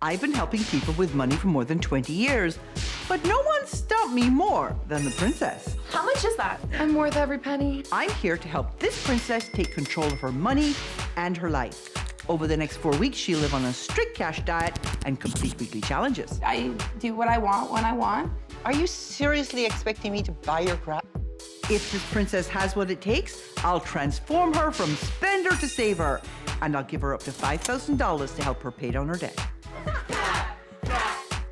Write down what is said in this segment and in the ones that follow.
I've been helping people with money for more than 20 years, but no one stumped me more than the princess. How much is that? I'm worth every penny. I'm here to help this princess take control of her money and her life. Over the next 4 weeks, she'll live on a strict cash diet and complete weekly challenges. I do what I want when I want. Are you seriously expecting me to buy your crap? If this princess has what it takes, I'll transform her from spender to saver, and I'll give her up to $5,000 to help her pay down her debt.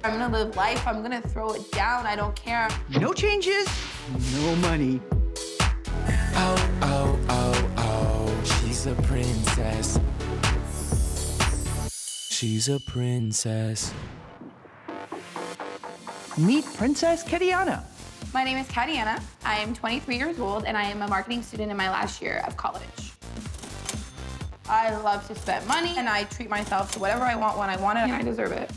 I'm gonna live life. I'm gonna throw it down. I don't care. No changes, no money. Oh, oh, oh, oh, she's a princess. She's a princess. Meet Princess Katiana. My name is Katiana. I am 23 years old, and I am a marketing student in my last year of college. I love to spend money, and I treat myself to whatever I want when I want it, and I deserve it.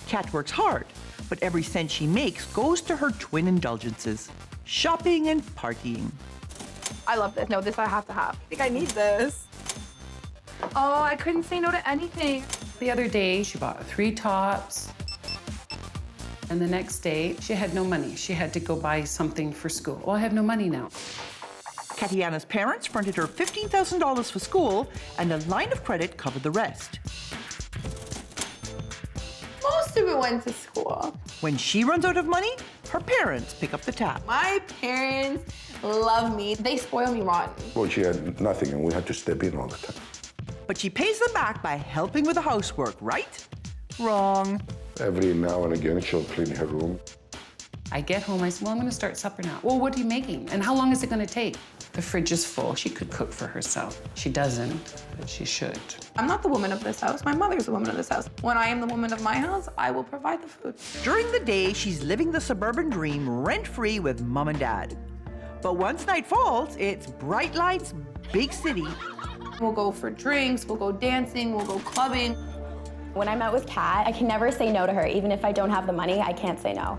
Kat works hard, but every cent she makes goes to her twin indulgences, shopping and partying. I love this. No, this I have to have. I think I need this. Oh, I couldn't say no to anything. The other day, she bought 3 tops. And the next day, she had no money. She had to go buy something for school. Well, I have no money now. Katiana's parents fronted her $15,000 for school, and a line of credit covered the rest. Most of it went to school. When she runs out of money, her parents pick up the tab. My parents love me. They spoil me rotten. Well, she had nothing, and we had to step in all the time. But she pays them back by helping with the housework, right? Wrong. Every now and again, she'll clean her room. I get home, I said, well, I'm gonna start supper now. Well, what are you making? And how long is it gonna take? The fridge is full. She could cook for herself. She doesn't, but she should. I'm not the woman of this house. My mother's the woman of this house. When I am the woman of my house, I will provide the food. During the day, she's living the suburban dream rent-free with mom and dad. But once night falls, it's bright lights, big city. We'll go for drinks, we'll go dancing, we'll go clubbing. When I'm out with Kat, I can never say no to her. Even if I don't have the money, I can't say no.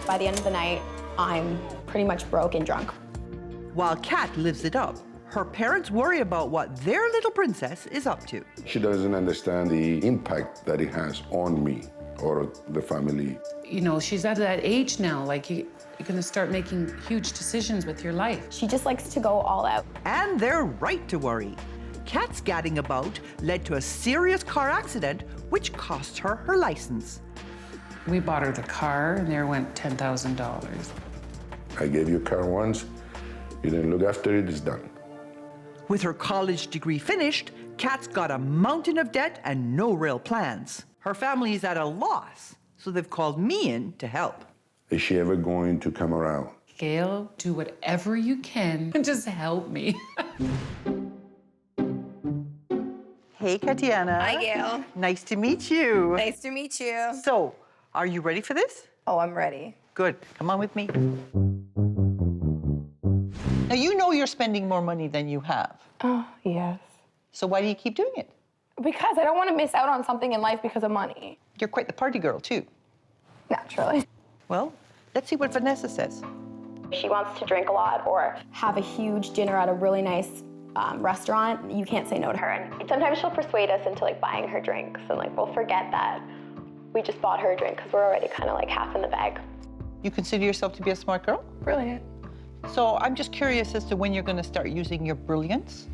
By the end of the night, I'm pretty much broke and drunk. While Kat lives it up, her parents worry about what their little princess is up to. She doesn't understand the impact that it has on me or the family. You know, she's at that age now, like you're gonna start making huge decisions with your life. She just likes to go all out. And they're right to worry. Kat's gadding about led to a serious car accident, which cost her her license. We bought her the car, and there went $10,000. I gave you a car once, you didn't look after it, it's done. With her college degree finished, Kat's got a mountain of debt and no real plans. Her family is at a loss, so they've called me in to help. Is she ever going to come around? Gail, do whatever you can and just help me. Hey, Katiana. Hi, Gail. Nice to meet you. Nice to meet you. So, are you ready for this? Oh, I'm ready. Good. Come on with me. Now, you know you're spending more money than you have. Oh, yes. So why do you keep doing it? Because I don't want to miss out on something in life because of money. You're quite the party girl, too. Naturally. Well, let's see what Vanessa says. She wants to drink a lot or have a huge dinner at a really nice restaurant. You can't say no to her. And sometimes she'll persuade us into like buying her drinks, and like we'll forget that we just bought her a drink because we're already kind of like half in the bag. You consider yourself to be a smart girl? Brilliant. So I'm just curious as to when you're going to start using your brilliance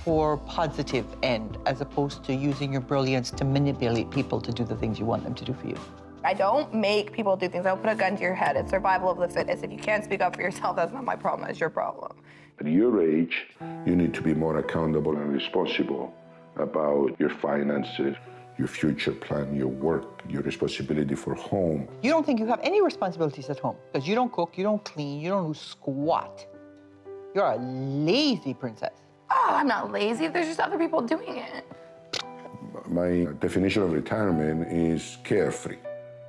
for positive end, as opposed to using your brilliance to manipulate people to do the things you want them to do for you. I don't make people do things. I don't put a gun to your head. It's survival of the fittest. If you can't speak up for yourself, that's not my problem. It's your problem. At your age, you need to be more accountable and responsible about your finances, your future plan, your work, your responsibility for home. You don't think you have any responsibilities at home because you don't cook, you don't clean, you don't do squat. You're a lazy princess. Oh, I'm not lazy. There's just other people doing it. My definition of retirement is carefree.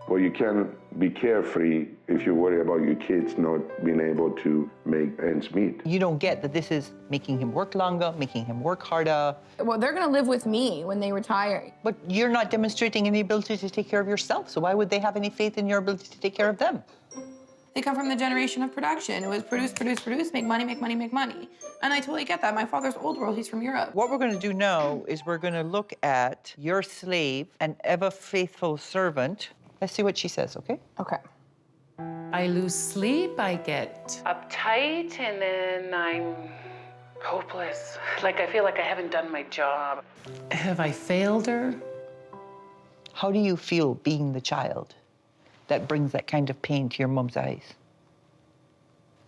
Well, you can't be carefree if you worry about your kids not being able to make ends meet. You don't get that this is making him work longer, making him work harder. Well, they're going to live with me when they retire. But you're not demonstrating any ability to take care of yourself, so why would they have any faith in your ability to take care of them? They come from the generation of production. It was produce, produce, produce, make money, make money, make money. And I totally get that. My father's old world, he's from Europe. What we're going to do now is we're going to look at your slave and ever faithful servant. Let's see what she says, okay? Okay. I lose sleep, I get uptight, and then I'm hopeless. Like I feel like I haven't done my job. Have I failed her? How do you feel being the child that brings that kind of pain to your mom's eyes?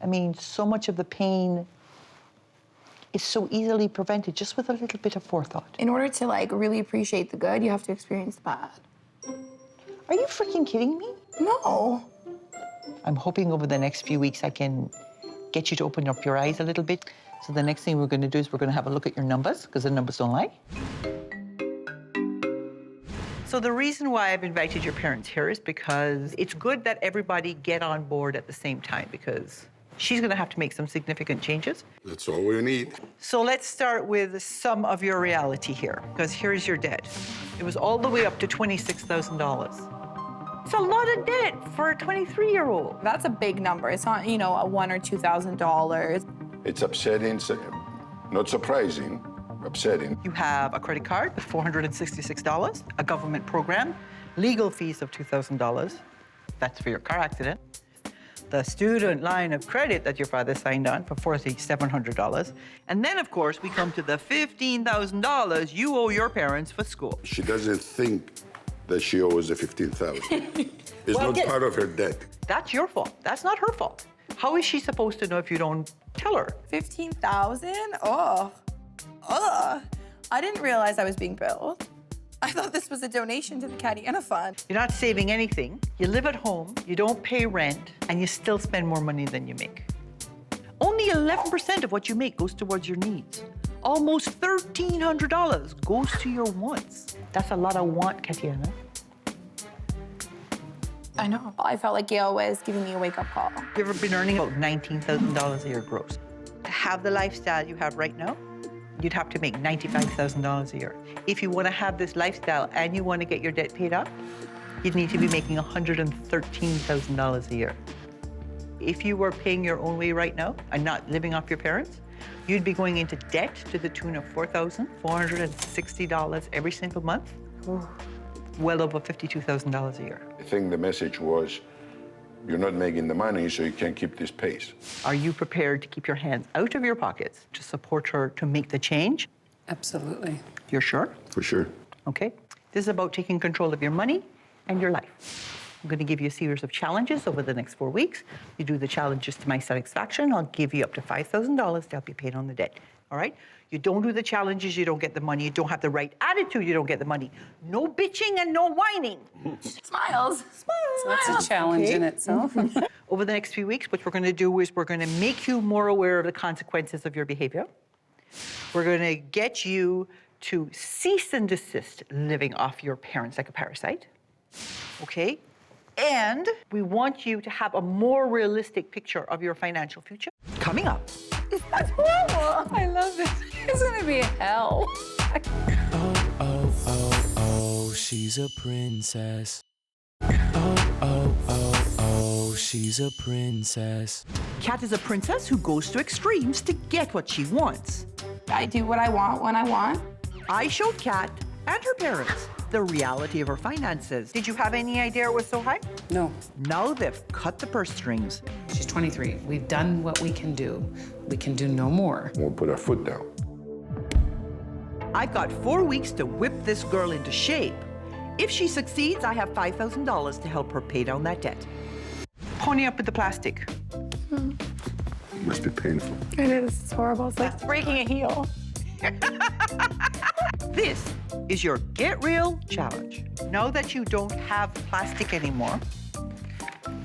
I mean, so much of the pain is so easily prevented just with a little bit of forethought. In order to like really appreciate the good, you have to experience the bad. Are you freaking kidding me? No. I'm hoping over the next few weeks I can get you to open up your eyes a little bit. So the next thing we're going to do is we're going to have a look at your numbers, because the numbers don't lie. So the reason why I've invited your parents here is because it's good that everybody get on board at the same time, because she's going to have to make some significant changes. That's all we need. So let's start with some of your reality here, because here's your debt. It was all the way up to $26,000. It's a lot of debt for a 23-year-old. That's a big number. It's not, you know, a $1,000 or $2,000. It's upsetting, not surprising, upsetting. You have a credit card with $466, a government program, legal fees of $2,000. That's for your car accident. The student line of credit that your father signed on for $4,700. And then, of course, we come to the $15,000 you owe your parents for school. She doesn't think that she owes the $15,000. It's Well, not part of her debt. That's your fault. That's not her fault. How is she supposed to know if you don't tell her? $15,000? Oh. Ugh. I didn't realize I was being billed. I thought this was a donation to the Cadiana Fund. You're not saving anything. You live at home, you don't pay rent, and you still spend more money than you make. Only 11% of what you make goes towards your needs. Almost $1,300 goes to your wants. That's a lot of want, Katiana. I know. I felt like Gail was giving me a wake-up call. You've ever been earning about $19,000 a year gross? To have the lifestyle you have right now, you'd have to make $95,000 a year. If you want to have this lifestyle and you want to get your debt paid off, you'd need to be making $113,000 a year. If you were paying your own way right now and not living off your parents, you'd be going into debt to the tune of $4,460 every single month. Well over $52,000 a year. I think the message was, you're not making the money, so you can't keep this pace. Are you prepared to keep your hands out of your pockets to support her to make the change? Absolutely. You're sure? For sure. Okay. This is about taking control of your money and your life. I'm going to give you a series of challenges over the next 4 weeks. You do the challenges to my satisfaction, I'll give you up to $5,000 to help you pay down the debt. All right? You don't do the challenges, you don't get the money. You don't have the right attitude, you don't get the money. No bitching and no whining. Smiles. Smiles. That's a challenge in itself. Over the next few weeks, what we're going to do is we're going to make you more aware of the consequences of your behavior. We're going to get you to cease and desist living off your parents like a parasite. Okay? And we want you to have a more realistic picture of your financial future. Coming up. That's horrible. I love this. It's gonna be hell. Oh, she's a princess. Oh, she's a princess. Kat is a princess who goes to extremes to get what she wants. I do what I want when I want. I showed Kat and her parents the reality of her finances. Did you have any idea it was so high? No, Now they've cut the purse strings. she's 23. We've done what we can do. We can do no more. We'll put our foot down. I've got 4 weeks to whip this girl into shape. If she succeeds, I have $5,000 to help her pay down that debt. Pony up with the plastic. It must be painful. It is. It's horrible. It's like breaking a heel. This is your Get Real challenge. Now that you don't have plastic anymore,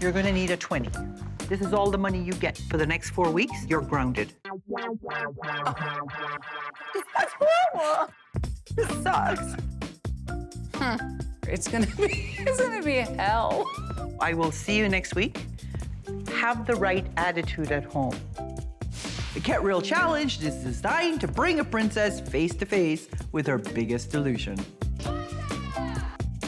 you're gonna need a 20. This is all the money you get. For the next 4 weeks, you're grounded. That's horrible. This sucks. It's gonna be hell. I will see you next week. Have the right attitude at home. The Get Real challenge is designed to bring a princess face to face with her biggest delusion.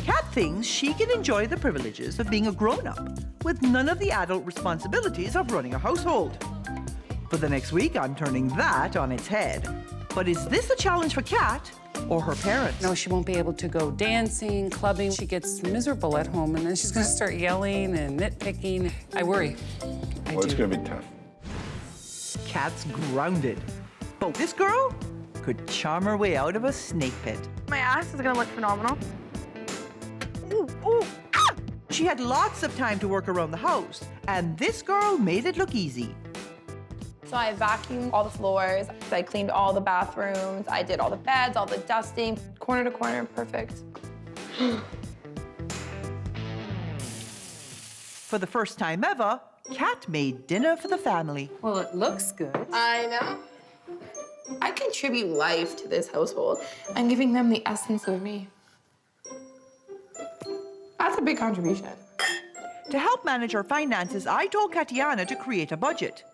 Kat thinks she can enjoy the privileges of being a grown-up with none of the adult responsibilities of running a household. For the next week, I'm turning that on its head. But is this a challenge for Kat or her parents? No, she won't be able to go dancing, clubbing. She gets miserable at home, and then she's gonna start yelling and nitpicking. I worry. I Well, it's do. going to be tough. Kat's grounded. But this girl could charm her way out of a snake pit. My ass is gonna look phenomenal. Ooh, ooh, ah! She had lots of time to work around the house, and this girl made it look easy. So I vacuumed all the floors, I cleaned all the bathrooms, I did all the beds, all the dusting, corner to corner, perfect. For the first time ever, Kat made dinner for the family. Well, it looks good. I know. I contribute life to this household. I'm giving them the essence of me. That's a big contribution. To help manage her finances, I told Katiana to create a budget.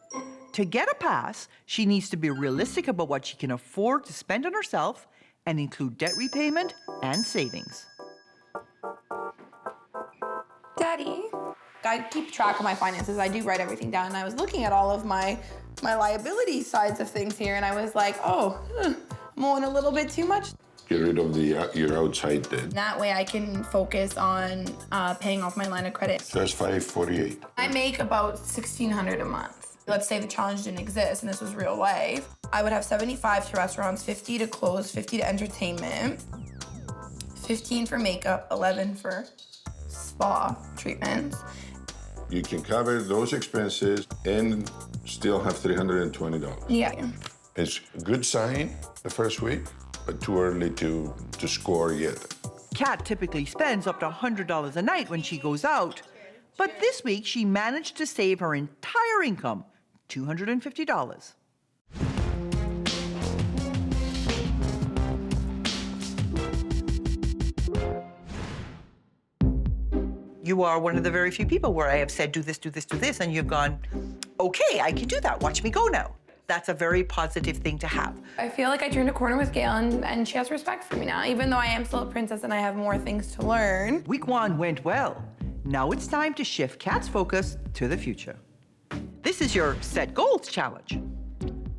To get a pass, she needs to be realistic about what she can afford to spend on herself and include debt repayment and savings. Daddy, I keep track of my finances. I do write everything down. And I was looking at all of my liability sides of things here, and I was like, oh, I'm owing a little bit too much. Get rid of your outside debt. That way I can focus on paying off my line of credit. So that's $548. I make about $1,600 a month. Let's say the challenge didn't exist and this was real life. I would have 75 to restaurants, 50 to clothes, 50 to entertainment, 15 for makeup, 11 for spa treatments. You can cover those expenses and still have $320. Yeah. It's a good sign the first week, but too early to score yet. Kat typically spends up to $100 a night when she goes out, but this week she managed to save her entire income, $250. You are one of the very few people where I have said, do this, do this, do this, and you've gone, okay, I can do that, watch me go now. That's a very positive thing to have. I feel like I turned a corner with Gail and she has respect for me now, even though I am still a princess and I have more things to learn. Week 1 went well. Now it's time to shift Kat's focus to the future. This is your Set Goals challenge.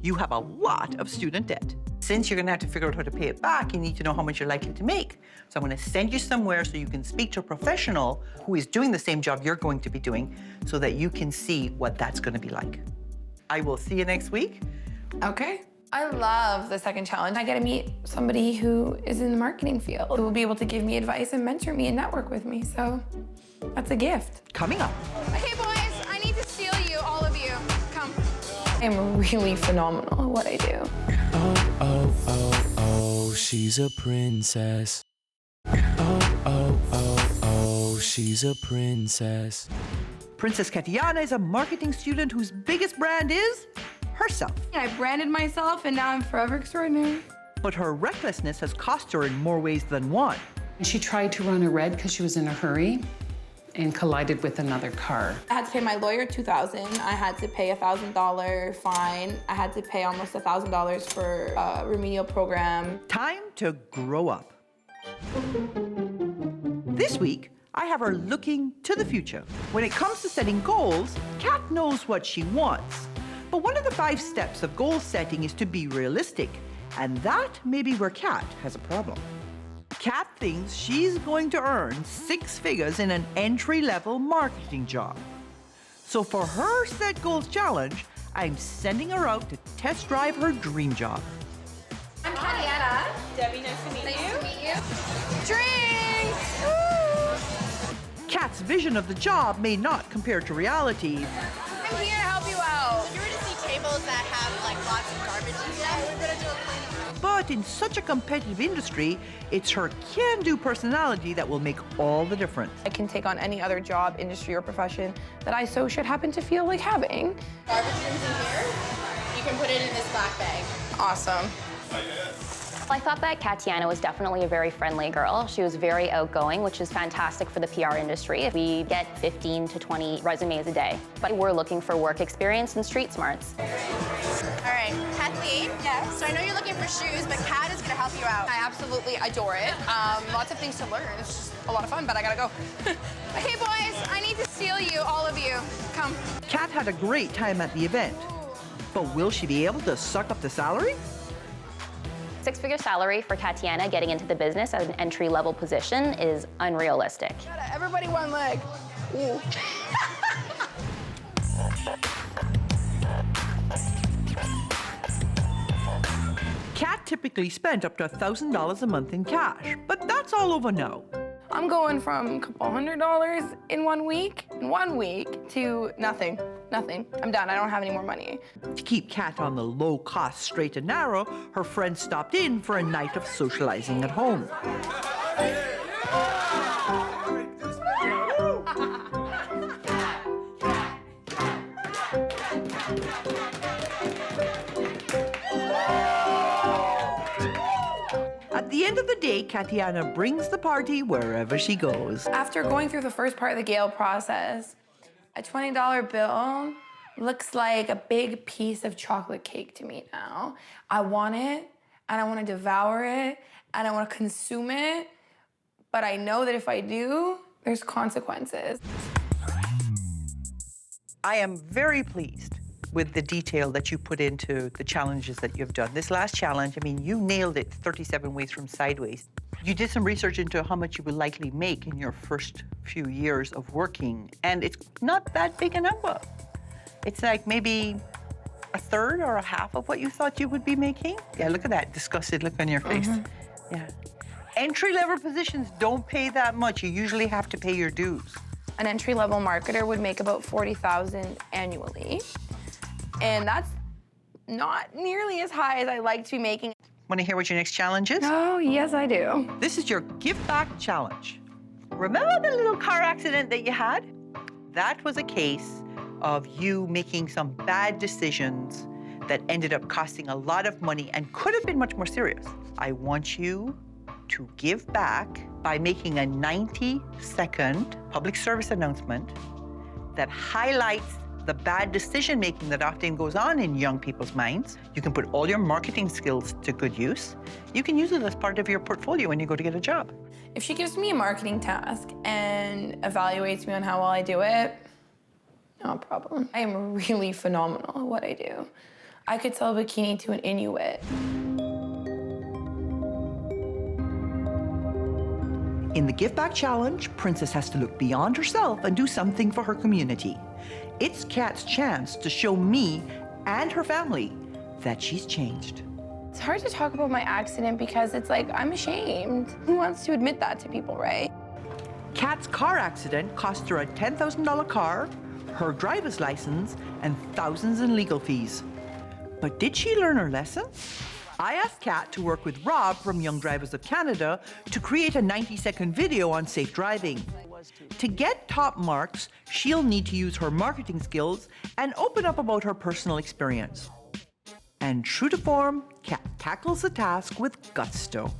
You have a lot of student debt. Since you're gonna have to figure out how to pay it back, you need to know how much you're likely to make. So I'm gonna send you somewhere so you can speak to a professional who is doing the same job you're going to be doing so that you can see what that's gonna be like. I will see you next week. Okay. I love the second challenge. I get to meet somebody who is in the marketing field, who will be able to give me advice and mentor me and network with me. So that's a gift. Coming up. Hey boys, I need to steal you, all of you. Come. I'm really phenomenal at what I do. Oh, oh, oh, oh, she's a princess. Oh, oh, oh, oh, she's a princess. Princess Katiana is a marketing student whose biggest brand is herself. I branded myself and now I'm forever extraordinary. But her recklessness has cost her in more ways than one. She tried to run a red because she was in a hurry and collided with another car. I had to pay my lawyer $2,000. I had to pay a $1,000 fine. I had to pay almost $1,000 for a remedial program. Time to grow up. This week, I have her looking to the future. When it comes to setting goals, Kat knows what she wants. But one of the 5 steps of goal setting is to be realistic, and that may be where Kat has a problem. Kat thinks she's going to earn 6 figures in an entry-level marketing job. So for her Set Goals challenge, I'm sending her out to test drive her dream job. I'm Katiana. Debbie, nice to meet you. Nice to meet you. Drinks! Woo! Kat's vision of the job may not compare to reality, I'm here to help you out. If you were to see tables that have like lots of garbage and stuff, we're gonna do a cleanup. but in such a competitive industry, it's her can-do personality that will make all the difference. I can take on any other job, industry, or profession that I so should happen to feel like having. Garbage bins in here. You can put it in this black bag. Awesome. I thought that Katiana was definitely a very friendly girl. She was very outgoing, which is fantastic for the PR industry. We get 15 to 20 resumes a day, but we're looking for work experience and street smarts. All right, Kathleen. Yeah. So I know you're looking for shoes, but Kat is gonna help you out. I absolutely adore it. Lots of things to learn. It's just a lot of fun, but I gotta go. Okay, boys, I need to steal you, all of you. Come. Kat had a great time at the event, but will she be able to suck up the salary? Six-figure salary for Katiana getting into the business at an entry-level position is unrealistic. Everybody one leg. Ooh. Kat typically spent up to $1,000 a month in cash, but that's all over now. I'm going from a couple $100 in 1 week, to nothing. Nothing. I'm done. I don't have any more money. To keep Kat on the low-cost straight and narrow, her friends stopped in for a night of socializing at home. At the end of the day, Katiana brings the party wherever she goes. After going through the first part of the Gail process, a $20 bill looks like a big piece of chocolate cake to me now. I want it, and I want to devour it, and I want to consume it, but I know that if I do, there's consequences. I am very pleased with the detail that you put into the challenges that you've done. This last challenge, I mean, you nailed it 37 ways from sideways. You did some research into how much you would likely make in your first few years of working, and it's not that big a number. It's like maybe a third or a half of what you thought you would be making. Yeah, look at that disgusted look on your face. Yeah. Entry-level positions don't pay that much. You usually have to pay your dues. An entry-level marketer would make about $40,000 annually. And that's not nearly as high as I like to be making. Want to hear what your next challenge is? Oh, yes, I do. This is your Give Back Challenge. Remember the little car accident that you had? That was a case of you making some bad decisions that ended up costing a lot of money and could have been much more serious. I want you to give back by making a 90-second public service announcement that highlights the bad decision-making that often goes on in young people's minds. You can put all your marketing skills to good use. You can use it as part of your portfolio when you go to get a job. If she gives me a marketing task and evaluates me on how well I do it, no problem. I am really phenomenal at what I do. I could sell a bikini to an Inuit. In the Give Back Challenge, Princess has to look beyond herself and do something for her community. It's Kat's chance to show me and her family that she's changed. It's hard to talk about my accident because it's like, I'm ashamed. Who wants to admit that to people, right? Kat's car accident cost her a $10,000 car, her driver's license, and thousands in legal fees. But did she learn her lesson? I asked Kat to work with Rob from Young Drivers of Canada to create a 90-second video on safe driving. To get top marks, she'll need to use her marketing skills and open up about her personal experience. And true to form, Kat tackles the task with gusto.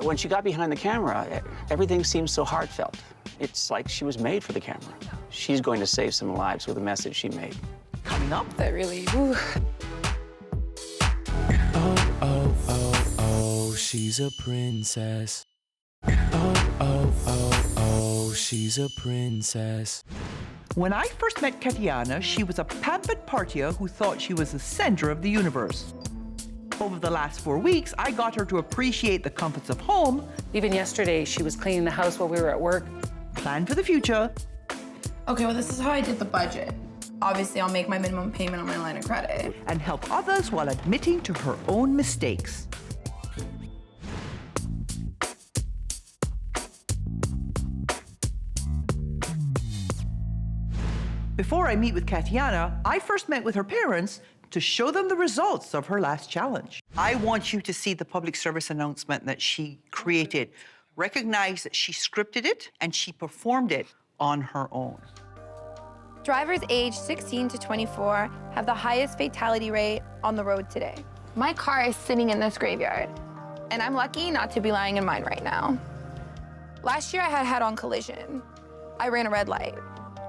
When she got behind the camera, everything seemed so heartfelt. It's like she was made for the camera. She's going to save some lives with the message she made. Coming up, That really, whew. Oh, oh, oh, oh, she's a princess. Oh, oh, oh, oh, she's a princess. when I first met Katiana, she was a pampered partier who thought she was the center of the universe. Over the last 4 weeks, I got her to appreciate the comforts of home. Even yesterday, she was cleaning the house while we were at work. Plan for the future. Okay, well, this is how I did the budget. Obviously, I'll make my minimum payment on my line of credit. And help others while admitting to her own mistakes. Before I meet with Katiana, I first met with her parents to show them the results of her last challenge. I want you to see the public service announcement that she created. Recognize that she scripted it and she performed it on her own. Drivers aged 16 to 24 have the highest fatality rate on the road today. My car is sitting in this graveyard, and I'm lucky not to be lying in mine right now. Last year, I had head-on collision. I ran a red light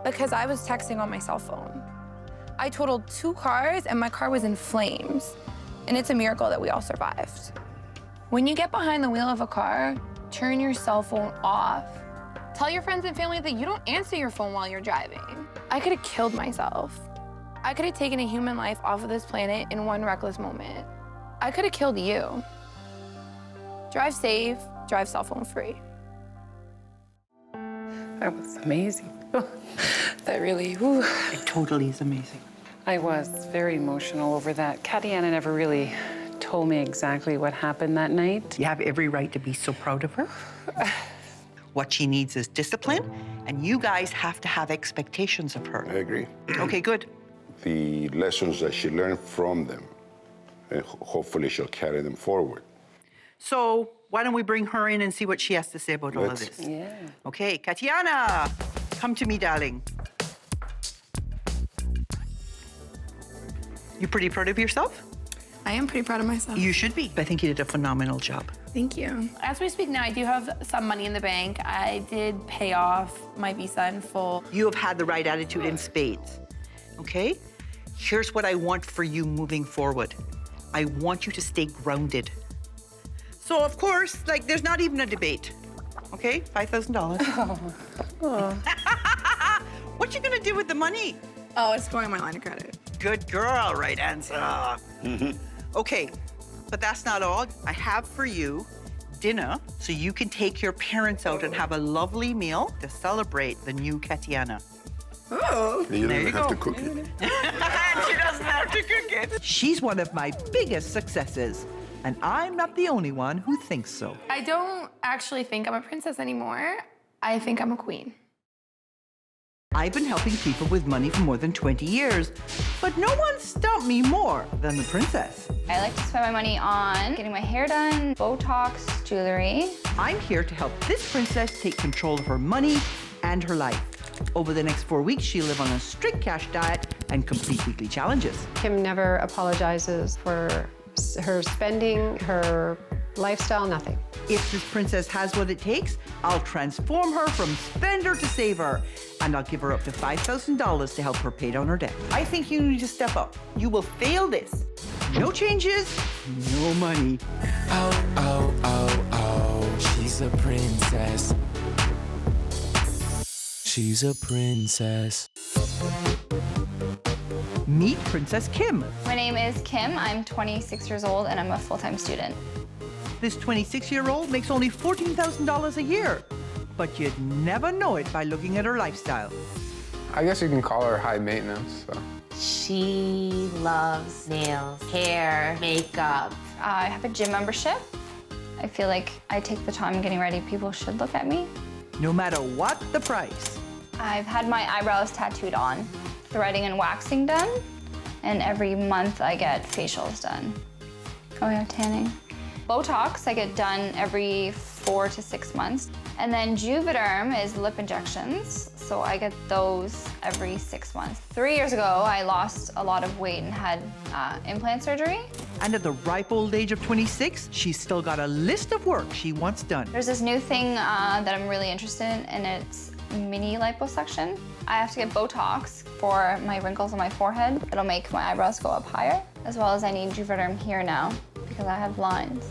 because I was texting on my cell phone. I totaled 2 cars, and my car was in flames. And it's a miracle that we all survived. When you get behind the wheel of a car, turn your cell phone off. Tell your friends and family that you don't answer your phone while you're driving. I could have killed myself. I could have taken a human life off of this planet in one reckless moment. I could have killed you. Drive safe, drive cell phone free. That was amazing. That really, whew. It totally is amazing. I was very emotional over that. Katiana never really told me exactly what happened that night. You have every right to be so proud of her. What she needs is discipline, and you guys have to have expectations of her. I agree. Okay, good. The lessons that she learned from them, and hopefully she'll carry them forward. So why don't we bring her in and see what she has to say about all of this? Yeah. Okay, Katiana, come to me, darling. You pretty proud of yourself? I am pretty proud of myself. You should be. I think you did a phenomenal job. Thank you. As we speak now, I do have some money in the bank. I did pay off my visa in full. You have had the right attitude in spades, okay? Here's what I want for you moving forward. I want you to stay grounded. So, of course, like, there's not even a debate, okay? $5,000. What you gonna do with the money? Oh, it's going on my line of credit. Good girl, right answer. Okay, but that's not all. I have for you dinner so you can take your parents out and have a lovely meal to celebrate the new Katiana. Oh. You don't There even you have go. to cook it. She doesn't have to cook it. She's one of my biggest successes, and I'm not the only one who thinks so. I don't actually think I'm a princess anymore. I think I'm a queen. I've been helping people with money for more than 20 years, but no one stumped me more than the princess. I like to spend my money on getting my hair done, Botox, jewelry. I'm here to help this princess take control of her money and her life. Over the next 4 weeks, she'll live on a strict cash diet and complete weekly challenges. Kim never apologizes for her spending, her lifestyle, nothing. If this princess has what it takes, I'll transform her from spender to saver, and I'll give her up to $5,000 to help her pay down her debt. I think you need to step up. You will fail this. No changes, no money. Oh, oh, oh, oh, she's a princess. She's a princess. Meet Princess Kim. My name is Kim. I'm 26 years old and I'm a full-time student. This 26-year-old makes only $14,000 a year, but you'd never know it by looking at her lifestyle. I guess you can call her high maintenance, so. She loves nails, hair, makeup. I have a gym membership. I feel like I take the time getting ready. People should look at me. No matter what the price. I've had my eyebrows tattooed on, threading and waxing done, and every month I get facials done. Oh yeah, tanning. Botox I get done every 4 to 6 months. And then Juvederm is lip injections, so I get those every 6 months. 3 years ago, I lost a lot of weight and had implant surgery. And at the ripe old age of 26, she's still got a list of work she wants done. There's this new thing that I'm really interested in, and it's mini liposuction. I have to get Botox for my wrinkles on my forehead. It'll make my eyebrows go up higher, as well as I need Juvederm here now because I have lines.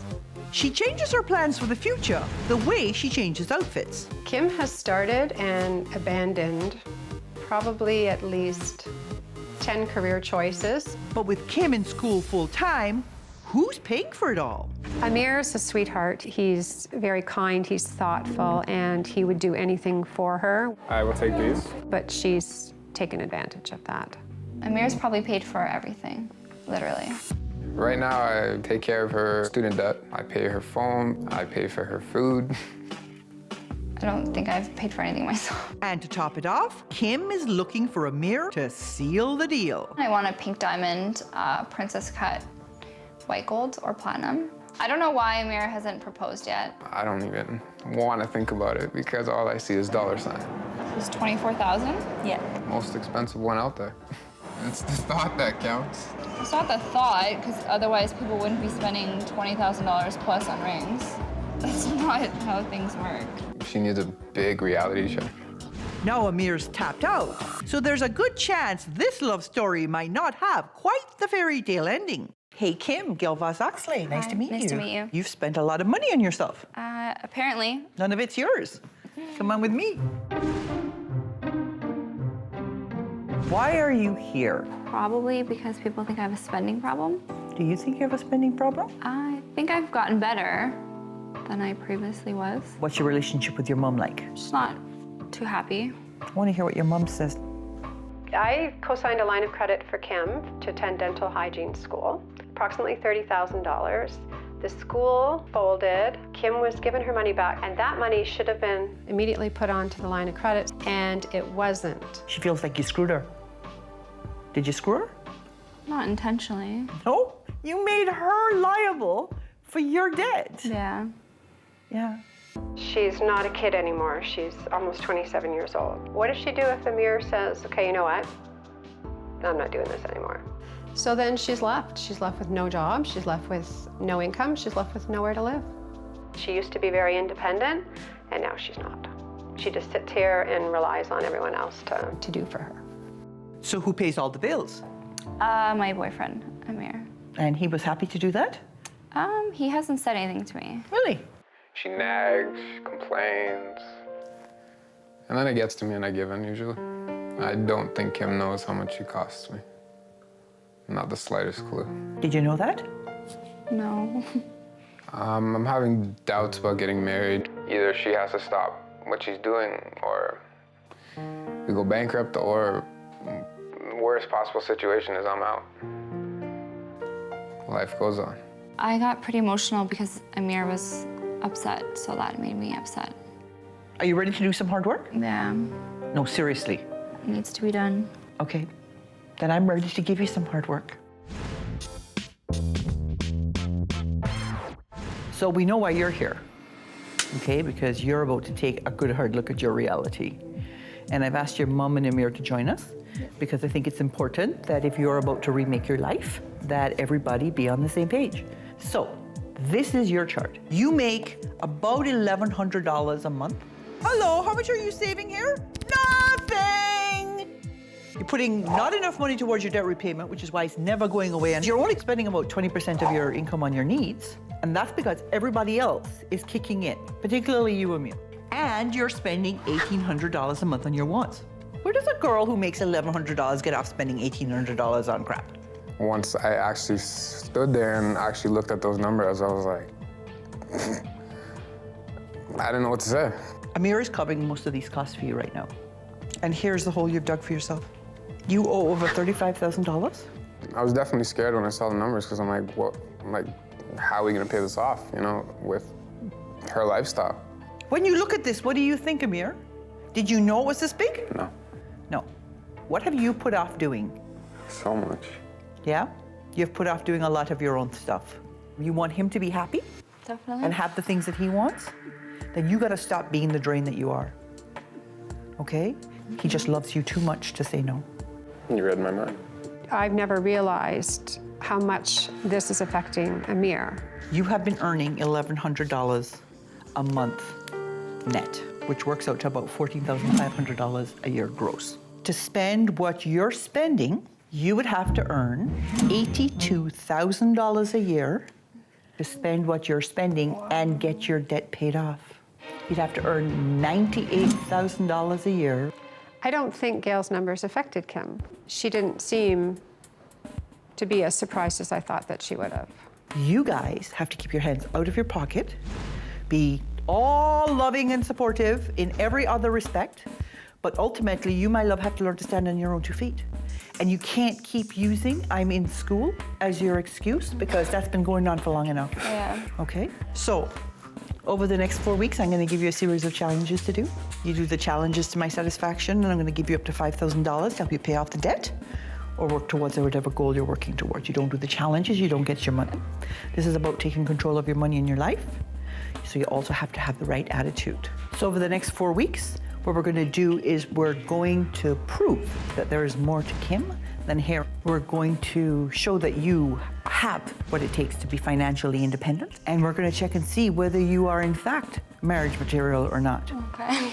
She changes her plans for the future the way she changes outfits. Kim has started and abandoned probably at least 10 career choices. But with Kim in school full-time, who's paying for it all? Amir's a sweetheart. He's very kind, he's thoughtful, and he would do anything for her. I will take these. But she's taken advantage of that. Amir's probably paid for everything, literally. Right now, I take care of her student debt. I pay her phone, I pay for her food. I don't think I've paid for anything myself. And to top it off, Kim is looking for Amir to seal the deal. I want a pink diamond, princess cut, white gold, or platinum. I don't know why Amir hasn't proposed yet. I don't even want to think about it because all I see is dollar sign. It's $24,000? Yeah. Most expensive one out there. It's the thought that counts. It's not the thought, because otherwise people wouldn't be spending $20,000 plus on rings. That's not how things work. She needs a big reality check. Now Amir's tapped out, so there's a good chance this love story might not have quite the fairy tale ending. Hey Kim, Gail Vaz-Oxlade, nice to meet you. Nice to meet you. You've spent a lot of money on yourself. Apparently. None of it's yours. Come on with me. Why are you here? Probably because people think I have a spending problem. Do you think you have a spending problem? I think I've gotten better than I previously was. What's your relationship with your mom like? Just not too happy. I want to hear what your mom says. I co-signed a line of credit for Kim to attend dental hygiene school, approximately $30,000. The school folded. Kim was given her money back, and that money should have been immediately put onto the line of credit, and it wasn't. She feels like you screwed her. Did you screw her? Not intentionally. No, you made her liable for your debt. Yeah. Yeah. She's not a kid anymore. She's almost 27 years old. What does she do if Amir says, okay, you know what? I'm not doing this anymore. So then she's left. She's left with no job. She's left with no income. She's left with nowhere to live. She used to be very independent, and now she's not. She just sits here and relies on everyone else to do for her. So who pays all the bills? My boyfriend, Amir. And he was happy to do that? He hasn't said anything to me. Really? She nags, complains. And then it gets to me and I give in usually. I don't think Kim knows how much she costs me. Not the slightest clue. Did you know that? No. I'm having doubts about getting married. Either she has to stop what she's doing, or we go bankrupt, or the worst possible situation is I'm out. Life goes on. I got pretty emotional because Amir was upset, so that made me upset. Are you ready to do some hard work? Yeah. No, seriously. It needs to be done. Okay. Then I'm ready to give you some hard work. So we know why you're here, okay? Because you're about to take a good hard look at your reality. And I've asked your mom and Amir to join us because I think it's important that if you're about to remake your life, that everybody be on the same page. So this is your chart. You make about $1,100 a month. Hello, how much are you saving here? Nothing! You're putting not enough money towards your debt repayment, which is why it's never going away. And you're only spending about 20% of your income on your needs. And that's because everybody else is kicking in, particularly you, Amir. And you're spending $1,800 a month on your wants. Where does a girl who makes $1,100 get off spending $1,800 on crap? Once I actually stood there and actually looked at those numbers, I was like, I didn't know what to say. Amir is covering most of these costs for you right now. And here's the hole you've dug for yourself. You owe over $35,000? I was definitely scared when I saw the numbers because I'm like, what? I'm like, how are we gonna pay this off, you know, with her lifestyle? When you look at this, what do you think, Amir? Did you know it was this big? No. No. What have you put off doing? So much. Yeah? You've put off doing a lot of your own stuff. You want him to be happy? Definitely. And have the things that he wants? Then you gotta stop being the drain that you are. Okay? He just loves you too much to say no. You read my mind. I've never realized how much this is affecting Amir. You have been earning $1,100 a month net, which works out to about $14,500 a year gross. To spend what you're spending, you would have to earn $82,000 a year to spend what you're spending and get your debt paid off. You'd have to earn $98,000 a year. I don't think Gail's numbers affected Kim. She didn't seem to be as surprised as I thought that she would have. You guys have to keep your hands out of your pocket, be all loving and supportive in every other respect, but ultimately you, my love, have to learn to stand on your own 2 feet. And you can't keep using "I'm in school" as your excuse because that's been going on for long enough. Yeah. Okay? So, over the next 4 weeks, I'm gonna give you a series of challenges to do. You do the challenges to my satisfaction, and I'm gonna give you up to $5,000 to help you pay off the debt or work towards whatever goal you're working towards. You don't do the challenges, you don't get your money. This is about taking control of your money and your life. So you also have to have the right attitude. So over the next 4 weeks, what we're gonna do is we're going to prove that there is more to Kim then hair. We're going to show that you have what it takes to be financially independent. And we're going to check and see whether you are, in fact, marriage material or not. Okay.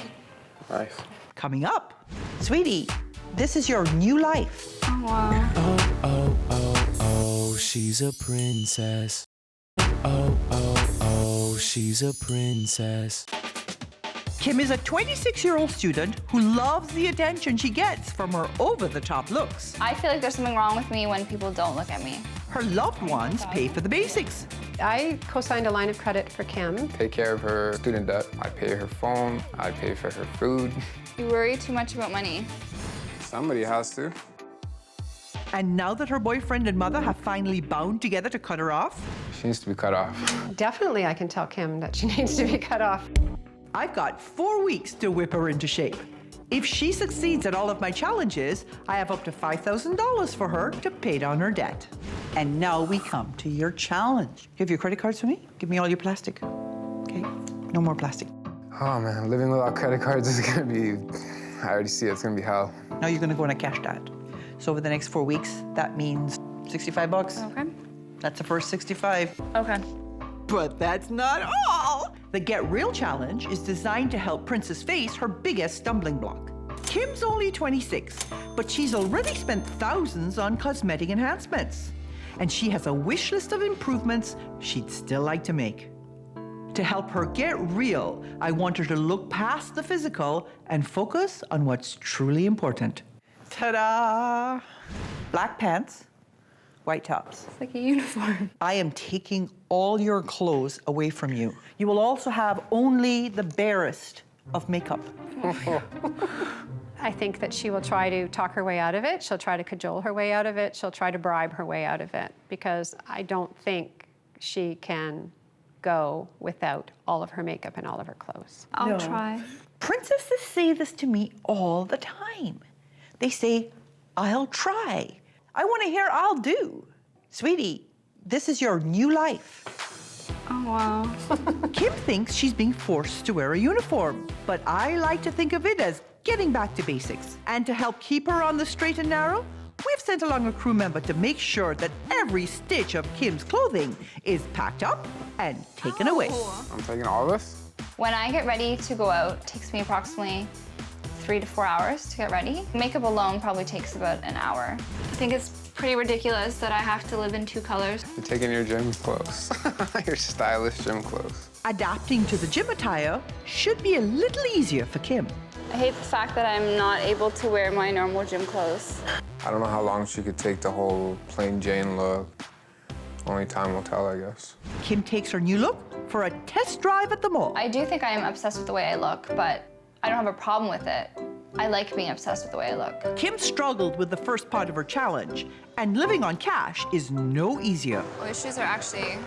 Nice. Coming up, sweetie, this is your new life. Oh, wow. Oh, oh, oh, oh, she's a princess. Oh, oh, oh, she's a princess. Kim is a 26-year-old student who loves the attention she gets from her over-the-top looks. I feel like there's something wrong with me when people don't look at me. Her loved ones pay for the basics. I co-signed a line of credit for Kim. Take care of her student debt. I pay her phone. I pay for her food. You worry too much about money. Somebody has to. And now that her boyfriend and mother have finally bound together to cut her off, She needs to be cut off. Definitely I can tell Kim that she needs to be cut off. I've got 4 weeks to whip her into shape. If she succeeds at all of my challenges, I have up to $5,000 for her to pay down her debt. And now we come to your challenge. You have your credit cards for me? Give me all your plastic. Okay? No more plastic. Oh man, living without credit cards is gonna be, I already see it, it's gonna be hell. Now you're gonna go on a cash diet. So over the next 4 weeks, that means $65. Okay. That's the first 65. Okay. But that's not all. The Get Real Challenge is designed to help Princess face her biggest stumbling block. Kim's only 26, but she's already spent thousands on cosmetic enhancements. And she has a wish list of improvements she'd still like to make. To help her get real, I want her to look past the physical and focus on what's truly important. Ta-da! Black pants, white tops. It's like a uniform. I am taking all your clothes away from you. You will also have only the barest of makeup. I think that she will try to talk her way out of it. She'll try to cajole her way out of it. She'll try to bribe her way out of it because I don't think she can go without all of her makeup and all of her clothes. I'll try. Princesses say this to me all the time. They say, I'll try. I want to hear I'll do. Sweetie, this is your new life. Oh, wow. Kim thinks she's being forced to wear a uniform, but I like to think of it as getting back to basics. And to help keep her on the straight and narrow, we've sent along a crew member to make sure that every stitch of Kim's clothing is packed up and taken away. I'm taking all this? When I get ready to go out, it takes me approximately 3 to 4 hours to get ready. Makeup alone probably takes about an hour. I think it's pretty ridiculous that I have to live in 2 colors. You're taking your gym clothes. Your stylish gym clothes. Adapting to the gym attire should be a little easier for Kim. I hate the fact that I'm not able to wear my normal gym clothes. I don't know how long she could take the whole plain Jane look. Only time will tell, I guess. Kim takes her new look for a test drive at the mall. I do think I am obsessed with the way I look, but I don't have a problem with it. I like being obsessed with the way I look. Kim struggled with the first part of her challenge, and living on cash is no easier. Well, these shoes are actually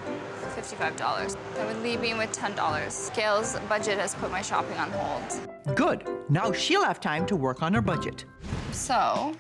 $55. That would leave me with $10. Gail's budget has put my shopping on hold. Good. Now she'll have time to work on her budget. So,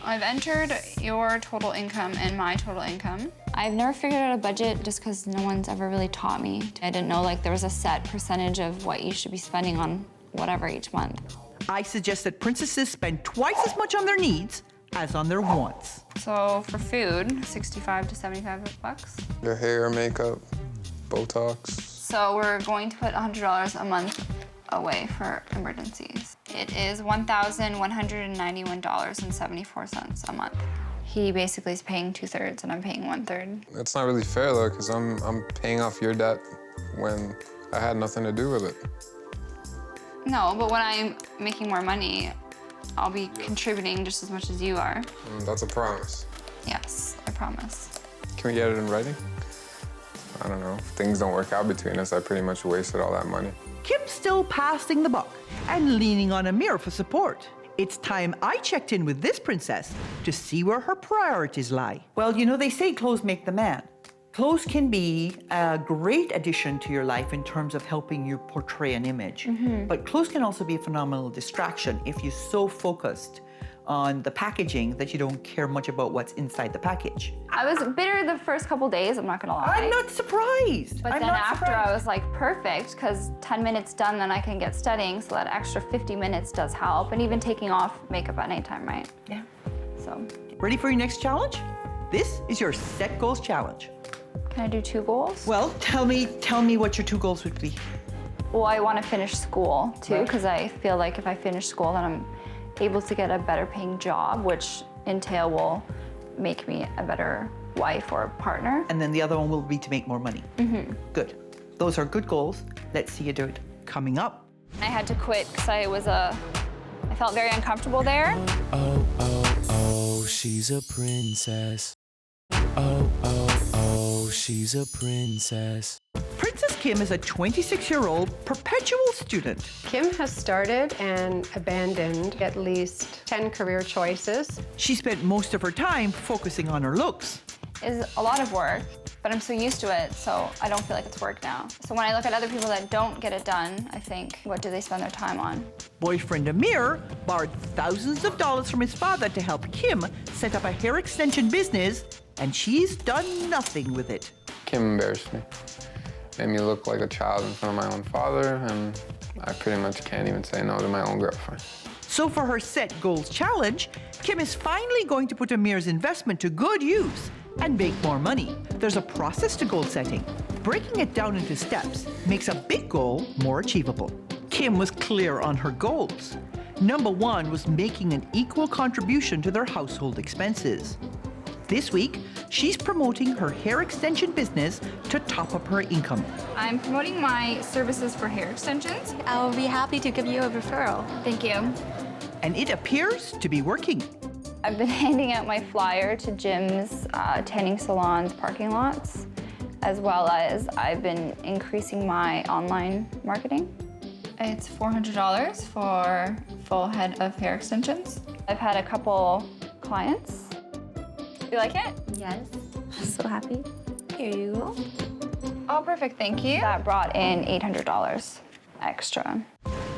I've entered your total income and my total income. I've never figured out a budget just because no one's ever really taught me. I didn't know like there was a set percentage of what you should be spending on whatever each month. I suggest that princesses spend twice as much on their needs as on their wants. So for food, 65 to 75 bucks. Your hair, makeup, Botox. So we're going to put $100 a month away for emergencies. It is $1,191.74 a month. He basically is paying 2/3 and I'm paying 1/3. That's not really fair though, because I'm paying off your debt when I had nothing to do with it. No, but when I'm making more money, I'll be contributing just as much as you are. That's a promise. Yes, I promise. Can we get it in writing? I don't know. If things don't work out between us, I pretty much wasted all that money. Kim's still passing the buck and leaning on Amir for support. It's time I checked in with this princess to see where her priorities lie. Well, you know, they say clothes make the man. Clothes can be a great addition to your life in terms of helping you portray an image. But clothes can also be a phenomenal distraction if you're so focused on the packaging that you don't care much about what's inside the package. I was bitter the first couple days, I'm not gonna lie. I'm not surprised. But I'm then not after surprised. I was like, perfect, because 10 minutes done, then I can get studying, so that extra 50 minutes does help. And even taking off makeup at nighttime, right? Yeah. So. Ready for your next challenge? This is your set goals challenge. Can I do 2 goals? Well, tell me what your 2 goals would be. Well, I want to finish school too, because I feel like if I finish school, then I'm able to get a better paying job, which will make me a better wife or partner. And then the other one will be to make more money. Good. Those are good goals. Let's see you do it. Coming up. I had to quit because I felt very uncomfortable there. Oh, oh, oh, she's a princess. Oh, oh, oh, she's a princess. Princess Kim is a 26-year-old perpetual student. Kim has started and abandoned at least 10 career choices. She spent most of her time focusing on her looks. It's a lot of work, but I'm so used to it, so I don't feel like it's work now. So when I look at other people that don't get it done, I think, what do they spend their time on? Boyfriend Amir borrowed thousands of dollars from his father to help Kim set up a hair extension business, and she's done nothing with it. Kim embarrassed me. Made me look like a child in front of my own father, and I pretty much can't even say no to my own girlfriend. So for her set goals challenge, Kim is finally going to put Amir's investment to good use and make more money. There's a process to goal setting. Breaking it down into steps makes a big goal more achievable. Kim was clear on her goals. Number 1 was making an equal contribution to their household expenses. This week, she's promoting her hair extension business to top up her income. I'm promoting my services for hair extensions. I'll be happy to give you a referral. Thank you. And it appears to be working. I've been handing out my flyer to gyms, tanning salons, parking lots, as well as I've been increasing my online marketing. It's $400 for full head of hair extensions. I've had a couple clients. You like it? Yes. I'm so happy. Here you go. Oh, perfect, thank you. That brought in $800 extra.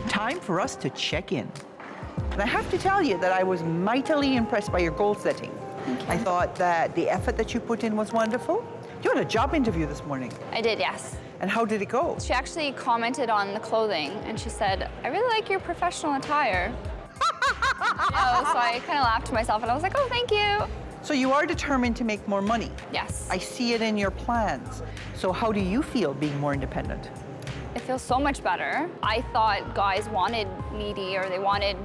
Time for us to check in. And I have to tell you that I was mightily impressed by your goal setting. I thought that the effort that you put in was wonderful. You had a job interview this morning. I did, yes. And how did it go? She actually commented on the clothing, and she said, I really like your professional attire. So I kind of laughed to myself, and I was like, oh, thank you. So you are determined to make more money. Yes. I see it in your plans. So how do you feel being more independent? It feels so much better. I thought guys wanted needy, or they wanted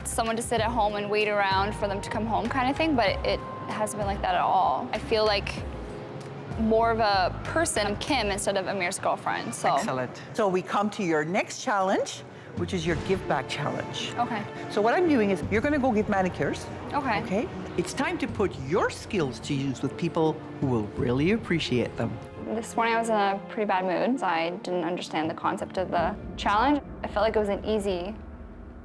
someone to sit at home and wait around for them to come home kind of thing, but it hasn't been like that at all. I feel like more of a person, Kim, instead of Amir's girlfriend. So. Excellent. So we come to your next challenge, which is your give back challenge. Okay. So what I'm doing is you're going to go give manicures. Okay. Okay? It's time to put your skills to use with people who will really appreciate them. This morning I was in a pretty bad mood. I didn't understand the concept of the challenge. I felt like it was an easy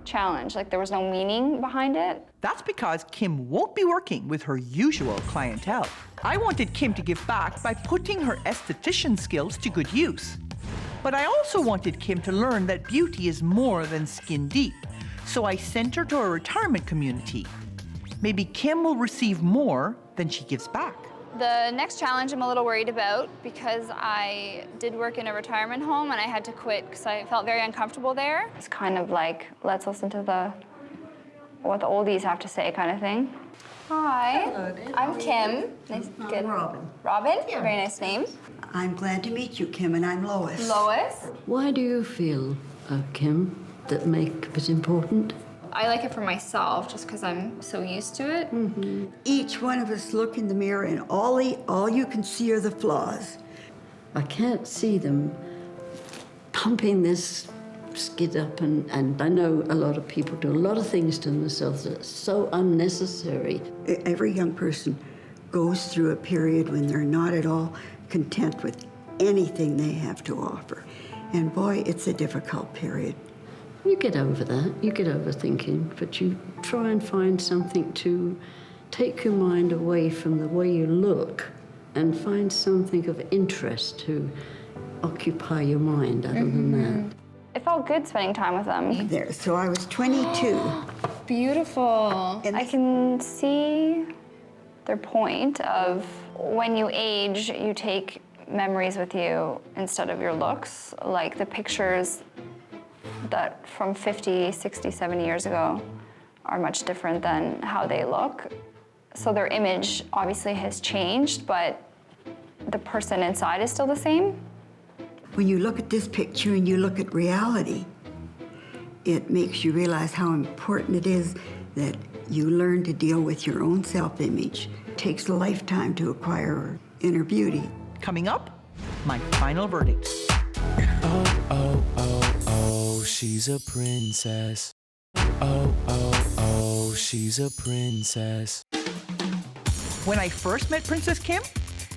challenge, like there was no meaning behind it. That's because Kim won't be working with her usual clientele. I wanted Kim to give back by putting her esthetician skills to good use. But I also wanted Kim to learn that beauty is more than skin deep. So I sent her to a retirement community. Maybe Kim will receive more than she gives back. The next challenge I'm a little worried about because I did work in a retirement home and I had to quit because I felt very uncomfortable there. It's kind of like, let's listen to what the oldies have to say kind of thing. Hi. Hello there. I'm Kim. Nice, good. Robin. Robin? Yeah. Very nice name. I'm glad to meet you, Kim, and I'm Lois. Lois? Why do you feel, Kim, that makeup is important? I like it for myself just because I'm so used to it. Mm-hmm. Each one of us look in the mirror and all you can see are the flaws. I can't see them pumping this skid up, and I know a lot of people do a lot of things to themselves that's so unnecessary. Every young person goes through a period when they're not at all content with anything they have to offer. And boy, it's a difficult period. You get over that, you get over thinking, but you try and find something to take your mind away from the way you look and find something of interest to occupy your mind other than that. It felt good spending time with them. There, so I was 22. Beautiful. I can see their point of when you age, you take memories with you instead of your looks. Like the pictures that from 50, 60, 70 years ago are much different than how they look. So their image obviously has changed, but the person inside is still the same. When you look at this picture and you look at reality, it makes you realize how important it is that you learn to deal with your own self-image. It takes a lifetime to acquire inner beauty. Coming up, my final verdict. Oh, oh, oh, oh, she's a princess. Oh, oh, oh, she's a princess. When I first met Princess Kim,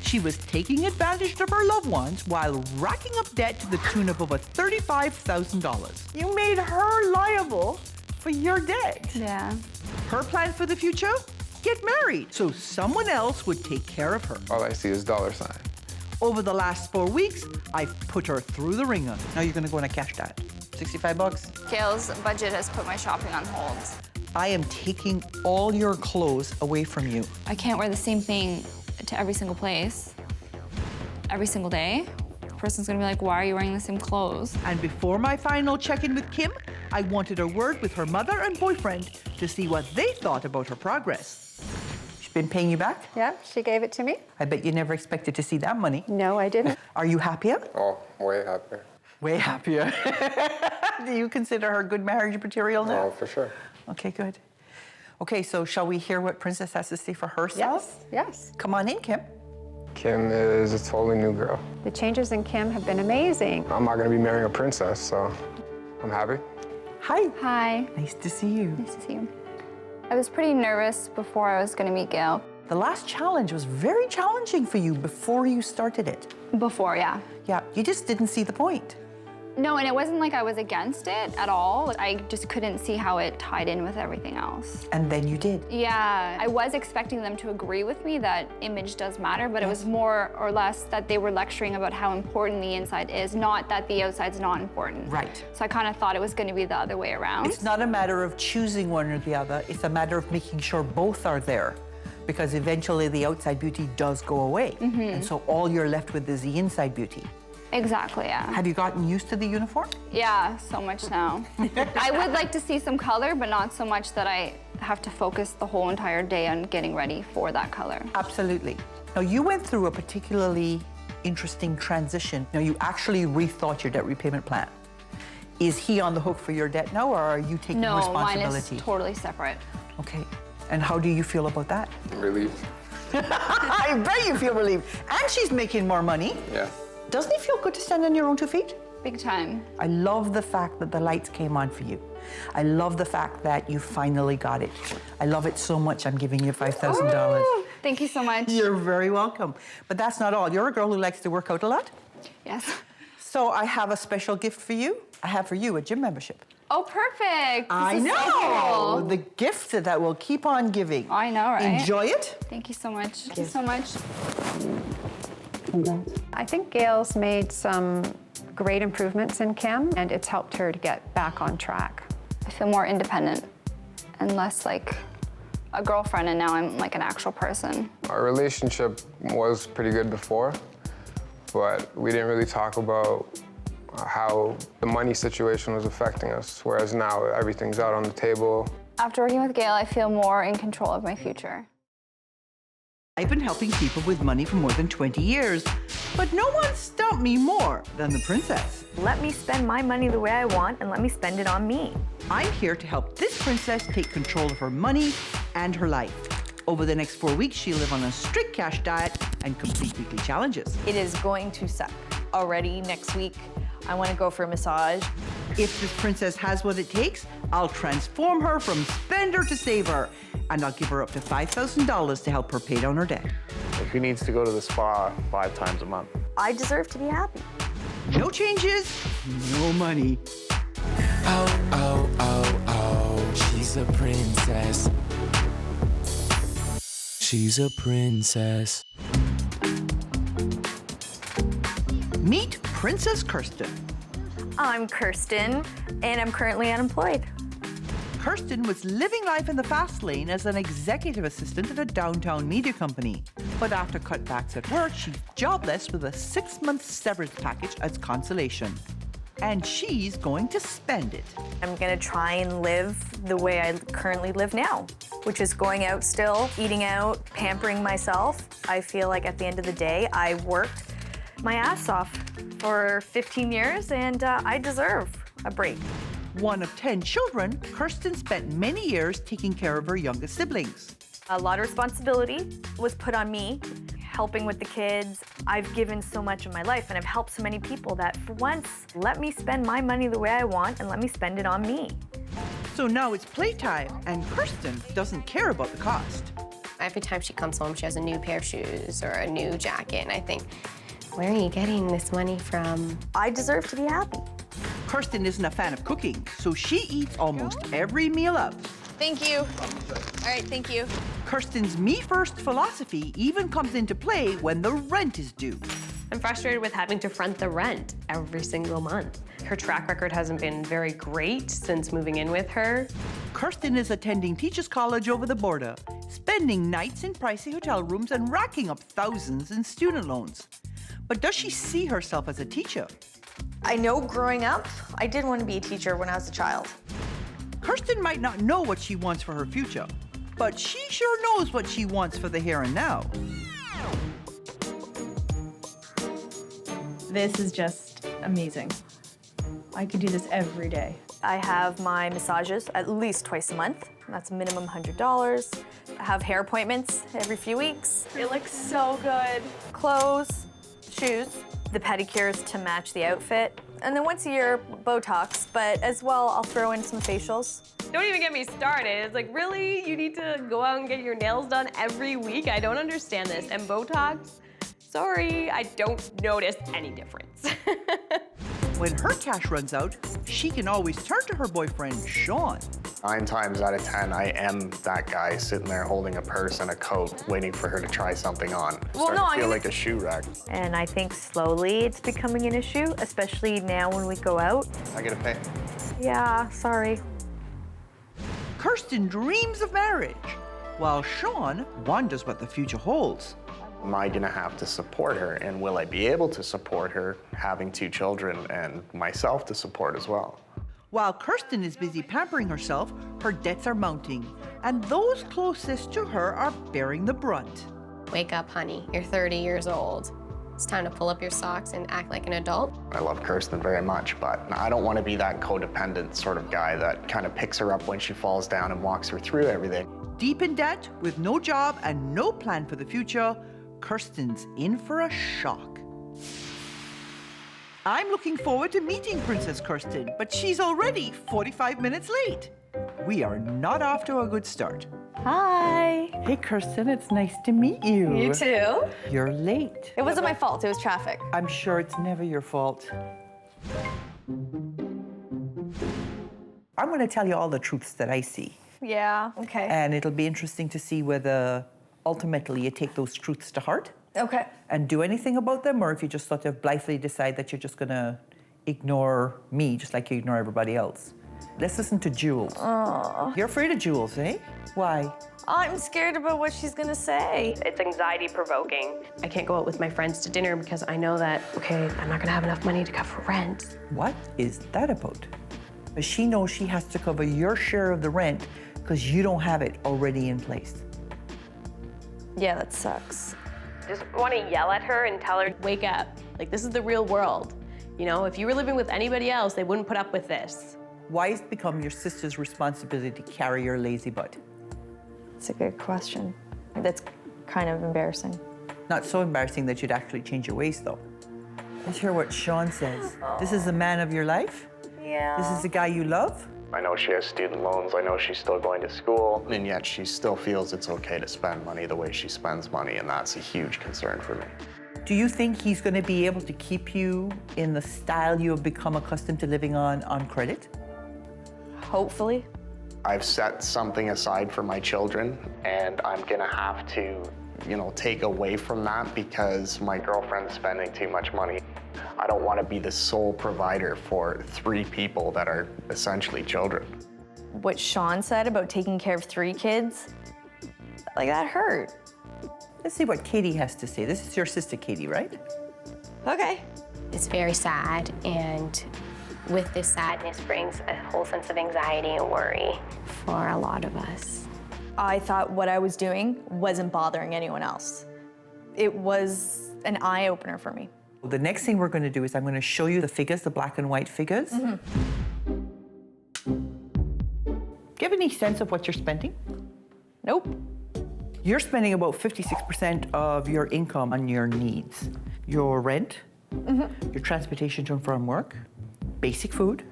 she was taking advantage of her loved ones while racking up debt to the tune of over $35,000. You made her liable for your debt. Yeah. Her plan for the future? Get married so someone else would take care of her. All I see is dollar sign. Over the last 4 weeks, I've put her through the ringer. Now you're gonna go on a cash diet. 65 bucks. Gail's budget has put my shopping on hold. I am taking all your clothes away from you. I can't wear the same thing to every single place, every single day. The person's gonna be like, why are you wearing the same clothes? And before my final check-in with Kim, I wanted a word with her mother and boyfriend to see what they thought about her progress. She's been paying you back? Yeah, she gave it to me. I bet you never expected to see that money. No, I didn't. Are you happier? Oh, way happier. Way happier. Do you consider her good marriage material now? Oh, for sure. Okay, good. Okay, so shall we hear what Princess has to say for herself? Yes. Come on in, Kim. Kim is a totally new girl. The changes in Kim have been amazing. I'm not gonna be marrying a princess, so I'm happy. Hi. Hi. Nice to see you. Nice to see you. I was pretty nervous before I was gonna meet Gail. The last challenge was very challenging for you before you started it. Before, yeah. Yeah, you just didn't see the point. No, and it wasn't like I was against it at all. I just couldn't see how it tied in with everything else. And then you did. Yeah, I was expecting them to agree with me that image does matter, but it was more or less that they were lecturing about how important the inside is, not that the outside's not important. Right. So I kind of thought it was going to be the other way around. It's not a matter of choosing one or the other. It's a matter of making sure both are there, because eventually the outside beauty does go away. And so all you're left with is the inside beauty. Exactly, yeah. Have you gotten used to the uniform? Yeah, so much now. I would like to see some color, but not so much that I have to focus the whole entire day on getting ready for that color. Absolutely. Now, you went through a particularly interesting transition. Now, you actually rethought your debt repayment plan. Is he on the hook for your debt now, or are you taking responsibility? No, mine is totally separate. Okay. And how do you feel about that? Relieved. I bet you feel relieved. And she's making more money. Yeah. Doesn't it feel good to stand on your own 2 feet? Big time. I love the fact that the lights came on for you. I love the fact that you finally got it. I love it so much, I'm giving you $5,000. Thank you so much. You're very welcome. But that's not all. You're a girl who likes to work out a lot. Yes. So I have a special gift for you. I have for you a gym membership. Oh, perfect. I This is know. so cool. The gift that will keep on giving. I know, right? Enjoy it. Thank you so much. Thank you so much. I think Gail's made some great improvements in Kim, and it's helped her to get back on track. I feel more independent and less like a girlfriend, and now I'm like an actual person. Our relationship was pretty good before, but we didn't really talk about how the money situation was affecting us, whereas now everything's out on the table. After working with Gail, I feel more in control of my future. I've been helping people with money for more than 20 years, but no one stumped me more than the princess. Let me spend my money the way I want and let me spend it on me. I'm here to help this princess take control of her money and her life. Over the next 4 weeks, she'll live on a strict cash diet and complete weekly challenges. It is going to suck. Already next week, I want to go for a massage. If this princess has what it takes, I'll transform her from spender to saver, and I'll give her up to $5,000 to help her pay down her debt. Who needs to go to the spa 5 times a month? I deserve to be happy. No changes, no money. Oh, oh, oh, oh, she's a princess. She's a princess. Meet Princess Kirsten. I'm Kirsten, and I'm currently unemployed. Kirsten was living life in the fast lane as an executive assistant at a downtown media company. But after cutbacks at work, she's jobless with a 6-month severance package as consolation. and she's going to spend it. I'm gonna try and live the way I currently live now, which is going out still, eating out, pampering myself. I feel like at the end of the day, I worked my ass off for 15 years and I deserve a break. One of 10 children, Kirsten spent many years taking care of her youngest siblings. A lot of responsibility was put on me, helping with the kids. I've given so much of my life and I've helped so many people that for once, let me spend my money the way I want and let me spend it on me. So now it's playtime and Kirsten doesn't care about the cost. Every time she comes home, she has a new pair of shoes or a new jacket, and I think, where are you getting this money from? I deserve to be happy. Kirsten isn't a fan of cooking, so she eats almost every meal out. Thank you. All right, thank you. Kirsten's me-first philosophy even comes into play when the rent is due. I'm frustrated with having to front the rent every single month. Her track record hasn't been very great since moving in with her. Kirsten is attending Teachers College over the border, spending nights in pricey hotel rooms and racking up thousands in student loans. But does she see herself as a teacher? I know growing up, I did want to be a teacher when I was a child. Kirsten might not know what she wants for her future, but she sure knows what she wants for the here and now. This is just amazing. I could do this every day. I have my massages at least twice a month. That's minimum $100. I have hair appointments every few weeks. It looks so good. Clothes, shoes, the pedicures to match the outfit. And then once a year, Botox, but as well, I'll throw in some facials. Don't even get me started. It's like, really? You need to go out and get your nails done every week? I don't understand this. And Botox? Sorry, I don't notice any difference. When her cash runs out, she can always turn to her boyfriend, Sean. 9 times out of 10, I am that guy sitting there holding a purse and a coat, waiting for her to try something on. Well, no, I feel like a shoe rack. And I think slowly it's becoming an issue, especially now when we go out. I gotta pay. Yeah, sorry. Kirsten dreams of marriage, while Sean wonders what the future holds. Am I gonna have to support her, and will I be able to support her having 2 children and myself to support as well? While Kirsten is busy pampering herself, her debts are mounting, and those closest to her are bearing the brunt. Wake up, honey. You're 30 years old. It's time to pull up your socks and act like an adult. I love Kirsten very much, but I don't want to be that codependent sort of guy that kind of picks her up when she falls down and walks her through everything. Deep in debt, with no job and no plan for the future, Kirsten's in for a shock. I'm looking forward to meeting Princess Kirsten, but she's already 45 minutes late. We are not off to a good start. Hi. Hey, Kirsten, it's nice to meet you. You too. You're late. It wasn't my fault, it was traffic. I'm sure it's never your fault. I'm going to tell you all the truths that I see. Yeah, okay. And it'll be interesting to see whether ultimately you take those truths to heart. Okay. And do anything about them, or if you just sort of blithely decide that you're just going to ignore me just like you ignore everybody else. Let's listen to Jules. You're afraid of Jules, eh? Why? I'm scared about what she's gonna say. It's anxiety provoking. I can't go out with my friends to dinner because I know that, okay, I'm not gonna have enough money to cover rent. What is that about? But she knows she has to cover your share of the rent because you don't have it already in place. Yeah, that sucks. Just want to yell at her and tell her, wake up. Like, this is the real world. You know, if you were living with anybody else, they wouldn't put up with this. Why has it become your sister's responsibility to carry your lazy butt? It's a good question. That's kind of embarrassing. Not so embarrassing that you'd actually change your ways, though. Let's hear what Sean says. This is the man of your life? Yeah. This is the guy you love? I know she has student loans, I know she's still going to school, and yet she still feels it's okay to spend money the way she spends money, and that's a huge concern for me. Do you think he's going to be able to keep you in the style you have become accustomed to living on credit? Hopefully. I've set something aside for my children, and I'm gonna have to, take away from that because my girlfriend's spending too much money. I don't want to be the sole provider for 3 people that are essentially children. What Sean said about taking care of 3 kids, like that hurt. Let's see what Katie has to say. This is your sister, Katie, right? Okay. It's very sad, and With this sadness brings a whole sense of anxiety and worry for a lot of us. I thought what I was doing wasn't bothering anyone else. It was an eye-opener for me. The next thing we're going to do is I'm going to show you the figures, the black and white figures. Do you have any sense of what you're spending? Nope. You're spending about 56% of your income on your needs. Your rent, your transportation to and from work, basic food.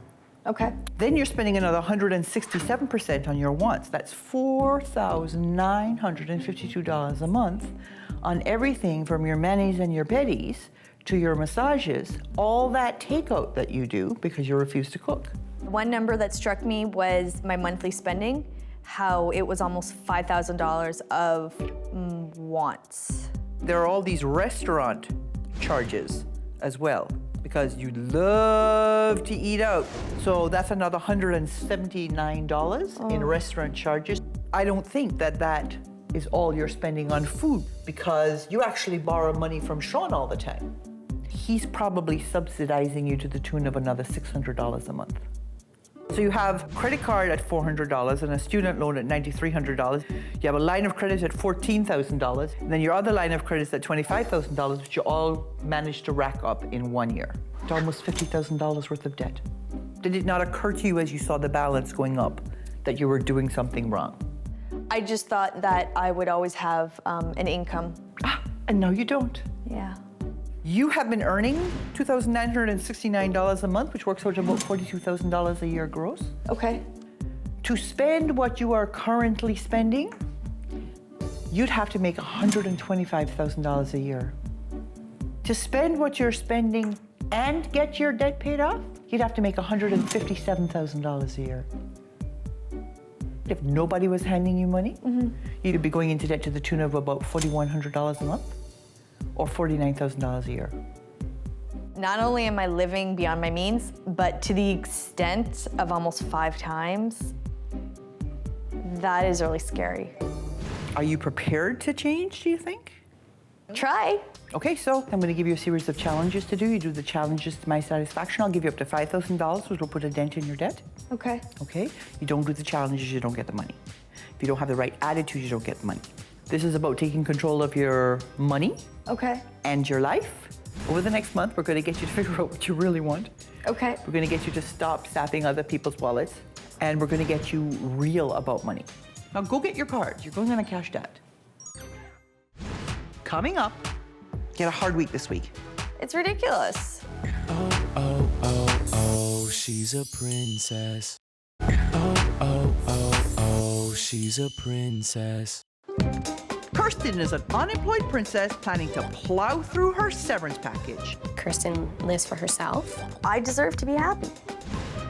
Okay. Then you're spending another 167% on your wants. That's $4,952 a month on everything from your manis and your pedis to your massages, all that takeout that you do because you refuse to cook. One number that struck me was my monthly spending, how it was almost $5,000 of wants. There are all these restaurant charges as well because you love to eat out. So that's another $179 in restaurant charges. I don't think that that is all you're spending on food because you actually borrow money from Sean all the time. He's probably subsidizing you to the tune of another $600 a month. So you have credit card at $400 and a student loan at $9,300. You have a line of credit at $14,000, and then your other line of credit is at $25,000, which you all managed to rack up in 1 year. It's almost $50,000 worth of debt. Did it not occur to you as you saw the balance going up that you were doing something wrong? I just thought that I would always have an income. And now you don't. Yeah. You have been earning $2,969 a month, which works out to about $42,000 a year gross. Okay. To spend what you are currently spending, you'd have to make $125,000 a year. To spend what you're spending and get your debt paid off, you'd have to make $157,000 a year. If nobody was handing you money, you'd be going into debt to the tune of about $4,100 a month. Or $49,000 a year. Not only am I living beyond my means, but to the extent of almost 5 times, that is really scary. Are you prepared to change, do you think? Try. Okay, so I'm going to give you a series of challenges to do. You do the challenges to my satisfaction. I'll give you up to $5,000, which will put a dent in your debt. Okay. Okay? You don't do the challenges, you don't get the money. If you don't have the right attitude, you don't get the money. This is about taking control of your money. Okay. And your life. Over the next month, we're going to get you to figure out what you really want. Okay. We're going to get you to stop sapping other people's wallets, and we're going to get you real about money. Now go get your cards. You're going on a cash debt. Coming up, you had a hard week this week. It's ridiculous. Oh, she's a princess. Oh, she's a princess. Kirsten is an unemployed princess planning to plow through her severance package. Kirsten lives for herself. I deserve to be happy.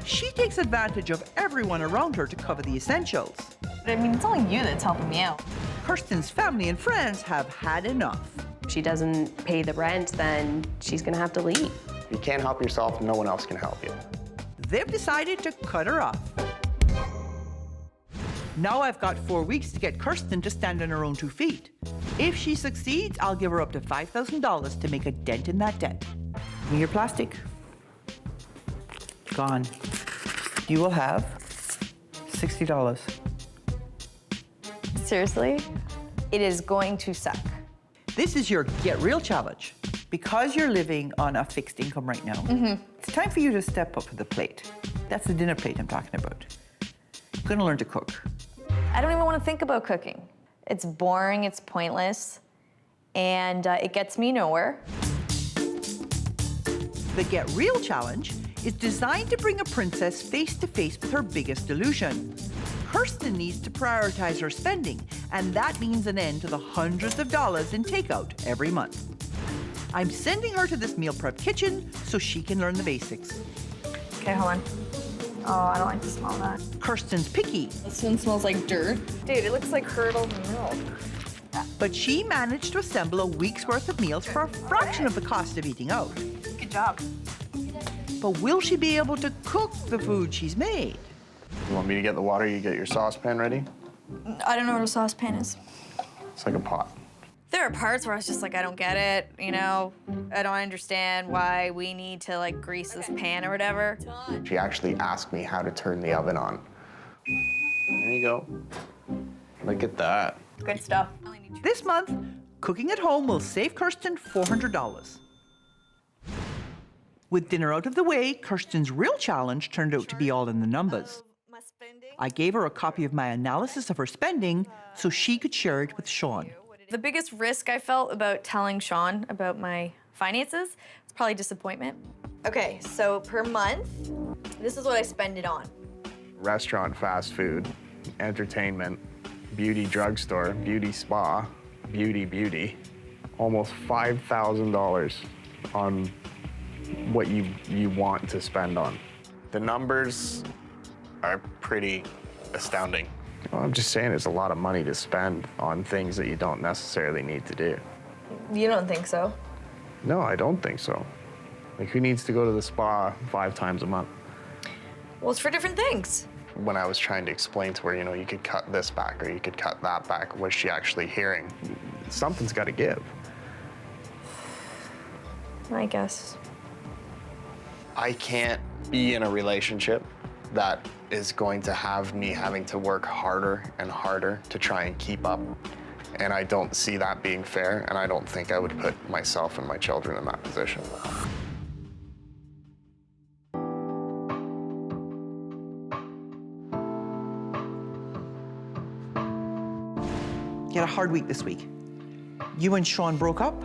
She takes advantage of everyone around her to cover the essentials. I mean, it's only you that's helping me out. Kirsten's family and friends have had enough. If she doesn't pay the rent, then she's gonna have to leave. If you can't help yourself, no one else can help you. They've decided to cut her off. Now I've got 4 weeks to get Kirsten to stand on her own 2 feet. If she succeeds, I'll give her up to $5,000 to make a dent in that debt. Give me your plastic. Gone. You will have $60. Seriously? It is going to suck. This is your Get Real challenge. Because you're living on a fixed income right now, it's time for you to step up to the plate. That's the dinner plate I'm talking about. You're gonna learn to cook. I don't even want to think about cooking. It's boring, it's pointless, and it gets me nowhere. The Get Real challenge is designed to bring a princess face to face with her biggest delusion. Kirsten needs to prioritize her spending, and that means an end to the hundreds of dollars in takeout every month. I'm sending her to this meal prep kitchen so she can learn the basics. Okay, hold on. Oh, I don't like the smell of that. Kirsten's picky. This one smells like dirt. Dude, it looks like curdled milk. But she managed to assemble a week's worth of meals for a fraction of the cost of eating out. Good job. But will she be able to cook the food she's made? You want me to get the water? You get your saucepan ready? I don't know what a saucepan is. It's like a pot. There are parts where I was just like, I don't get it, you know? I don't understand why we need to like grease this pan or whatever. She actually asked me how to turn the oven on. There you go. Look at that. Good stuff. This month, cooking at home will save Kirsten $400. With dinner out of the way, Kirsten's real challenge turned out to be all in the numbers. I gave her a copy of my analysis of her spending so she could share it with Sean. The biggest risk I felt about telling Sean about my finances was probably disappointment. Okay, so per month, this is what I spend it on. Restaurant, fast food, entertainment, beauty drugstore, beauty spa, beauty. Almost $5,000 on what you want to spend on. The numbers are pretty astounding. Well, I'm just saying it's a lot of money to spend on things that you don't necessarily need to do. You don't think so? No, I don't think so. Like, who needs to go to the spa 5 times a month? Well, it's for different things. When I was trying to explain to her, you know, you could cut this back or you could cut that back, was she actually hearing? Something's got to give. I guess. I can't be in a relationship that is going to have me having to work harder and harder to try and keep up. And I don't see that being fair, and I don't think I would put myself and my children in that position. You had a hard week this week. You and Sean broke up.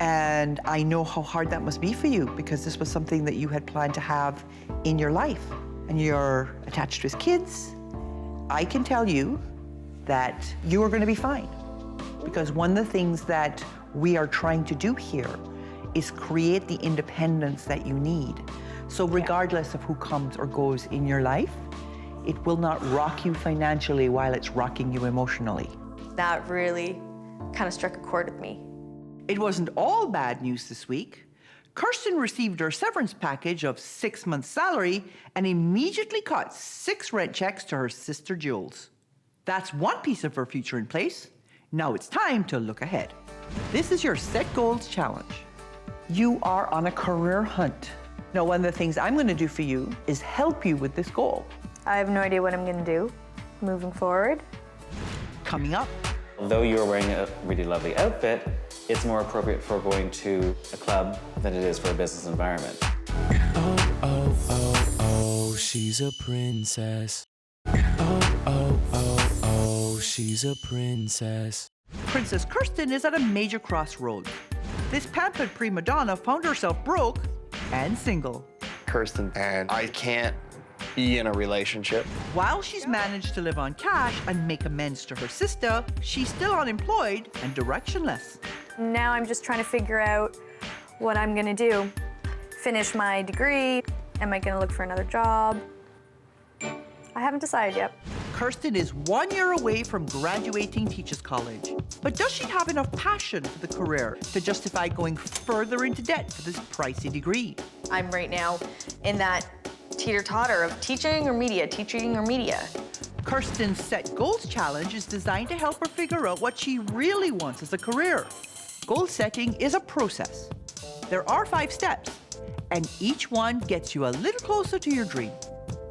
And I know how hard that must be for you because this was something that you had planned to have in your life. And you're attached to his kids. I can tell you that you are going to be fine. Because one of the things that we are trying to do here is create the independence that you need. So regardless of who comes or goes in your life, it will not rock you financially while it's rocking you emotionally. That really kind of struck a chord with me. It wasn't all bad news this week. Kirsten received her severance package of 6 months' salary and immediately cut 6 rent checks to her sister Jules. That's one piece of her future in place. Now it's time to look ahead. This is your Set Goals Challenge. You are on a career hunt. Now, one of the things I'm going to do for you is help you with this goal. I have no idea what I'm going to do moving forward. Coming up. Although you're wearing a really lovely outfit, it's more appropriate for going to a club than it is for a business environment. Oh, she's a princess. Oh, she's a princess. Princess Kirsten is at a major crossroads. This pampered prima donna found herself broke and single. Kirsten, and I can't be in a relationship. While she's managed to live on cash and make amends to her sister, she's still unemployed and directionless. Now I'm just trying to figure out what I'm gonna do. Finish my degree. Am I gonna look for another job? I haven't decided yet. Kirsten is 1 year away from graduating Teachers College. But does she have enough passion for the career to justify going further into debt for this pricey degree? I'm right now in that teeter-totter of teaching or media. Kirsten's Set Goals Challenge is designed to help her figure out what she really wants as a career. Goal setting is a process. There are 5 steps, and each one gets you a little closer to your dream.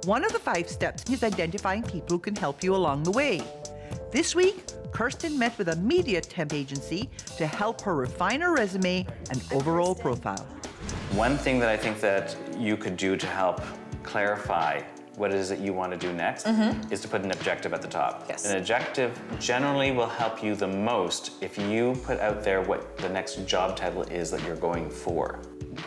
One of the 5 steps is identifying people who can help you along the way. This week, Kirsten met with a media temp agency to help her refine her resume and overall profile. One thing that I think that you could do to help clarify what it is that you want to do next is to put an objective at the top. Yes. An objective generally will help you the most if you put out there what the next job title is that you're going for.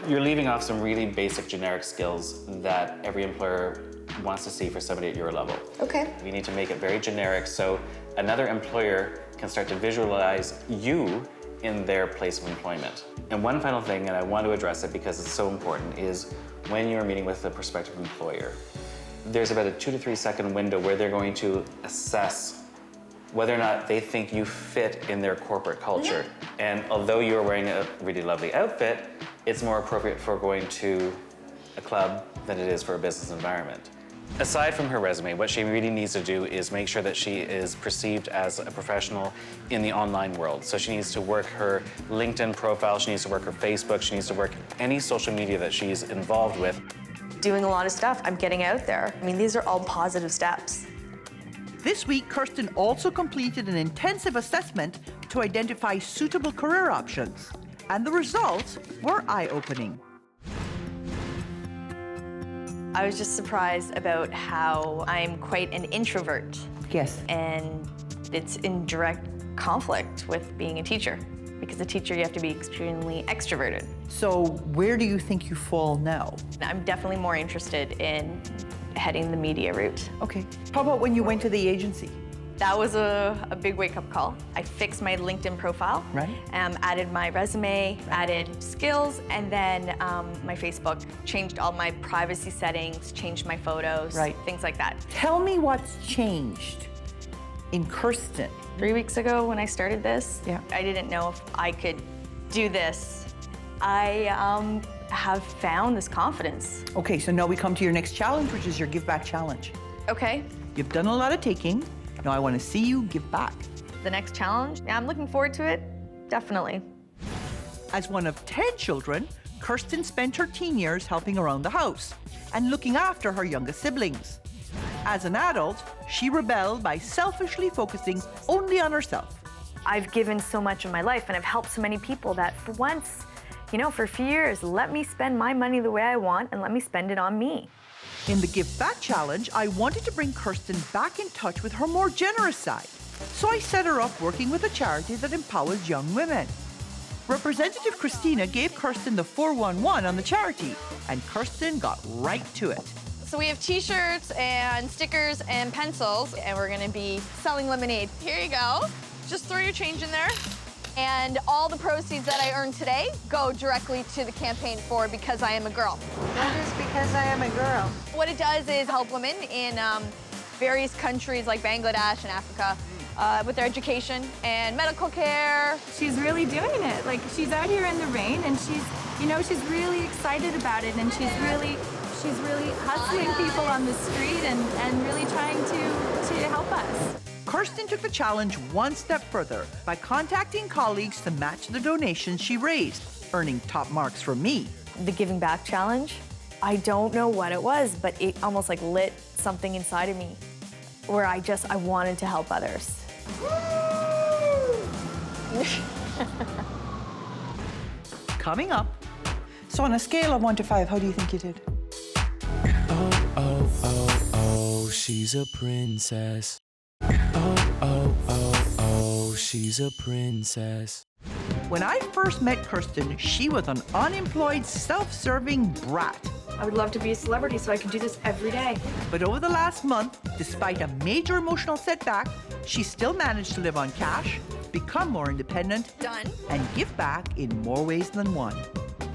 You're leaving off some really basic generic skills that every employer wants to see for somebody at your level. Okay. We need to make it very generic so another employer can start to visualize you in their place of employment. And one final thing, and I want to address it because it's so important, is when you're meeting with a prospective employer, there's about a 2 to 3 second window where they're going to assess whether or not they think you fit in their corporate culture. And although you're wearing a really lovely outfit, it's more appropriate for going to a club than it is for a business environment. Aside from her resume, what she really needs to do is make sure that she is perceived as a professional in the online world. So she needs to work her LinkedIn profile, she needs to work her Facebook, she needs to work any social media that she's involved with. Doing a lot of stuff, I'm getting out there. I mean, these are all positive steps. This week, Kirsten also completed an intensive assessment to identify suitable career options, and the results were eye-opening. I was just surprised about how I'm quite an introvert. Yes. And it's in direct conflict with being a teacher. Because a teacher, you have to be extremely extroverted. So where do you think you fall now? I'm definitely more interested in heading the media route. Okay. How about when you went to the agency? That was a big wake-up call. I fixed my LinkedIn profile, right? Added my resume, added skills, and then my Facebook. Changed all my privacy settings, changed my photos, right? Things like that. Tell me what's changed in Kirsten. 3 weeks ago when I started this, yeah. I didn't know if I could do this. I have found this confidence. Okay, so now we come to your next challenge, which is your Give Back Challenge. Okay. You've done a lot of taking. Now I want to see you give back. The next challenge, yeah, I'm looking forward to it, definitely. As one of 10 children, Kirsten spent her teen years helping around the house and looking after her youngest siblings. As an adult, she rebelled by selfishly focusing only on herself. I've given so much of my life and I've helped so many people that for once, you know, for a few years, let me spend my money the way I want and let me spend it on me. In the Give Back Challenge, I wanted to bring Kirsten back in touch with her more generous side. So I set her up working with a charity that empowers young women. Representative Christina gave Kirsten the 411 on the charity, and Kirsten got right to it. So we have t-shirts and stickers and pencils, and we're gonna be selling lemonade. Here you go. Just throw your change in there. And all the proceeds that I earned today go directly to the campaign for Because I Am a Girl. What is Because I Am a Girl? What it does is help women in various countries like Bangladesh and Africa with their education and medical care. She's really doing it. Like, she's out here in the rain and she's, you know, she's really excited about it, and she's really hustling people on the street and really trying to help us. Kirsten took the challenge one step further by contacting colleagues to match the donations she raised, earning top marks from me. The Giving Back Challenge, I don't know what it was, but it almost like lit something inside of me where I wanted to help others. Coming up. So on a scale of 1 to 5, how do you think you did? Oh, oh, oh, oh, she's a princess. Oh, oh, oh, oh, she's a princess. When I first met Kirsten, she was an unemployed, self-serving brat. I would love to be a celebrity so I could do this every day. But over the last month, despite a major emotional setback, she still managed to live on cash, become more independent, and give back in more ways than one.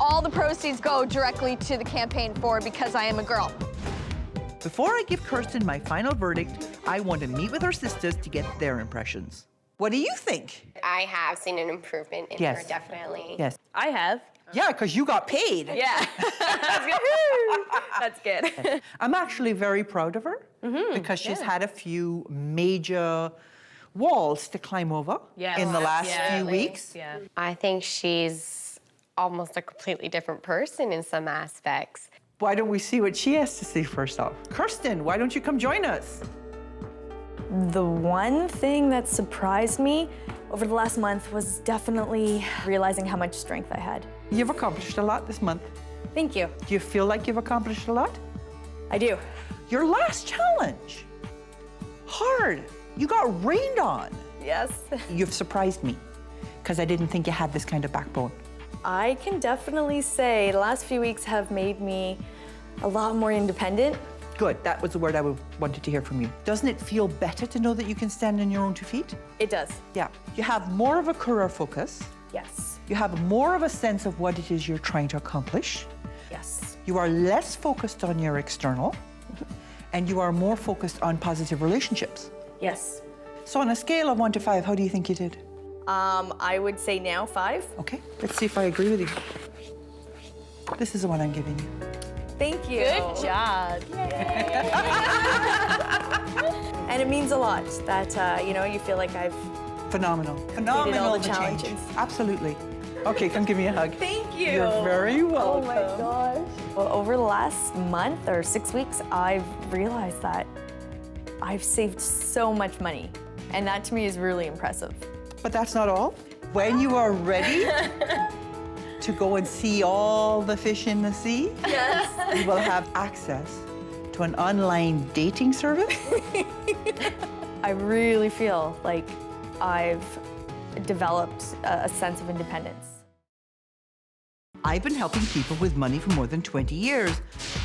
All the proceeds go directly to the campaign for Because I Am a Girl. Before I give Kirsten my final verdict, I want to meet with her sisters to get their impressions. What do you think? I have seen an improvement in Yes. her, definitely. Yes. I have. Yeah, because you got paid. Yeah. That's good. I'm actually very proud of her because she's had a few major walls to climb over in the last few weeks. Yeah. I think she's almost a completely different person in some aspects. Why don't we see what she has to say first off? Kirsten, why don't you come join us? The one thing that surprised me over the last month was definitely realizing how much strength I had. You've accomplished a lot this month. Thank you. Do you feel like you've accomplished a lot? I do. Your last challenge. Hard. You got rained on. Yes. You've surprised me because I didn't think you had this kind of backbone. I can definitely say the last few weeks have made me a lot more independent. Good, that was the word I wanted to hear from you. Doesn't it feel better to know that you can stand on your own 2 feet? It does. Yeah. You have more of a career focus. Yes. You have more of a sense of what it is you're trying to accomplish. Yes. You are less focused on your external, and you are more focused on positive relationships. Yes. So on a scale of 1 to 5, how do you think you did? I would say now 5. Okay, let's see if I agree with you. This is the one I'm giving you. Thank you. Good job. And it means a lot that, you know, you feel like I've Phenomenal. completed all Phenomenal the change. challenges. Absolutely. Okay, come give me a hug. Thank you. You're very welcome. Oh my gosh. Well, over the last month or 6 weeks, I've realized that I've saved so much money. And that to me is really impressive. But that's not all. When you are ready to go and see all the fish in the sea, Yes. you will have access to an online dating service. I really feel like I've developed a sense of independence. I've been helping people with money for more than 20 years,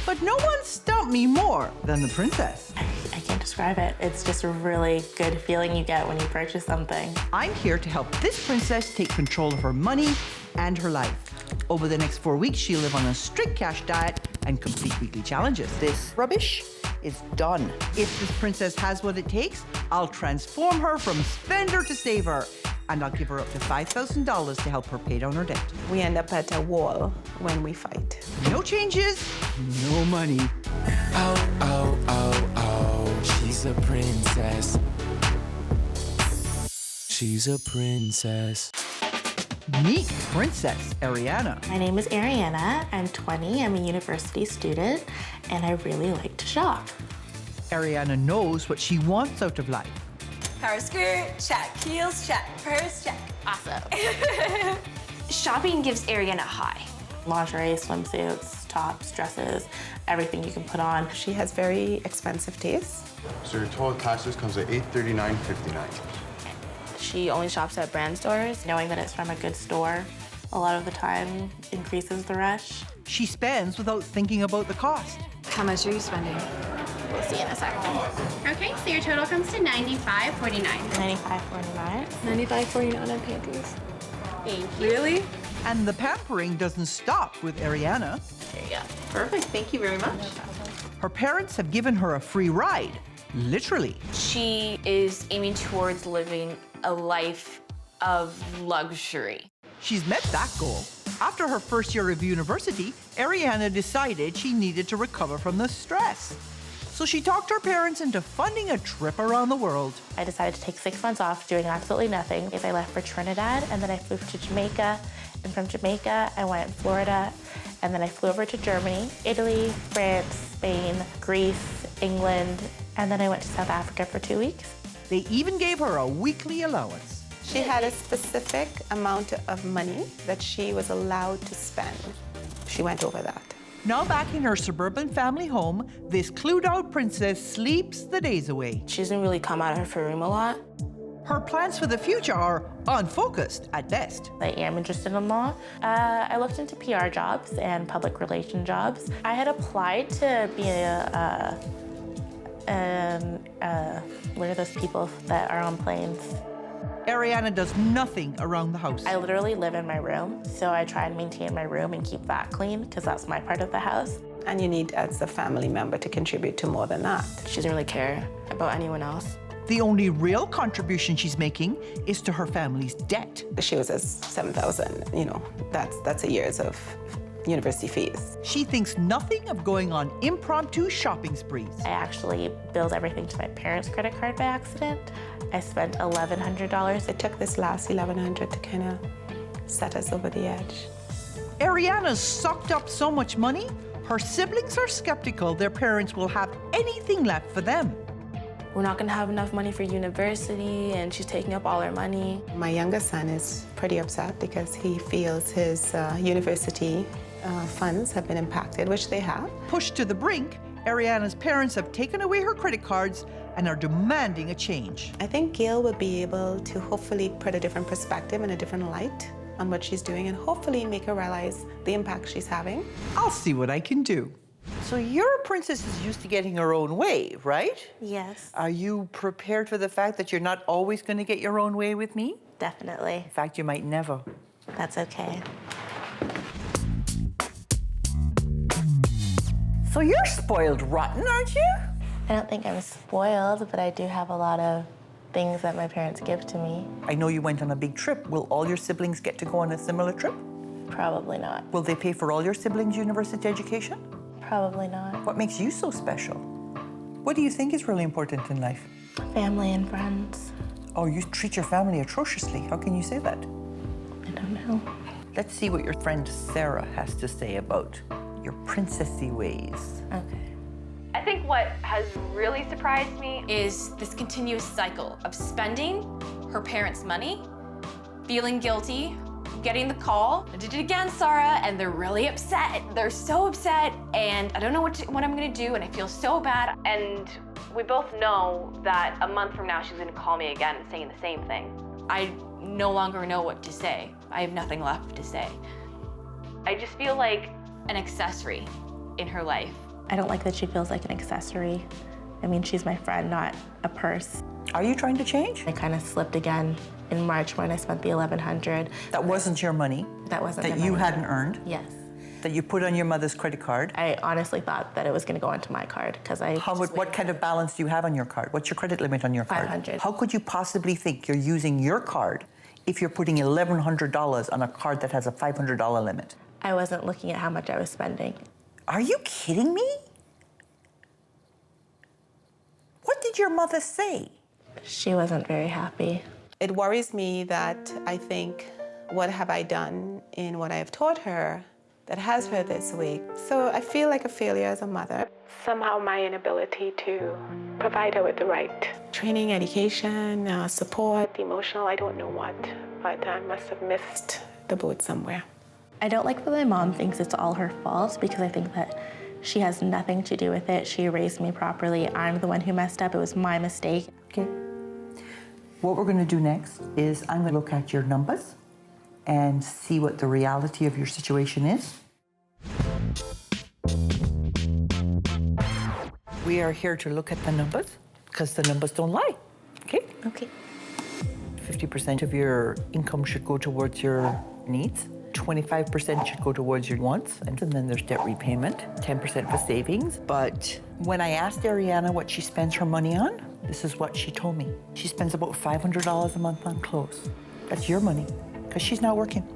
but no one stumped me more than the princess. I can't describe it. It's just a really good feeling you get when you purchase something. I'm here to help this princess take control of her money and her life. Over the next 4 weeks, she'll live on a strict cash diet and complete weekly challenges. This rubbish is done. If this princess has what it takes, I'll transform her from spender to saver, and I'll give her up to $5,000 to help her pay down her debt. We end up at a wall when we fight. No changes, no money. Oh, oh, oh, oh, she's a princess. She's a princess. Meet Princess Ariana. My name is Ariana. I'm 20. I'm a university student, and I really like to shop. Ariana knows what she wants out of life. Power skirt, check. Heels, check. Purse, check. Awesome. Shopping gives Ariana a high. Lingerie, swimsuits, tops, dresses, everything you can put on. She has very expensive tastes. So your total taxes comes at $839.59. She only shops at brand stores. Knowing that it's from a good store a lot of the time increases the rush. She spends without thinking about the cost. How much are you spending? We'll see in a second. Okay, so your total comes to $95.49. $95.49. $95.49 on panties. Thank you. Really? And the pampering doesn't stop with Ariana. There you go. Perfect. Thank you very much. Her parents have given her a free ride, literally. She is aiming towards living a life of luxury. She's met that goal. After her first year of university, Ariana decided she needed to recover from the stress. So she talked her parents into funding a trip around the world. I decided to take 6 months off doing absolutely nothing. I left for Trinidad, and then I flew to Jamaica. And from Jamaica, I went to Florida, and then I flew over to Germany, Italy, France, Spain, Greece, England, and then I went to South Africa for 2 weeks. They even gave her a weekly allowance. She had a specific amount of money that she was allowed to spend. She went over that. Now back in her suburban family home, this clued-out princess sleeps the days away. She doesn't really come out of her room a lot. Her plans for the future are unfocused at best. I am interested in law. I looked into PR jobs and public relation jobs. I had applied to be what are those people that are on planes? Ariana does nothing around the house. I literally live in my room, so I try and maintain my room and keep that clean because that's my part of the house. And you need, as a family member, to contribute to more than that. She doesn't really care about anyone else. The only real contribution she's making is to her family's debt. She owes us $7,000, you know, that's a year's of university fees. She thinks nothing of going on impromptu shopping sprees. I actually billed everything to my parents' credit card by accident. I spent $1,100. It took this last $1,100 to kind of set us over the edge. Ariana's sucked up so much money, her siblings are skeptical their parents will have anything left for them. We're not gonna have enough money for university, and she's taking up all our money. My youngest son is pretty upset because he feels his university funds have been impacted, which they have. Pushed to the brink, Ariana's parents have taken away her credit cards and are demanding a change. I think Gail will be able to hopefully put a different perspective and a different light on what she's doing and hopefully make her realize the impact she's having. I'll see what I can do. So your princess is used to getting her own way, right? Yes. Are you prepared for the fact that you're not always going to get your own way with me? Definitely. In fact, you might never. That's okay. So you're spoiled rotten, aren't you? I don't think I'm spoiled, but I do have a lot of things that my parents give to me. I know you went on a big trip. Will all your siblings get to go on a similar trip? Probably not. Will they pay for all your siblings' university education? Probably not. What makes you so special? What do you think is really important in life? Family and friends. Oh, you treat your family atrociously. How can you say that? I don't know. Let's see what your friend Sarah has to say about your princessy ways. Okay. I think what has really surprised me is this continuous cycle of spending her parents' money, feeling guilty, getting the call, I did it again, Sarah, and they're really upset. They're so upset, and I don't know what I'm gonna do, and I feel so bad. And we both know that a month from now, she's gonna call me again saying the same thing. I no longer know what to say. I have nothing left to say. I just feel like an accessory in her life. I don't like that she feels like an accessory. I mean, she's my friend, not a purse. Are you trying to change? I kind of slipped again in March when I spent the $1,100. That wasn't your money? That wasn't That my you money. hadn't earned? Yes. That you put on your mother's credit card? I honestly thought that it was going to go onto my card because I. What kind of balance do you have on your card? What's your credit limit on your card? 500. How could you possibly think you're using your card if you're putting $1,100 on a card that has a $500 limit? I wasn't looking at how much I was spending. Are you kidding me? What did your mother say? She wasn't very happy. It worries me that I think, what have I done in what I have taught her that has her this way? So I feel like a failure as a mother. Somehow my inability to provide her with the right training, education, support, emotional, I don't know what, but I must have missed the boat somewhere. I don't like that my mom thinks it's all her fault because I think that she has nothing to do with it. She raised me properly. I'm the one who messed up. It was my mistake. Okay. What we're going to do next is I'm going to look at your numbers and see what the reality of your situation is. We are here to look at the numbers because the numbers don't lie. Okay? Okay. 50% of your income should go towards your needs. 25% should go towards your wants, and then there's debt repayment, 10% for savings. But when I asked Ariana what she spends her money on, this is what she told me. She spends about $500 a month on clothes. That's your money, because she's not working.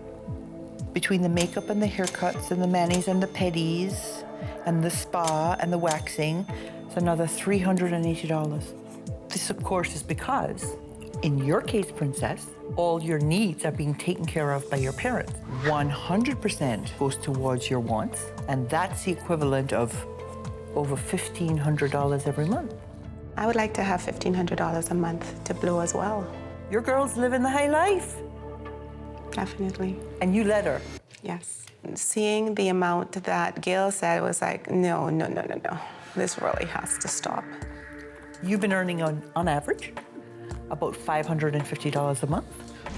Between the makeup and the haircuts and the manis and the pedis and the spa and the waxing, it's another $380. This, of course, is because in your case, Princess, all your needs are being taken care of by your parents. 100% goes towards your wants, and that's the equivalent of over $1,500 every month. I would like to have $1,500 a month to blow as well. Your girl's living the high life. Definitely. And you let her. Yes. Seeing the amount that Gail said was like, no. This really has to stop. You've been earning on average about $550 a month,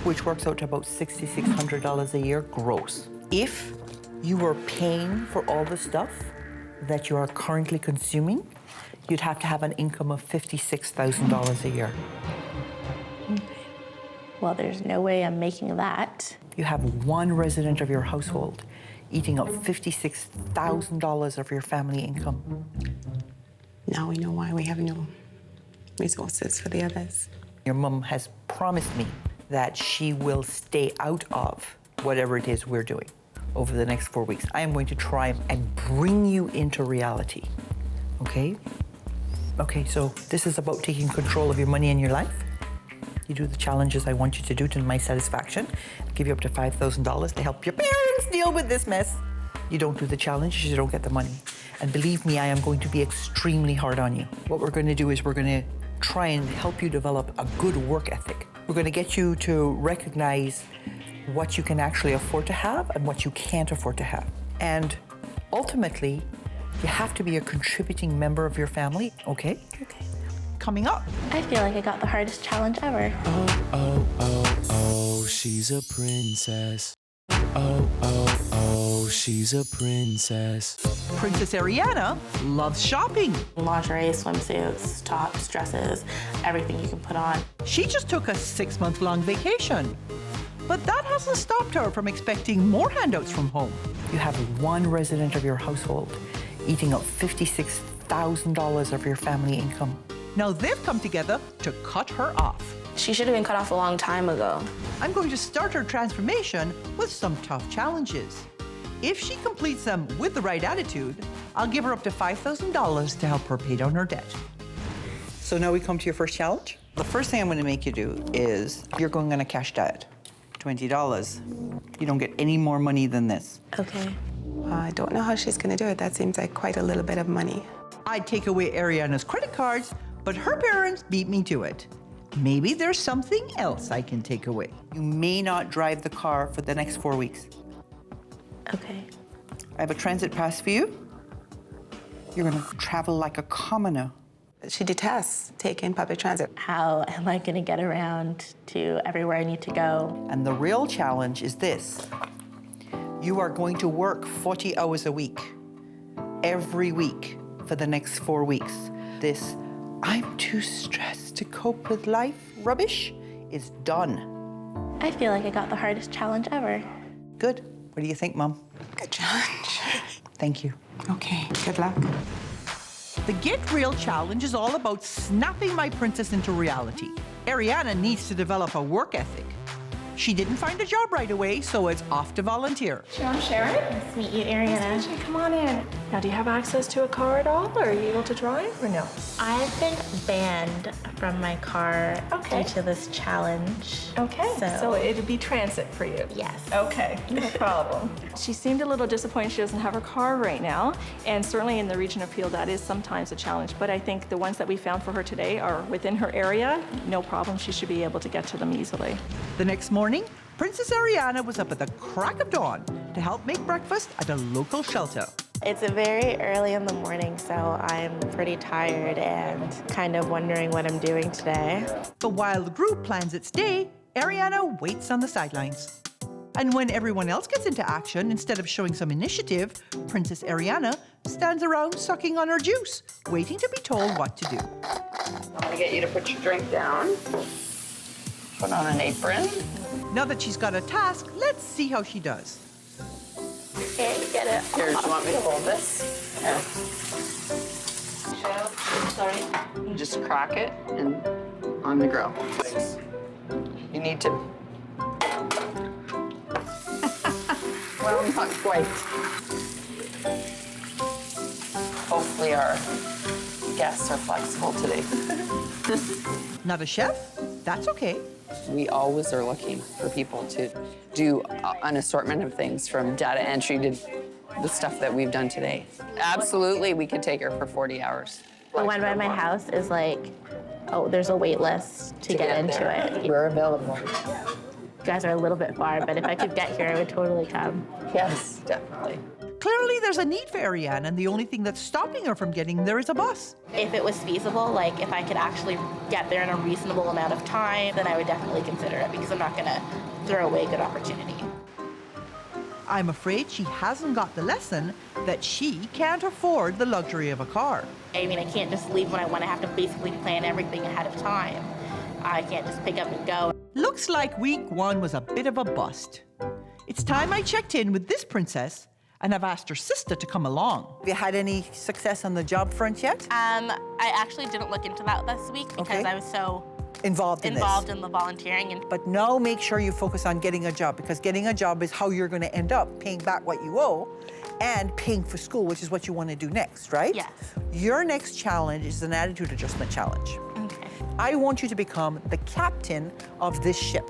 which works out to about $6,600 a year gross. If you were paying for all the stuff that you are currently consuming, you'd have to have an income of $56,000 a year. Well, there's no way I'm making that. You have one resident of your household eating up $56,000 of your family income. Now we know why we have no resources for the others. Your mom has promised me that she will stay out of whatever it is we're doing over the next 4 weeks. I am going to try and bring you into reality, okay? Okay, so this is about taking control of your money and your life. You do the challenges I want you to do to my satisfaction. I'll give you up to $5,000 to help your parents deal with this mess. You don't do the challenges, you don't get the money. And believe me, I am going to be extremely hard on you. What we're going to do is we're going to try and help you develop a good work ethic. We're going to get you to recognize what you can actually afford to have and what you can't afford to have. And ultimately, you have to be a contributing member of your family, okay? Okay. Coming up. I feel like I got the hardest challenge ever. Oh, she's a princess. Oh, she's a princess. Princess Ariana loves shopping. Lingerie, swimsuits, tops, dresses, everything you can put on. She just took a 6-month-long vacation. But that hasn't stopped her from expecting more handouts from home. You have one resident of your household eating up $56,000 of your family income. Now they've come together to cut her off. She should have been cut off a long time ago. I'm going to start her transformation with some tough challenges. If she completes them with the right attitude, I'll give her up to $5,000 to help her pay down her debt. So now we come to your first challenge. The first thing I'm going to make you do is you're going on a cash diet. $20. You don't get any more money than this. Okay. I don't know how she's going to do it. That seems like quite a little bit of money. I'd take away Ariana's credit cards, but her parents beat me to it. Maybe there's something else I can take away. You may not drive the car for the next 4 weeks. Okay. I have a transit pass for you. You're gonna travel like a commoner. She detests taking public transit. How am I gonna get around to everywhere I need to go? And the real challenge is this. You are going to work 40 hours a week, every week for the next 4 weeks. This I'm too stressed to cope with life rubbish is done. I feel like I got the hardest challenge ever. Good. What do you think, Mom? Good challenge. Thank you. Okay, good luck. The Get Real Challenge is all about snapping my princess into reality. Ariana needs to develop a work ethic. She didn't find a job right away, so it's off to volunteer. Sharon, Sharon? Nice to meet you, Ariana. Nice to meet you. Come on in. Now, do you have access to a car at all, or are you able to drive, or no? I've been banned from my car due to this challenge. Okay, so it'd be transit for you? Yes. Okay, no problem. She seemed a little disappointed she doesn't have her car right now, and certainly in the region of Peel, that is sometimes a challenge, but I think the ones that we found for her today are within her area. No problem, she should be able to get to them easily. The next morning, Princess Ariana was up at the crack of dawn to help make breakfast at a local shelter. It's very early in the morning, so I'm pretty tired and kind of wondering what I'm doing today. But while the group plans its day, Ariana waits on the sidelines. And when everyone else gets into action, instead of showing some initiative, Princess Ariana stands around sucking on her juice, waiting to be told what to do. I'm gonna get you to put your drink down. Put on an apron. Now that she's got a task, let's see how she does. Can't get it. Here, do you want me to hold this? Here. Sorry. You just crack it and on the grill. You need to. Well, not quite. Hopefully our guests are flexible today. Not a chef? That's okay. We always are looking for people to do an assortment of things, from data entry to the stuff that we've done today. Absolutely, we could take her for 40 hours. The one by my house is like, oh, there's a wait list to get into there. it. We're available. You guys are a little bit far, but if I could get here, I would totally come. Yes, definitely. Clearly, there's a need for Ariana, and the only thing that's stopping her from getting there is a bus. If it was feasible, like if I could actually get there in a reasonable amount of time, then I would definitely consider it, because I'm not gonna throw away a good opportunity. I'm afraid she hasn't got the lesson that she can't afford the luxury of a car. I mean, I can't just leave when I want to have to basically plan everything ahead of time. I can't just pick up and go. Looks like week one was a bit of a bust. It's time I checked in with this princess, and I've asked her sister to come along. Have you had any success on the job front yet? I actually didn't look into that this week because I was so involved in the volunteering. But now make sure you focus on getting a job, because getting a job is how you're going to end up paying back what you owe and paying for school, which is what you want to do next, right? Yes. Your next challenge is an attitude adjustment challenge. Okay. I want you to become the captain of this ship.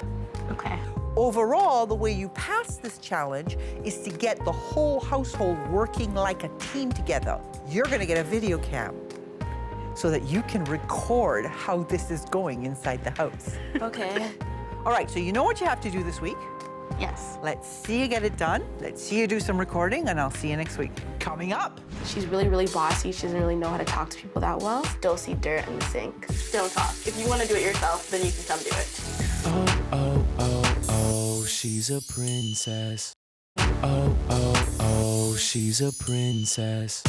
Okay. Overall, the way you pass this challenge is to get the whole household working like a team together. You're going to get a video cam so that you can record how this is going inside the house. Okay. All right, so you know what you have to do this week? Yes. Let's see you get it done. Let's see you do some recording, and I'll see you next week. Coming up. She's really, really bossy. She doesn't really know how to talk to people that well. Still see dirt in the sink. Don't talk. If you want to do it yourself, then you can come do it. Oh, oh, oh, oh, she's a princess. Oh, oh, oh, she's a princess.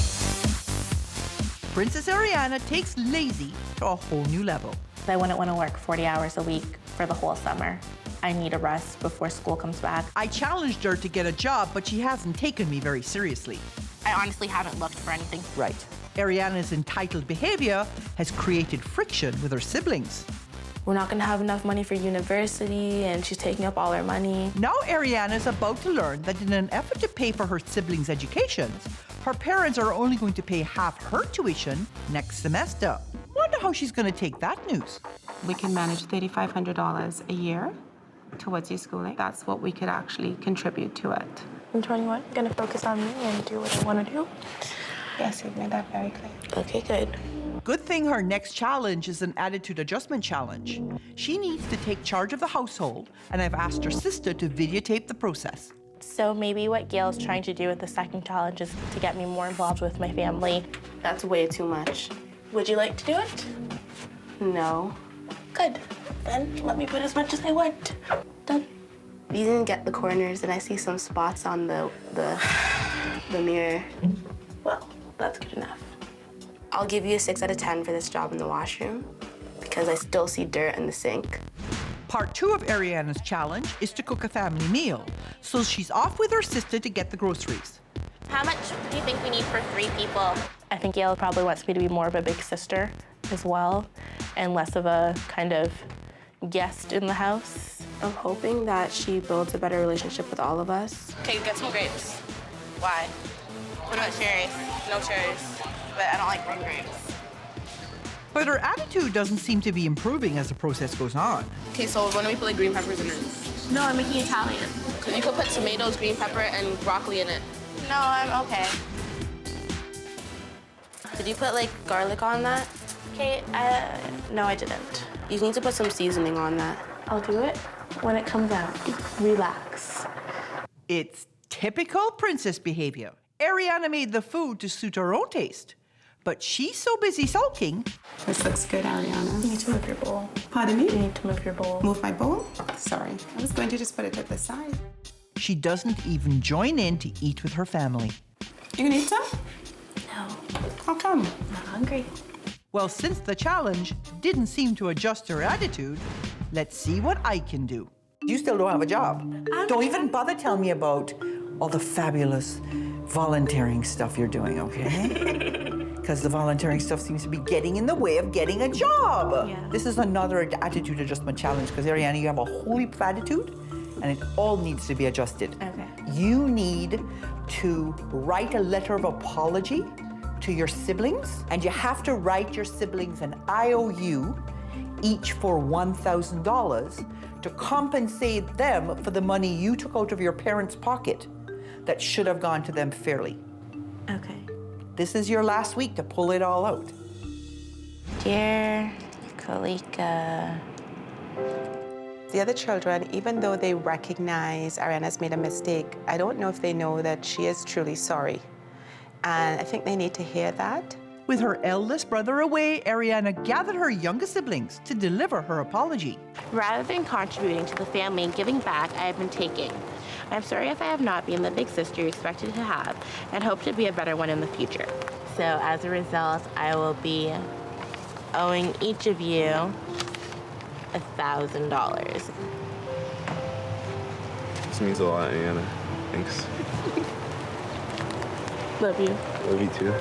Princess Ariana takes lazy to a whole new level. I wouldn't want to work 40 hours a week for the whole summer. I need a rest before school comes back. I challenged her to get a job, but she hasn't taken me very seriously. I honestly haven't looked for anything. Right. Ariana's entitled behavior has created friction with her siblings. We're not going to have enough money for university, and she's taking up all our money. Now Ariana's about to learn that in an effort to pay for her siblings' educations, Her parents are only going to pay half her tuition next semester. Wonder how she's going to take that news. We can manage $3,500 a year towards your schooling. That's what we could actually contribute to it. I'm 21. I'm gonna focus on me and do what I want to do. Yes, you've made that very clear. Okay, good. Good thing her next challenge is an attitude adjustment challenge. She needs to take charge of the household, and I've asked her sister to videotape the process. So maybe what Gail's trying to do with the second challenge is to get me more involved with my family. That's way too much. Would you like to do it? No. Good. Then let me put as much as I want. Done. You didn't get the corners, and I see some spots on the mirror. Well, that's good enough. I'll give you a 6 out of 10 for this job in the washroom because I still see dirt in the sink. Part 2 of Ariana's challenge is to cook a family meal, so she's off with her sister to get the groceries. How much do you think we need for 3 people? I think Gail probably wants me to be more of a big sister as well, and less of a kind of guest in the house. I'm hoping that she builds a better relationship with all of us. Okay, get some grapes. Why? What about cherries? No cherries, but I don't like green grapes. But her attitude doesn't seem to be improving as the process goes on. Okay, so when do we put like green peppers in it? No, I'm making Italian. Because you could put tomatoes, green pepper, and broccoli in it. No, I'm okay. Did you put like garlic on that? Okay, no, I didn't. You need to put some seasoning on that. I'll do it when it comes out. Relax. It's typical princess behavior. Ariana made the food to suit her own taste, but she's so busy sulking. This looks good, Ariana. You need to move your bowl. Pardon me? You need to move your bowl. Move my bowl? Sorry. I was going to just put it to the side. She doesn't even join in to eat with her family. You gonna eat some? No. How come? I'm not hungry. Well, since the challenge didn't seem to adjust her attitude, let's see what I can do. You still don't have a job. Don't even bother telling me about all the fabulous volunteering stuff you're doing, okay? Because the volunteering stuff seems to be getting in the way of getting a job. Yeah. This is another attitude adjustment challenge because, Ariana, you have a whole heap of attitude and it all needs to be adjusted. Okay. You need to write a letter of apology to your siblings, and you have to write your siblings an IOU, each for $1,000, to compensate them for the money you took out of your parents' pocket that should have gone to them fairly. Okay. This is your last week to pull it all out. Dear Kalika. The other children, even though they recognize Ariana's made a mistake, I don't know if they know that she is truly sorry. And I think they need to hear that. With her eldest brother away, Ariana gathered her youngest siblings to deliver her apology. Rather than contributing to the family and giving back, I have been taking. I'm sorry if I have not been the big sister you expected to have, and hope to be a better one in the future. So as a result, I will be owing each of you $1,000. This means a lot, Ariana. Thanks. Love you. Love you too.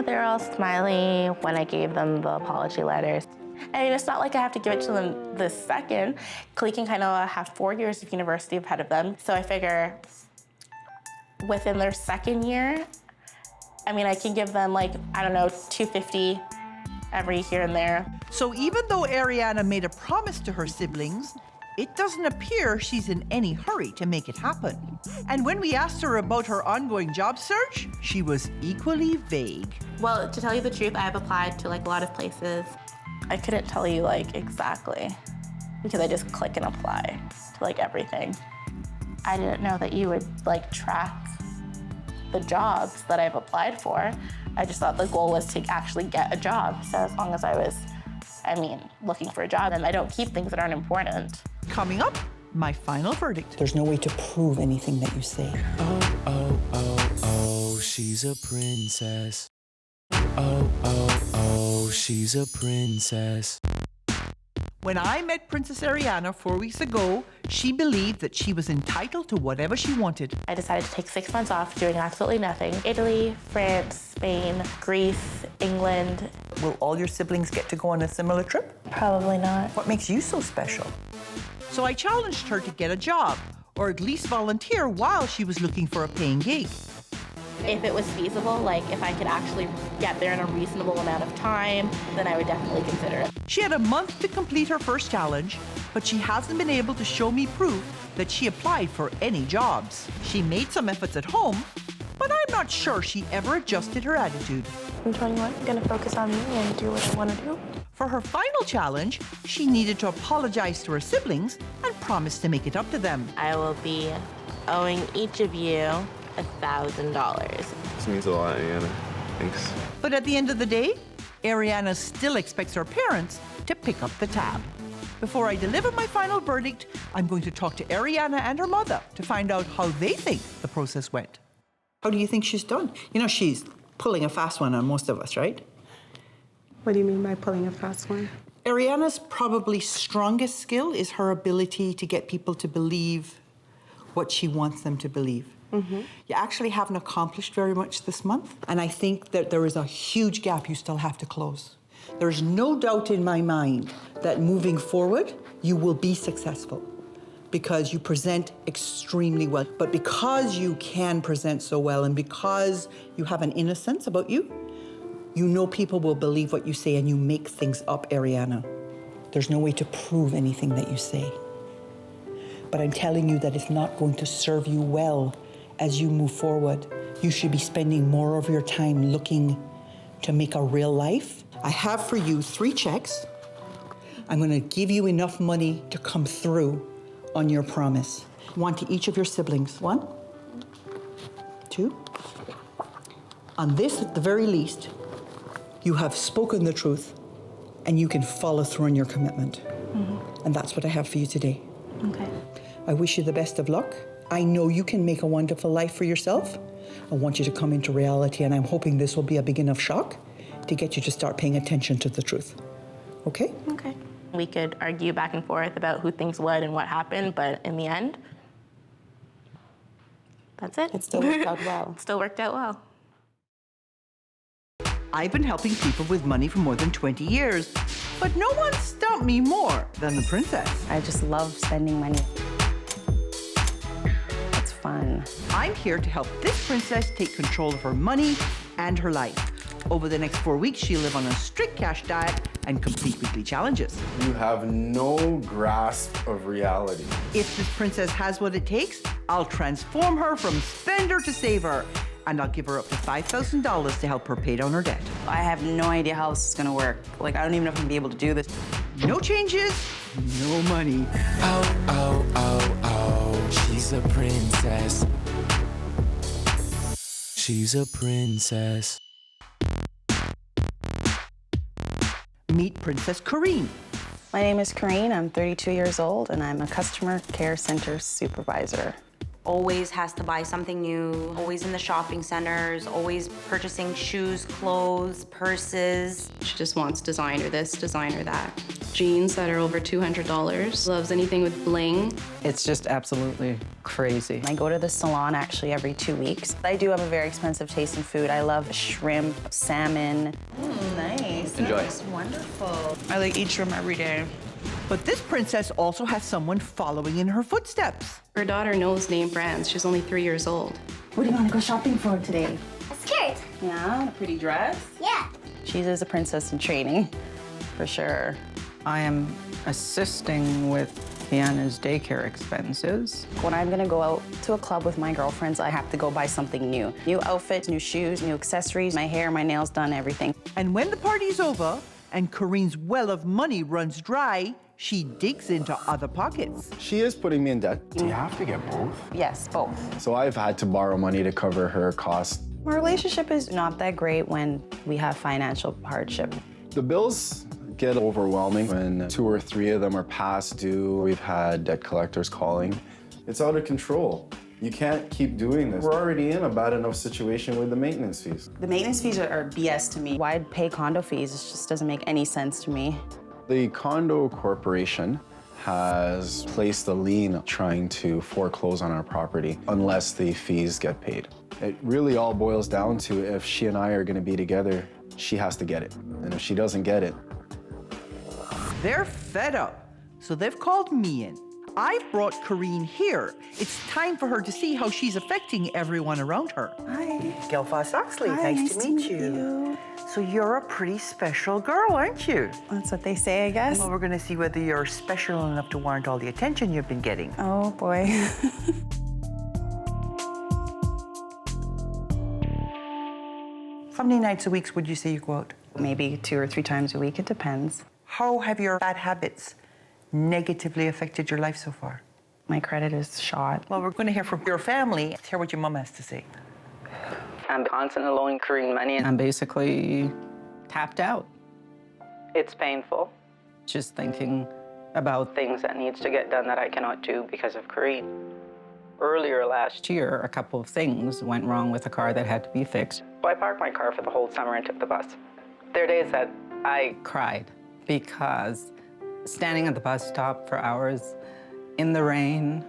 They're all smiley when I gave them the apology letters. I mean, it's not like I have to give it to them this second. Kalika and Kainoa have 4 years of university ahead of them. So I figure within their second year, I mean, I can give them like, I don't know, $250 every here and there. So even though Ariana made a promise to her siblings, it doesn't appear she's in any hurry to make it happen. And when we asked her about her ongoing job search, she was equally vague. Well, to tell you the truth, I have applied to like a lot of places. I couldn't tell you like exactly because I just click and apply to like everything. I didn't know that you would like track the jobs that I've applied for. I just thought the goal was to actually get a job. So as long as I was, looking for a job, and I don't keep things that aren't important. Coming up, my final verdict. There's no way to prove anything that you say. Oh, oh, oh, oh, she's a princess. Oh, oh, oh, she's a princess. When I met Princess Ariana 4 weeks ago, she believed that she was entitled to whatever she wanted. I decided to take 6 months off doing absolutely nothing. Italy, France, Spain, Greece, England. Will all your siblings get to go on a similar trip? Probably not. What makes you so special? So I challenged her to get a job, or at least volunteer while she was looking for a paying gig. If it was feasible, like if I could actually get there in a reasonable amount of time, then I would definitely consider it. She had a month to complete her first challenge, but she hasn't been able to show me proof that she applied for any jobs. She made some efforts at home, but I'm not sure she ever adjusted her attitude. I'm 21, I'm gonna focus on me and do what I wanna do. For her final challenge, she needed to apologize to her siblings and promise to make it up to them. I will be owing each of you $1,000. This means a lot, Ariana. Thanks. But at the end of the day, Ariana still expects her parents to pick up the tab. Before I deliver my final verdict, I'm going to talk to Ariana and her mother to find out how they think the process went. How do you think she's done? You know, she's pulling a fast one on most of us, right? What do you mean by pulling a fast one? Ariana's probably strongest skill is her ability to get people to believe what she wants them to believe. You actually haven't accomplished very much this month, and I think that there is a huge gap you still have to close. There's no doubt in my mind that moving forward, you will be successful because you present extremely well. But because you can present so well and because you have an innocence about you, you know people will believe what you say and you make things up, Ariana. There's no way to prove anything that you say. But I'm telling you that it's not going to serve you well as you move forward. You should be spending more of your time looking to make a real life. I have for you 3 checks. I'm gonna give you enough money to come through on your promise. One to each of your siblings. 1, 2. On this, at the very least, you have spoken the truth and you can follow through on your commitment. And that's what I have for you today. Okay. I wish you the best of luck. I know you can make a wonderful life for yourself. I want you to come into reality, and I'm hoping this will be a big enough shock to get you to start paying attention to the truth. Okay? Okay. We could argue back and forth about who thinks what and what happened, but in the end, that's it. It still worked out well. Still worked out well. I've been helping people with money for more than 20 years, but no one stumped me more than the princess. I just love spending money. It's fun. I'm here to help this princess take control of her money and her life. Over the next 4 weeks, she'll live on a strict cash diet and complete weekly challenges. You have no grasp of reality. If this princess has what it takes, I'll transform her from spender to saver, and I'll give her up to $5,000 to help her pay down her debt. I have no idea how this is gonna work. Like, I don't even know if I'm gonna be able to do this. No changes, no money. Oh, oh, oh, oh, she's a princess. She's a princess. Meet Princess Corrine. My name is Corrine, I'm 32 years old, and I'm a customer care center supervisor. Always has to buy something new, always in the shopping centers, always purchasing shoes, clothes, purses. She just wants designer this, designer that. Jeans that are over $200, loves anything with bling. It's just absolutely crazy. I go to the salon actually every 2 weeks. I do have a very expensive taste in food. I love shrimp, salmon. Nice. Enjoy. That's wonderful. I like eat shrimp every day. But this princess also has someone following in her footsteps. Her daughter knows name brands. She's only 3 years old. What do you want to go shopping for today? A skirt. Yeah, a pretty dress. Yeah. She is a princess in training, for sure. I am assisting with Tiana's daycare expenses. When I'm gonna go out to a club with my girlfriends, I have to go buy something new. New outfits, new shoes, new accessories, my hair, my nails done, everything. And when the party's over and Corinne's well of money runs dry, she digs into other pockets. She is putting me in debt. Do you have to get both? Yes, both. So I've had to borrow money to cover her costs. Our relationship is not that great when we have financial hardship. The bills get overwhelming when 2 or 3 of them are past due. We've had debt collectors calling. It's out of control. You can't keep doing this. We're already in a bad enough situation with the maintenance fees. The maintenance fees are BS to me. Why pay condo fees? It just doesn't make any sense to me. The condo corporation has placed a lien trying to foreclose on our property unless the fees get paid. It really all boils down to if she and I are gonna be together, she has to get it. And if she doesn't get it, They're fed up, so they've called me in. I've brought Corrine here. It's time for her to see how she's affecting everyone around her. Hi. Gail Vaz-Oxlade, nice to meet you. So you're a pretty special girl, aren't you? That's what they say, I guess. Well, we're going to see whether you're special enough to warrant all the attention you've been getting. Oh, boy. How many nights a week would you say you go out? Maybe 2 or 3 times a week, it depends. How have your bad habits negatively affected your life so far? My credit is shot. Well, we're going to hear from your family. Let's hear what your mom has to say. I'm constantly loaning Corrine money. I'm basically tapped out. It's painful. Just thinking about things that needs to get done that I cannot do because of Corrine. Earlier last year, a couple of things went wrong with a car that had to be fixed. So I parked my car for the whole summer and took the bus. There are days that I cried because standing at the bus stop for hours in the rain.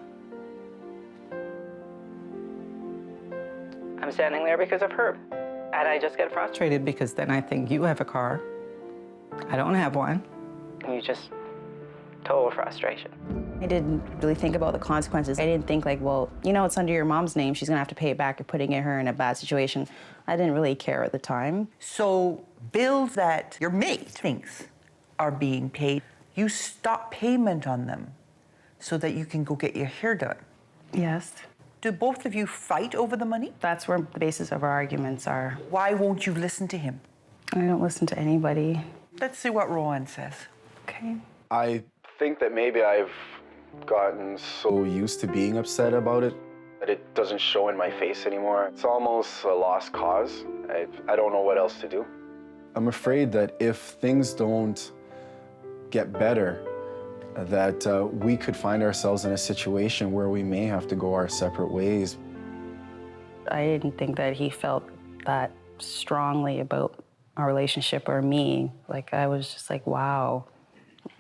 I'm standing there because of her. And I just get frustrated because then I think you have a car. I don't have one. And you just total frustration. I didn't really think about the consequences. I didn't think like, well, you know, it's under your mom's name. She's gonna have to pay it back. You're putting her in a bad situation. I didn't really care at the time. So bills that your mate thinks are being paid, you stop payment on them so that you can go get your hair done. Yes. Do both of you fight over the money? That's where the basis of our arguments are. Why won't you listen to him? I don't listen to anybody. Let's see what Rowan says. Okay. I think that maybe I've gotten so used to being upset about it that it doesn't show in my face anymore. It's almost a lost cause. I don't know what else to do. I'm afraid that if things don't get better, that we could find ourselves in a situation where we may have to go our separate ways. I didn't think that he felt that strongly about our relationship or me. Like, I was just like, wow,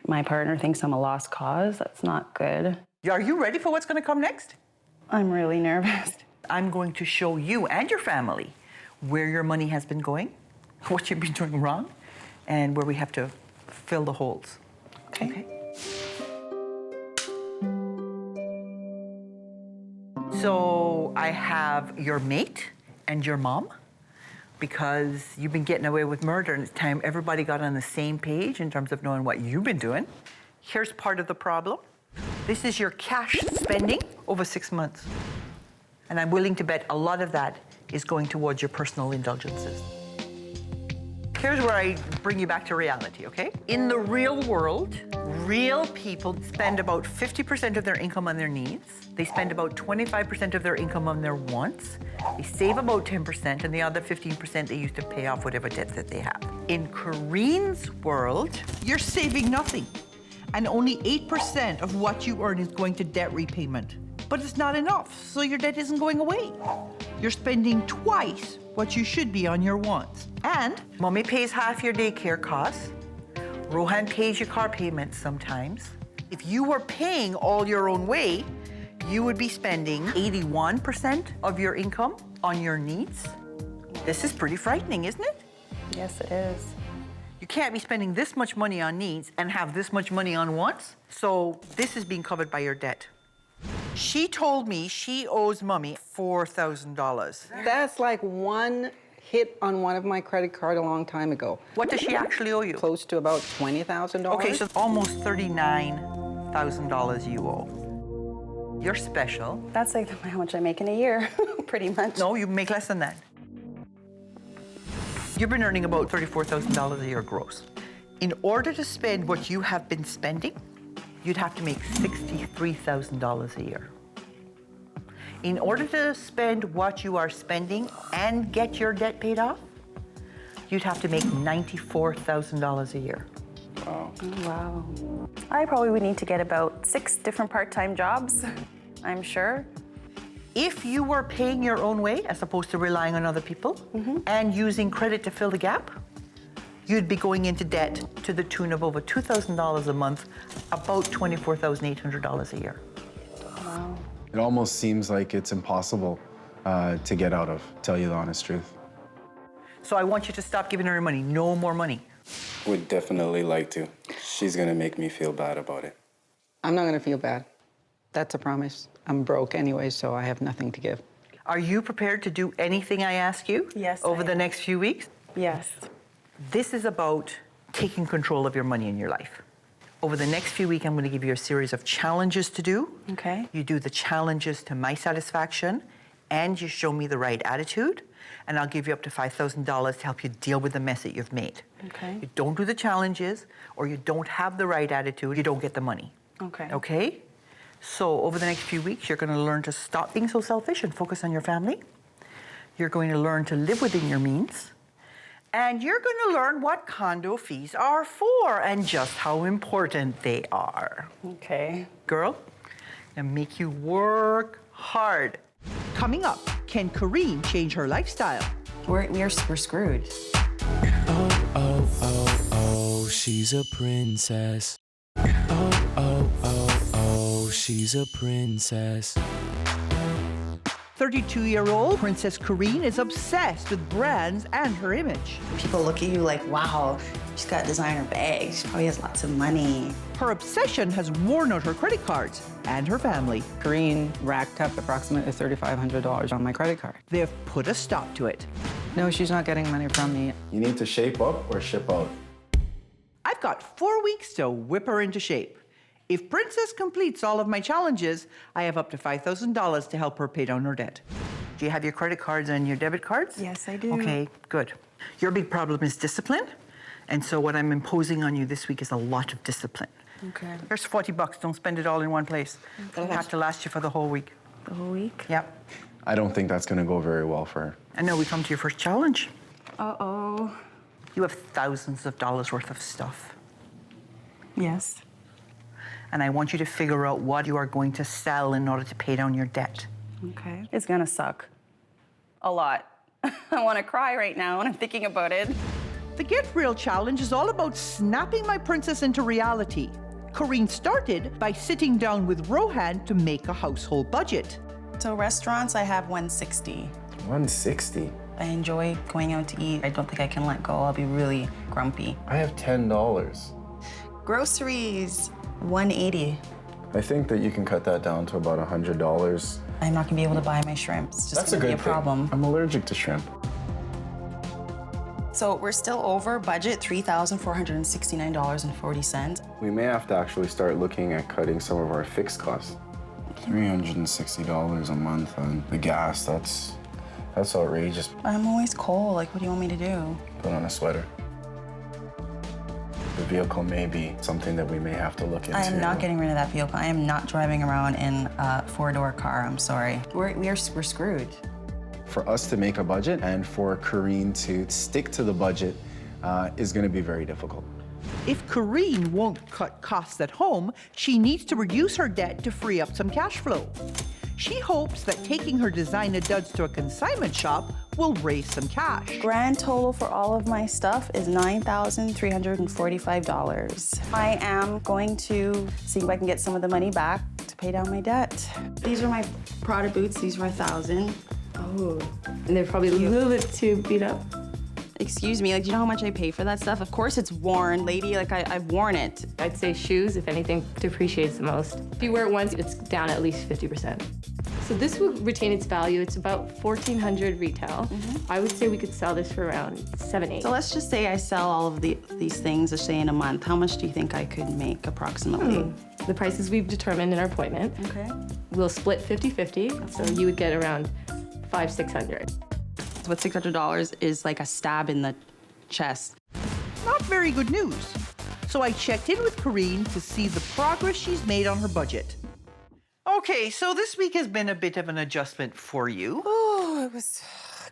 my partner thinks I'm a lost cause. That's not good. Are you ready for what's going to come next? I'm really nervous. I'm going to show you and your family where your money has been going, what you've been doing wrong, and where we have to fill the holes. Okay? So I have your mate and your mom, because you've been getting away with murder, and it's time everybody got on the same page in terms of knowing what you've been doing. Here's part of the problem. This is your cash spending over 6 months. And I'm willing to bet a lot of that is going towards your personal indulgences. Here's where I bring you back to reality, okay? In the real world, real people spend about 50% of their income on their needs. They spend about 25% of their income on their wants. They save about 10%, and the other 15% they use to pay off whatever debt that they have. In Corrine's world, you're saving nothing. And only 8% of what you earn is going to debt repayment. But it's not enough, so your debt isn't going away. You're spending twice what you should be on your wants. And Mommy pays half your daycare costs. Rohan pays your car payments sometimes. If you were paying all your own way, you would be spending 81% of your income on your needs. This is pretty frightening, isn't it? Yes, it is. You can't be spending this much money on needs and have this much money on wants. So this is being covered by your debt. She told me she owes Mommy $4,000. That's like one hit on one of my credit card a long time ago. What does she actually owe you? Close to about $20,000. Okay, so almost $39,000 you owe. You're special. That's like how much I make in a year, pretty much. No, you make less than that. You've been earning about $34,000 a year gross. In order to spend what you have been spending, you'd have to make $63,000 a year. In order to spend what you are spending and get your debt paid off, you'd have to make $94,000 a year. Oh, wow. I probably would need to get about 6 different part-time jobs, I'm sure. If you were paying your own way, as opposed to relying on other people, and using credit to fill the gap, you'd be going into debt to the tune of over $2,000 a month, about $24,800 a year. Wow. It almost seems like it's impossible to get out of, tell you the honest truth. So I want you to stop giving her money. No more money. Would definitely like to. She's gonna make me feel bad about it. I'm not gonna feel bad. That's a promise. I'm broke anyway, so I have nothing to give. Are you prepared to do anything I ask you over the next few weeks? Yes. This is about taking control of your money in your life. Over the next few weeks, I'm going to give you a series of challenges to do. Okay. You do the challenges to my satisfaction, and you show me the right attitude, and I'll give you up to $5,000 to help you deal with the mess that you've made. Okay. You don't do the challenges, or you don't have the right attitude, you don't get the money. Okay. Okay? So over the next few weeks, you're going to learn to stop being so selfish and focus on your family. You're going to learn to live within your means. And you're going to learn what condo fees are for and just how important they are. Okay. Girl, and make you work hard. Coming up, can Kareen change her lifestyle? We're screwed. Oh, oh, oh, oh, she's a princess. Oh, oh, oh, oh, she's a princess. 32-year-old Princess Kareen is obsessed with brands and her image. People look at you like, wow, she's got designer bags. She probably has lots of money. Her obsession has worn out her credit cards and her family. Kareen racked up approximately $3,500 on my credit card. They've put a stop to it. No, she's not getting money from me. You need to shape up or ship out. I've got 4 weeks to whip her into shape. If Princess completes all of my challenges, I have up to $5,000 to help her pay down her debt. Do you have your credit cards and your debit cards? Yes, I do. Okay, good. Your big problem is discipline. And so what I'm imposing on you this week is a lot of discipline. Okay. Here's $40. Don't spend it all in one place. It'll have to last you for the whole week. The whole week? Yep. I don't think that's going to go very well for her. And now we come to your first challenge. Uh-oh. You have thousands of dollars worth of stuff. Yes. And I want you to figure out what you are going to sell in order to pay down your debt. Okay. It's gonna suck. A lot. I wanna cry right now when I'm thinking about it. The Get Real Challenge is all about snapping my princess into reality. Kareen started by sitting down with Rohan to make a household budget. So restaurants, I have 160. 160? I enjoy going out to eat. I don't think I can let go. I'll be really grumpy. I have $10. Groceries, 180. I think that you can cut that down to about $100. I'm not gonna be able to buy my shrimp. It's just That's a gonna be good a problem. thing. I'm allergic to shrimp. So we're still over budget, $3,469.40. We may have to actually start looking at cutting some of our fixed costs. $360 a month on the gas, that's outrageous. I'm always cold. Like, what do you want me to do? Put on a sweater. The vehicle may be something that we may have to look into. I am not getting rid of that vehicle. I am not driving around in a four-door car. I'm sorry. We're screwed. For us to make a budget and for Kareen to stick to the budget is going to be very difficult. If Kareen won't cut costs at home, she needs to reduce her debt to free up some cash flow. She hopes that taking her designer duds to a consignment shop will raise some cash. Grand total for all of my stuff is $9,345. I am going to see if I can get some of the money back to pay down my debt. These are my Prada boots. These were $1,000. Oh, and they're probably a little bit too beat up. Excuse me, like, do you know how much I pay for that stuff? Of course it's worn, lady, like I've worn it. I'd say shoes, if anything, depreciates the most. If you wear it once, it's down at least 50%. So this will retain its value. It's about $1,400 retail. I would say we could sell this for around $7,800. So let's just say I sell all of these things, let's say in a month. How much do you think I could make approximately? The prices we've determined in our appointment. Okay. We'll split 50-50, so you would get around $500-600. But $600 is like a stab in the chest. Not very good news. So I checked in with Kareen to see the progress she's made on her budget. Okay, so this week has been a bit of an adjustment for you. Oh, it was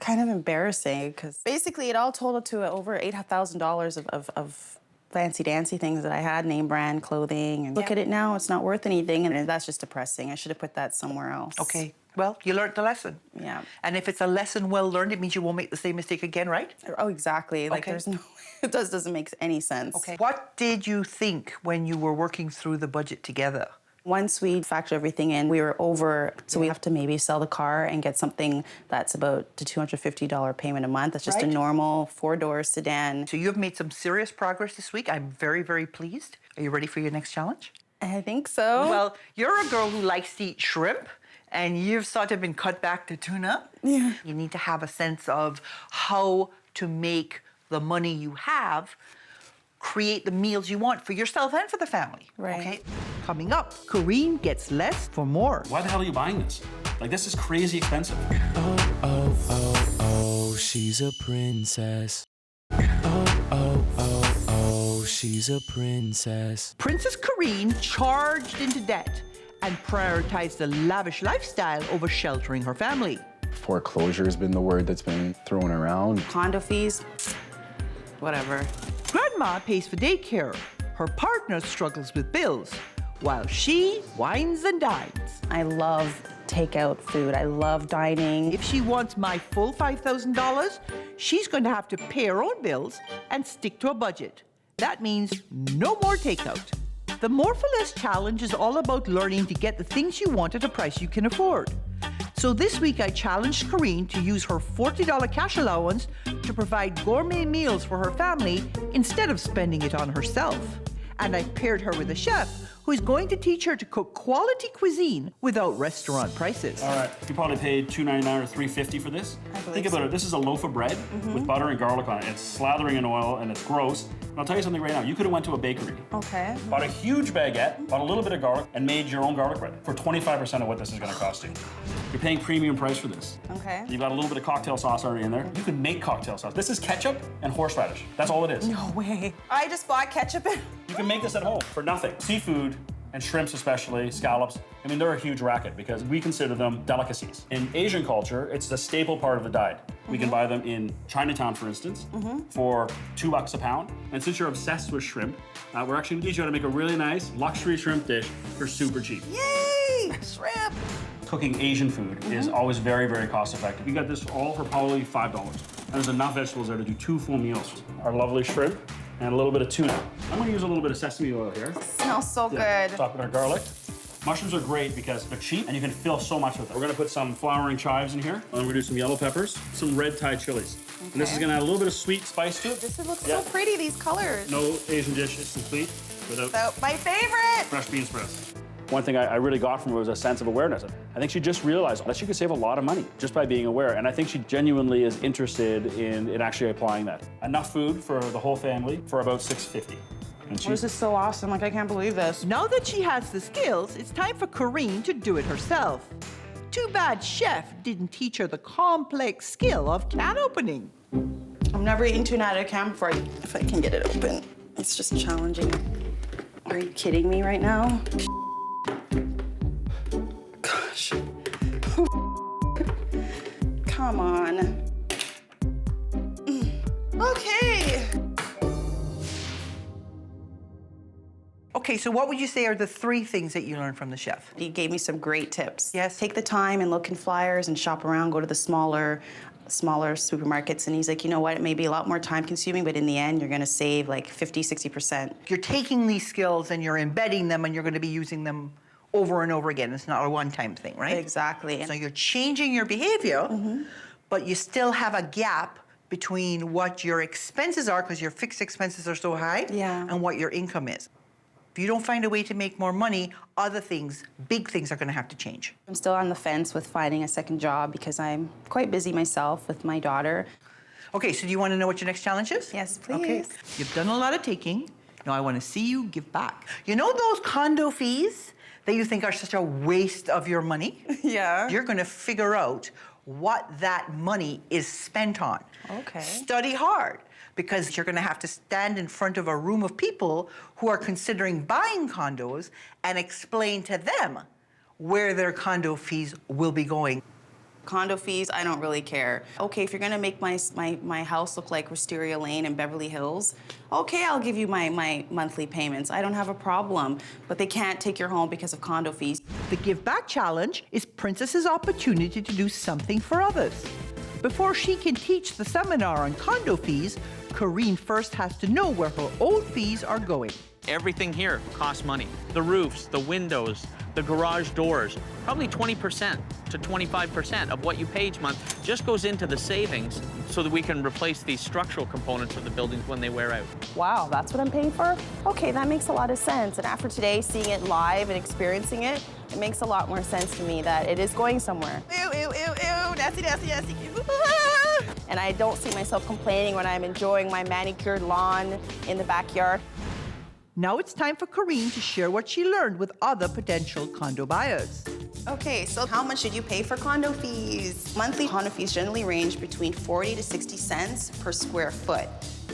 kind of embarrassing because basically it all totaled to over $8,000 of fancy-dancy things that I had, name brand clothing. And look at it now, it's not worth anything, and that's just depressing. I should have put that somewhere else. Okay, well, you learned the lesson. Yeah. And if it's a lesson well learned, it means you won't make the same mistake again, right? Oh, exactly. Like, Okay. there's no, it doesn't make any sense. Okay. What did you think when you were working through the budget together? Once we factor everything in, we were over, so we have to maybe sell the car and get something that's about the $250 payment a month. It's just a Right. normal four-door sedan. So you have made some serious progress this week. I'm very, very pleased. Are you ready for your next challenge? I think so. Well, you're a girl who likes to eat shrimp, and you've sort of been cut back to tuna. Yeah. You need to have a sense of how to make the money you have create the meals you want for yourself and for the family. Right. Okay? Coming up, Kareen gets less for more. Why the hell are you buying this? Like, this is crazy expensive. Oh, oh, oh, oh, she's a princess. Oh, oh, oh, oh, she's a princess. Princess Kareen charged into debt and prioritized a lavish lifestyle over sheltering her family. Foreclosure has been the word that's been thrown around. Condo fees, whatever. Grandma pays for daycare. Her partner struggles with bills, while she wines and dines. I love takeout food. I love dining. If she wants my full $5,000, she's going to have to pay her own bills and stick to a budget. That means no more takeout. The More for Less challenge is all about learning to get the things you want at a price you can afford. So this week I challenged Kareen to use her $40 cash allowance to provide gourmet meals for her family instead of spending it on herself. And I paired her with a chef who is going to teach her to cook quality cuisine without restaurant prices. All right, you probably paid $2.99 or $3.50 for this. Think about it, this is a loaf of bread with butter and garlic on it. It's slathering in oil and it's gross. And I'll tell you something right now, you could have went to a bakery, Okay. bought a huge baguette, bought a little bit of garlic, and made your own garlic bread for 25% of what this is gonna cost you. You're paying premium price for this. Okay. You've got a little bit of cocktail sauce already in there. You can make cocktail sauce. This is ketchup and horseradish. That's all it is. No way. I just bought ketchup and... You can make this at home for nothing. Seafood and shrimps especially, scallops, I mean, they're a huge racket because we consider them delicacies. In Asian culture, it's the staple part of the diet. We can buy them in Chinatown, for instance, for $2 a pound. And since you're obsessed with shrimp, we're actually gonna teach you how to make a really nice luxury shrimp dish for super cheap. Yay! Shrimp! Cooking Asian food is always very, very cost effective. You got this all for probably $5. And there's enough vegetables there to do 2 full meals. Our lovely shrimp and a little bit of tuna. I'm gonna use a little bit of sesame oil here. Smells so good. Top with our garlic. Mushrooms are great because they're cheap and you can fill so much with them. We're gonna put some flowering chives in here. And we're gonna do some yellow peppers, some red Thai chilies. And this is gonna add a little bit of sweet spice to it. This looks so pretty, these colors. No Asian dish is complete without So, my favorite! fresh bean sprouts. One thing I really got from her was a sense of awareness. I think she just realized that she could save a lot of money just by being aware. And I think she genuinely is interested in actually applying that. Enough food for the whole family for about $6.50. And This is so awesome. Like, I can't believe this. Now that she has the skills, it's time for Kareen to do it herself. Too bad Chef didn't teach her the complex skill of can opening. I've never eaten tuna out of a can before. If I can get it open, it's just challenging. Are you kidding me right now? Gosh. Come on. Okay. Okay, so what would you say are the 3 things that you learned from the chef? He gave me some great tips. Yes. Take the time and look in flyers and shop around, go to the smaller supermarkets, and he's like, you know what, it may be a lot more time consuming, but in the end, you're gonna save like 50, 60%. You're taking these skills and you're embedding them and you're gonna be using them over and over again. It's not a one-time thing, right? Exactly. So you're changing your behavior, but you still have a gap between what your expenses are, because your fixed expenses are so high, and what your income is. If you don't find a way to make more money, other things, big things are gonna have to change. I'm still on the fence with finding a second job because I'm quite busy myself with my daughter. Okay, so do you wanna know what your next challenge is? Yes, please. Okay, you've done a lot of taking. Now I wanna see you give back. You know those condo fees that you think are such a waste of your money? Yeah. You're gonna figure out what that money is spent on. Okay. Study hard, because you're gonna have to stand in front of a room of people who are considering buying condos and explain to them where their condo fees will be going. Condo fees, I don't really care. Okay, if you're gonna make my house look like Wisteria Lane in Beverly Hills, okay, I'll give you my monthly payments. I don't have a problem, but they can't take your home because of condo fees. The Give Back Challenge is Princess's opportunity to do something for others. Before she can teach the seminar on condo fees, Kareen first has to know where her own fees are going. Everything here costs money. The roofs, the windows, the garage doors. Probably 20% to 25% of what you pay each month just goes into the savings so that we can replace these structural components of the buildings when they wear out. Wow, that's what I'm paying for? Okay, that makes a lot of sense. And after today, seeing it live and experiencing it, it makes a lot more sense to me that it is going somewhere. Ew, ew, ew, ew, nasty, nasty, nasty. And I don't see myself complaining when I'm enjoying my manicured lawn in the backyard. Now it's time for Corrine to share what she learned with other potential condo buyers. Okay, so how much should you pay for condo fees? Monthly condo fees generally range between 40 to 60 cents per square foot.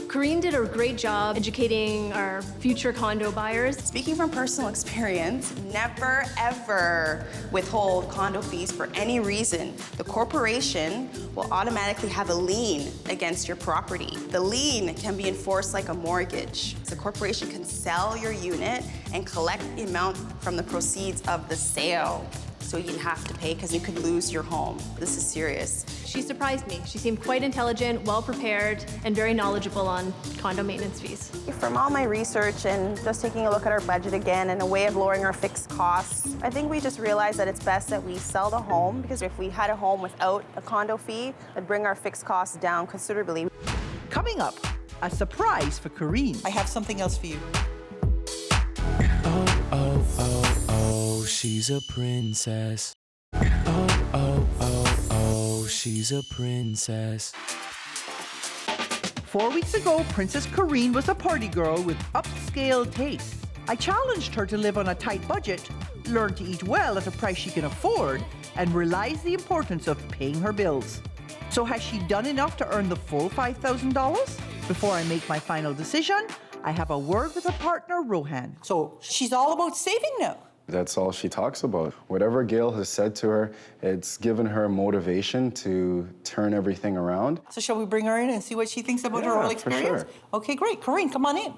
Corrine did a great job educating our future condo buyers. Speaking from personal experience, never ever withhold condo fees for any reason. The corporation will automatically have a lien against your property. The lien can be enforced like a mortgage. The corporation can sell your unit and collect the amount from the proceeds of the sale. So you have to pay because you could lose your home. This is serious. She surprised me. She seemed quite intelligent, well-prepared, and very knowledgeable on condo maintenance fees. From all my research and just taking a look at our budget again and a way of lowering our fixed costs, I think we just realized that it's best that we sell the home because if we had a home without a condo fee, it'd bring our fixed costs down considerably. Coming up, a surprise for Corrine. I have something else for you. Oh, oh, oh, oh, she's a princess. Oh, oh, oh, oh, she's a princess. 4 weeks ago, Princess Corrine was a party girl with upscale tastes. I challenged her to live on a tight budget, learn to eat well at a price she can afford, and realize the importance of paying her bills. So has she done enough to earn the full $5,000? Before I make my final decision, I have a word with her partner, Rohan. So she's all about saving now. That's all she talks about. Whatever Gail has said to her, it's given her motivation to turn everything around. So shall we bring her in and see what she thinks about her whole experience? For sure. Okay, great. Corrine, come on in.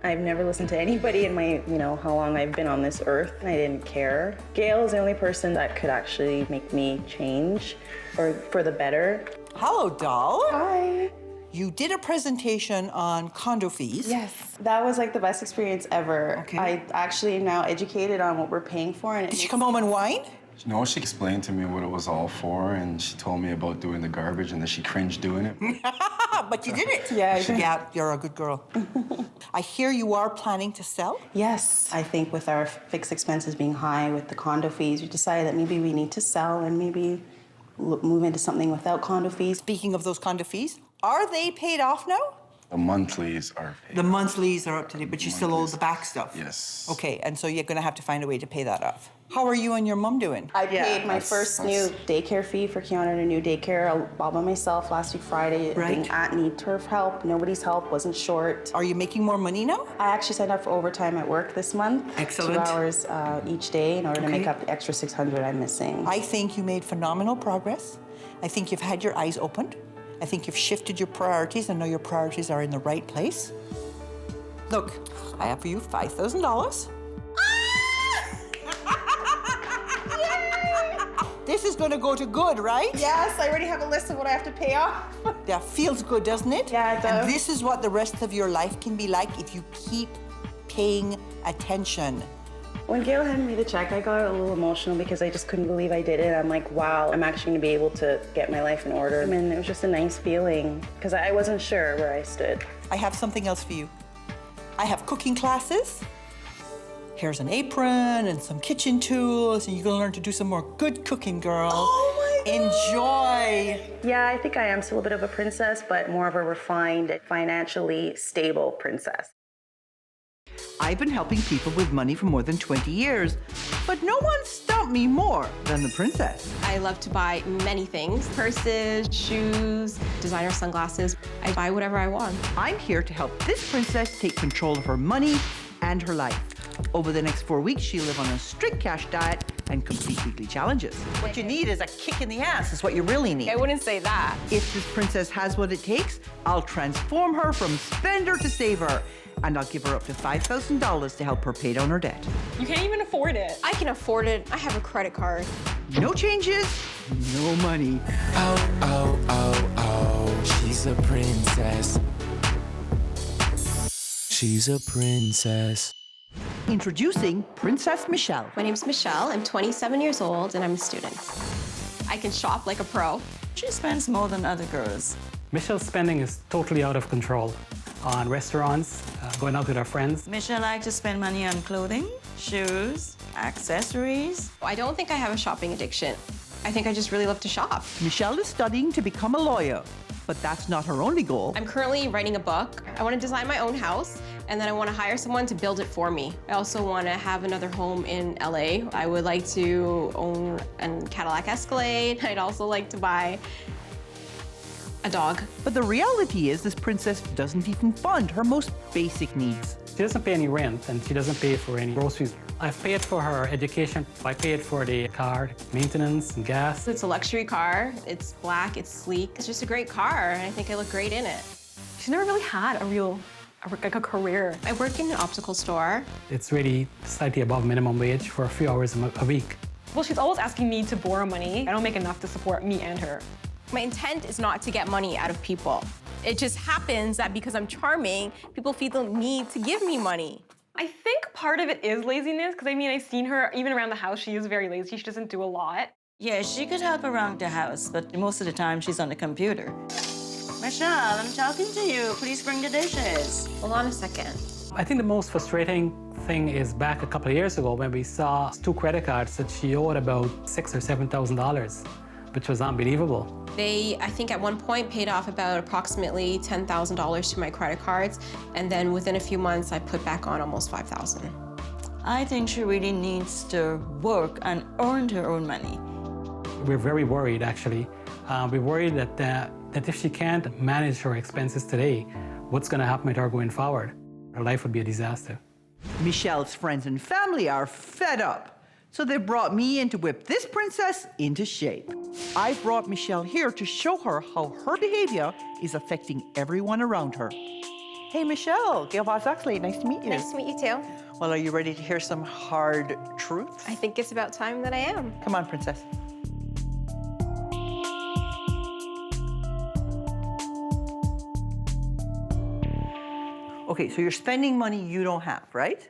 I've never listened to anybody in my, how long I've been on this earth, and I didn't care. Gail is the only person that could actually make me change for the better. Hello, doll. Hi. You did a presentation on condo fees. Yes, that was like the best experience ever. Okay. I actually am now educated on what we're paying for. And did you come home and whine? No, she explained to me what it was all for, and she told me about doing the garbage, and then she cringed doing it. But you did it. Yeah, I did. Yeah, you're a good girl. I hear you are planning to sell? Yes. I think with our fixed expenses being high, with the condo fees, we decided that maybe we need to sell and maybe move into something without condo fees. Speaking of those condo fees, are they paid off now? The monthlies are paid. The monthlies are up to date, but you still owe the back stuff? Yes. Okay, and so you're gonna have to find a way to pay that off. How are you and your mom doing? I paid my first new daycare fee for Kiana in a new daycare all by myself last week Friday. Right. Didn't need turf help. Nobody's help. Wasn't short. Are you making more money now? I actually signed up for overtime at work this month. Excellent. 2 hours each day in order to make up the extra 600 I'm missing. I think you made phenomenal progress. I think you've had your eyes opened. I think you've shifted your priorities and now your priorities are in the right place. Look, I have for you $5,000. This is gonna go to good, right? Yes, I already have a list of what I have to pay off. That feels good, doesn't it? Yeah, it does. And this is what the rest of your life can be like if you keep paying attention. When Gail handed me the check, I got a little emotional because I just couldn't believe I did it. I'm like, wow, I'm actually gonna be able to get my life in order. And it was just a nice feeling because I wasn't sure where I stood. I have something else for you. I have cooking classes. Here's an apron and some kitchen tools, and you're gonna learn to do some more good cooking, girl. Oh my God. Enjoy. Yeah, I think I am still a bit of a princess, but more of a refined, financially stable princess. I've been helping people with money for more than 20 years, but no one stumped me more than the princess. I love to buy many things: purses, shoes, designer sunglasses. I buy whatever I want. I'm here to help this princess take control of her money and her life. Over the next 4 weeks, she'll live on a strict cash diet and complete weekly challenges. What you need is a kick in the ass, is what you really need. I wouldn't say that. If this princess has what it takes, I'll transform her from spender to saver, and I'll give her up to $5,000 to help her pay down her debt. You can't even afford it. I can afford it. I have a credit card. No changes, no money. Oh, oh, oh, oh, she's a princess. She's a princess. Introducing Princess Michelle. My name's Michelle. I'm 27 years old and I'm a student. I can shop like a pro. She spends more than other girls. Michelle's spending is totally out of control on restaurants, going out with her friends. Michelle likes to spend money on clothing, shoes, accessories. I don't think I have a shopping addiction. I think I just really love to shop. Michelle is studying to become a lawyer, but that's not her only goal. I'm currently writing a book. I want to design my own house, and then I want to hire someone to build it for me. I also want to have another home in LA. I would like to own a Cadillac Escalade. I'd also like to buy a dog. But the reality is this princess doesn't even fund her most basic needs. She doesn't pay any rent and she doesn't pay for any groceries. I've paid for her education. I paid for the car, maintenance and gas. It's a luxury car. It's black, it's sleek. It's just a great car, and I think I look great in it. She's never really had a career. I work in an optical store. It's really slightly above minimum wage for a few hours a week. Well, she's always asking me to borrow money. I don't make enough to support me and her. My intent is not to get money out of people. It just happens that because I'm charming, people feel the need to give me money. I think part of it is laziness, because I mean, I've seen her, even around the house, she is very lazy. She doesn't do a lot. Yeah, she could help around the house, but most of the time she's on the computer. Michelle, I'm talking to you. Please bring the dishes. Hold on a second. I think the most frustrating thing is back a couple of years ago when we saw 2 credit cards that she owed about $6,000 or $7,000, which was unbelievable. They, I think at one point, paid off about approximately $10,000 to my credit cards, and then within a few months, I put back on almost $5,000. I think she really needs to work and earn her own money. We're very worried, actually. We're worried that if she can't manage her expenses today, what's going to happen with her going forward? Her life would be a disaster. Michelle's friends and family are fed up. So they brought me in to whip this princess into shape. I brought Michelle here to show her how her behavior is affecting everyone around her. Hey, Michelle, Gail Vaz-Oxlade, nice to meet you. Nice to meet you too. Well, are you ready to hear some hard truths? I think it's about time that I am. Come on, princess. Okay, so you're spending money you don't have, right?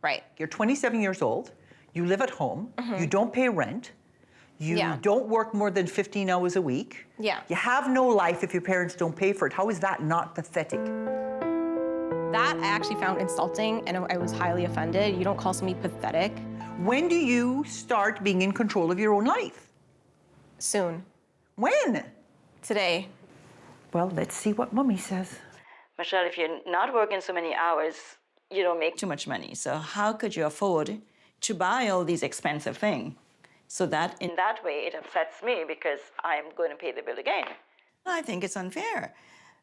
Right. You're 27 years old. You live at home. You don't pay rent. You don't work more than 15 hours a week. Yeah. You have no life if your parents don't pay for it. How is that not pathetic? That I actually found insulting, and I was highly offended. You don't call somebody pathetic. When do you start being in control of your own life? Soon. When? Today. Well, let's see what Mommy says. Michelle, if you're not working so many hours, you don't make too much money. So how could you afford to buy all these expensive things? So that in that way, it upsets me because I'm going to pay the bill again. I think it's unfair.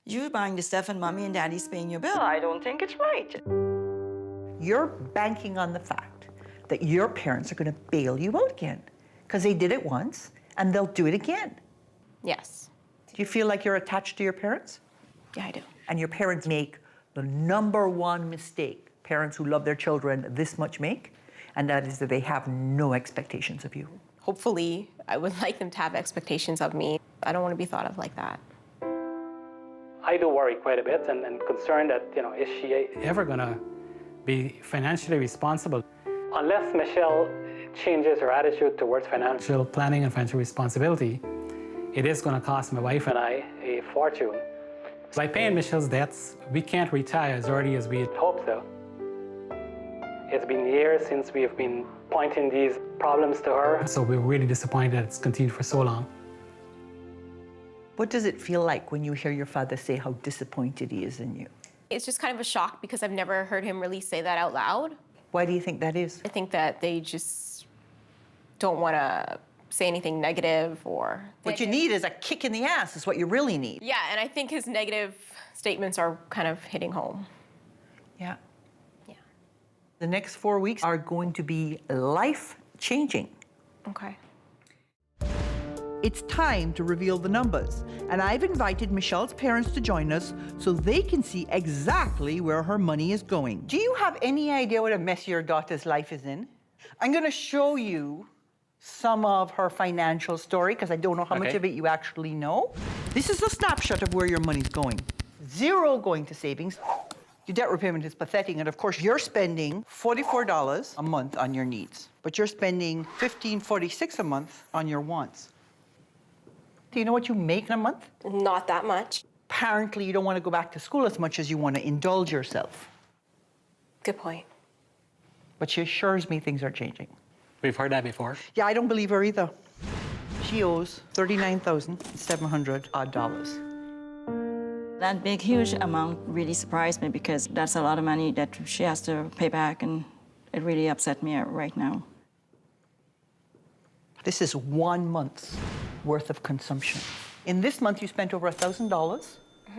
You buying the stuff and mommy and daddy's paying your bill. I don't think it's right. You're banking on the fact that your parents are going to bail you out again because they did it once and they'll do it again. Yes. Do you feel like you're attached to your parents? Yeah, I do. And your parents make the #1 mistake parents who love their children this much make, and that is that they have no expectations of you. Hopefully, I would like them to have expectations of me. I don't want to be thought of like that. I do worry quite a bit and concerned that, is she ever gonna be financially responsible? Unless Michelle changes her attitude towards financial planning and financial responsibility, it is gonna cost my wife and I a fortune. By paying Michelle's debts, we can't retire as early as we had hoped so. It's been years since we have been pointing these problems to her. So we're really disappointed that it's continued for so long. What does it feel like when you hear your father say how disappointed he is in you? It's just kind of a shock because I've never heard him really say that out loud. Why do you think that is? I think that they just don't want to say anything negative or... What you need is a kick in the ass is what you really need. Yeah, and I think his negative statements are kind of hitting home. Yeah. The next 4 weeks are going to be life-changing. Okay. It's time to reveal the numbers, and I've invited Michelle's parents to join us so they can see exactly where her money is going. Do you have any idea what a mess your daughter's life is in? I'm going to show you some of her financial story because I don't know how much of it you actually know. This is a snapshot of where your money's going. 0 going to savings, Your debt repayment is pathetic, and of course, you're spending $44 a month on your needs, but you're spending $15.46 a month on your wants. Do you know what you make in a month? Not that much. Apparently, you don't want to go back to school as much as you want to indulge yourself. Good point. But she assures me things are changing. We've heard that before. Yeah, I don't believe her either. She owes $39,700 odd. That big, huge amount really surprised me because that's a lot of money that she has to pay back, and it really upset me right now. This is 1 month's worth of consumption. In this month, you spent over $1,000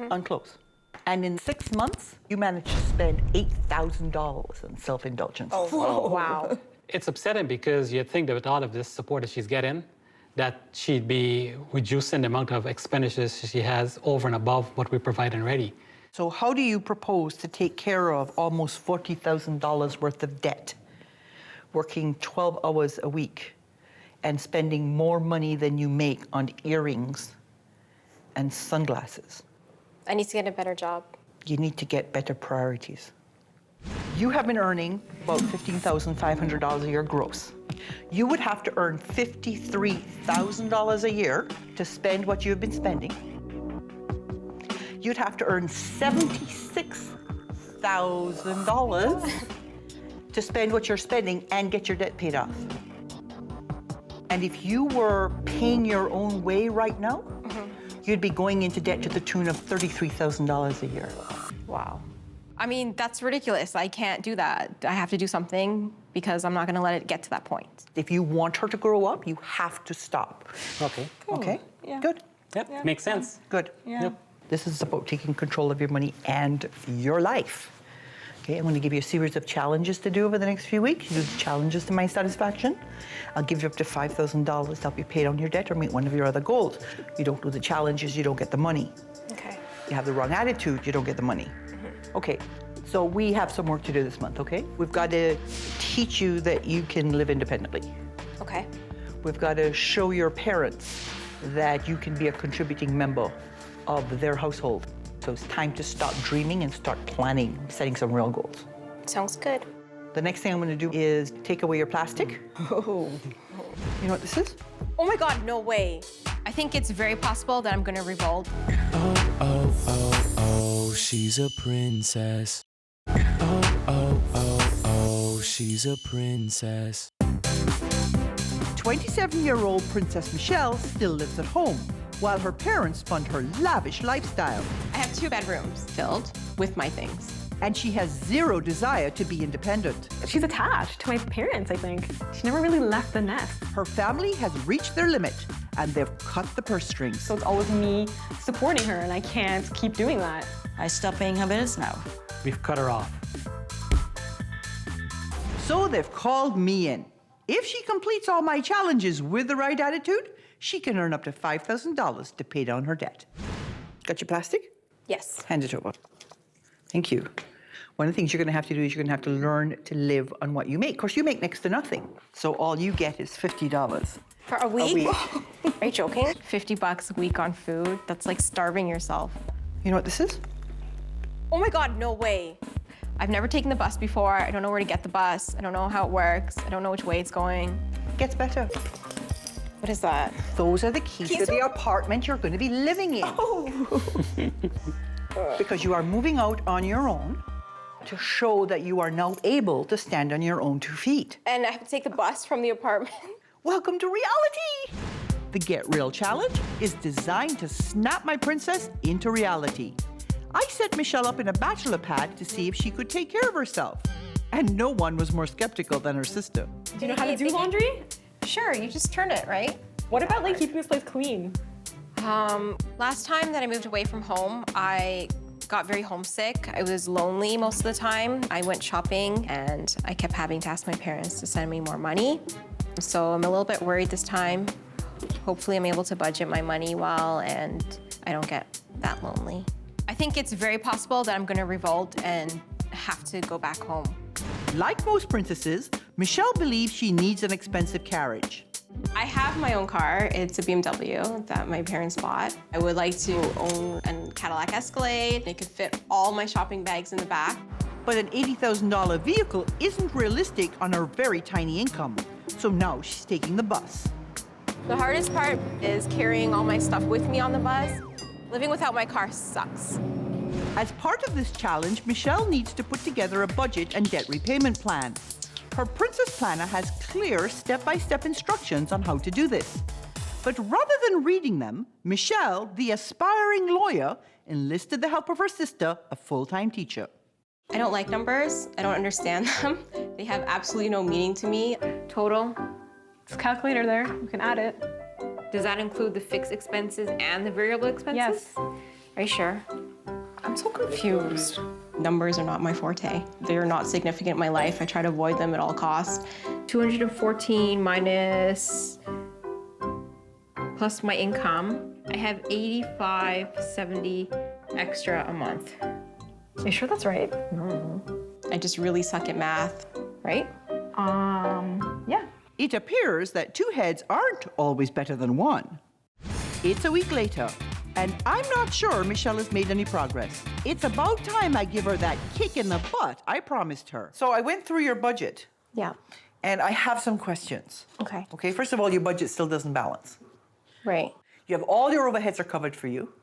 on clothes. And in 6 months, you managed to spend $8,000 on self-indulgence. Oh, wow. It's upsetting because you'd think that with all of this support that she's getting, that she'd be reducing the amount of expenditures she has over and above what we provide already. So how do you propose to take care of almost $40,000 worth of debt, working 12 hours a week and spending more money than you make on earrings and sunglasses? I need to get a better job. You need to get better priorities. You have been earning about $15,500 a year gross. You would have to earn $53,000 a year to spend what you have been spending. You'd have to earn $76,000 to spend what you're spending and get your debt paid off. And if you were paying your own way right now, you'd be going into debt to the tune of $33,000 a year. Wow. I mean, that's ridiculous. I can't do that. I have to do something because I'm not going to let it get to that point. If you want her to grow up, you have to stop. Okay. Okay? Yeah. Good. Yep, makes sense. Good. Yeah. Yep. This is about taking control of your money and your life. Okay, I'm going to give you a series of challenges to do over the next few weeks. You do the challenges to my satisfaction. I'll give you up to $5,000 to help you pay down your debt or meet one of your other goals. You don't do the challenges, you don't get the money. Okay. You have the wrong attitude, you don't get the money. Okay, so we have some work to do this month, okay? We've got to teach you that you can live independently. Okay. We've got to show your parents that you can be a contributing member of their household. So it's time to stop dreaming and start planning, setting some real goals. Sounds good. The next thing I'm going to do is take away your plastic. Oh. You know what this is? Oh my God, no way. I think it's very possible that I'm going to revolt. Oh, she's a princess. Oh, she's a princess. 27-year-old Princess Michelle still lives at home, while her parents fund her lavish lifestyle. I have 2 bedrooms filled with my things. And she has zero desire to be independent. She's attached to my parents, I think. She never really left the nest. Her family has reached their limit, and they've cut the purse strings. So it's always me supporting her, and I can't keep doing that. I stopped paying her bills now. We've cut her off. So they've called me in. If she completes all my challenges with the right attitude, she can earn up to $5,000 to pay down her debt. Got your plastic? Yes. Hand it over. Thank you. One of the things you're going to have to do is you're going to have to learn to live on what you make. Of course, you make next to nothing. So all you get is $50. For a week? Are you joking? $50 a week on food? That's like starving yourself. You know what this is? Oh my God, no way. I've never taken the bus before. I don't know where to get the bus. I don't know how it works. I don't know which way it's going. Gets better. What is that? Those are the keys to the apartment you're going to be living in. Oh. Because you are moving out on your own to show that you are now able to stand on your own 2 feet. And I have to take the bus from the apartment. Welcome to reality. The Get Real Challenge is designed to snap my princess into reality. I set Michelle up in a bachelor pad to see if she could take care of herself. And no one was more skeptical than her sister. Do you know how to do laundry? Sure, you just turn it, right? What about like keeping this place clean? Last time that I moved away from home, I got very homesick. I was lonely most of the time. I went shopping and I kept having to ask my parents to send me more money. So I'm a little bit worried this time. Hopefully I'm able to budget my money well and I don't get that lonely. I think it's very possible that I'm gonna revolt and have to go back home. Like most princesses, Michelle believes she needs an expensive carriage. I have my own car. It's a BMW that my parents bought. I would like to own a Cadillac Escalade. It could fit all my shopping bags in the back. But an $80,000 vehicle isn't realistic on her very tiny income. So now she's taking the bus. The hardest part is carrying all my stuff with me on the bus. Living without my car sucks. As part of this challenge, Michelle needs to put together a budget and debt repayment plan. Her Princess Planner has clear step-by-step instructions on how to do this. But rather than reading them, Michelle, the aspiring lawyer, enlisted the help of her sister, a full-time teacher. I don't like numbers. I don't understand them. They have absolutely no meaning to me. Total. It's a calculator there. You can add it. Does that include the fixed expenses and the variable expenses? Yes. Are you sure? I'm so confused. Numbers are not my forte. They're not significant in my life. I try to avoid them at all costs. 214 minus plus my income. I have 85.70 extra a month. Are you sure that's right? No. I just really suck at math. Right? Yeah. It appears that two heads aren't always better than one. It's a week later, and I'm not sure Michelle has made any progress. It's about time I give her that kick in the butt I promised her. So I went through your budget. Yeah. And I have some questions. Okay. Okay, first of all, your budget still doesn't balance. Right. You have all your overheads are covered for you,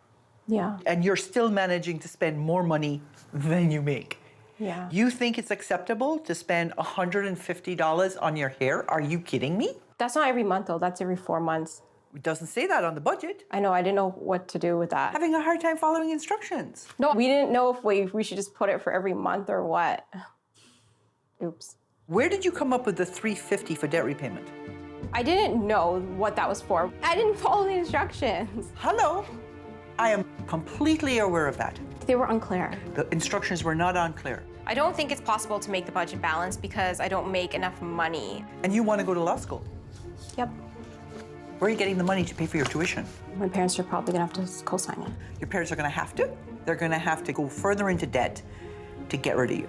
Yeah. and you're still managing to spend more money than you make. Yeah. You think it's acceptable to spend $150 on your hair? Are you kidding me? That's not every month, though. That's every 4 months. It doesn't say that on the budget. I know. I didn't know what to do with that. Having a hard time following instructions. No, we didn't know if we should just put it for every month or what. Oops. Where did you come up with the $350 for debt repayment? I didn't know what that was for. I didn't follow the instructions. Hello. I am completely aware of that. They were unclear. The instructions were not unclear. I don't think it's possible to make the budget balance because I don't make enough money. And you want to go to law school? Yep. Where are you getting the money to pay for your tuition? My parents are probably gonna have to co-sign it. Your parents are going to have to? They're going to have to go further into debt to get rid of you.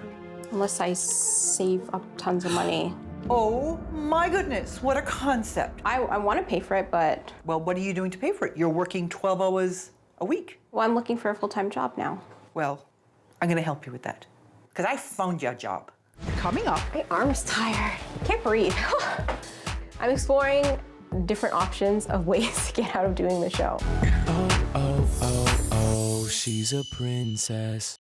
Unless I save up tons of money. Oh my goodness, what a concept. I want to pay for it, but... Well, what are you doing to pay for it? You're working 12 hours a week. Well, I'm looking for a full-time job now. Well, I'm going to help you with that. Because I found you a job. Coming up. My arm is tired. I can't breathe. I'm exploring different options of ways to get out of doing the show. Oh, oh, oh, oh, she's a princess.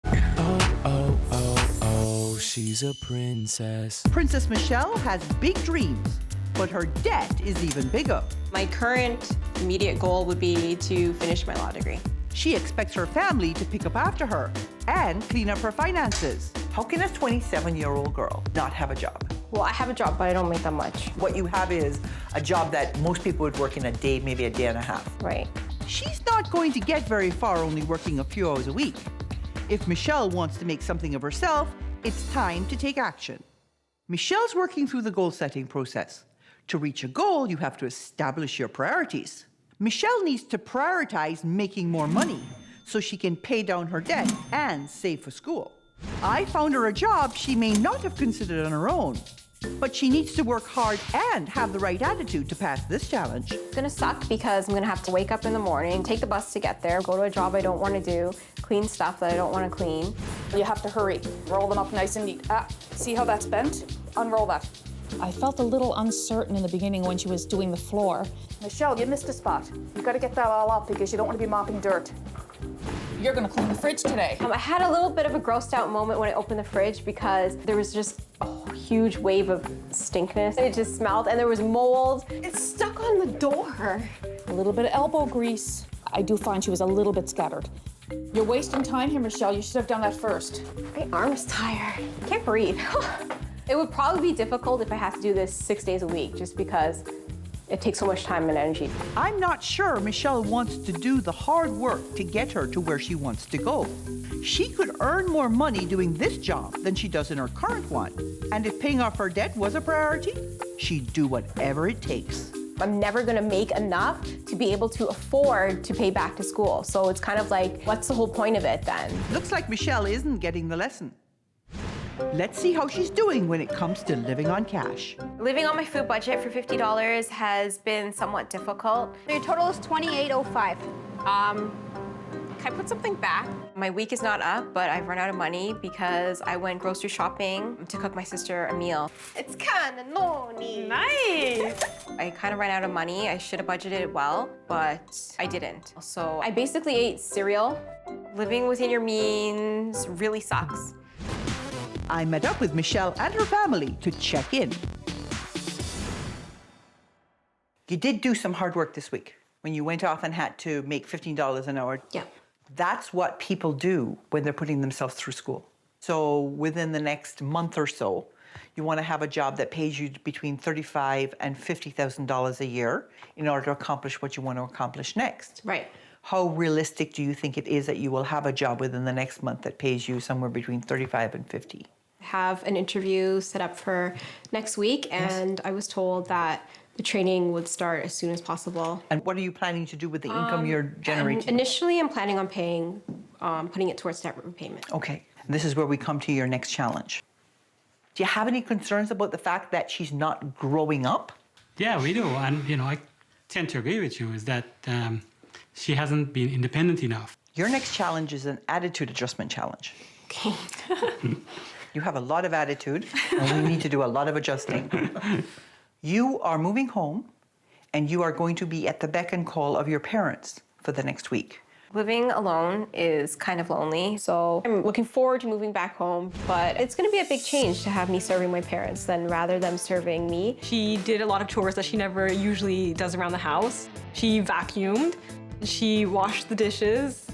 Oh, oh, oh, oh, she's a princess. Princess Michelle has big dreams, but her debt is even bigger. My current immediate goal would be to finish my law degree. She expects her family to pick up after her and clean up her finances. How can a 27-year-old girl not have a job? Well, I have a job, but I don't make that much. What you have is a job that most people would work in a day, maybe a day and a half. Right. She's not going to get very far only working a few hours a week. If Michelle wants to make something of herself, it's time to take action. Michelle's working through the goal-setting process. To reach a goal, you have to establish your priorities. Michelle needs to prioritize making more money so she can pay down her debt and save for school. I found her a job she may not have considered on her own, but she needs to work hard and have the right attitude to pass this challenge. It's gonna suck because I'm gonna have to wake up in the morning, take the bus to get there, go to a job I don't wanna do, clean stuff that I don't wanna clean. You have to hurry. Roll them up nice and neat. See how that's bent? Unroll that. I felt a little uncertain in the beginning when she was doing the floor. Michelle, you missed a spot. You've got to get that all up because you don't want to be mopping dirt. You're going to clean the fridge today. I had a little bit of a grossed out moment when I opened the fridge because there was just a huge wave of stinkness. It just smelled and there was mold. It's stuck on the door. A little bit of elbow grease. I do find she was a little bit scattered. You're wasting time here, Michelle. You should have done that first. My arm's tired. I can't breathe. It would probably be difficult if I had to do this 6 days a week just because it takes so much time and energy. I'm not sure Michelle wants to do the hard work to get her to where she wants to go. She could earn more money doing this job than she does in her current one. And if paying off her debt was a priority, she'd do whatever it takes. I'm never gonna make enough to be able to afford to pay back to school. So it's kind of like, what's the whole point of it then? Looks like Michelle isn't getting the lesson. Let's see how she's doing when it comes to living on cash. Living on my food budget for $50 has been somewhat difficult. Your total is $28.05. Can I put something back? My week is not up, but I've run out of money because I went grocery shopping to cook my sister a meal. It's cannelloni. Nice. I kind of ran out of money. I should have budgeted well, but I didn't. So I basically ate cereal. Living within your means really sucks. I met up with Michelle and her family to check in. You did do some hard work this week when you went off and had to make $15 an hour. Yeah. That's what people do when they're putting themselves through school. So within the next month or so, you want to have a job that pays you between $35,000 and $50,000 a year in order to accomplish what you want to accomplish next. Right. How realistic do you think it is that you will have a job within the next month that pays you somewhere between $35,000 and $50,000? Have an interview set up for next week, and I was told that the training would start as soon as possible. And what are you planning to do with the income you're generating? Initially, I'm planning on putting it towards debt repayment. Okay, this is where we come to your next challenge. Do you have any concerns about the fact that she's not growing up? Yeah, we do. And, I tend to agree with you, is that she hasn't been independent enough. Your next challenge is an attitude adjustment challenge. Okay. You have a lot of attitude, and we need to do a lot of adjusting. You are moving home, and you are going to be at the beck and call of your parents for the next week. Living alone is kind of lonely, so I'm looking forward to moving back home, but it's gonna be a big change to have me serving my parents than rather them serving me. She did a lot of chores that she never usually does around the house. She vacuumed, she washed the dishes,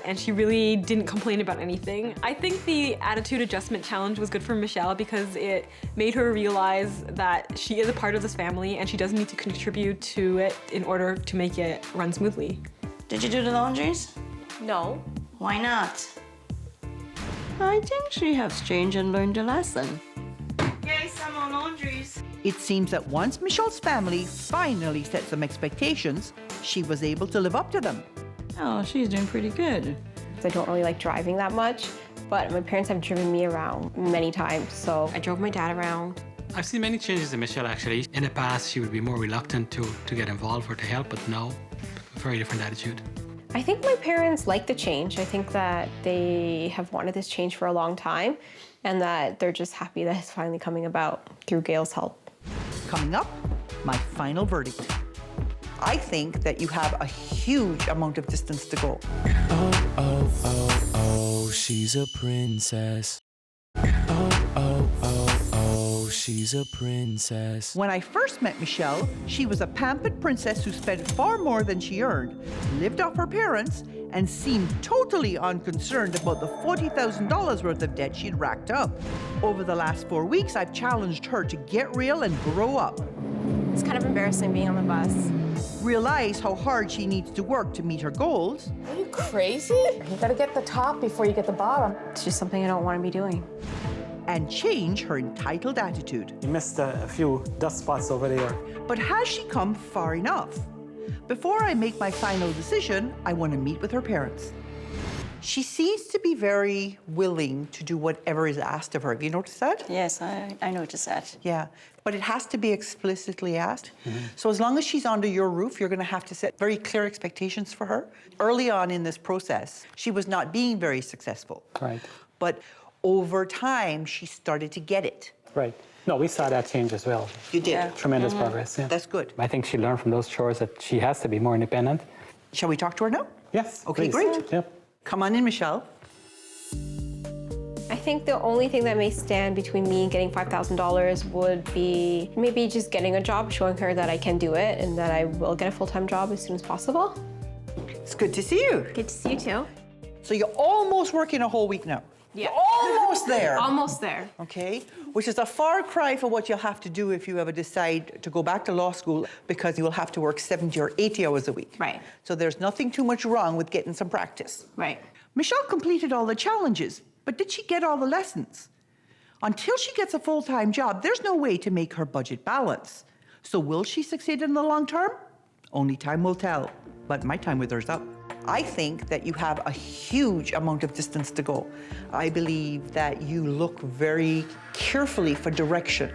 and she really didn't complain about anything. I think the attitude adjustment challenge was good for Michelle because it made her realize that she is a part of this family and she doesn't need to contribute to it in order to make it run smoothly. Did you do the laundries? No. Why not? I think she has changed and learned a lesson. Yay, some more laundries. It seems that once Michelle's family finally set some expectations, she was able to live up to them. Oh, she's doing pretty good. I don't really like driving that much, but my parents have driven me around many times, so I drove my dad around. I've seen many changes in Michelle, actually. In the past, she would be more reluctant to get involved or to help, but now, very different attitude. I think my parents like the change. I think that they have wanted this change for a long time, and that they're just happy that it's finally coming about through Gail's help. Coming up, my final verdict. I think that you have a huge amount of distance to go. Oh, oh, oh, oh, she's a princess. Oh, oh, oh, oh, she's a princess. When I first met Michelle, she was a pampered princess who spent far more than she earned, lived off her parents, and seemed totally unconcerned about the $40,000 worth of debt she'd racked up. Over the last 4 weeks, I've challenged her to get real and grow up. It's kind of embarrassing being on the bus. Realize how hard she needs to work to meet her goals. Are you crazy? You gotta get the top before you get the bottom. It's just something I don't want to be doing. And change her entitled attitude. You missed a few dust spots over there. But has she come far enough? Before I make my final decision, I want to meet with her parents. She seems to be very willing to do whatever is asked of her. Have you noticed that? Yes, I noticed that. Yeah, but it has to be explicitly asked. So as long as she's under your roof, you're going to have to set very clear expectations for her. Early on in this process, she was not being very successful. Right. But over time, she started to get it. Right. No, we saw that change as well. You did? Yeah. Tremendous progress, yeah. That's good. I think she learned from those chores that she has to be more independent. Shall we talk to her now? Yes, Okay, please. great. Yep. Come on in, Michelle. I think the only thing that may stand between me and getting $5,000 would be maybe just getting a job, showing her that I can do it and that I will get a full-time job as soon as possible. It's good to see you. Good to see you too. So you're almost working a whole week now. Yeah. Almost there. Almost there. Okay, which is a far cry for what you'll have to do if you ever decide to go back to law school, because you will have to work 70 or 80 hours a week. Right. So there's nothing too much wrong with getting some practice. Right. Michelle completed all the challenges, but did she get all the lessons? Until she gets a full-time job, there's no way to make her budget balance. So will she succeed in the long term? Only time will tell, but my time with her is up. I think that you have a huge amount of distance to go. I believe that you look very carefully for direction,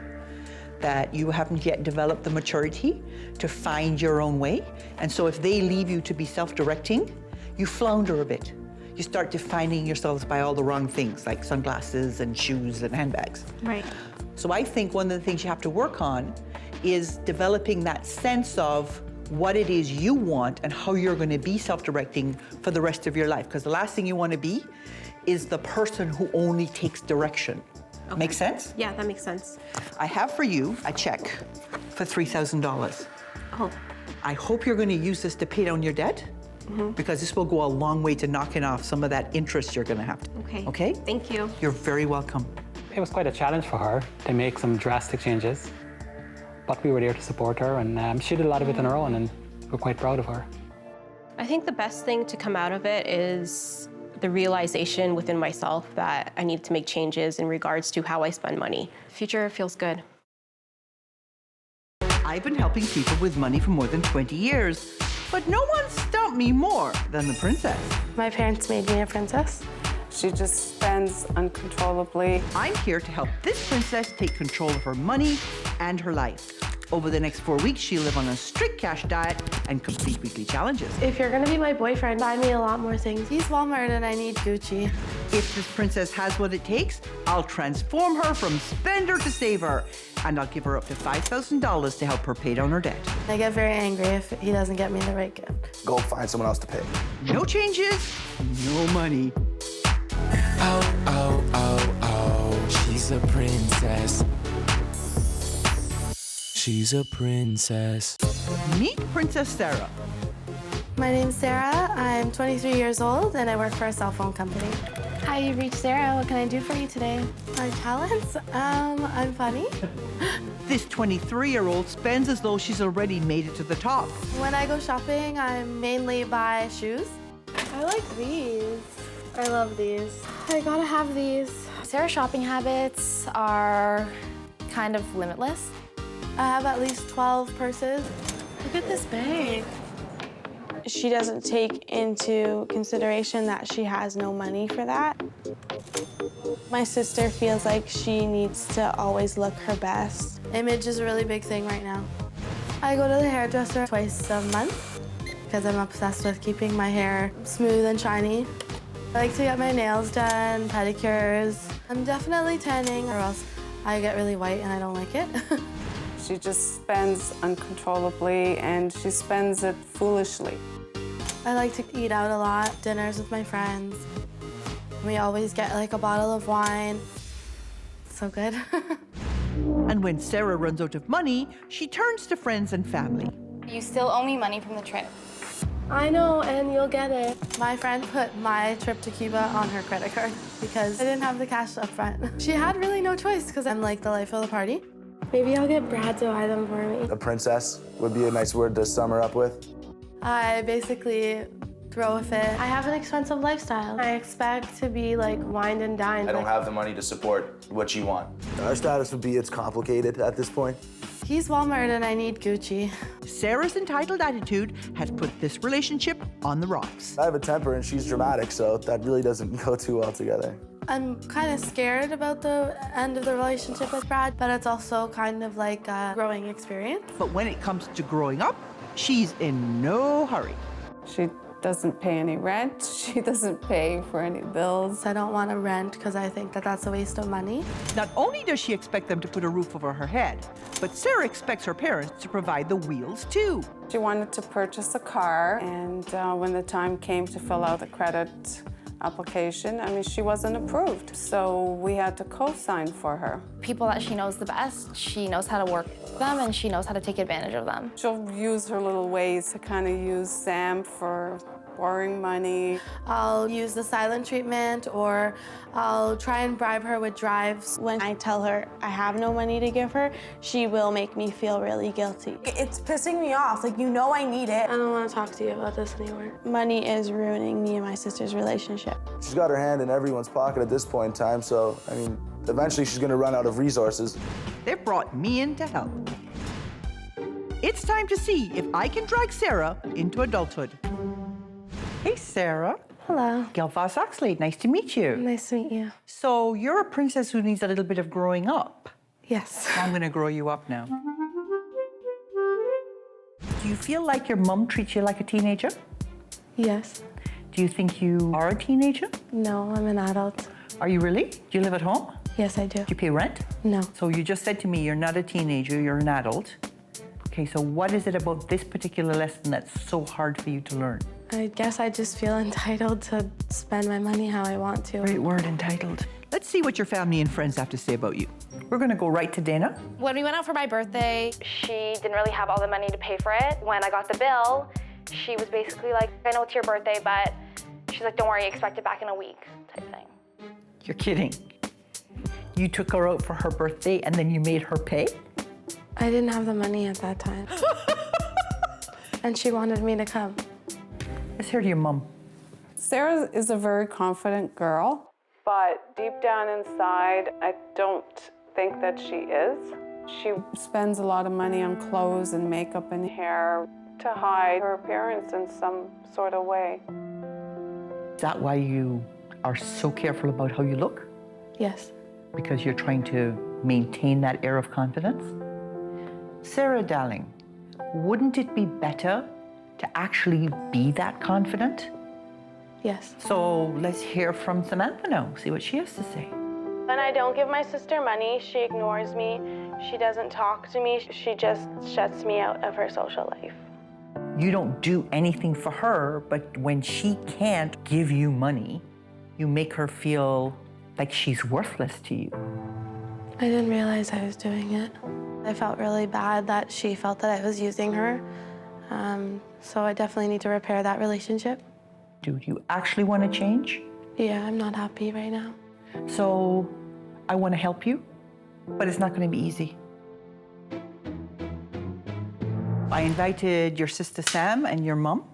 that you haven't yet developed the maturity to find your own way. And so if they leave you to be self-directing, you flounder a bit. You start defining yourselves by all the wrong things, like sunglasses and shoes and handbags. Right. So I think one of the things you have to work on is developing that sense of what it is you want and how you're going to be self-directing for the rest of your life. Because the last thing you want to be is the person who only takes direction. Okay. Make sense? Yeah, that makes sense. I have for you a check for $3,000. Oh. I hope you're going to use this to pay down your debt, because this will go a long way to knocking off some of that interest you're going to have to. Okay. Okay? Thank you. You're very welcome. It was quite a challenge for her to make some drastic changes, but we were there to support her, and she did a lot of it on her own, and we're quite proud of her. I think the best thing to come out of it is the realization within myself that I need to make changes in regards to how I spend money. Future feels good. I've been helping people with money for more than 20 years, but no one stumped me more than the princess. My parents made me a princess. She just spends uncontrollably. I'm here to help this princess take control of her money and her life. Over the next 4 weeks, she'll live on a strict cash diet and complete weekly challenges. If you're gonna be my boyfriend, buy me a lot more things. He's Walmart and I need Gucci. If this princess has what it takes, I'll transform her from spender to saver, and I'll give her up to $5,000 to help her pay down her debt. I get very angry if he doesn't get me the right gift. Go find someone else to pay. No changes, no money. Oh, oh, oh, oh, she's a princess. She's a princess. Meet Princess Sarah. My name's Sarah. I'm 23 years old and I work for a cell phone company. Hi, you reached Sarah. What can I do for you today? My talents? I'm funny. This 23-year-old spends as though she's already made it to the top. When I go shopping, I mainly buy shoes. I like these. I love these. I gotta have these. Sarah's shopping habits are kind of limitless. I have at least 12 purses. Look at this bag. She doesn't take into consideration that she has no money for that. My sister feels like she needs to always look her best. Image is a really big thing right now. I go to the hairdresser twice a month because I'm obsessed with keeping my hair smooth and shiny. I like to get my nails done, pedicures. I'm definitely tanning or else I get really white and I don't like it. She just spends uncontrollably and she spends it foolishly. I like to eat out a lot, dinners with my friends. We always get like a bottle of wine. So good. And when Sarah runs out of money, she turns to friends and family. You still owe me money from the trip. I know, and you'll get it. My friend put my trip to Cuba on her credit card because I didn't have the cash up front. She had really no choice because I'm like the life of the party. Maybe I'll get Brad to buy them for me. A princess would be a nice word to sum her up with. I basically throw a fit. I have an expensive lifestyle. I expect to be like wined and dined. I don't have the money to support what you want. Our status would be it's complicated at this point. He's Walmart and I need Gucci. Sarah's entitled attitude has put this relationship on the rocks. I have a temper and she's dramatic, so that really doesn't go too well together. I'm kind of scared about the end of the relationship with Brad, but it's also kind of like a growing experience. But when it comes to growing up, she's in no hurry. She doesn't pay any rent. She doesn't pay for any bills. I don't want to rent because I think that that's a waste of money. Not only does she expect them to put a roof over her head, but Sarah expects her parents to provide the wheels too. She wanted to purchase a car, and when the time came to fill out the credit application, I mean, she wasn't approved. So we had to co-sign for her. People that she knows the best, she knows how to work them and she knows how to take advantage of them. She'll use her little ways to kind of use Sam for borrowing money. I'll use the silent treatment or I'll try and bribe her with drives. When I tell her I have no money to give her, she will make me feel really guilty. It's pissing me off, like you know I need it. I don't want to talk to you about this anymore. Money is ruining me and my sister's relationship. She's got her hand in everyone's pocket at this point in time, so, I mean, eventually she's gonna run out of resources. They've brought me in to help. It's time to see if I can drag Sarah into adulthood. Hey, Sarah. Hello. Gail Vaz-Oxlade, nice to meet you. Nice to meet you. So you're a princess who needs a little bit of growing up. Yes. I'm gonna grow you up now. Do you feel like your mom treats you like a teenager? Yes. Do you think you are a teenager? No, I'm an adult. Are you really? Do you live at home? Yes, I do. Do you pay rent? No. So you just said to me you're not a teenager, you're an adult. Okay, so what is it about this particular lesson that's so hard for you to learn? I guess I just feel entitled to spend my money how I want to. Great word, entitled. Let's see what your family and friends have to say about you. We're gonna go right to Dana. When we went out for my birthday, she didn't really have all the money to pay for it. When I got the bill, she was basically like, I know it's your birthday, but she's like, don't worry, expect it back in a week, type thing. You're kidding. You took her out for her birthday and then you made her pay? I didn't have the money at that time. And she wanted me to come. Let's hear to your mom. Sarah is a very confident girl, but deep down inside, I don't think that she is. She spends a lot of money on clothes and makeup and hair to hide her appearance in some sort of way. Is that why you are so careful about how you look? Yes. Because you're trying to maintain that air of confidence? Sarah, darling, wouldn't it be better to actually be that confident? Yes. So let's hear from Samantha now, see what she has to say. When I don't give my sister money, she ignores me. She doesn't talk to me. She just shuts me out of her social life. You don't do anything for her, but when she can't give you money, you make her feel like she's worthless to you. I didn't realize I was doing it. I felt really bad that she felt that I was using her. So I definitely need to repair that relationship. Do you actually want to change? Yeah, I'm not happy right now. So I want to help you, but it's not going to be easy. I invited your sister Sam and your mom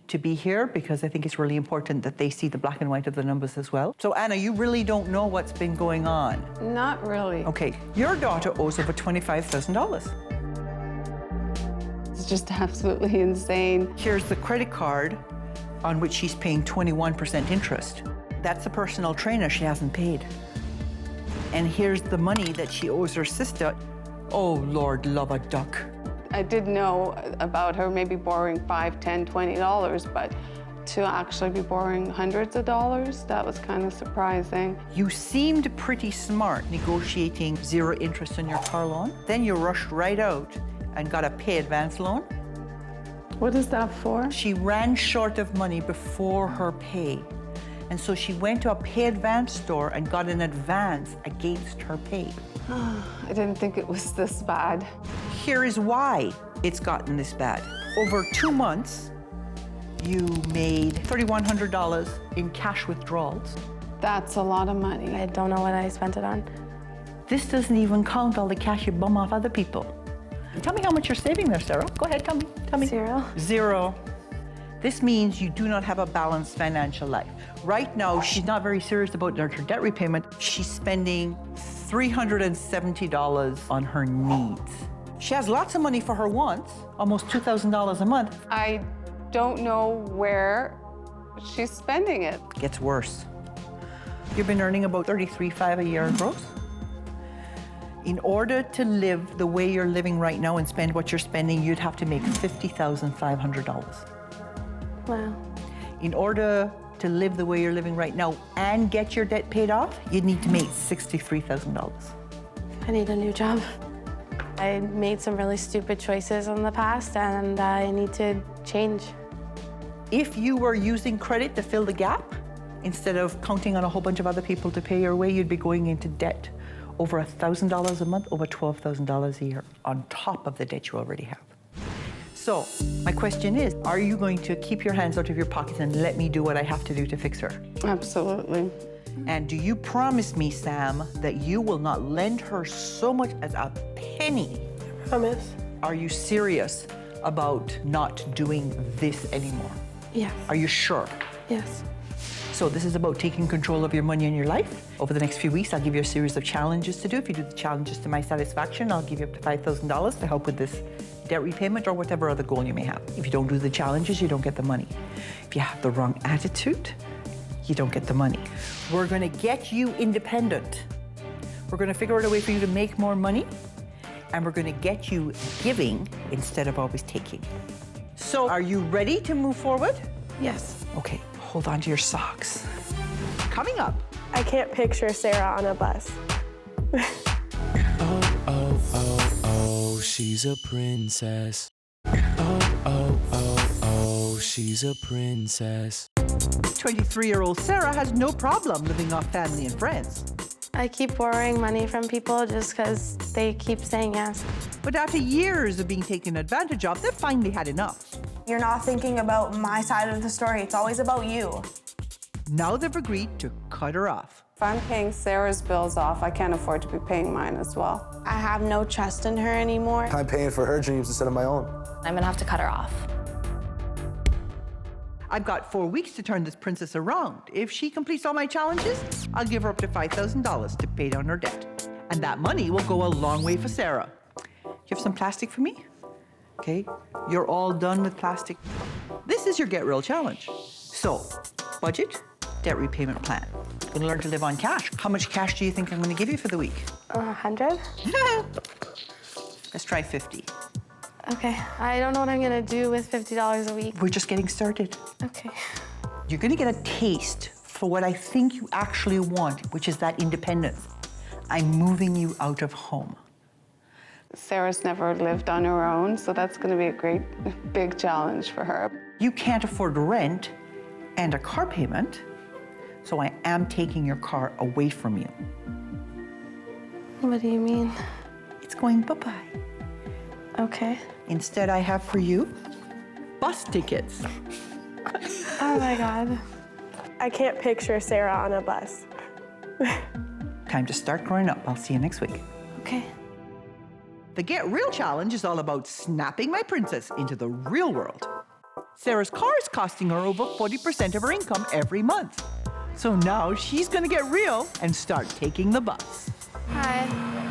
to be here because I think it's really important that they see the black and white of the numbers as well. So Anna, you really don't know what's been going on? Not really. Okay, your daughter owes over $25,000. It's just absolutely insane. Here's the credit card on which she's paying 21% interest. That's a personal trainer she hasn't paid. And here's the money that she owes her sister. Oh, Lord, love a duck. I did know about her maybe borrowing $5, $10, $20, but to actually be borrowing hundreds of dollars, that was kind of surprising. You seemed pretty smart negotiating zero interest on your car loan. Then you rushed right out and got a pay advance loan. What is that for? She ran short of money before her pay. And so she went to a pay advance store and got an advance against her pay. I didn't think it was this bad. Here is why it's gotten this bad. Over 2 months, you made $3,100 in cash withdrawals. That's a lot of money. I don't know what I spent it on. This doesn't even count all the cash you bum off other people. Tell me how much you're saving there, Sarah. Go ahead, tell me. Zero. Zero. This means you do not have a balanced financial life. Right now, she's not very serious about her debt repayment. She's spending $370 on her needs. She has lots of money for her wants, almost $2,000 a month. I don't know where she's spending it. Gets worse. You've been earning about $33,500 a year gross. In order to live the way you're living right now and spend what you're spending, you'd have to make $50,500. Wow. In order to live the way you're living right now and get your debt paid off, you'd need to make $63,000. I need a new job. I made some really stupid choices in the past and I need to change. If you were using credit to fill the gap, instead of counting on a whole bunch of other people to pay your way, you'd be going into debt over $1,000 a month, over $12,000 a year, on top of the debt you already have. So my question is, are you going to keep your hands out of your pockets and let me do what I have to do to fix her? Absolutely. And do you promise me, Sam, that you will not lend her so much as a penny? I promise. Are you serious about not doing this anymore? Yes. Are you sure? Yes. So this is about taking control of your money and your life. Over the next few weeks, I'll give you a series of challenges to do. If you do the challenges to my satisfaction, I'll give you up to $5,000 to help with this debt repayment or whatever other goal you may have. If you don't do the challenges, you don't get the money. If you have the wrong attitude, you don't get the money. We're gonna get you independent. We're gonna figure out a way for you to make more money, and we're gonna get you giving instead of always taking. So are you ready to move forward? Yes. Okay, hold on to your socks. Coming up. I can't picture Sarah on a bus. Oh, she's a princess. Oh, she's a princess. 23-year-old Sarah has no problem living off family and friends. I keep borrowing money from people just because they keep saying yes. But after years of being taken advantage of, they've finally had enough. You're not thinking about my side of the story. It's always about you. Now they've agreed to cut her off. If I'm paying Sarah's bills off, I can't afford to be paying mine as well. I have no trust in her anymore. I'm paying for her dreams instead of my own. I'm gonna have to cut her off. I've got 4 weeks to turn this princess around. If she completes all my challenges, I'll give her up to $5,000 to pay down her debt. And that money will go a long way for Sarah. You have some plastic for me? Okay, you're all done with plastic. This is your Get Real challenge. So, budget, debt repayment plan. You're gonna learn to live on cash. How much cash do you think I'm gonna give you for the week? 100? Let's try 50. Okay, I don't know what I'm gonna do with $50 a week. We're just getting started. Okay. You're gonna get a taste for what I think you actually want, which is that independence. I'm moving you out of home. Sarah's never lived on her own, so that's going to be a great, big challenge for her. You can't afford rent and a car payment, so I am taking your car away from you. What do you mean? It's going bye-bye. Okay. Instead, I have for you bus tickets. Oh my God. I can't picture Sarah on a bus. Time to start growing up. I'll see you next week. Okay. The Get Real challenge is all about snapping my princess into the real world. Sarah's car is costing her over 40% of her income every month. So now she's gonna get real and start taking the bus. Hi.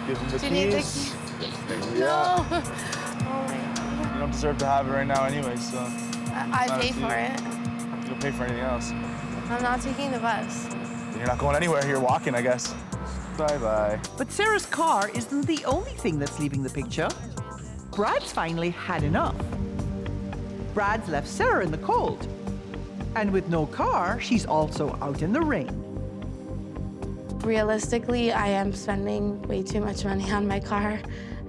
Give him the Do you need the keys. key? Yeah. No. Oh my God. You don't deserve to have it right now anyway, so. I pay for it. You'll pay for anything else. I'm not taking the bus. You're not going anywhere. You're walking, I guess. Bye-bye. But Sarah's car isn't the only thing that's leaving the picture. Brad's finally had enough. Brad's left Sarah in the cold. And with no car, she's also out in the rain. Realistically, I am spending way too much money on my car,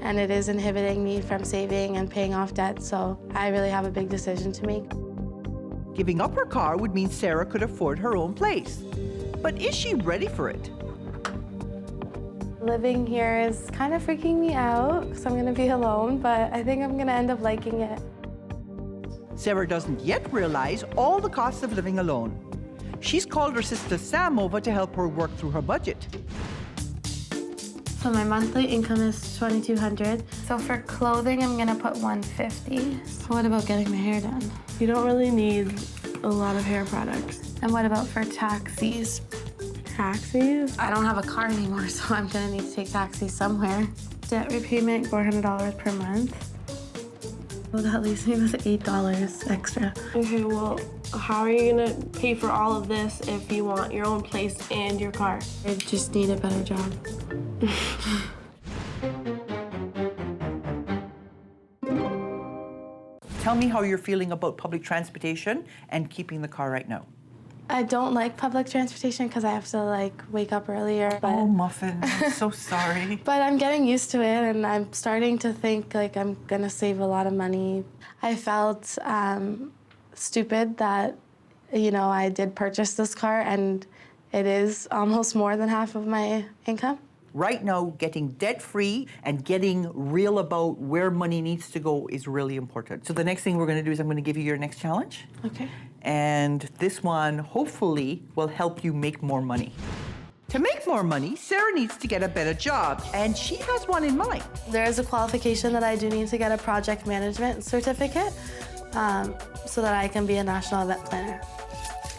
and it is inhibiting me from saving and paying off debt, so I really have a big decision to make. Giving up her car would mean Sarah could afford her own place. But is she ready for it? Living here is kind of freaking me out because I'm gonna be alone, but I think I'm gonna end up liking it. Sarah doesn't yet realize all the costs of living alone. She's called her sister Sam over to help her work through her budget. So my monthly income is $2,200. So for clothing, I'm gonna put $150. What about getting my hair done? You don't really need a lot of hair products. And what about for taxis? Taxis? I don't have a car anymore, so I'm gonna need to take taxis somewhere. Debt repayment, $400 per month. Well, that leaves me with $8 extra. Okay, well, how are you gonna pay for all of this if you want your own place and your car? I just need a better job. Tell me how you're feeling about public transportation and keeping the car right now. I don't like public transportation because I have to wake up earlier. But, Oh, Muffin, I'm so sorry. But I'm getting used to it, and I'm starting to think I'm gonna save a lot of money. I felt stupid that, I did purchase this car, and it is almost more than half of my income. Right now, getting debt-free and getting real about where money needs to go is really important. So the next thing we're gonna do is I'm gonna give you your next challenge. Okay. And this one, hopefully, will help you make more money. To make more money, Sarah needs to get a better job, and she has one in mind. There is a qualification that I do need to get a project management certificate so that I can be a national event planner.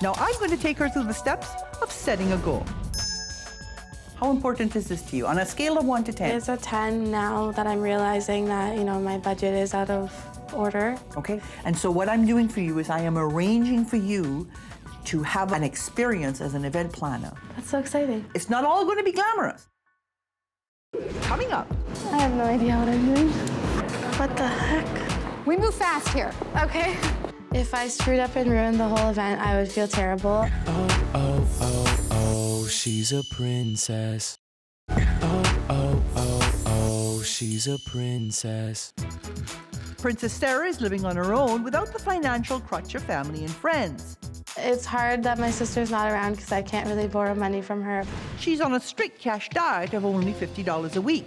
Now I'm going to take her through the steps of setting a goal. How important is this to you on a scale of 1 to 10? It's a 10 now that I'm realizing that, my budget is out of order. Okay, and so what I'm doing for you is I am arranging for you to have an experience as an event planner. That's so exciting. It's not all going to be glamorous. Coming up. I have no idea what I'm doing. What the heck? We move fast here. Okay. If I screwed up and ruined the whole event, I would feel terrible. Oh, she's a princess. Oh, she's a princess. Princess Sarah is living on her own without the financial crutch of family and friends. It's hard that my sister's not around because I can't really borrow money from her. She's on a strict cash diet of only $50 a week.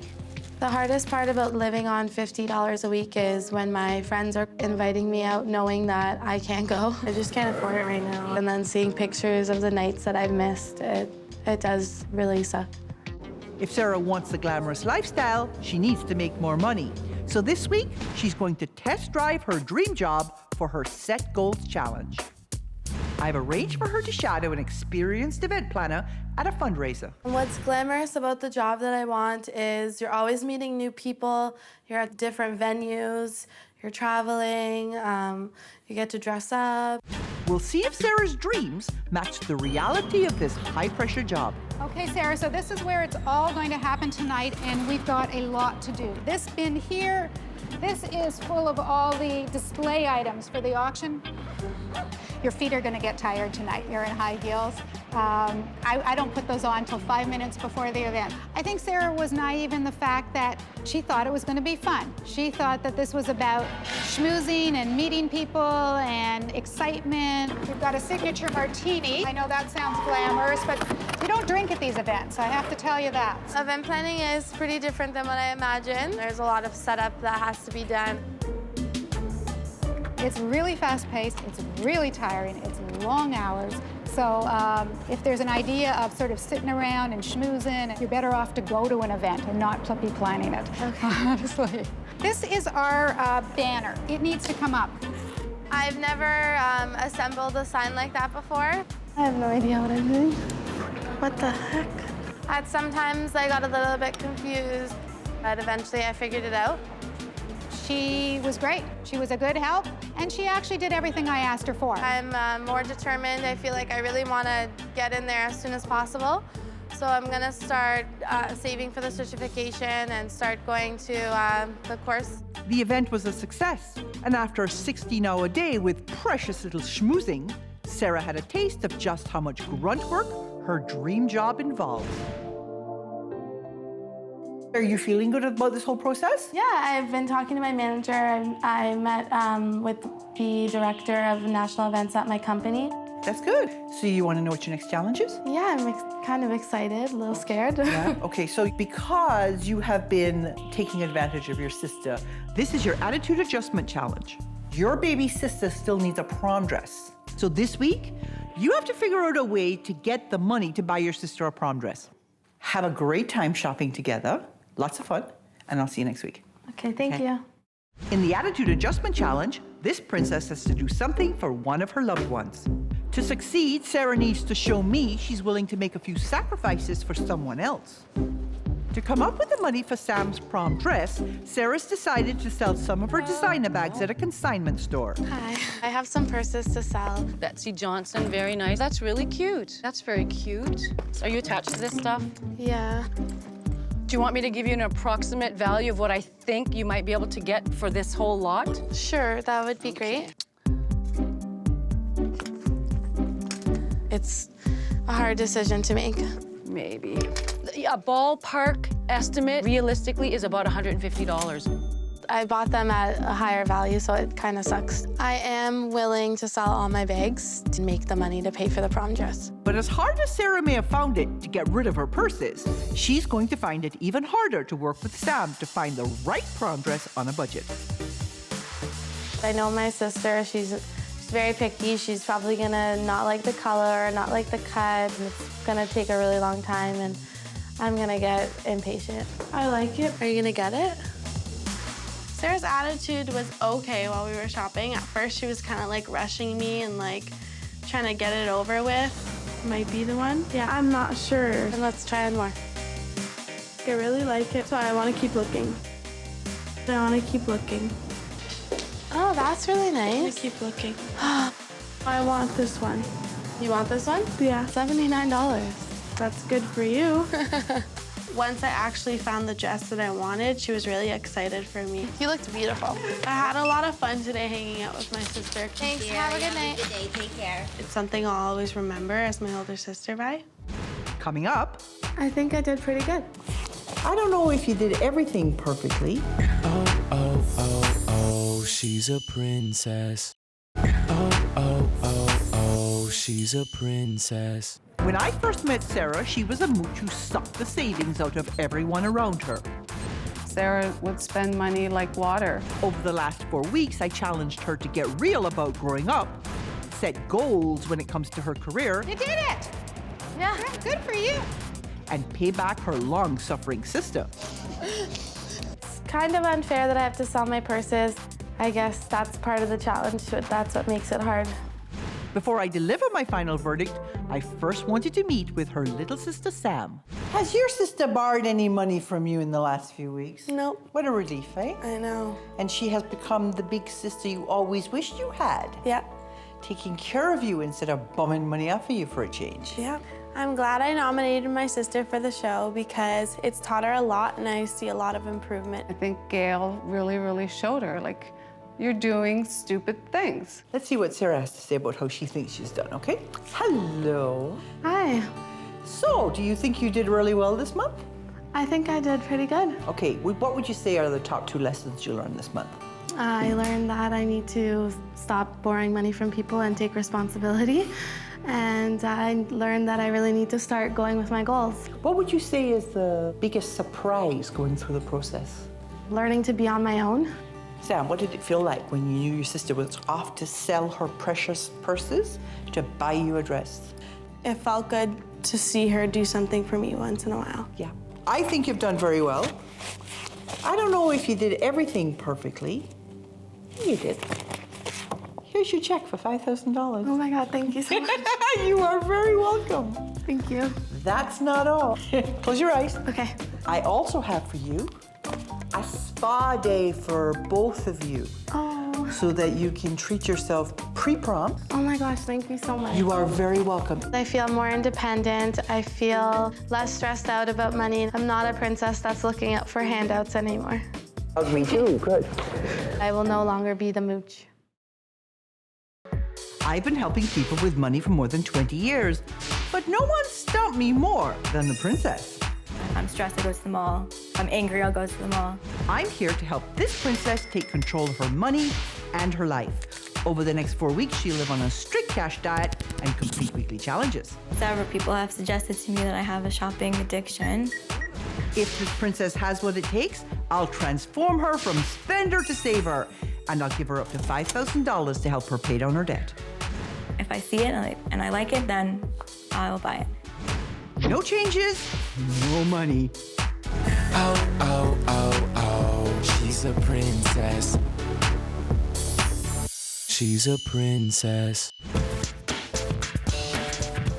The hardest part about living on $50 a week is when my friends are inviting me out knowing that I can't go. I just can't afford it right now. And then seeing pictures of the nights that I've missed, it does really suck. If Sarah wants the glamorous lifestyle, she needs to make more money. So this week, she's going to test drive her dream job for her Set Goals Challenge. I've arranged for her to shadow an experienced event planner at a fundraiser. What's glamorous about the job that I want is you're always meeting new people, you're at different venues, you're traveling, you get to dress up. We'll see if Sarah's dreams match the reality of this high-pressure job. Okay, Sarah, so this is where it's all going to happen tonight, and we've got a lot to do. This bin here, this is full of all the display items for the auction. Your feet are going to get tired tonight. You're in high heels. I don't put those on until 5 minutes before the event. I think Sarah was naive in the fact that she thought it was going to be fun. She thought that this was about schmoozing and meeting people and excitement. We've got a signature martini. I know that sounds glamorous, but you don't drink at these events. I have to tell you that. Event planning is pretty different than what I imagined. There's a lot of setup that has to be done. It's really fast-paced, it's really tiring, it's long hours. So if there's an idea of sort of sitting around and schmoozing, you're better off to go to an event and not be planning it, honestly. This is our banner. It needs to come up. I've never assembled a sign like that before. I have no idea what I'm doing. What the heck? Sometimes I got a little bit confused, but eventually I figured it out. She was great. She was a good help, and she actually did everything I asked her for. I'm more determined. I feel like I really want to get in there as soon as possible. So I'm going to start saving for the certification and start going to the course. The event was a success, and after a 16-hour day with precious little schmoozing, Sarah had a taste of just how much grunt work her dream job involves. Are you feeling good about this whole process? Yeah, I've been talking to my manager. I met with the director of national events at my company. That's good. So you want to know what your next challenge is? Yeah, I'm kind of excited, a little scared. Yeah? Okay, so because you have been taking advantage of your sister, this is your attitude adjustment challenge. Your baby sister still needs a prom dress. So this week, you have to figure out a way to get the money to buy your sister a prom dress. Have a great time shopping together. Lots of fun, and I'll see you next week. Okay, thank you. In the Attitude Adjustment Challenge, this princess has to do something for one of her loved ones. To succeed, Sarah needs to show me she's willing to make a few sacrifices for someone else. To come up with the money for Sam's prom dress, Sarah's decided to sell some of her designer bags at a consignment store. Hi, I have some purses to sell. Betsy Johnson, very nice. That's really cute. That's very cute. Are you attached to this stuff? Yeah. Do you want me to give you an approximate value of what I think you might be able to get for this whole lot? Sure, that would be great. It's a hard decision to make. Maybe. A ballpark estimate, realistically, is about $150. I bought them at a higher value, so it kind of sucks. I am willing to sell all my bags to make the money to pay for the prom dress. But as hard as Sarah may have found it to get rid of her purses, she's going to find it even harder to work with Sam to find the right prom dress on a budget. I know my sister, she's very picky. She's probably gonna not like the color, not like the cut, and it's gonna take a really long time, and I'm gonna get impatient. I like it. Are you gonna get it? Sarah's attitude was okay while we were shopping. At first, she was kind of like rushing me and like trying to get it over with. Might be the one. Yeah, I'm not sure. And let's try one more. I really like it, so I want to keep looking. I want to keep looking. Oh, that's really nice. I keep looking. I want this one. You want this one? Yeah, $79. That's good for you. Once I actually found the dress that I wanted, she was really excited for me. You looked beautiful. I had a lot of fun today hanging out with my sister. Thanks, have a good night. Have a good day, take care. It's something I'll always remember as my older sister by. Coming up. I think I did pretty good. I don't know if you did everything perfectly. Oh, oh, oh, oh, she's a princess. Oh, oh, oh, oh, she's a princess. When I first met Sarah, she was a mooch who sucked the savings out of everyone around her. Sarah would spend money like water. Over the last 4 weeks, I challenged her to get real about growing up, set goals when it comes to her career. You did it! Yeah, good for you. And pay back her long-suffering sister. It's kind of unfair that I have to sell my purses. I guess that's part of the challenge, but that's what makes it hard. Before I deliver my final verdict, I first wanted to meet with her little sister, Sam. Has your sister borrowed any money from you in the last few weeks? Nope. What a relief, eh? I know. And she has become the big sister you always wished you had. Yeah. Taking care of you instead of bumming money off of you for a change. Yeah. I'm glad I nominated my sister for the show because it's taught her a lot and I see a lot of improvement. I think Gail really showed her, like, you're doing stupid things. Let's see what Sarah has to say about how she thinks she's done, okay? Hello. Hi. So, do you think you did really well this month? I think I did pretty good. Okay, what would you say are the top 2 lessons you learned this month? I learned that I need to stop borrowing money from people and take responsibility. And I learned that I really need to start going with my goals. What would you say is the biggest surprise going through the process? Learning to be on my own. Sam, what did it feel like when you knew your sister was off to sell her precious purses to buy you a dress? It felt good to see her do something for me once in a while. Yeah. I think you've done very well. I don't know if you did everything perfectly. You did. Here's your check for $5,000. Oh my God, thank you so much. You are very welcome. Thank you. That's not all. Close your eyes. Okay. I also have for you a spa day for both of you. Oh. So that you can treat yourself pre-prom. Oh my gosh, thank you so much. You are very welcome. I feel more independent. I feel less stressed out about money. I'm not a princess that's looking out for handouts anymore. Me too, good. I will no longer be the mooch. I've been helping people with money for more than 20 years, but no one stumped me more than the princess. If I'm stressed, I go to the mall. If I'm angry, I'll go to the mall. I'm here to help this princess take control of her money and her life. Over the next 4 weeks, she'll live on a strict cash diet and complete weekly challenges. Several people have suggested to me that I have a shopping addiction. If this princess has what it takes, I'll transform her from spender to saver, and I'll give her up to $5,000 to help her pay down her debt. If I see it and I like it, then I will buy it. No changes, no money. Oh, oh, oh, oh, she's a princess. She's a princess.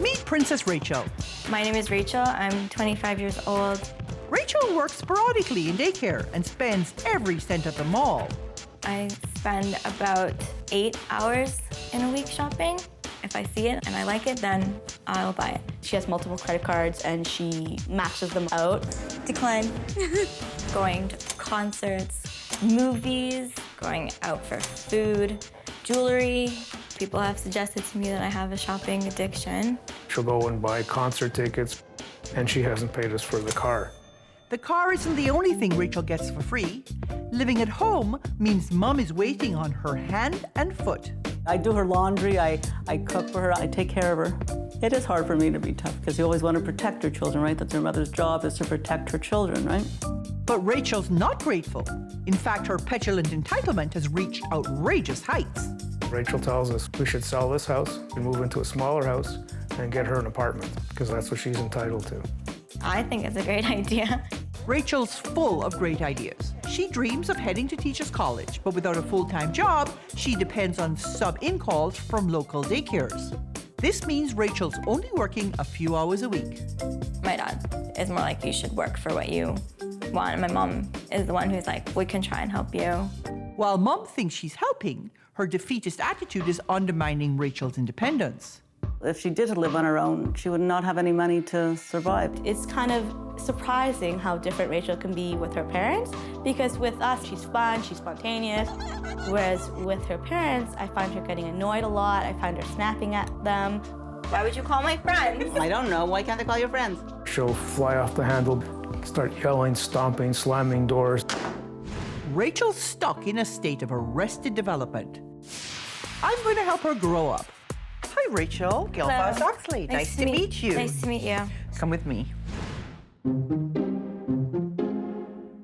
Meet Princess Rachel. My name is Rachel. I'm 25 years old. Rachel works sporadically in daycare and spends every cent at the mall. I spend about 8 hours in a week shopping. If I see it and I like it, then I'll buy it. She has multiple credit cards and she maxes them out. Decline. Going to concerts, movies, going out for food, jewelry. People have suggested to me that I have a shopping addiction. She'll go and buy concert tickets, and she hasn't paid us for the car. The car isn't the only thing Rachel gets for free. Living at home means Mom is waiting on her hand and foot. I do her laundry, I cook for her, I take care of her. It is hard for me to be tough because you always want to protect her children, right? That's her mother's job, is to protect her children, right? But Rachel's not grateful. In fact, her petulant entitlement has reached outrageous heights. Rachel tells us we should sell this house and move into a smaller house and get her an apartment because that's what she's entitled to. I think it's a great idea. Rachel's full of great ideas. She dreams of heading to Teachers College, but without a full-time job, she depends on sub-in calls from local daycares. This means Rachel's only working a few hours a week. My dad is more like, you should work for what you want. And my mom is the one who's like, we can try and help you. While Mom thinks she's helping, her defeatist attitude is undermining Rachel's independence. If she did live on her own, she would not have any money to survive. It's kind of surprising how different Rachel can be with her parents, because with us, she's fun, she's spontaneous. Whereas with her parents, I find her getting annoyed a lot. I find her snapping at them. Why would you call my friends? I don't know. Why can't they call your friends? She'll fly off the handle, start yelling, stomping, slamming doors. Rachel's stuck in a state of arrested development. I'm going to help her grow up. Hi, Rachel. Gail Vaz-Oxlade. Nice to meet you. Nice to meet you. Come with me.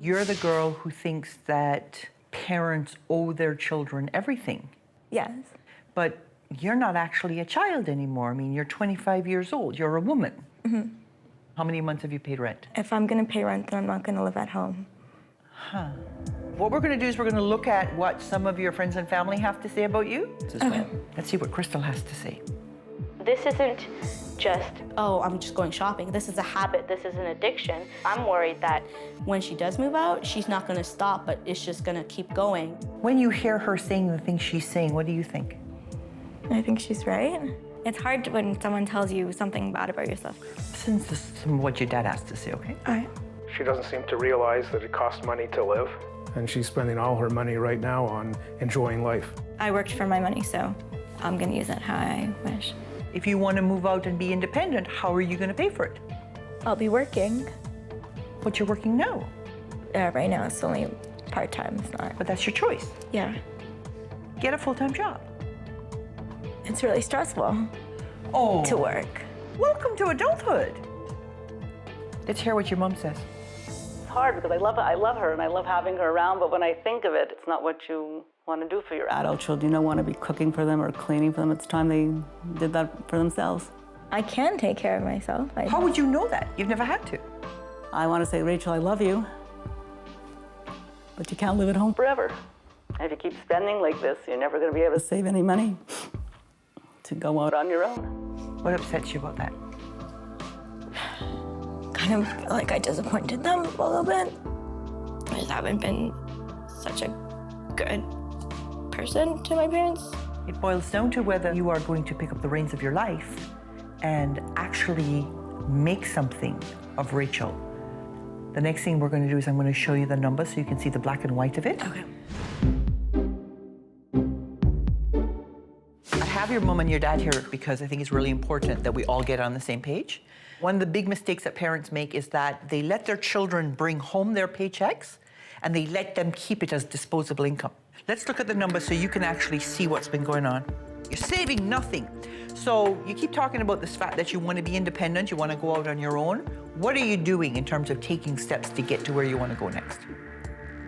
You're the girl who thinks that parents owe their children everything. Yes. But you're not actually a child anymore. I mean, you're 25 years old. You're a woman. Mm-hmm. How many months have you paid rent? If I'm going to pay rent, then I'm not going to live at home. Huh. What we're going to do is we're going to look at what some of your friends and family have to say about you. Okay. Let's see what Crystal has to say. This isn't just, oh, I'm just going shopping. This is a habit. This is an addiction. I'm worried that when she does move out, she's not going to stop, but it's just going to keep going. When you hear her saying the things she's saying, what do you think? I think she's right. It's hard when someone tells you something bad about yourself. Listen to some of what your dad has to say, okay? All right. She doesn't seem to realize that it costs money to live, and she's spending all her money right now on enjoying life. I worked for my money, so I'm going to use it how I wish. If you want to move out and be independent, how are you going to pay for it? I'll be working. But you're working now. Right now, it's only part-time. It's not. But that's your choice. Yeah. Get a full-time job. It's really stressful to work. Welcome to adulthood. Let's hear what your mom says. It's hard because I love her and I love having her around, but when I think of it, it's not what you want to do for your adult children. You don't want to be cooking for them or cleaning for them. It's time they did that for themselves. I can take care of myself. How would you know that? You've never had to. I want to say, Rachel, I love you, but you can't live at home forever. And if you keep spending like this, you're never going to be able to save any money to go out on your own. What upsets you about that? Kind of feel like I disappointed them a little bit. I just haven't been such a good person to my parents. It boils down to whether you are going to pick up the reins of your life and actually make something of Rachel. The next thing we're going to do is I'm going to show you the numbers so you can see the black and white of it. Okay. I have your mom and your dad here because I think it's really important that we all get on the same page. One of the big mistakes that parents make is that they let their children bring home their paychecks and they let them keep it as disposable income. Let's look at the numbers so you can actually see what's been going on. You're saving nothing. So you keep talking about this fact that you want to be independent, you want to go out on your own. What are you doing in terms of taking steps to get to where you want to go next?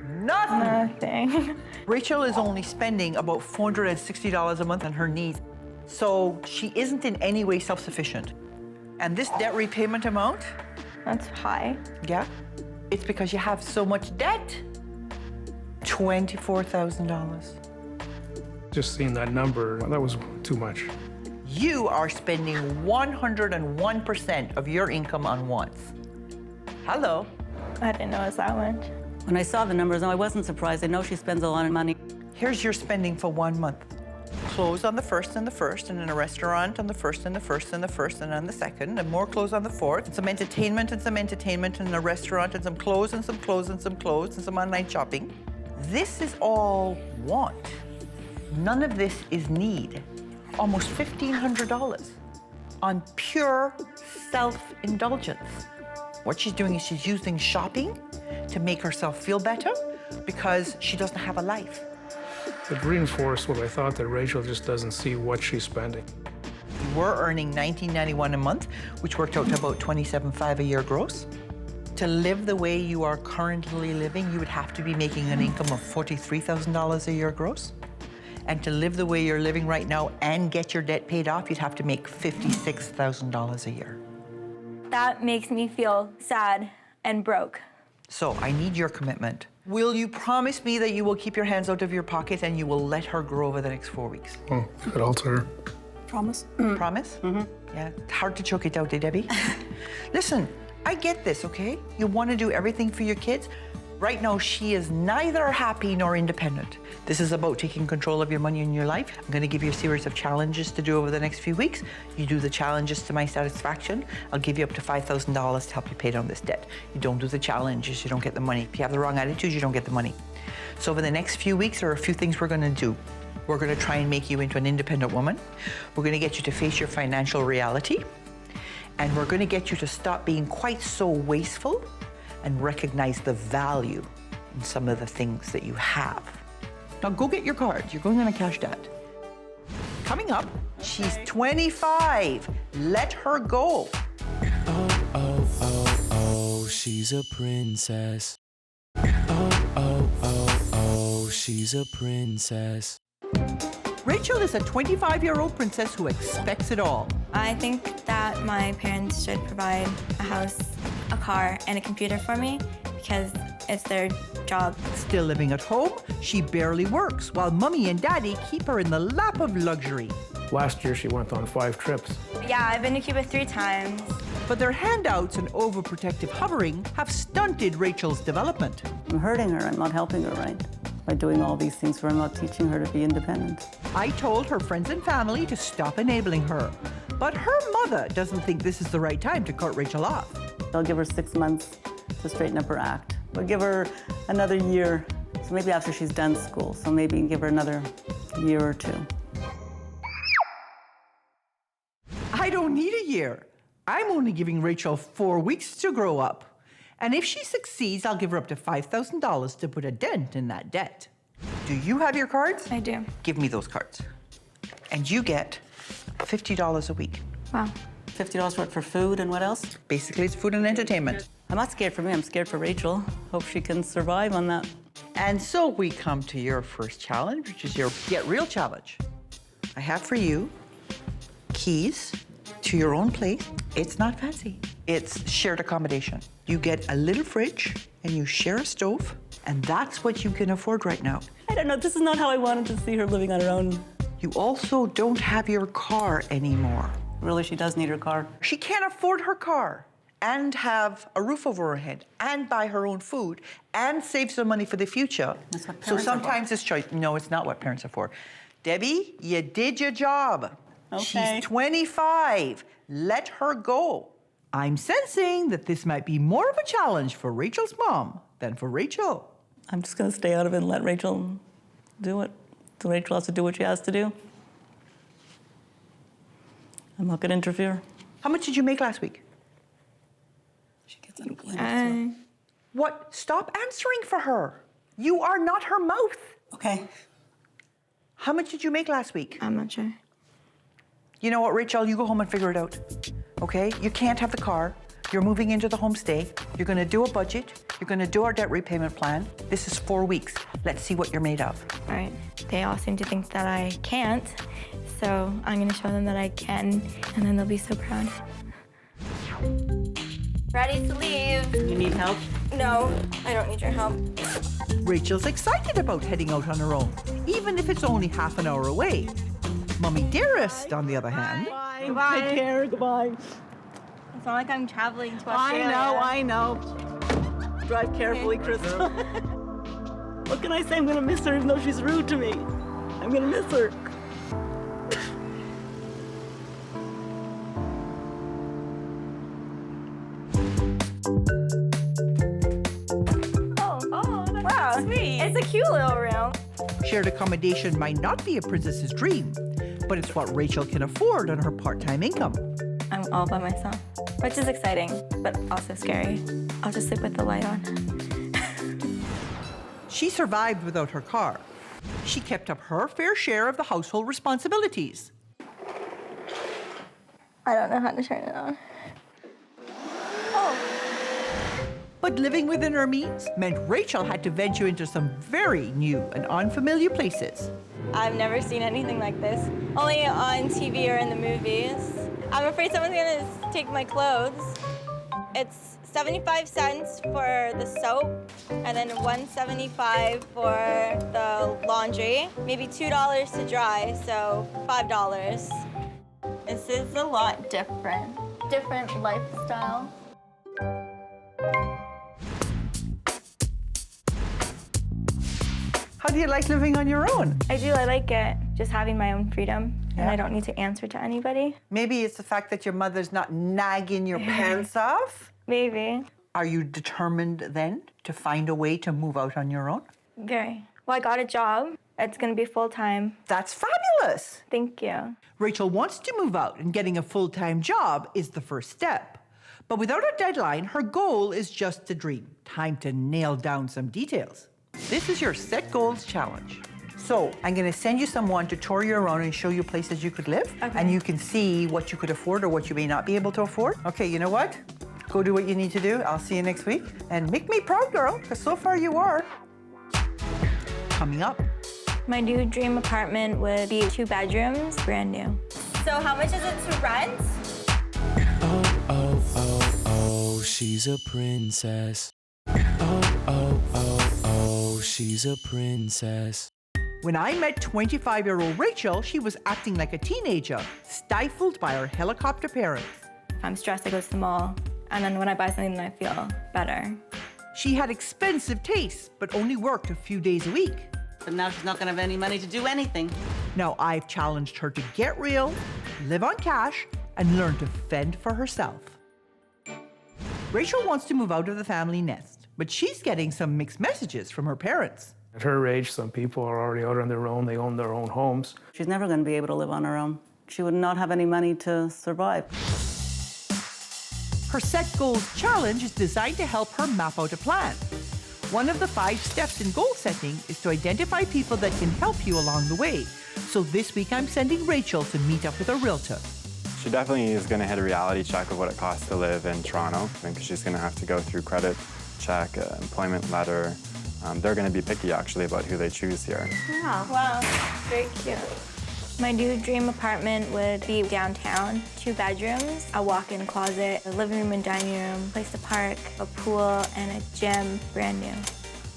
Nothing. Rachel is only spending about $460 a month on her needs. So she isn't in any way self-sufficient. And this debt repayment amount? That's high. Yeah. It's because you have so much debt. $24,000. Just seeing that number, that was too much. You are spending 101% of your income on wants. Hello. I didn't know it was that much. When I saw the numbers, I wasn't surprised. I know she spends a lot of money. Here's your spending for 1 month. Clothes on the 1st and the 1st, and in a restaurant on the 1st and the 1st and the 1st and on the 2nd, and more clothes on the 4th, and some entertainment and a restaurant, and some clothes and some clothes and some clothes and some online shopping. This is all want. None of this is need. Almost $1,500 on pure self-indulgence. What she's doing is she's using shopping to make herself feel better because she doesn't have a life. It reinforced what I thought, that Rachel just doesn't see what she's spending. You were earning $19.91 a month, which worked out to about $27.5 a year gross. To live the way you are currently living, you would have to be making an income of $43,000 a year gross. And to live the way you're living right now and get your debt paid off, you'd have to make $56,000 a year. That makes me feel sad and broke. So I need your commitment. Will you promise me that you will keep your hands out of your pocket and you will let her grow over the next 4 weeks? Oh, I could alter her. Promise. Promise? Yeah, it's hard to choke it out, eh, Debbie? Listen, I get this, okay? You want to do everything for your kids. Right now, she is neither happy nor independent. This is about taking control of your money and your life. I'm going to give you a series of challenges to do over the next few weeks. You do the challenges to my satisfaction. I'll give you up to $5,000 to help you pay down this debt. You don't do the challenges, you don't get the money. If you have the wrong attitude, you don't get the money. So over the next few weeks, there are a few things we're going to do. We're going to try and make you into an independent woman. We're going to get you to face your financial reality. And we're going to get you to stop being quite so wasteful and recognize the value in some of the things that you have. Now go get your cards. You're going on a cash debt. Coming up, she's 25. Let her go. Oh, oh, oh, oh, she's a princess. Oh, oh, oh, oh, she's a princess. Rachel is a 25-year-old princess who expects it all. I think that my parents should provide a house, a car, and a computer for me because it's their job. Still living at home, she barely works, while Mommy and Daddy keep her in the lap of luxury. Last year, she went on 5 trips. Yeah, I've been to Cuba 3 times. But their handouts and overprotective hovering have stunted Rachel's development. I'm hurting her. I'm not helping her, right? By doing all these things where I'm not teaching her to be independent. I told her friends and family to stop enabling her. But her mother doesn't think this is the right time to cut Rachel off. I'll give her 6 months to straighten up her act. We'll give her another year, so maybe after she's done school, so maybe give her another year or 2. I don't need a year. I'm only giving Rachel 4 weeks to grow up. And if she succeeds, I'll give her up to $5,000 to put a dent in that debt. Do you have your cards? I do. Give me those cards. And you get $50 a week. Wow. $50 worth for food and what else? Basically, it's food and entertainment. I'm not scared for me, I'm scared for Rachel. Hope she can survive on that. And so we come to your first challenge, which is your Get Real challenge. I have for you keys to your own place. It's not fancy. It's shared accommodation. You get a little fridge and you share a stove, and that's what you can afford right now. I don't know, this is not how I wanted to see her living on her own. You also don't have your car anymore. Really, she does need her car. She can't afford her car and have a roof over her head and buy her own food and save some money for the future. That's what So parents are for. sometimes it's choice. No, it's not what parents are for. Debbie, you did your job. Okay. She's 25. Let her go. I'm sensing that this might be more of a challenge for Rachel's mom than for Rachel. I'm just gonna stay out of it and let Rachel do it. So Rachel has to do what she has to do. I'm not gonna interfere. How much did you make last week? She gets unemployment. What? Stop answering for her. You are not her mouth. Okay. How much did you make last week? I'm not sure. You know what, Rachel? You go home and figure it out, okay? You can't have the car. You're moving into the homestay. You're gonna do a budget. You're gonna do our debt repayment plan. This is 4 weeks. Let's see what you're made of. All right. They all seem to think that I can't, so I'm gonna show them that I can, and then they'll be so proud. Ready to leave. You need help? No, I don't need your help. Rachel's excited about heading out on her own, even if it's only half an hour away. Mummy Dearest, on the other hand. Bye. Take care. Goodbye. It's not like I'm traveling to Australia. I know. Drive carefully, Crystal. What can I say? I'm gonna miss her even though she's rude to me. I'm gonna miss her. Wow, sweet. It's a cute little room. Shared accommodation might not be a princess's dream, but it's what Rachel can afford on her part-time income. I'm all by myself, which is exciting, but also scary. I'll just sleep with the light on. She survived without her car. She kept up her fair share of the household responsibilities. I don't know how to turn it on. But living within her means meant Rachel had to venture into some very new and unfamiliar places. I've never seen anything like this. Only on TV or in the movies. I'm afraid someone's gonna take my clothes. It's 75 cents for the soap, and then $1.75 for the laundry. Maybe $2 to dry, so $5. This is a lot different. Different lifestyle. How do you like living on your own? I do, I like it. Just having my own freedom, and I don't need to answer to anybody. Maybe it's the fact that your mother's not nagging your pants off? Maybe. Are you determined then to find a way to move out on your own? Very. Well, I got a job. It's gonna be full-time. That's fabulous. Thank you. Rachel wants to move out, and getting a full-time job is the first step. But without a deadline, her goal is just a dream. Time to nail down some details. This is your Set Goals Challenge. So I'm going to send you someone to tour you around and show you places you could live. Okay. And you can see what you could afford or what you may not be able to afford. Okay, you know what? Go do what you need to do. I'll see you next week. And make me proud, girl, because so far you are. Coming up. My new dream apartment would be 2 bedrooms, brand new. So how much is it to rent? Oh, oh, oh, oh, she's a princess. Oh, oh, oh, oh, she's a princess. When I met 25-year-old Rachel, she was acting like a teenager, stifled by her helicopter parents. If I'm stressed, I go to the mall. And then when I buy something, then I feel better. She had expensive tastes, but only worked a few days a week. But now she's not gonna have any money to do anything. Now I've challenged her to get real, live on cash, and learn to fend for herself. Rachel wants to move out of the family nest, but she's getting some mixed messages from her parents. At her age, some people are already out on their own. They own their own homes. She's never going to be able to live on her own. She would not have any money to survive. Her Set Goals Challenge is designed to help her map out a plan. One of the 5 steps in goal setting is to identify people that can help you along the way. So this week I'm sending Rachel to meet up with a realtor. She definitely is going to hit a reality check of what it costs to live in Toronto. I think she's going to have to go through credit check, employment letter. They're going to be picky, actually, about who they choose here. Wow, very cute. My new dream apartment would be downtown, 2 bedrooms, a walk-in closet, a living room and dining room, place to park, a pool, and a gym, brand new.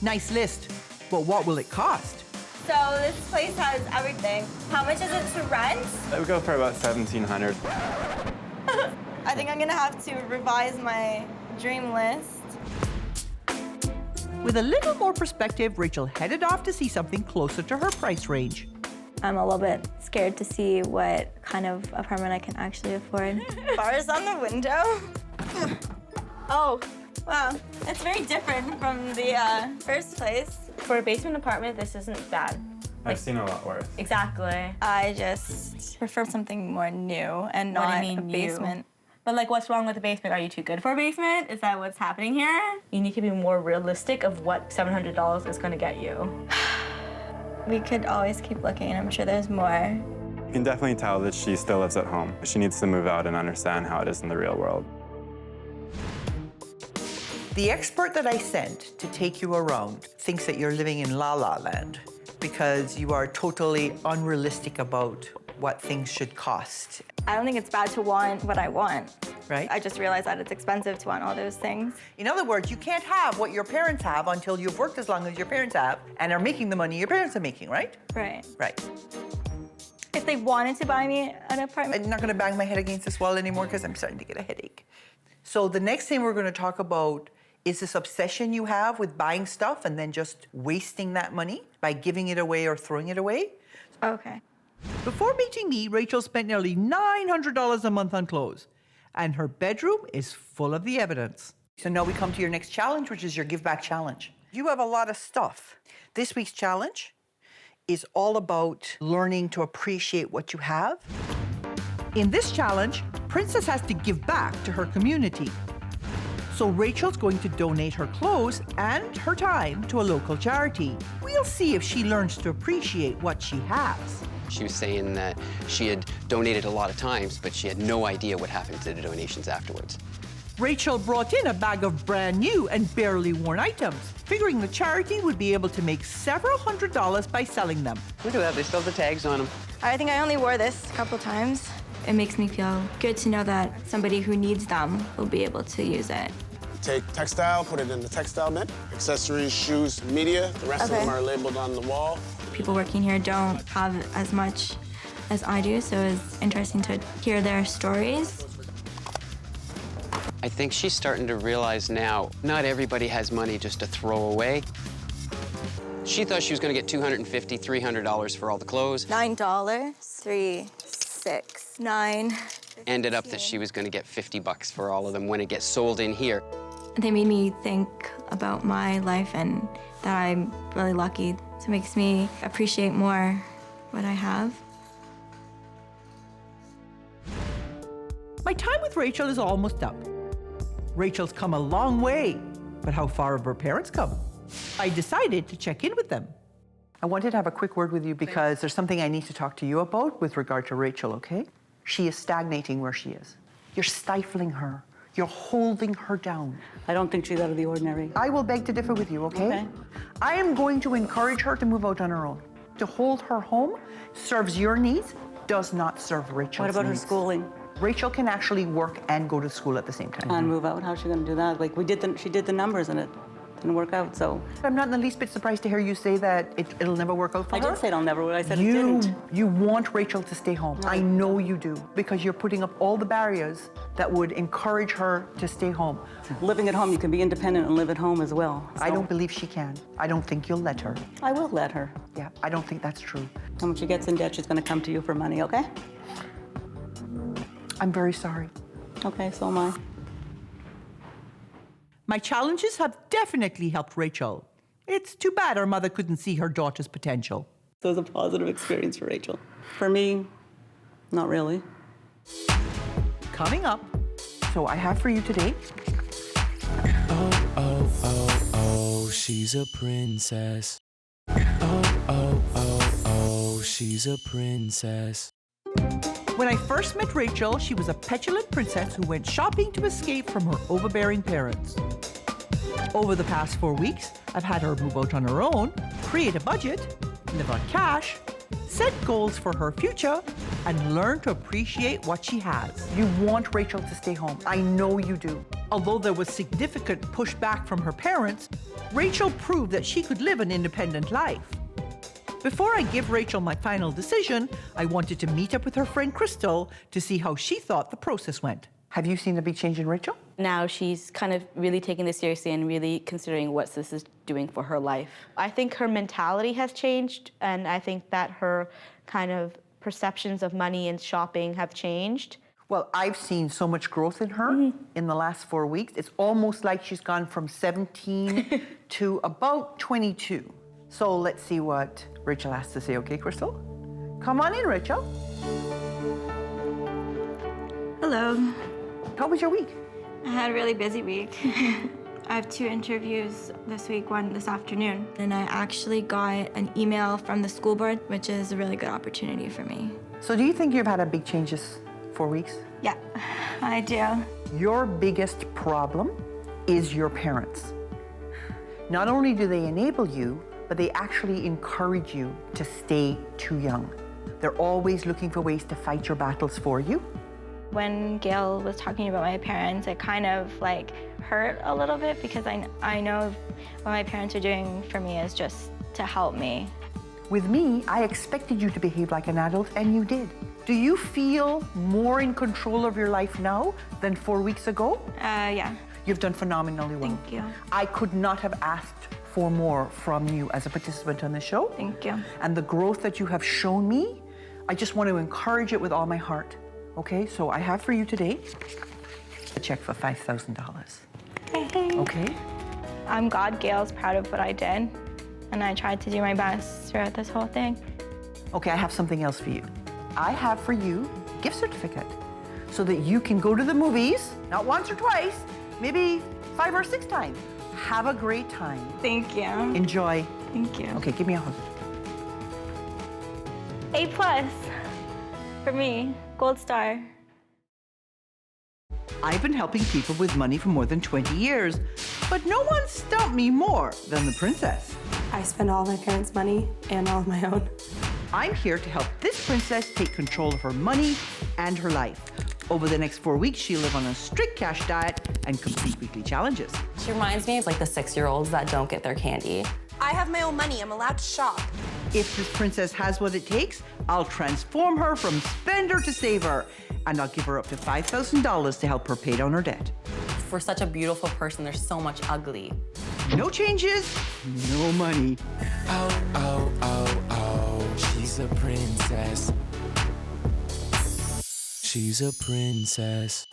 Nice list, but what will it cost? So this place has everything. How much is it to rent? It would go for about $1,700. I think I'm gonna have to revise my dream list. With a little more perspective, Rachel headed off to see something closer to her price range. I'm a little bit scared to see what kind of apartment I can actually afford. Bars on the window? Oh, wow. It's very different from the first place. For a basement apartment, this isn't bad. I've seen a lot worse. Exactly. I just prefer something more new and not a basement. But like, what's wrong with the basement? Are you too good for a basement? Is that what's happening here? You need to be more realistic of what $700 is gonna get you. We could always keep looking. I'm sure there's more. You can definitely tell that she still lives at home. She needs to move out and understand how it is in the real world. The expert that I sent to take you around thinks that you're living in La La Land because you are totally unrealistic about what things should cost. I don't think it's bad to want what I want. Right. I just realized that it's expensive to want all those things. In other words, you can't have what your parents have until you've worked as long as your parents have and are making the money your parents are making, right? Right. Right. If they wanted to buy me an apartment. I'm not going to bang my head against this wall anymore because I'm starting to get a headache. So the next thing we're going to talk about is this obsession you have with buying stuff and then just wasting that money by giving it away or throwing it away. Okay. Before meeting me, Rachel spent nearly $900 a month on clothes, and her bedroom is full of the evidence. So now we come to your next challenge, which is your Give Back Challenge. You have a lot of stuff. This week's challenge is all about learning to appreciate what you have. In this challenge, Princess has to give back to her community. So Rachel's going to donate her clothes and her time to a local charity. We'll see if she learns to appreciate what she has. She was saying that she had donated a lot of times, but she had no idea what happened to the donations afterwards. Rachel brought in a bag of brand new and barely worn items, figuring the charity would be able to make several $100s by selling them. Look at that, they still have the tags on them. I think I only wore this a couple times. It makes me feel good to know that somebody who needs them will be able to use it. Take textile, put it in the textile bin. Accessories, shoes, media. The rest of them are labeled on the wall. People working here don't have as much as I do, so it's interesting to hear their stories. I think she's starting to realize now, not everybody has money just to throw away. She thought she was going to get $250, $300 for all the clothes. $9, 3, 6, 9. Ended up that she was going to get $50 for all of them when it gets sold in here. They made me think about my life and that I'm really lucky. So it makes me appreciate more what I have. My time with Rachel is almost up. Rachel's come a long way, but how far have her parents come? I decided to check in with them. I wanted to have a quick word with you because there's something I need to talk to you about with regard to Rachel, okay? She is stagnating where she is. You're stifling her. You're holding her down. I don't think she's out of the ordinary. I will beg to differ with you, okay? I am going to encourage her to move out on her own. To hold her home serves your needs, does not serve Rachel's What about her needs. schooling? Rachel can actually work and go to school at the same time. And move out? How's she going to do that? Like, she did the numbers and it didn't work out, so. I'm not in the least bit surprised to hear you say that it'll never work out for her. I didn't say it'll never work. I said it didn't. You want Rachel to stay home. I know you do, because you're putting up all the barriers that would encourage her to stay home. Living at home, you can be independent and live at home as well. So. I don't believe she can. I don't think you'll let her. I will let her. Yeah, I don't think that's true. And when she gets in debt, she's going to come to you for money, okay? I'm very sorry. Okay, so am I. My challenges have definitely helped Rachel. It's too bad her mother couldn't see her daughter's potential. So it was a positive experience for Rachel. For me, not really. Coming up, so I have for you today. Oh, oh, oh, oh, she's a princess. Oh, oh, oh, oh, she's a princess. When I first met Rachel, she was a petulant princess who went shopping to escape from her overbearing parents. Over the past 4 weeks, I've had her move out on her own, create a budget, live on cash, set goals for her future, and learn to appreciate what she has. You want Rachel to stay home. I know you do. Although there was significant pushback from her parents, Rachel proved that she could live an independent life. Before I give Rachel my final decision, I wanted to meet up with her friend Crystal to see how she thought the process went. Have you seen a big change in Rachel? Now she's kind of really taking this seriously and really considering what this is doing for her life. I think her mentality has changed, and I think that her kind of perceptions of money and shopping have changed. Well, I've seen so much growth in her in the last 4 weeks. It's almost like she's gone from 17 to about 22. So let's see what Rachel has to say, okay, Crystal? Come on in, Rachel. Hello. How was your week? I had a really busy week. I have 2 interviews this week, one this afternoon. And I actually got an email from the school board, which is a really good opportunity for me. So do you think you've had a big change this 4 weeks? Yeah, I do. Your biggest problem is your parents. Not only do they enable you, but they actually encourage you to stay too young. They're always looking for ways to fight your battles for you. When Gail was talking about my parents, it kind of like hurt a little bit because I know what my parents are doing for me is just to help me. With me, I expected you to behave like an adult, and you did. Do you feel more in control of your life now than 4 weeks ago? Yeah. You've done phenomenally well. Thank you. I could not have asked for more from you as a participant on the show. Thank you. And the growth that you have shown me, I just want to encourage it with all my heart. Okay, so I have for you today a check for $5,000. Okay? I'm glad Gail's proud of what I did, and I tried to do my best throughout this whole thing. Okay, I have something else for you. I have for you a gift certificate so that you can go to the movies, not once or twice, maybe 5 or 6 times. Have a great time. Thank you. Enjoy. Thank you. Okay, give me a hug. A+ for me, gold star. I've been helping people with money for more than 20 years, but no one stumped me more than the princess. I spend all my parents' money and all of my own. I'm here to help this princess take control of her money and her life. Over the next 4 weeks, she'll live on a strict cash diet and complete weekly challenges. She reminds me of like the 6-year-olds that don't get their candy. I have my own money. I'm allowed to shop. If this princess has what it takes, I'll transform her from spender to saver, and I'll give her up to $5,000 to help her pay down her debt. For such a beautiful person, there's so much ugly. No changes, no money. Oh, oh, oh, oh, she's a princess. She's a princess.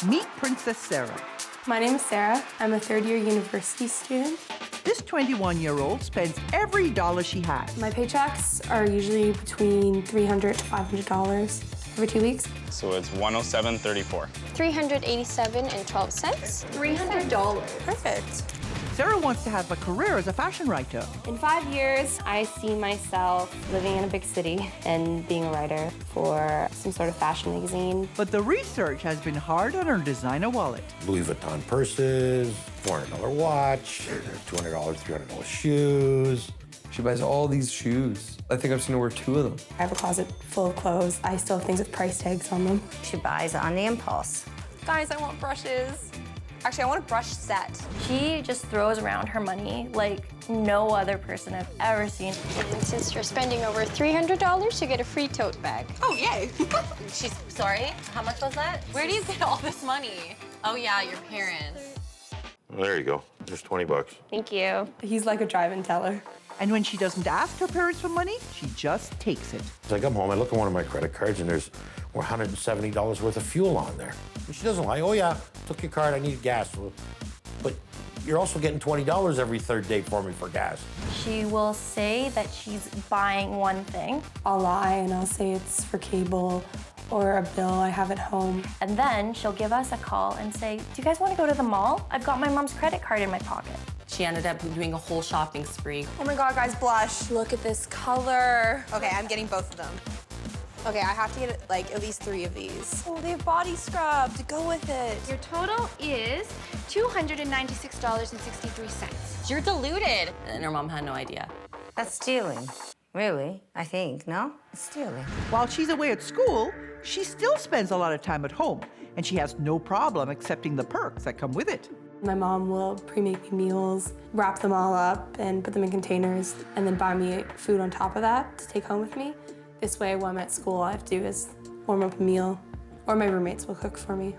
Meet Princess Sarah. My name is Sarah. I'm a third-year university student. This 21-year-old spends every dollar she has. My paychecks are usually between $300 to $500 every 2 weeks. So it's $107.34. $387.12. $300. Perfect. Sarah wants to have a career as a fashion writer. In 5 years, I see myself living in a big city and being a writer for some sort of fashion magazine. But the research has been hard on her designer wallet. Louis Vuitton purses, $400 watch, $200, $300 shoes. She buys all these shoes. I think I've seen her wear 2 of them. I have a closet full of clothes. I still have things with price tags on them. She buys on the impulse. Guys, I want brushes. Actually, I want a brush set. She just throws around her money like no other person I've ever seen. And since you're spending over $300, you get a free tote bag. Oh, yay. She's sorry. How much was that? Where do you get all this money? Oh, yeah, your parents. Well, there you go. Just 20 bucks. Thank you. He's like a drive-in teller. And when she doesn't ask her parents for money, she just takes it. So I come home, I look at one of my credit cards, and there's $170 worth of fuel on there. And she doesn't lie. Oh, yeah, took your card, I need gas. Well, but you're also getting $20 every third day for me for gas. She will say that she's buying one thing. I'll lie and I'll say it's for cable or a bill I have at home. And then she'll give us a call and say, do you guys want to go to the mall? I've got my mom's credit card in my pocket. She ended up doing a whole shopping spree. Oh my God, guys, blush. Look at this color. Okay, I'm getting both of them. Okay, I have to get like at least 3 of these. Oh, they have body scrub to go with it. Your total is $296.63. You're deluded. And her mom had no idea. That's stealing. Really, I think, no? It's stealing. While she's away at school, she still spends a lot of time at home, and she has no problem accepting the perks that come with it. My mom will pre-make me meals, wrap them all up and put them in containers, and then buy me food on top of that to take home with me. This way, while I'm at school, all I have to do is warm up a meal, or my roommates will cook for me.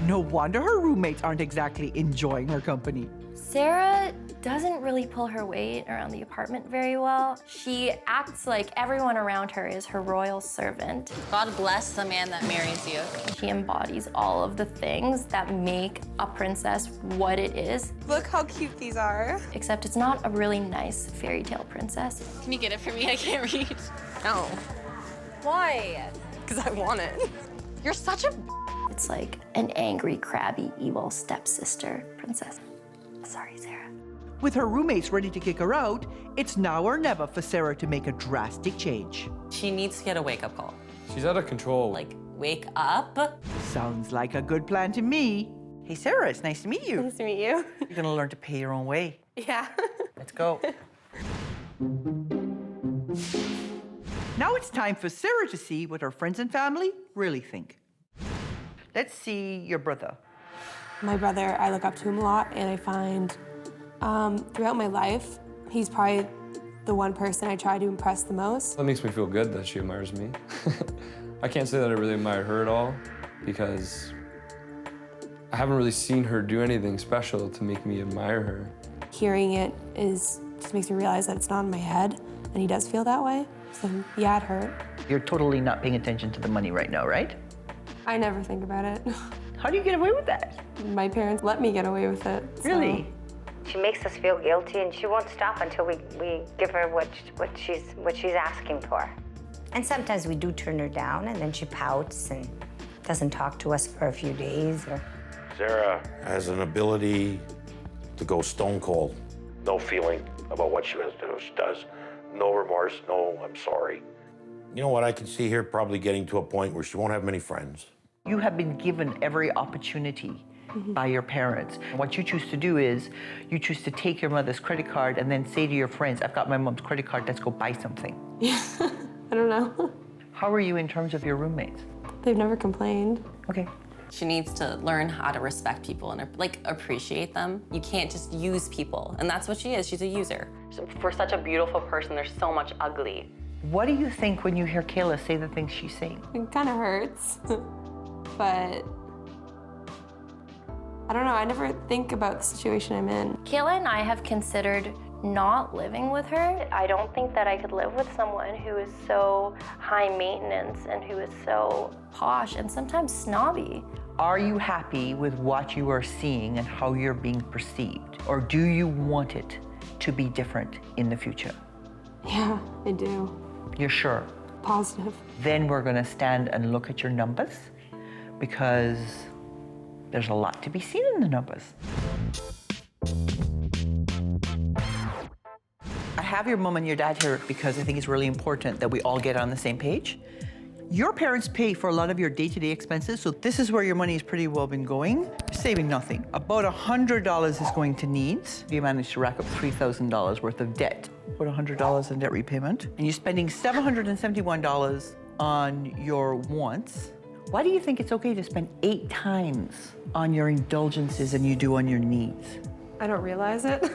No wonder her roommates aren't exactly enjoying her company. Sarah doesn't really pull her weight around the apartment very well. She acts like everyone around her is her royal servant. God bless the man that marries you. She embodies all of the things that make a princess what it is. Look how cute these are. Except it's not a really nice fairy tale princess. Can you get it for me? I can't read. No. Why? Because I want it. You're such a... It's like an angry, crabby, evil stepsister princess. Sorry, Sarah. With her roommates ready to kick her out, it's now or never for Sarah to make a drastic change. She needs to get a wake-up call. She's out of control. Like, wake up. Sounds like a good plan to me. Hey, Sarah, it's nice to meet you. Nice to meet you. You're gonna learn to pay your own way. Yeah. Let's go. Now it's time for Sarah to see what her friends and family really think. Let's see your brother. My brother, I look up to him a lot, and I find throughout my life, he's probably the one person I try to impress the most. That makes me feel good that she admires me. I can't say that I really admire her at all because I haven't really seen her do anything special to make me admire her. Hearing it just makes me realize that it's not in my head, and he does feel that way. So yeah, it hurt. You're totally not paying attention to the money right now, right? I never think about it. How do you get away with that? My parents let me get away with it. Really? She makes us feel guilty, and she won't stop until we give her what she's asking for. And sometimes we do turn her down, and then she pouts and doesn't talk to us for a few days. Sarah has an ability to go stone cold. No feeling about what she does. No remorse, no, I'm sorry. You know what, I can see her probably getting to a point where she won't have many friends. You have been given every opportunity by your parents. What you choose to do is you choose to take your mother's credit card and then say to your friends, I've got my mom's credit card, let's go buy something. I don't know. How are you in terms of your roommates? They've never complained. Okay. She needs to learn how to respect people and like appreciate them. You can't just use people, and that's what she is. She's a user. For such a beautiful person, there's so much ugly. What do you think when you hear Kayla say the things she's saying? It kind of hurts, but I don't know, I never think about the situation I'm in. Kayla and I have considered not living with her. I don't think that I could live with someone who is so high maintenance and who is so posh and sometimes snobby. Are you happy with what you are seeing and how you're being perceived? Or do you want it to be different in the future? Yeah, I do. You're sure? Positive. Then we're gonna stand and look at your numbers because there's a lot to be seen in the numbers. I have your mom and your dad here because I think it's really important that we all get on the same page. Your parents pay for a lot of your day-to-day expenses, so this is where your money has pretty well been going. You're saving nothing. About $100 is going to needs. You managed to rack up $3,000 worth of debt. About $100 in debt repayment. And you're spending $771 on your wants. Why do you think it's okay to spend 8 times on your indulgences than you do on your needs? I don't realize it.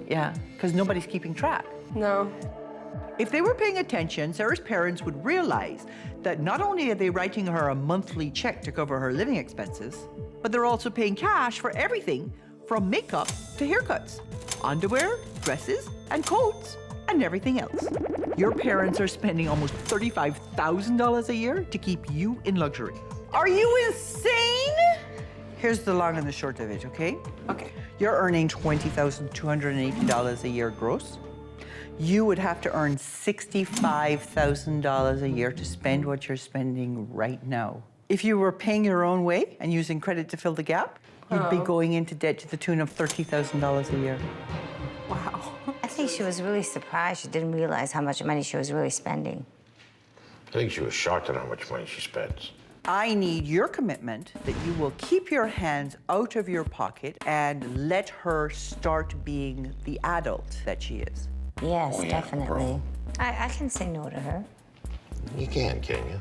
Yeah, because nobody's keeping track. No. If they were paying attention, Sarah's parents would realize that not only are they writing her a monthly check to cover her living expenses, but they're also paying cash for everything from makeup to haircuts, underwear, dresses, and coats, and everything else. Your parents are spending almost $35,000 a year to keep you in luxury. Are you insane? Here's the long and the short of it, okay? Okay. You're earning $20,280 a year gross. You would have to earn $65,000 a year to spend what you're spending right now. If you were paying your own way and using credit to fill the gap, you'd be going into debt to the tune of $30,000 a year. Wow. I think she was really surprised. She didn't realize how much money she was really spending. I think she was shocked at how much money she spends. I need your commitment that you will keep your hands out of your pocket and let her start being the adult that she is. Yes, Oh, yeah, definitely. bro. I can say no to her. You can't you?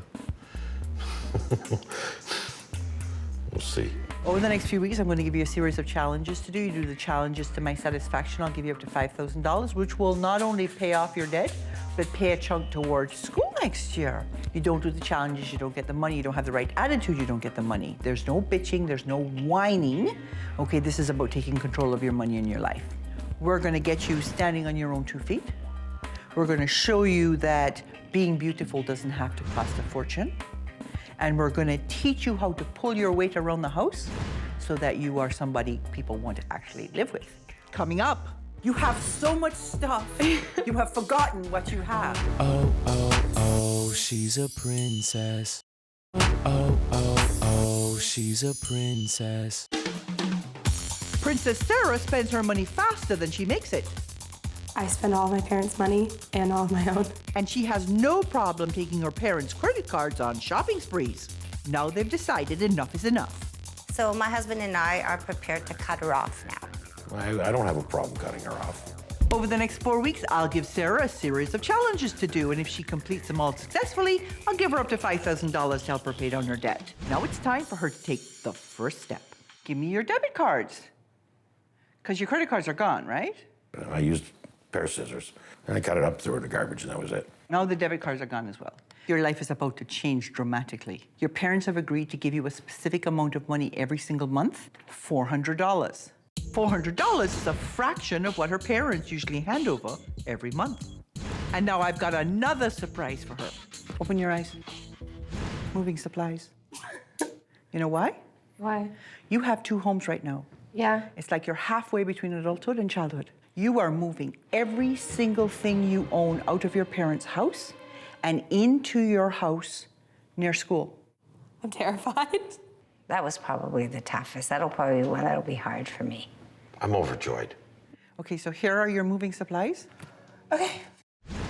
We'll see. Over the next few weeks, I'm going to give you a series of challenges to do. You do the challenges to my satisfaction. I'll give you up to $5,000, which will not only pay off your debt, but pay a chunk towards school next year. You don't do the challenges, you don't get the money. You don't have the right attitude, you don't get the money. There's no bitching, there's no whining. Okay, this is about taking control of your money and your life. We're going to get you standing on your own 2 feet. We're going to show you that being beautiful doesn't have to cost a fortune. And we're going to teach you how to pull your weight around the house so that you are somebody people want to actually live with. Coming up, you have so much stuff, you have forgotten what you have. Oh, oh, oh, she's a princess. Oh, oh, oh, she's a princess. Princess Sarah spends her money faster than she makes it. I spend all of my parents' money and all of my own. And she has no problem taking her parents' credit cards on shopping sprees. Now they've decided enough is enough. So my husband and I are prepared to cut her off now. I don't have a problem cutting her off. Over the next 4 weeks, I'll give Sarah a series of challenges to do, and if she completes them all successfully, I'll give her up to $5,000 to help her pay down her debt. Now it's time for her to take the first step. Give me your debit cards. Because your credit cards are gone, right? I used a pair of scissors, and I cut it up, threw it in the garbage, and that was it. Now the debit cards are gone as well. Your life is about to change dramatically. Your parents have agreed to give you a specific amount of money every single month, $400. $400 is a fraction of what her parents usually hand over every month. And now I've got another surprise for her. Open your eyes. Moving supplies. You know why? Why? You have 2 homes right now. Yeah. It's like you're halfway between adulthood and childhood. You are moving every single thing you own out of your parents' house and into your house near school. I'm terrified. That was probably the toughest. That'll probably be one that'll be hard for me. I'm overjoyed. Okay, so here are your moving supplies. Okay.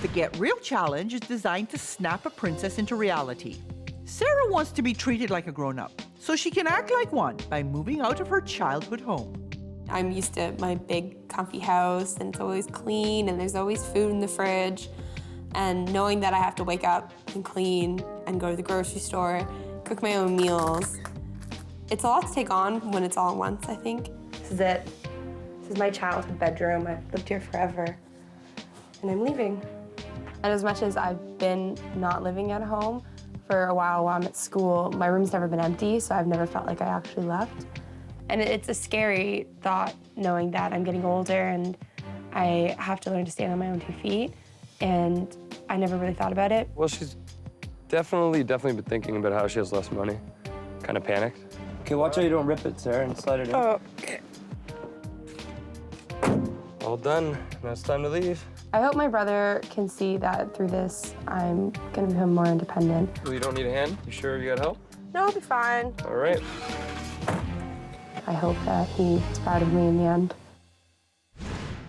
The Get Real Challenge is designed to snap a princess into reality. Sarah wants to be treated like a grown-up, so she can act like one by moving out of her childhood home. I'm used to my big, comfy house, and it's always clean, and there's always food in the fridge. And knowing that I have to wake up and clean and go to the grocery store, cook my own meals, it's a lot to take on when it's all at once, I think. This is it. This is my childhood bedroom. I've lived here forever. and I'm leaving. And as much as I've been not living at home for a while I'm at school, my room's never been empty, so I've never felt like I actually left. And it's a scary thought knowing that I'm getting older and I have to learn to stand on my own 2 feet, and I never really thought about it. Well, she's definitely been thinking about how she has less money. Kind of panicked. Okay, watch how you don't rip it, Sarah, and slide it in. Oh, okay. All done. Now it's time to leave. I hope my brother can see that through this, I'm gonna become more independent. Well, you don't need a hand? You sure you got help? No, I'll be fine. All right. I hope that he's proud of me in the end.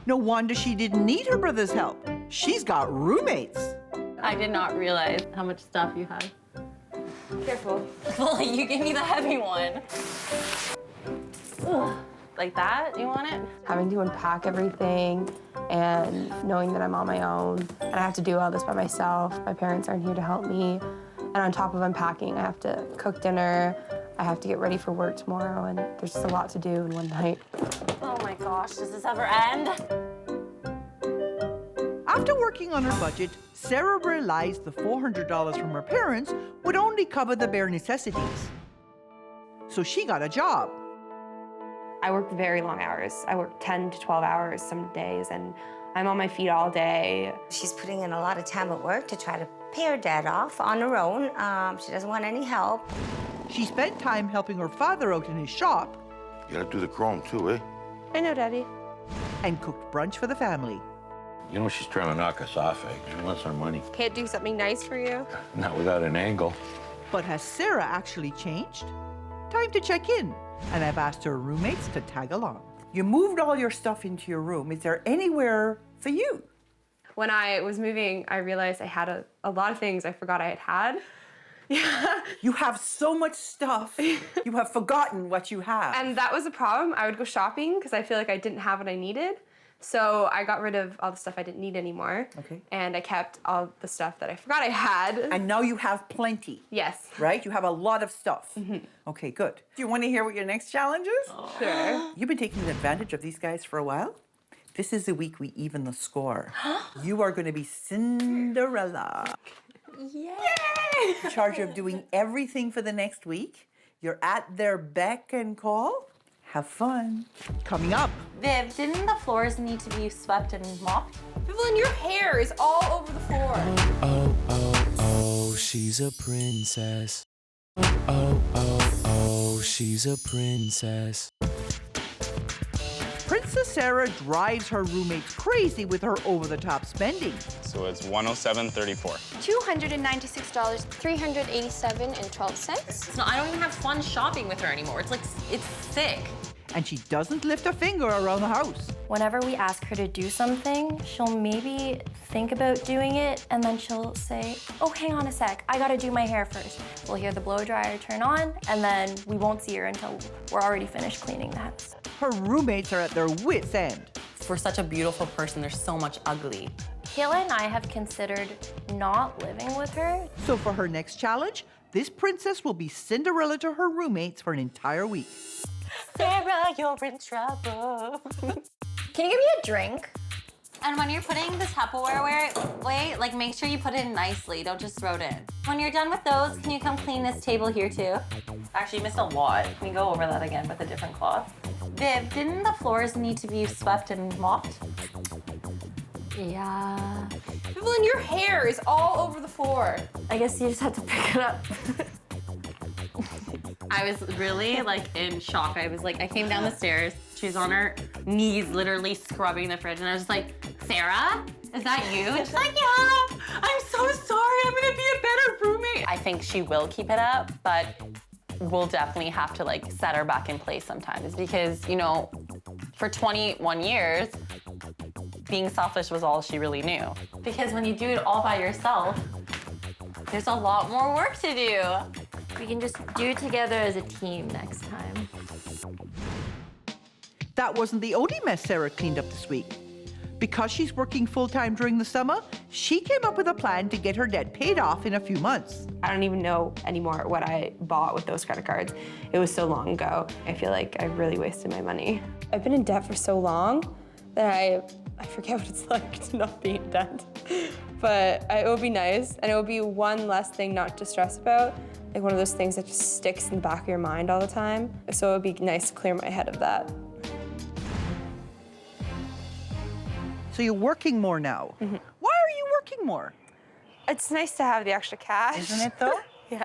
No wonder she didn't need her brother's help. She's got roommates. I did not realize how much stuff you had. Careful. Well, you gave me the heavy one. Ugh. Like that? You want it? Having to unpack everything and knowing that I'm on my own and I have to do all this by myself. My parents aren't here to help me. And on top of unpacking, I have to cook dinner. I have to get ready for work tomorrow, and there's just a lot to do in one night. Oh my gosh, does this ever end? After working on her budget, Sarah realized the $400 from her parents would only cover the bare necessities. So she got a job. I work very long hours. I work 10 to 12 hours some days, and I'm on my feet all day. She's putting in a lot of time at work to try to pay her dad off on her own. She doesn't want any help. She spent time helping her father out in his shop. You gotta do the chrome too, eh? I know, Daddy. And cooked brunch for the family. You know she's trying to knock us off, eh? She wants our money. Can't do something nice for you? Not without an angle. But has Sarah actually changed? Time to check in. And I've asked her roommates to tag along. You moved all your stuff into your room. Is there anywhere for you? When I was moving, I realized I had a lot of things I forgot I had. Yeah. You have so much stuff, you have forgotten what you have. And that was a problem. I would go shopping because I feel like I didn't have what I needed. So I got rid of all the stuff I didn't need anymore. Okay. And I kept all the stuff that I forgot I had. And now you have plenty. Yes. Right? You have a lot of stuff. Mm-hmm. Okay, good. Do you want to hear what your next challenge is? Oh. Sure. You've been taking advantage of these guys for a while. This is the week we even the score. You are going to be Cinderella. Yay! In charge of doing everything for the next week. You're at their beck and call. Have fun. Coming up. Viv, didn't the floors need to be swept and mopped? Vivian, your hair is all over the floor. Oh, oh, oh, she's a princess. Oh, oh, oh, she's a princess. Princess Sarah drives her roommates crazy with her over-the-top spending. So it's $107.34. $296, $387.12. No, I don't even have fun shopping with her anymore. It's sick. And she doesn't lift a finger around the house. Whenever we ask her to do something, she'll maybe think about doing it, and then she'll say, oh, hang on a sec, I gotta do my hair first. We'll hear the blow dryer turn on, and then we won't see her until we're already finished cleaning the house. Her roommates are at their wits' end. For such a beautiful person, there's so much ugly. Kayla and I have considered not living with her. So for her next challenge, this princess will be Cinderella to her roommates for an entire week. Sarah, you're in trouble. Can you give me a drink? And when you're putting the Tupperware away, like make sure you put it in nicely. Don't just throw it in. When you're done with those, can you come clean this table here too? Actually, you missed a lot. Can we go over that again with a different cloth? Viv, didn't the floors need to be swept and mopped? Yeah. Vivian, your hair is all over the floor. I guess you just have to pick it up. I was really in shock. I came down the stairs. She was on her knees, literally scrubbing the fridge. And I was just like, Sarah, is that you? And she's like, yeah, I'm so sorry. I'm gonna be a better roommate. I think she will keep it up, but we'll definitely have to set her back in place sometimes because, for 21 years, being selfish was all she really knew. Because when you do it all by yourself, there's a lot more work to do. We can just do it together as a team next time. That wasn't the only mess Sarah cleaned up this week. Because she's working full-time during the summer, she came up with a plan to get her debt paid off in a few months. I don't even know anymore what I bought with those credit cards. It was so long ago. I feel like I really wasted my money. I've been in debt for so long that I forget what it's like to not be in debt. But it would be nice, and it would be one less thing not to stress about, like one of those things that just sticks in the back of your mind all the time. So it would be nice to clear my head of that. So you're working more now. Why are you working more? It's nice to have the extra cash. Isn't it though? Yeah.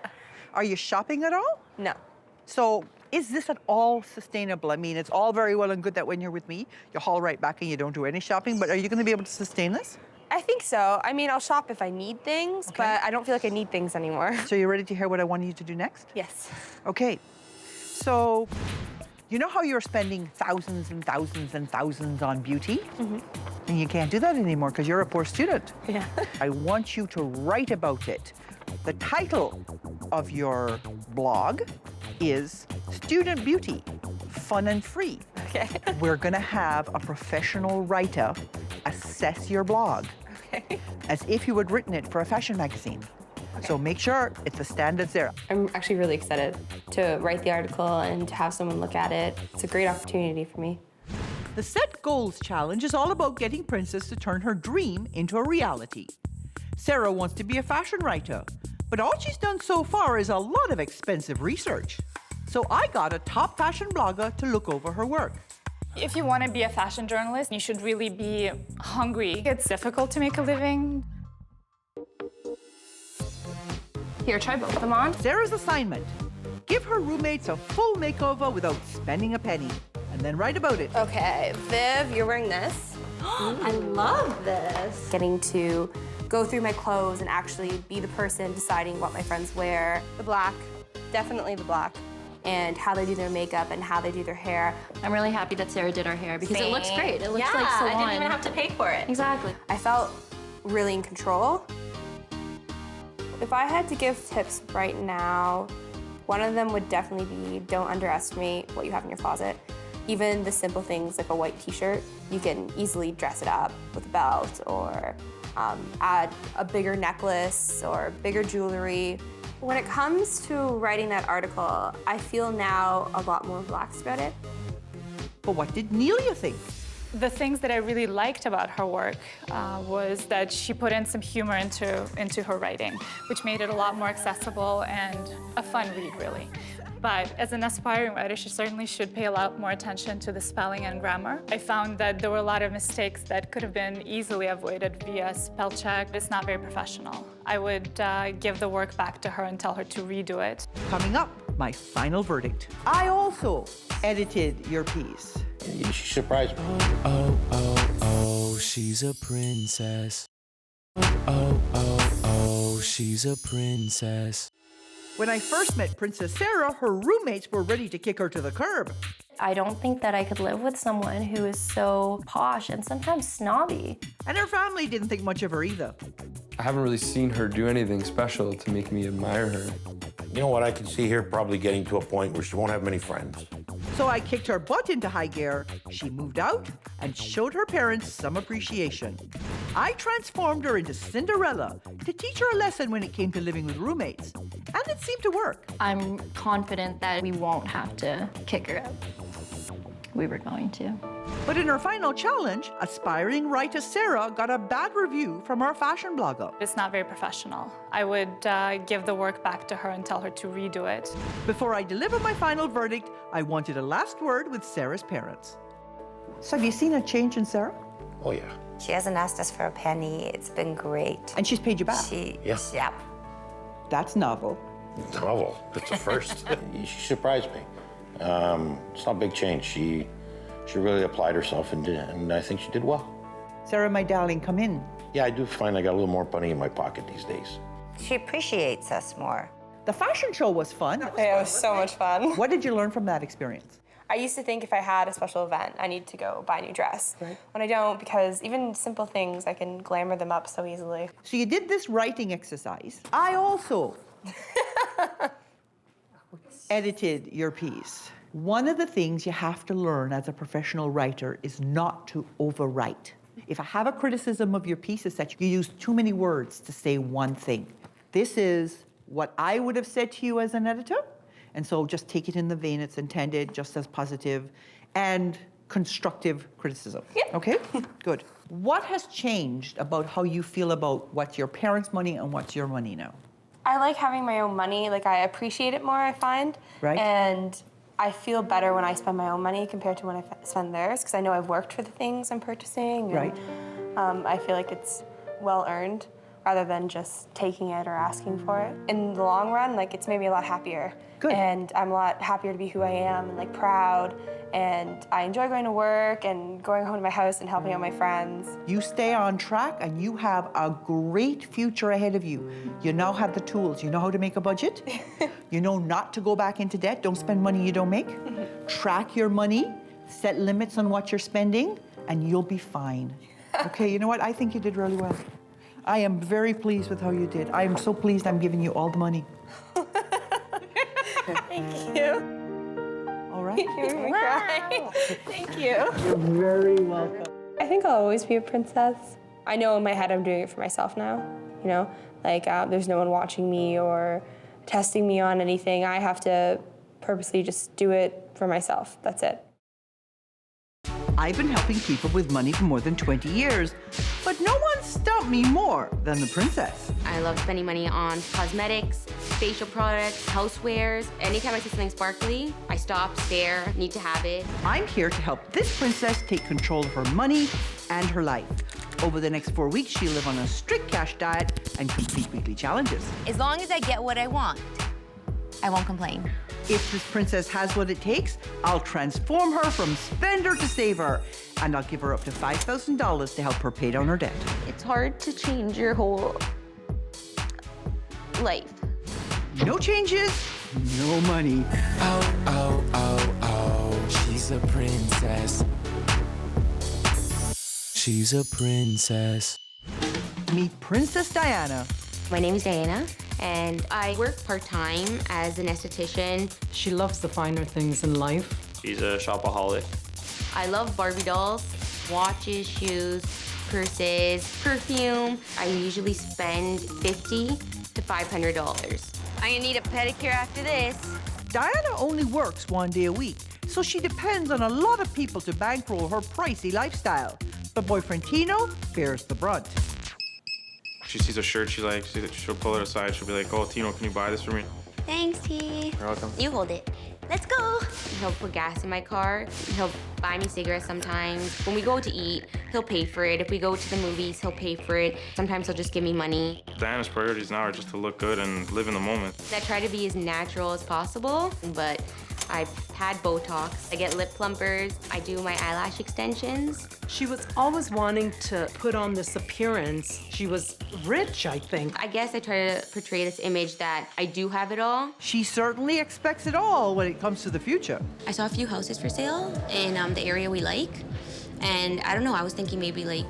Are you shopping at all? No. So is this at all sustainable? I mean, it's all very well and good that when you're with me, you haul right back and you don't do any shopping, but are you going to be able to sustain this? I think so. I mean, I'll shop if I need things, but I don't feel like I need things anymore. So you're ready to hear what I wanted you to do next? Yes. Okay. So you know how you're spending thousands and thousands and thousands on beauty? And you can't do that anymore because you're a poor student. Yeah. I want you to write about it. The title of your blog is Student Beauty, Fun and Free. Okay. We're gonna have a professional writer assess your blog as if you had written it for a fashion magazine. So make sure it's the standards there. I'm actually really excited to write the article and to have someone look at it. It's a great opportunity for me. The Set Goals Challenge is all about getting Princess to turn her dream into a reality. Sarah wants to be a fashion writer, but all she's done so far is a lot of expensive research. So I got a top fashion blogger to look over her work. If you want to be a fashion journalist, you should really be hungry. It's difficult to make a living. Here, try both of them on. Sarah's assignment: give her roommates a full makeover without spending a penny, and then write about it. Okay, Viv, you're wearing this. I love this. Getting to go through my clothes and actually be the person deciding what my friends wear. The black, definitely the black. And how they do their makeup and how they do their hair. I'm really happy that Sarah did our hair because it looks great. It looks yeah, like salon. I didn't even have to pay for it. Exactly. I felt really in control. If I had to give tips right now, one of them would definitely be don't underestimate what you have in your closet. Even the simple things like a white t-shirt, you can easily dress it up with a belt or add a bigger necklace or bigger jewelry. When it comes to writing that article, I feel now a lot more relaxed about it. But what did Nelia think? The things that I really liked about her work was that she put in some humor into her writing, which made it a lot more accessible and a fun read, really. But as an aspiring writer, she certainly should pay a lot more attention to the spelling and grammar. I found that there were a lot of mistakes that could have been easily avoided via spell check. It's not very professional. I would give the work back to her and tell her to redo it. Coming up, my final verdict. I also edited your piece. She surprised me. Oh, oh, oh, she's a princess. Oh, oh, oh, she's a princess. When I first met Princess Sarah, her roommates were ready to kick her to the curb. I don't think that I could live with someone who is so posh and sometimes snobby. And her family didn't think much of her either. I haven't really seen her do anything special to make me admire her. You know what, I can see her probably getting to a point where she won't have many friends. So I kicked her butt into high gear. She moved out and showed her parents some appreciation. I transformed her into Cinderella to teach her a lesson when it came to living with roommates. And it seemed to work. I'm confident that we won't have to kick her out. We were going to. But in her final challenge, aspiring writer Sarah got a bad review from our fashion blogger. It's not very professional. I would give the work back to her and tell her to redo it. Before I deliver my final verdict, I wanted a last word with Sarah's parents. So have you seen a change in Sarah? Oh, yeah. She hasn't asked us for a penny. It's been great. And she's paid you back? Yes. Yep. That's novel. Novel. It's a first. She surprised me. It's not a big change. She really applied herself and I think she did well. Sarah, my darling, come in. Yeah, I do find I got a little more money in my pocket these days. She appreciates us more. The fashion show was fun. Yeah, it was so much fun. What did you learn from that experience? I used to think if I had a special event, I need to go buy a new dress. Right. When I don't, because even simple things, I can glamour them up so easily. So you did this writing exercise. I also edited your piece. One of the things you have to learn as a professional writer is not to overwrite. If I have a criticism of your piece, it's that you use too many words to say one thing. This is what I would have said to you as an editor, and so just take it in the vein it's intended, just as positive. And constructive criticism. Okay? Good. What has changed about how you feel about what's your parents' money and what's your money now? I like having my own money. Like, I appreciate it more, I find. Right. And I feel better when I spend my own money compared to when I spend theirs, because I know I've worked for the things I'm purchasing. And, Right. I feel like it's well earned rather than just taking it or asking for it. In the long run, like, it's made me a lot happier. Good. And I'm a lot happier to be who I am and, like, proud. And I enjoy going to work and going home to my house and helping out my friends. You stay on track and you have a great future ahead of you. You now have the tools. You know how to make a budget. You know not to go back into debt. Don't spend money you don't make. Track your money, set limits on what you're spending, and you'll be fine. Okay, you know what? I think you did really well. I am very pleased with how you did. I am so pleased I'm giving you all the money. Thank you. All right. You made me cry. Thank you. You're very welcome. I think I'll always be a princess. I know in my head I'm doing it for myself now, you know? Like, there's no one watching me or testing me on anything. I have to purposely just do it for myself. That's it. I've been helping people with money for more than 20 years, but no one stumped me more than the princess. I love spending money on cosmetics, facial products, housewares. Anytime I see something sparkly, I stop, stare, need to have it. I'm here to help this princess take control of her money and her life. Over the next 4 weeks, she'll live on a strict cash diet and complete weekly challenges. As long as I get what I want, I won't complain. If this princess has what it takes, I'll transform her from spender to saver, and I'll give her up to $5,000 to help her pay down her debt. It's hard to change your whole life. No changes, no money. Oh, oh, oh, oh, she's a princess. She's a princess. Meet Princess Diana. My name is Diana, and I work part-time as an esthetician. She loves the finer things in life. She's a shopaholic. I love Barbie dolls, watches, shoes, purses, perfume. I usually spend $50 to $500. I'm gonna need a pedicure after this. Diana only works 1 day a week, so she depends on a lot of people to bankroll her pricey lifestyle. But boyfriend Tino bears the brunt. She sees a shirt she likes, she'll pull it aside. She'll be like, oh, Tino, can you buy this for me? Thanks, T. You're welcome. You hold it. Let's go. He'll put gas in my car. He'll buy me cigarettes sometimes. When we go to eat, he'll pay for it. If we go to the movies, he'll pay for it. Sometimes he'll just give me money. Diana's priorities now are just to look good and live in the moment. I try to be as natural as possible, but I've had Botox. I get lip plumpers. I do my eyelash extensions. She was always wanting to put on this appearance. She was rich, I think. I guess I try to portray this image that I do have it all. She certainly expects it all when it comes to the future. I saw a few houses for sale in the area we like. And I don't know, I was thinking maybe like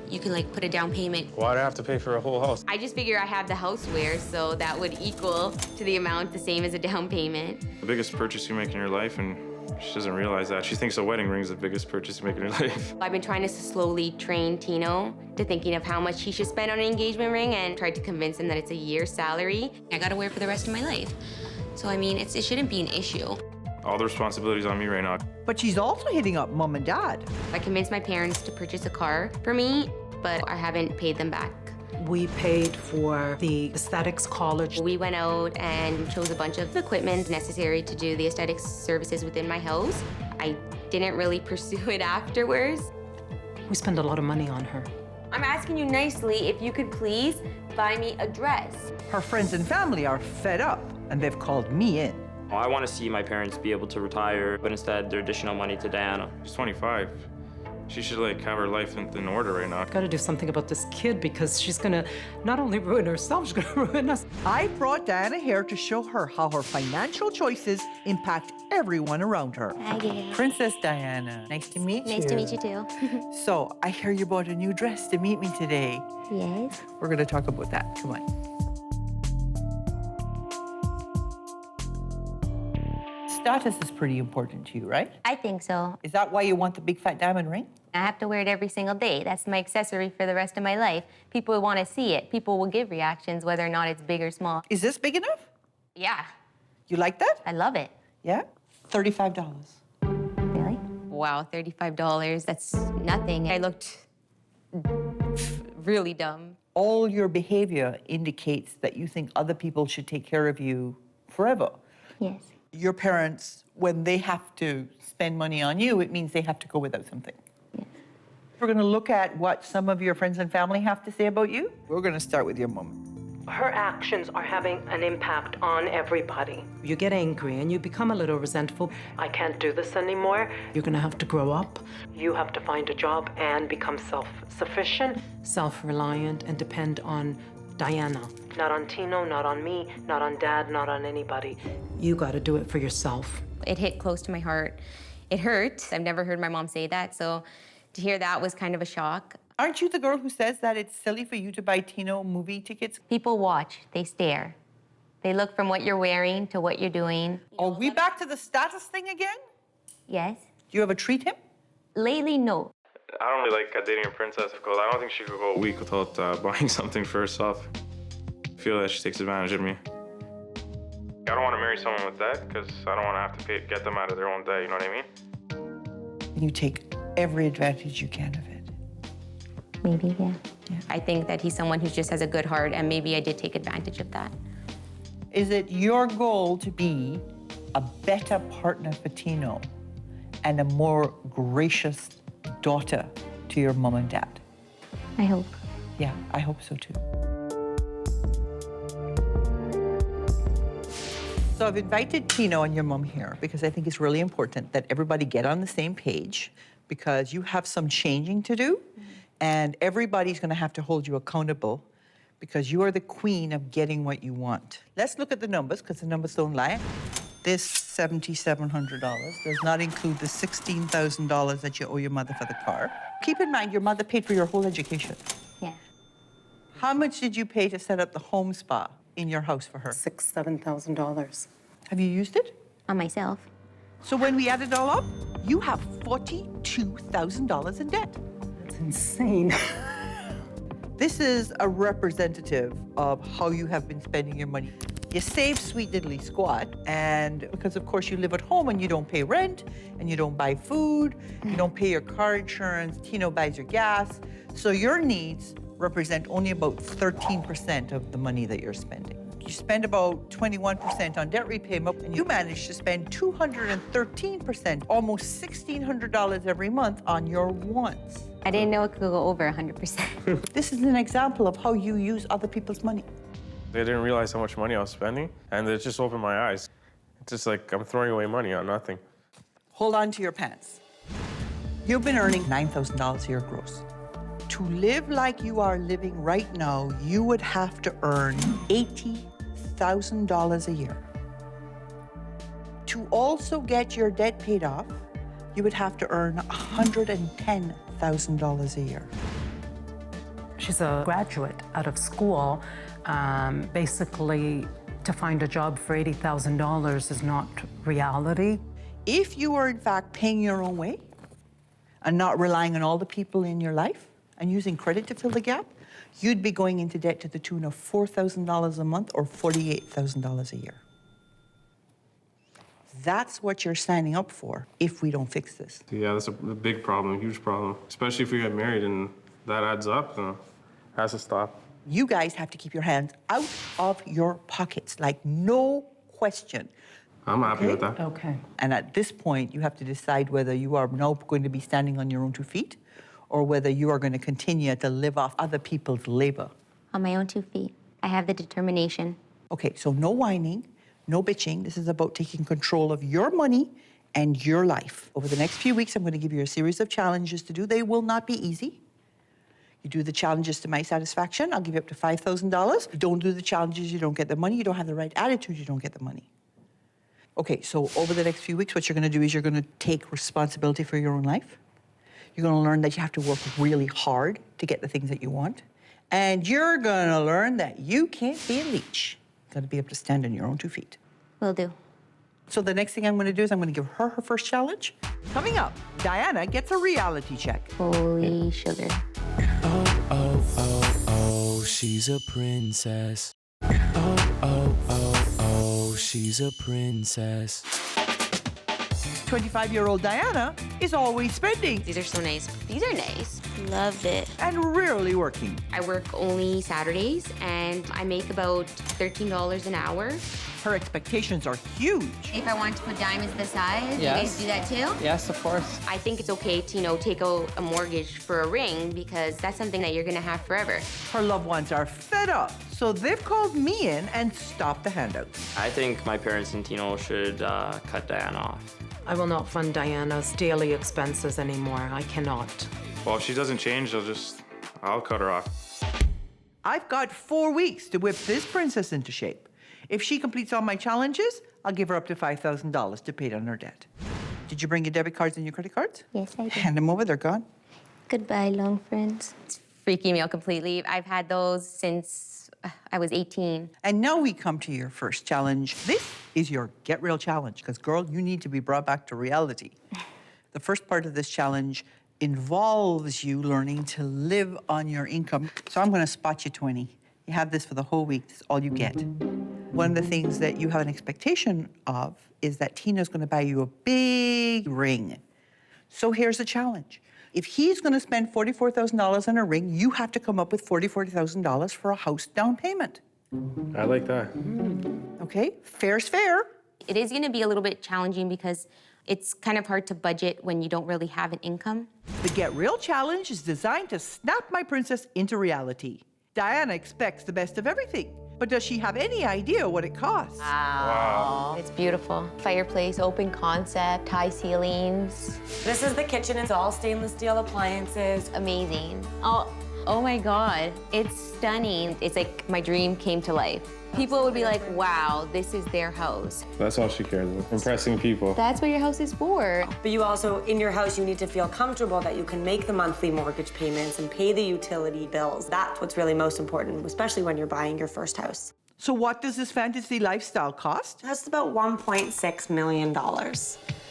you can like put a down payment. Why'd I have to pay for a whole house? I just figure I have the houseware, so that would equal to the amount the same as a down payment. The biggest purchase you make in your life, and she doesn't realize that. She thinks a wedding ring is the biggest purchase you make in your life. I've been trying to slowly train Tino to thinking of how much he should spend on an engagement ring and tried to convince him that it's a year's salary. I gotta wear it for the rest of my life. So I mean, it shouldn't be an issue. All the responsibility's on me right now. But she's also hitting up mom and dad. I convinced my parents to purchase a car for me, but I haven't paid them back. We paid for the aesthetics college. We went out and chose a bunch of equipment necessary to do the aesthetics services within my house. I didn't really pursue it afterwards. We spend a lot of money on her. I'm asking you nicely if you could please buy me a dress. Her friends and family are fed up, and they've called me in. I want to see my parents be able to retire, but instead they're additional money to Diana. She's 25. She should like have her life in order right now. Gotta do something about this kid because she's gonna not only ruin herself, she's gonna ruin us. I brought Diana here to show her how her financial choices impact everyone around her. Hi, Gail. Princess Diana, nice to meet you. Nice to meet you too. So, I hear you bought a new dress to meet me today. Yes. We're gonna talk about that. Come on. Status is pretty important to you, right? I think so. Is that why you want the big fat diamond ring? I have to wear it every single day. That's my accessory for the rest of my life. People will want to see it. People will give reactions whether or not it's big or small. Is this big enough? Yeah. You like that? I love it. Yeah? $35. Really? wow, $35, that's nothing. I looked really dumb. All your behavior indicates that you think other people should take care of you forever. Yes. Your parents, when they have to spend money on you, it means they have to go without something. Yes. We're going to look at what some of your friends and family have to say about you. We're going to start with your mom. Her actions are having an impact on everybody. You get angry and you become a little resentful. I can't do this anymore. You're gonna have to grow up. You have to find a job and become self-sufficient, self-reliant, and depend on Diana. Not on Tino, not on me, not on Dad, not on anybody. You gotta do it for yourself. It hit close to my heart. It hurt. I've never heard my mom say that, so to hear that was kind of a shock. Aren't you the girl who says that it's silly for you to buy Tino movie tickets? People watch, they stare. They look from what you're wearing to what you're doing. Are we back to the status thing again? Yes. Do you ever treat him? Lately, no. I don't really like dating a princess because I don't think she could go a week without buying something for herself. I feel that she takes advantage of me. I don't want to marry someone with debt because I don't want to have to get them out of their own debt, you know what I mean? You take every advantage you can of it. Maybe, yeah. I think that he's someone who just has a good heart, and maybe I did take advantage of that. Is it your goal to be a better partner for Tino and a more gracious daughter to your mom and dad? I hope. Yeah, I hope so too. So I've invited Tino and your mom here because I think it's really important that everybody get on the same page because you have some changing to do. And everybody's going to have to hold you accountable because you are the queen of getting what you want. Let's look at the numbers because the numbers don't lie. This $7,700 does not include the $16,000 that you owe your mother for the car. Keep in mind, your mother paid for your whole education. Yeah. How much did you pay to set up the home spa in your house for her? $7,000. Have you used it? On myself. So when we add it all up, you have $42,000 in debt. Insane. This is a representative of how you have been spending your money. You save sweet diddly squat, and because of course you live at home and you don't pay rent, and you don't buy food, you don't pay your car insurance, Tino buys your gas, so your needs represent only about 13% of the money that you're spending. You spend about 21% on debt repayment, and you manage to spend 213%, almost $1,600 every month on your wants. I didn't know it could go over 100%. This is an example of how you use other people's money. I didn't realize how much money I was spending, and it just opened my eyes. It's just like I'm throwing away money on nothing. Hold on to your pants. You've been earning $9,000 a year gross. To live like you are living right now, you would have to earn $80,000 a year. To also get your debt paid off, you would have to earn $110,000 a year. She's a graduate out of school. Basically, to find a job for $80,000 is not reality. If you were in fact paying your own way and not relying on all the people in your life and using credit to fill the gap, you'd be going into debt to the tune of $4,000 a month or $48,000 a year. That's what you're signing up for if we don't fix this. Yeah, that's a big problem, a huge problem. Especially if we get married and that adds up, has to stop. You guys have to keep your hands out of your pockets, like no question. I'm happy with that. Okay. And at this point, you have to decide whether you are now going to be standing on your own 2 feet or whether you are going to continue to live off other people's labor. On my own 2 feet. I have the determination. Okay, so no whining, no bitching. This is about taking control of your money and your life. Over the next few weeks, I'm going to give you a series of challenges to do. They will not be easy. You do the challenges to my satisfaction, I'll give you up to $5,000. You don't do the challenges, you don't get the money. You don't have the right attitude, you don't get the money. Okay, so over the next few weeks, what you're going to do is you're going to take responsibility for your own life. You're going to learn that you have to work really hard to get the things that you want. And you're going to learn that you can't be a leech. You've got to be able to stand on your own 2 feet. Will do. So the next thing I'm going to do is I'm going to give her her first challenge. Coming up, Diana gets a reality check. Holy sugar. Oh, oh, oh, oh, she's a princess. Oh, oh, oh, oh, she's a princess. 25-year-old Diana is always spending. These are so nice. These are nice. Love it. And rarely working. I work only Saturdays and I make about $13 an hour. Her expectations are huge. If I want to put diamonds to the side, you Yes. guys do that too? Yes, of course. I think it's okay to, take a mortgage for a ring because that's something that you're gonna have forever. Her loved ones are fed up, so they've called me in and stopped the handouts. I think my parents and Tino should cut Diana off. I will not fund Diana's daily expenses anymore. I cannot. Well, if she doesn't change, I'll cut her off. I've got 4 weeks to whip this princess into shape. If she completes all my challenges, I'll give her up to $5,000 to pay down her debt. Did you bring your debit cards and your credit cards? Yes, I did. Hand them over, they're gone. Goodbye, long friends. It's freaking me out completely. I've had those since I was 18. And now we come to your first challenge. This is your Get Real challenge, because girl, you need to be brought back to reality. The first part of this challenge involves you learning to live on your income. So I'm gonna spot you 20. You have this for the whole week, it's all you get. One of the things that you have an expectation of is that Tina's gonna buy you a big ring. So here's the challenge. If he's gonna spend $44,000 on a ring, you have to come up with $44,000 for a house down payment. I like that. Okay, fair's fair. It is gonna be a little bit challenging because it's kind of hard to budget when you don't really have an income. The Get Real challenge is designed to snap my princess into reality. Diana expects the best of everything, but does she have any idea what it costs? Wow. It's beautiful. Fireplace, open concept, high ceilings. This is the kitchen. It's all stainless steel appliances. Amazing. Oh my God. It's stunning. It's like my dream came to life. People would be like, wow, this is their house. That's all she cares about, impressing people. That's what your house is for. But you also, in your house, you need to feel comfortable that you can make the monthly mortgage payments and pay the utility bills. That's what's really most important, especially when you're buying your first house. So what does this fantasy lifestyle cost? That's about $1.6 million.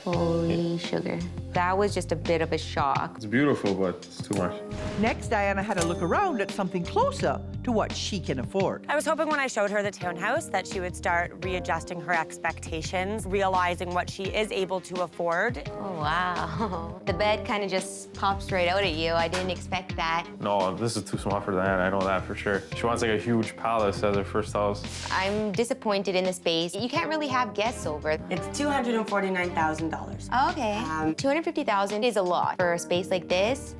Holy sugar. That was just a bit of a shock. It's beautiful, but it's too much. Next, Diana had to look around at something closer to what she can afford. I was hoping when I showed her the townhouse that she would start readjusting her expectations, realizing what she is able to afford. Oh, wow. The bed kind of just pops right out at you. I didn't expect that. No, this is too small for Diana, I know that for sure. She wants like a huge palace as her first house. I'm disappointed in the space. You can't really have guests over. It's $249,000. Oh, okay. $250,000 is a lot for a space like this.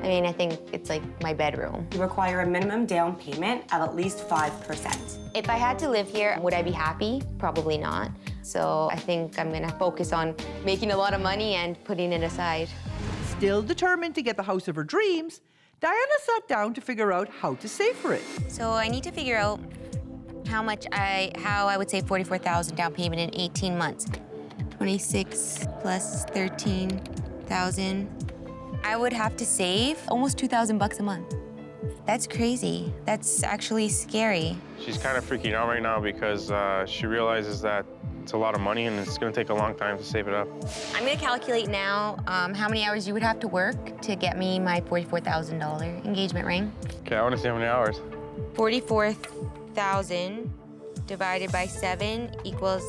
I mean, I think it's like my bedroom. You require a minimum down payment of at least 5%. If I had to live here, would I be happy? Probably not. So I think I'm gonna focus on making a lot of money and putting it aside. Still determined to get the house of her dreams, Diana sat down to figure out how to save for it. So I need to figure out how I would save $44,000 down payment in 18 months. 26 plus 13,000. I would have to save almost $2,000 a month. That's crazy. That's actually scary. She's kind of freaking out right now because she realizes that it's a lot of money and it's gonna take a long time to save it up. I'm gonna calculate now how many hours you would have to work to get me my $44,000 engagement ring. Okay, I wanna see how many hours. 44,000 divided by 7 equals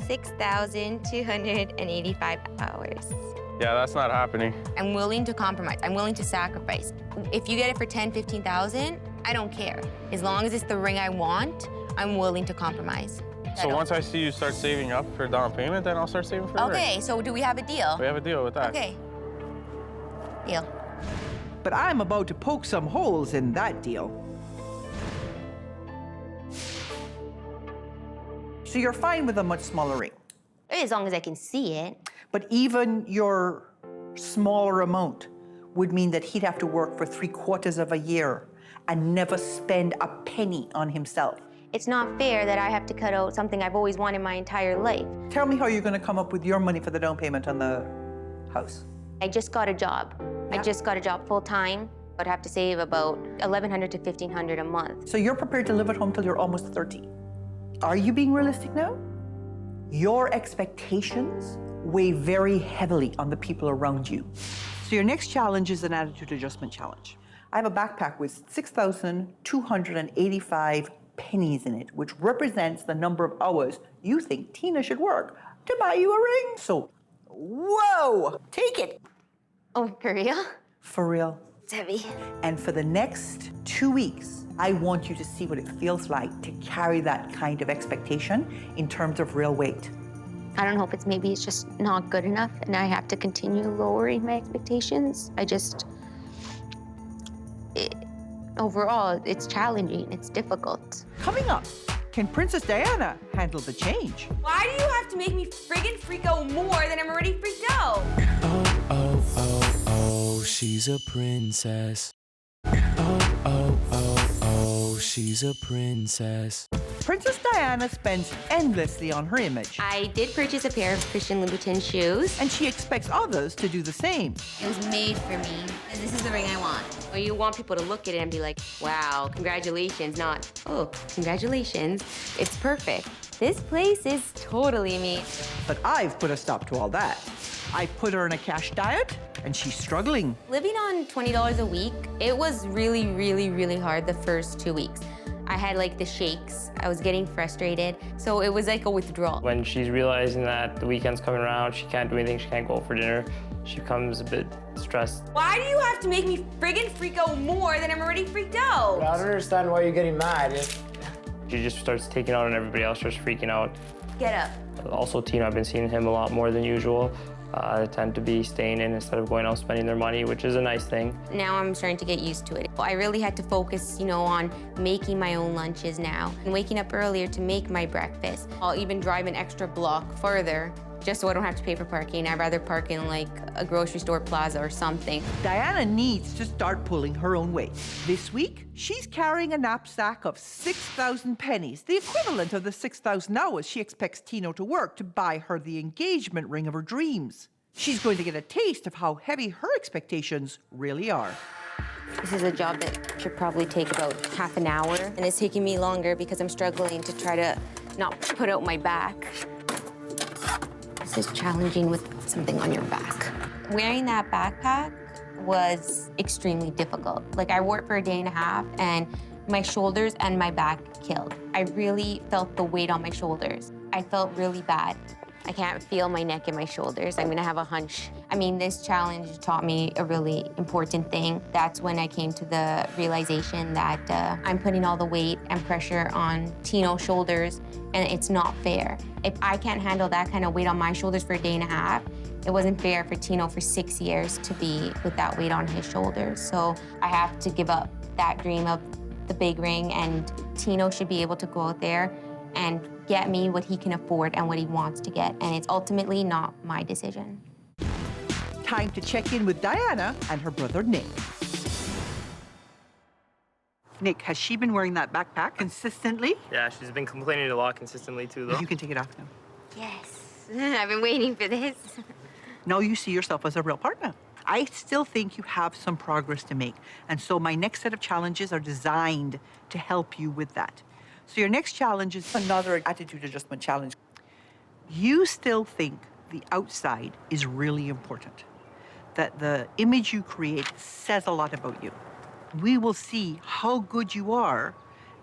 6,285 hours. Yeah, that's not happening. I'm willing to compromise. I'm willing to sacrifice. If you get it for 10, 15,000, I don't care. As long as it's the ring I want, I'm willing to compromise. So once I see you start saving up for down payment, then I'll start saving for the ring. Okay, so do we have a deal? We have a deal with that. Okay. Deal. But I'm about to poke some holes in that deal. So you're fine with a much smaller ring? As long as I can see it. But even your smaller amount would mean that he'd have to work for 3/4 of a year and never spend a penny on himself. It's not fair that I have to cut out something I've always wanted my entire life. Tell me how you're gonna come up with your money for the down payment on the house. I just got a job. I just got a job full-time. I'd have to save about $1,100 to $1,500 a month. So you're prepared to live at home till you're almost 30. Are you being realistic now? Your expectations weigh very heavily on the people around you. So your next challenge is an attitude adjustment challenge. I have a backpack with 6,285 pennies in it, which represents the number of hours you think Tina should work to buy you a ring. So Whoa! Take it. Oh, for real? For real. It's heavy. And for the next 2 weeks, I want you to see what it feels like to carry that kind of expectation in terms of real weight. I don't know if it's just not good enough and I have to continue lowering my expectations. Overall, it's challenging, it's difficult. Coming up, can Princess Diana handle the change? Why do you have to make me friggin' freak out more than I'm already freaked out? Oh, she's a princess. Oh, she's a princess. Princess Diana spends endlessly on her image. I did purchase a pair of Christian Louboutin shoes. And she expects others to do the same. It was made for me. And this is the ring I want. Well, you want people to look at it and be like, wow, congratulations, not, oh, congratulations. It's perfect. This place is totally me. But I've put a stop to all that. I put her on a cash diet, and she's struggling. Living on $20 a week, it was really, really, really hard the first 2 weeks. I had like the shakes. I was getting frustrated. So it was like a withdrawal. When she's realizing that the weekend's coming around, she can't do anything, she can't go for dinner, she becomes a bit stressed. Why do you have to make me friggin' freak out more than I'm already freaked out? I don't understand why you're getting mad. She just starts taking out on everybody else, starts freaking out. Get up. Also, Tino, I've been seeing him a lot more than usual. They tend to be staying in instead of going out spending their money, which is a nice thing. Now I'm starting to get used to it. I really had to focus, on making my own lunches now and waking up earlier to make my breakfast. I'll even drive an extra block further just so I don't have to pay for parking. I'd rather park in like a grocery store plaza or something. Diana needs to start pulling her own weight. This week, she's carrying a knapsack of 6,000 pennies, the equivalent of the 6,000 hours she expects Tino to work to buy her the engagement ring of her dreams. She's going to get a taste of how heavy her expectations really are. This is a job that should probably take about half an hour, and it's taking me longer because I'm struggling to try to not put out my back. This is challenging with something on your back. Wearing that backpack was extremely difficult. Like, I wore it for a day and a half, and my shoulders and my back killed. I really felt the weight on my shoulders. I felt really bad. I can't feel my neck and my shoulders. I'm gonna have a hunch. This challenge taught me a really important thing. That's when I came to the realization that I'm putting all the weight and pressure on Tino's shoulders, and it's not fair. If I can't handle that kind of weight on my shoulders for a day and a half, it wasn't fair for Tino for 6 years to be with that weight on his shoulders. So I have to give up that dream of the big ring, and Tino should be able to go out there and get me what he can afford and what he wants to get. And it's ultimately not my decision. Time to check in with Diana and her brother, Nick. Nick, has she been wearing that backpack consistently? Yeah, she's been complaining a lot consistently too, though. You can take it off now. Yes, I've been waiting for this. Now you see yourself as a real partner. I still think you have some progress to make. And so my next set of challenges are designed to help you with that. So your next challenge is another attitude adjustment challenge. You still think the outside is really important, that the image you create says a lot about you. We will see how good you are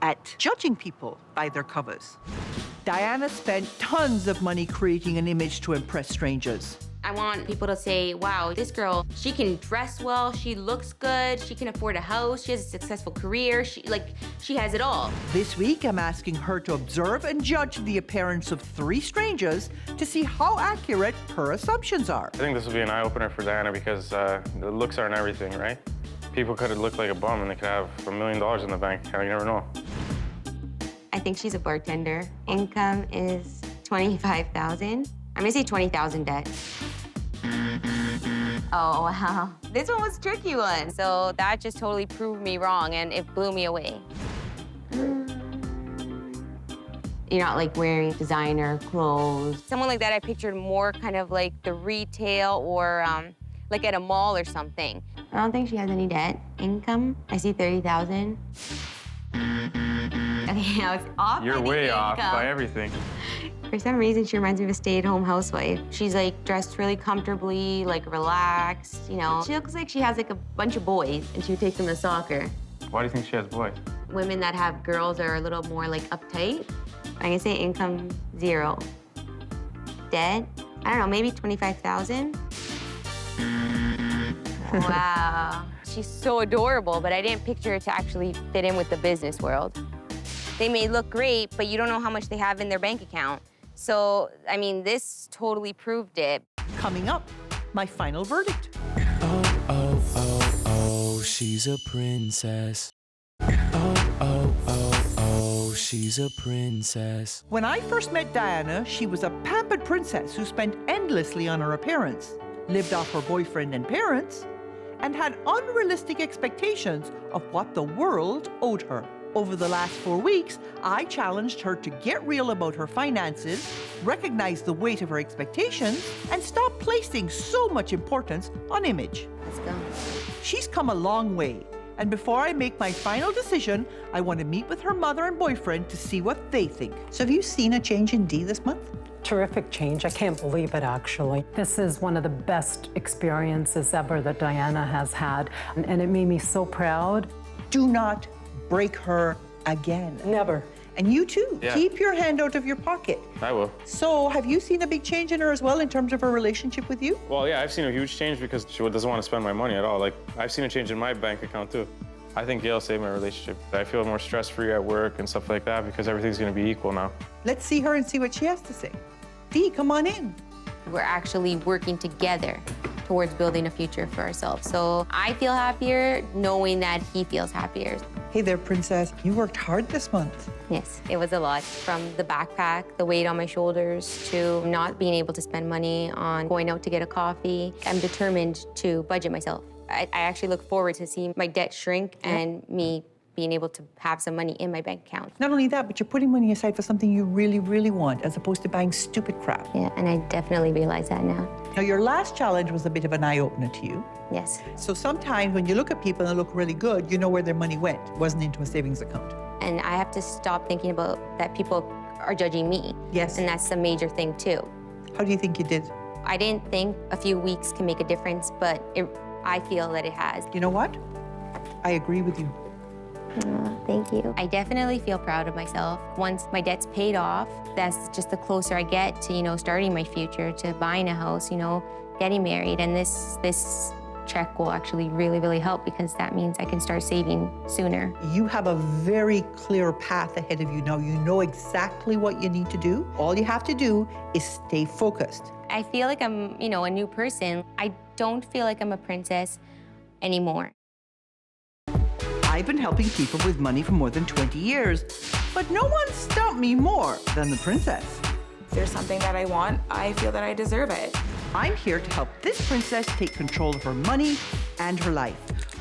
at judging people by their covers. Diana spent tons of money creating an image to impress strangers. I want people to say, wow, this girl, she can dress well, she looks good, she can afford a house, she has a successful career, she has it all. This week, I'm asking her to observe and judge the appearance of 3 strangers to see how accurate her assumptions are. I think this will be an eye-opener for Diana because the looks aren't everything, right? People could look like a bum and they could have $1 million in the bank account, you never know. I think she's a bartender. Income is $25,000. I'm gonna say 20,000 debt. Oh, wow. This one was a tricky one. So that just totally proved me wrong, and it blew me away. You're not like wearing designer clothes. Someone like that I pictured more kind of like the retail or like at a mall or something. I don't think she has any debt. Income, I see 30,000. Okay, I was off. You're way off by everything. For some reason, she reminds me of a stay-at-home housewife. She's like dressed really comfortably, like relaxed, She looks like she has like a bunch of boys and she would take them to soccer. Why do you think she has boys? Women that have girls are a little more like uptight. I can say income 0. Debt I don't know, maybe 25,000. Wow. She's so adorable, but I didn't picture her to actually fit in with the business world. They may look great, but you don't know how much they have in their bank account. So, I mean, this totally proved it. Coming up, my final verdict. Oh, oh, oh, oh, she's a princess. Oh, oh, oh, oh, she's a princess. When I first met Diana, she was a pampered princess who spent endlessly on her appearance, lived off her boyfriend and parents, and had unrealistic expectations of what the world owed her. Over the last 4 weeks, I challenged her to get real about her finances, recognize the weight of her expectations, and stop placing so much importance on image. Let's go. She's come a long way, and before I make my final decision, I want to meet with her mother and boyfriend to see what they think. So have you seen a change in Dee this month? Terrific change. I can't believe it, actually. This is one of the best experiences ever that Diana has had, and it made me so proud. Do not break her again. Never. And you too. Yeah. Keep your hand out of your pocket. I will. So have you seen a big change in her as well in terms of her relationship with you? Well, yeah, I've seen a huge change because she doesn't want to spend my money at all. Like, I've seen a change in my bank account too. I think Gail saved my relationship. I feel more stress-free at work and stuff like that because everything's going to be equal now. Let's see her and see what she has to say. Dee, come on in. We're actually working together towards building a future for ourselves. So I feel happier knowing that he feels happier. Hey there, princess. You worked hard this month. Yes, it was a lot. From the backpack, the weight on my shoulders, to not being able to spend money on going out to get a coffee. I'm determined to budget myself. I actually look forward to seeing my debt shrink and me being able to have some money in my bank account. Not only that, but you're putting money aside for something you really, really want, as opposed to buying stupid crap. Yeah, and I definitely realize that now. Now, your last challenge was a bit of an eye-opener to you. Yes. So sometimes when you look at people and look really good, you know where their money went. It wasn't into a savings account. And I have to stop thinking about that people are judging me. Yes. And that's a major thing too. How do you think you did? I didn't think a few weeks can make a difference, but I feel that it has. You know what? I agree with you. Thank you. I definitely feel proud of myself. Once my debt's paid off, that's just the closer I get to, starting my future, to buying a house, getting married. And this check will actually really, really help because that means I can start saving sooner. You have a very clear path ahead of you now. You know exactly what you need to do. All you have to do is stay focused. I feel like I'm, a new person. I don't feel like I'm a princess anymore. I've been helping people with money for more than 20 years, but no one stumped me more than the princess. If there's something that I want, I feel that I deserve it. I'm here to help this princess take control of her money and her life.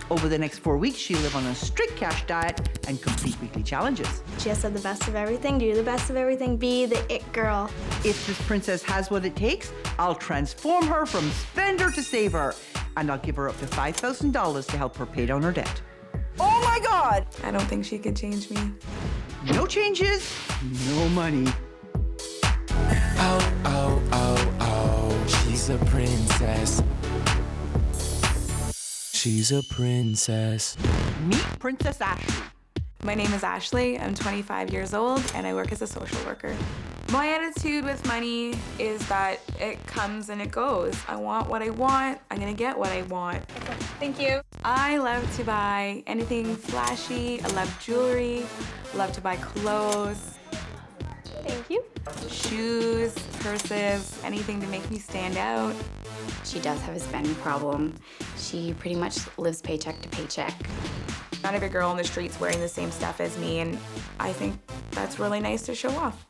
Over the next 4 weeks, she'll live on a strict cash diet and complete weekly challenges. Just have the best of everything, do the best of everything, be the it girl. If this princess has what it takes, I'll transform her from spender to saver, and I'll give her up to $5,000 to help her pay down her debt. Oh my God! I don't think she could change me. No changes, no money. Oh, oh, oh, oh, she's a princess. She's a princess. Meet Princess Ashley. My name is Ashley. I'm 25 years old, and I work as a social worker. My attitude with money is that it comes and it goes. I want what I want. I'm gonna get what I want. Thank you. I love to buy anything flashy. I love jewelry. I love to buy clothes. Thank you. Shoes, purses, anything to make me stand out. She does have a spending problem. She pretty much lives paycheck to paycheck. Not every girl on the street's wearing the same stuff as me, and I think that's really nice to show off.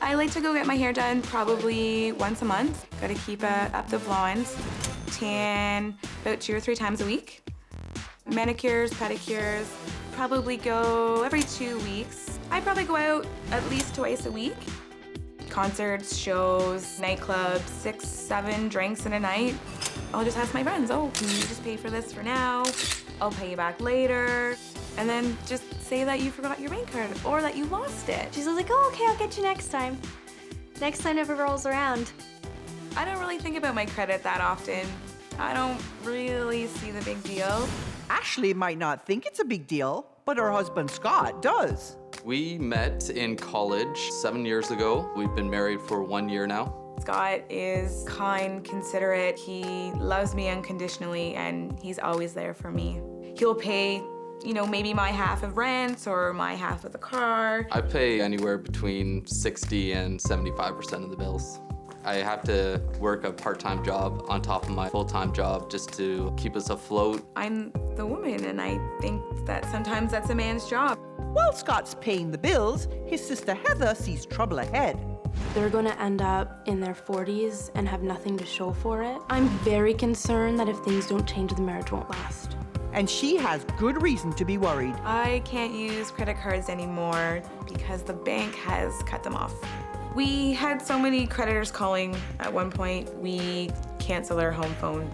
I like to go get my hair done probably once a month. Gotta keep up the blondes. Tan about 2 or 3 times a week. Manicures, pedicures, probably go every 2 weeks. I probably go out at least twice a week. Concerts, shows, nightclubs, 6, 7 drinks in a night. I'll just ask my friends, oh, can you just pay for this for now? I'll pay you back later. And then just say that you forgot your bank card or that you lost it. She's like, oh, okay, I'll get you next time. Next time never rolls around. I don't really think about my credit that often. I don't really see the big deal. Ashley might not think it's a big deal, but her husband Scott does. We met in college 7 years ago. We've been married for 1 year now. Scott is kind, considerate. He loves me unconditionally, and he's always there for me. He'll pay, you know, maybe my half of rent or my half of the car. I pay anywhere between 60 and 75% of the bills. I have to work a part-time job on top of my full-time job just to keep us afloat. I'm the woman, and I think that sometimes that's a man's job. While Scott's paying the bills, his sister Heather sees trouble ahead. They're going to end up in their 40s and have nothing to show for it. I'm very concerned that if things don't change, the marriage won't last. And she has good reason to be worried. I can't use credit cards anymore because the bank has cut them off. We had so many creditors calling at one point, we canceled our home phone.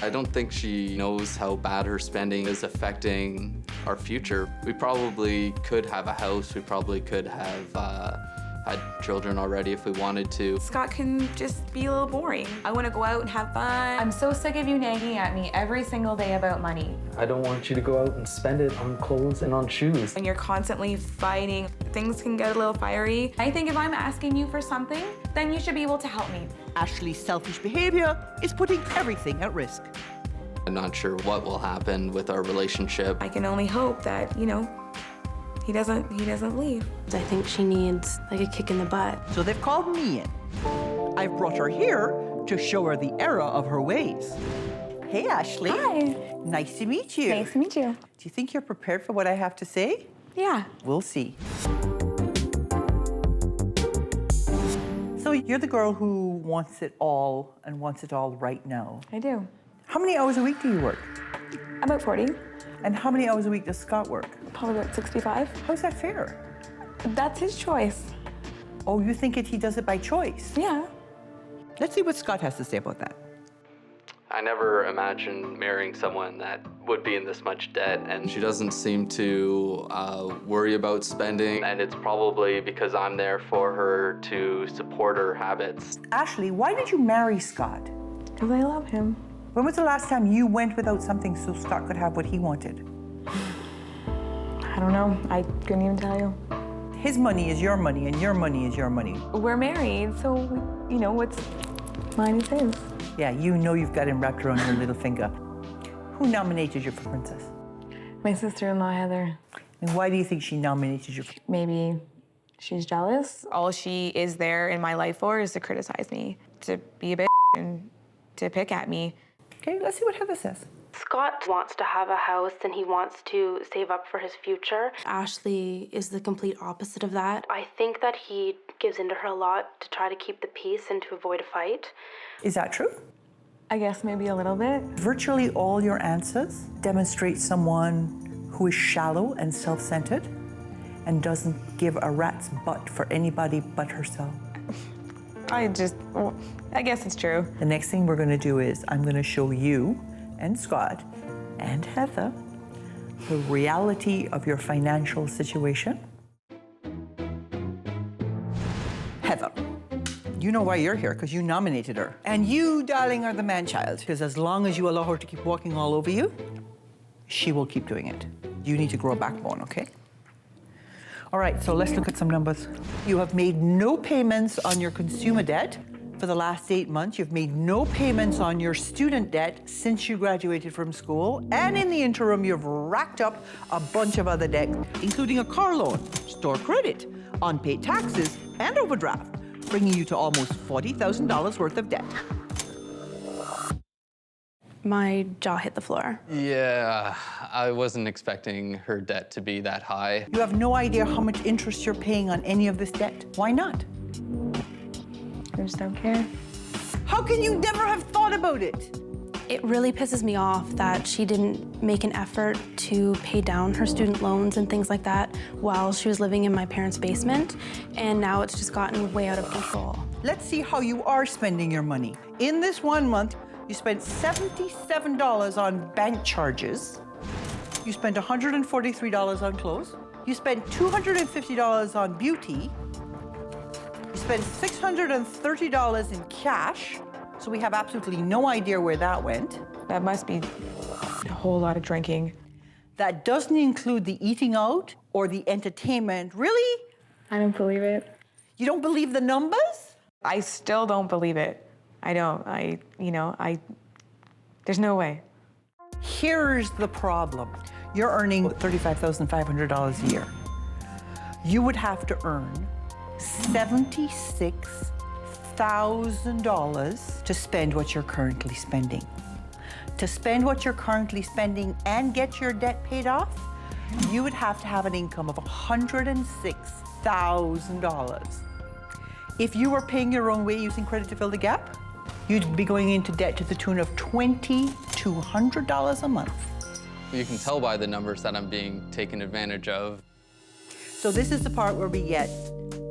I don't think she knows how bad her spending is affecting our future. We probably could have a house, we probably could have had children already if we wanted to. Scott can just be a little boring. I want to go out and have fun. I'm so sick of you nagging at me every single day about money. I don't want you to go out and spend it on clothes and on shoes. When you're constantly fighting, things can get a little fiery. I think if I'm asking you for something, then you should be able to help me. Ashley's selfish behavior is putting everything at risk. I'm not sure what will happen with our relationship. I can only hope that, you know, he doesn't leave. I think she needs like a kick in the butt. So they've called me in. I've brought her here to show her the error of her ways. Hey, Ashley. Hi. Nice to meet you. Nice to meet you. Do you think you're prepared for what I have to say? Yeah. We'll see. So you're the girl who wants it all and wants it all right now. I do. How many hours a week do you work? About 40. And how many hours a week does Scott work? Probably about 65. How's that fair? That's his choice. Oh, you think he does it by choice? Yeah. Let's see what Scott has to say about that. I never imagined marrying someone that would be in this much debt, and she doesn't seem to worry about spending, and it's probably because I'm there for her to support her habits. Ashley, why did you marry Scott? Because I love him. When was the last time you went without something so Scott could have what he wanted? I don't know. I couldn't even tell you. His money is your money, and your money is your money. We're married, so, you know, what's mine is his. Yeah, you know you've got him wrapped around your little finger. Who nominated you for princess? My sister-in-law, Heather. And why do you think she nominated you? Maybe she's jealous. All she is there in my life for is to criticize me, to be a bitch and to pick at me. Okay, let's see what Heather says. Scott wants to have a house and he wants to save up for his future. Ashley is the complete opposite of that. I think that he gives into her a lot to try to keep the peace and to avoid a fight. Is that true? I guess maybe a little bit. Virtually all your answers demonstrate someone who is shallow and self-centered and doesn't give a rat's butt for anybody but herself. I guess it's true. The next thing we're going to do is I'm going to show you and Scott and Heather the reality of your financial situation. Heather, you know why you're here, because you nominated her. And you, darling, are the man-child, because as long as you allow her to keep walking all over you, she will keep doing it. You need to grow a backbone, okay? All right, so let's look at some numbers. You have made no payments on your consumer debt for the last 8 months. You've made no payments on your student debt since you graduated from school. And in the interim, you've racked up a bunch of other debt, including a car loan, store credit, unpaid taxes, and overdraft, bringing you to almost $40,000 worth of debt. My jaw hit the floor. Yeah, I wasn't expecting her debt to be that high. You have no idea how much interest you're paying on any of this debt. Why not? I just don't care. How can you never have thought about it? It really pisses me off that she didn't make an effort to pay down her student loans and things like that while she was living in my parents' basement, and now it's just gotten way out of control. Let's see how you are spending your money. In this 1 month, you spent $77 on bank charges. You spent $143 on clothes. You spent $250 on beauty. You spent $630 in cash. So we have absolutely no idea where that went. That must be a whole lot of drinking. That doesn't include the eating out or the entertainment. Really? I don't believe it. You don't believe the numbers? I still don't believe it. I don't. There's no way. Here's the problem. You're earning $35,500 a year. You would have to earn $76,000 to spend what you're currently spending. To spend what you're currently spending and get your debt paid off, you would have to have an income of $106,000. If you were paying your own way using credit to fill the gap, you'd be going into debt to the tune of $2,200 a month. You can tell by the numbers that I'm being taken advantage of. So this is the part where we get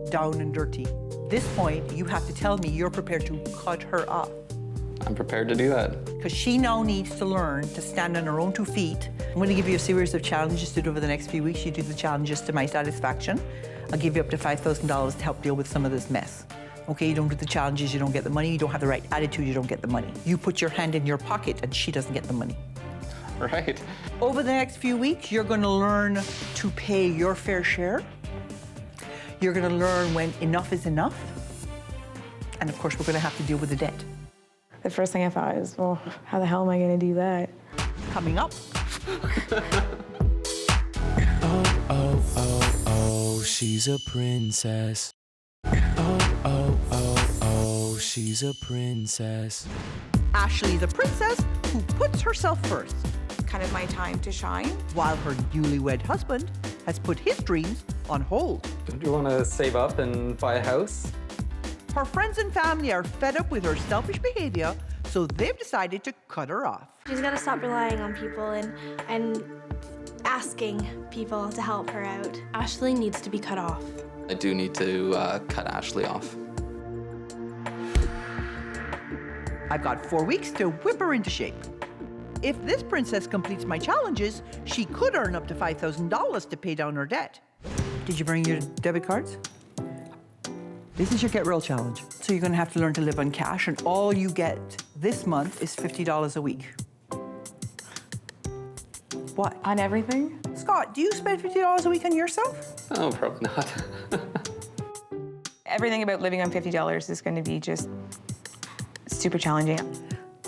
down and dirty. At this point, you have to tell me you're prepared to cut her off. I'm prepared to do that. Because she now needs to learn to stand on her own 2 feet. I'm going to give you a series of challenges to do over the next few weeks. You do the challenges to my satisfaction. I'll give you up to $5,000 to help deal with some of this mess. Okay, you don't do the challenges, you don't get the money. You don't have the right attitude, you don't get the money. You put your hand in your pocket and she doesn't get the money. Right. Over the next few weeks, you're going to learn to pay your fair share. You're going to learn when enough is enough. And of course, we're going to have to deal with the debt. The first thing I thought is, well, how the hell am I going to do that? Coming up. Oh, she's a princess. Oh, she's a princess. Ashley, the princess who puts herself first. Kind of my time to shine. While her newlywed husband has put his dreams on hold. Do you want to save up and buy a house? Her friends and family are fed up with her selfish behavior, so they've decided to cut her off. She's got to stop relying on people and asking people to help her out. Ashley needs to be cut off. I do need to cut Ashley off. I've got 4 weeks to whip her into shape. If this princess completes my challenges, she could earn up to $5,000 to pay down her debt. Did you bring your debit cards? This is your Get Real challenge. So you're gonna have to learn to live on cash, and all you get this month is $50 a week. What? On everything? Scott, do you spend $50 a week on yourself? Oh, probably not. Everything about living on $50 is going to be just super challenging.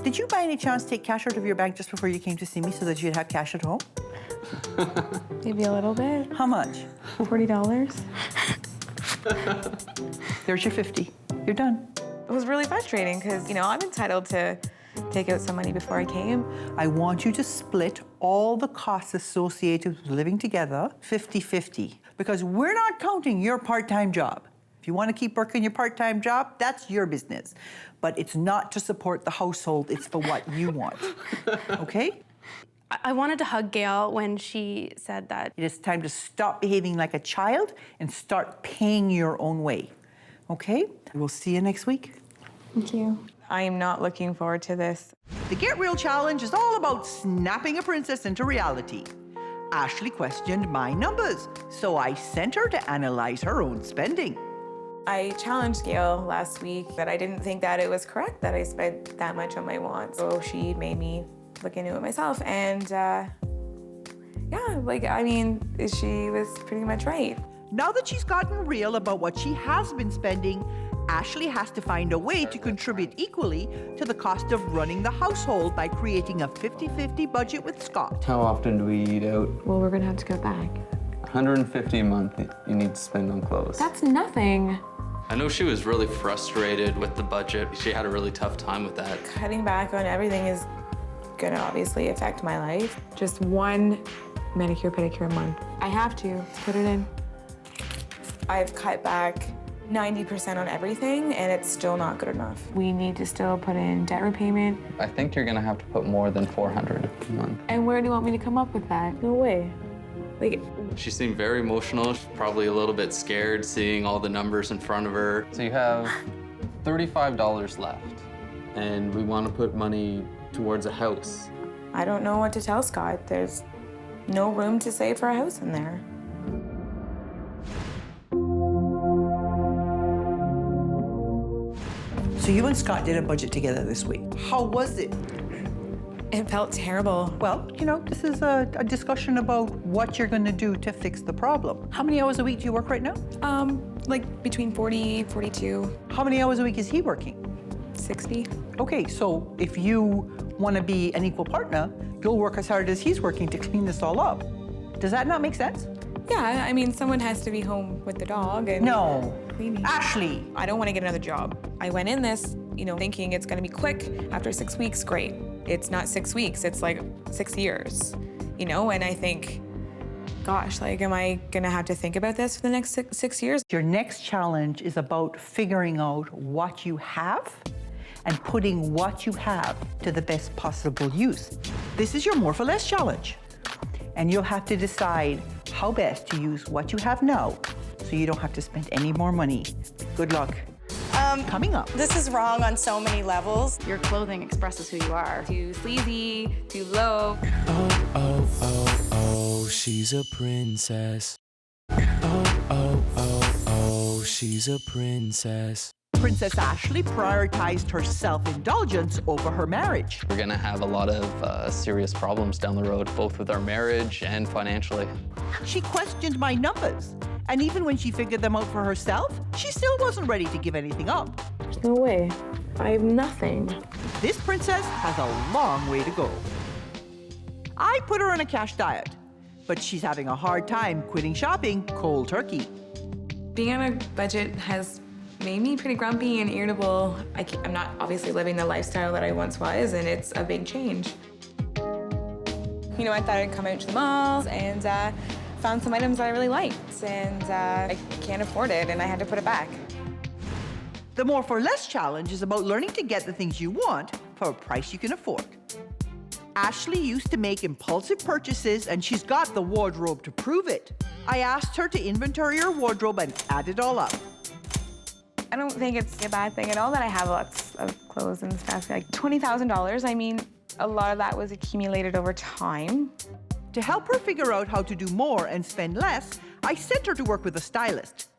Did you by any chance take cash out of your bank just before you came to see me so that you'd have cash at home? Maybe a little bit. How much? $40. There's your 50. You're done. It was really frustrating because, I'm entitled to take out some money before I came. I want you to split all the costs associated with living together 50-50, because we're not counting your part-time job. If you want to keep working your part-time job, that's your business. But it's not to support the household, it's for what you want. Okay? I wanted to hug Gail when she said that. It is time to stop behaving like a child and start paying your own way. Okay? We'll see you next week. Thank you. I am not looking forward to this. The Get Real Challenge is all about snapping a princess into reality. Ashley questioned my numbers, so I sent her to analyze her own spending. I challenged Gail last week that I didn't think that it was correct that I spent that much on my wants. So she made me look into it myself, and she was pretty much right. Now that she's gotten real about what she has been spending, Ashley has to find a way to contribute equally to the cost of running the household by creating a 50-50 budget with Scott. How often do we eat out? Well, we're gonna have to go back. $150 a month you need to spend on clothes. That's nothing. I know she was really frustrated with the budget. She had a really tough time with that. Cutting back on everything is gonna obviously affect my life. Just one manicure, pedicure a month. I have to put it in. I've cut back 90% on everything, and it's still not good enough. We need to still put in debt repayment. I think you're gonna have to put more than $400 a month. And where do you want me to come up with that? No way. She seemed very emotional. She's probably a little bit scared seeing all the numbers in front of her. So you have $35 left, and we want to put money towards a house. I don't know what to tell Scott. There's no room to save for a house in there. So you and Scott did a budget together this week. How was it? It felt terrible. Well, this is a discussion about what you're going to do to fix the problem. How many hours a week do you work right now? Like between 40, 42. How many hours a week is he working? 60. Okay, so if you want to be an equal partner, you'll work as hard as he's working to clean this all up. Does that not make sense? Yeah, I mean, someone has to be home with the dog and No. cleaning. Ashley! I don't want to get another job. I went in this, thinking it's going to be quick. After 6 weeks, great. It's not 6 weeks, it's like 6 years, and I think, gosh, like, am I gonna have to think about this for the next six years? Your next challenge is about figuring out what you have and putting what you have to the best possible use. This is your more for less challenge. And you'll have to decide how best to use what you have now so you don't have to spend any more money. Good luck. Coming up. This is wrong on so many levels. Your clothing expresses who you are. Too sleazy, too low. Oh, oh, oh, oh, she's a princess. Oh, oh, oh, oh, she's a princess. Princess Ashley prioritized her self-indulgence over her marriage. We're gonna have a lot of serious problems down the road, both with our marriage and financially. She questioned my numbers. And even when she figured them out for herself, she still wasn't ready to give anything up. No way. I have nothing. This princess has a long way to go. I put her on a cash diet, but she's having a hard time quitting shopping cold turkey. Being on a budget has made me pretty grumpy and irritable. I'm not obviously living the lifestyle that I once was, and it's a big change. I thought I'd come out to the malls and found some items that I really liked, and I can't afford it, and I had to put it back. The More for Less challenge is about learning to get the things you want for a price you can afford. Ashley used to make impulsive purchases, and she's got the wardrobe to prove it. I asked her to inventory her wardrobe and add it all up. I don't think it's a bad thing at all that I have lots of clothes and stuff. Like $20,000, I mean, a lot of that was accumulated over time. To help her figure out how to do more and spend less, I sent her to work with a stylist.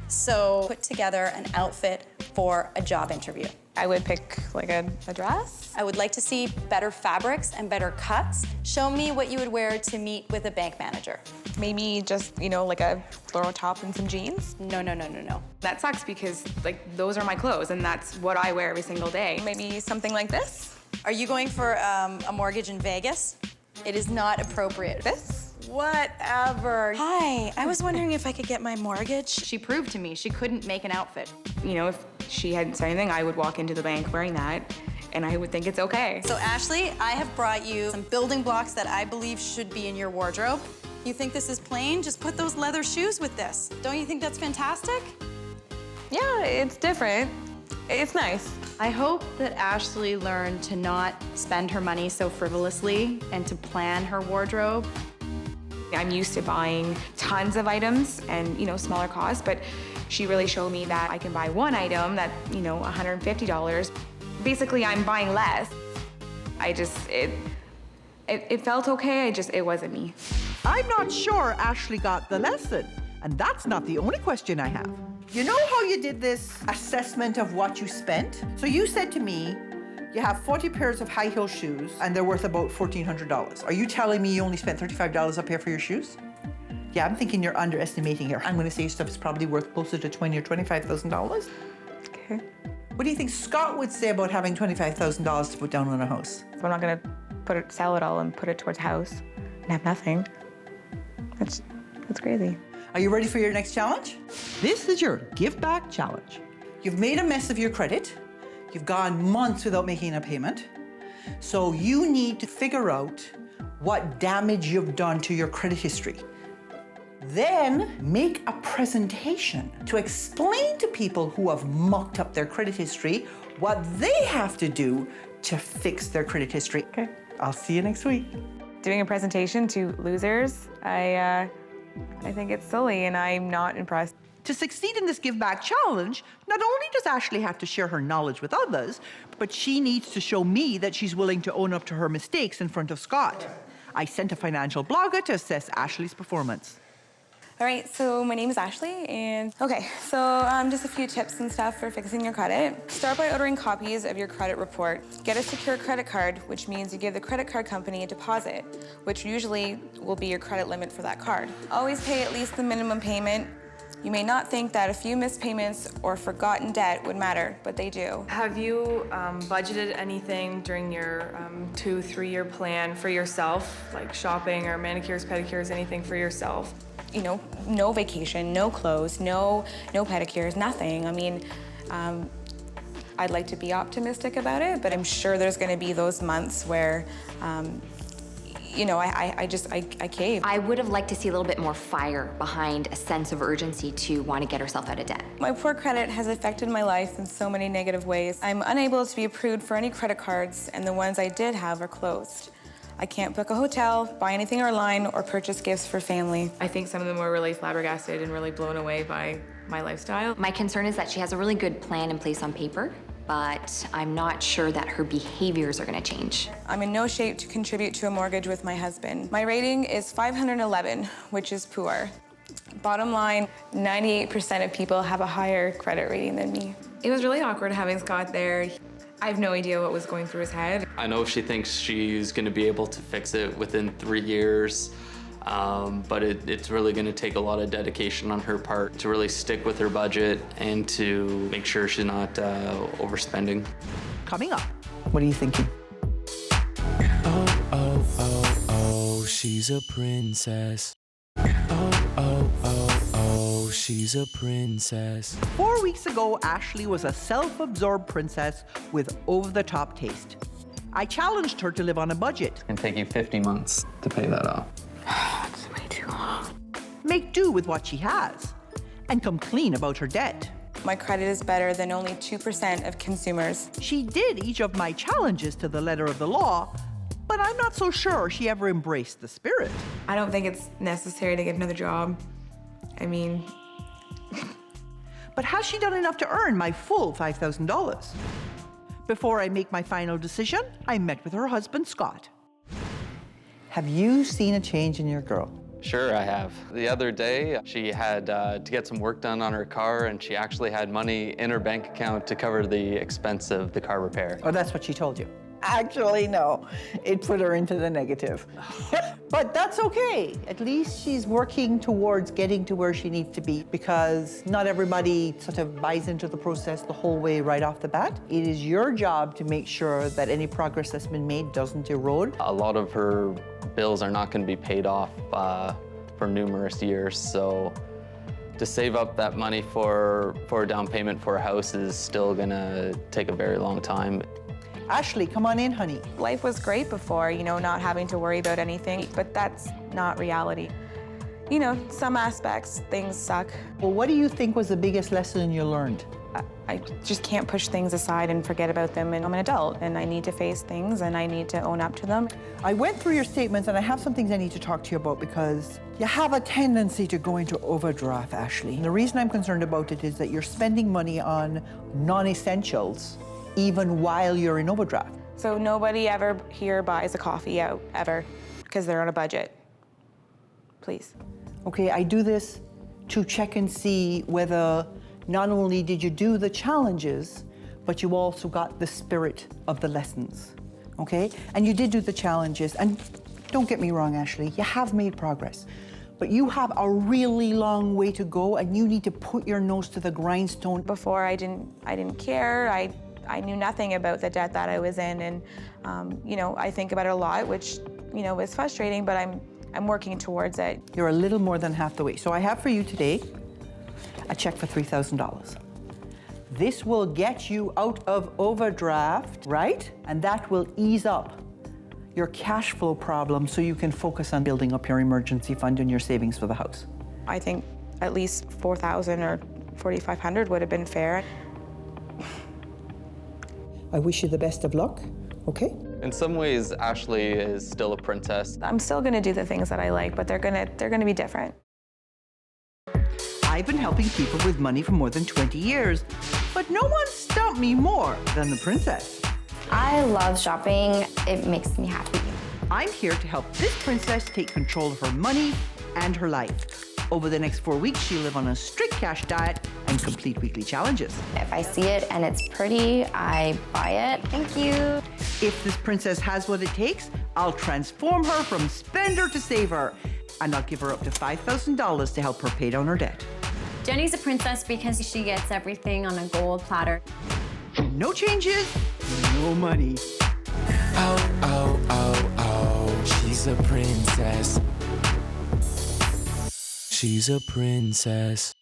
So put together an outfit for a job interview. I would pick like a dress. I would like to see better fabrics and better cuts. Show me what you would wear to meet with a bank manager. Maybe just, like a floral top and some jeans. No. That sucks because those are my clothes and that's what I wear every single day. Maybe something like this. Are you going for a mortgage in Vegas? It is not appropriate. This? Whatever. Hi, I was wondering if I could get my mortgage. She proved to me she couldn't make an outfit. If she hadn't said anything, I would walk into the bank wearing that and I would think it's okay. So Ashley, I have brought you some building blocks that I believe should be in your wardrobe. You think this is plain? Just put those leather shoes with this. Don't you think that's fantastic? Yeah, it's different. It's nice. I hope that Ashley learned to not spend her money so frivolously and to plan her wardrobe. I'm used to buying tons of items and, smaller costs, but she really showed me that I can buy one item that, $150. Basically, I'm buying less. It felt okay, it wasn't me. I'm not sure Ashley got the lesson, and that's not the only question I have. You know how you did this assessment of what you spent? So you said to me, you have 40 pairs of high heel shoes and they're worth about $1,400. Are you telling me you only spent $35 a pair for your shoes? Yeah, I'm thinking you're underestimating here. I'm going to say your stuff is probably worth closer to $20,000 or $25,000. Okay. What do you think Scott would say about having $25,000 to put down on a house? So I'm not going to sell it all and put it towards a house and have nothing. That's crazy. Are you ready for your next challenge? This is your Give Back Challenge. You've made a mess of your credit. You've gone months without making a payment. So you need to figure out what damage you've done to your credit history. Then make a presentation to explain to people who have mucked up their credit history what they have to do to fix their credit history. Okay. I'll see you next week. Doing a presentation to losers, I think it's silly and I'm not impressed. To succeed in this Give Back Challenge, not only does Ashley have to share her knowledge with others, but she needs to show me that she's willing to own up to her mistakes in front of Scott. I sent a financial blogger to assess Ashley's performance. All right, so my name is Ashley, and okay, so just a few tips and stuff for fixing your credit. Start by ordering copies of your credit report. Get a secure credit card, which means you give the credit card company a deposit, which usually will be your credit limit for that card. Always pay at least the minimum payment. You may not think that a few missed payments or forgotten debt would matter, but they do. Have you budgeted anything during your 2-3 year plan for yourself, like shopping or manicures, pedicures, anything for yourself? You know, no vacation, no clothes, no pedicures, nothing. I mean, I'd like to be optimistic about it, but I'm sure there's gonna be those months where, you know, I cave. I would have liked to see a little bit more fire behind a sense of urgency to want to get herself out of debt. My poor credit has affected my life in so many negative ways. I'm unable to be approved for any credit cards, and the ones I did have are closed. I can't book a hotel, buy anything online, or purchase gifts for family. I think some of them were really flabbergasted and really blown away by my lifestyle. My concern is that she has a really good plan in place on paper, but I'm not sure that her behaviors are going to change. I'm in no shape to contribute to a mortgage with my husband. My rating is 511, which is poor. Bottom line, 98% of people have a higher credit rating than me. It was really awkward having Scott there. I have no idea what was going through his head. I know she thinks she's going to be able to fix it within 3 years, but it's really going to take a lot of dedication on her part to really stick with her budget and to make sure she's not overspending. Coming up, what are you thinking? Oh, oh, oh, oh, she's a princess. Oh, oh, oh, oh, she's a princess. 4 weeks ago, Ashley was a self-absorbed princess with over-the-top taste. I challenged her to live on a budget. It can take you 50 months to pay that off. That's way too long. Make do with what she has, and come clean about her debt. My credit is better than only 2% of consumers. She did each of my challenges to the letter of the law, but I'm not so sure she ever embraced the spirit. I don't think it's necessary to get another job. I mean... But has she done enough to earn my full $5,000? Before I make my final decision, I met with her husband, Scott. Have you seen a change in your girl? Sure, I have. The other day, she had to get some work done on her car, and she actually had money in her bank account to cover the expense of the car repair. Oh, that's what she told you? Actually, no. It put her into the negative. But that's okay. At least she's working towards getting to where she needs to be, because not everybody sort of buys into the process the whole way right off the bat. It is your job to make sure that any progress that's been made doesn't erode. A lot of her bills are not going to be paid off for numerous years, so to save up that money for a down payment for a house is still going to take a very long time. Ashley, come on in, honey. Life was great before, you know, not having to worry about anything, but that's not reality. You know, some aspects, things suck. Well, what do you think was the biggest lesson you learned? I just can't push things aside and forget about them, and I'm an adult, and I need to face things, and I need to own up to them. I went through your statements, and I have some things I need to talk to you about, because you have a tendency to go into overdraft, Ashley. And the reason I'm concerned about it is that you're spending money on non-essentials even while you're in overdraft. So nobody ever here buys a coffee out, ever, because they're on a budget. Please. Okay, I do this to check and see whether not only did you do the challenges, but you also got the spirit of the lessons, okay? And you did do the challenges, and don't get me wrong, Ashley, you have made progress. But you have a really long way to go, and you need to put your nose to the grindstone. Before, I didn't care. I knew nothing about the debt that I was in, and you know, I think about it a lot, which, you know, is frustrating, but I'm working towards it. You're a little more than half the way. So I have for you today a check for $3,000. This will get you out of overdraft, right? And that will ease up your cash flow problem so you can focus on building up your emergency fund and your savings for the house. I think at least $4,000 or $4,500 would have been fair. I wish you the best of luck, okay? In some ways, Ashley is still a princess. I'm still gonna do the things that I like, but they're gonna be different. I've been helping people with money for more than 20 years, but no one stumped me more than the princess. I love shopping. It makes me happy. I'm here to help this princess take control of her money and her life. Over the next 4 weeks, she'll live on a strict cash diet and complete weekly challenges. If I see it and it's pretty, I buy it. Thank you. If this princess has what it takes, I'll transform her from spender to saver, and I'll give her up to $5,000 to help her pay down her debt. Jenny's a princess because she gets everything on a gold platter. No changes, no money. Oh, oh, oh, oh, she's a princess. She's a princess.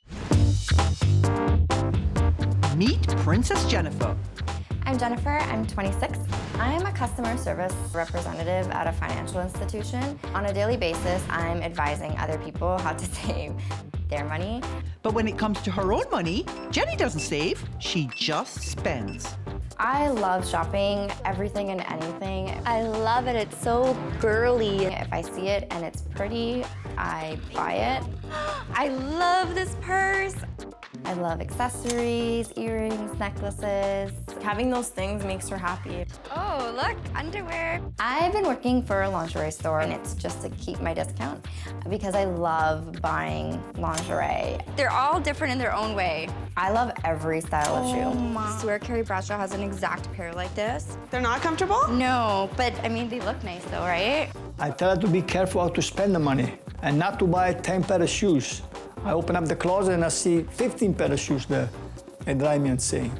Meet Princess Jennifer. I'm Jennifer, I'm 26. I'm a customer service representative at a financial institution. On a daily basis, I'm advising other people how to save their money. But when it comes to her own money, Jenny doesn't save, she just spends. I love shopping, everything and anything. I love it, it's so girly. If I see it and it's pretty, I buy it. I love this purse. I love accessories, earrings, necklaces. Having those things makes her happy. Oh, look, underwear. I've been working for a lingerie store, and it's just to keep my discount because I love buying lingerie. They're all different in their own way. I love every style of shoe. I swear Carrie Bradshaw has an exact pair like this. They're not comfortable? No, but I mean, they look nice though, right? I try to be careful how to spend the money and not to buy 10 pair of shoes. I open up the closet and I see 15 pair of shoes there. It drives me insane.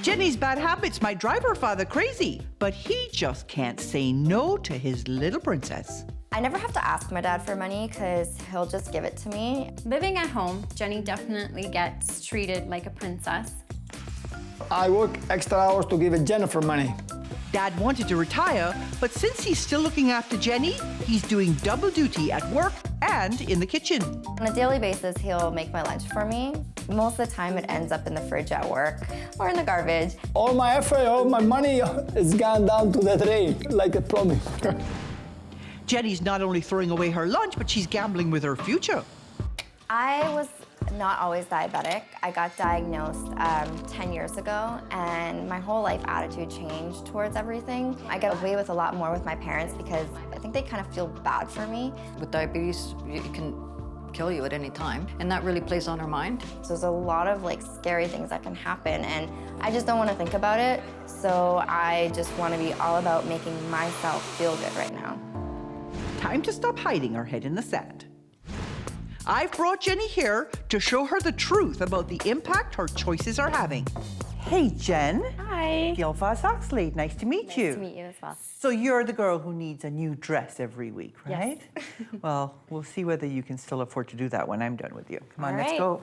Jenny's bad habits might drive her father crazy, but he just can't say no to his little princess. I never have to ask my dad for money because he'll just give it to me. Living at home, Jenny definitely gets treated like a princess. I work extra hours to give Jennifer money. Dad wanted to retire, but since he's still looking after Jenny, he's doing double duty at work and in the kitchen. On a daily basis, he'll make my lunch for me. Most of the time, it ends up in the fridge at work or in the garbage. All my effort, all my money has gone down to the drain, like a plumbing. Jenny's not only throwing away her lunch, but she's gambling with her future. I was not always diabetic. I got diagnosed 10 years ago, and my whole life attitude changed towards everything. I get away with a lot more with my parents because I think they kind of feel bad for me. With diabetes, it can kill you at any time, and that really plays on our mind. So there's a lot of like scary things that can happen, and I just don't want to think about it. So I just want to be all about making myself feel good right now. Time to stop hiding her head in the sand. I've brought Jenny here to show her the truth about the impact her choices are having. Hey, Jen. Hi. Gail Vaz-Oxlade, nice to meet you. Nice to meet you as well. So you're the girl who needs a new dress every week, right? Yes. Well, we'll see whether you can still afford to do that when I'm done with you. Come on, All let's right. go.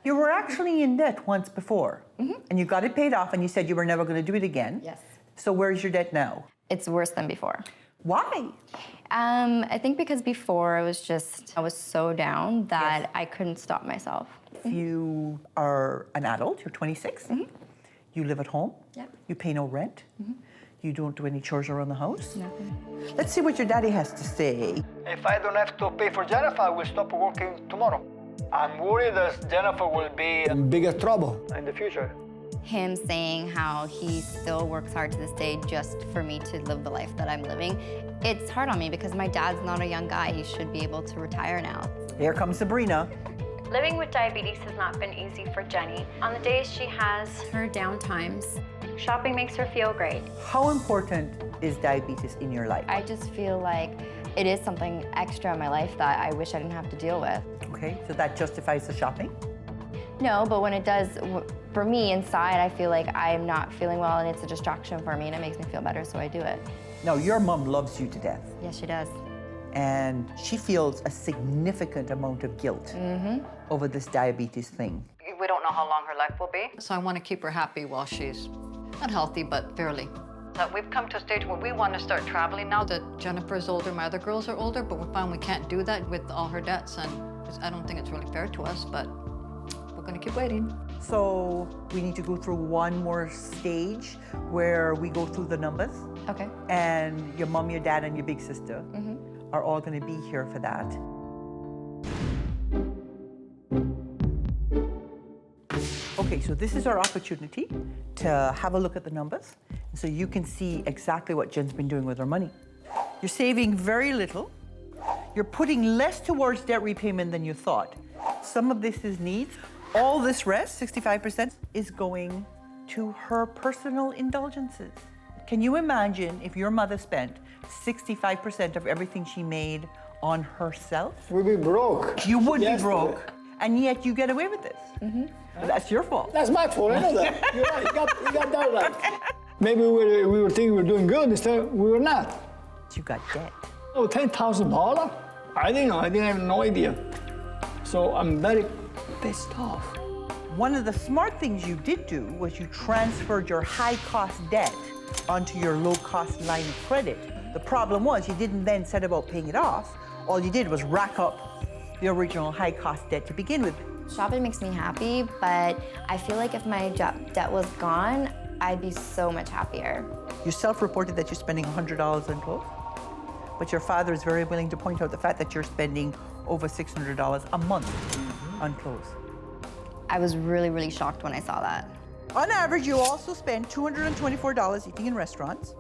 You were actually in debt once before, and you got it paid off, and you said you were never going to do it again. Yes. So where's your debt now? It's worse than before. Why? I think because before I was so down that I couldn't stop myself. You are an adult, you're 26. You live at home. Yeah. You pay no rent. You don't do any chores around the house. Nothing. Let's see what your daddy has to say. If I don't have to pay for Jennifer, I will stop working tomorrow. I'm worried that Jennifer will be in bigger trouble in the future. Him saying how he still works hard to this day just for me to live the life that I'm living, it's hard on me because my dad's not a young guy. He should be able to retire now. Here comes Sabrina. Living with diabetes has not been easy for Jenny. On the days she has her down times, shopping makes her feel great. How important is diabetes in your life? I just feel like it is something extra in my life that I wish I didn't have to deal with. Okay, so that justifies the shopping? No, but when it does, for me inside, I feel like I'm not feeling well and it's a distraction for me and it makes me feel better, so I do it. Now, your mom loves you to death. Yes, she does. And she feels a significant amount of guilt over this diabetes thing. We don't know how long her life will be, so I want to keep her happy while she's not healthy, but fairly. We've come to a stage where we want to start traveling now that Jennifer's older, my other girls are older, but we found we can't do that with all her debts, and I don't think it's really fair to us, but we're going to keep waiting. So we need to go through one more stage where we go through the numbers. Okay. And your mom, your dad, and your big sister are all going to be here for that. Okay, so this is our opportunity to have a look at the numbers so you can see exactly what Jen's been doing with her money. You're saving very little. You're putting less towards debt repayment than you thought. Some of this is needs. All this rest, 65%, is going to her personal indulgences. Can you imagine if your mother spent 65% of everything she made on herself? We'd be broke. You would be broke, and yet you get away with this. That's your fault. That's my fault, I know that. You're right, you got that right. Maybe we were thinking we were doing good, instead we were not. You got debt. Oh, $10,000? I didn't know, I didn't have no idea. So I'm very pissed off. One of the smart things you did do was you transferred your high-cost debt onto your low-cost line of credit. The problem was you didn't then set about paying it off. All you did was rack up the original high-cost debt to begin with. Shopping makes me happy, but I feel like if my debt was gone, I'd be so much happier. You self-reported that you're spending $100 on clothes, but your father is very willing to point out the fact that you're spending over $600 a month on clothes. I was really, really shocked when I saw that. On average, you also spend $224 eating in restaurants.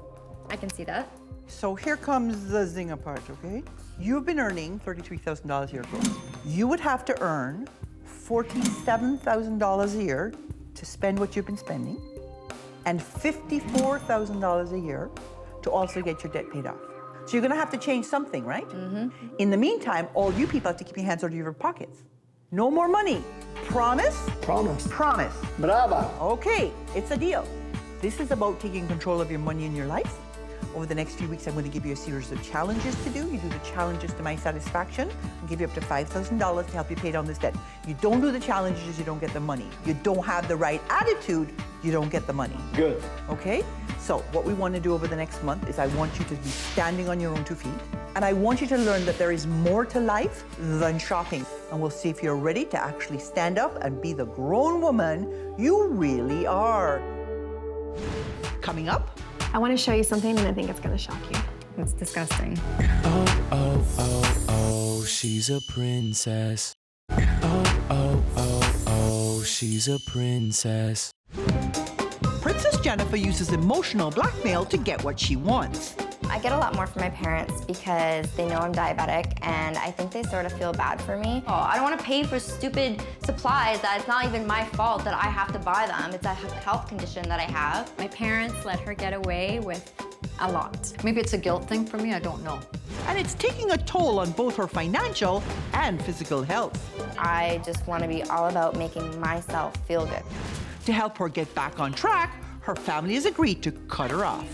I can see that. So here comes the zinger part, okay? You've been earning $33,000 a year gross. You would have to earn $47,000 a year to spend what you've been spending, and $54,000 a year to also get your debt paid off. So you're gonna have to change something, right? In the meantime, all you people have to keep your hands out of your pockets. No more money. Promise? Promise. Promise. Brava. Okay, it's a deal. This is about taking control of your money in your life. Over the next few weeks, I'm going to give you a series of challenges to do. You do the challenges to my satisfaction. I'll give you up to $5,000 to help you pay down this debt. You don't do the challenges, you don't get the money. You don't have the right attitude, you don't get the money. Good. Okay? So what we want to do over the next month is I want you to be standing on your own 2 feet. And I want you to learn that there is more to life than shopping. And we'll see if you're ready to actually stand up and be the grown woman you really are. Coming up, I want to show you something, and I think it's going to shock you. It's disgusting. Oh, oh, oh, oh, she's a princess. Oh, oh, oh, oh, she's a princess. Princess Jennifer uses emotional blackmail to get what she wants. I get a lot more from my parents because they know I'm diabetic, and I think they sort of feel bad for me. Oh, I don't want to pay for stupid supplies that it's not even my fault that I have to buy them. It's a health condition that I have. My parents let her get away with a lot. Maybe it's a guilt thing for me, I don't know. And it's taking a toll on both her financial and physical health. I just want to be all about making myself feel good. To help her get back on track, her family has agreed to cut her off.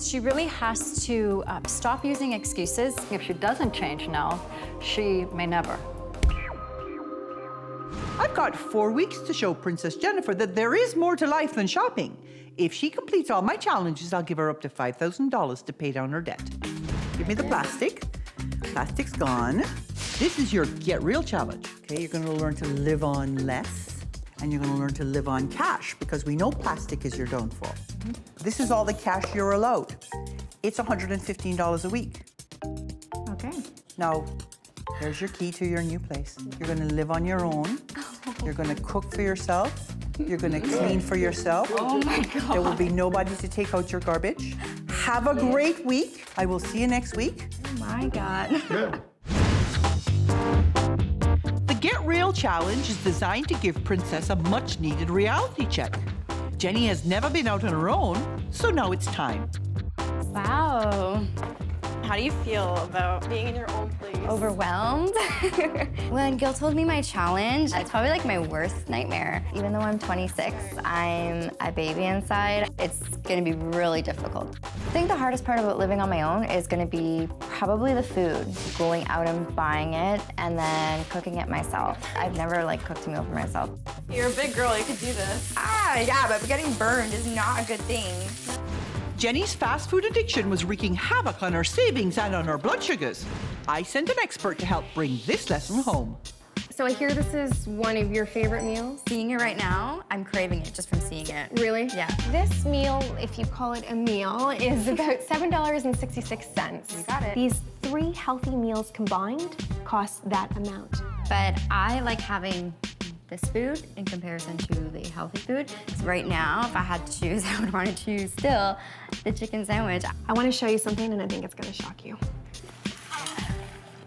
She really has to stop using excuses. If she doesn't change now, she may never. I've got 4 weeks to show Princess Jennifer that there is more to life than shopping. If she completes all my challenges, I'll give her up to $5,000 to pay down her debt. Give me the plastic. Plastic's gone. This is your Get Real challenge. Okay, you're gonna learn to live on less, and you're gonna learn to live on cash, because we know plastic is your downfall. This is all the cash you're allowed. It's $115 a week. Okay. Now, there's your key to your new place. You're gonna live on your own. You're gonna cook for yourself. You're gonna clean for yourself. Oh my God. There will be nobody to take out your garbage. Have a great week. I will see you next week. Oh my God. The Get Real Challenge is designed to give Princess a much-needed reality check. Jenny has never been out on her own, so now it's time. Wow. How do you feel about being in your own place? Overwhelmed. When Gail told me my challenge, it's probably like my worst nightmare. Even though I'm 26, I'm a baby inside. It's gonna be really difficult. I think the hardest part about living on my own is gonna be probably the food. Going out and buying it and then cooking it myself. I've never cooked a meal for myself. You're a big girl, you could do this. Yeah, but getting burned is not a good thing. Jenny's fast food addiction was wreaking havoc on her savings and on her blood sugars. I sent an expert to help bring this lesson home. So I hear this is one of your favorite meals? Seeing it right now, I'm craving it just from seeing it. Really? Yeah. This meal, if you call it a meal, is about $7.66. You got it. These 3 healthy meals combined cost that amount. But I like having this food in comparison to the healthy food. Because right now, if I had to choose, I would want to choose still the chicken sandwich. I want to show you something, and I think it's going to shock you.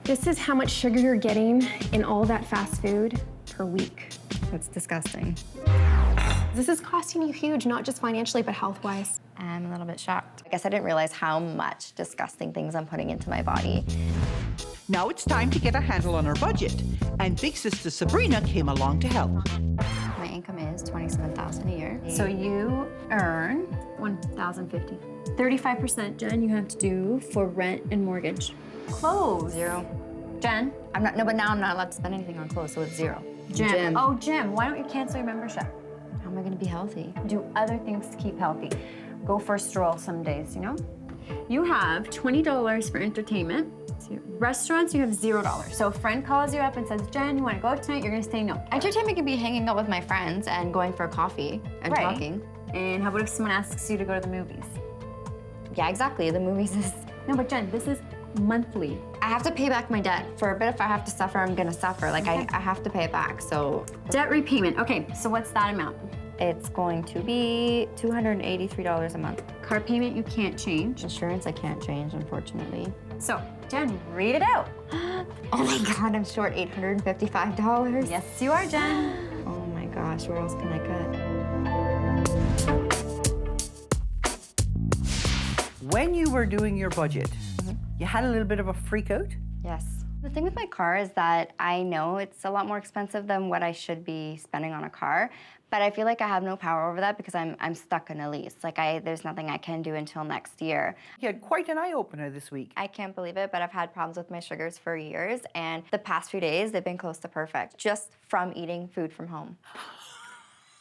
This is how much sugar you're getting in all that fast food per week. It's disgusting. This is costing you huge, not just financially, but health-wise. I'm a little bit shocked. I guess I didn't realize how much disgusting things I'm putting into my body. Now it's time to get a handle on her budget. And big sister Sabrina came along to help. My income is $27,000 a year. So you earn $1,050. 35%, Jen, you have to do for rent and mortgage. Clothes. 0. Jen? But now I'm not allowed to spend anything on clothes, so it's 0. Gym. Oh, gym. Why don't you cancel your membership? How am I gonna be healthy? Do other things to keep healthy. Go for a stroll some days, you know? You have $20 for entertainment. So restaurants, you have $0. So a friend calls you up and says, Jen, you wanna go out tonight? You're gonna say no. Entertainment can be hanging out with my friends and going for a coffee and talking. And how about if someone asks you to go to the movies? Yeah, exactly. The movies is... No, but Jen, this is monthly. I have to pay back my debt. For a bit, if I have to suffer, I'm gonna suffer. Like, I have to pay it back, so... Debt repayment. Okay, so what's that amount? It's going to be $283 a month. Car payment, you can't change. Insurance, I can't change, unfortunately. So, Jen, read it out. Oh my God, I'm short $855. Yes, you are, Jen. Oh my gosh, where else can I cut? When you were doing your budget, you had a little bit of a freak out? Yes. The thing with my car is that I know it's a lot more expensive than what I should be spending on a car, but I feel like I have no power over that because I'm stuck in a lease. Like, there's nothing I can do until next year. You had quite an eye-opener this week. I can't believe it, but I've had problems with my sugars for years, and the past few days, they've been close to perfect, just from eating food from home.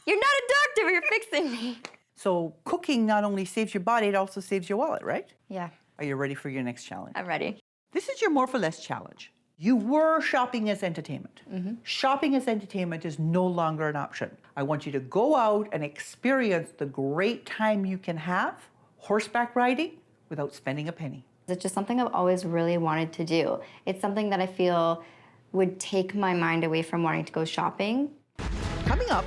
You're not a doctor, but you're fixing me. So cooking not only saves your body, it also saves your wallet, right? Yeah. Are you ready for your next challenge? I'm ready. This is your more for less challenge. You were shopping as entertainment. Shopping as entertainment is no longer an option. I want you to go out and experience the great time you can have horseback riding without spending a penny. It's just something I've always really wanted to do. It's something that I feel would take my mind away from wanting to go shopping. Coming up.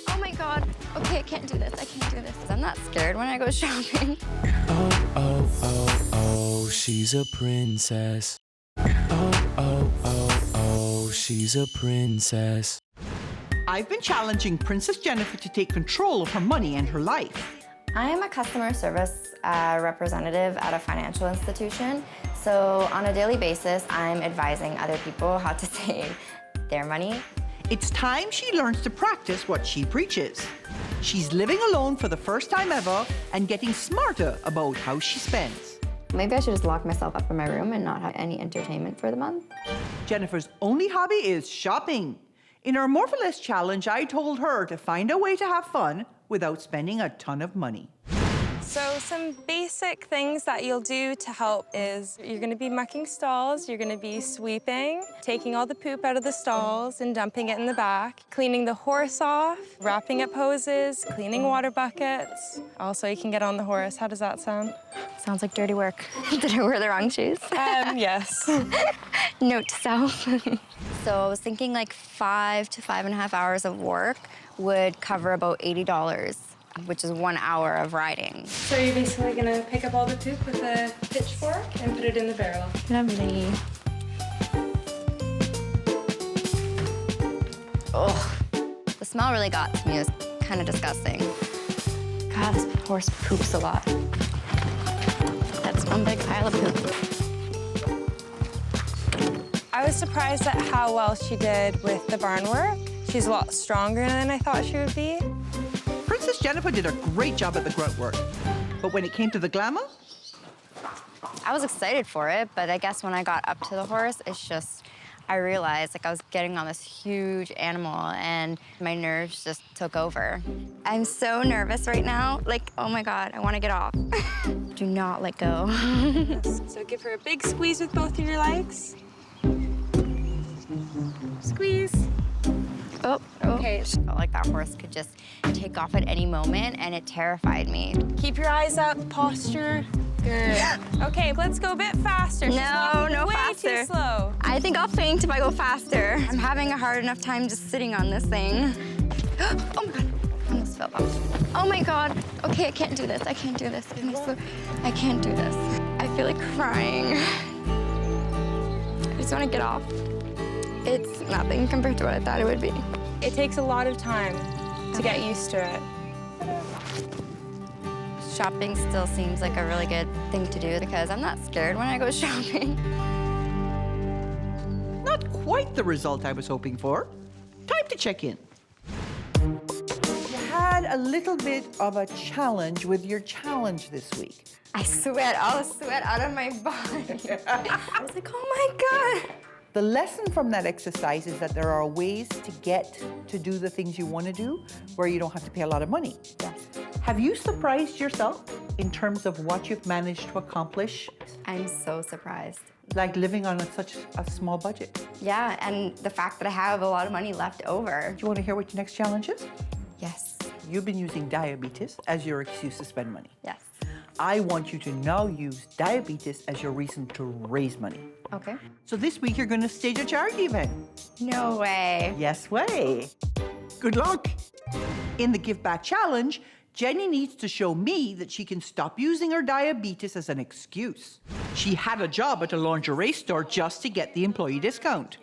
Oh my God. Okay, I can't do this. I can't do this. I'm not scared when I go shopping. Oh, oh, oh, oh, she's a princess. Oh, oh, oh, oh, she's a princess. I've been challenging Princess Jennifer to take control of her money and her life. I am a customer service representative at a financial institution. So on a daily basis, I'm advising other people how to save their money. It's time she learns to practice what she preaches. She's living alone for the first time ever and getting smarter about how she spends. Maybe I should just lock myself up in my room and not have any entertainment for the month. Jennifer's only hobby is shopping. In our More for Less challenge, I told her to find a way to have fun without spending a ton of money. So some basic things that you'll do to help is you're gonna be mucking stalls, you're gonna be sweeping, taking all the poop out of the stalls and dumping it in the back, cleaning the horse off, wrapping up hoses, cleaning water buckets. Also, you can get on the horse. How does that sound? Sounds like dirty work. Did I wear the wrong shoes? Yes. Note to self. So I was thinking like 5 to 5.5 hours of work would cover about $80. Which is 1 hour of riding. So you're basically gonna pick up all the poop with a pitchfork and put it in the barrel. Lovely. Oh, the smell really got to me. It was kind of disgusting. God, this horse poops a lot. That's one big pile of poop. I was surprised at how well she did with the barn work. She's a lot stronger than I thought she would be. Princess Jennifer did a great job at the grunt work. But when it came to the glamour? I was excited for it, but I guess when I got up to the horse, it's just, I realized like I was getting on this huge animal and my nerves just took over. I'm so nervous right now. Like, oh my God, I want to get off. Do not let go. So give her a big squeeze with both of your legs. Squeeze. Oh, okay. I felt like that horse could just take off at any moment, and it terrified me. Keep your eyes up, posture. Good. Okay, let's go a bit faster. No way faster. Too slow. I think I'll faint if I go faster. I'm having a hard enough time just sitting on this thing. Oh my God, I almost fell off. Oh my God. Okay, I can't do this. I can't do this. I can't do this. I feel like crying. I just want to get off. It's nothing compared to what I thought it would be. It takes a lot of time to get used to it. Shopping still seems like a really good thing to do because I'm not scared when I go shopping. Not quite the result I was hoping for. Time to check in. You had a little bit of a challenge with your challenge this week. I sweat, all the sweat out of my body. I was like, oh my God. The lesson from that exercise is that there are ways to get to do the things you want to do where you don't have to pay a lot of money. Yes. Have you surprised yourself in terms of what you've managed to accomplish? I'm so surprised. Like living on such a small budget. Yeah, and the fact that I have a lot of money left over. Do you want to hear what your next challenge is? Yes. You've been using diabetes as your excuse to spend money. Yes. I want you to now use diabetes as your reason to raise money. Okay. So this week you're going to stage a charity event. No way. Yes way. Good luck. In the Give Back Challenge, Jenny needs to show me that she can stop using her diabetes as an excuse. She had a job at a lingerie store just to get the employee discount.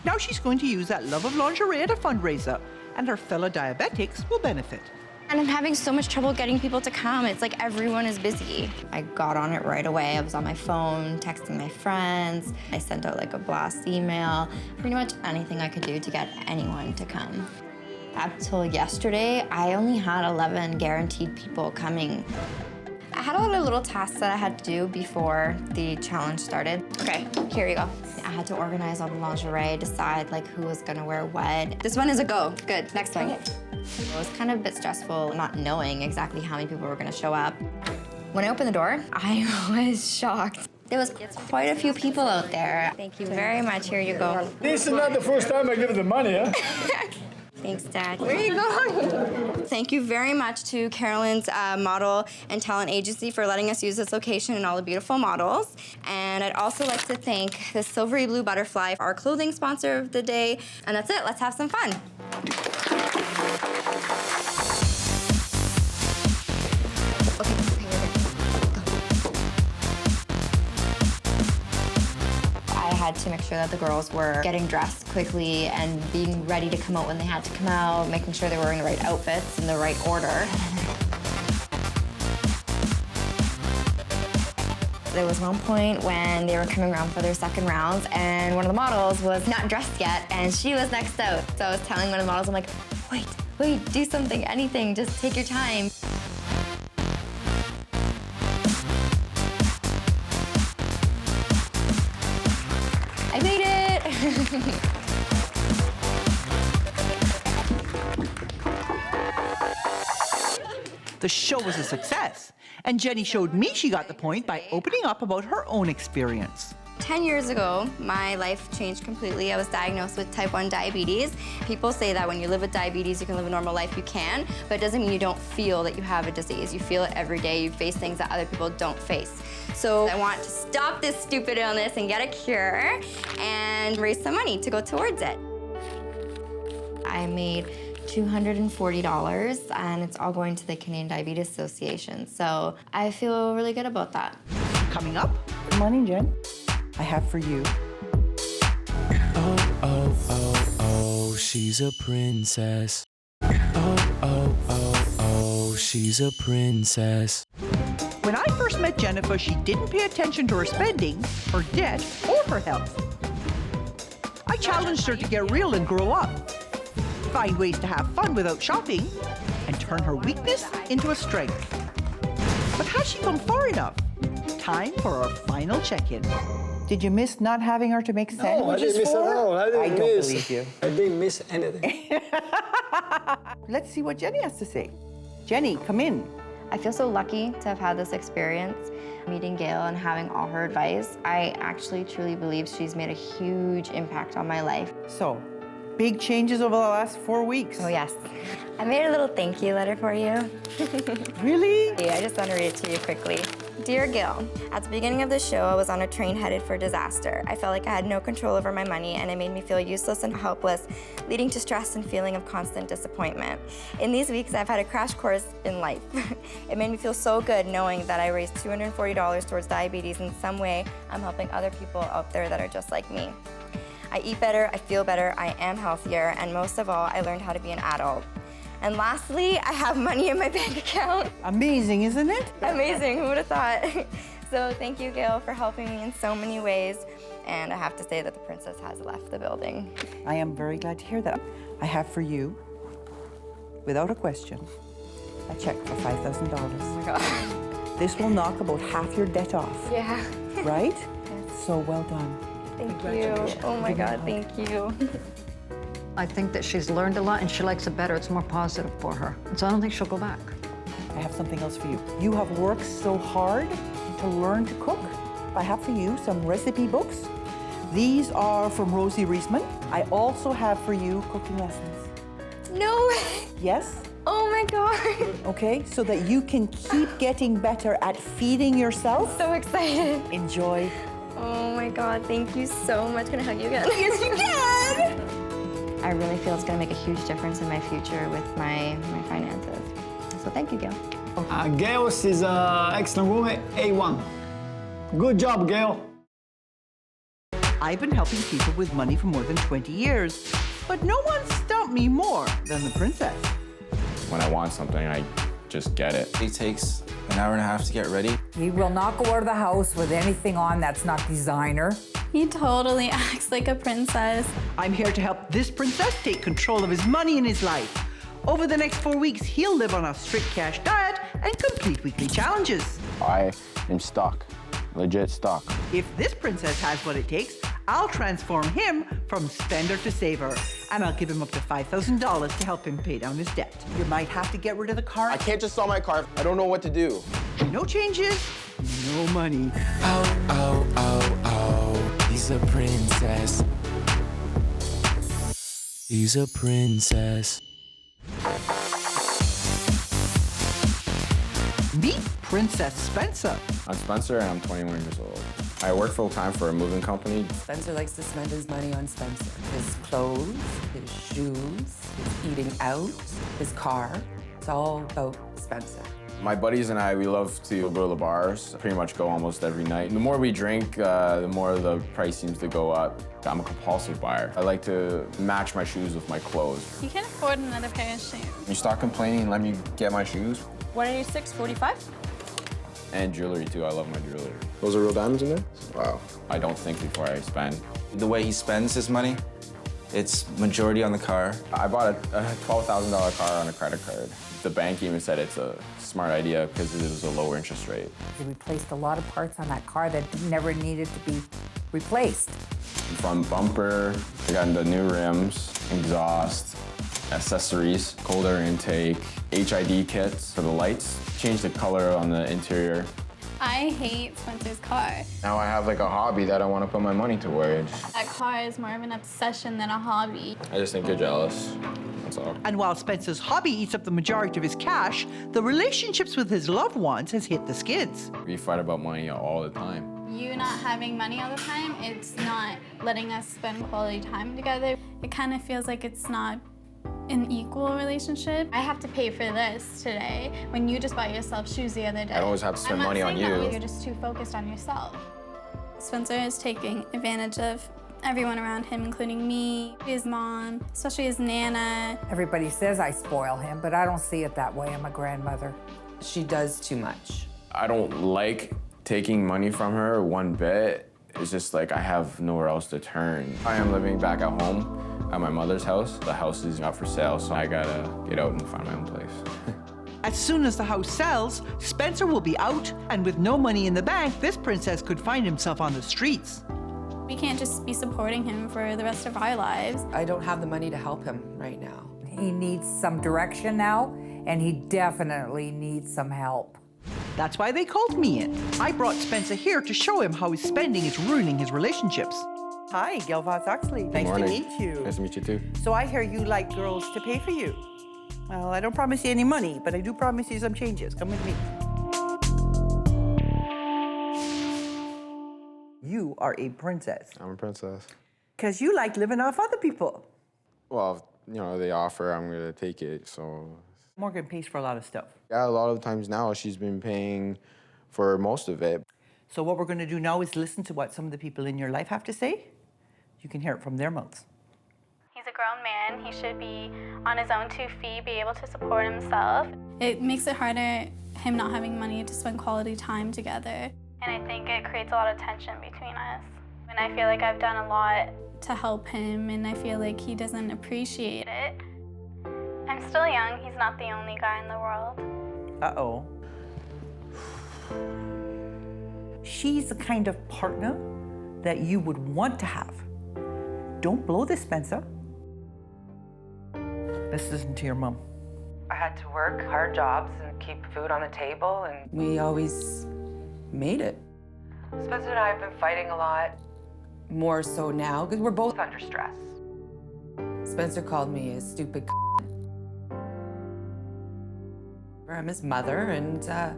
Now she's going to use that love of lingerie at a fundraiser, and her fellow diabetics will benefit. And I'm having so much trouble getting people to come. It's like everyone is busy. I got on it right away. I was on my phone, texting my friends. I sent out like a blast email, pretty much anything I could do to get anyone to come. Up till yesterday, I only had 11 guaranteed people coming. I had a lot of little tasks that I had to do before the challenge started. Okay, here we go. I had to organize all the lingerie, decide like who was gonna wear what. This one is a go. Good, next one. It was kind of a bit stressful not knowing exactly how many people were gonna show up. When I opened the door, I was shocked. There was quite a few people out there. Thank you very much. Here you go. This is not the first time I give the money, huh? Thanks, Dad. Where are you going? Thank you very much to Carolyn's model and talent agency for letting us use this location and all the beautiful models. And I'd also like to thank the Silvery Blue Butterfly, our clothing sponsor of the day. And that's it. Let's have some fun. I had to make sure that the girls were getting dressed quickly and being ready to come out when they had to come out, making sure they were wearing the right outfits in the right order. There was one point when they were coming around for their second rounds and one of the models was not dressed yet and she was next out. So I was telling one of the models, I'm like, wait, do something, anything, just take your time. I made it! The show was a success, and Jenny showed me she got the point by opening up about her own experience. 10 years ago, my life changed completely. I was diagnosed with type 1 diabetes. People say that when you live with diabetes, you can live a normal life. You can, but it doesn't mean you don't feel that you have a disease. You feel it every day. You face things that other people don't face. So I want to stop this stupid illness and get a cure and raise some money to go towards it. I made $240, and it's all going to the Canadian Diabetes Association. So I feel really good about that. Coming up, good morning, Jen. I have for you. Oh, she's a princess. Oh, she's a princess. When I first met Jennifer, she didn't pay attention to her spending, her debt, or her health. I challenged her to get real and grow up, find ways to have fun without shopping, and turn her weakness into a strength. But has she come far enough? Time for our final check-in. Did you miss not having her to make sandwiches No, I didn't miss at all. I don't believe you. I didn't miss anything. Let's see what Jenny has to say. Jenny, come in. I feel so lucky to have had this experience, meeting Gail and having all her advice. I actually truly believe she's made a huge impact on my life. So, big changes over the last 4 weeks. Oh, yes. I made a little thank you letter for you. Really? Yeah, I just want to read it to you quickly. Dear Gail, at the beginning of the show, I was on a train headed for disaster. I felt like I had no control over my money, and it made me feel useless and helpless, leading to stress and feeling of constant disappointment. In these weeks, I've had a crash course in life. It made me feel so good knowing that I raised $240 towards diabetes. In some way, I'm helping other people out there that are just like me. I eat better, I feel better, I am healthier, and most of all, I learned how to be an adult. And lastly, I have money in my bank account. Amazing, isn't it? Amazing, who would have thought? So thank you, Gail, for helping me in so many ways. And I have to say that the princess has left the building. I am very glad to hear that. I have for you, without a question, a check for $5,000. Oh my God. This will knock about half your debt off. Yeah. Right? So well done. Thank you. Oh my God, thank you. I think that she's learned a lot and she likes it better. It's more positive for her. So I don't think she'll go back. I have something else for you. You have worked so hard to learn to cook. I have for you some recipe books. These are from Rosie Reisman. I also have for you cooking lessons. No way. Yes? Oh my God. Okay, so that you can keep getting better at feeding yourself. So excited. Enjoy. Oh my God, thank you so much. Can I hug you again? Yes, you can. I really feel it's gonna make a huge difference in my future with my finances. So thank you, Gail. Gail is an excellent woman, A1. Good job, Gail. I've been helping people with money for more than 20 years, but no one stumped me more than the princess. When I want something, I just get it. It takes an hour and a half to get ready. He will not go out of the house with anything on that's not designer. He totally acts like a princess. I'm here to help this princess take control of his money and his life. Over the next 4 weeks, he'll live on a strict cash diet and complete weekly challenges. I am stuck, legit stuck. If this princess has what it takes, I'll transform him from spender to saver, and I'll give him up to $5,000 to help him pay down his debt. You might have to get rid of the car. I can't just sell my car. I don't know what to do. No changes, no money. Oh, oh, oh, oh, he's a princess. He's a princess. Meet Princess Spencer. I'm Spencer and I'm 21 years old. I work full-time for a moving company. Spencer likes to spend his money on Spencer. His clothes, his shoes, his eating out, his car. It's all about Spencer. My buddies and I, we love to go to the bars, pretty much go almost every night. The more we drink, the more the price seems to go up. I'm a compulsive buyer. I like to match my shoes with my clothes. You can't afford another pair of shoes. You stop complaining and let me get my shoes. What are you, 645? And jewelry too, I love my jewelry. Those are real diamonds in there? Wow. I don't think before I spend. The way he spends his money, it's majority on the car. I bought a $12,000 car on a credit card. The bank even said it's a smart idea because it was a lower interest rate. He replaced a lot of parts on that car that never needed to be replaced. Front bumper, I got the new rims, exhaust, accessories, cold air intake, HID kits for the lights, changed the color on the interior. I hate Spencer's car. Now I have like a hobby that I want to put my money towards. That car is more of an obsession than a hobby. I just think you're jealous, that's all. And while Spencer's hobby eats up the majority of his cash, the relationships with his loved ones has hit the skids. We fight about money all the time. You not having money all the time, it's not letting us spend quality time together. It kind of feels like it's not an equal relationship. I have to pay for this today when you just bought yourself shoes the other day. I always have to spend money on you. You're just too focused on yourself. Spencer is taking advantage of everyone around him, including me, his mom, especially his Nana. Everybody says I spoil him, but I don't see it that way. I'm a grandmother. She does too much. I don't like taking money from her one bit. It's just like I have nowhere else to turn. I am living back at home at my mother's house. The house is not for sale, so I gotta get out and find my own place. As soon as the house sells, Spencer will be out, and with no money in the bank, this princess could find himself on the streets. We can't just be supporting him for the rest of our lives. I don't have the money to help him right now. He needs some direction now, and he definitely needs some help. That's why they called me in. I brought Spencer here to show him how his spending is ruining his relationships. Hi, Gail Vaz-Oxlade. Nice to meet you. Nice to meet you too. So I hear you like girls to pay for you. Well, I don't promise you any money, but I do promise you some changes. Come with me. You are a princess. I'm a princess. Because you like living off other people. Well, you know, they offer, I'm gonna take it, so. Morgan pays for a lot of stuff. Yeah, a lot of times now she's been paying for most of it. So what we're gonna do now is listen to what some of the people in your life have to say. You can hear it from their mouths. He's a grown man. He should be on his own 2 feet, be able to support himself. It makes it harder, him not having money to spend quality time together. And I think it creates a lot of tension between us. And I feel like I've done a lot to help him, and I feel like he doesn't appreciate it. I'm still young. He's not the only guy in the world. Uh-oh. She's the kind of partner that you would want to have. Don't blow this, Spencer. Let's listen to your mom. I had to work hard jobs and keep food on the table, and we always made it. Spencer and I have been fighting a lot, more so now, because we're both under stress. Spencer called me a stupid I'm his mother, and I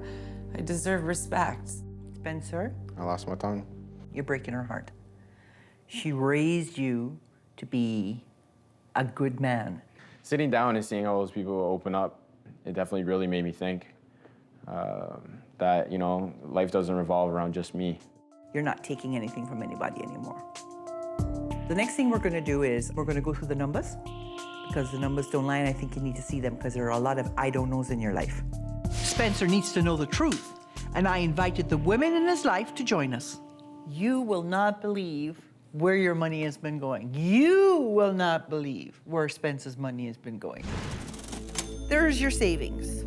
deserve respect. Spencer? I lost my tongue. You're breaking her heart. She raised you to be a good man. Sitting down and seeing all those people open up, it definitely really made me think that, you know, life doesn't revolve around just me. You're not taking anything from anybody anymore. The next thing we're gonna do is we're gonna go through the numbers, because the numbers don't lie, and I think you need to see them because there are a lot of I don't knows in your life. Spencer needs to know the truth, and I invited the women in his life to join us. You will not believe where your money has been going. You will not believe where Spencer's money has been going. There's your savings.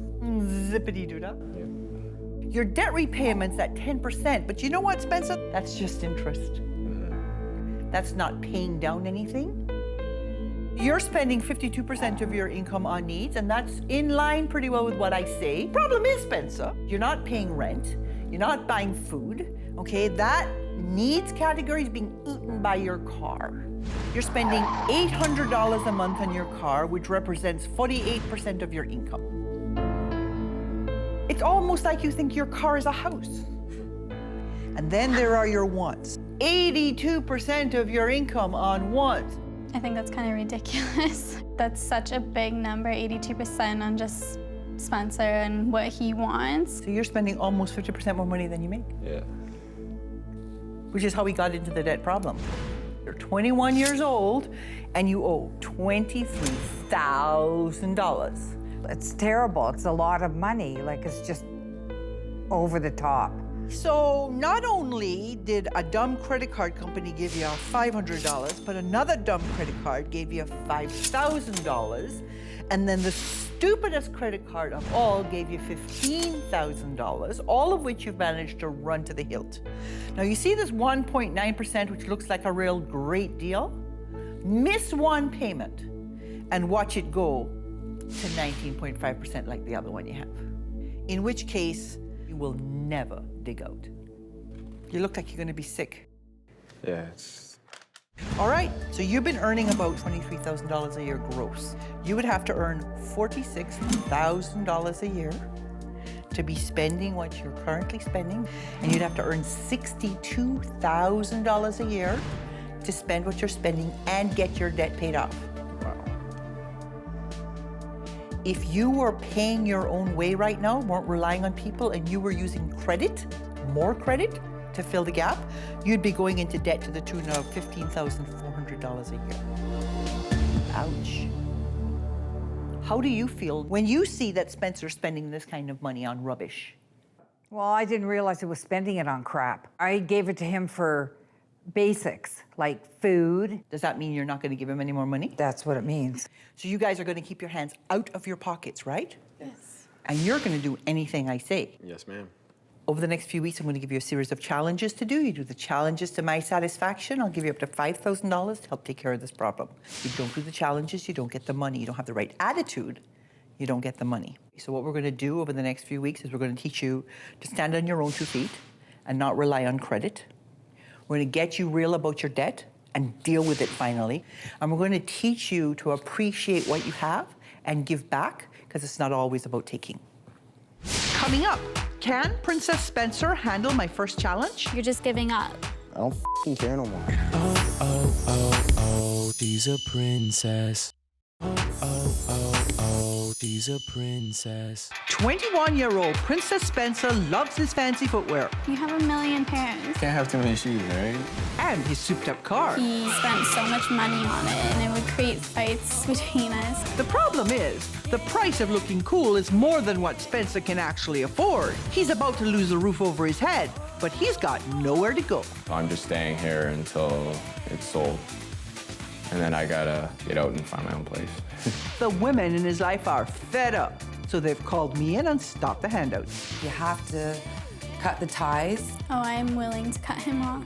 Zippity-doo-dah. Your debt repayments at 10%, but you know what, Spencer? That's just interest. That's not paying down anything. You're spending 52% of your income on needs, and that's in line pretty well with what I say. Problem is, Spencer, you're not paying rent, you're not buying food, okay? That needs category is being eaten by your car. You're spending $800 a month on your car, which represents 48% of your income. It's almost like you think your car is a house. And then there are your wants. 82% of your income on wants. I think that's kind of ridiculous. That's such a big number, 82% on just Spencer and what he wants. So you're spending almost 50% more money than you make. Yeah. Which is how we got into the debt problem. You're 21 years old and you owe $23,000. It's terrible. It's a lot of money. Like, it's just over the top. So not only did a dumb credit card company give you $500, but another dumb credit card gave you $5,000, and then the stupidest credit card of all gave you $15,000, all of which you've managed to run to the hilt. Now you see this 1.9%, which looks like a real great deal? Miss one payment and watch it go to 19.5% like the other one you have. In which case, you will never dig out. You look like you're gonna be sick. Yeah, it's... All right, so you've been earning about $23,000 a year gross. You would have to earn $46,000 a year to be spending what you're currently spending, and you'd have to earn $62,000 a year to spend what you're spending and get your debt paid off. If you were paying your own way right now, weren't relying on people, and you were using credit, more credit, to fill the gap, you'd be going into debt to the tune of $15,400 a year. Ouch. How do you feel when you see that Spencer's spending this kind of money on rubbish? Well, I didn't realize he was spending it on crap. I gave it to him for basics, like food. Does that mean you're not going to give him any more money? That's what it means. So you guys are going to keep your hands out of your pockets, right? Yes. And you're going to do anything I say. Yes, ma'am. Over the next few weeks, I'm going to give you a series of challenges to do. You do the challenges to my satisfaction. I'll give you up to $5,000 to help take care of this problem. You don't do the challenges, you don't get the money. You don't have the right attitude, you don't get the money. So what we're going to do over the next few weeks is we're going to teach you to stand on your own 2 feet and not rely on credit. We're going to get you real about your debt and deal with it finally. And we're going to teach you to appreciate what you have and give back, because it's not always about taking. Coming up, can Princess Spencer handle my first challenge? You're just giving up. I don't f***ing care no more. Oh, oh, oh, oh, she's a princess. Oh, oh, oh, oh, she's she's a princess. 21-year-old Princess Spencer loves his fancy footwear. You have a million pairs. Can't have too many shoes, right? And his souped-up car. He spent so much money on it, and it would create fights between us. The problem is, the price of looking cool is more than what Spencer can actually afford. He's about to lose the roof over his head, but he's got nowhere to go. I'm just staying here until it's sold. And then I gotta get out and find my own place. The women in his life are fed up, so they've called me in and stopped the handouts. You have to cut the ties. Oh, I'm willing to cut him off.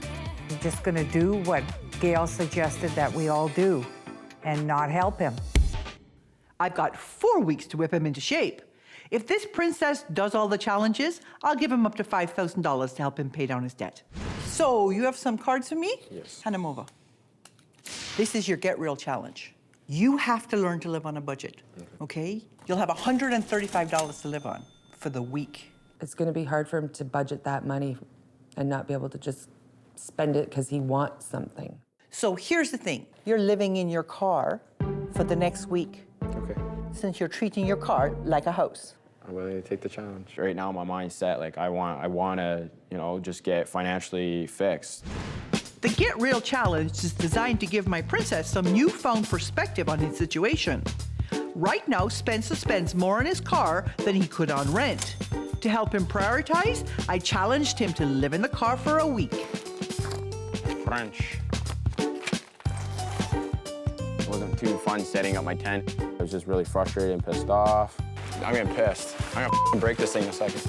We're just gonna do what Gail suggested that we all do and not help him. I've got 4 weeks to whip him into shape. If this princess does all the challenges, I'll give him up to $5,000 to help him pay down his debt. So, you have some cards for me? Yes. Hand them over. This is your Get Real challenge. You have to learn to live on a budget, okay? You'll have $135 to live on for the week. It's going to be hard for him to budget that money and not be able to just spend it because he wants something. So here's the thing. You're living in your car for the next week. Okay. Since you're treating your car like a house. I'm willing to take the challenge. Right now, my mind's set. Like, I want to, just get financially fixed. The Get Real challenge is designed to give my princess some newfound perspective on his situation. Right now, Spencer spends more on his car than he could on rent. To help him prioritize, I challenged him to live in the car for a week. French. It wasn't too fun setting up my tent. I was just really frustrated and pissed off. I'm getting pissed. I'm gonna break this thing in a second.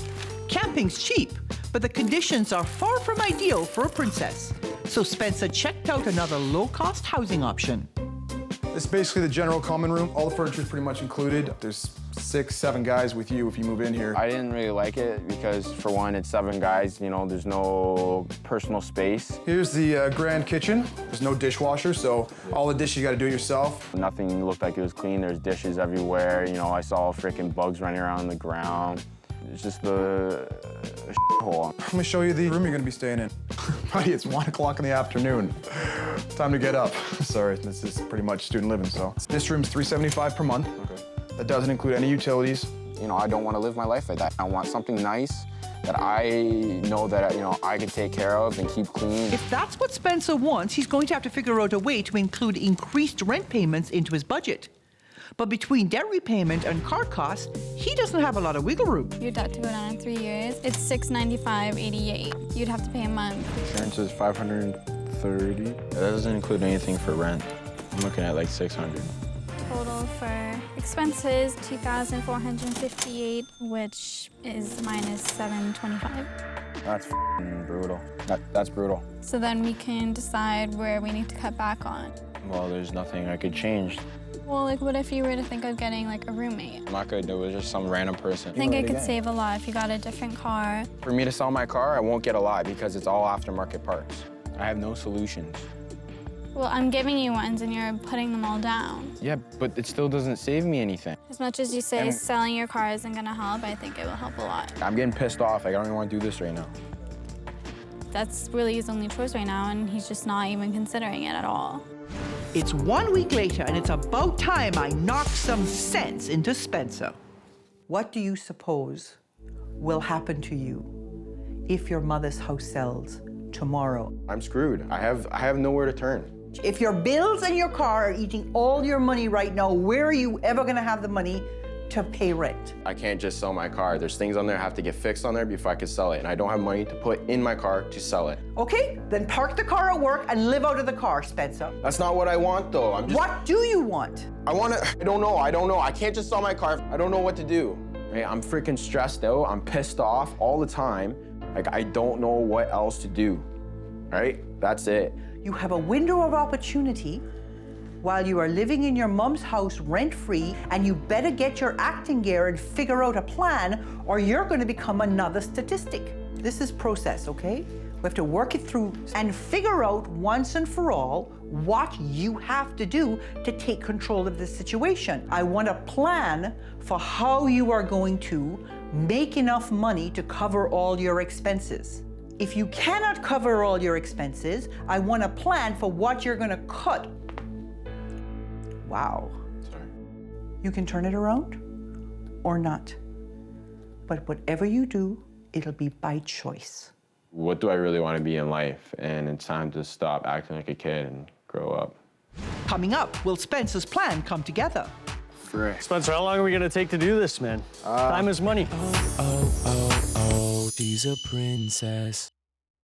Camping's cheap, but the conditions are far from ideal for a princess. So Spencer checked out another low-cost housing option. This is basically the general common room. All the furniture is pretty much included. There's 6, 7 guys with you if you move in here. I didn't really like it because, for one, it's 7 guys. There's no personal space. Here's the grand kitchen. There's no dishwasher, so all the dishes you got to do yourself. Nothing looked like it was clean. There's dishes everywhere. I saw freaking bugs running around on the ground. It's just the hole. I'm gonna show you the room you're gonna be staying in. Buddy, it's 1 o'clock in the afternoon. Time to get up. Sorry, this is pretty much student living, so. This room's $375 per month. Okay. That doesn't include any utilities. I don't want to live my life like that. I want something nice that I know that, I can take care of and keep clean. If that's what Spencer wants, he's going to have to figure out a way to include increased rent payments into his budget. But between debt repayment and car costs, he doesn't have a lot of wiggle room. Your debt to go down in 3 years, it's $695.88. You'd have to pay a month. Insurance is $530. That doesn't include anything for rent. I'm looking at like $600. Total for expenses, $2,458, which is minus $725. That's brutal. That's brutal. So then we can decide where we need to cut back on. Well, there's nothing I could change. Well, what if you were to think of getting a roommate? I'm not gonna do it with just some random person. I think it could save a lot if you got a different car. For me to sell my car, I won't get a lot because it's all aftermarket parts. I have no solutions. Well, I'm giving you ones and you're putting them all down. Yeah, but it still doesn't save me anything. As much as you say selling your car isn't gonna help, I think it will help a lot. I'm getting pissed off. I don't even want to do this right now. That's really his only choice right now, and he's just not even considering it at all. It's 1 week later, and it's about time I knock some sense into Spencer. What do you suppose will happen to you if your mother's house sells tomorrow? I'm screwed. I have nowhere to turn. If your bills and your car are eating all your money right now, where are you ever gonna have the money to pay rent? I can't just sell my car. There's things on there I have to get fixed on there before I can sell it, and I don't have money to put in my car to sell it. Okay, then park the car at work and live out of the car, Spencer. That's not what I want, though. What do you want? I don't know. I can't just sell my car. I don't know what to do. Right? I'm freaking stressed out. I'm pissed off all the time. I don't know what else to do. All right? That's it. You have a window of opportunity while you are living in your mom's house rent-free, and you better get your acting gear and figure out a plan, or you're going to become another statistic. This is process, okay? We have to work it through and figure out once and for all what you have to do to take control of this situation. I want a plan for how you are going to make enough money to cover all your expenses. If you cannot cover all your expenses, I want a plan for what you're going to cut. Wow. Sorry. You can turn it around? or not. But whatever you do, it'll be by choice. What do I really want to be in life? And it's time to stop acting like a kid and grow up. Coming up, will Spencer's plan come together? Spencer, how long are we gonna take to do this, man? Time is money. Oh, she's a princess.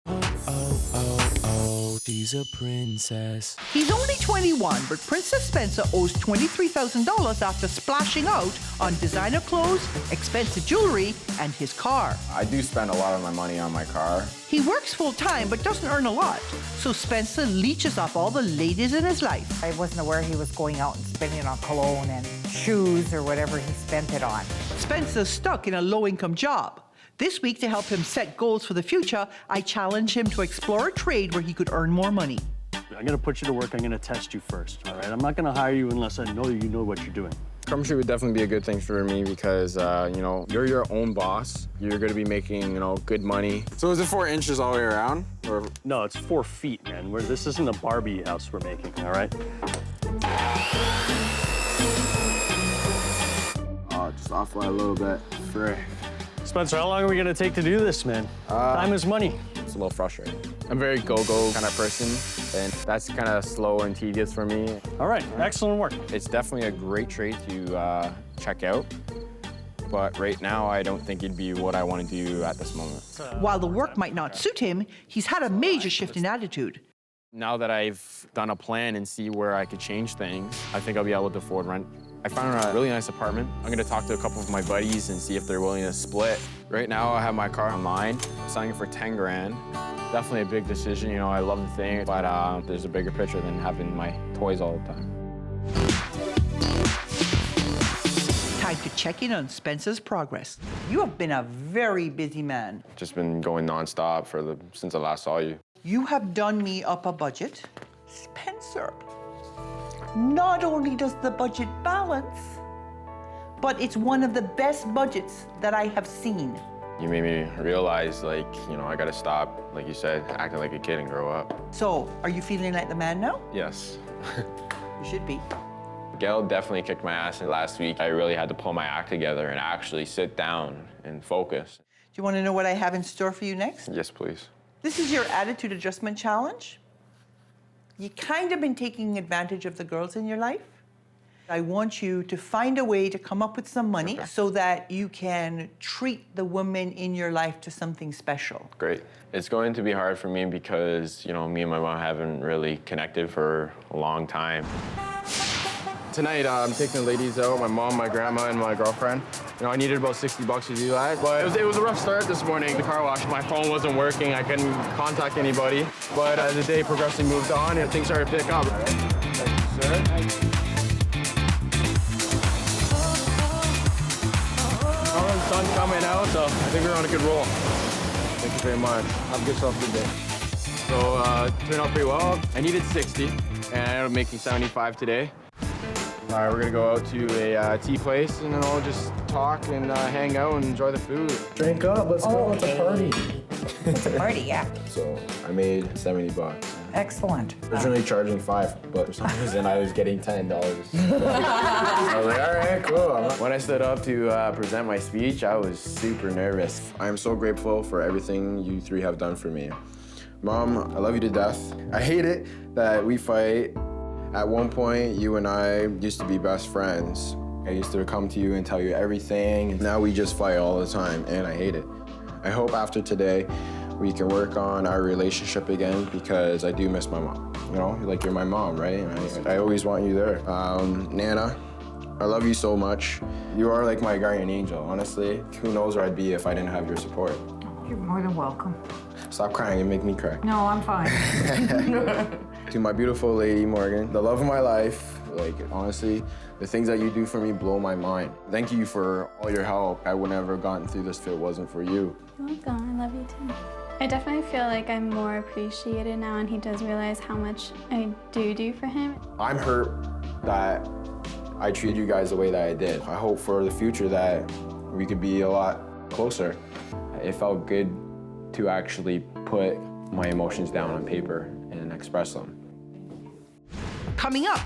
Oh, she's a princess. He's only 21, but Princess Spencer owes $23,000 after splashing out on designer clothes, expensive jewelry, and his car. I do spend a lot of my money on my car. He works full-time, but doesn't earn a lot, so Spencer leeches off all the ladies in his life. I wasn't aware he was going out and spending it on cologne and shoes or whatever he spent it on. Spencer's stuck in a low-income job. This week, to help him set goals for the future, I challenge him to explore a trade where he could earn more money. I'm gonna put you to work. I'm gonna test you first, all right? I'm not gonna hire you unless I know you know what you're doing. Crumb Street would definitely be a good thing for me because, you know, you're your own boss. You're gonna be making, you know, good money. So is it 4 inches all the way around? Or? No, it's 4 feet, man. This isn't a Barbie house we're making, all right? Oh, just off by a little bit. Frick. Spencer, how long are we gonna take to do this, man? Time is money. It's a little frustrating. I'm a very go-go kind of person, and that's kind of slow and tedious for me. All right, excellent work. It's definitely a great trade to check out, but right now I don't think it'd be what I want to do at this moment. While the work might not suit him, he's had a major shift in attitude. Now that I've done a plan and see where I could change things, I think I'll be able to afford rent. I found a really nice apartment. I'm gonna talk to a couple of my buddies and see if they're willing to split. Right now, I have my car on mine. I'm selling it for 10 grand. Definitely a big decision, you know, I love the thing, but there's a bigger picture than having my toys all the time. Time to check in on Spencer's progress. You have been a very busy man. Just been going nonstop since I last saw you. You have done me up a budget. Spencer, not only does the budget balance, but it's one of the best budgets that I have seen. You made me realize, like, you know, I gotta stop, like you said, acting like a kid and grow up. So, are you feeling like the man now? Yes. You should be. Gail definitely kicked my ass last week. I really had to pull my act together and actually sit down and focus. Do you want to know what I have in store for you next? Yes, please. This is your attitude adjustment challenge. You kind of been taking advantage of the girls in your life. I want you to find a way to come up with some money so that you can treat the women in your life to something special. Great. It's going to be hard for me because, you know, me and my mom haven't really connected for a long time. Tonight, I'm taking the ladies out, my mom, my grandma, and my girlfriend. You know, I needed about $60 to do that, but it was a rough start this morning. The car wash, my phone wasn't working, I couldn't contact anybody. But as the day progressively moved on, and things started to pick up. Thank you, sir. The sun's coming out, so I think we're on a good roll. Thank you very much. Have yourself a good day. So, turned out pretty well. I needed 60, and I ended up making 75 today. All right, we're gonna go out to a tea place and then we'll just talk and hang out and enjoy the food. Drink up, let's go. It's a party. It's a party, yeah. So I made $70. Excellent. Originally charging $5, but for some reason I was getting $10. I was like, all right, cool. When I stood up to present my speech, I was super nervous. I am so grateful for everything you three have done for me. Mom, I love you to death. I hate it that we fight. At one point, you and I used to be best friends. I used to come to you and tell you everything. Now we just fight all the time, and I hate it. I hope after today, we can work on our relationship again because I do miss my mom. You know, like you're my mom, right? I always want you there. Nana, I love you so much. You are like my guardian angel, honestly. Who knows where I'd be if I didn't have your support. You're more than welcome. Stop crying and make me cry. No, I'm fine. To my beautiful lady, Morgan, the love of my life, like, honestly, the things that you do for me blow my mind. Thank you for all your help. I would never have gotten through this if it wasn't for you. You're welcome. I love you too. I definitely feel like I'm more appreciated now, and he does realize how much I do for him. I'm hurt that I treated you guys the way that I did. I hope for the future that we could be a lot closer. It felt good to actually put my emotions down on paper and express them. Coming up,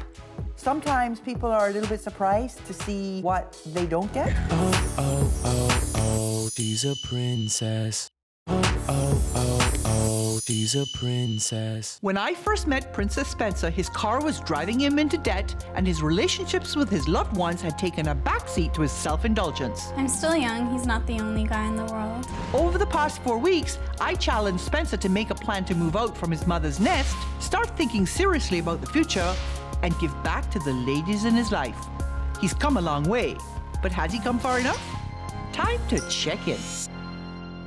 Sometimes people are a little bit surprised to see what they don't get. Oh, oh, oh, oh, she's a princess. Oh, oh, oh, oh, she's a princess. When I first met Princess Spencer, his car was driving him into debt, and his relationships with his loved ones had taken a backseat to his self-indulgence. I'm still young. He's not the only guy in the world. Over the past 4 weeks, I challenged Spencer to make a plan to move out from his mother's nest, start thinking seriously about the future, and give back to the ladies in his life. He's come a long way, but has he come far enough? Time to check in.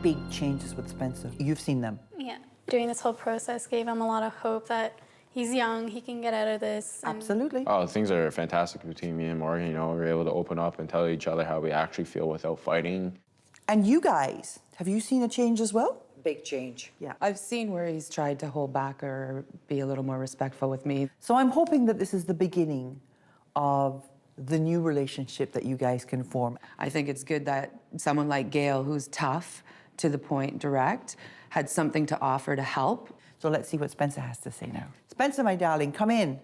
Big changes with Spencer. You've seen them. Yeah. Doing this whole process gave him a lot of hope that he's young, he can get out of this. Absolutely. Oh, things are fantastic between me and Morgan. You know, we're able to open up and tell each other how we actually feel without fighting. And you guys, have you seen a change as well? Big change. Yeah. I've seen where he's tried to hold back or be a little more respectful with me. So I'm hoping that this is the beginning of the new relationship that you guys can form. I think it's good that someone like Gail, who's tough, to the point, direct, had something to offer to help. So let's see what Spencer has to say now. Spencer, my darling, come in.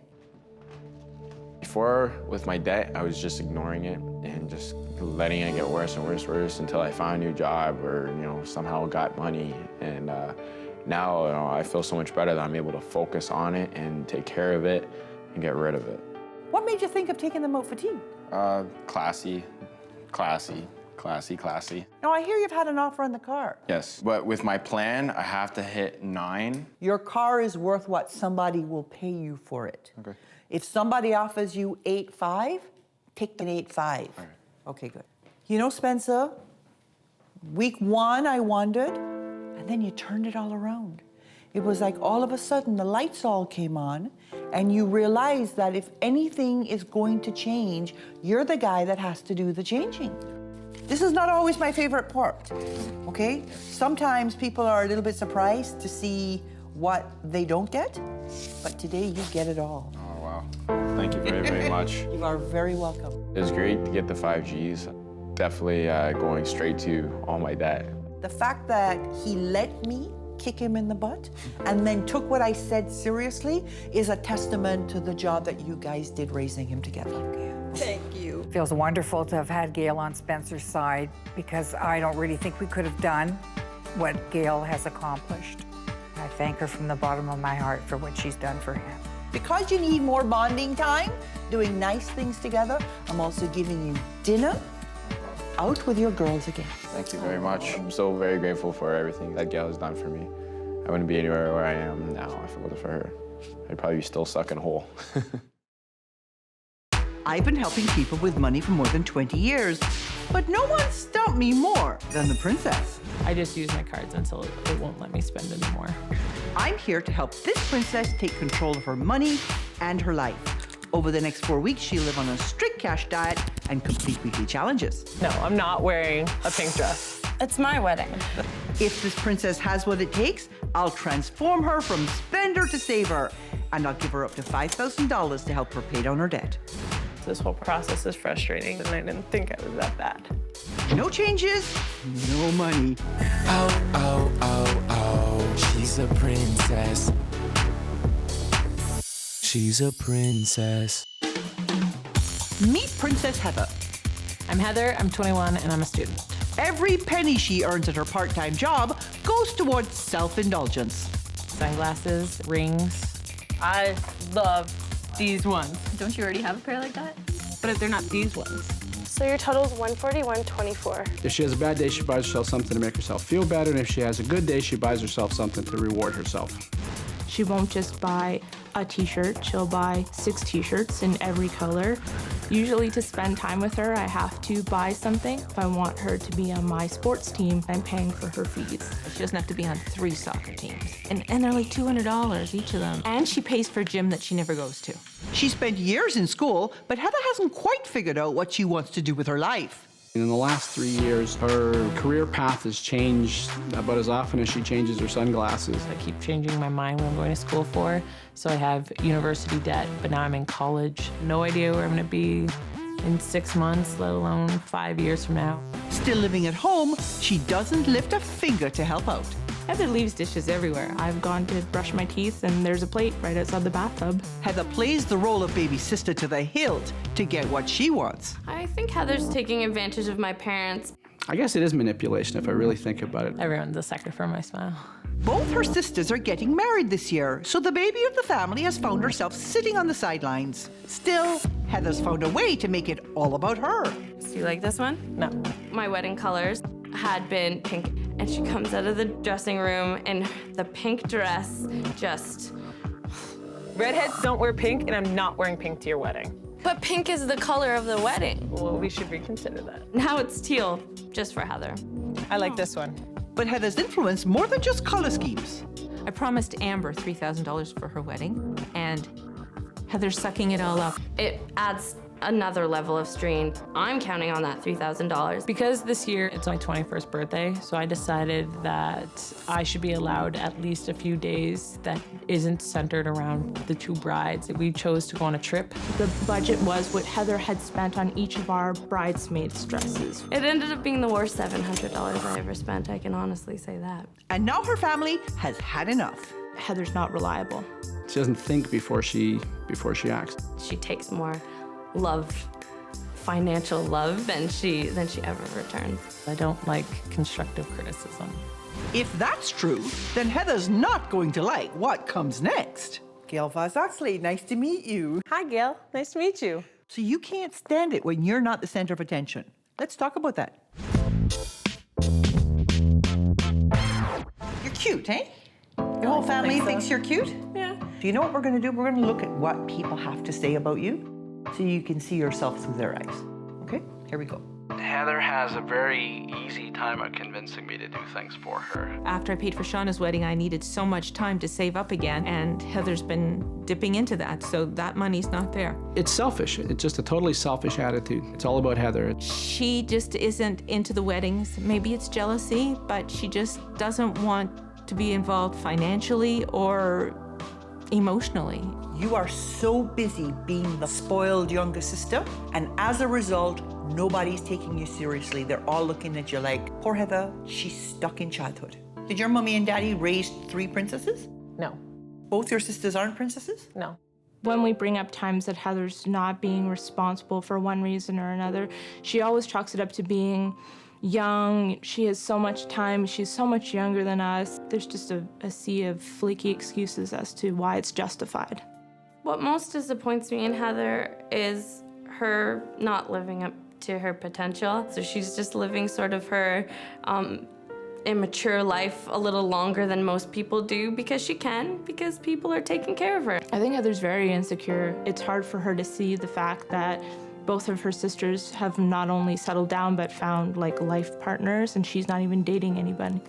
Before, with my debt, I was just ignoring it and just letting it get worse and worse and worse until I found a new job or, you know, somehow got money. And now, you know, I feel so much better that I'm able to focus on it and take care of it and get rid of it. What made you think of taking them out for tea? Classy. Now, I hear you've had an offer on the car. Yes, but with my plan, I have to hit 9. Your car is worth what somebody will pay you for it. Okay. If somebody offers you 8.5, take the 8.5. All right. Okay, good. You know, Spencer, week 1, I wondered, and then you turned it all around. It was like all of a sudden the lights all came on, and you realized that if anything is going to change, you're the guy that has to do the changing. This is not always my favorite part, okay? Sometimes people are a little bit surprised to see what they don't get, but today you get it all. Oh, wow. Thank you very, very much. You are very welcome. It was great to get the 5 Gs. Definitely going straight to all my debt. The fact that he let me kick him in the butt and then took what I said seriously is a testament to the job that you guys did raising him together. Thank you. It feels wonderful to have had Gail on Spencer's side because I don't really think we could have done what Gail has accomplished. I thank her from the bottom of my heart for what she's done for him. Because you need more bonding time, doing nice things together, I'm also giving you dinner out with your girls again. Thank you very much. I'm so very grateful for everything that Gail has done for me. I wouldn't be anywhere where I am now if it wasn't for her. I'd probably be still stuck in a hole. I've been helping people with money for more than 20 years, but no one stumped me more than the princess. I just use my cards until it won't let me spend anymore. I'm here to help this princess take control of her money and her life. Over the next 4 weeks, she'll live on a strict cash diet and complete weekly challenges. No, I'm not wearing a pink dress. It's my wedding. If this princess has what it takes, I'll transform her from spender to saver, and I'll give her up to $5,000 to help her pay down her debt. This whole process is frustrating, and I didn't think I was that bad. No changes, no money. Oh, oh, oh, oh, she's a princess. She's a princess. Meet Princess Heather. I'm Heather, I'm 21, and I'm a student. Every penny she earns at her part-time job goes towards self-indulgence. Sunglasses, rings. I love these ones. Don't you already have a pair like that? But they're not these ones. So your total's $141.24. If she has a bad day, she buys herself something to make herself feel better, and if she has a good day, she buys herself something to reward herself. She won't just buy a t-shirt, she'll buy 6 t-shirts in every color. Usually to spend time with her, I have to buy something. If I want her to be on my sports team, I'm paying for her fees. She doesn't have to be on 3 soccer teams. And they're like $200 each of them. And she pays for a gym that she never goes to. She spent years in school, but Heather hasn't quite figured out what she wants to do with her life. In the last 3 years, her career path has changed about as often as she changes her sunglasses. I keep changing my mind what I'm going to school for. So I have university debt, but now I'm in college. No idea where I'm going to be in 6 months, let alone 5 years from now. Still living at home, she doesn't lift a finger to help out. Heather leaves dishes everywhere. I've gone to brush my teeth and there's a plate right outside the bathtub. Heather plays the role of baby sister to the hilt to get what she wants. I think Heather's taking advantage of my parents. I guess it is manipulation if I really think about it. Everyone's a sucker for my smile. Both her sisters are getting married this year, so the baby of the family has found herself sitting on the sidelines. Still, Heather's found a way to make it all about her. Do you like this one? No. My wedding colors had been pink, and she comes out of the dressing room in the pink dress, just... Redheads don't wear pink, and I'm not wearing pink to your wedding. But pink is the color of the wedding. Well, we should reconsider that. Now it's teal, just for Heather. I like this one. But Heather's influenced more than just color schemes. I promised Amber $3,000 for her wedding, and Heather's sucking it all up. It adds another level of strain. I'm counting on that $3,000. Because this year it's my 21st birthday, so I decided that I should be allowed at least a few days that isn't centered around the two brides. We chose to go on a trip. The budget was what Heather had spent on each of our bridesmaids' dresses. It ended up being the worst $700 I ever spent, I can honestly say that. And now her family has had enough. Heather's not reliable. She doesn't think before she acts. She takes more love, financial love, than she ever returns. I don't like constructive criticism. If that's true, then Heather's not going to like what comes next. Gail Vaz-Oxlade, nice to meet you. Hi, Gail. Nice to meet you. So you can't stand it when you're not the center of attention. Let's talk about that. You're cute, eh? Your whole family thinks you're cute? Yeah. Do you know what we're going to do? We're going to look at what people have to say about you so you can see yourself through their eyes. Okay? Here we go. Heather has a very easy time of convincing me to do things for her. After I paid for Shauna's wedding, I needed so much time to save up again, and Heather's been dipping into that, so that money's not there. It's selfish. It's just a totally selfish attitude. It's all about Heather. She just isn't into the weddings. Maybe it's jealousy, but she just doesn't want to be involved financially or emotionally. You are so busy being the spoiled younger sister, and as a result, nobody's taking you seriously. They're all looking at you like, poor Heather, she's stuck in childhood. Did your mommy and daddy raise 3 princesses? No. Both your sisters aren't princesses? No. When we bring up times that Heather's not being responsible for one reason or another, she always chalks it up to being young. She has so much time. She's so much younger than us. There's just a sea of flaky excuses as to why it's justified. What most disappoints me in Heather is her not living up to her potential. So she's just living sort of her immature life a little longer than most people do because she can, because people are taking care of her. I think Heather's very insecure. It's hard for her to see the fact that both of her sisters have not only settled down but found like life partners, and she's not even dating anybody.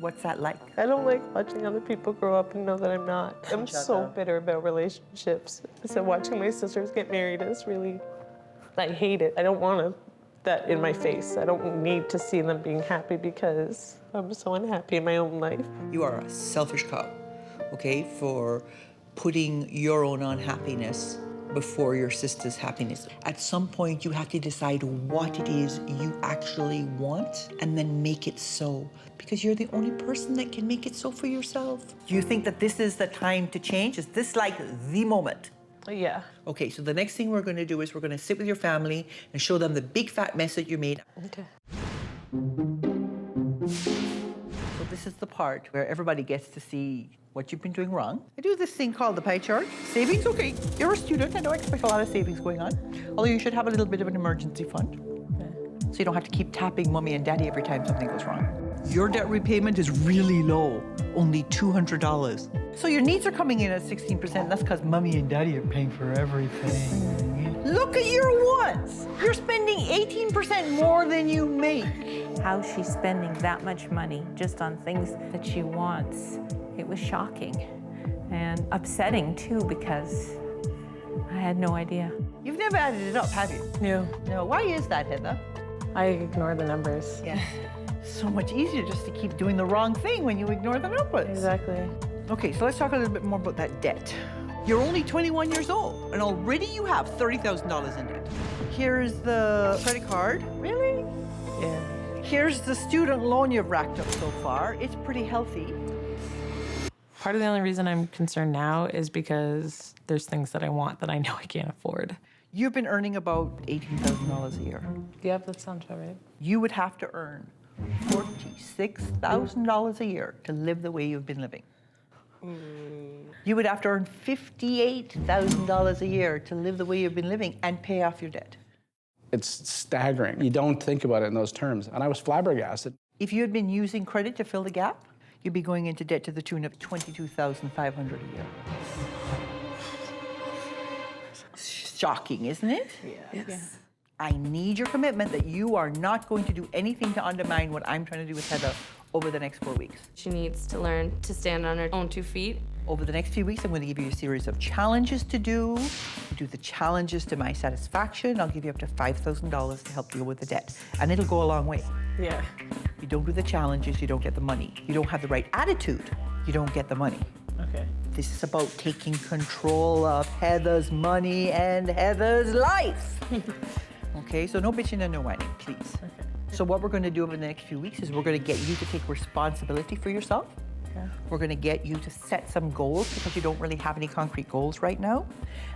What's that like? I don't like watching other people grow up and know that I'm not. I'm so bitter about relationships. So watching my sisters get married is really, I hate it. I don't want that in my face. I don't need to see them being happy because I'm so unhappy in my own life. You are a selfish cow, okay, for putting your own unhappiness before your sister's happiness. At some point, you have to decide what it is you actually want and then make it so, because you're the only person that can make it so for yourself. Do you think that this is the time to change? Is this like the moment? Yeah. Okay, so the next thing we're gonna do is we're gonna sit with your family and show them the big fat mess that you made. Okay. So this is the part where everybody gets to see what you've been doing wrong. I do this thing called the pie chart. Savings, okay. You're a student, I don't expect a lot of savings going on. Although you should have a little bit of an emergency fund. So you don't have to keep tapping mommy and daddy every time something goes wrong. Your debt repayment is really low, only $200. So your needs are coming in at 16%. That's because mommy and daddy are paying for everything. Look at your wants. You're spending 18% more than you make. How she's spending that much money just on things that she wants. It was shocking and upsetting too, because I had no idea. You've never added it up, have you? No. No, why is that, Heather? I ignore the numbers. Yeah. So much easier just to keep doing the wrong thing when you ignore the numbers. Exactly. Okay, so let's talk a little bit more about that debt. You're only 21 years old, and already you have $30,000 in debt. Here's the credit card. Really? Yeah. Here's the student loan you've racked up so far. It's pretty healthy. Part of the only reason I'm concerned now is because there's things that I want that I know I can't afford. You've been earning about $18,000 a year. Yep, that sounds about right. You would have to earn $46,000 a year to live the way you've been living. You would have to earn $58,000 a year to live the way you've been living and pay off your debt. It's staggering. You don't think about it in those terms. And I was flabbergasted. If you had been using credit to fill the gap, you'd be going into debt to the tune of $22,500 a year. Shocking, isn't it? Yes. Yeah. I need your commitment that you are not going to do anything to undermine what I'm trying to do with Heather over the next 4 weeks. She needs to learn to stand on her own 2 feet. Over the next few weeks, I'm going to give you a series of challenges to do. You do the challenges to my satisfaction. I'll give you up to $5,000 to help deal with the debt. And it'll go a long way. Yeah. You don't do the challenges, you don't get the money. You don't have the right attitude, you don't get the money. Okay. This is about taking control of Heather's money and Heather's life. Okay, so no bitching and no whining, please. Okay. So what we're going to do over the next few weeks is we're going to get you to take responsibility for yourself. Okay. We're going to get you to set some goals because you don't really have any concrete goals right now.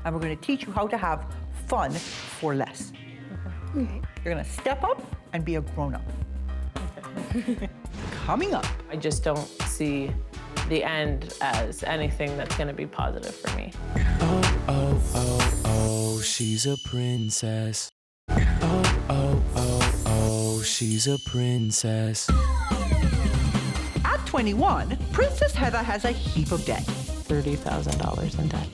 And we're going to teach you how to have fun for less. Okay. You're going to step up and be a grown-up. Okay. Coming up. I just don't see the end as anything that's going to be positive for me. Oh, oh, oh, oh, she's a princess. Oh, oh, oh, oh, she's a princess. At 21, Princess Heather has a heap of debt. $30,000 in debt.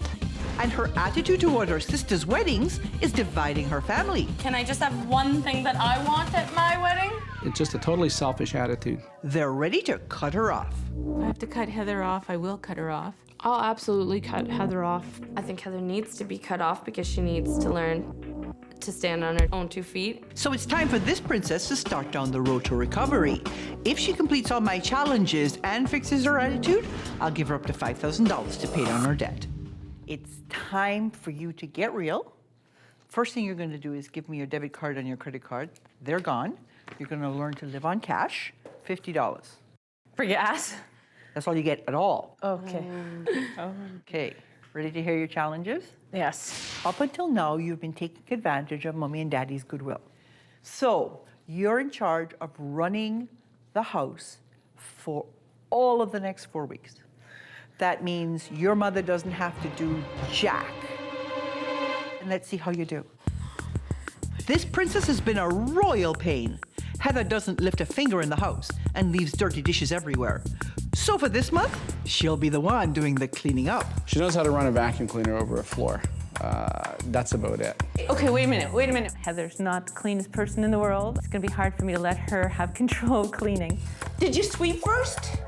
And her attitude toward her sister's weddings is dividing her family. Can I just have one thing that I want at my wedding? It's just a totally selfish attitude. They're ready to cut her off. If I have to cut Heather off, I will cut her off. I'll absolutely cut Heather off. I think Heather needs to be cut off because she needs to learn to stand on her own 2 feet. So it's time for this princess to start down the road to recovery. If she completes all my challenges and fixes her attitude, I'll give her up to $5,000 to pay down her debt. It's time for you to get real. First thing you're going to do is give me your debit card and your credit card. They're gone. You're going to learn to live on cash, $50. For gas? That's all you get at all. Okay. Okay, ready to hear your challenges? Yes. Up until now, you've been taking advantage of Mommy and Daddy's goodwill. So you're in charge of running the house for all of the next 4 weeks. That means your mother doesn't have to do jack. And let's see how you do. This princess has been a royal pain. Heather doesn't lift a finger in the house and leaves dirty dishes everywhere. So for this month, she'll be the one doing the cleaning up. She knows how to run a vacuum cleaner over a floor. That's about it. Okay, wait a minute. Heather's not the cleanest person in the world. It's gonna be hard for me to let her have control of cleaning. Did you sweep first?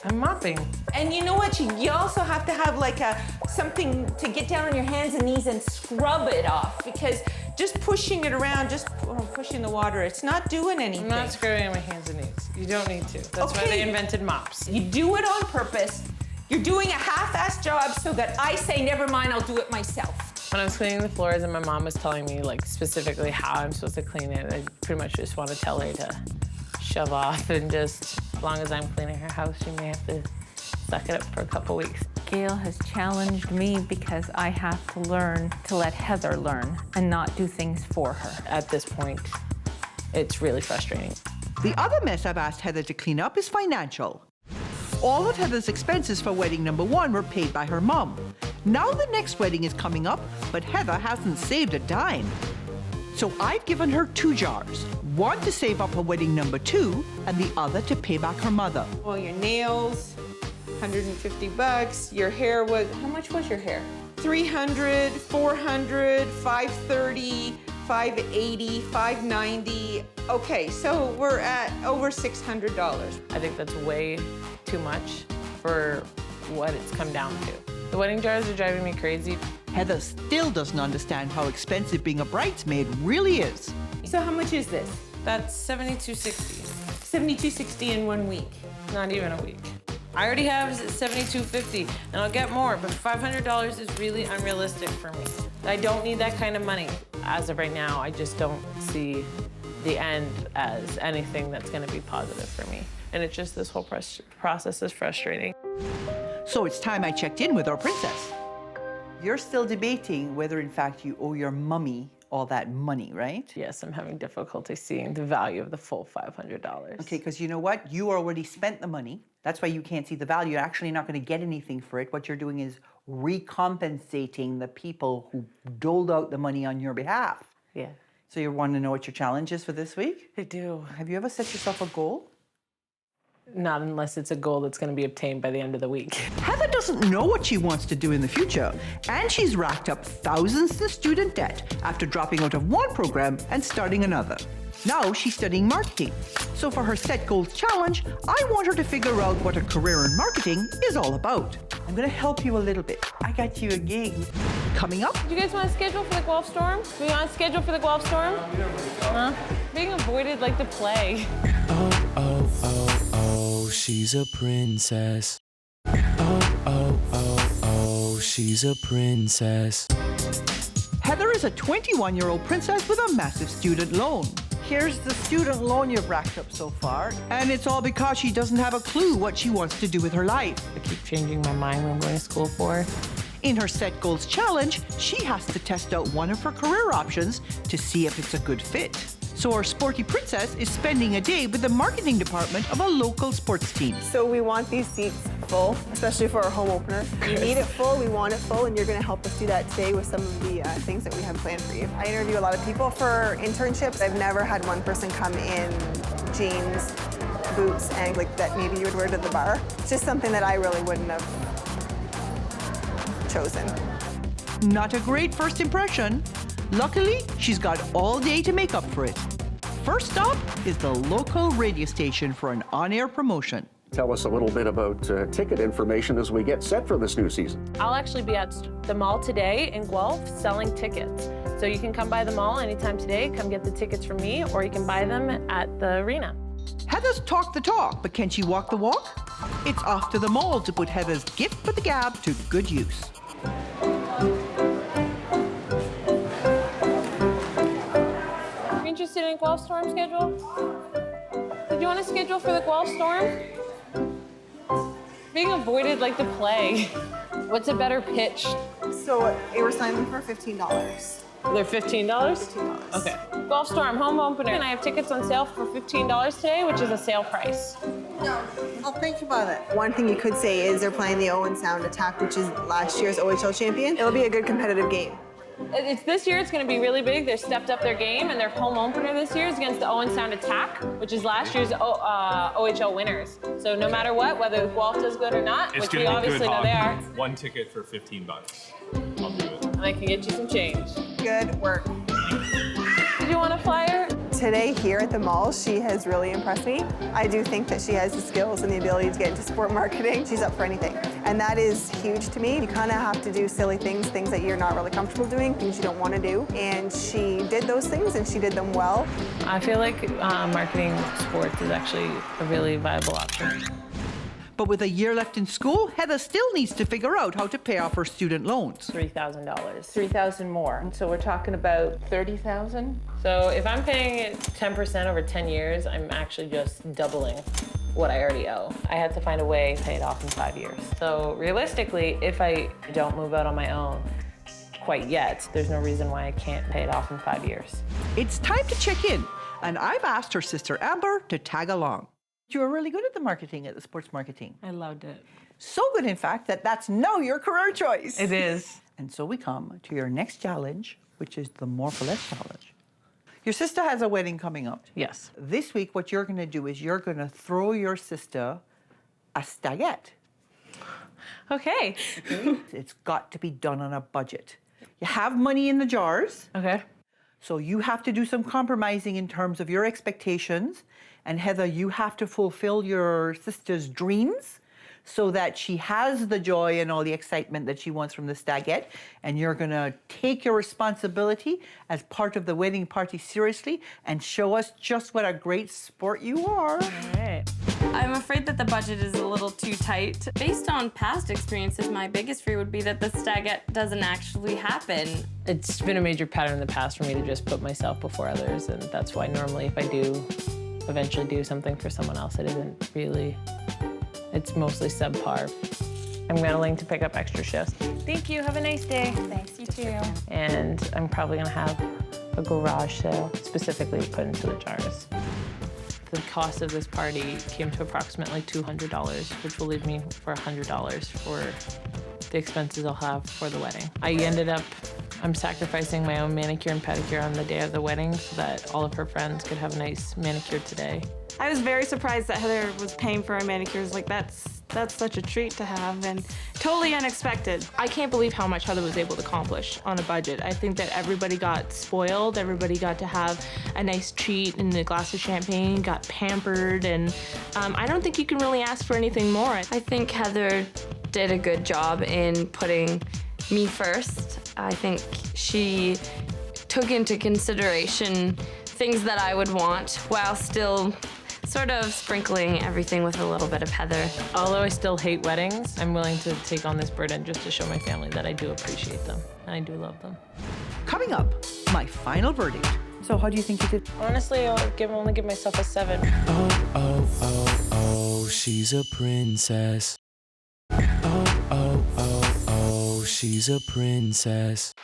I'm mopping. And you know what? You also have to have like something to get down on your hands and knees and scrub it off, because just pushing it around, just pushing the water, it's not doing anything. I'm not scrubbing on my hands and knees. You don't need to. That's why they invented mops. You do it on purpose. You're doing a half-assed job so that I say, never mind, I'll do it myself. When I was cleaning the floors and my mom was telling me like specifically how I'm supposed to clean it, I pretty much just want to tell her to shove off and just, as long as I'm cleaning her house, she may have to suck it up for a couple weeks. Gail has challenged me because I have to learn to let Heather learn and not do things for her. At this point, it's really frustrating. The other mess I've asked Heather to clean up is financial. All of Heather's expenses for wedding number 1 were paid by her mom. Now the next wedding is coming up, but Heather hasn't saved a dime. So I've given her 2 jars, one to save up for wedding number 2, and the other to pay back her mother. Well, your nails, $150. Your hair was, how much was your hair? $300, $400, $530, $580, $590. Okay, so we're at over $600. I think that's way too much for what it's come down to. The wedding jars are driving me crazy. Heather still doesn't understand how expensive being a bridesmaid really is. So how much is this? That's $72.60. $72.60 in 1 week. Not even a week. I already have $72.50, and I'll get more, but $500 is really unrealistic for me. I don't need that kind of money. As of right now, I just don't see the end as anything that's gonna be positive for me. And it's just, this whole process is frustrating. So it's time I checked in with our princess. You're still debating whether, in fact, you owe your mummy all that money, right? Yes, I'm having difficulty seeing the value of the full $500. Okay, because you know what? You already spent the money. That's why you can't see the value. You're actually not going to get anything for it. What you're doing is recompensating the people who doled out the money on your behalf. Yeah. So you want to know what your challenge is for this week? I do. Have you ever set yourself a goal? Not unless it's a goal that's going to be obtained by the end of the week. Heather doesn't know what she wants to do in the future, and she's racked up thousands in student debt after dropping out of one program and starting another. Now she's studying marketing. So for her Set Goals challenge, I want her to figure out what a career in marketing is all about. I'm going to help you a little bit. I got you a gig. Coming up. Do you guys want to schedule for the Guelph Storm? Do we want to schedule for the Guelph Storm? Huh? Being avoided like the plague. Oh, oh, oh, oh, she's a princess. Oh, oh, oh, oh, she's a princess. Heather is a 21-year-old princess with a massive student loan. Here's the student loan you've racked up so far, and it's all because she doesn't have a clue what she wants to do with her life. I keep changing my mind what I'm going to school for. In her Set Goals challenge, she has to test out one of her career options to see if it's a good fit. So our sporty princess is spending a day with the marketing department of a local sports team. So we want these seats full, especially for our home opener. You need it full, we want it full, and you're going to help us do that today with some of the things that we have planned for you. I interview a lot of people for internships. I've never had one person come in jeans, boots, and like that maybe you would wear to the bar. It's just something that I really wouldn't have chosen. Not a great first impression. Luckily, she's got all day to make up for it. First stop is the local radio station for an on-air promotion. Tell us a little bit about ticket information as we get set for this new season. I'll actually be at the mall today in Guelph selling tickets. So you can come by the mall anytime today, come get the tickets from me, or you can buy them at the arena. Heather's talked the talk, but can she walk the walk? It's off to the mall to put Heather's gift for the gab to good use. Interested in Guelph Storm schedule? Did you want to schedule for the Guelph Storm? Being avoided like the plague. What's a better pitch? So we were signing for $15. They're $15? $15. Okay. Guelph Storm, home opener. And I have tickets on sale for $15 today, which is a sale price. No, I'll think about it. One thing you could say is they're playing the Owen Sound Attack, which is last year's OHL champion. It'll be a good competitive game. It's this year, it's going to be really big. They've stepped up their game, and their home opener this year is against the Owen Sound Attack, which is last year's OHL winners. So no matter what, whether Guelph does good or not, It's which we gonna be obviously good know they are, hockey. One ticket for $15. I'll do it. and I can get you some change. Good work. Did you want a flyer? Today here at the mall, she has really impressed me. I do think that she has the skills and the ability to get into sport marketing. She's up for anything. And that is huge to me. You kind of have to do silly things that you're not really comfortable doing, things you don't want to do. And she did those things and she did them well. I feel like marketing sports is actually a really viable option. But with a year left in school, Heather still needs to figure out how to pay off her student loans. $3,000. $3,000 more. So we're talking about $30,000. So if I'm paying it 10% over 10 years, I'm actually just doubling what I already owe. I had to find a way to pay it off in 5 years. So realistically, if I don't move out on my own quite yet, there's no reason why I can't pay it off in 5 years. It's time to check in, and I've asked her sister Amber to tag along. You were really good at the marketing, at the sports marketing. I loved it. So good, in fact, that that's now your career choice. It is. And so we come to your next challenge, which is the More for Less challenge. Your sister has a wedding coming up. Yes. This week, what you're going to do is you're going to throw your sister a stagette. Okay. It's got to be done on a budget. You have money in the jars. Okay. So you have to do some compromising in terms of your expectations. And Heather, you have to fulfill your sister's dreams so that she has the joy and all the excitement that she wants from the stagette. And you're going to take your responsibility as part of the wedding party seriously and show us just what a great sport you are. All right. I'm afraid that the budget is a little too tight. Based on past experiences, my biggest fear would be that the stagette doesn't actually happen. It's been a major pattern in the past for me to just put myself before others, and that's why normally if I do eventually do something for someone else, it It's mostly subpar. I'm willing to pick up extra shifts. Thank you, have a nice day. Thanks, you too. And I'm probably gonna have a garage sale specifically put into the jars. The cost of this party came to approximately $200, which will leave me for $100 for the expenses I'll have for the wedding. I'm sacrificing my own manicure and pedicure on the day of the wedding so that all of her friends could have a nice manicure today. I was very surprised that Heather was paying for our manicures. Like, that's such a treat to have and totally unexpected. I can't believe how much Heather was able to accomplish on a budget. I think that everybody got spoiled, everybody got to have a nice treat and a glass of champagne, got pampered, and I don't think you can really ask for anything more. I think Heather did a good job in putting me first. I think she took into consideration things that I would want while still sort of sprinkling everything with a little bit of Heather. Although I still hate weddings, I'm willing to take on this burden just to show my family that I do appreciate them and I do love them. Coming up, my final verdict. So how do you think you did? Honestly, I'll only give myself a 7. Oh, oh, oh, oh, she's a princess. Oh, oh, oh, oh, she's a princess.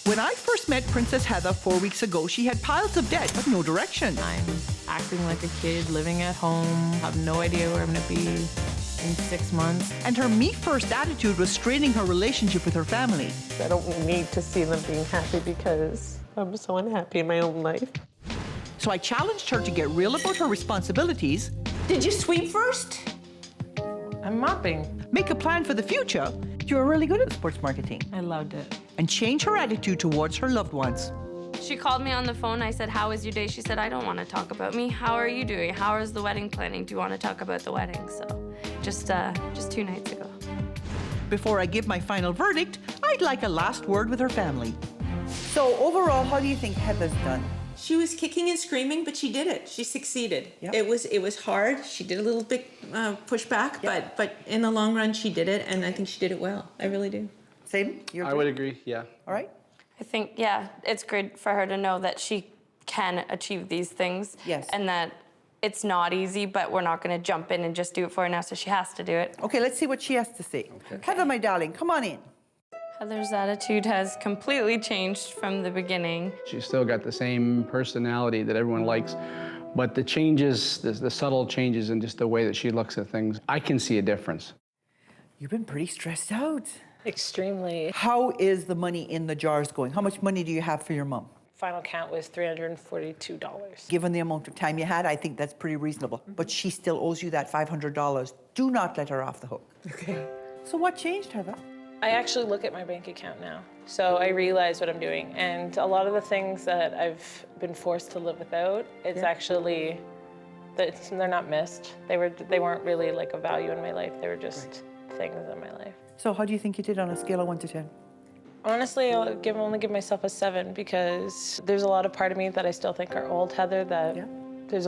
When I first met Princess Heather 4 weeks ago, she had piles of debt but no direction. I'm acting like a kid, living at home, have no idea where I'm gonna be in 6 months. And her me-first attitude was straining her relationship with her family. I don't need to see them being happy because I'm so unhappy in my own life. So I challenged her to get real about her responsibilities. Did you sweep first? I'm mopping. Make a plan for the future. You were really good at sports marketing. I loved it. And change her attitude towards her loved ones. She called me on the phone. I said, "How was your day?" She said, "I don't want to talk about me. How are you doing? How is the wedding planning? Do you want to talk about the wedding?" So just 2 nights ago. Before I give my final verdict, I'd like a last word with her family. So overall, how do you think Heather's done? She was kicking and screaming, but she did it. She succeeded. Yep. It was hard. She did a little bit pushback, but in the long run, she did it, and I think she did it well. I really do. Same? I would agree, yeah. All right. I think, yeah, it's great for her to know that she can achieve these things. Yes. And that it's not easy, but we're not going to jump in and just do it for her now, so she has to do it. Okay, let's see what she has to say. Okay. Heather, my darling, come on in. Heather's attitude has completely changed from the beginning. She's still got the same personality that everyone likes, but the changes, the subtle changes in just the way that she looks at things, I can see a difference. You've been pretty stressed out. Extremely. How is the money in the jars going? How much money do you have for your mom? Final count was $342. Given the amount of time you had, I think that's pretty reasonable. But she still owes you that $500. Do not let her off the hook. Okay. So what changed, Heather? I actually look at my bank account now, so I realize what I'm doing. And a lot of the things that I've been forced to live without, it's actually, they're not missed. They weren't really like a value in my life. They were just things in my life. So how do you think you did on a scale of 1 to 10? Honestly, I'll only give myself a 7 because there's a lot of part of me that I still think are old Heather that this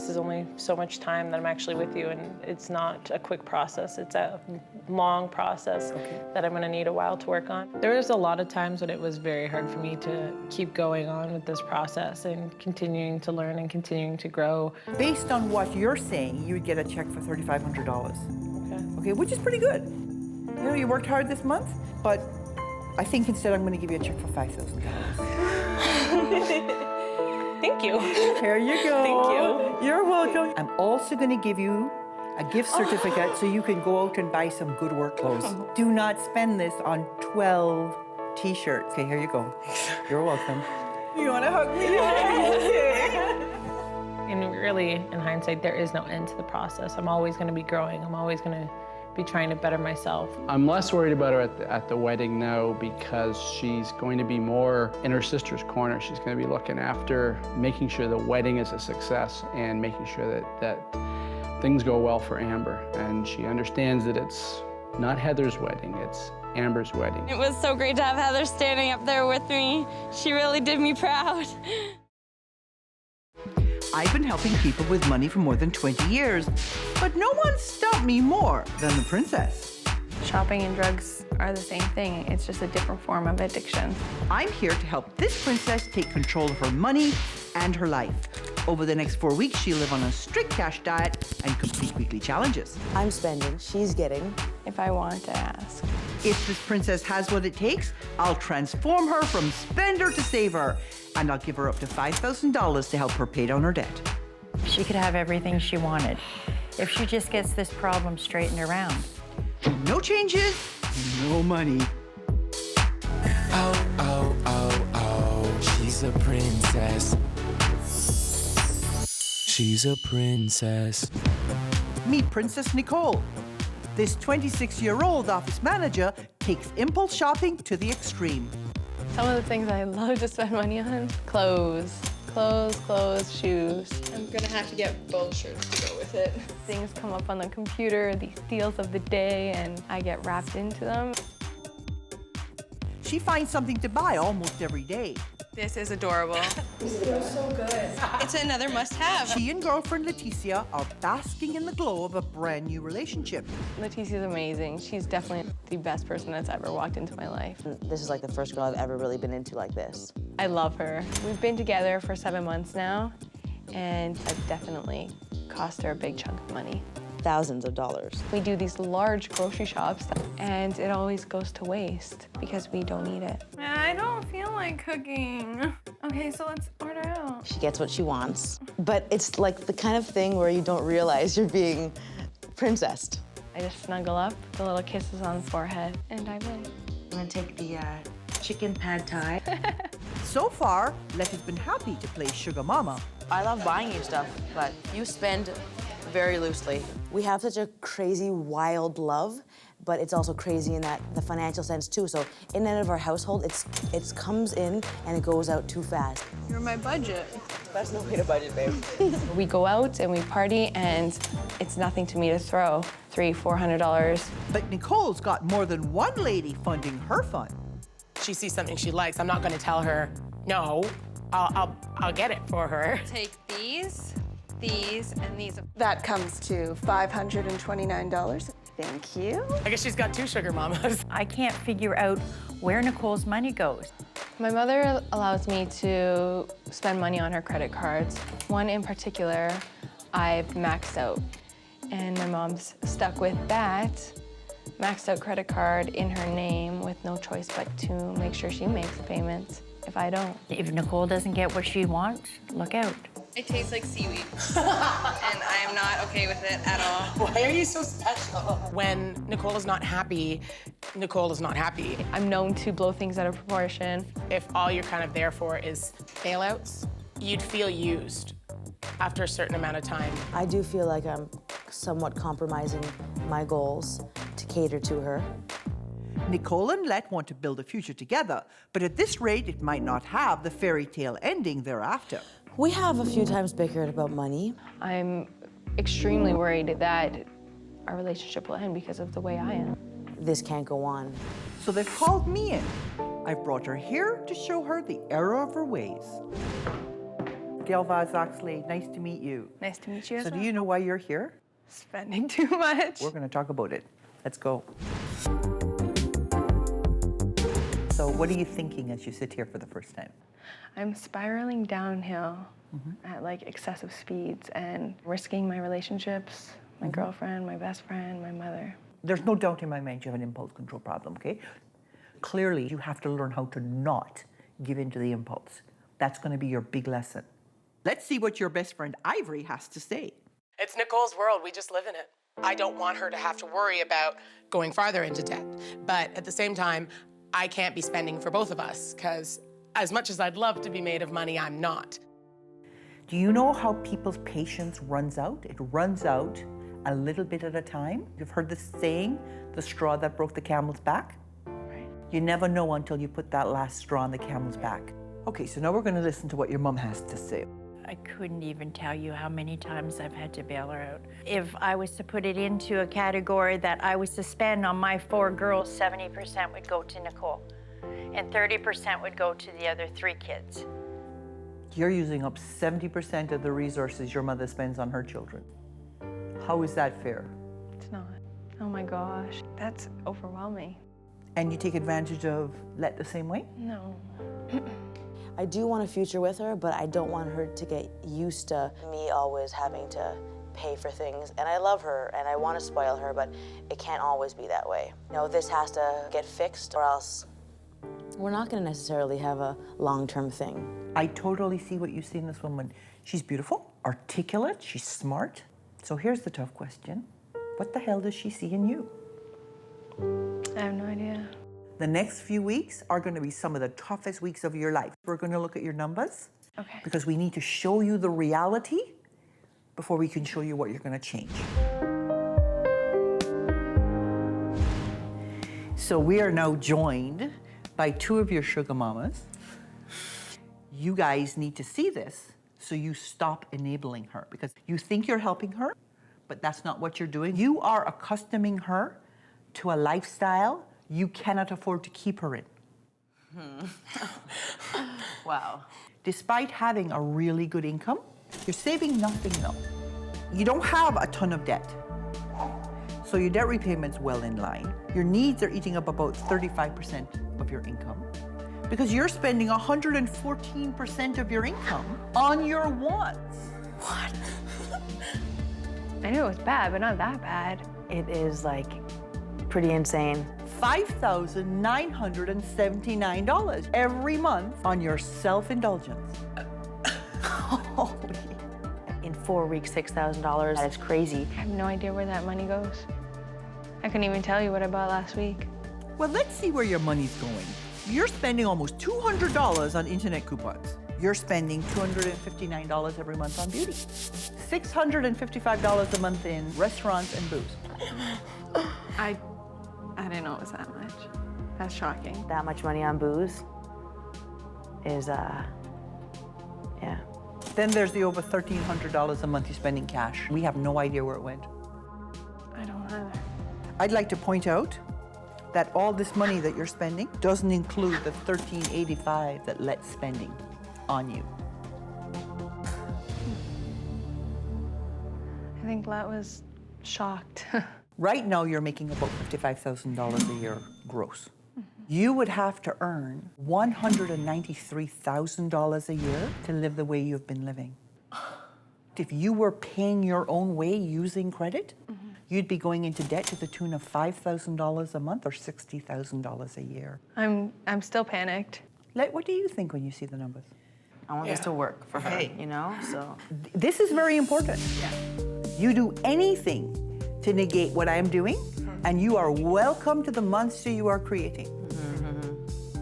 is only so much time that I'm actually with you, and it's not a quick process. It's a long process that I'm gonna need a while to work on. There was a lot of times when it was very hard for me to keep going on with this process and continuing to learn and continuing to grow. Based on what you're saying, you would get a check for $3,500. Okay, which is pretty good. You know, you worked hard this month, but I think instead I'm going to give you a check for $5,000. Thank you. Here you go. Thank you. You're welcome. I'm also going to give you a gift certificate so you can go out and buy some good work clothes. Do not spend this on 12 t-shirts. Okay, here you go. You're welcome. You want to hug me? And really, in hindsight, there is no end to the process. I'm always going to be growing. I'm always going to be trying to better myself. I'm less worried about her at the wedding now because she's going to be more in her sister's corner. She's going to be looking after making sure the wedding is a success and making sure that things go well for Amber. And she understands that it's not Heather's wedding, it's Amber's wedding. It was so great to have Heather standing up there with me. She really did me proud. I've been helping people with money for more than 20 years, but no one stopped me more than the princess. Shopping and drugs are the same thing. It's just a different form of addiction. I'm here to help this princess take control of her money and her life. Over the next 4 weeks, she'll live on a strict cash diet and complete weekly challenges. I'm spending, she's getting. If I want to ask. If this princess has what it takes, I'll transform her from spender to saver, and I'll give her up to $5,000 to help her pay down her debt. She could have everything she wanted if she just gets this problem straightened around. No changes, no money. Oh, oh, oh, oh, she's a princess. She's a princess. Meet Princess Nicole. This 26-year-old office manager takes impulse shopping to the extreme. Some of the things I love to spend money on, clothes, shoes. I'm gonna have to get both shirts to go with it. Things come up on the computer, these deals of the day, and I get wrapped into them. She finds something to buy almost every day. This is adorable. This feels so good. It's another must-have. She and girlfriend Leticia are basking in the glow of a brand new relationship. Leticia's amazing. She's definitely the best person that's ever walked into my life. This is like the first girl I've ever really been into like this. I love her. We've been together for 7 months now, and I've definitely cost her a big chunk of money. Thousands of dollars. We do these large grocery shops, and it always goes to waste because we don't eat it. I don't feel like cooking. Okay, so let's order out. She gets what she wants, but it's like the kind of thing where you don't realize you're being princessed. I just snuggle up, the little kisses on the forehead, and I win. I'm gonna take the chicken pad thai. So far, Letty's been happy to play sugar mama. I love buying you stuff, but you spend very loosely. We have such a crazy, wild love, but it's also crazy in that the financial sense too. So in and out of our household, it comes in and it goes out too fast. You're my budget. That's no way to budget, babe. We go out and we party, and it's nothing to me to throw $300, $400. But Nicole's got more than one lady funding her fun. She sees something she likes, I'm not gonna tell her, no, I'll get it for her. Take these, and these. That comes to $529. Thank you. I guess she's got 2 sugar mamas. I can't figure out where Nicole's money goes. My mother allows me to spend money on her credit cards. One in particular, I've maxed out. And my mom's stuck with that maxed out credit card in her name with no choice but to make sure she makes payments if I don't. If Nicole doesn't get what she wants, look out. It tastes like seaweed, and I am not okay with it at all. Why are you so special? When Nicole is not happy, Nicole is not happy. I'm known to blow things out of proportion. If all you're kind of there for is bailouts, you'd feel used after a certain amount of time. I do feel like I'm somewhat compromising my goals to cater to her. Nicole and Let want to build a future together, but at this rate, it might not have the fairy tale ending thereafter. We have a few times bickered about money. I'm extremely worried that our relationship will end because of the way I am. This can't go on. So they've called me in. I've brought her here to show her the error of her ways. Gail Vaz-Oxlade, nice to meet you. Nice to meet you as So well. do you know why you're here? Spending too much. We're gonna talk about it. Let's go. So what are you thinking as you sit here for the first time? I'm spiraling downhill at like excessive speeds and risking my relationships, my girlfriend, my best friend, my mother. There's no doubt in my mind you have an impulse control problem, okay? Clearly, you have to learn how to not give in to the impulse. That's gonna be your big lesson. Let's see what your best friend Ivory has to say. It's Nicole's world, we just live in it. I don't want her to have to worry about going farther into debt. But at the same time, I can't be spending for both of us, because as much as I'd love to be made of money, I'm not. Do you know how people's patience runs out? It runs out a little bit at a time. You've heard the saying, the straw that broke the camel's back? Right. You never know until you put that last straw on the camel's back. Okay, so now we're gonna listen to what your mom has to say. I couldn't even tell you how many times I've had to bail her out. If I was to put it into a category that I was to spend on my 4 girls, 70% would go to Nicole, and 30% would go to the other 3 kids. You're using up 70% of the resources your mother spends on her children. How is that fair? It's not. Oh my gosh, that's overwhelming. And you take advantage of Let the same way? No. I do want a future with her, but I don't want her to get used to me always having to pay for things. And I love her and I want to spoil her, but it can't always be that way. You know, this has to get fixed or else we're not going to necessarily have a long-term thing. I totally see what you see in this woman. She's beautiful, articulate, she's smart. So here's the tough question. What the hell does she see in you? I have no idea. The next few weeks are going to be some of the toughest weeks of your life. We're going to look at your numbers. Okay. Because we need to show you the reality before we can show you what you're going to change. So we are now joined by two of your sugar mamas. You guys need to see this so you stop enabling her, because you think you're helping her, but that's not what you're doing. You are accustoming her to a lifestyle you cannot afford to keep her in. Wow. Despite having a really good income, you're saving nothing though. You don't have a ton of debt. So your debt repayment's well in line. Your needs are eating up about 35% of your income because you're spending 114% of your income on your wants. What? I knew it was bad, but not that bad. It is like pretty insane. $5,979 every month on your self-indulgence. In 4 weeks, $6,000. That is crazy. I have no idea where that money goes. I couldn't even tell you what I bought last week. Well, let's see where your money's going. You're spending almost $200 on internet coupons. You're spending $259 every month on beauty. $655 a month in restaurants and booze. I didn't know it was that much. That's shocking. That much money on booze is, yeah. Then there's the over $1,300 a month you spend in cash. We have no idea where it went. I don't either. I'd like to point out that all this money that you're spending doesn't include the $1,385 that Let's spending on you. I think Let was shocked. Right now, you're making about $55,000 a year gross. You would have to earn $193,000 a year to live the way you've been living. If you were paying your own way using credit, you'd be going into debt to the tune of $5,000 a month or $60,000 a year. I'm still panicked. What do you think when you see the numbers? I want this to work for her, you know, so. This is very important. Yeah. You do anything to negate what I'm doing, and you are welcome to the monster you are creating.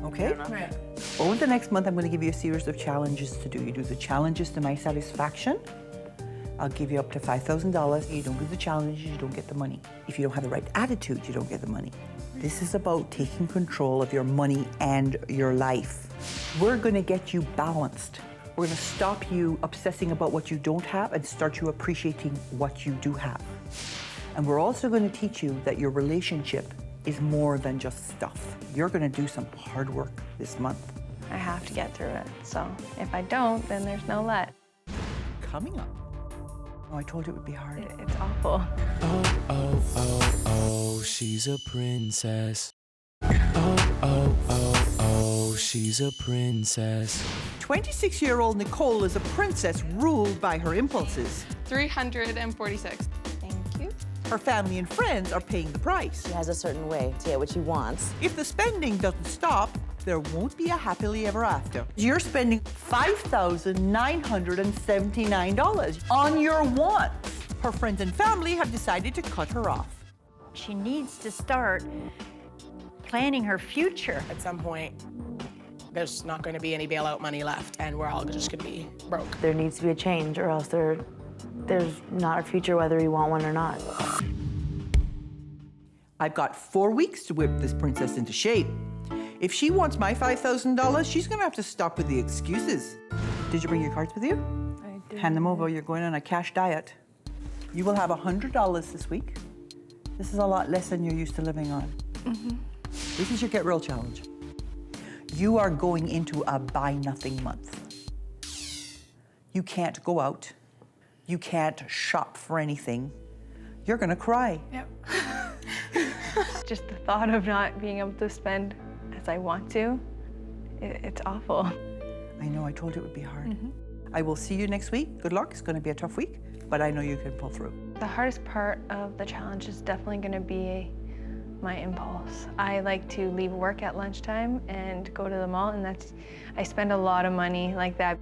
Okay? Right. Over the next month, I'm going to give you a series of challenges to do. You do the challenges to my satisfaction. I'll give you up to $5,000. You don't do the challenges, you don't get the money. If you don't have the right attitude, you don't get the money. This is about taking control of your money and your life. We're going to get you balanced. We're going to stop you obsessing about what you don't have and start you appreciating what you do have. And we're also going to teach you that your relationship is more than just stuff. You're going to do some hard work this month. I have to get through it. So if I don't, then there's no Let. Coming up. Oh, I told you it would be hard. It's awful. Oh, oh, oh, oh, she's a princess. Oh, oh, oh, oh, she's a princess. 26-year-old Nicole is a princess ruled by her impulses. 346. Thank you. Her family and friends are paying the price. She has a certain way to get what she wants. If the spending doesn't stop, there won't be a happily ever after. You're spending $5,979 on your wants. Her friends and family have decided to cut her off. She needs to start planning her future. At some point, there's not going to be any bailout money left, and we're all just going to be broke. There needs to be a change, or else there's not a future whether we want one or not. I've got 4 weeks to whip this princess into shape. If she wants my $5,000, she's going to have to stop with the excuses. Did you bring your cards with you? I did. Hand them over. You're going on a cash diet. You will have $100 this week. This is a lot less than you're used to living on. This is your Get Real challenge. You are going into a buy nothing month. You can't go out. You can't shop for anything. You're going to cry. Yep. Just the thought of not being able to spend as I want to, it's awful. I know, I told you it would be hard. I will see you next week. Good luck. It's going to be a tough week, but I know you can pull through. The hardest part of the challenge is definitely going to be my impulse. I like to leave work at lunchtime and go to the mall, and I spend a lot of money like that.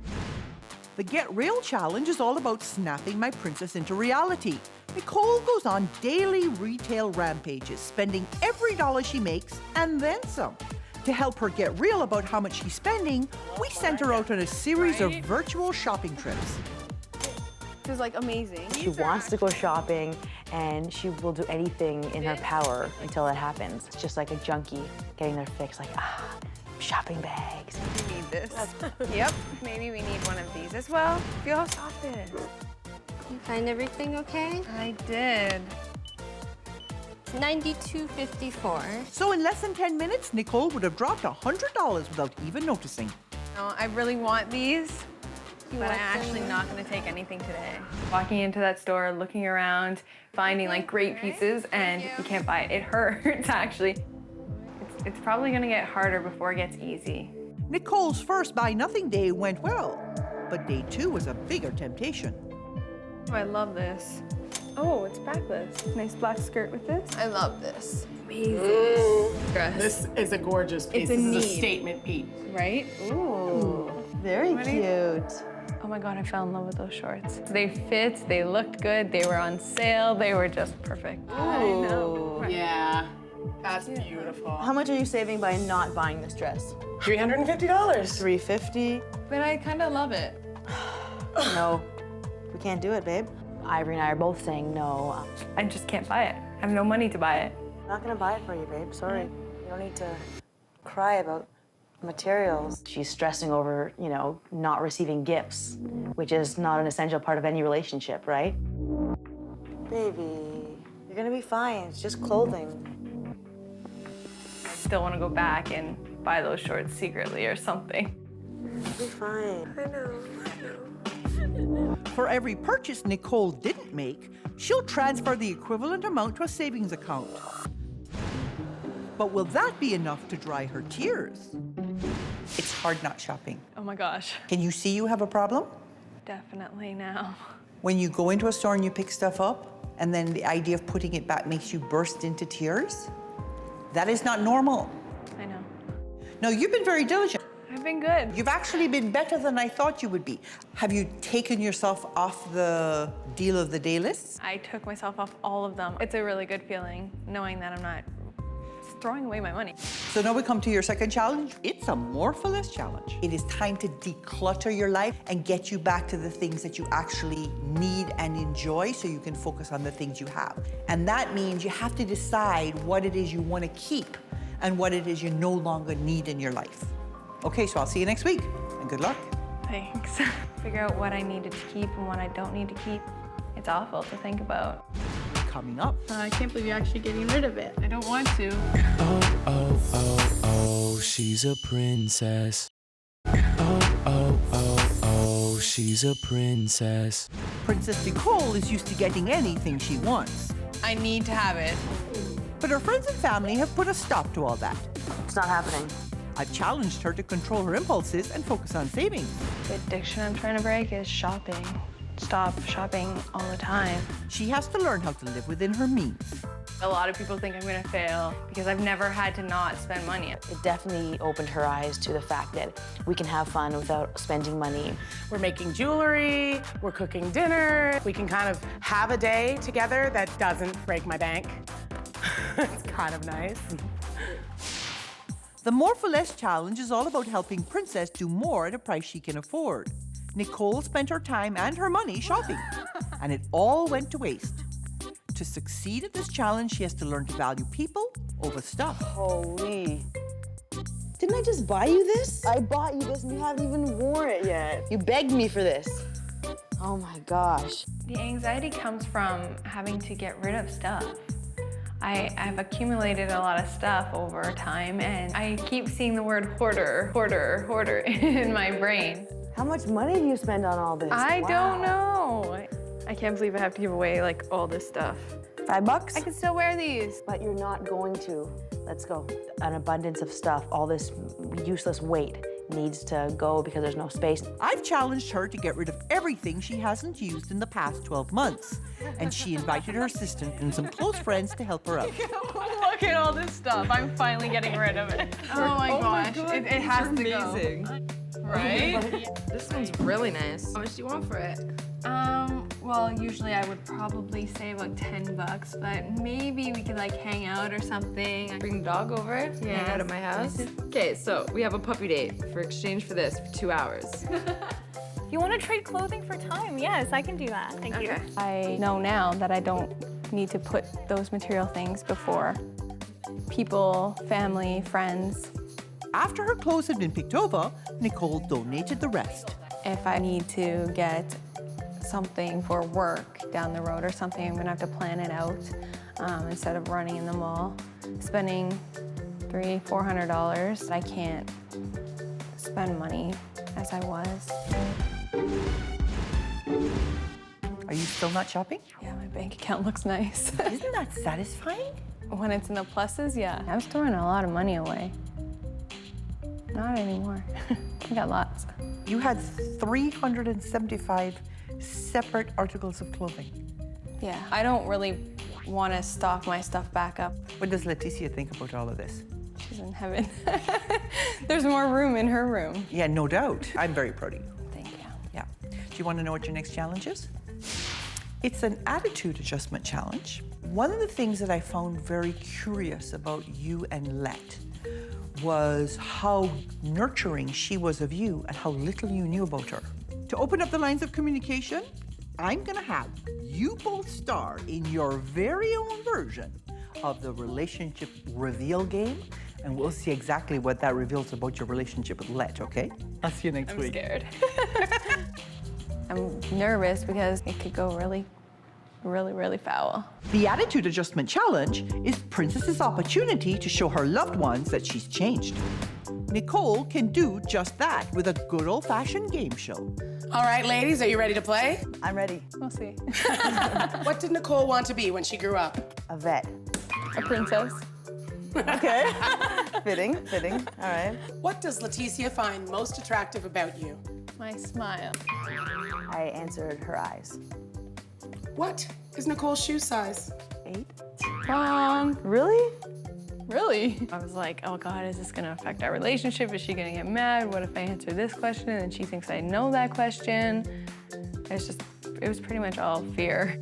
The Get Real Challenge is all about snapping my princess into reality. Nicole goes on daily retail rampages, spending every dollar she makes and then some. To help her get real about how much she's spending, we sent her out on a series of virtual shopping trips. This is like amazing. She wants to go shopping and she will do anything in her power until it happens. It's just like a junkie getting their fix, like, shopping bags. We need this. Yep. Maybe we need one of these as well. Feel how soft it is. You find everything okay? I did. $92.54. So in less than 10 minutes, Nicole would have dropped $100 without even noticing. No, I really want these, but I'm actually not going to take anything today. Walking into that store, looking around, finding like great pieces, and you can't buy it. It hurts, actually. It's probably going to get harder before it gets easy. Nicole's first Buy Nothing day went well, but day 2 was a bigger temptation. Oh, I love this. Oh, it's backless. Nice black skirt with this. I love this. Amazing. Dress. This is a gorgeous piece. It's a This is a need. statement piece. Right? Ooh. Very cute. Oh my God, I fell in love with those shorts. They fit, they looked good, they were on sale, they were just perfect. I know. Yeah. That's beautiful. How much are you saving by not buying this dress? $350. $350. But I kind of love it. No, we can't do it, babe. Ivory and I are both saying no. I just can't buy it. I have no money to buy it. I'm not gonna buy it for you, babe. Sorry. You don't need to cry about materials. She's stressing over, you know, not receiving gifts, which is not an essential part of any relationship, right? Baby, you're gonna be fine. It's just clothing. I still want to go back and buy those shorts secretly or something. You'll be fine. I know. For every purchase Nicole didn't make, she'll transfer the equivalent amount to a savings account. But will that be enough to dry her tears? It's hard not shopping. Oh my gosh. Can you see you have a problem? Definitely now. When you go into a store and you pick stuff up, and then the idea of putting it back makes you burst into tears? That is not normal. I know. No, you've been very diligent. I've been good. You've actually been better than I thought you would be. Have you taken yourself off the deal of the day list? I took myself off all of them. It's a really good feeling knowing that I'm not throwing away my money. So now we come to your second challenge. It's a more for less challenge. It is time to declutter your life and get you back to the things that you actually need and enjoy so you can focus on the things you have. And that means you have to decide what it is you want to keep and what it is you no longer need in your life. Okay, so I'll see you next week, and good luck. Thanks. Figure out what I needed to keep and what I don't need to keep. It's awful to think about. Coming up. I can't believe you're actually getting rid of it. I don't want to. Oh, oh, oh, oh, she's a princess. Oh, oh, oh, oh, she's a princess. Princess Nicole is used to getting anything she wants. I need to have it. But her friends and family have put a stop to all that. It's not happening. I've challenged her to control her impulses and focus on savings. The addiction I'm trying to break is shopping. Stop shopping all the time. She has to learn how to live within her means. A lot of people think I'm gonna fail because I've never had to not spend money. It definitely opened her eyes to the fact that we can have fun without spending money. We're making jewelry, we're cooking dinner. We can kind of have a day together that doesn't break my bank. It's kind of nice. The More for Less challenge is all about helping Princess do more at a price she can afford. Nicole spent her time and her money shopping, and it all went to waste. To succeed at this challenge, she has to learn to value people over stuff. Holy. Didn't I just buy you this? I bought you this and you haven't even worn it yet. You begged me for this. Oh my gosh. The anxiety comes from having to get rid of stuff. I've accumulated a lot of stuff over time, and I keep seeing the word hoarder, hoarder, hoarder in my brain. How much money do you spend on all this? I Wow. don't know. I can't believe I have to give away like all this stuff. $5? I can still wear these. But you're not going to. Let's go. An abundance of stuff, all this useless weight, needs to go because there's no space. I've challenged her to get rid of everything she hasn't used in the past 12 months. And she invited her assistant and some close friends to help her out. Look at all this stuff. I'm finally getting rid of it. Oh my gosh. It has to go. Right? This one's really nice. How much do you want for it? Well, usually I would probably say about $10, but maybe we could like hang out or something. Bring the dog over, hang out at my house. Okay, so we have a puppy date for exchange for this for 2 hours. You want to trade clothing for time? Yes, I can do that. Thank you. I know now that I don't need to put those material things before people, family, friends. After her clothes had been picked over, Nicole donated the rest. If I need to get something for work down the road or something, I'm gonna have to plan it out instead of running in the mall. Spending $300, $400, I can't spend money as I was. Are you still not shopping? Yeah, my bank account looks nice. Isn't that satisfying? When it's in the pluses, yeah. I was throwing a lot of money away. Not anymore. I got lots. You had 375 separate articles of clothing. Yeah, I don't really want to stock my stuff back up. What does Leticia think about all of this? She's in heaven. There's more room in her room. Yeah, no doubt. I'm very proud of you. Thank you. Yeah. Do you want to know what your next challenge is? It's an attitude adjustment challenge. One of the things that I found very curious about you and Let was how nurturing she was of you and how little you knew about her. To open up the lines of communication, I'm gonna have you both star in your very own version of the relationship reveal game, and we'll see exactly what that reveals about your relationship with Let, okay? I'll see you next week. I'm scared. I'm nervous because it could go really foul. The Attitude Adjustment Challenge is Princess's opportunity to show her loved ones that she's changed. Nicole can do just that with a good old-fashioned game show. All right, ladies, are you ready to play? I'm ready. We'll see. What did Nicole want to be when she grew up? A vet. A princess. Okay. Fitting. All right. What does Leticia find most attractive about you? My smile. I answered her eyes. What is Nicole's shoe size? 8. Wrong. Really? Really? I was like, oh God, is this gonna affect our relationship? Is she gonna get mad? What if I answer this question and she thinks I know that question? It was pretty much all fear.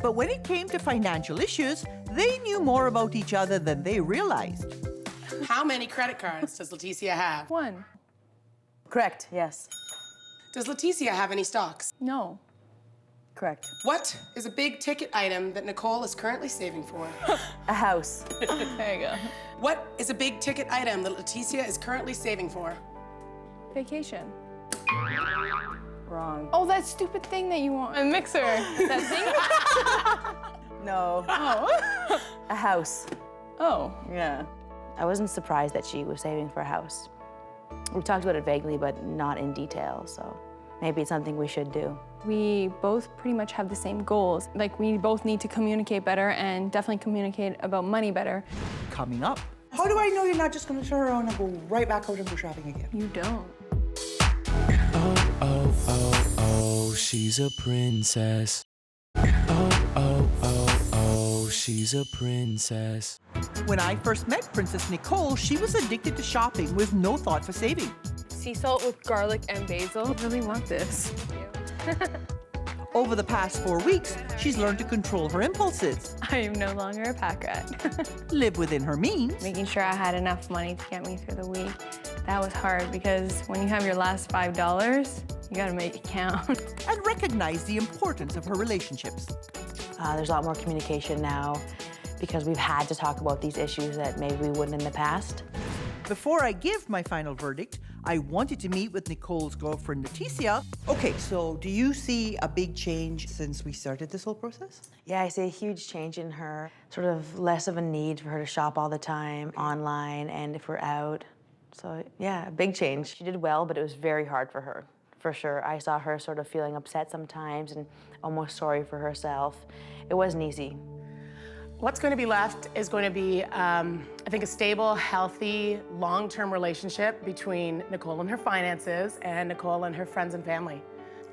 But when it came to financial issues, they knew more about each other than they realized. How many credit cards does Leticia have? 1. Correct, yes. Does Leticia have any stocks? No. Correct. What is a big ticket item that Nicole is currently saving for? A house. There you go. What is a big ticket item that Leticia is currently saving for? Vacation. Wrong. Oh, that stupid thing that you want. A mixer. That thing? No. Oh. A house. Oh. Yeah. I wasn't surprised that she was saving for a house. We talked about it vaguely, but not in detail, so maybe it's something we should do. We both pretty much have the same goals. Like, we both need to communicate better and definitely communicate about money better. Coming up. How do I know you're not just gonna turn around and go right back out and go shopping again? You don't. Oh, she's a princess. Oh, she's a princess. When I first met Princess Nicole, she was addicted to shopping with no thought for saving. Sea salt with garlic and basil. I really want this. Over the past 4 weeks, she's learned to control her impulses, I am no longer a pack rat. live within her means, Making sure I had enough money to get me through the week. That was hard because when you have your last $5, you gotta make it count. and recognize the importance of her relationships. There's a lot more communication now because we've had to talk about these issues that maybe we wouldn't in the past. Before I give my final verdict, I wanted to meet with Nicole's girlfriend, Leticia. Okay, so do you see a big change since we started this whole process? Yeah, I see a huge change in her. Sort of less of a need for her to shop all the time online and if we're out. So yeah, a big change. She did well, but it was very hard for her, for sure. I saw her sort of feeling upset sometimes and almost sorry for herself. It wasn't easy. What's going to be left is going to be, I think, a stable, healthy, long-term relationship between Nicole and her finances and Nicole and her friends and family.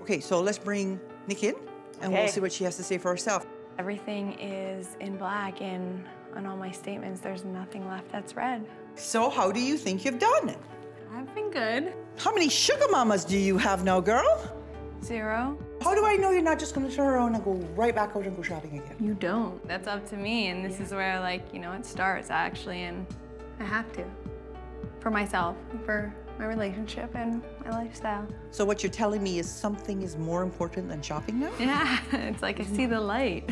Okay, so let's bring Nick in and we'll Okay. see what she has to say for herself. Everything is in black, and on all my statements, there's nothing left that's red. So how do you think you've done? I've been good. How many sugar mamas do you have now, girl? 0. How do I know you're not just gonna turn around and go right back out and go shopping again? You don't. That's up to me, and this is where, like, you know, it starts actually, and I have to. For myself, for my relationship and my lifestyle. So what you're telling me is something is more important than shopping now? Yeah, it's like I see the light.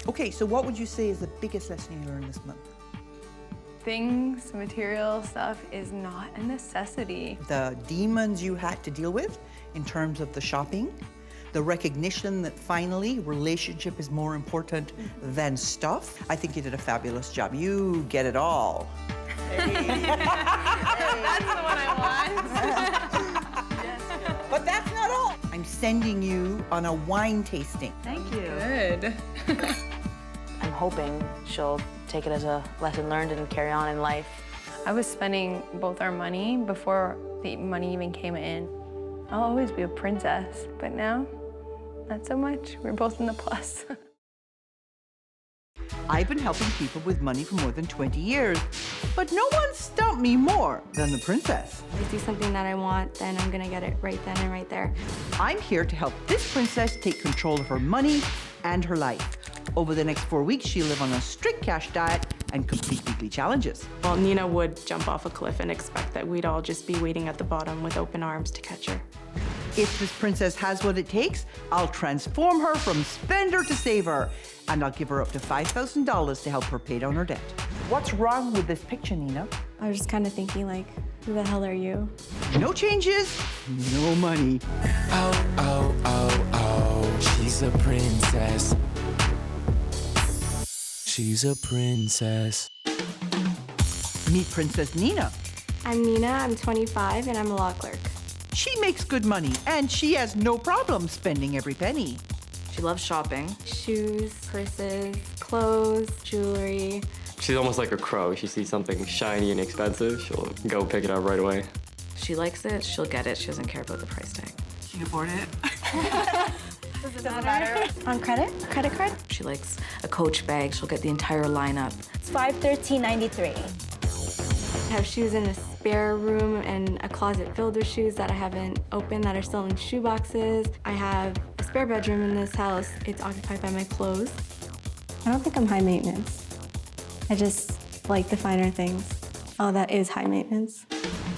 Okay, so what would you say is the biggest lesson you learned this month? Things, material stuff is not a necessity. The demons you had to deal with in terms of the shopping, the recognition that finally relationship is more important than stuff. I think you did a fabulous job. You get it all. That's the one I want. But that's not all. I'm sending you on a wine tasting. Thank you. Good. I'm hoping she'll take it as a lesson learned and carry on in life. I was spending both our money before the money even came in. I'll always be a princess, but now, not so much. We're both in the plus. I've been helping people with money for more than 20 years, but no one stumped me more than the princess. If I see something that I want, then I'm gonna get it right then and right there. I'm here to help this princess take control of her money and her life. Over the next 4 weeks, she'll live on a strict cash diet and complete weekly challenges. Well, Nina would jump off a cliff and expect that we'd all just be waiting at the bottom with open arms to catch her. If this princess has what it takes, I'll transform her from spender to saver, and I'll give her up to $5,000 to help her pay down her debt. What's wrong with this picture, Nina? I was just kind of thinking, like, who the hell are you? No changes, no money. Oh, oh, oh, oh, she's a princess. She's a princess. Meet Princess Nina. I'm Nina, I'm 25, and I'm a law clerk. She makes good money, and she has no problem spending every penny. She loves shopping. Shoes, purses, clothes, jewelry. She's almost like a crow. She sees something shiny and expensive, she'll go pick it up right away. She likes it, she'll get it. She doesn't care about the price tag. Can you afford it? Doesn't matter. On credit? Credit card? She likes a Coach bag. She'll get the entire lineup. It's $513.93. I have shoes in a spare room and a closet filled with shoes that I haven't opened that are still in shoe boxes. I have a spare bedroom in this house. It's occupied by my clothes. I don't think I'm high maintenance. I just like the finer things. Oh, that is high maintenance.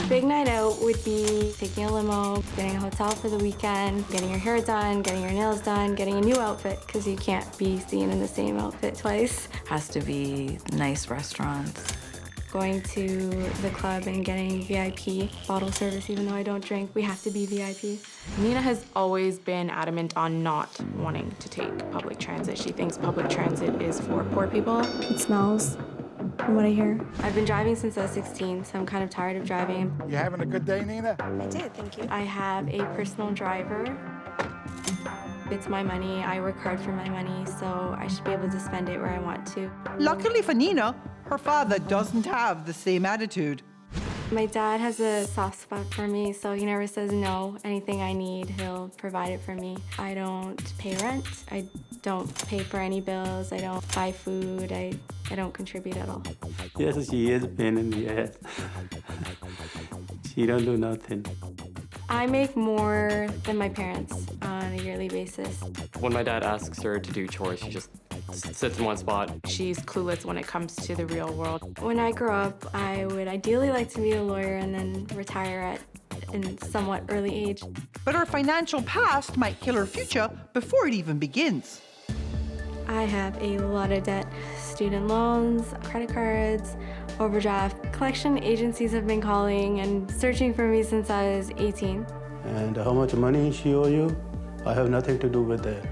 Big night out would be taking a limo, getting a hotel for the weekend, getting your hair done, getting your nails done, getting a new outfit, because you can't be seen in the same outfit twice. Has to be nice restaurants. Going to the club and getting VIP bottle service, even though I don't drink, we have to be VIP. Nina has always been adamant on not wanting to take public transit. She thinks public transit is for poor people. It smells, from what I hear. I've been driving since I was 16, so I'm kind of tired of driving. You having a good day, Nina? I did, thank you. I have a personal driver. It's my money, I work hard for my money, so I should be able to spend it where I want to. Luckily for Nina, her father doesn't have the same attitude. My dad has a soft spot for me, so he never says no. Anything I need, he'll provide it for me. I don't pay rent. I don't pay for any bills. I don't buy food. I don't contribute at all. Yes, she is a pain in the ass. She don't do nothing. I make more than my parents on a yearly basis. When my dad asks her to do chores, she just sits in one spot. She's clueless when it comes to the real world. When I grow up, I would ideally like to be a lawyer and then retire at a somewhat early age. But her financial past might kill her future before it even begins. I have a lot of debt. Student loans, credit cards, overdraft. Collection agencies have been calling and searching for me since I was 18. And how much money she owe you, I have nothing to do with that.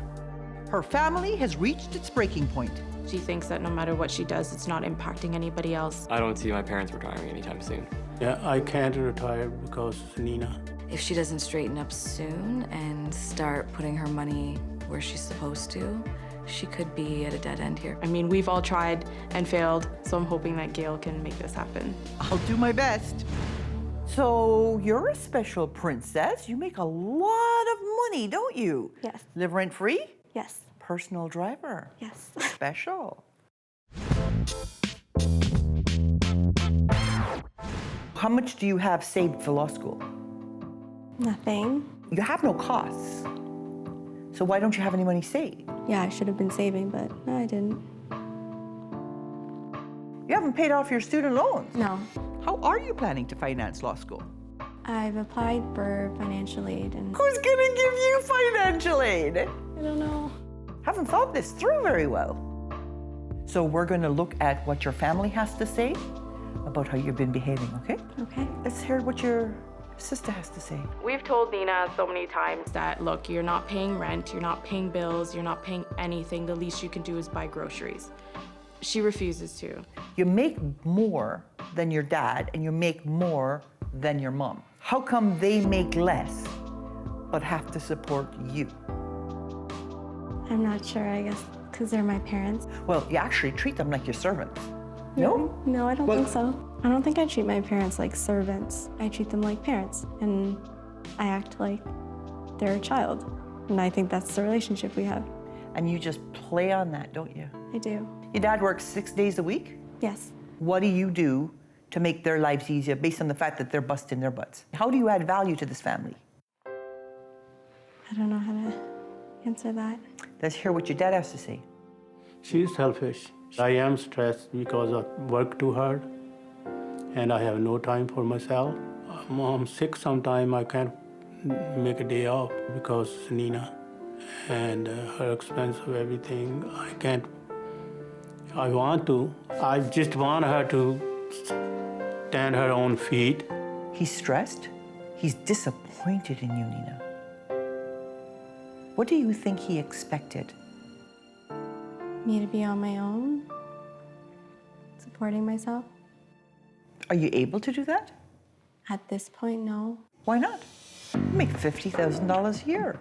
Her family has reached its breaking point. She thinks that no matter what she does, it's not impacting anybody else. I don't see my parents retiring anytime soon. Yeah, I can't retire because Nina. If she doesn't straighten up soon and start putting her money where she's supposed to, she could be at a dead end here. I mean, we've all tried and failed, so I'm hoping that Gail can make this happen. I'll do my best. So you're a special princess. You make a lot of money, don't you? Yes. Live rent-free? Yes. Personal driver? Yes. Special. How much do you have saved for law school? Nothing. You have no costs. So why don't you have any money saved? Yeah, I should have been saving, but no, I didn't. You haven't paid off your student loans? No. How are you planning to finance law school? I've applied for financial aid and... Who's gonna give you financial aid? I don't know. Haven't thought this through very well. So we're gonna look at what your family has to say about how you've been behaving, okay? Okay. Let's hear what your sister has to say. We've told Nina so many times that, look, you're not paying rent, you're not paying bills, you're not paying anything. The least you can do is buy groceries. She refuses to. You make more than your dad and you make more than your mom. How come they make less but have to support you? I'm not sure, I guess, because they're my parents. Well, you actually treat them like your servants. No? No, I don't Well- think so. I don't think I treat my parents like servants. I treat them like parents, and I act like they're a child. And I think that's the relationship we have. And you just play on that, don't you? I do. Your dad works 6 days a week? Yes. What do you do to make their lives easier based on the fact that they're busting their butts? How do you add value to this family? I don't know how to answer that. Let's hear what your dad has to say. She's selfish. I am stressed because I work too hard and I have no time for myself. Mom's sick sometime. I can't make a day off because Nina and her expense of everything. I can't. I want to. I just want her to stand her own feet. He's stressed. He's disappointed in you, Nina. What do you think he expected? Me to be on my own, supporting myself. Are you able to do that? At this point, no. Why not? You make $50,000 a year.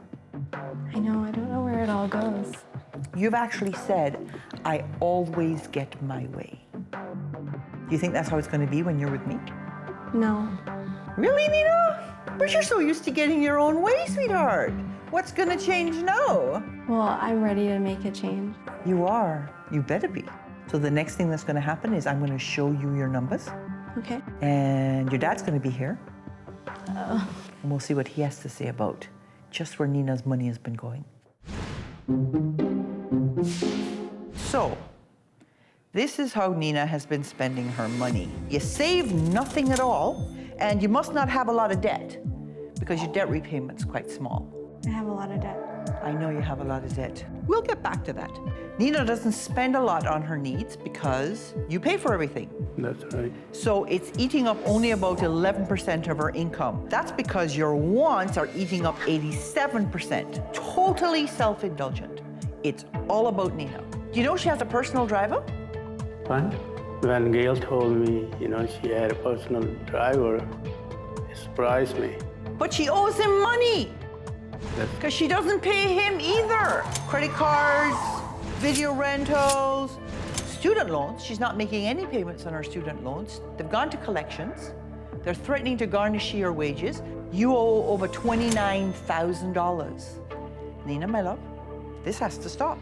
I know, I don't know where it all goes. You've actually said, I always get my way. Do you think that's how it's going to be when you're with me? No. Really, Nina? But you're so used to getting your own way, sweetheart. What's going to change now? Well, I'm ready to make a change. You are. You better be. So the next thing that's going to happen is I'm going to show you your numbers. Okay. And your dad's going to be here. Oh. And we'll see what he has to say about just where Nina's money has been going. So, this is how Nina has been spending her money. You save nothing at all, and you must not have a lot of debt because your debt repayment's quite small. I have a lot of debt. I know you have a lot of debt. We'll get back to that. Nina doesn't spend a lot on her needs because you pay for everything. That's right. So it's eating up only about 11% of her income. That's because your wants are eating up 87%. Totally self-indulgent. It's all about Nina. Do you know she has a personal driver? What? When Gail told me, she had a personal driver, it surprised me. But she owes him money because she doesn't pay him either. Credit cards, video rentals, student loans. She's not making any payments on her student loans. They've gone to collections. They're threatening to garnish your wages. You owe over $29,000. Nina, my love, this has to stop.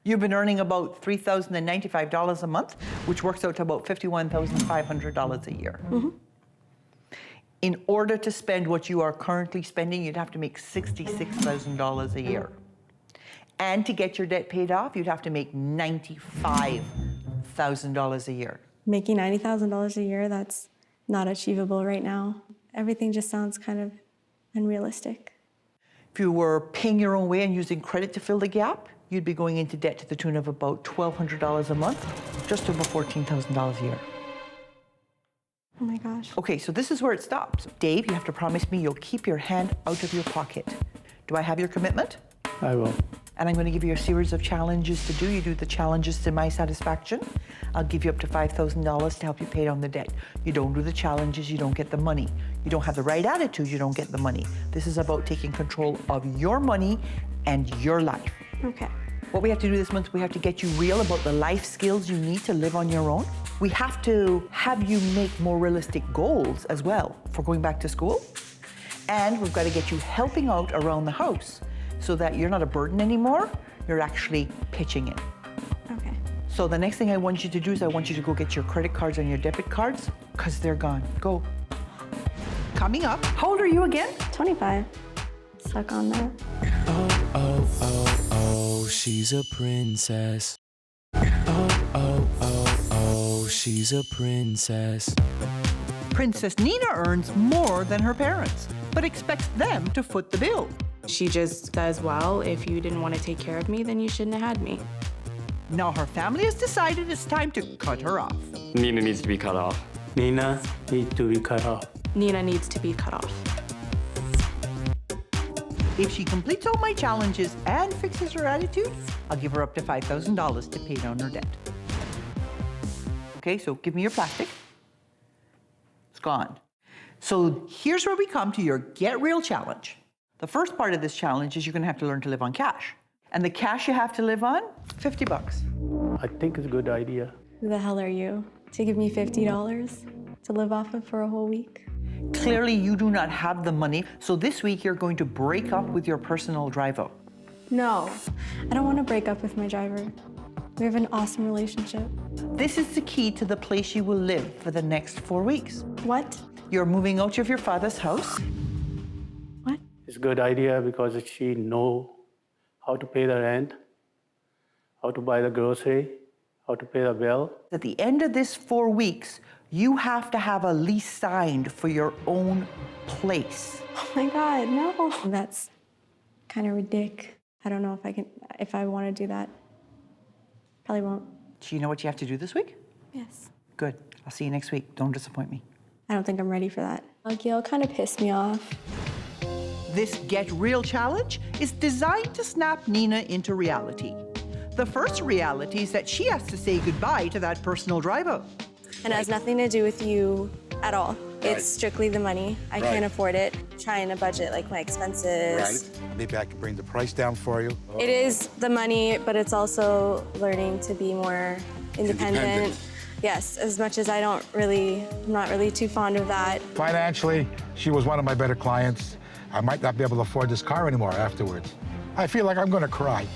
You've been earning about $3,095 a month, which works out to about $51,500 a year. Mm-hmm. In order to spend what you are currently spending, you'd have to make $66,000 a year. And to get your debt paid off, you'd have to make $95,000 a year. Making $90,000 a year, that's not achievable right now. Everything just sounds kind of unrealistic. If you were paying your own way and using credit to fill the gap, you'd be going into debt to the tune of about $1,200 a month, just over $14,000 a year. Oh my gosh. Okay, so this is where it stops. Dave, you have to promise me you'll keep your hand out of your pocket. Do I have your commitment? I will. And I'm going to give you a series of challenges to do. You do the challenges to my satisfaction. I'll give you up to $5,000 to help you pay down the debt. You don't do the challenges, you don't get the money. You don't have the right attitude, you don't get the money. This is about taking control of your money and your life. Okay. What we have to do this month, we have to get you real about the life skills you need to live on your own. We have to have you make more realistic goals as well for going back to school. And we've got to get you helping out around the house so that you're not a burden anymore, you're actually pitching in. Okay. So the next thing I want you to do is I want you to go get your credit cards and your debit cards because they're gone. Go. Coming up, how old are you again? 25. Suck on that. Oh, oh, oh, oh, she's a princess. Oh, oh, oh, oh, she's a princess. Princess Nina earns more than her parents, but expects them to foot the bill. She just says, well, if you didn't want to take care of me, then you shouldn't have had me. Now her family has decided it's time to cut her off. Nina needs to be cut off. Nina needs to be cut off. Nina needs to be cut off. If she completes all my challenges and fixes her attitude, I'll give her up to $5,000 to pay down her debt. Okay, so give me your plastic. It's gone. So here's where we come to your Get Real challenge. The first part of this challenge is you're gonna have to learn to live on cash. And the cash you have to live on, $50. I think it's a good idea. Who the hell are you to give me $50 to live off of for a whole week? Clearly you do not have the money, so this week you're going to break up with your personal driver. No, I don't want to break up with my driver. We have an awesome relationship. This is the key to the place you will live for the next 4 weeks. What? You're moving out of your father's house. It's a good idea because she know how to pay the rent, how to buy the grocery, how to pay the bill. At the end of this 4 weeks, you have to have a lease signed for your own place. Oh my God, no. That's kind of ridiculous. I don't know if I want to do that. Probably won't. Do you know what you have to do this week? Yes. Good. I'll see you next week. Don't disappoint me. I don't think I'm ready for that. Gail kind of pissed me off. This Get Real challenge is designed to snap Nina into reality. The first reality is that she has to say goodbye to that personal driver. And it has nothing to do with you at all. Right. It's strictly the money. I can't afford it. Trying to budget like my expenses. Right. Maybe I can bring the price down for you. It is the money, but it's also learning to be more independent. Yes, as much as I'm not really too fond of that. Financially, she was one of my better clients. I might not be able to afford this car anymore afterwards. I feel like I'm gonna cry.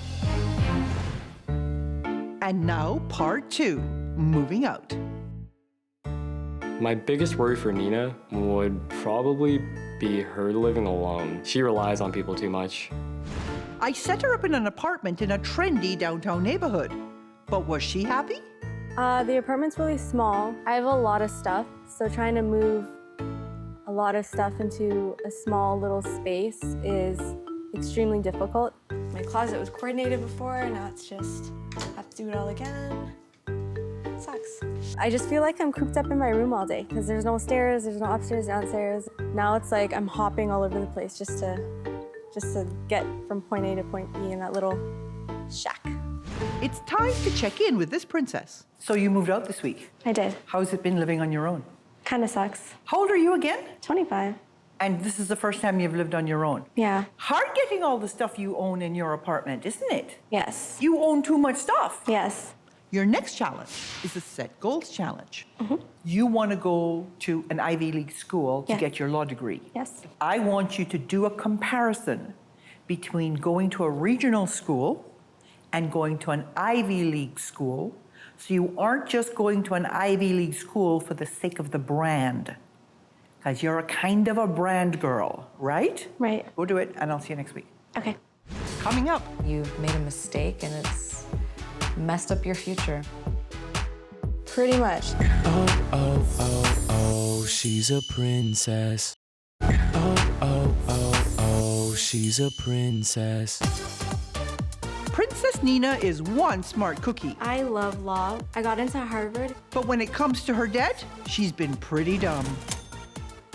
And now, part 2, moving out. My biggest worry for Nina would probably be her living alone. She relies on people too much. I set her up in an apartment in a trendy downtown neighborhood. But was she happy? The apartment's really small. I have a lot of stuff, so trying to move a lot of stuff into a small little space is extremely difficult. My closet was coordinated before, and now it's just, I have to do it all again. It sucks. I just feel like I'm cooped up in my room all day because there's no stairs, there's no upstairs, downstairs. Now it's like I'm hopping all over the place just to get from point A to point B in that little shack. It's time to check in with this princess. So you moved out this week? I did. How's it been living on your own? Kind of sucks. How old are you again? 25. And this is the first time you've lived on your own? Yeah. Hard getting all the stuff you own in your apartment, isn't it? Yes. You own too much stuff. Yes. Your next challenge is the Set Goals Challenge. You want to go to an Ivy League school to get your law degree. Yes. I want you to do a comparison between going to a regional school and going to an Ivy League school, so you aren't just going to an Ivy League school for the sake of the brand, because you're a kind of a brand girl, right? Right. Go do it, and I'll see you next week. Okay. Coming up. You've made a mistake, and it's messed up your future. Pretty much. Oh, oh, oh, oh, she's a princess. Oh, oh, oh, oh, she's a princess. Princess Nina is one smart cookie. I love law. I got into Harvard. But when it comes to her debt, she's been pretty dumb.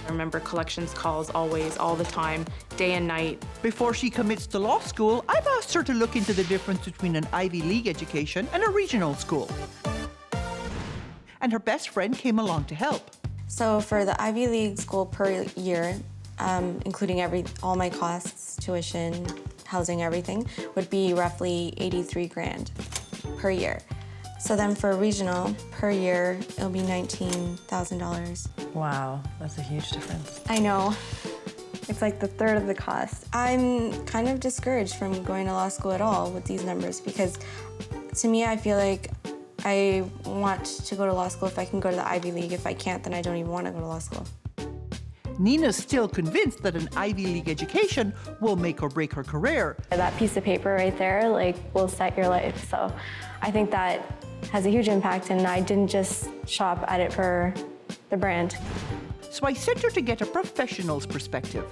I remember collections calls always, all the time, day and night. Before she commits to law school, I've asked her to look into the difference between an Ivy League education and a regional school. And her best friend came along to help. So for the Ivy League school per year, including all my costs, tuition, housing, everything, would be roughly 83 grand per year. So then for regional, per year, it'll be $19,000. Wow, that's a huge difference. I know. It's like the third of the cost. I'm kind of discouraged from going to law school at all with these numbers because to me, I feel like I want to go to law school if I can go to the Ivy League. If I can't, then I don't even want to go to law school. Nina's still convinced that an Ivy League education will make or break her career. That piece of paper right there, will set your life. So I think that has a huge impact, and I didn't just shop at it for the brand. So I sent her to get a professional's perspective.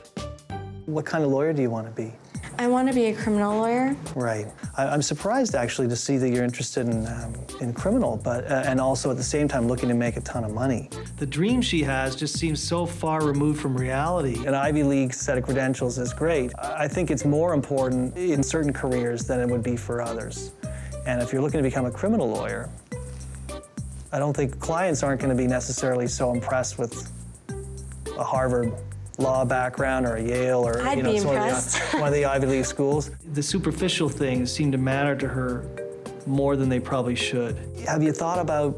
What kind of lawyer do you want to be? I want to be a criminal lawyer. Right. I'm surprised actually to see that you're interested in criminal, but and also at the same time looking to make a ton of money. The dream she has just seems so far removed from reality. An Ivy League set of credentials is great. I think it's more important in certain careers than it would be for others. And if you're looking to become a criminal lawyer, I don't think clients aren't going to be necessarily so impressed with a Harvard law background or a Yale or I'd be one of the Ivy League schools. The superficial things seem to matter to her more than they probably should. Have you thought about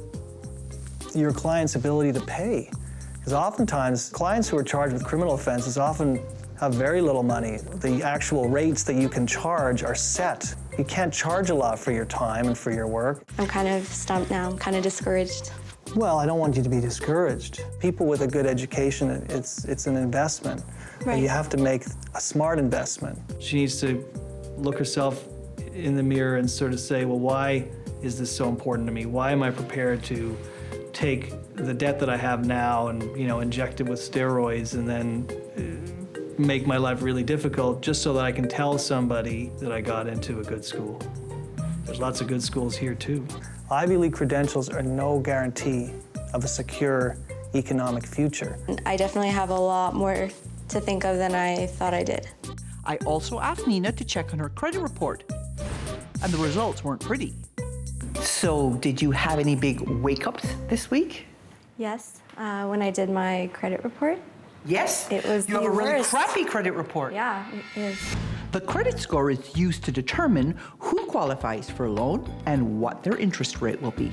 your client's ability to pay? Because oftentimes, clients who are charged with criminal offenses often have very little money. The actual rates that you can charge are set. You can't charge a lot for your time and for your work. I'm kind of stumped now. I'm kind of discouraged. Well, I don't want you to be discouraged. People with a good education, it's an investment. Right. But you have to make a smart investment. She needs to look herself in the mirror and sort of say, well, why is this so important to me? Why am I prepared to take the debt that I have now and, inject it with steroids and then make my life really difficult just so that I can tell somebody that I got into a good school? There's lots of good schools here too. Ivy League credentials are no guarantee of a secure economic future. I definitely have a lot more to think of than I thought I did. I also asked Nina to check on her credit report, and the results weren't pretty. So, did you have any big wake-ups this week? Yes, when I did my credit report. Yes? It was You have a really worst. crappy credit report. Yeah, it is. The credit score is used to determine who qualifies for a loan and what their interest rate will be.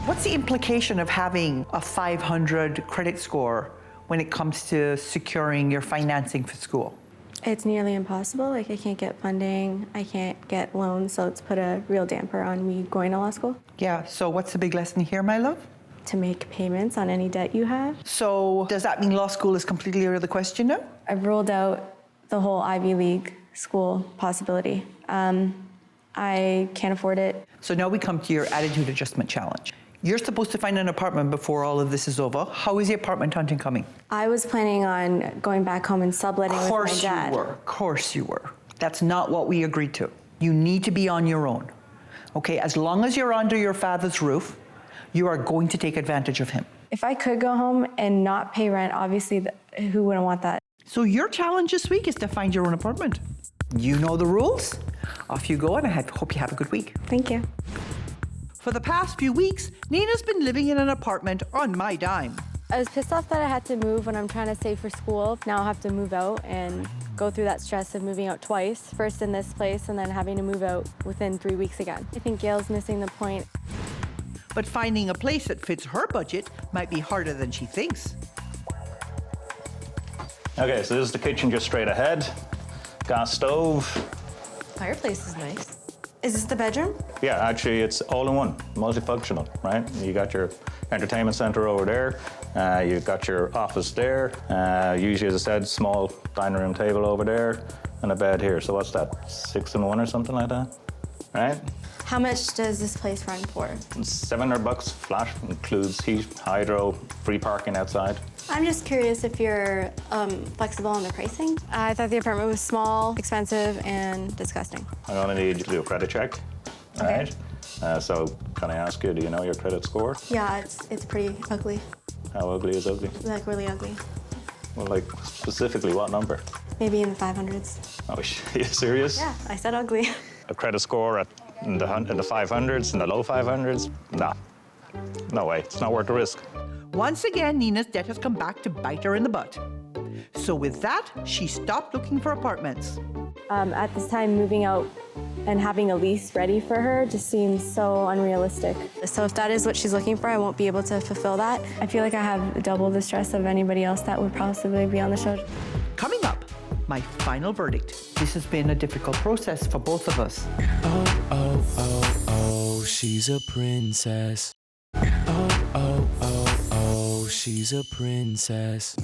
What's the implication of having a 500 credit score when it comes to securing your financing for school? It's nearly impossible. I can't get funding, I can't get loans, so it's put a real damper on me going to law school. Yeah, so what's the big lesson here, my love? To make payments on any debt you have. So does that mean law school is completely out of the question now? I've ruled out the whole Ivy League school possibility. I can't afford it. So now we come to your attitude adjustment challenge. You're supposed to find an apartment before all of this is over. How is the apartment hunting coming? I was planning on going back home and subletting with my dad. Of course you were. That's not what we agreed to. You need to be on your own. Okay, as long as you're under your father's roof, you are going to take advantage of him. If I could go home and not pay rent, obviously, who wouldn't want that? So your challenge this week is to find your own apartment. You know the rules. Off you go, and I hope you have a good week. Thank you. For the past few weeks, Nina's been living in an apartment on my dime. I was pissed off that I had to move when I'm trying to save for school. Now I'll have to move out and go through that stress of moving out twice, first in this place and then having to move out within 3 weeks again. I think Gail's missing the point. But finding a place that fits her budget might be harder than she thinks. Okay, so this is the kitchen just straight ahead. Gas stove. Fireplace is nice. Is this the bedroom? Yeah, actually it's all in one, multifunctional, right? You got your entertainment center over there. You've got your office there. Usually, as I said, small dining room table over there and a bed here. So what's that, 6-in-1 or something like that, right? How much does this place run for? $700 flat, includes heat, hydro, free parking outside. I'm just curious if you're flexible on the pricing. I thought the apartment was small, expensive, and disgusting. I'm gonna need you to do a credit check, all right? So can I ask you, do you know your credit score? Yeah, it's pretty ugly. How ugly is ugly? Like really ugly. Well, like specifically what number? Maybe in the 500s. Oh, are you serious? Yeah, I said ugly. A credit score in the 500s, in the low 500s? Nah, no way, it's not worth the risk. Once again, Nina's debt has come back to bite her in the butt. So with that, she stopped looking for apartments. At this time, moving out and having a lease ready for her just seems so unrealistic. So if that is what she's looking for, I won't be able to fulfill that. I feel like I have double the stress of anybody else that would possibly be on the show. Coming up, my final verdict. This has been a difficult process for both of us. Oh, oh, oh, oh, she's a princess. Oh, oh, oh, oh, she's a princess.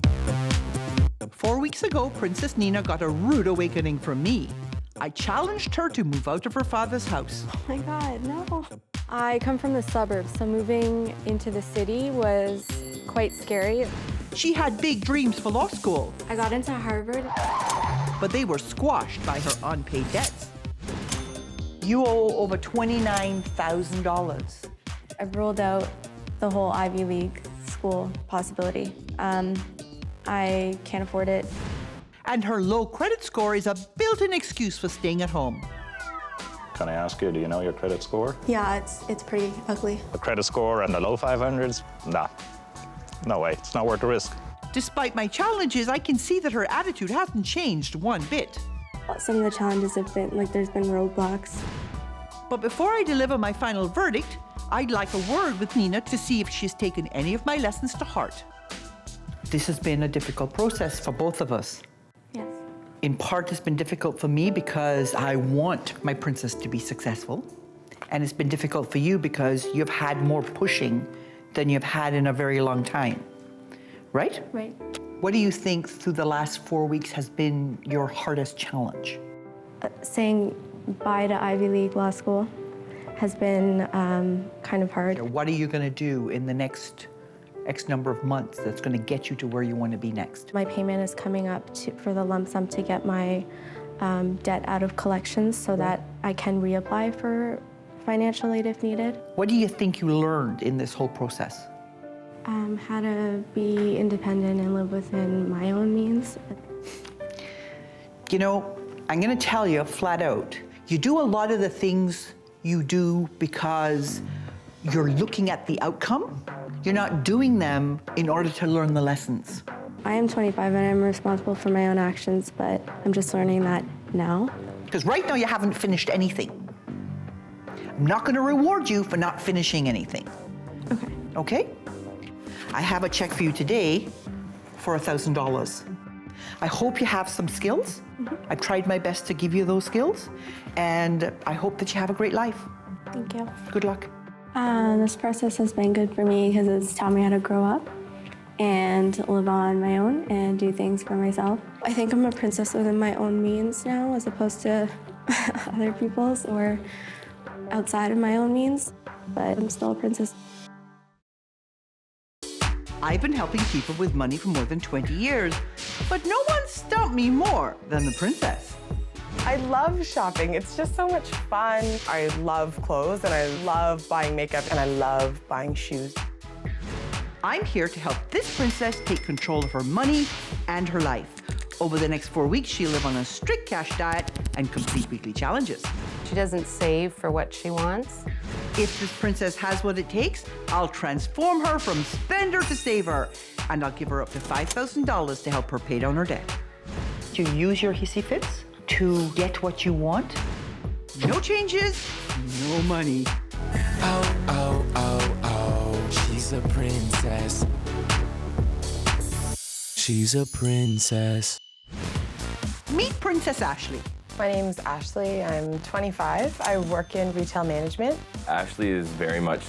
4 weeks ago, Princess Nina got a rude awakening from me. I challenged her to move out of her father's house. Oh my God, no. I come from the suburbs, so moving into the city was quite scary. She had big dreams for law school. I got into Harvard. But they were squashed by her unpaid debts. You owe over $29,000. I've ruled out the whole Ivy League school possibility. I can't afford it. And her low credit score is a built-in excuse for staying at home. Can I ask you, do you know your credit score? Yeah, it's pretty ugly. A credit score and the low 500s? Nah, no way, it's not worth the risk. Despite my challenges, I can see that her attitude hasn't changed one bit. Some of the challenges have been, like, there's been roadblocks. But before I deliver my final verdict, I'd like a word with Nina to see if she's taken any of my lessons to heart. This has been a difficult process for both of us. Yes. In part, it's been difficult for me because I want my princess to be successful. And it's been difficult for you because you've had more pushing than you've had in a very long time. Right? Right. What do you think through the last 4 weeks has been your hardest challenge? Saying bye to Ivy League law school has been kind of hard. What are you going to do in the next X number of months that's going to get you to where you want to be next? My payment is coming up for the lump sum to get my debt out of collections so that I can reapply for financial aid if needed. What do you think you learned in this whole process? How to be independent and live within my own means. You know, I'm going to tell you flat out, you do a lot of the things you do because you're looking at the outcome. You're not doing them in order to learn the lessons. I am 25 and I'm responsible for my own actions, but I'm just learning that now. Because right now you haven't finished anything. I'm not going to reward you for not finishing anything. Okay. Okay? I have a check for you today for $1,000. I hope you have some skills. I've tried my best to give you those skills, and I hope that you have a great life. Thank you. Good luck. This process has been good for me because it's taught me how to grow up and live on my own and do things for myself. I think I'm a princess within my own means now as opposed to other people's or outside of my own means, but I'm still a princess. I've been helping people with money for more than 20 years, but no one stumped me more than the princess. I love shopping. It's just so much fun. I love clothes, and I love buying makeup, and I love buying shoes. I'm here to help this princess take control of her money and her life. Over the next 4 weeks, she'll live on a strict cash diet and complete weekly challenges. She doesn't save for what she wants. If this princess has what it takes, I'll transform her from spender to saver, and I'll give her up to $5,000 to help her pay down her debt. Do you use your hissy fits to get what you want? No changes, no money. Oh, oh, oh, oh, she's a princess. She's a princess. Meet Princess Ashley. My name's Ashley. I'm 25. I work in retail management. Ashley is very much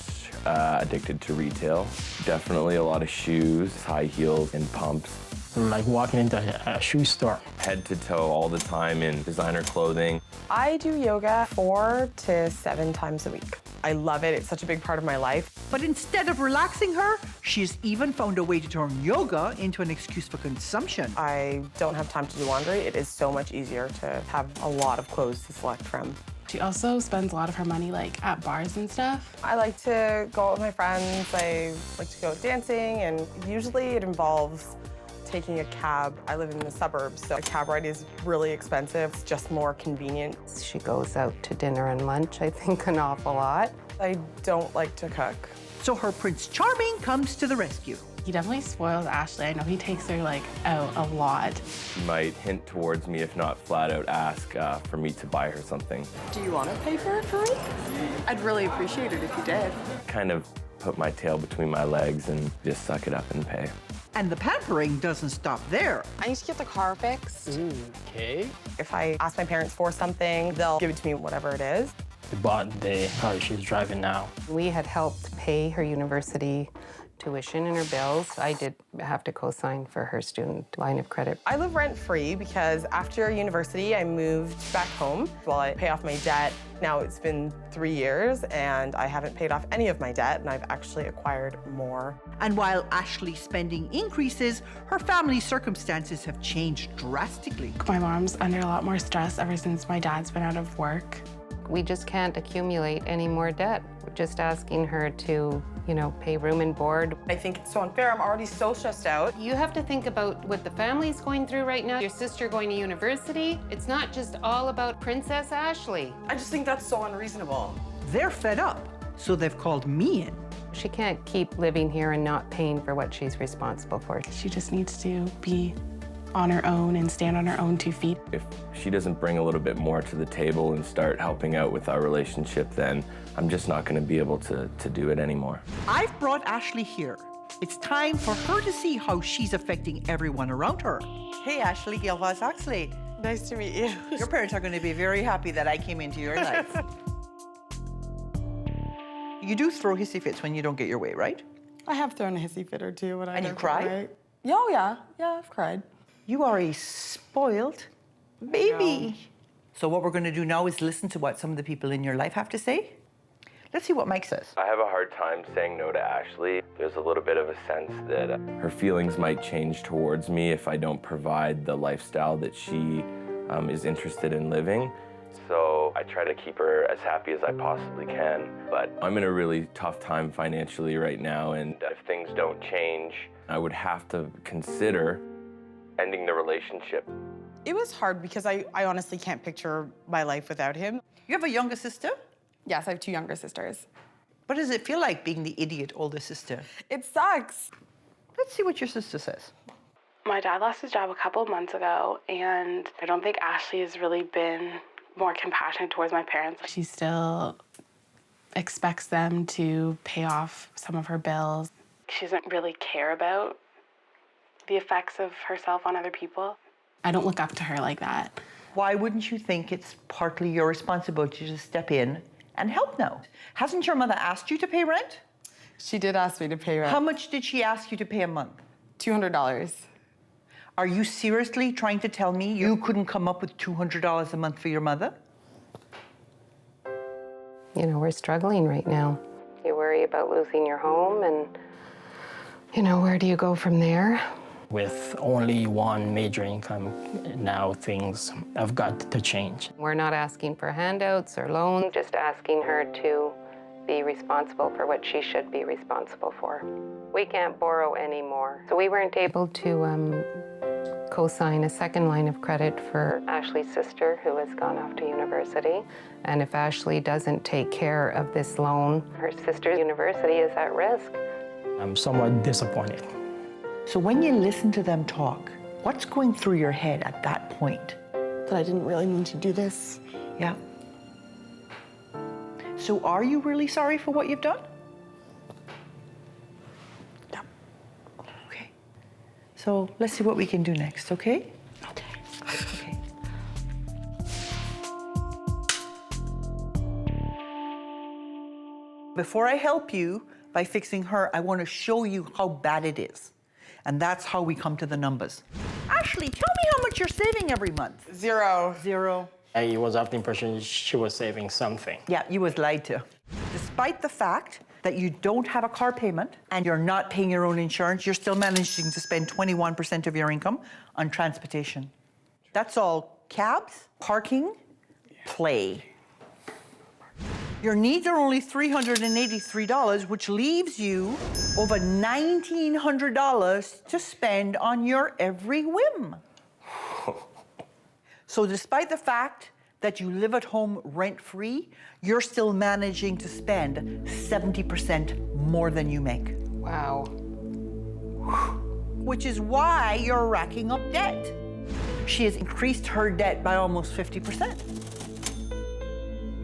addicted to retail. Definitely a lot of shoes, high heels, and pumps. Like walking into a shoe store. Head to toe all the time in designer clothing. I do yoga 4 to 7 times a week. I love it. It's such a big part of my life. But instead of relaxing her, she's even found a way to turn yoga into an excuse for consumption. I don't have time to do laundry. It is so much easier to have a lot of clothes to select from. She also spends a lot of her money like at bars and stuff. I like to go out with my friends. I like to go dancing, and usually it involves taking a cab. I live in the suburbs, so a cab ride is really expensive. It's just more convenient. She goes out to dinner and lunch, I think, an awful lot. I don't like to cook. So her Prince Charming comes to the rescue. He definitely spoils Ashley. I know he takes her like out a lot. She might hint towards me, if not flat out ask for me to buy her something. Do you want to pay for it for me? I'd really appreciate it if you did. Kind of put my tail between my legs and just suck it up and pay. And the pampering doesn't stop there. I need to get the car fixed. Okay. If I ask my parents for something, they'll give it to me, whatever it is. We bought the car she's driving now. We had helped pay her university tuition and her bills. I did have to co-sign for her student line of credit. I live rent-free because after university, I moved back home while I pay off my debt. Now it's been 3 years and I haven't paid off any of my debt, and I've actually acquired more. And while Ashley's spending increases, her family circumstances have changed drastically. My mom's under a lot more stress ever since my dad's been out of work. We just can't accumulate any more debt. We're just asking her to, pay room and board. I think it's so unfair. I'm already so stressed out. You have to think about what the family's going through right now. Your sister going to university. It's not just all about Princess Ashley. I just think that's so unreasonable. They're fed up, so they've called me in. She can't keep living here and not paying for what she's responsible for. She just needs to be on her own and stand on her own 2 feet. If she doesn't bring a little bit more to the table and start helping out with our relationship, then I'm just not going to be able to do it anymore. I've brought Ashley here. It's time for her to see how she's affecting everyone around her. Hey, Ashley, Gail Vaz-Oxlade. Nice to meet you. Your parents are going to be very happy that I came into your life. You do throw hissy fits when you don't get your way, right? I have thrown a hissy fit or two when I And you cry? Oh, yeah. Yeah, I've cried. You are a spoiled baby. So what we're going to do now is listen to what some of the people in your life have to say. Let's see what Mike says. I have a hard time saying no to Ashley. There's a little bit of a sense that her feelings might change towards me if I don't provide the lifestyle that she is interested in living. So I try to keep her as happy as I possibly can. But I'm in a really tough time financially right now, and if things don't change, I would have to consider ending the relationship. It was hard because I honestly can't picture my life without him. You have a younger sister? Yes, I have 2 younger sisters. What does it feel like being the idiot older sister? It sucks. Let's see what your sister says. My dad lost his job a couple of months ago, and I don't think Ashley has really been more compassionate towards my parents. She still expects them to pay off some of her bills. She doesn't really care about the effects of herself on other people. I don't look up to her like that. Why wouldn't you think it's partly your responsibility to step in and help now? Hasn't your mother asked you to pay rent? She did ask me to pay rent. How much did she ask you to pay a month? $200. Are you seriously trying to tell me you couldn't come up with $200 a month for your mother? We're struggling right now. You worry about losing your home and, where do you go from there? With only one major income, now things have got to change. We're not asking for handouts or loans, just asking her to be responsible for what she should be responsible for. We can't borrow anymore. So we weren't able to co-sign a second line of credit for Ashley's sister, who has gone off to university. And if Ashley doesn't take care of this loan, her sister's university is at risk. I'm somewhat disappointed. So when you listen to them talk, what's going through your head at that point? That I didn't really need to do this. Yeah. So are you really sorry for what you've done? No. Okay. So let's see what we can do next, okay? Okay. Okay. Before I help you by fixing her, I want to show you how bad it is. And that's how we come to the numbers. Ashley, tell me how much you're saving every month. Zero. Zero. I was under the impression she was saving something. Yeah, you was lied to. Despite the fact that you don't have a car payment and you're not paying your own insurance, you're still managing to spend 21% of your income on transportation. That's all cabs, parking, play. Your needs are only $383, which leaves you over $1,900 to spend on your every whim. So despite the fact that you live at home rent-free, you're still managing to spend 70% more than you make. Wow. which is why you're racking up debt. She has increased her debt by almost 50%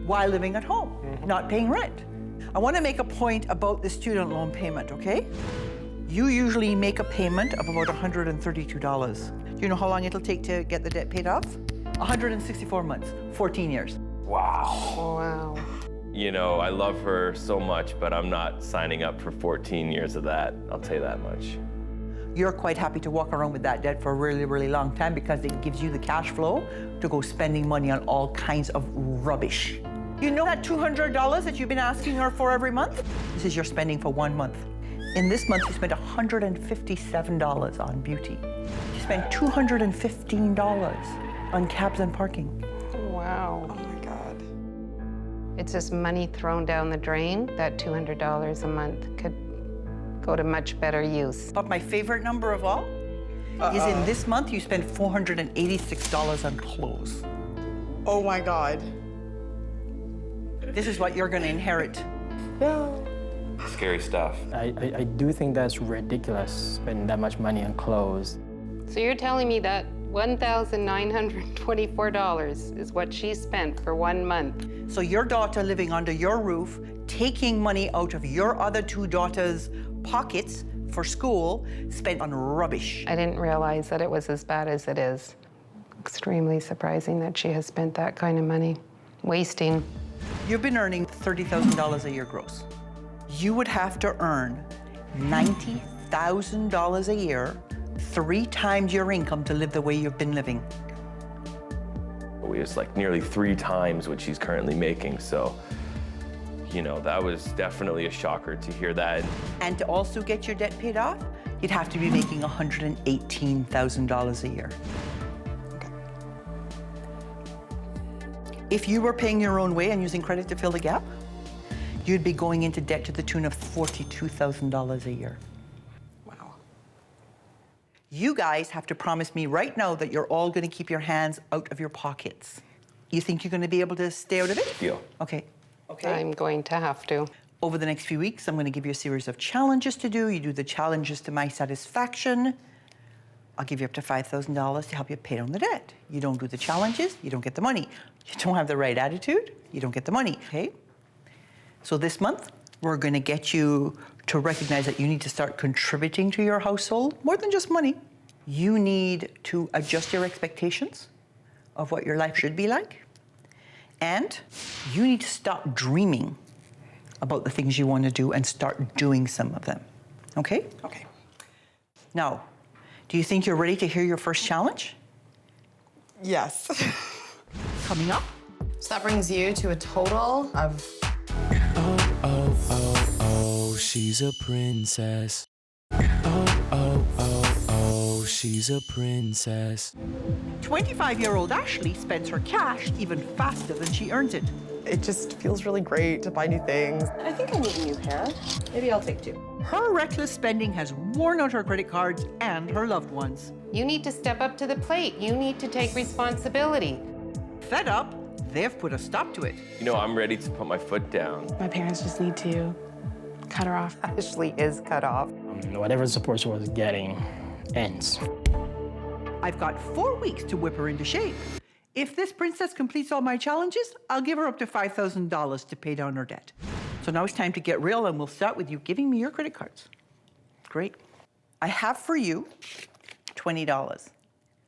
while living at home, not paying rent. I want to make a point about the student loan payment, okay? You usually make a payment of about $132. Do you know how long it'll take to get the debt paid off? 164 months, 14 years. Wow. Wow. You know, I love her so much, but I'm not signing up for 14 years of that. I'll tell you that much. You're quite happy to walk around with that debt for a really, really long time because it gives you the cash flow to go spending money on all kinds of rubbish. You know that $200 that you've been asking her for every month? This is your spending for 1 month. In this month, you spent $157 on beauty. You spent $215 on cabs and parking. Wow. Oh my God. It's just money thrown down the drain. That $200 a month could go to much better use. But my favorite number of all is in this month, you spent $486 on clothes. Oh my God. This is what you're gonna inherit. No. Scary stuff. I do think that's ridiculous, spending that much money on clothes. So you're telling me that $1,924 is what she spent for 1 month? So your daughter living under your roof, taking money out of your other two daughters' pockets for school, spent on rubbish. I didn't realize that it was as bad as it is. Extremely surprising that she has spent that kind of money. Wasting. You've been earning $30,000 a year gross. You would have to earn $90,000 a year, 3 times your income to live the way you've been living. It's like nearly 3 times what she's currently making, so, you know, that was definitely a shocker to hear that. And to also get your debt paid off, you'd have to be making $118,000 a year. If you were paying your own way and using credit to fill the gap, you'd be going into debt to the tune of $42,000 a year. Wow. You guys have to promise me right now that you're all going to keep your hands out of your pockets. You think you're going to be able to stay out of it? Deal. Okay. Okay. I'm going to have to. Over the next few weeks, I'm going to give you a series of challenges to do. You do the challenges to my satisfaction. I'll give you up to $5,000 to help you pay down the debt. You don't do the challenges, you don't get the money. You don't have the right attitude, you don't get the money, okay? So this month, we're gonna get you to recognize that you need to start contributing to your household, more than just money. You need to adjust your expectations of what your life should be like. And you need to stop dreaming about the things you wanna do and start doing some of them, okay? Okay. Now, do you think you're ready to hear your first challenge? Yes. Coming up. So that brings you to a total of... Oh, she's a princess. Oh, she's a princess. 25-year-old Ashley spends her cash even faster than she earns it. It just feels really great to buy new things. I think I need a new pair. Maybe I'll take 2. Her reckless spending has worn out her credit cards and her loved ones. You need to step up to the plate. You need to take responsibility. Fed up, they've put a stop to it. You know, I'm ready to put my foot down. My parents just need to cut her off. Ashley is cut off. Whatever support she was getting ends. I've got 4 weeks to whip her into shape. If this princess completes all my challenges, I'll give her up to $5,000 to pay down her debt. So now it's time to get real, and we'll start with you giving me your credit cards. Great. I have for you $20.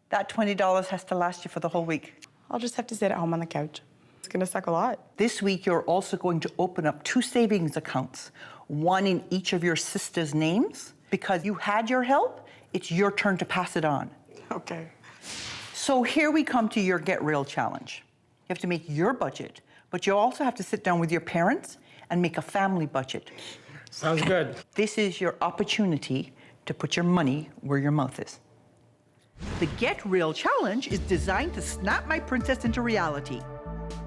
That $20 has to last you for the whole week. I'll just have to sit at home on the couch. It's gonna suck a lot. This week, you're also going to open up 2 savings accounts, one in each of your sisters' names. Because you had your help, it's your turn to pass it on. Okay. So here we come to your Get Real challenge. You have to make your budget, but you also have to sit down with your parents and make a family budget. Sounds good. This is your opportunity to put your money where your mouth is. The Get Real challenge is designed to snap my princess into reality.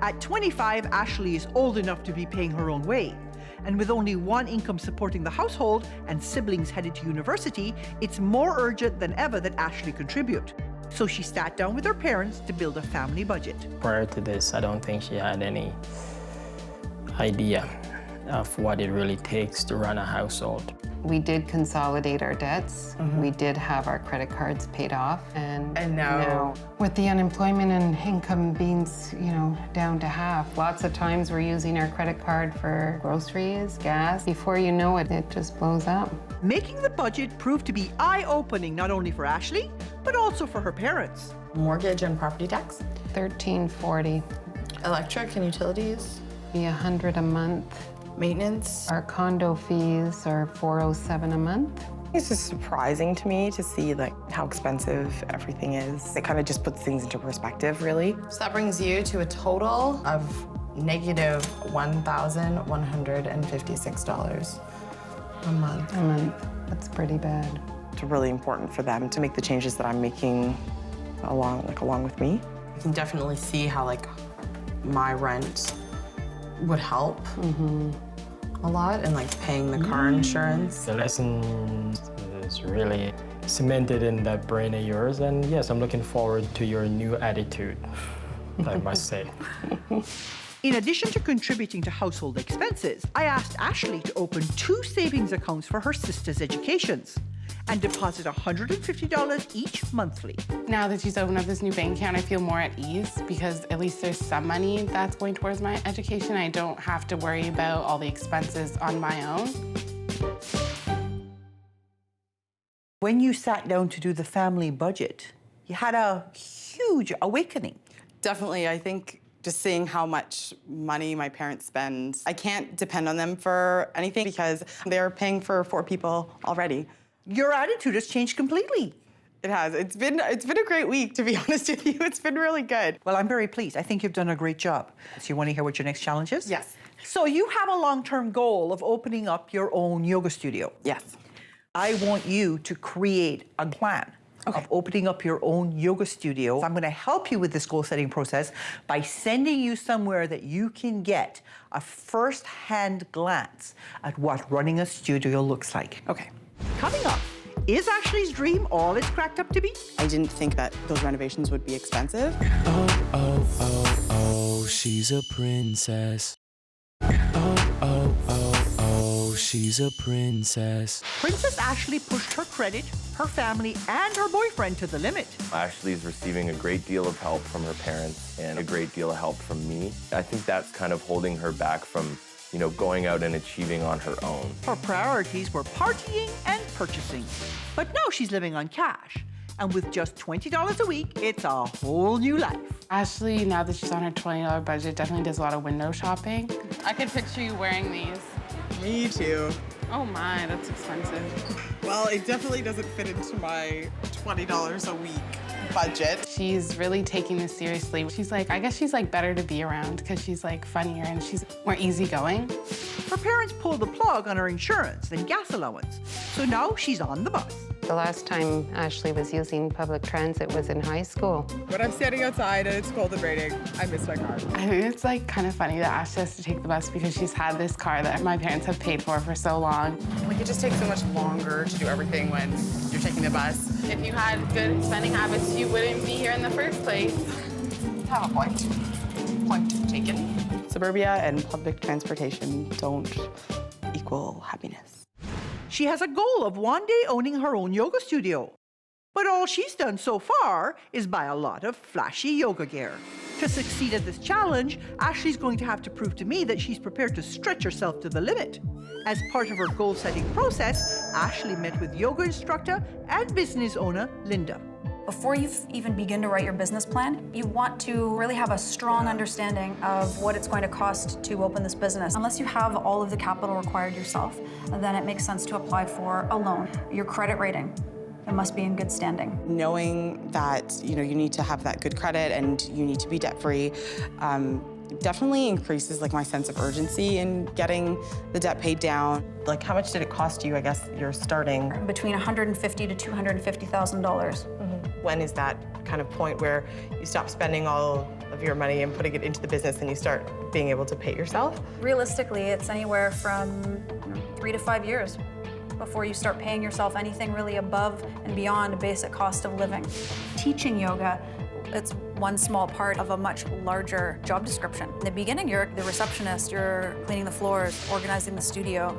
At 25, Ashley is old enough to be paying her own way. And with only one income supporting the household and siblings headed to university, it's more urgent than ever that Ashley contribute. So she sat down with her parents to build a family budget. Prior to this, I don't think she had any idea of what it really takes to run a household. We did consolidate our debts. We did have our credit cards paid off. And now, with the unemployment and income being, down to half, lots of times we're using our credit card for groceries, gas. Before you know it, it just blows up. Making the budget proved to be eye-opening not only for Ashley, but also for her parents. Mortgage and property tax? $1,340. Electric and utilities? Be $100 a month. Maintenance? Our condo fees are $407 a month. It's just surprising to me to see how expensive everything is. It kind of just puts things into perspective, really. So that brings you to a total of negative $1,156 a month. A month. That's pretty bad. It's really important for them to make the changes that I'm making along with me. You can definitely see how my rent would help a lot, and paying the car insurance. The lesson is really cemented in that brain of yours, and yes, I'm looking forward to your new attitude, I must say. In addition to contributing to household expenses, I asked Ashley to open 2 savings accounts for her sister's educations and deposit $150 each monthly. Now that she's opened up this new bank account, I feel more at ease because at least there's some money that's going towards my education. I don't have to worry about all the expenses on my own. When you sat down to do the family budget, you had a huge awakening. Definitely, I think just seeing how much money my parents spend, I can't depend on them for anything because they're paying for 4 people already. Your attitude has changed completely. It has. It's been a great week, to be honest with you. It's been really good. Well, I'm very pleased. I think you've done a great job. So you want to hear what your next challenge is? Yes. So you have a long-term goal of opening up your own yoga studio. Yes. I want you to create a plan of opening up your own yoga studio. I'm going to help you with this goal-setting process by sending you somewhere that you can get a first-hand glance at what running a studio looks like. Okay. Coming up, is Ashley's dream all it's cracked up to be? I didn't think that those renovations would be expensive. Oh, she's a princess. Oh, she's a princess. Princess Ashley pushed her credit, her family, and her boyfriend to the limit. Ashley's receiving a great deal of help from her parents and a great deal of help from me. I think that's kind of holding her back from going out and achieving on her own. Her priorities were partying and purchasing. But now she's living on cash. And with just $20 a week, it's a whole new life. Ashley, now that she's on her $20 budget, definitely does a lot of window shopping. I could picture you wearing these. Me too. Oh my, that's expensive. Well, it definitely doesn't fit into my $20 a week budget. She's really taking this seriously. I guess she's better to be around because she's funnier and she's more easygoing. Her parents pulled the plug on her insurance and gas allowance, so now she's on the bus. The last time Ashley was using public transit was in high school. When I'm standing outside and it's cold and raining, I miss my car. I think it's kind of funny that Ashley has to take the bus because she's had this car that my parents have paid for so long. It just takes so much longer to do everything when you're taking the bus. If you had good spending habits, you wouldn't be here in the first place. Have a point. Point taken. Suburbia and public transportation don't equal happiness. She has a goal of one day owning her own yoga studio. But all she's done so far is buy a lot of flashy yoga gear. To succeed at this challenge, Ashley's going to have to prove to me that she's prepared to stretch herself to the limit. As part of her goal-setting process, Ashley met with yoga instructor and business owner, Linda. Before you even begin to write your business plan, you want to really have a strong understanding of what it's going to cost to open this business. Unless you have all of the capital required yourself, then it makes sense to apply for a loan. Your credit rating, it must be in good standing. Knowing that you need to have that good credit and you need to be debt-free definitely increases my sense of urgency in getting the debt paid down. How much did it cost you, I guess, you're starting? Between $150,000 to $250,000. When is that kind of point where you stop spending all of your money and putting it into the business and you start being able to pay yourself? Realistically, it's anywhere from 3 to 5 years before you start paying yourself anything really above and beyond a basic cost of living. Teaching yoga, it's one small part of a much larger job description. In the beginning, you're the receptionist, you're cleaning the floors, organizing the studio.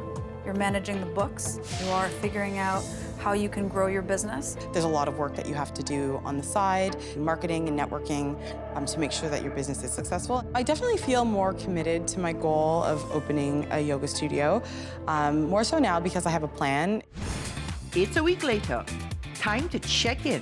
You're managing the books. You are figuring out how you can grow your business. There's a lot of work that you have to do on the side, marketing and networking, to make sure that your business is successful. I definitely feel more committed to my goal of opening a yoga studio, more so now because I have a plan. It's a week later. Time to check in.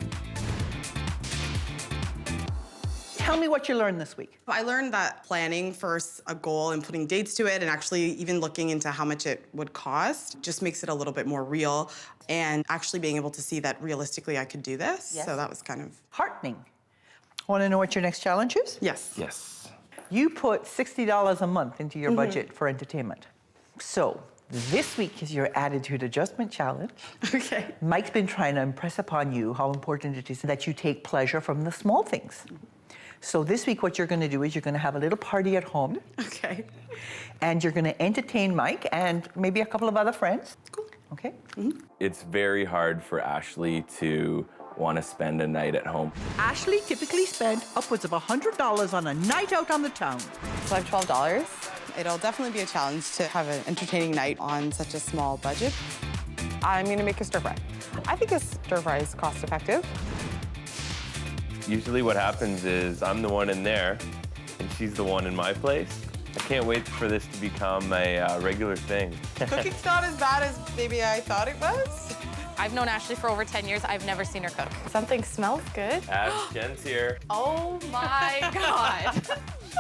Tell me what you learned this week. I learned that planning first a goal and putting dates to it and actually even looking into how much it would cost just makes it a little bit more real and actually being able to see that realistically I could do this. Yes. So that was kind of heartening. Want to know what your next challenge is? Yes. Yes. You put $60 a month into your budget for entertainment. So this week is your attitude adjustment challenge. Okay. Mike's been trying to impress upon you how important it is that you take pleasure from the small things. So this week, what you're going to do is you're going to have a little party at home. Okay. And you're going to entertain Mike and maybe a couple of other friends. Cool. Okay? It's very hard for Ashley to want to spend a night at home. Ashley typically spent upwards of $100 on a night out on the town. So I have $12. It'll definitely be a challenge to have an entertaining night on such a small budget. I'm gonna make a stir fry. I think a stir fry is cost effective. Usually what happens is I'm the one in there and she's the one in my place. I can't wait for this to become a regular thing. Cooking's not as bad as maybe I thought it was. I've known Ashley for over 10 years. I've never seen her cook. Something smells good. Ash, Jen's here. Oh my God.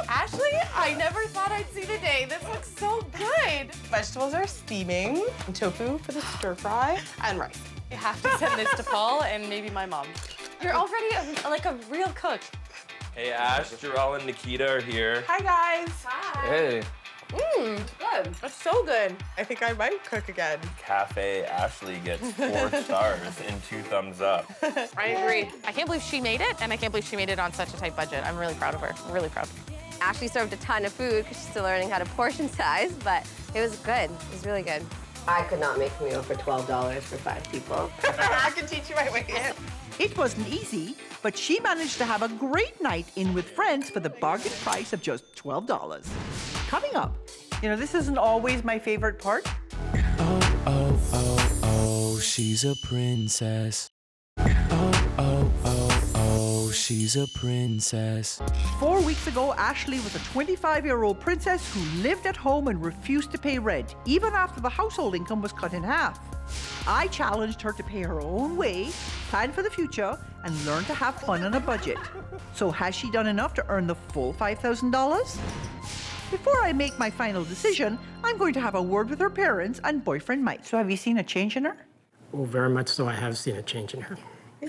Ashley, I never thought I'd see the day. This looks so good. Vegetables are steaming, tofu for the stir fry, and rice. You have to send this to Paul and maybe my mom. You're already like a real cook. Hey Ash, Jarrell and Nikita are here. Hi guys. Hi. Hey. Good. That's so good. I think I might cook again. Cafe Ashley gets 4 stars and 2 thumbs up. I agree. I can't believe she made it, and I can't believe she made it on such a tight budget. I'm really proud of her. Really proud. Ashley served a ton of food because she's still learning how to portion size, but it was good. It was really good. I could not make a meal for $12 for 5 people. I can teach you my way in. It wasn't easy, but she managed to have a great night in with friends for the bargain price of just $12. Coming up, you know, this isn't always my favorite part. Oh, oh, oh, oh, she's a princess. Oh, oh, oh, oh, she's a princess. 4 weeks ago, Ashley was a 25-year-old princess who lived at home and refused to pay rent, even after the household income was cut in half. I challenged her to pay her own way, plan for the future, and learn to have fun on a budget. So has she done enough to earn the full $5,000? Before I make my final decision, I'm going to have a word with her parents and boyfriend Mike. So have you seen a change in her? Oh, very much so. I have seen a change in her.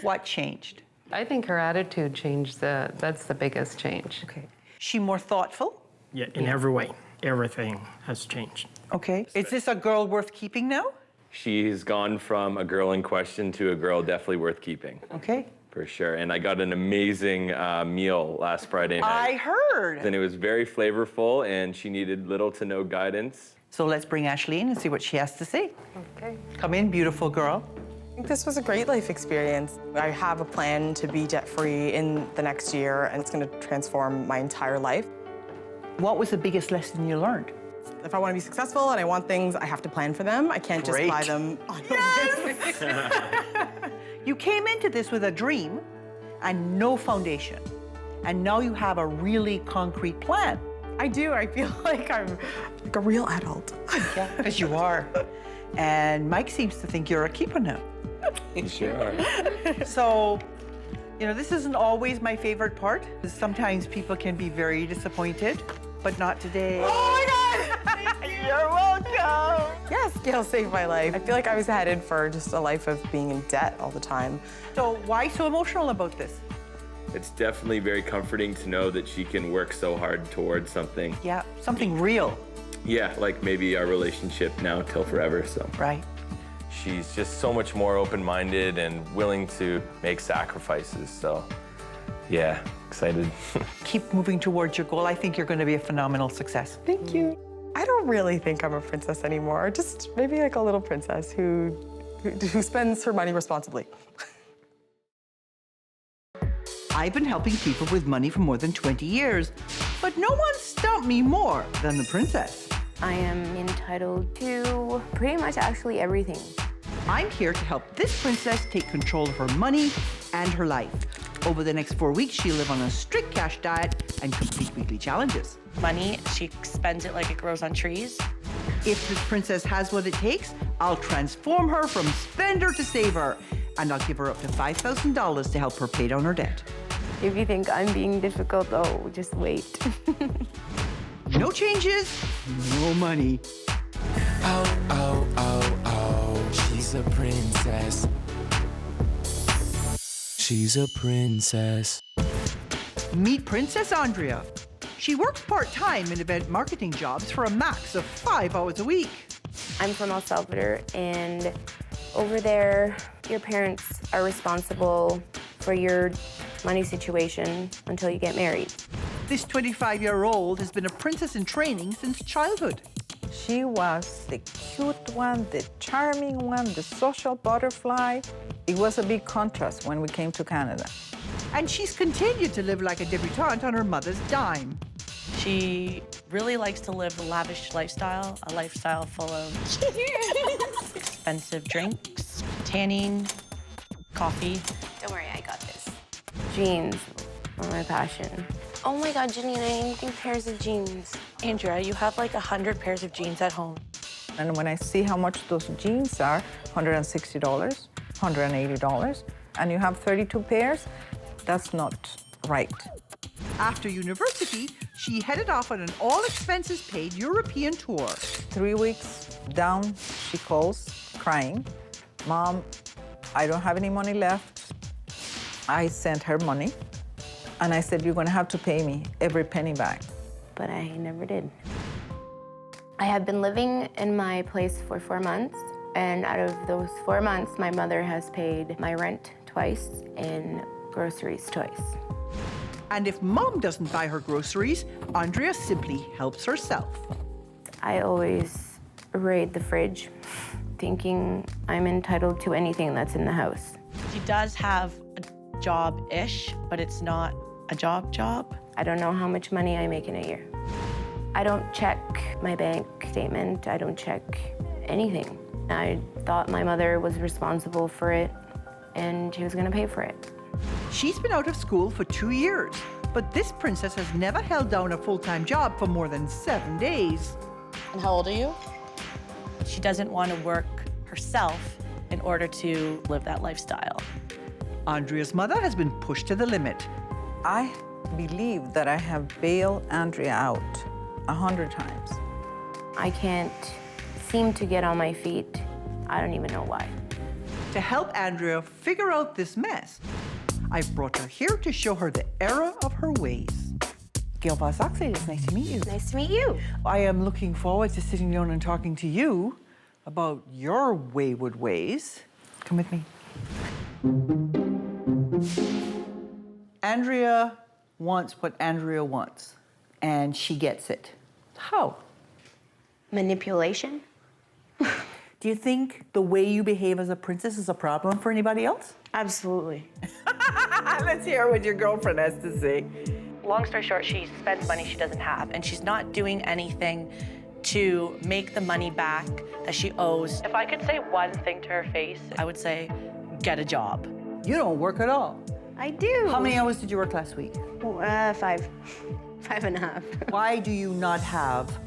What changed? I think her attitude changed. That's the biggest change. Okay. She more thoughtful? Yeah, in every way. Everything has changed. Okay. Is this a girl worth keeping now? She's gone from a girl in question to a girl definitely worth keeping. Okay. For sure. And I got an amazing meal last Friday night. I heard. And it was very flavorful, and she needed little to no guidance. So let's bring Ashley in and see what she has to say. Okay. Come in, beautiful girl. I think this was a great life experience. I have a plan to be debt-free in the next year, and it's going to transform my entire life. What was the biggest lesson you learned? If I want to be successful and I want things, I have to plan for them. I can't just buy them on a whim. You came into this with a dream and no foundation. And now you have a really concrete plan. I do. I feel like I'm like a real adult. Yeah, because you are. And Mike seems to think you're a keeper now. You sure are. So, you know, this isn't always my favorite part. Sometimes people can be very disappointed, but not today. Oh my God! You're welcome. Yes, Gail saved my life. I feel like I was headed for just a life of being in debt all the time. So why so emotional about this? It's definitely very comforting to know that she can work so hard towards something. Yeah, something real. Yeah, like maybe our relationship now till forever, so. Right. She's just so much more open-minded and willing to make sacrifices, so yeah, excited. Keep moving towards your goal. I think you're going to be a phenomenal success. Thank you. I don't really think I'm a princess anymore. Just maybe like a little princess who spends her money responsibly. I've been helping people with money for more than 20 years, but no one stumped me more than the princess. I am entitled to pretty much actually everything. I'm here to help this princess take control of her money and her life. Over the next 4 weeks, she'll live on a strict cash diet and complete weekly challenges. Money, she spends it like it grows on trees. If this princess has what it takes, I'll transform her from spender to saver, and I'll give her up to $5,000 to help her pay down her debt. If you think I'm being difficult, oh, just wait. No changes, no money. Oh, oh, oh, oh, she's a princess. She's a princess. Meet Princess Andrea. She works part-time in event marketing jobs for a max of 5 hours a week. I'm from El Salvador, and over there, your parents are responsible for your money situation until you get married. This 25-year-old has been a princess in training since childhood. She was the cute one, the charming one, the social butterfly. It was a big contrast when we came to Canada. And she's continued to live like a debutante on her mother's dime. She really likes to live a lavish lifestyle, a lifestyle full of expensive drinks, tanning, coffee. Don't worry, I got this. Jeans are my passion. Oh my God, Janine, I need new pairs of jeans. Andrea, you have like 100 pairs of jeans at home. And when I see how much those jeans are, $160, $180, and you have 32 pairs, that's not right. After university, she headed off on an all-expenses-paid European tour. 3 weeks down, she calls, crying. Mom, I don't have any money left. I sent her money, and I said, you're gonna have to pay me every penny back. But I never did. I have been living in my place for 4 months, and out of those 4 months, my mother has paid my rent twice and groceries twice. And if Mom doesn't buy her groceries, Andrea simply helps herself. I always raid the fridge, thinking I'm entitled to anything that's in the house. She does have a job-ish, but it's not a job. I don't know how much money I make in a year. I don't check my bank statement. I don't check anything. I thought my mother was responsible for it, and she was gonna pay for it. She's been out of school for 2 years, but this princess has never held down a full-time job for more than 7 days. And how old are you? She doesn't want to work herself in order to live that lifestyle. Andrea's mother has been pushed to the limit. I believe that I have bailed Andrea out 100 times. I can't seem to get on my feet. I don't even know why. To help Andrea figure out this mess, I've brought her here to show her the error of her ways. Gail Vaz-Oxlade, it's nice to meet you. Nice to meet you. I am looking forward to sitting down and talking to you about your wayward ways. Come with me. Andrea wants what Andrea wants, and she gets it. How? Manipulation. Do you think the way you behave as a princess is a problem for anybody else? Absolutely. Let's hear what your girlfriend has to say. Long story short, she spends money she doesn't have, and she's not doing anything to make the money back that she owes. If I could say one thing to her face, I would say, get a job. You don't work at all. I do. How many hours did you work last week? 5. 5.5. Why do you not have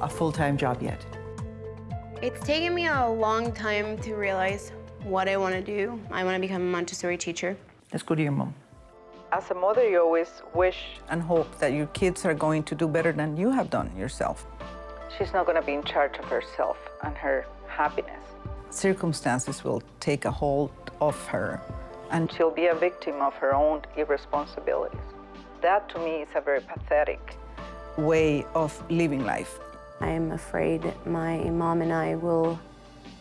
a full-time job yet? It's taken me a long time to realize what I want to do. I want to become a Montessori teacher. Let's go to your mom. As a mother, you always wish and hope that your kids are going to do better than you have done yourself. She's not going to be in charge of herself and her happiness. Circumstances will take a hold of her, and she'll be a victim of her own irresponsibilities. That, to me, is a very pathetic way of living life. I'm afraid my mom and I will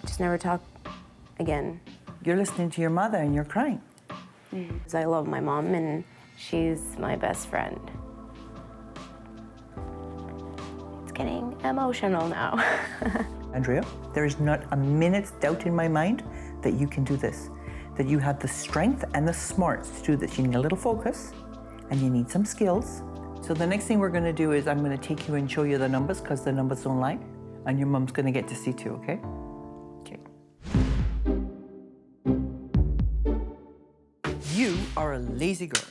just never talk again. You're listening to your mother and you're crying. Because I love my mom and she's my best friend. It's getting emotional now. Andrea, there is not a minute's doubt in my mind that you can do this, that you have the strength and the smarts to do this. You need a little focus and you need some skills. So the next thing we're going to do is I'm going to take you and show you the numbers because the numbers don't lie. And your mom's gonna get to see too, okay? Okay. You are a lazy girl.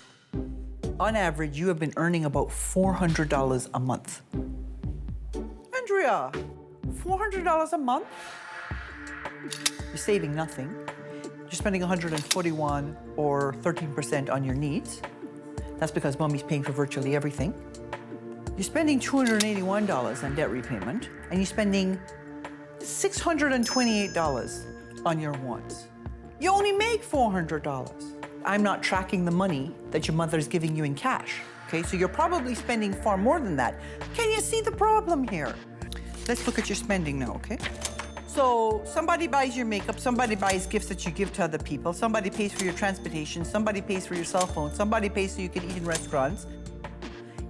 On average, you have been earning about $400 a month. Andrea, $400 a month? You're saving nothing. You're spending $141 or 13% on your needs. That's because mommy's paying for virtually everything. You're spending $281 on debt repayment, and you're spending $628 on your wants. You only make $400. I'm not tracking the money that your mother's giving you in cash, okay? So you're probably spending far more than that. Can you see the problem here? Let's look at your spending now, okay? So somebody buys your makeup, somebody buys gifts that you give to other people, somebody pays for your transportation, somebody pays for your cell phone, somebody pays so you can eat in restaurants.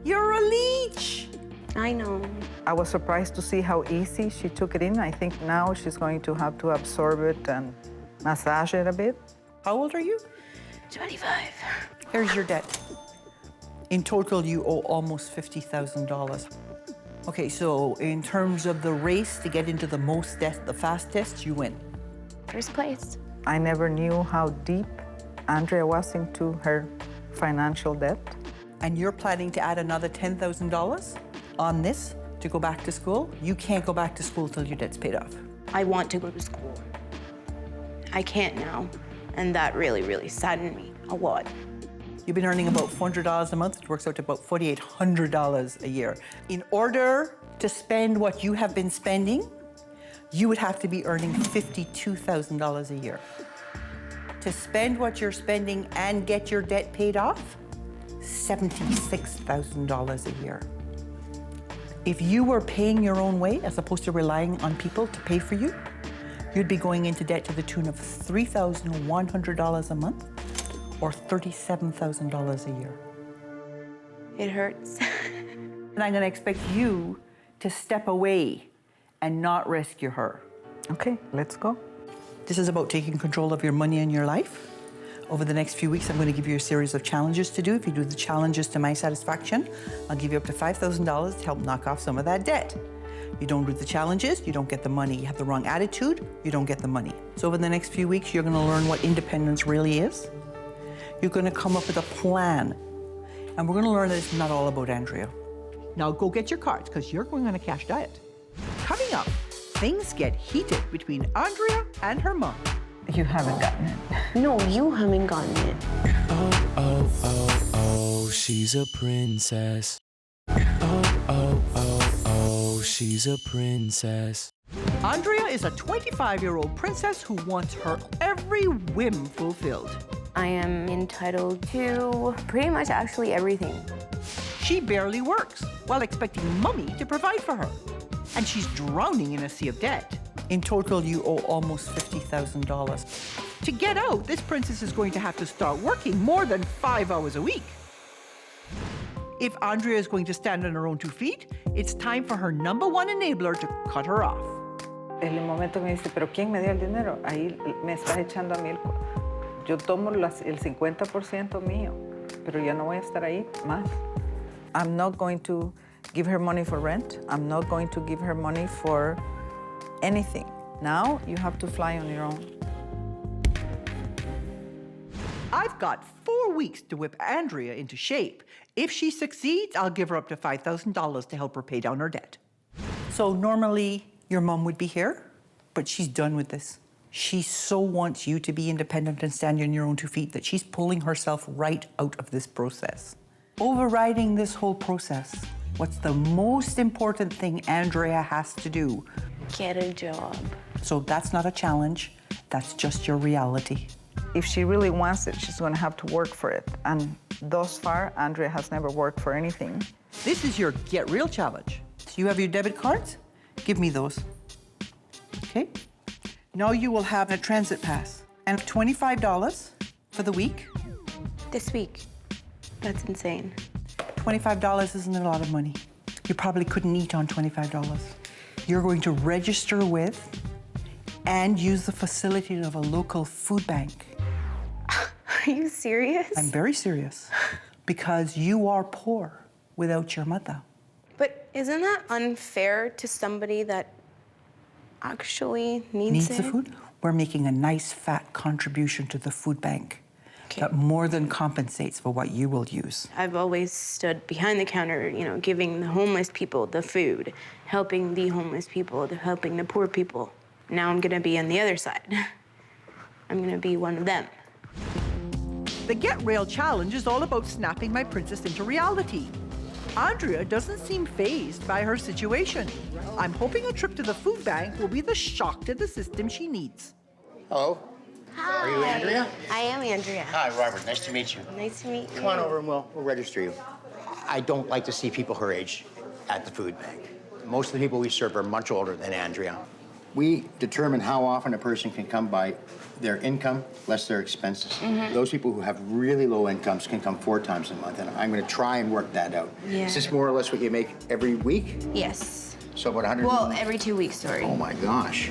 You're a leech. I know. I was surprised to see how easy she took it in. I think now she's going to have to absorb it and massage it a bit. How old are you? 25. Here's your debt. In total, you owe almost $50,000. Okay, so in terms of the race to get into the most debt, the fastest, you win. First place. I never knew how deep Andrea was into her financial debt. And you're planning to add another $10,000 on this to go back to school? You can't go back to school till your debt's paid off. I want to go to school. I can't now. And that really, really saddened me a lot. You've been earning about $400 a month. It works out to about $4,800 a year. In order to spend what you have been spending, you would have to be earning $52,000 a year. To spend what you're spending and get your debt paid off, $76,000 a year. If you were paying your own way as opposed to relying on people to pay for you, you'd be going into debt to the tune of $3,100 a month or $37,000 a year. It hurts. And I'm gonna expect you to step away and not rescue her. Okay, let's go. This is about taking control of your money and your life. Over the next few weeks, I'm going to give you a series of challenges to do. If you do the challenges to my satisfaction, I'll give you up to $5,000 to help knock off some of that debt. You don't do the challenges, you don't get the money. You have the wrong attitude, you don't get the money. So over the next few weeks, you're going to learn what independence really is. You're going to come up with a plan. And we're going to learn that it's not all about Andrea. Now go get your cards, because you're going on a cash diet. Coming up, things get heated between Andrea and her mom. You haven't gotten it. No, you haven't gotten it. Oh, oh, oh, oh, she's a princess. Oh, oh, oh, oh, she's a princess. Andrea is a 25-year-old princess who wants her every whim fulfilled. I am entitled to pretty much actually everything. She barely works while expecting mommy to provide for her. And she's drowning in a sea of debt. In total, you owe almost $50,000. To get out, this princess is going to have to start working more than 5 hours a week. If Andrea is going to stand on her own 2 feet, it's time for her #1 enabler to cut her off. En el momento me dice, ¿pero quién me dio el dinero? Ahí me estás echando a mí yo tomo el 50% mío, pero yo no voy a estar ahí más. I'm not going to give her money for rent. I'm not going to give her money for anything. Now you have to fly on your own. I've got 4 weeks to whip Andrea into shape. If she succeeds, I'll give her up to $5,000 to help her pay down her debt. So normally your mom would be here, but she's done with this. She so wants you to be independent and stand on your own 2 feet that she's pulling herself right out of this process. Overriding this whole process, what's the most important thing Andrea has to do? Get a job. So that's not a challenge, that's just your reality. If she really wants it, she's going to have to work for it. And thus far, Andrea has never worked for anything. This is your Get Real challenge. So you have your debit cards? Give me those. Okay? Now you will have a transit pass and $25 for the week. This week. That's insane. $25 isn't a lot of money. You probably couldn't eat on $25. You're going to register with and use the facility of a local food bank. Are you serious? I'm very serious. Because you are poor without your mother. But isn't that unfair to somebody that actually needs the it. food, we're making a nice fat contribution to the food bank that more than compensates for what you will use. I've always stood behind the counter, giving the homeless people the food, helping the homeless people, helping the poor people. Now I'm gonna be on the other side. I'm gonna be one of them. The Get Rail Challenge is all about snapping my princess into reality. Andrea doesn't seem fazed by her situation. I'm hoping a trip to the food bank will be the shock to the system she needs. Hello. Hi. Are you Andrea? I am Andrea. Hi, Robert. Nice to meet you. Nice to meet you. Come on over and we'll register you. I don't like to see people her age at the food bank. Most of the people we serve are much older than Andrea. We determine how often a person can come by their income less their expenses. Mm-hmm. Those people who have really low incomes can come 4 times a month, and I'm going to try and work that out. Yeah. Is this more or less what you make every week? Yes. So about 100? Well, every 2 weeks, sorry. Oh my gosh.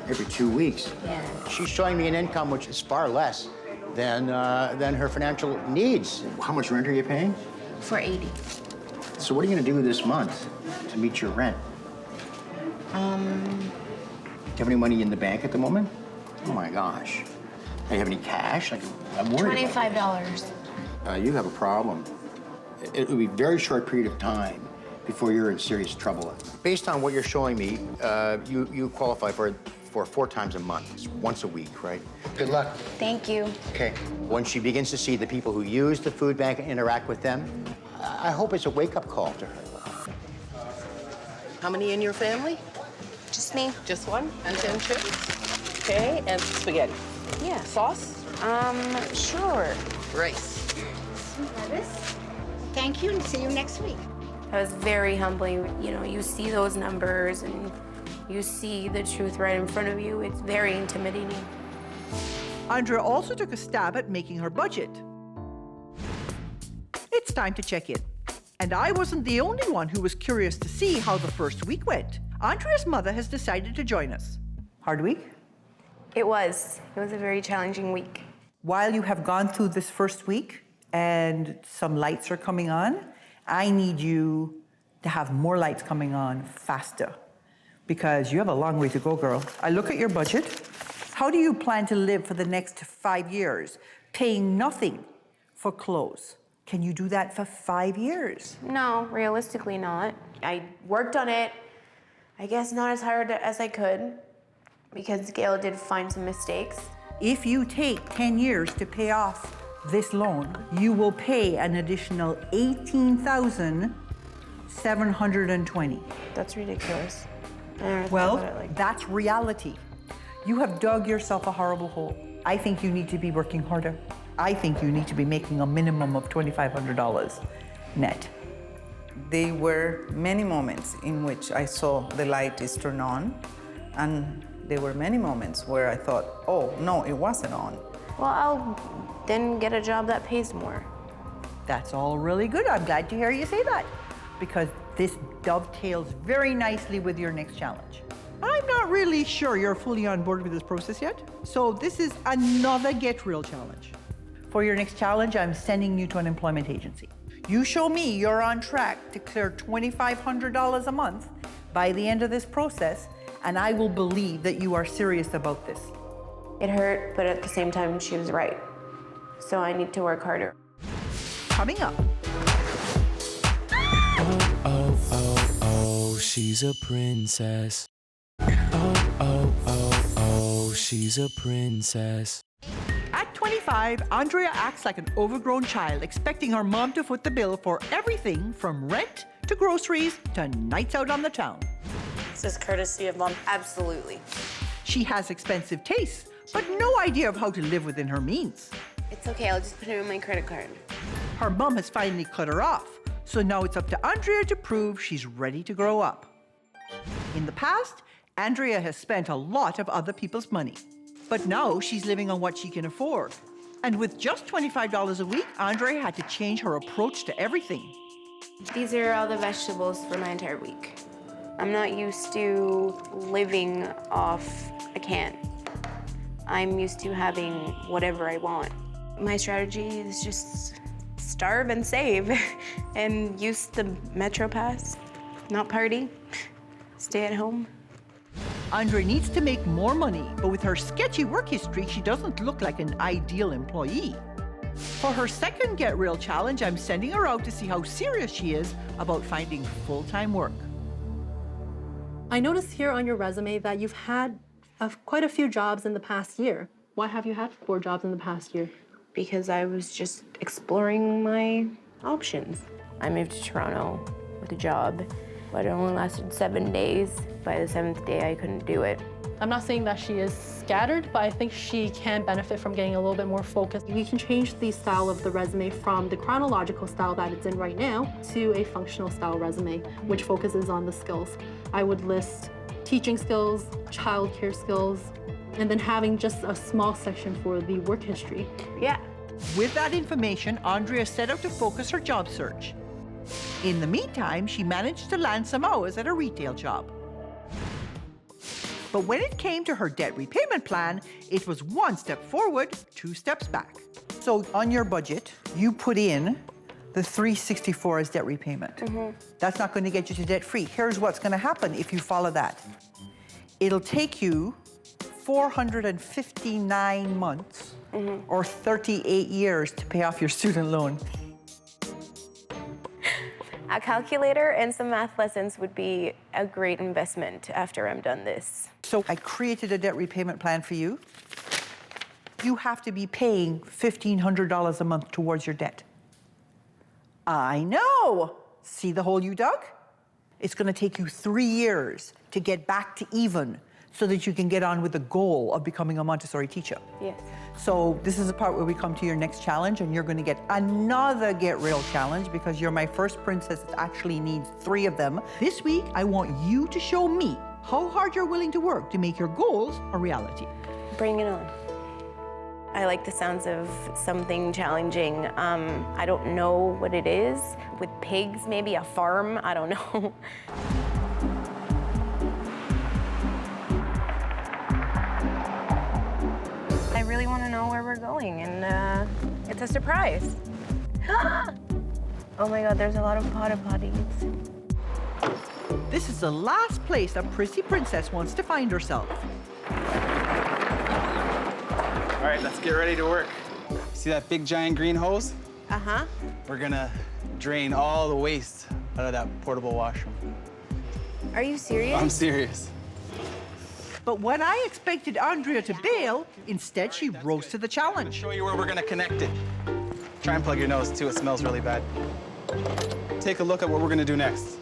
Every 2 weeks. Yeah. She's showing me an income which is far less than her financial needs. How much rent are you paying? For 80. So what are you going to do this month to meet your rent? Do you have any money in the bank at the moment? Oh my gosh. Do you have any cash? I'm worried about $25. you have a problem. It will be a very short period of time before you're in serious trouble. Based on what you're showing me, you qualify for 4 times a month. It's once a week, right? Good luck. Thank you. Okay. When she begins to see the people who use the food bank and interact with them, I hope it's a wake-up call to her. How many in your family? Just me. Just one? And 10 chips? Okay, and spaghetti. Yeah. Sauce? Sure. Rice. Thank you, and see you next week. That was very humbling. You see those numbers and you see the truth right in front of you. It's very intimidating. Andrea also took a stab at making her budget. It's time to check in. And I wasn't the only one who was curious to see how the first week went. Andrea's mother has decided to join us. Hard week? It was. It was a very challenging week. While you have gone through this first week and some lights are coming on, I need you to have more lights coming on faster because you have a long way to go, girl. I look at your budget. How do you plan to live for the next 5 years, paying nothing for clothes? Can you do that for 5 years? No, realistically not. I worked on it, I guess not as hard as I could because Gail did find some mistakes. If you take 10 years to pay off this loan, you will pay an additional $18,720. That's ridiculous. Well, that's reality. You have dug yourself a horrible hole. I think you need to be working harder. I think you need to be making a minimum of $2,500 net. There were many moments in which I saw the light is turned on, and there were many moments where I thought, oh, no, it wasn't on. Well, I'll then get a job that pays more. That's all really good. I'm glad to hear you say that because this dovetails very nicely with your next challenge. I'm not really sure you're fully on board with this process yet, so this is another Get Real challenge. For your next challenge, I'm sending you to an employment agency. You show me you're on track to clear $2,500 a month by the end of this process, and I will believe that you are serious about this. It hurt, but at the same time, she was right. So I need to work harder. Coming up. Oh, she's a princess. Oh, she's a princess. At 25, Andrea acts like an overgrown child, expecting her mom to foot the bill for everything from rent to groceries to nights out on the town. This is courtesy of Mom. Absolutely. She has expensive tastes, but no idea of how to live within her means. It's okay, I'll just put it in my credit card. Her mom has finally cut her off, so now it's up to Andrea to prove she's ready to grow up. In the past, Andrea has spent a lot of other people's money, but now she's living on what she can afford. And with just $25 a week, Andrea had to change her approach to everything. These are all the vegetables for my entire week. I'm not used to living off a can. I'm used to having whatever I want. My strategy is just starve and save and use the Metro Pass, not party, stay at home. Andrea needs to make more money, but with her sketchy work history, she doesn't look like an ideal employee. For her second Get Real challenge, I'm sending her out to see how serious she is about finding full-time work. I noticed here on your resume that you've had quite a few jobs in the past year. Why have you had 4 jobs in the past year? Because I was just exploring my options. I moved to Toronto with a job, but it only lasted 7 days. By the 7th day, I couldn't do it. I'm not saying that she is scattered, but I think she can benefit from getting a little bit more focused. We can change the style of the resume from the chronological style that it's in right now to a functional style resume, which focuses on the skills. I would list teaching skills, childcare skills, and then having just a small section for the work history. Yeah. With that information, Andrea set out to focus her job search. In the meantime, she managed to land some hours at a retail job. But when it came to her debt repayment plan, it was 1 step forward, 2 steps back. So on your budget, you put in the $364 as debt repayment. That's not going to get you to debt free. Here's what's going to happen if you follow that. It'll take you 459 months or 38 years to pay off your student loan. A calculator and some math lessons would be a great investment after I'm done this. So I created a debt repayment plan for you. You have to be paying $1,500 a month towards your debt. I know. See the hole you dug? It's going to take you 3 years to get back to even so that you can get on with the goal of becoming a Montessori teacher. Yes. So this is the part where we come to your next challenge, and you're going to get another Get Real challenge because you're my first princess that actually needs 3 of them. This week, I want you to show me how hard you're willing to work to make your goals a reality. Bring it on. I like the sounds of something challenging. I don't know what it is. With pigs, maybe a farm, I don't know. I really want to know where we're going, and it's a surprise. Oh my God, there's a lot of potties. This is the last place a prissy princess wants to find herself. All right, let's get ready to work. See that big giant green hose? Uh-huh. We're gonna drain all the waste out of that portable washroom. Are you serious? I'm serious. But when I expected Andrea to bail, instead she rose to the challenge. Show you where we're gonna connect it. Try and plug your nose too, it smells really bad. Take a look at what we're gonna do next.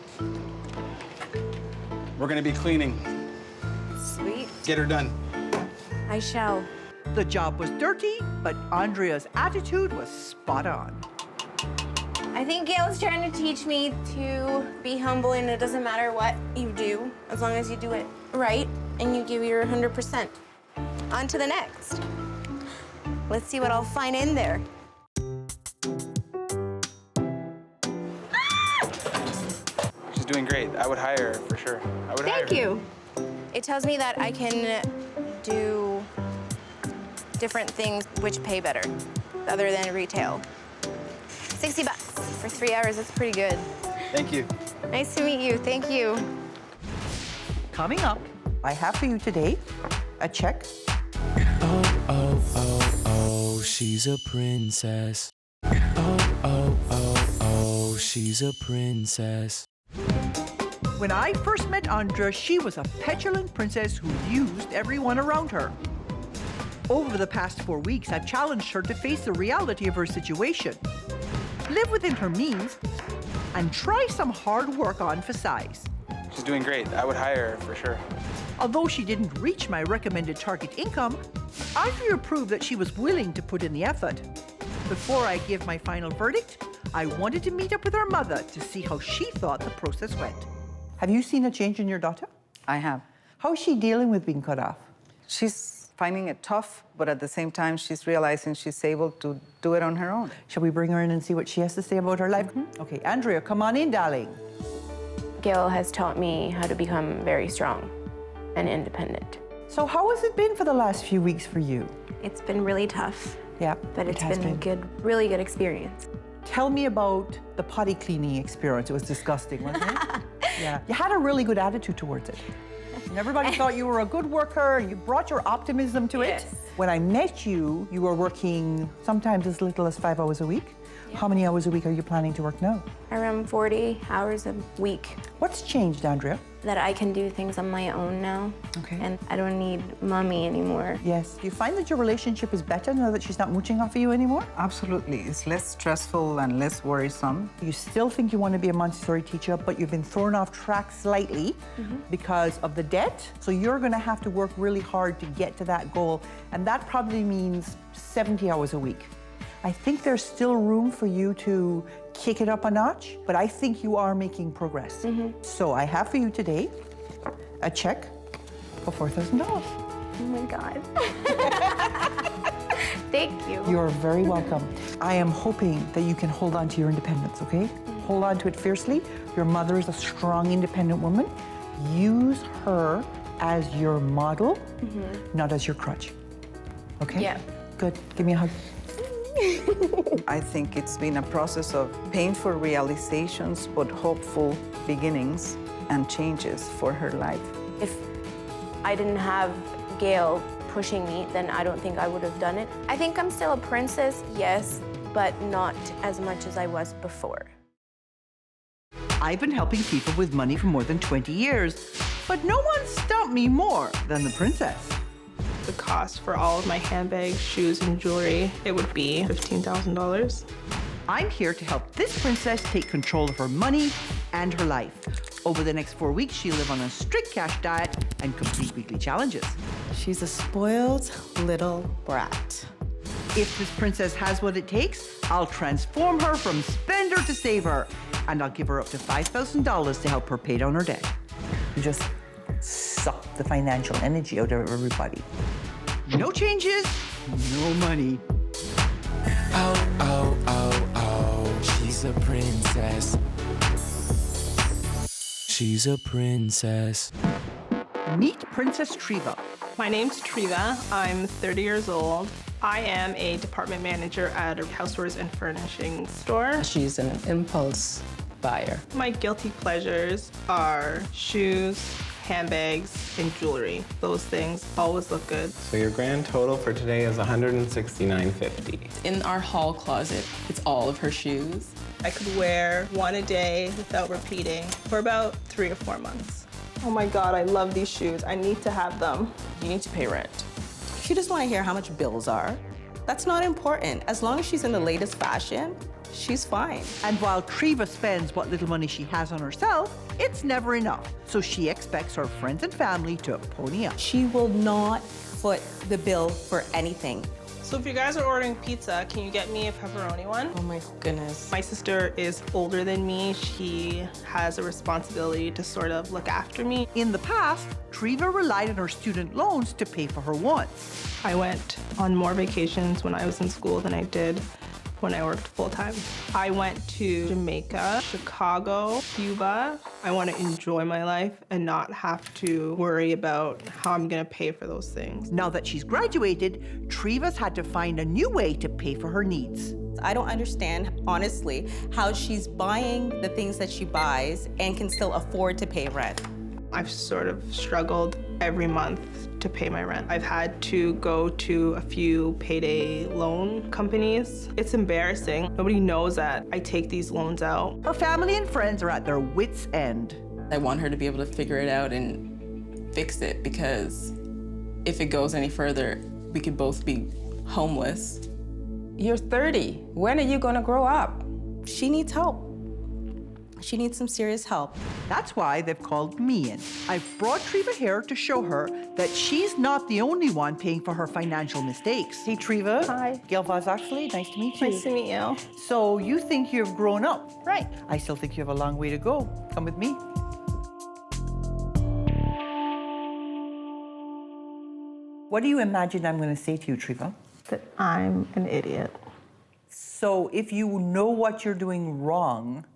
We're gonna be cleaning. Sweet. Get her done. I shall. The job was dirty, but Andrea's attitude was spot on. I think Gail's trying to teach me to be humble, and it doesn't matter what you do, as long as you do it right and you give your 100%. On to the next. Let's see what I'll find in there. She's doing great. I would hire her for sure. I would hire her. Thank you. It tells me that I can do different things which pay better, other than retail. $60 for 3 hours, that's pretty good. Thank you. Nice to meet you, thank you. Coming up, I have for you today a check. Oh, she's a princess. Oh, she's a princess. When I first met Andrea, she was a petulant princess who used everyone around her. Over the past 4 weeks, I've challenged her to face the reality of her situation, live within her means, and try some hard work on for size. She's doing great. I would hire her for sure. Although she didn't reach my recommended target income, Andrea proved that she was willing to put in the effort. Before I give my final verdict, I wanted to meet up with her mother to see how she thought the process went. Have you seen a change in your daughter? I have. How is she dealing with being cut off? She's finding it tough, but at the same time, she's realizing she's able to do it on her own. Shall we bring her in and see what she has to say about her life? Okay, Andrea, come on in, darling. Gail has taught me how to become very strong and independent. So how has it been for the last few weeks for you? It's been really tough. Yeah, but it's been a good, really good experience. Tell me about the potty cleaning experience. It was disgusting, wasn't it? Yeah. You had a really good attitude towards it. And everybody thought you were a good worker, and you brought your optimism to it. When I met you, you were working sometimes as little as 5 hours a week. How many hours a week are you planning to work now? Around 40 hours a week. What's changed, Andrea? That I can do things on my own now. Okay. And I don't need mommy anymore. Yes. Do you find that your relationship is better now that she's not mooching off of you anymore? Absolutely. It's less stressful and less worrisome. You still think you want to be a Montessori teacher, but you've been thrown off track slightly because of the debt. So you're going to have to work really hard to get to that goal. And that probably means 70 hours a week. I think there's still room for you to kick it up a notch, but I think you are making progress. So I have for you today a check for $4,000. Oh my God. Thank you. You're very welcome. I am hoping that you can hold on to your independence, okay? Hold on to it fiercely. Your mother is a strong, independent woman. Use her as your model, not as your crutch. Okay? Yeah. Good. Give me a hug. I think it's been a process of painful realizations, but hopeful beginnings and changes for her life. If I didn't have Gail pushing me, then I don't think I would have done it. I think I'm still a princess, yes, but not as much as I was before. I've been helping people with money for more than 20 years, but no one stumped me more than the princess. The cost for all of my handbags, shoes, and jewelry, it would be $15,000. I'm here to help this princess take control of her money and her life. Over the next 4 weeks, she'll live on a strict cash diet and complete weekly challenges. She's a spoiled little brat. If this princess has what it takes, I'll transform her from spender to saver, and I'll give her up to $5,000 to help her pay down her debt. Just suck the financial energy out of everybody. No changes, no money. Oh, oh, oh, oh, she's a princess. She's a princess. Meet Princess Treva. My name's Treva. I'm 30 years old. I am a department manager at a housewares and furnishings store. She's an impulse buyer. My guilty pleasures are shoes, handbags, and jewelry. Those things always look good. So your grand total for today is $169.50. In our hall closet, it's all of her shoes. I could wear one a day without repeating for about 3 to 4 months. Oh my God, I love these shoes. I need to have them. You need to pay rent. She doesn't want to hear how much bills are. That's not important. As long as she's in the latest fashion, she's fine. And while Treva spends what little money she has on herself, it's never enough. So she expects her friends and family to pony up. She will not foot the bill for anything. So if you guys are ordering pizza, can you get me a pepperoni one? Oh my goodness. My sister is older than me. She has a responsibility to sort of look after me. In the past, Treva relied on her student loans to pay for her wants. I went on more vacations when I was in school than I did when I worked full-time. I went to Jamaica, Chicago, Cuba. I want to enjoy my life and not have to worry about how I'm gonna pay for those things. Now that she's graduated, Treva's had to find a new way to pay for her needs. I don't understand, honestly, how she's buying the things that she buys and can still afford to pay rent. I've sort of struggled every month to pay my rent. I've had to go to a few payday loan companies. It's embarrassing. Nobody knows that I take these loans out. Her family and friends are at their wits' end. I want her to be able to figure it out and fix it, because if it goes any further, we could both be homeless. You're 30. When are you gonna grow up? She needs help. She needs some serious help. That's why they've called me in. I've brought Treva here to show her that she's not the only one paying for her financial mistakes. Hey, Treva. Hi. Gail Vaz-Oxlade, nice to meet you. Nice to meet you. So you think you've grown up? Right. I still think you have a long way to go. Come with me. What do you imagine I'm going to say to you, Treva? That I'm an idiot. So if you know what you're doing wrong,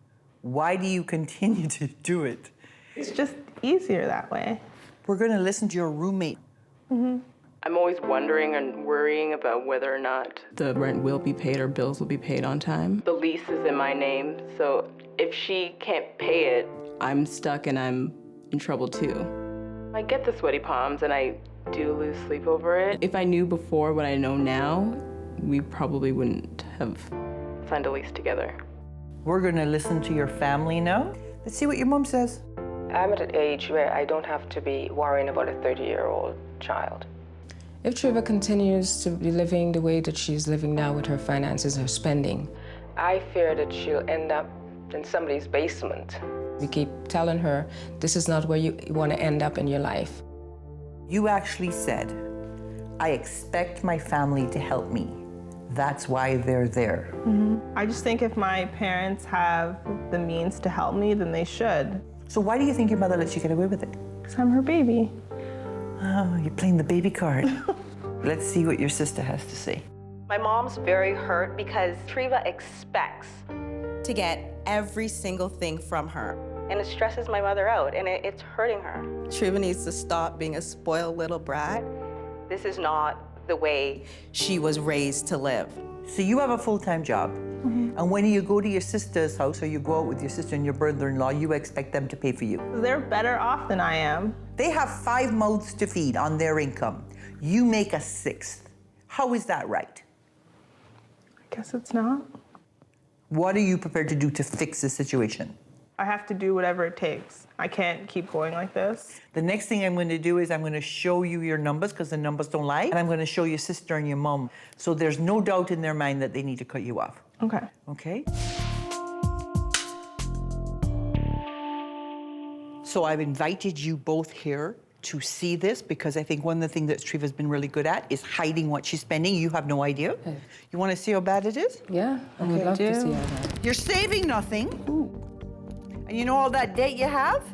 why do you continue to do it? It's just easier that way. We're going to listen to your roommate. I'm always wondering and worrying about whether or not The rent will be paid or bills will be paid on time. the lease is in my name. So if she can't pay it, I'm stuck and I'm in trouble too. I get the sweaty palms and I do lose sleep over it. If I knew before what I know now, we probably wouldn't have signed a lease together. We're gonna listen to your family now. Let's see what your mom says. I'm at an age where I don't have to be worrying about a 30-year-old child. If Triva continues to be living the way that she's living now with her finances, her spending, I fear that she'll end up in somebody's basement. we keep telling her, this is not where you want to end up in your life. You actually said, I expect my family to help me. That's why they're there. I just think if my parents have the means to help me, then they should. So why do you think your mother lets you get away with it? Because I'm her baby. Oh, you're playing the baby card. Let's see what your sister has to say. My mom's very hurt because Triva expects to get every single thing from her. And it stresses my mother out, and it's hurting her. Triva needs to stop being a spoiled little brat. This is not the way she was raised to live. So you have a full-time job, and when you go to your sister's house or you go out with your sister and your brother-in-law, you expect them to pay for you. They're better off than I am. They have 5 mouths to feed on their income. You make a 6th. How is that right? I guess it's not. What are you prepared to do to fix the situation? I have to do whatever it takes. I can't keep going like this. The next thing I'm going to do is I'm going to show you your numbers, because the numbers don't lie, and I'm going to show your sister and your mom. So there's no doubt in their mind that they need to cut you off. Okay. Okay? So I've invited you both here to see this, because I think one of the things that Triva's been really good at is hiding what she's spending. You have no idea. You want to see how bad it is? Yeah, I would love to see how bad. You're saving nothing. And you know all that debt you have?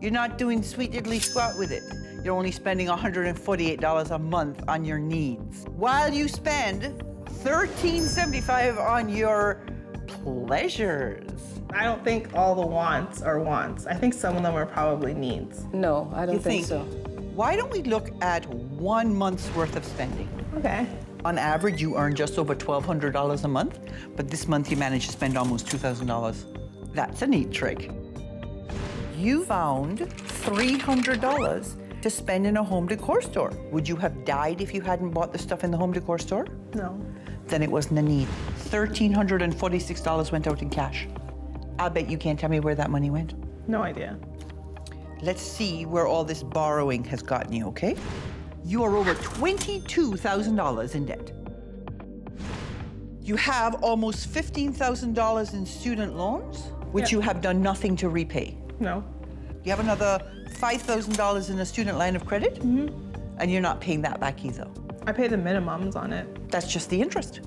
You're not doing sweet diddly squat with it. You're only spending $148 a month on your needs, while you spend $13.75 on your pleasures. I don't think all the wants are wants. I think some of them are probably needs. No, I don't think so. Why don't we look at 1 month's worth of spending? Okay. On average, you earn just over $1,200 a month, but this month you managed to spend almost $2,000. That's a neat trick. You found $300 to spend in a home decor store. Would you have died if you hadn't bought the stuff in the home decor store? No. Then it wasn't a need. $1,346 went out in cash. I bet you can't tell me where that money went. No idea. Let's see where all this borrowing has gotten you, okay? You are over $22,000 in debt. You have almost $15,000 in student loans, which you have done nothing to repay. No. You have another $5,000 in a student line of credit, and you're not paying that back either. I pay the minimums on it. That's just the interest.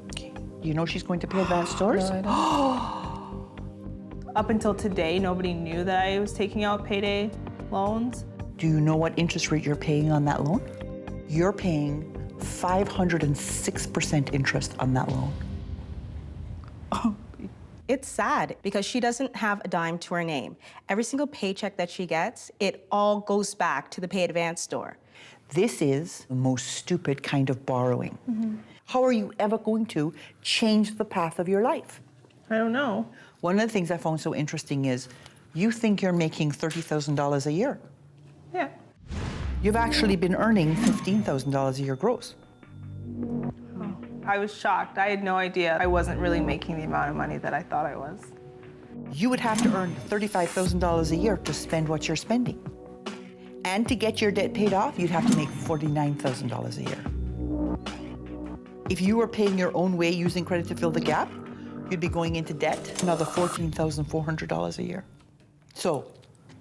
Okay. Do you know she's going to pay advanced stores? No, I don't. Up until today, nobody knew that I was taking out payday loans. Do you know what interest rate you're paying on that loan? You're paying 506% interest on that loan. It's sad because she doesn't have a dime to her name. Every single paycheck that she gets, it all goes back to the pay advance store. This is the most stupid kind of borrowing. How are you ever going to change the path of your life? I don't know. One of the things I found so interesting is you think you're making $30,000 a year. Yeah. You've actually been earning $15,000 a year gross. I was shocked. I had no idea I wasn't really making the amount of money that I thought I was. You would have to earn $35,000 a year to spend what you're spending. And to get your debt paid off, you'd have to make $49,000 a year. If you were paying your own way using credit to fill the gap, you'd be going into debt another $14,400 a year. So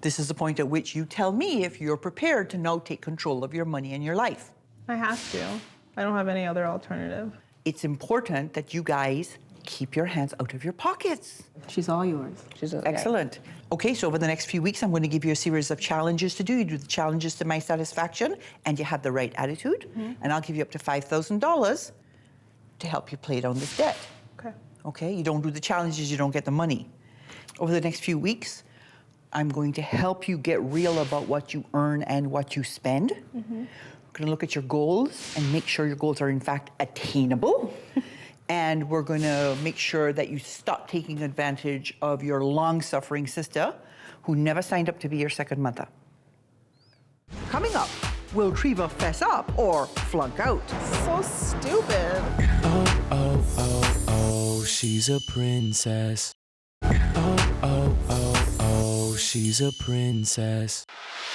this is the point at which you tell me if you're prepared to now take control of your money and your life. I have to. I don't have any other alternative. It's important that you guys keep your hands out of your pockets. She's all yours. Excellent. Okay, so over the next few weeks, I'm going to give you a series of challenges to do. You do the challenges to my satisfaction, and you have the right attitude, and I'll give you up to $5,000 to help you pay down this debt. Okay. Okay, you don't do the challenges, you don't get the money. Over the next few weeks, I'm going to help you get real about what you earn and what you spend. We're going to look at your goals and make sure your goals are in fact attainable. And we're going to make sure that you stop taking advantage of your long-suffering sister who never signed up to be your second mother. Will Treva fess up or flunk out? So stupid. Oh, oh, oh, oh, she's a princess. Oh, oh, oh, oh, she's a princess.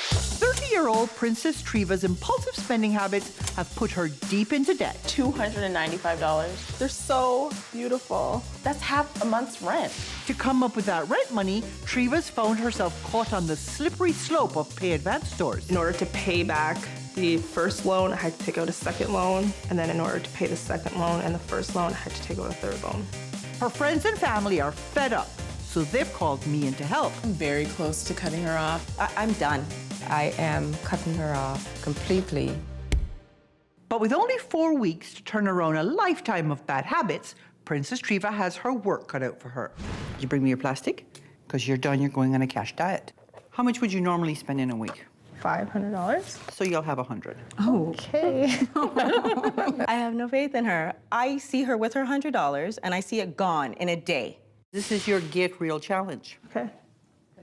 30-year-old Princess Treva's impulsive spending habits have put her deep into debt. $295. They're so beautiful. That's half a month's rent. To come up with that rent money, Treva's found herself caught on the slippery slope of pay advance stores. In order to pay back the first loan, I had to take out a second loan. And then in order to pay the second loan and the first loan, I had to take out a third loan. Her friends and family are fed up, so they've called me in to help. I'm very close to cutting her off. I'm done. I am cutting her off completely. But with only 4 weeks to turn around a lifetime of bad habits, Princess Treva has her work cut out for her. You bring me your plastic? Because you're done, you're going on a cash diet. How much would you normally spend in a week? $500. So you'll have 100. Okay. I have no faith in her. I see her with her $100 and I see it gone in a day. This is your Get Real challenge. Okay.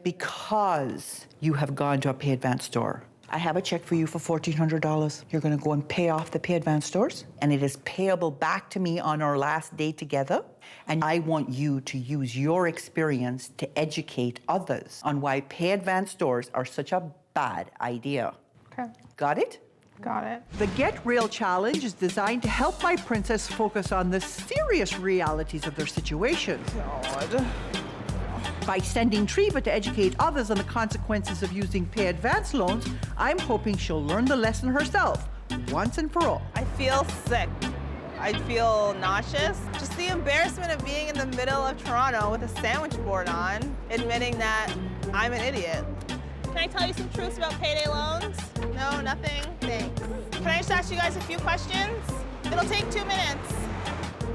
Because you have gone to a pay advance store. I have a check for you for $1,400. You're gonna go and pay off the pay advance stores, and it is payable back to me on our last day together. And I want you to use your experience to educate others on why pay advance stores are such a bad idea. Okay. Got it? Got it. The Get Real challenge is designed to help my princess focus on the serious realities of their situation. God. By sending Treva to educate others on the consequences of using pay advance loans, I'm hoping she'll learn the lesson herself, once and for all. I feel sick. I feel nauseous. Just the embarrassment of being in the middle of Toronto with a sandwich board on, admitting that I'm an idiot. Can I tell you some truths about payday loans? No, nothing? Thanks. Can I just ask you guys a few questions? It'll take 2 minutes.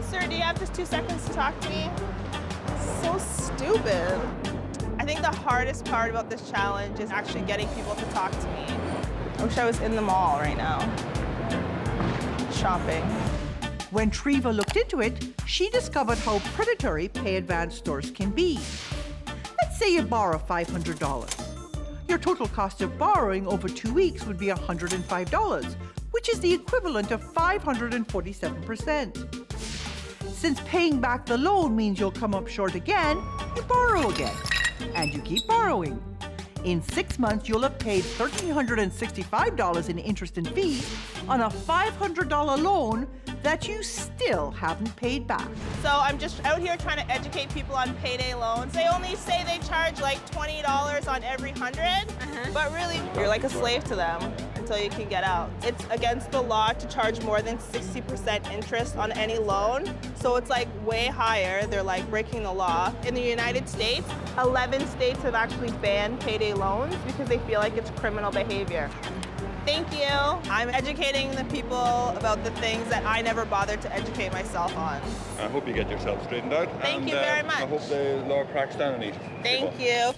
Sir, do you have just 2 seconds to talk to me? So stupid. I think the hardest part about this challenge is actually getting people to talk to me. I wish I was in the mall right now, shopping. When Treva looked into it, she discovered how predatory pay advance stores can be. Let's say you borrow $500. Your total cost of borrowing over 2 weeks would be $105, which is the equivalent of 547%. Since paying back the loan means you'll come up short again, you borrow again. And you keep borrowing. In 6 months, you'll have paid $1,365 in interest and fees on a $500 loan that you still haven't paid back. So I'm just out here trying to educate people on payday loans. They only say they charge like $20 on every 100, but really you're like a slave to them until you can get out. It's against the law to charge more than 60% interest on any loan. So it's like way higher. They're like breaking the law. In the United States, 11 states have actually banned payday loans because they feel like it's criminal behavior. Thank you. I'm educating the people about the things that I never bothered to educate myself on. I hope you get yourself straightened out. Thank you very much. I hope the law cracks down on it. Thank you.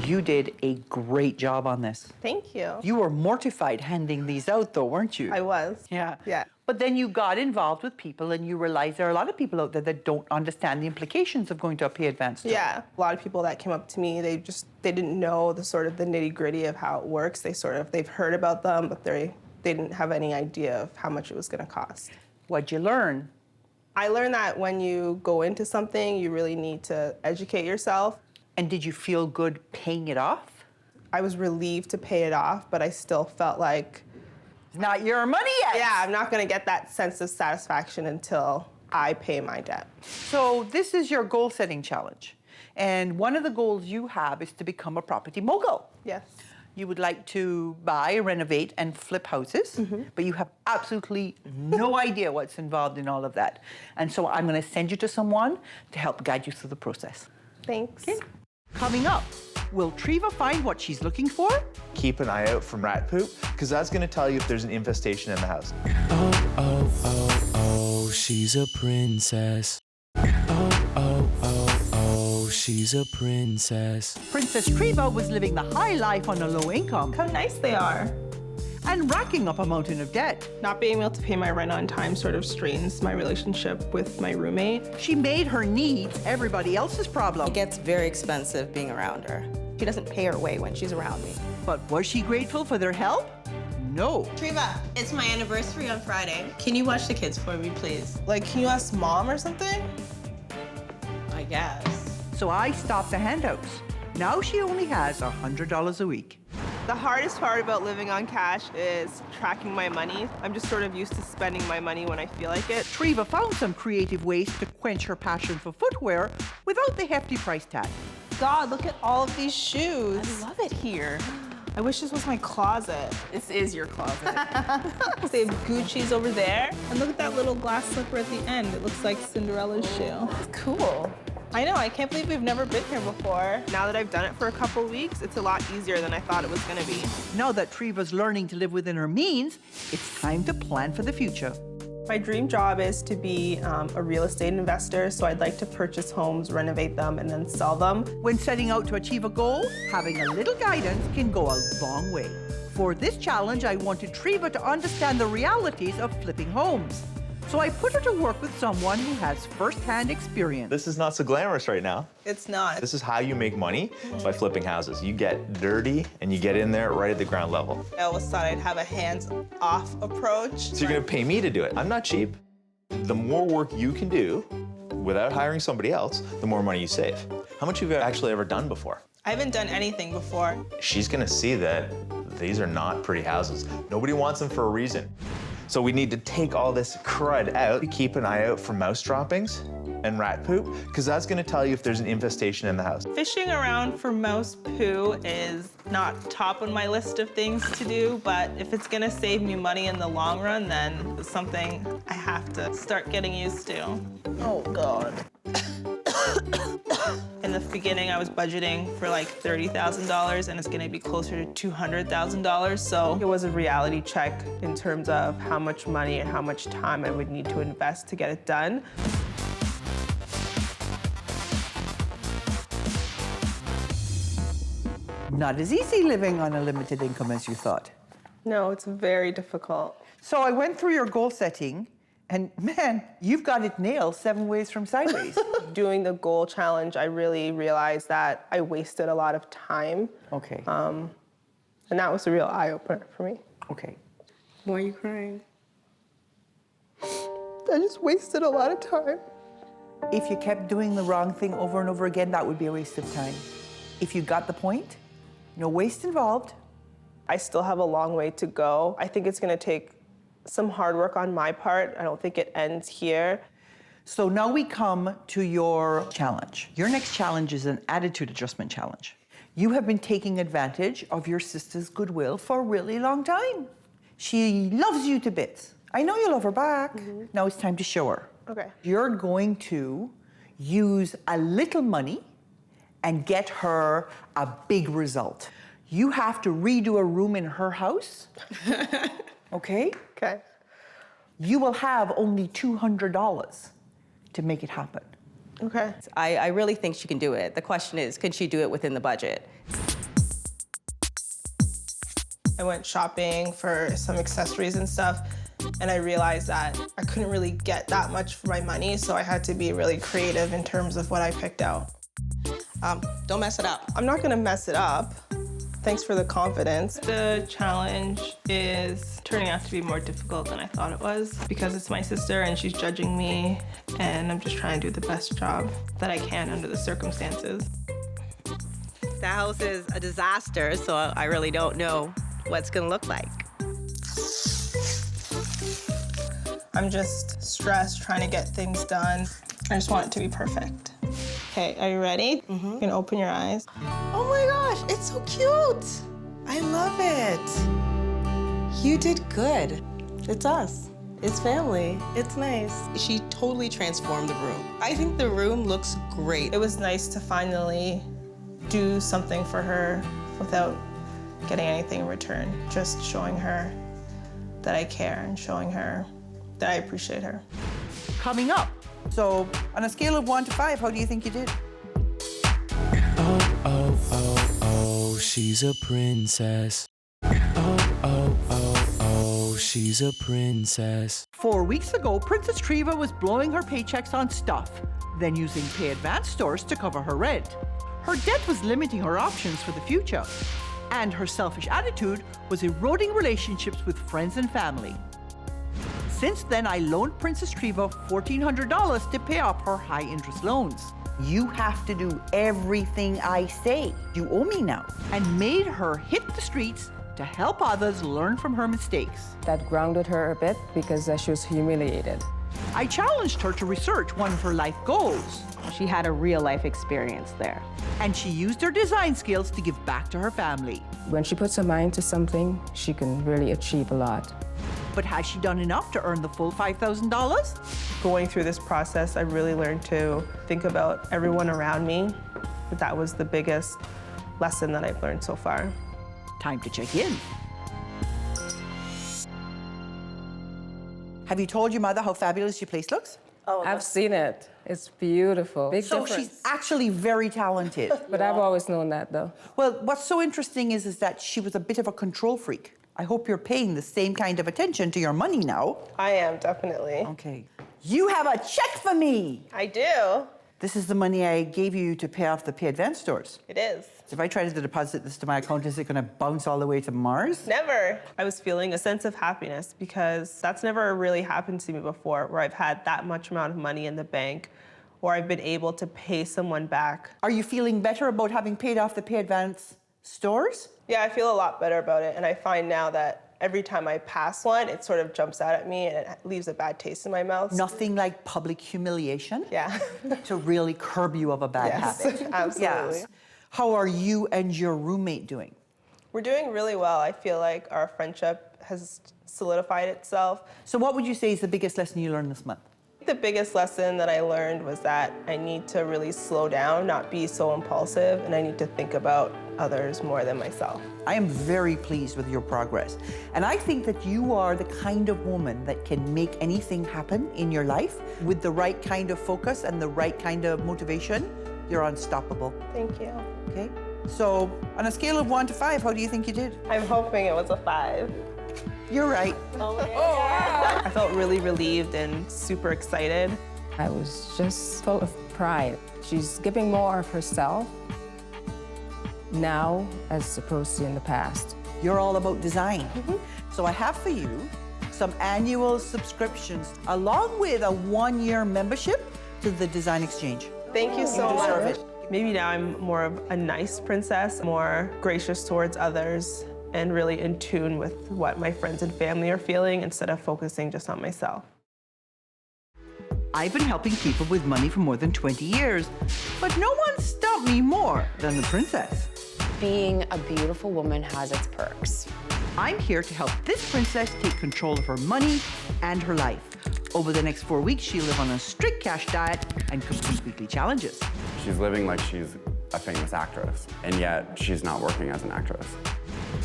You did a great job on this. Thank you. You were mortified handing these out, though, weren't you? I was. Yeah. Yeah. But then you got involved with people and you realized there are a lot of people out there that don't understand the implications of going to a pay advance store. Yeah. A lot of people that came up to me, they didn't know the sort of the nitty-gritty of how it works. They've heard about them, but they didn't have any idea of how much it was going to cost. What'd you learn? I learned that when you go into something, you really need to educate yourself. And did you feel good paying it off? I was relieved to pay it off, but I still felt like... It's not your money yet. Yeah, I'm not going to get that sense of satisfaction until I pay my debt. So this is your goal-setting challenge. And one of the goals you have is to become a property mogul. Yes. You would like to buy, renovate, and flip houses, but you have absolutely no idea what's involved in all of that. And so I'm going to send you to someone to help guide you through the process. Thanks. Okay. Coming up, will Treva find what she's looking for? Keep an eye out from rat poop, because that's going to tell you if there's an infestation in the house. Oh, oh, oh, oh, she's a princess. Oh, oh, oh, oh, she's a princess. Princess Treva was living the high life on a low income. How nice they are. and racking up a mountain of debt. Not being able to pay my rent on time sort of strains my relationship with my roommate. She made her needs everybody else's problem. It gets very expensive being around her. She doesn't pay her way when she's around me. But was she grateful for their help? No. Triva, it's my anniversary on Friday. Can you watch the kids for me, please? Like, can you ask Mom or something? I guess. So I stopped the handouts. Now she only has $100 a week. The hardest part about living on cash is tracking my money. I'm just sort of used to spending my money when I feel like it. Triva found some creative ways to quench her passion for footwear without the hefty price tag. God, look at all of these shoes. I love it here. I wish this was my closet. This is your closet. They have Gucci's over there. And look at that little glass slipper at the end. It looks like Cinderella's shoe. It's cool. I know, I can't believe we've never been here before. Now that I've done it for a couple weeks, it's a lot easier than I thought it was gonna be. Now that Triva's learning to live within her means, it's time to plan for the future. My dream job is to be a real estate investor, so I'd like to purchase homes, renovate them, and then sell them. When setting out to achieve a goal, having a little guidance can go a long way. For this challenge, I wanted Triva to understand the realities of flipping homes. So I put her to work with someone who has first-hand experience. This is not so glamorous right now. It's not. This is how you make money, by flipping houses. You get dirty and you get in there right at the ground level. I always thought I'd have a hands-off approach. So you're gonna pay me to do it. I'm not cheap. The more work you can do without hiring somebody else, the more money you save. How much have you actually ever done before? I haven't done anything before. She's gonna see that these are not pretty houses. Nobody wants them for a reason. So we need to take all this crud out. Keep an eye out for mouse droppings and rat poop, because that's gonna tell you if there's an infestation in the house. Fishing around for mouse poo is not top on my list of things to do, but if it's gonna save me money in the long run, then it's something I have to start getting used to. Oh, God. In the beginning, I was budgeting for like $30,000, and it's gonna be closer to $200,000. So it was a reality check in terms of how much money and how much time I would need to invest to get it done. Not as easy living on a limited income as you thought. No, it's very difficult. So I went through your goal setting, and man, you've got it nailed 7 ways from sideways. Doing the goal challenge, I really realized that I wasted a lot of time. Okay. And that was a real eye-opener for me. Okay. Why are you crying? I just wasted a lot of time. If you kept doing the wrong thing over and over again, that would be a waste of time. If you got the point, no waste involved. I still have a long way to go. I think it's gonna take some hard work on my part. I don't think it ends here. So now we come to your challenge. Your next challenge is an attitude adjustment challenge. You have been taking advantage of your sister's goodwill for a really long time. She loves you to bits. I know you love her back. Now it's time to show her. Okay. You're going to use a little money and get her a big result. You have to redo a room in her house. Okay? Okay. You will have only $200 to make it happen. Okay. I really think she can do it. The question is, can she do it within the budget? I went shopping for some accessories and stuff, and I realized that I couldn't really get that much for my money, so I had to be really creative in terms of what I picked out. Don't mess it up. I'm not gonna mess it up. Thanks for the confidence. The challenge is turning out to be more difficult than I thought it was because it's my sister and she's judging me, and I'm just trying to do the best job that I can under the circumstances. The house is a disaster, so I really don't know what's gonna look like. I'm just stressed trying to get things done. I just want it to be perfect. Okay, are you ready? You can open your eyes. Oh my gosh, it's so cute. I love it. You did good. It's us. It's family. It's nice. She totally transformed the room. I think the room looks great. It was nice to finally do something for her without getting anything in return. Just showing her that I care and showing her that I appreciate her. Coming up. So on a scale of 1 to 5, how do you think you did? Oh, oh, oh, oh, she's a princess. Oh, oh, oh, she's a princess. 4 weeks ago, Princess Treva was blowing her paychecks on stuff, then using pay advance stores to cover her rent. Her debt was limiting her options for the future, and her selfish attitude was eroding relationships with friends and family. Since then, I loaned Princess Treva $1,400 to pay off her high-interest loans. You have to do everything I say. You owe me now. And made her hit the streets to help others learn from her mistakes. That grounded her a bit because she was humiliated. I challenged her to research one of her life goals. She had a real life experience there. And she used her design skills to give back to her family. When she puts her mind to something, she can really achieve a lot. But has she done enough to earn the full $5,000? Going through this process, I really learned to think about everyone around me. That was the biggest lesson that I've learned so far. Time to check in. Have you told your mother how fabulous your place looks? Oh, I've seen it. It's beautiful. Big so difference. She's actually very talented. But I've always known that, though. Well, what's so interesting is that she was a bit of a control freak. I hope you're paying the same kind of attention to your money now. I am, definitely. Okay. You have a check for me. I do. This is the money I gave you to pay off the pay advance stores. It is. So if I try to deposit this to my account, is it going to bounce all the way to Mars? Never. I was feeling a sense of happiness because that's never really happened to me before, where I've had that much amount of money in the bank, or I've been able to pay someone back. Are you feeling better about having paid off the pay advance stores? Yeah, I feel a lot better about it, and I find now that every time I pass one, it sort of jumps out at me and it leaves a bad taste in my mouth. Nothing like public humiliation? Yeah. To really curb you of a bad habit. Yes, absolutely. Yes. How are you and your roommate doing? We're doing really well. I feel like our friendship has solidified itself. So what would you say is the biggest lesson you learned this month? The biggest lesson that I learned was that I need to really slow down, not be so impulsive, and I need to think about others more than myself. I am very pleased with your progress. And I think that you are the kind of woman that can make anything happen in your life with the right kind of focus and the right kind of motivation. You're unstoppable. Thank you. Okay. So on a scale of 1 to 5, how do you think you did? I'm hoping it was a 5. You're right. Oh, wow. I felt really relieved and super excited. I was just full of pride. She's giving more of herself now as opposed to in the past. You're all about design. So I have for you some annual subscriptions along with a 1-year membership to the Design Exchange. Thank you so You deserve much. it. Maybe now I'm more of a nice princess, more gracious towards others, and really in tune with what my friends and family are feeling instead of focusing just on myself. I've been helping people with money for more than 20 years, but no one stumped me more than the princess. Being a beautiful woman has its perks. I'm here to help this princess take control of her money and her life. Over the next 4 weeks, she'll live on a strict cash diet and complete weekly challenges. She's living like she's a famous actress, and yet she's not working as an actress.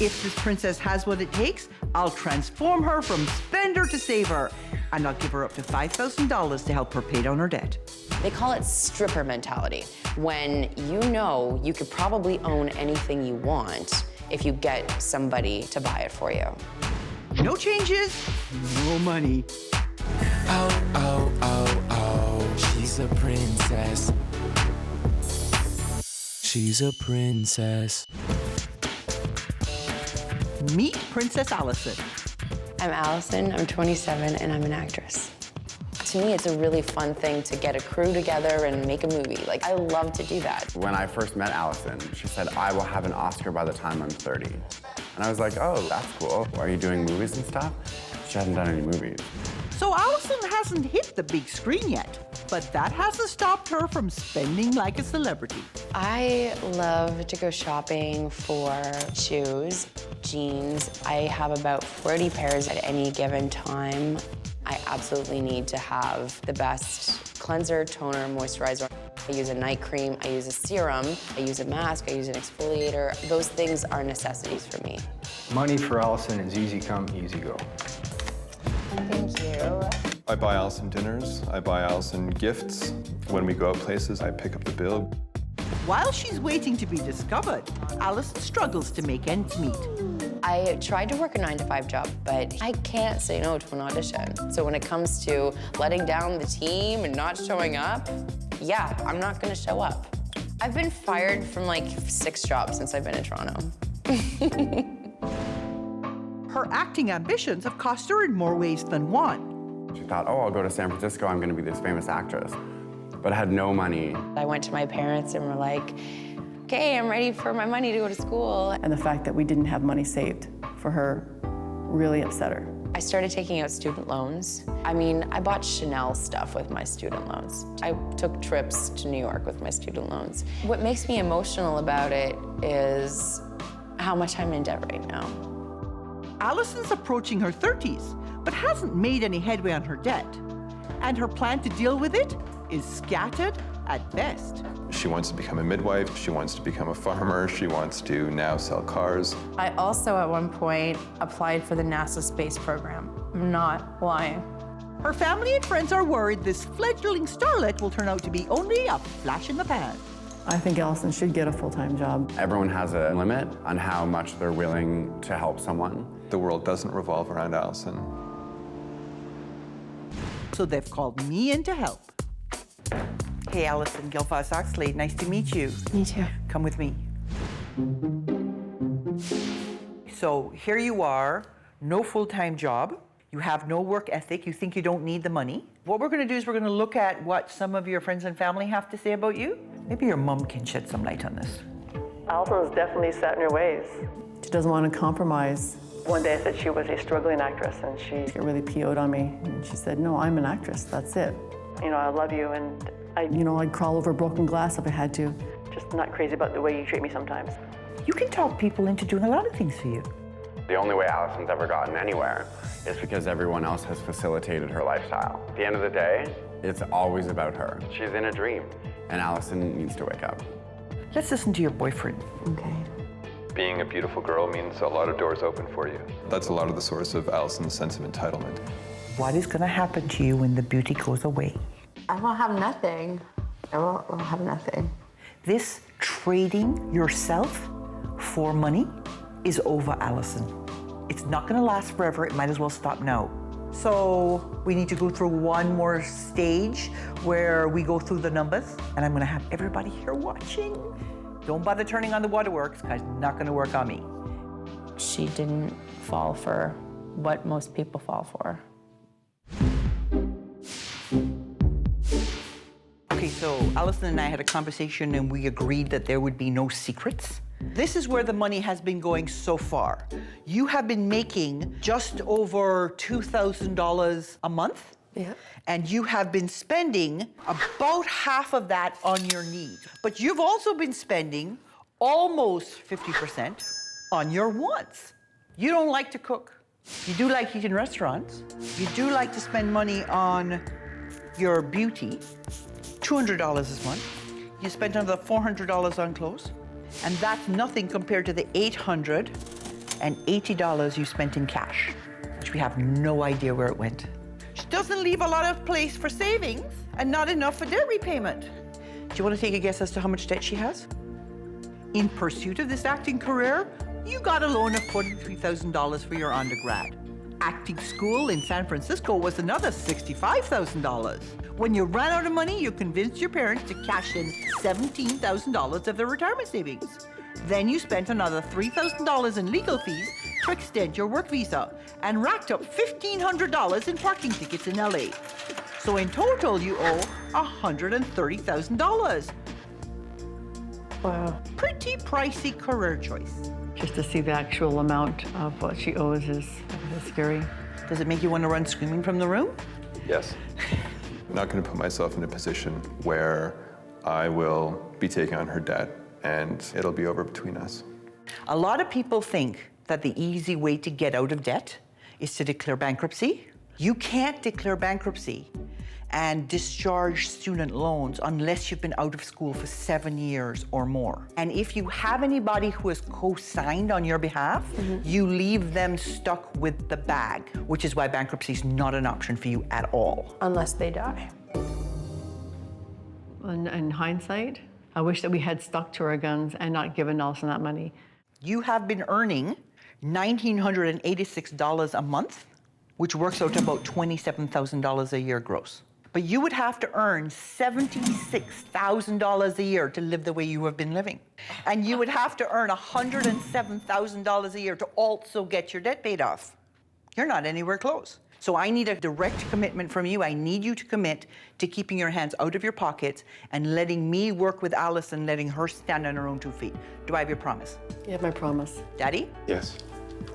If this princess has what it takes, I'll transform her from spender to saver, and I'll give her up to $5,000 to help her pay down her debt. They call it stripper mentality, when you know you could probably own anything you want if you get somebody to buy it for you. No changes, no money. Oh, oh, oh, oh, she's a princess. She's a princess. Meet Princess Allison. I'm Allison, I'm 27, and I'm an actress. To me, it's a really fun thing to get a crew together and make a movie. Like, I love to do that. When I first met Allison, she said, I will have an Oscar by the time I'm 30. And I was like, oh, that's cool. Are you doing movies and stuff? She hadn't done any movies. So Allison hasn't hit the big screen yet, but that hasn't stopped her from spending like a celebrity. I love to go shopping for shoes, jeans. I have about 40 pairs at any given time. I absolutely need to have the best cleanser, toner, moisturizer. I use a night cream, I use a serum, I use a mask, I use an exfoliator. Those things are necessities for me. Money for Allison is easy come, easy go. Thank you. I buy Allison dinners. I buy Allison gifts. When we go out places, I pick up the bill. While she's waiting to be discovered, Allison struggles to make ends meet. I tried to work a 9-to-5 job, but I can't say no to an audition. So when it comes to letting down the team and not showing up, yeah, I'm not gonna show up. I've been fired from like 6 jobs since I've been in Toronto. Her acting ambitions have cost her in more ways than one. She thought, oh, I'll go to San Francisco, I'm gonna be this famous actress. But I had no money. I went to my parents and were like, okay, I'm ready for my money to go to school. And the fact that we didn't have money saved for her really upset her. I started taking out student loans. I mean, I bought Chanel stuff with my student loans. I took trips to New York with my student loans. What makes me emotional about it is how much I'm in debt right now. Allison's approaching her 30s, but hasn't made any headway on her debt. And her plan to deal with it is scattered at best. She wants to become a midwife, she wants to become a farmer, she wants to now sell cars. I also, at one point, applied for the NASA space program. I'm not lying. Her family and friends are worried this fledgling starlet will turn out to be only a flash in the pan. I think Allison should get a full-time job. Everyone has a limit on how much they're willing to help someone. The world doesn't revolve around Allison. So they've called me in to help. Hey, Allison, Gail Vaz-Oxlade, nice to meet you. Me too. Come with me. So here you are, no full-time job. You have no work ethic. You think you don't need the money. What we're going to do is we're going to look at what some of your friends and family have to say about you. Maybe your mom can shed some light on this. Allison's definitely set in her ways. She doesn't want to compromise. One day I said she was a struggling actress, and she really PO'd on me. And she said, no, I'm an actress, that's it. You know, I love you, and I'd crawl over broken glass if I had to. Just not crazy about the way you treat me sometimes. You can talk people into doing a lot of things for you. The only way Allison's ever gotten anywhere is because everyone else has facilitated her lifestyle. At the end of the day, it's always about her. She's in a dream, and Allison needs to wake up. Let's listen to your boyfriend. Okay. Being a beautiful girl means a lot of doors open for you. That's a lot of the source of Allison's sense of entitlement. What is going to happen to you when the beauty goes away? I will have nothing. I will have nothing. This trading yourself for money is over, Allison. It's not going to last forever. It might as well stop now. So we need to go through one more stage where we go through the numbers, and I'm going to have everybody here watching. Don't bother turning on the waterworks, because it's not going to work on me. She didn't fall for what most people fall for. Okay, so Allison and I had a conversation and we agreed that there would be no secrets. This is where the money has been going so far. You have been making just over $2,000 a month. Yeah. And you have been spending about half of that on your needs. But you've also been spending almost 50% on your wants. You don't like to cook. You do like eating in restaurants. You do like to spend money on your beauty, $200 this month. You spent another $400 on clothes. And that's nothing compared to the $880 you spent in cash, which we have no idea where it went. Which doesn't leave a lot of place for savings and not enough for debt repayment. Do you want to take a guess as to how much debt she has? In pursuit of this acting career, you got a loan of $43,000 for your undergrad. Acting school in San Francisco was another $65,000. When you ran out of money, you convinced your parents to cash in $17,000 of their retirement savings. Then you spent another $3,000 in legal fees to extend your work visa and racked up $1,500 in parking tickets in LA. So in total, you owe $130,000. Wow. Pretty pricey career choice. Just to see the actual amount of what she owes is scary. Does it make you want to run screaming from the room? Yes. I'm not going to put myself in a position where I will be taking on her debt and it'll be over between us. A lot of people think that the easy way to get out of debt is to declare bankruptcy. You can't declare bankruptcy and discharge student loans unless you've been out of school for 7 years or more. And if you have anybody who has co-signed on your behalf, you leave them stuck with the bag, which is why bankruptcy is not an option for you at all. Unless they die. In hindsight, I wish that we had stuck to our guns and not given Allison that money. You have been earning $1,986 a month, which works out to about $27,000 a year gross. But you would have to earn $76,000 a year to live the way you have been living. And you would have to earn $107,000 a year to also get your debt paid off. You're not anywhere close. So I need a direct commitment from you. I need you to commit to keeping your hands out of your pockets and letting me work with Allison, letting her stand on her own 2 feet. Do I have your promise? You have my promise. Daddy? Yes.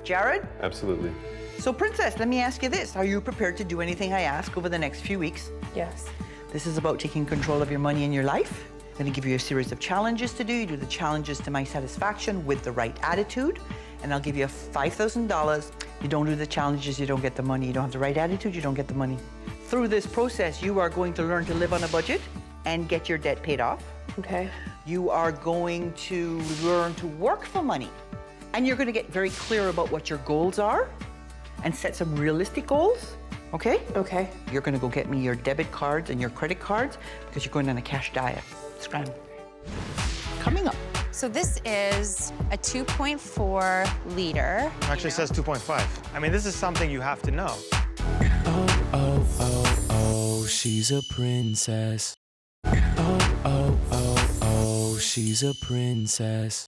Jared? Absolutely. So, Princess, let me ask you this. Are you prepared to do anything I ask over the next few weeks? Yes. This is about taking control of your money and your life. I'm going to give you a series of challenges to do. You do the challenges to my satisfaction with the right attitude, and I'll give you $5,000. You don't do the challenges, you don't get the money. You don't have the right attitude, you don't get the money. Through this process, you are going to learn to live on a budget and get your debt paid off. Okay. You are going to learn to work for money, and you're going to get very clear about what your goals are and set some realistic goals, okay? Okay. You're gonna go get me your debit cards and your credit cards because you're going on a cash diet. Scram. Coming up. So this is a 2.4 liter. Actually says 2.5. I mean, this is something you have to know. Oh, she's a princess. Oh, she's a princess.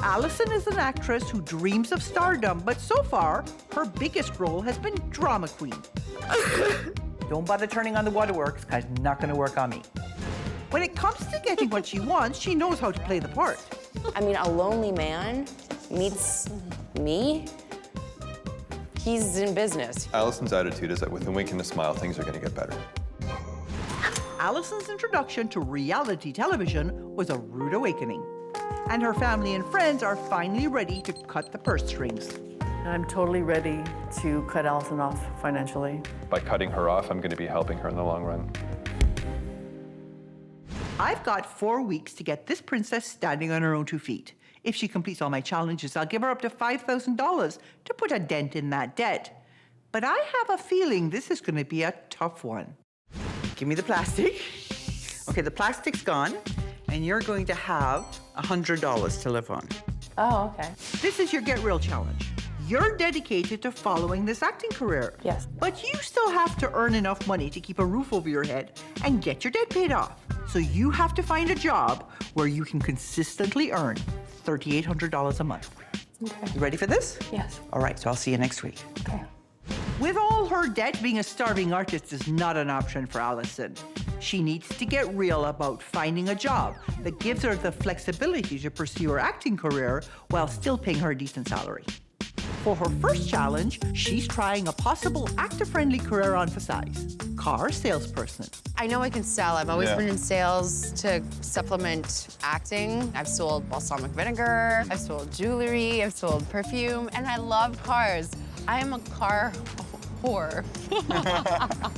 Allison is an actress who dreams of stardom, but so far, her biggest role has been drama queen. Don't bother turning on the waterworks, because it's not going to work on me. When it comes to getting what she wants, she knows how to play the part. I mean, a lonely man meets me. He's in business. Allison's attitude is that with a wink and a smile, things are going to get better. Allison's introduction to reality television was a rude awakening. And her family and friends are finally ready to cut the purse strings. And I'm totally ready to cut Allison off financially. By cutting her off, I'm going to be helping her in the long run. I've got 4 weeks to get this princess standing on her own 2 feet. If she completes all my challenges, I'll give her up to $5,000 to put a dent in that debt. But I have a feeling this is going to be a tough one. Give me the plastic. Okay, the plastic's gone, and you're going to have $100 to live on. Oh, okay. This is your Get Real challenge. You're dedicated to following this acting career. Yes. But you still have to earn enough money to keep a roof over your head and get your debt paid off. So you have to find a job where you can consistently earn $3,800 a month. Okay. You ready for this? Yes. All right, so I'll see you next week. Okay. With all her debt, being a starving artist is not an option for Allison. She needs to get real about finding a job that gives her the flexibility to pursue her acting career while still paying her a decent salary. For her first challenge, she's trying a possible actor-friendly career on facades. Car salesperson. I know I can sell. I've always Yeah. been in sales to supplement acting. I've sold balsamic vinegar, I've sold jewelry, I've sold perfume, and I love cars. I am a car whore.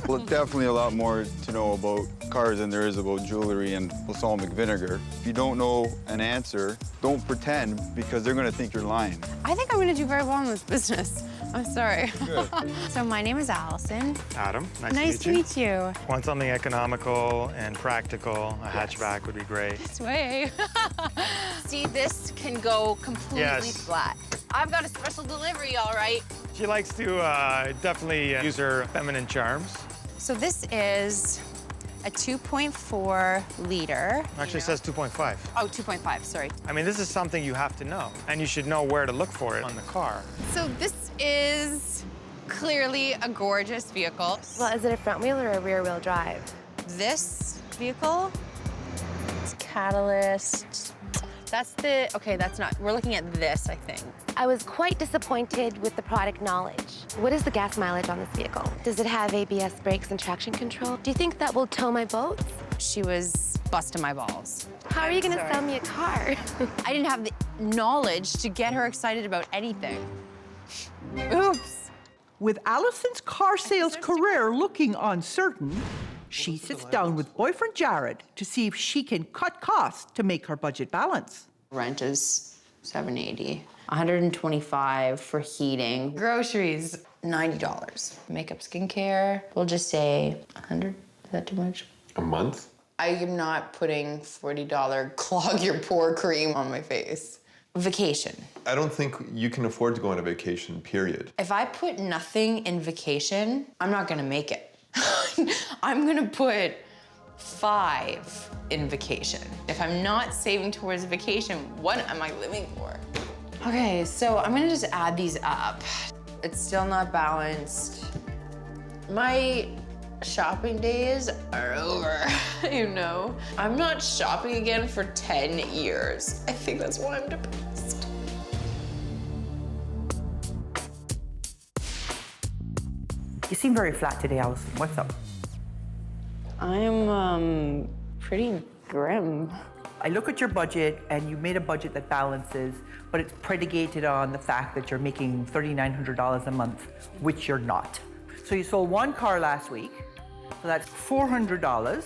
Well, definitely a lot more to know about cars than there is about jewelry and balsamic vinegar. If you don't know an answer, don't pretend because they're going to think you're lying. I think I'm gonna do very well in this business. I'm sorry. Good. So my name is Allison. Adam, Nice to meet you. Want something economical and practical, a hatchback would be great. This way. See, this can go completely Yes. flat. I've got a special delivery, all right. She likes to definitely use her feminine charms. So this is a 2.4 liter. Actually says 2.5. Oh, 2.5, sorry. I mean, this is something you have to know, and you should know where to look for it on the car. So this is clearly a gorgeous vehicle. Well, is it a front wheel or a rear wheel drive? This vehicle, it's catalyst. That's the, okay, that's not, we're looking at this, I think. I was quite disappointed with the product knowledge. What is the gas mileage on this vehicle? Does it have ABS brakes and traction control? Do you think that will tow my boat? She was busting my balls. How are you gonna sell me a car? I didn't have the knowledge to get her excited about anything. Oops. With Allison's car sales career looking uncertain, she sits down with boyfriend Jared to see if she can cut costs to make her budget balance. Rent is $780. $125 for heating. Groceries, $90. Makeup, skincare, we'll just say $100. Is that too much? A month? I am not putting $40 clog your pore cream on my face. Vacation. I don't think you can afford to go on a vacation, period. If I put nothing in vacation, I'm not gonna make it. I'm gonna put 5 in vacation. If I'm not saving towards vacation, what am I living for? Okay, so I'm gonna just add these up. It's still not balanced. My shopping days are over, you know? I'm not shopping again for 10 years. I think that's why I'm depressed. You seem very flat today, Allison. What's up? I'm, pretty grim. I look at your budget, and you made a budget that balances, but it's predicated on the fact that you're making $3,900 a month, which you're not. So you sold 1 car last week, so that's $400.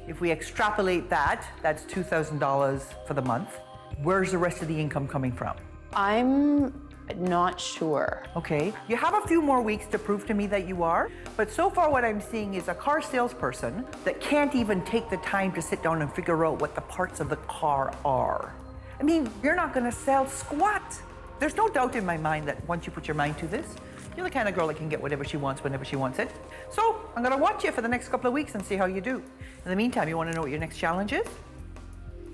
If we extrapolate that, that's $2,000 for the month. Where's the rest of the income coming from? I'm not sure. Okay, you have a few more weeks to prove to me that you are, but so far what I'm seeing is a car salesperson that can't even take the time to sit down and figure out what the parts of the car are. I mean, you're not gonna sell squat. There's no doubt in my mind that once you put your mind to this, you're the kind of girl that can get whatever she wants whenever she wants it. So I'm gonna watch you for the next couple of weeks and see how you do. In the meantime, you wanna know what your next challenge is?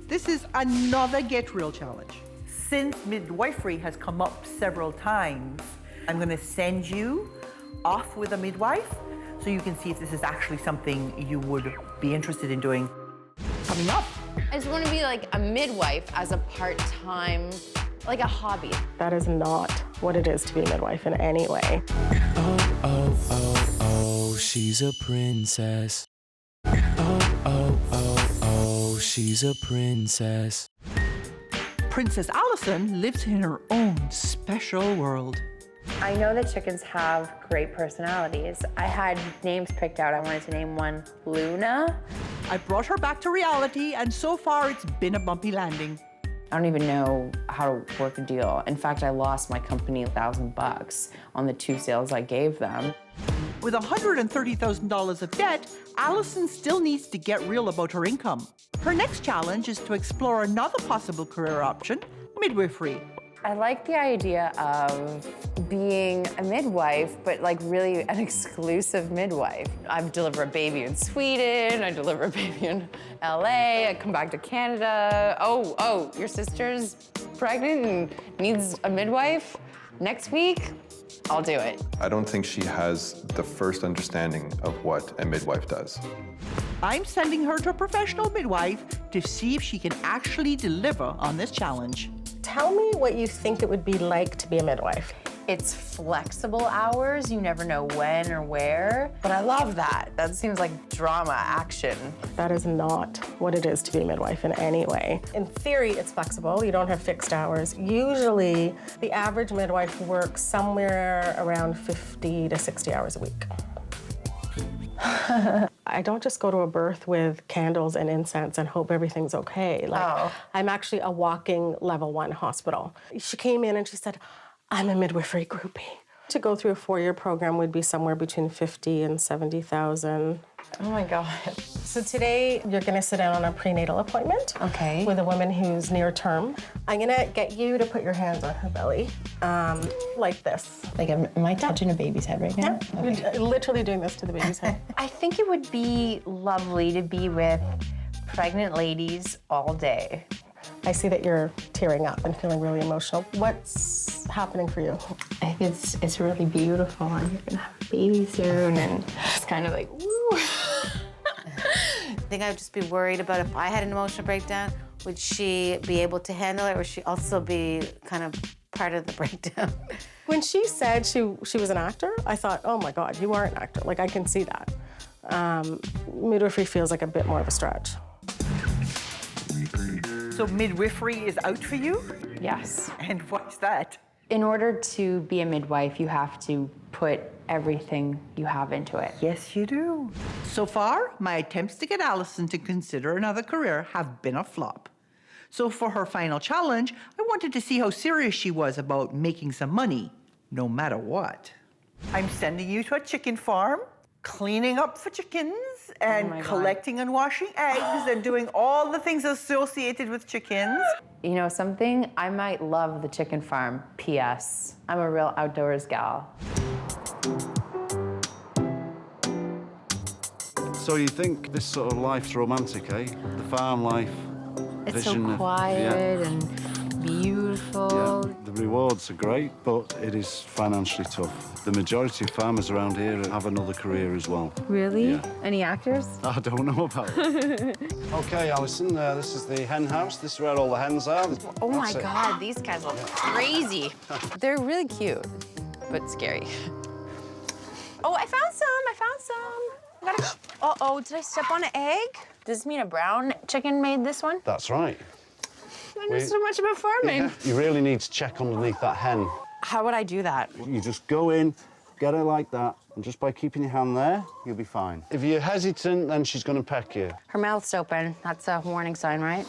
This is another Get Real challenge. Since midwifery has come up several times, I'm gonna send you off with a midwife so you can see if this is actually something you would be interested in doing. Coming up. I just want to be like a midwife as a part-time, like a hobby. That is not what it is to be a midwife in any way. Oh, oh, oh, oh, she's a princess. Oh, oh, oh, oh, she's a princess. Princess Allison lives in her own special world. I know that chickens have great personalities. I had names picked out. I wanted to name one Luna. I brought her back to reality, and so far it's been a bumpy landing. I don't even know how to work a deal. In fact, I lost my company $1,000 on the 2 sales I gave them. With $130,000 of debt, Allison still needs to get real about her income. Her next challenge is to explore another possible career option, midwifery. I like the idea of being a midwife, but like really an exclusive midwife. I deliver a baby in Sweden, I deliver a baby in LA, I come back to Canada. Oh, your sister's pregnant and needs a midwife next week? I'll do it. I don't think she has the first understanding of what a midwife does. I'm sending her to a professional midwife to see if she can actually deliver on this challenge. Tell me what you think it would be like to be a midwife. It's flexible hours, you never know when or where, but I love that. That seems like drama, action. That is not what it is to be a midwife in any way. In theory, it's flexible. You don't have fixed hours. Usually, the average midwife works somewhere around 50 to 60 hours a week. I don't just go to a birth with candles and incense and hope everything's okay. I'm actually a walking level 1 hospital. She came in and she said, I'm a midwifery groupie. To go through a 4-year program would be somewhere between 50 and 70,000. Oh my God. So today you're gonna sit down on a prenatal appointment. Okay. With a woman who's near term. I'm gonna get you to put your hands on her belly, like this. Like, am I touching a baby's head right now? Yeah, okay. You're literally doing this to the baby's head. I think it would be lovely to be with pregnant ladies all day. I see that you're tearing up and feeling really emotional. What's happening for you? I think it's really beautiful, and you're gonna have a baby soon, and it's kind of like, woo. I think I'd just be worried about if I had an emotional breakdown, would she be able to handle it, or would she also be kind of part of the breakdown? When she said she was an actor, I thought, oh my God, you are an actor. Like, I can see that. Midwifery feels like a bit more of a stretch. So midwifery is out for you? Yes. And what's that? In order to be a midwife, you have to put everything you have into it. Yes, you do. So far, my attempts to get Allison to consider another career have been a flop. So for her final challenge, I wanted to see how serious she was about making some money, no matter what. I'm sending you to a chicken farm cleaning up for chickens and collecting and washing eggs and doing all the things associated with chickens. You know something? I might love the chicken farm. P.S. I'm a real outdoors gal. So you think this sort of life's romantic, eh? The farm life. It's vision so quiet and beautiful. Yeah, the rewards are great, but it is financially tough. The majority of farmers around here have another career as well. Really? Yeah. Any actors? I don't know about it. Okay, Alison, this is the hen house. This is where all the hens are. Oh my That's it. God, these guys look crazy. They're really cute, but scary. Oh, I found some. Uh-oh, did I step on an egg? Does this mean a brown chicken made this one? That's right. I know so much about farming. Yeah, you really need to check underneath that hen. How would I do that? You just go in, get her like that, and just by keeping your hand there, you'll be fine. If you're hesitant, then she's going to peck you. Her mouth's open. That's a warning sign, right?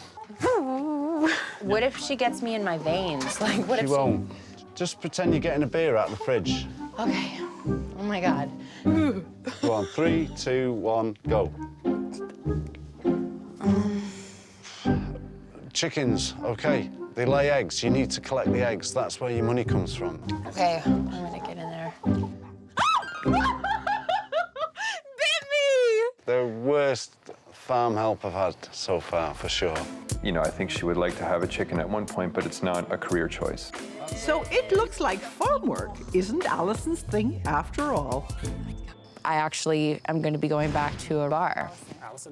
What if she gets me in my veins? Like, what if She won't. Just pretend you're getting a beer out of the fridge. Okay. Oh my God. Go on, 3, 2, 1, go. Chickens, okay. They lay eggs. You need to collect the eggs. That's where your money comes from. Okay, I'm gonna get in there. Bit me! The worst farm help I've had so far, for sure. You know, I think she would like to have a chicken at one point, but it's not a career choice. So it looks like farm work isn't Alison's thing after all. I actually am gonna be going back to a bar.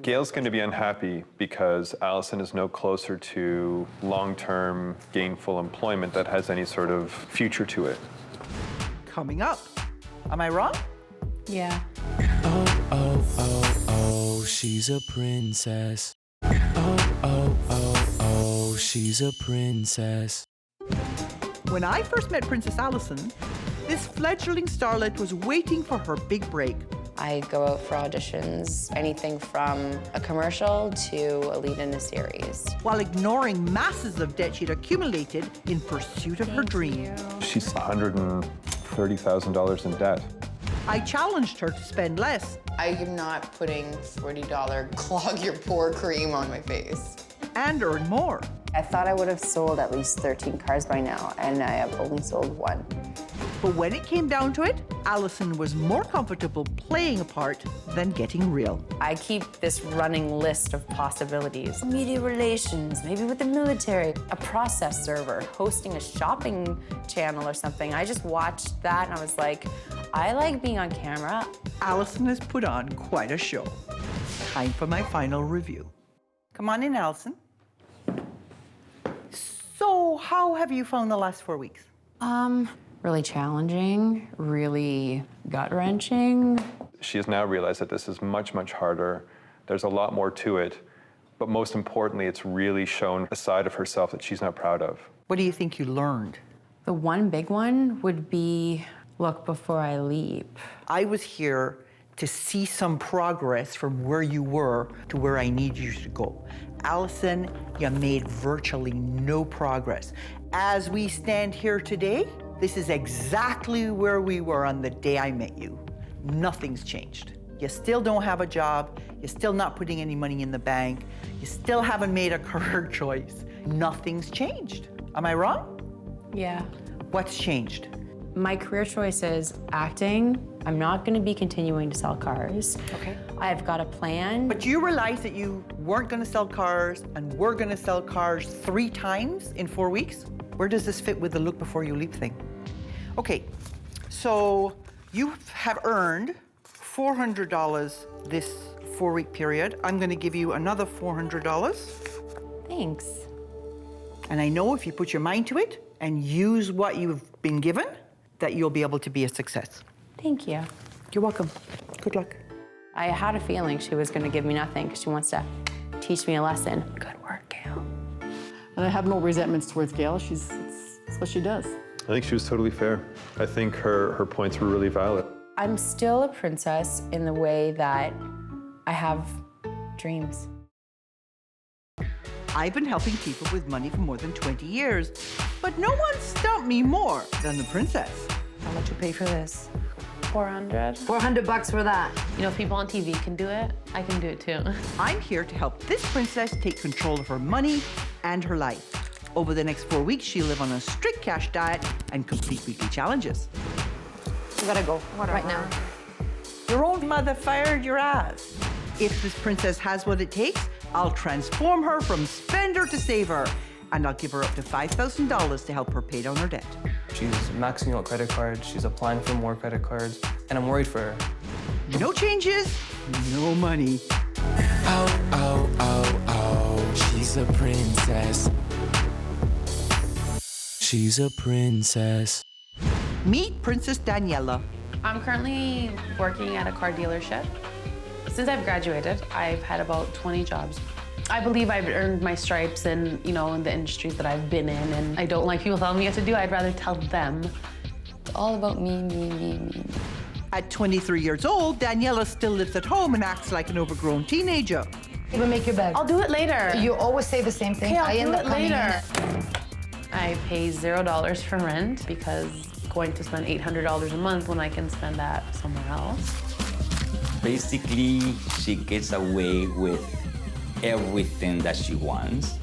Gail's going to be unhappy because Alison is no closer to long-term gainful employment that has any sort of future to it. Coming up. Am I wrong? Yeah. Oh, oh, oh, oh, she's a princess. Oh, oh, oh, oh, she's a princess. When I first met Princess Alison, this fledgling starlet was waiting for her big break. I go out for auditions, anything from a commercial to a lead in a series. While ignoring masses of debt she'd accumulated in pursuit of her dream. She's $130,000 in debt. I challenged her to spend less. I am not putting $40 clog your pore cream on my face. And earn more. I thought I would have sold at least 13 cars by now, and I have only sold 1. But when it came down to it, Alison was more comfortable playing a part than getting real. I keep this running list of possibilities. Media relations, maybe with the military, a process server, hosting a shopping channel or something. I just watched that and I was like, I like being on camera. Alison has put on quite a show. Time for my final review. Come on in, Alison. So, how have you found the last 4 weeks? Really challenging, really gut-wrenching. She has now realized that this is much, much harder. There's a lot more to it. But most importantly, it's really shown a side of herself that she's not proud of. What do you think you learned? The one big one would be look before I leap. I was here to see some progress from where you were to where I need you to go. Alison, you made virtually no progress. As we stand here today, this is exactly where we were on the day I met you. Nothing's changed. You still don't have a job. You're still not putting any money in the bank. You still haven't made a career choice. Nothing's changed. Am I wrong? Yeah. What's changed? My career choice is acting. I'm not going to be continuing to sell cars. Okay. I've got a plan. But you realize that you weren't going to sell cars and were going to sell cars 3 times in 4 weeks? Where does this fit with the look before you leap thing? Okay, so you have earned $400 this 4-week period. I'm going to give you another $400. Thanks. And I know if you put your mind to it and use what you've been given, that you'll be able to be a success. Thank you. You're welcome. Good luck. I had a feeling she was going to give me nothing because she wants to teach me a lesson. Good work, Gail. And I have no resentments towards Gail. It's what she does. I think she was totally fair. I think her points were really valid. I'm still a princess in the way that I have dreams. I've been helping people with money for more than 20 years, but no one stumped me more than the princess. How much you pay for this? 400. 400 bucks for that. You know, if people on TV can do it, I can do it too. I'm here to help this princess take control of her money and her life. Over the next 4 weeks, she'll live on a strict cash diet and complete weekly challenges. You gotta go right now. Your own mother fired your ass. If this princess has what it takes, I'll transform her from spender to saver, and I'll give her up to $5,000 to help her pay down her debt. She's maxing out credit cards, she's applying for more credit cards, and I'm worried for her. No changes, no money. Oh, oh, oh, oh, she's a princess. She's a princess. Meet Princess Daniela. I'm currently working at a car dealership. Since I've graduated, I've had about 20 jobs. I believe I've earned my stripes in, you know, in the industries that I've been in, and I don't like people telling me what to do. I'd rather tell them. It's all about me, me, me, me. At 23 years old, Daniela still lives at home and acts like an overgrown teenager. Even make your bed. I'll do it later. You always say the same thing. Okay, I I'll end do up it coming later. in. I pay $0 for rent because going to spend $800 a month when I can spend that somewhere else. Basically, she gets away with everything that she wants.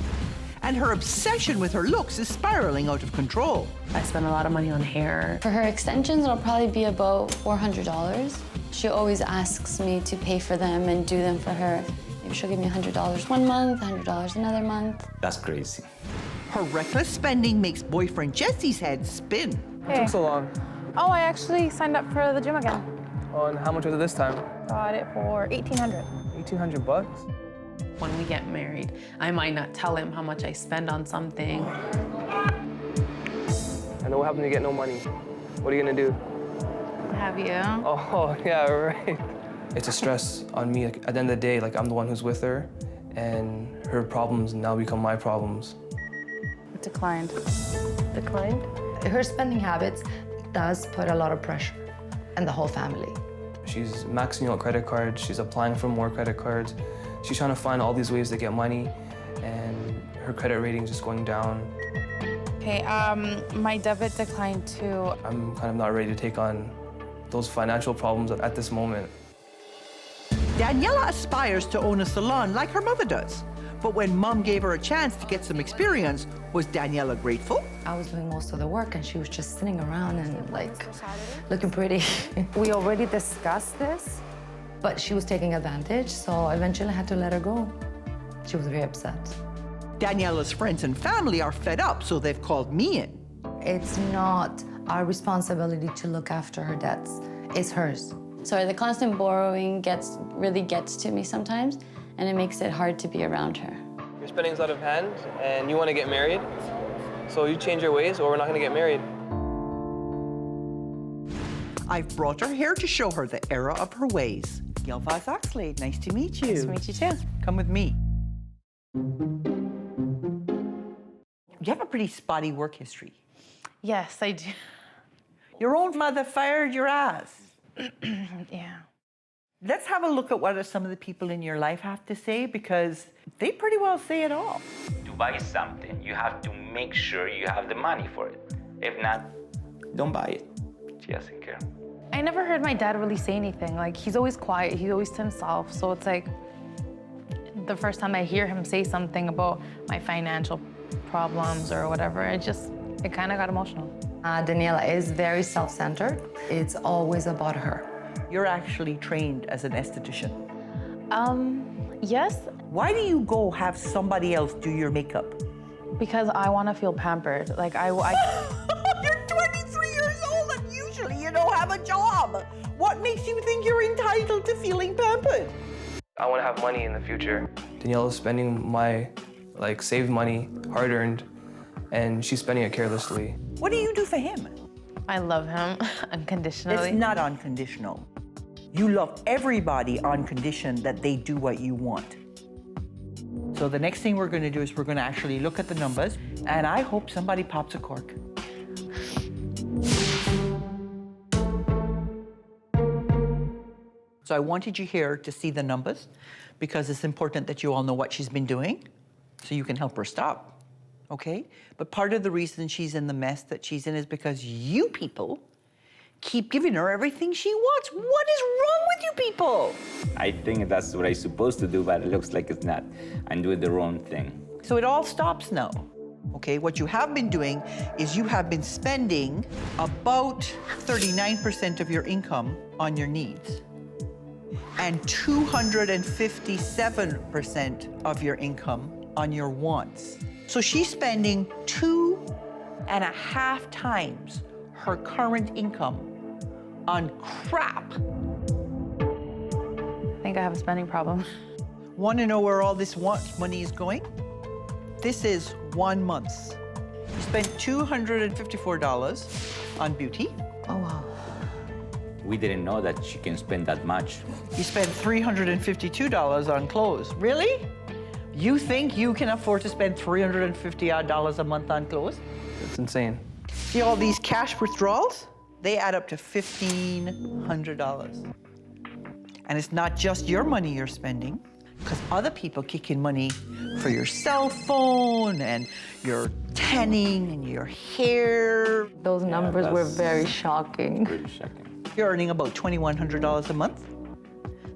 And her obsession with her looks is spiraling out of control. I spend a lot of money on hair. For her extensions, it'll probably be about $400. She always asks me to pay for them and do them for her. Maybe she'll give me $100 one month, $100 another month. That's crazy. Her reckless spending makes boyfriend Jesse's head spin. What took so long? Oh, I actually signed up for the gym again. Oh, and how much was it this time? Got it for $1,800. 1,800 bucks? When we get married, I might not tell him how much I spend on something. And then what happens when you get no money? What are you gonna do? Have you? Oh, yeah, right. It's a stress on me. Like, at the end of the day, like, I'm the one who's with her, and her problems now become my problems. It declined. Declined? Her spending habits does put a lot of pressure on the whole family. She's maxing out credit cards, she's applying for more credit cards. She's trying to find all these ways to get money, and her credit rating is just going down. Okay, my debit declined too. I'm kind of not ready to take on those financial problems at this moment. Daniela aspires to own a salon like her mother does. But when Mom gave her a chance to get some experience, was Daniela grateful? I was doing most of the work and she was just sitting around and like looking pretty. We already discussed this. But she was taking advantage, so eventually I had to let her go. She was very upset. Daniela's friends and family are fed up, so they've called me in. It's not our responsibility to look after her debts. It's hers. Sorry, the constant borrowing really gets to me sometimes, and it makes it hard to be around her. Your spending's out of hand, and you want to get married, so you change your ways, or we're not going to get married. I've brought her here to show her the error of her ways. Gail Vaz-Oxlade, nice to meet you. Nice to meet you too. Come with me. You have a pretty spotty work history. Yes, I do. Your own mother fired your ass. Yeah. Let's have a look at what some of the people in your life have to say, because they pretty well say it all. To buy something, you have to make sure you have the money for it. If not, don't buy it. She doesn't care. I never heard my dad really say anything. Like, he's always quiet, he's always to himself. So it's like, the first time I hear him say something about my financial problems or whatever, it kind of got emotional. Daniela is very self-centered. It's always about her. You're actually trained as an esthetician. Yes. Why do you go have somebody else do your makeup? Because I want to feel pampered. Like, You're 23 years old and usually you don't have a job. What makes you think you're entitled to feeling pampered? I want to have money in the future. Daniela's spending my, saved money, hard-earned, and she's spending it carelessly. What do you do for him? I love him unconditionally. It's not unconditional. You love everybody on condition that they do what you want. So the next thing we're going to do is we're going to actually look at the numbers, and I hope somebody pops a cork. So I wanted you here to see the numbers because it's important that you all know what she's been doing so you can help her stop, okay? But part of the reason she's in the mess that she's in is because you people keep giving her everything she wants. What is wrong with you people? I think that's what I'm supposed to do, but it looks like it's not. I'm doing the wrong thing. So it all stops now. Okay, what you have been doing is you have been spending about 39% of your income on your needs and 257% of your income on your wants. So she's spending 2.5 times her current income on crap. I think I have a spending problem. Want to know where all this money is going? This is 1 month. You spent $254 on beauty. Oh, wow. We didn't know that she can spend that much. You spent $352 on clothes. Really? You think you can afford to spend $350 a month on clothes? It's insane. See all these cash withdrawals? They add up to $1,500. And it's not just your money you're spending, because other people kick in money for your cell phone and your tanning and your hair. Those numbers were very shocking. Pretty shocking. You're earning about $2,100 a month.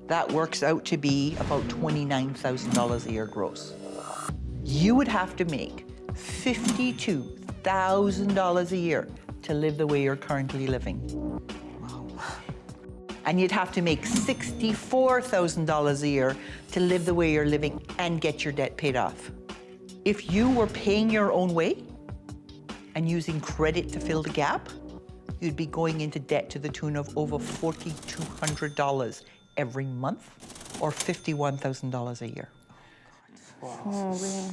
That works out to be about $29,000 a year gross. You would have to make $52,000 a year to live the way you're currently living. And you'd have to make $64,000 a year to live the way you're living and get your debt paid off. If you were paying your own way and using credit to fill the gap, you'd be going into debt to the tune of over $4,200 every month or $51,000 a year. Oh, really?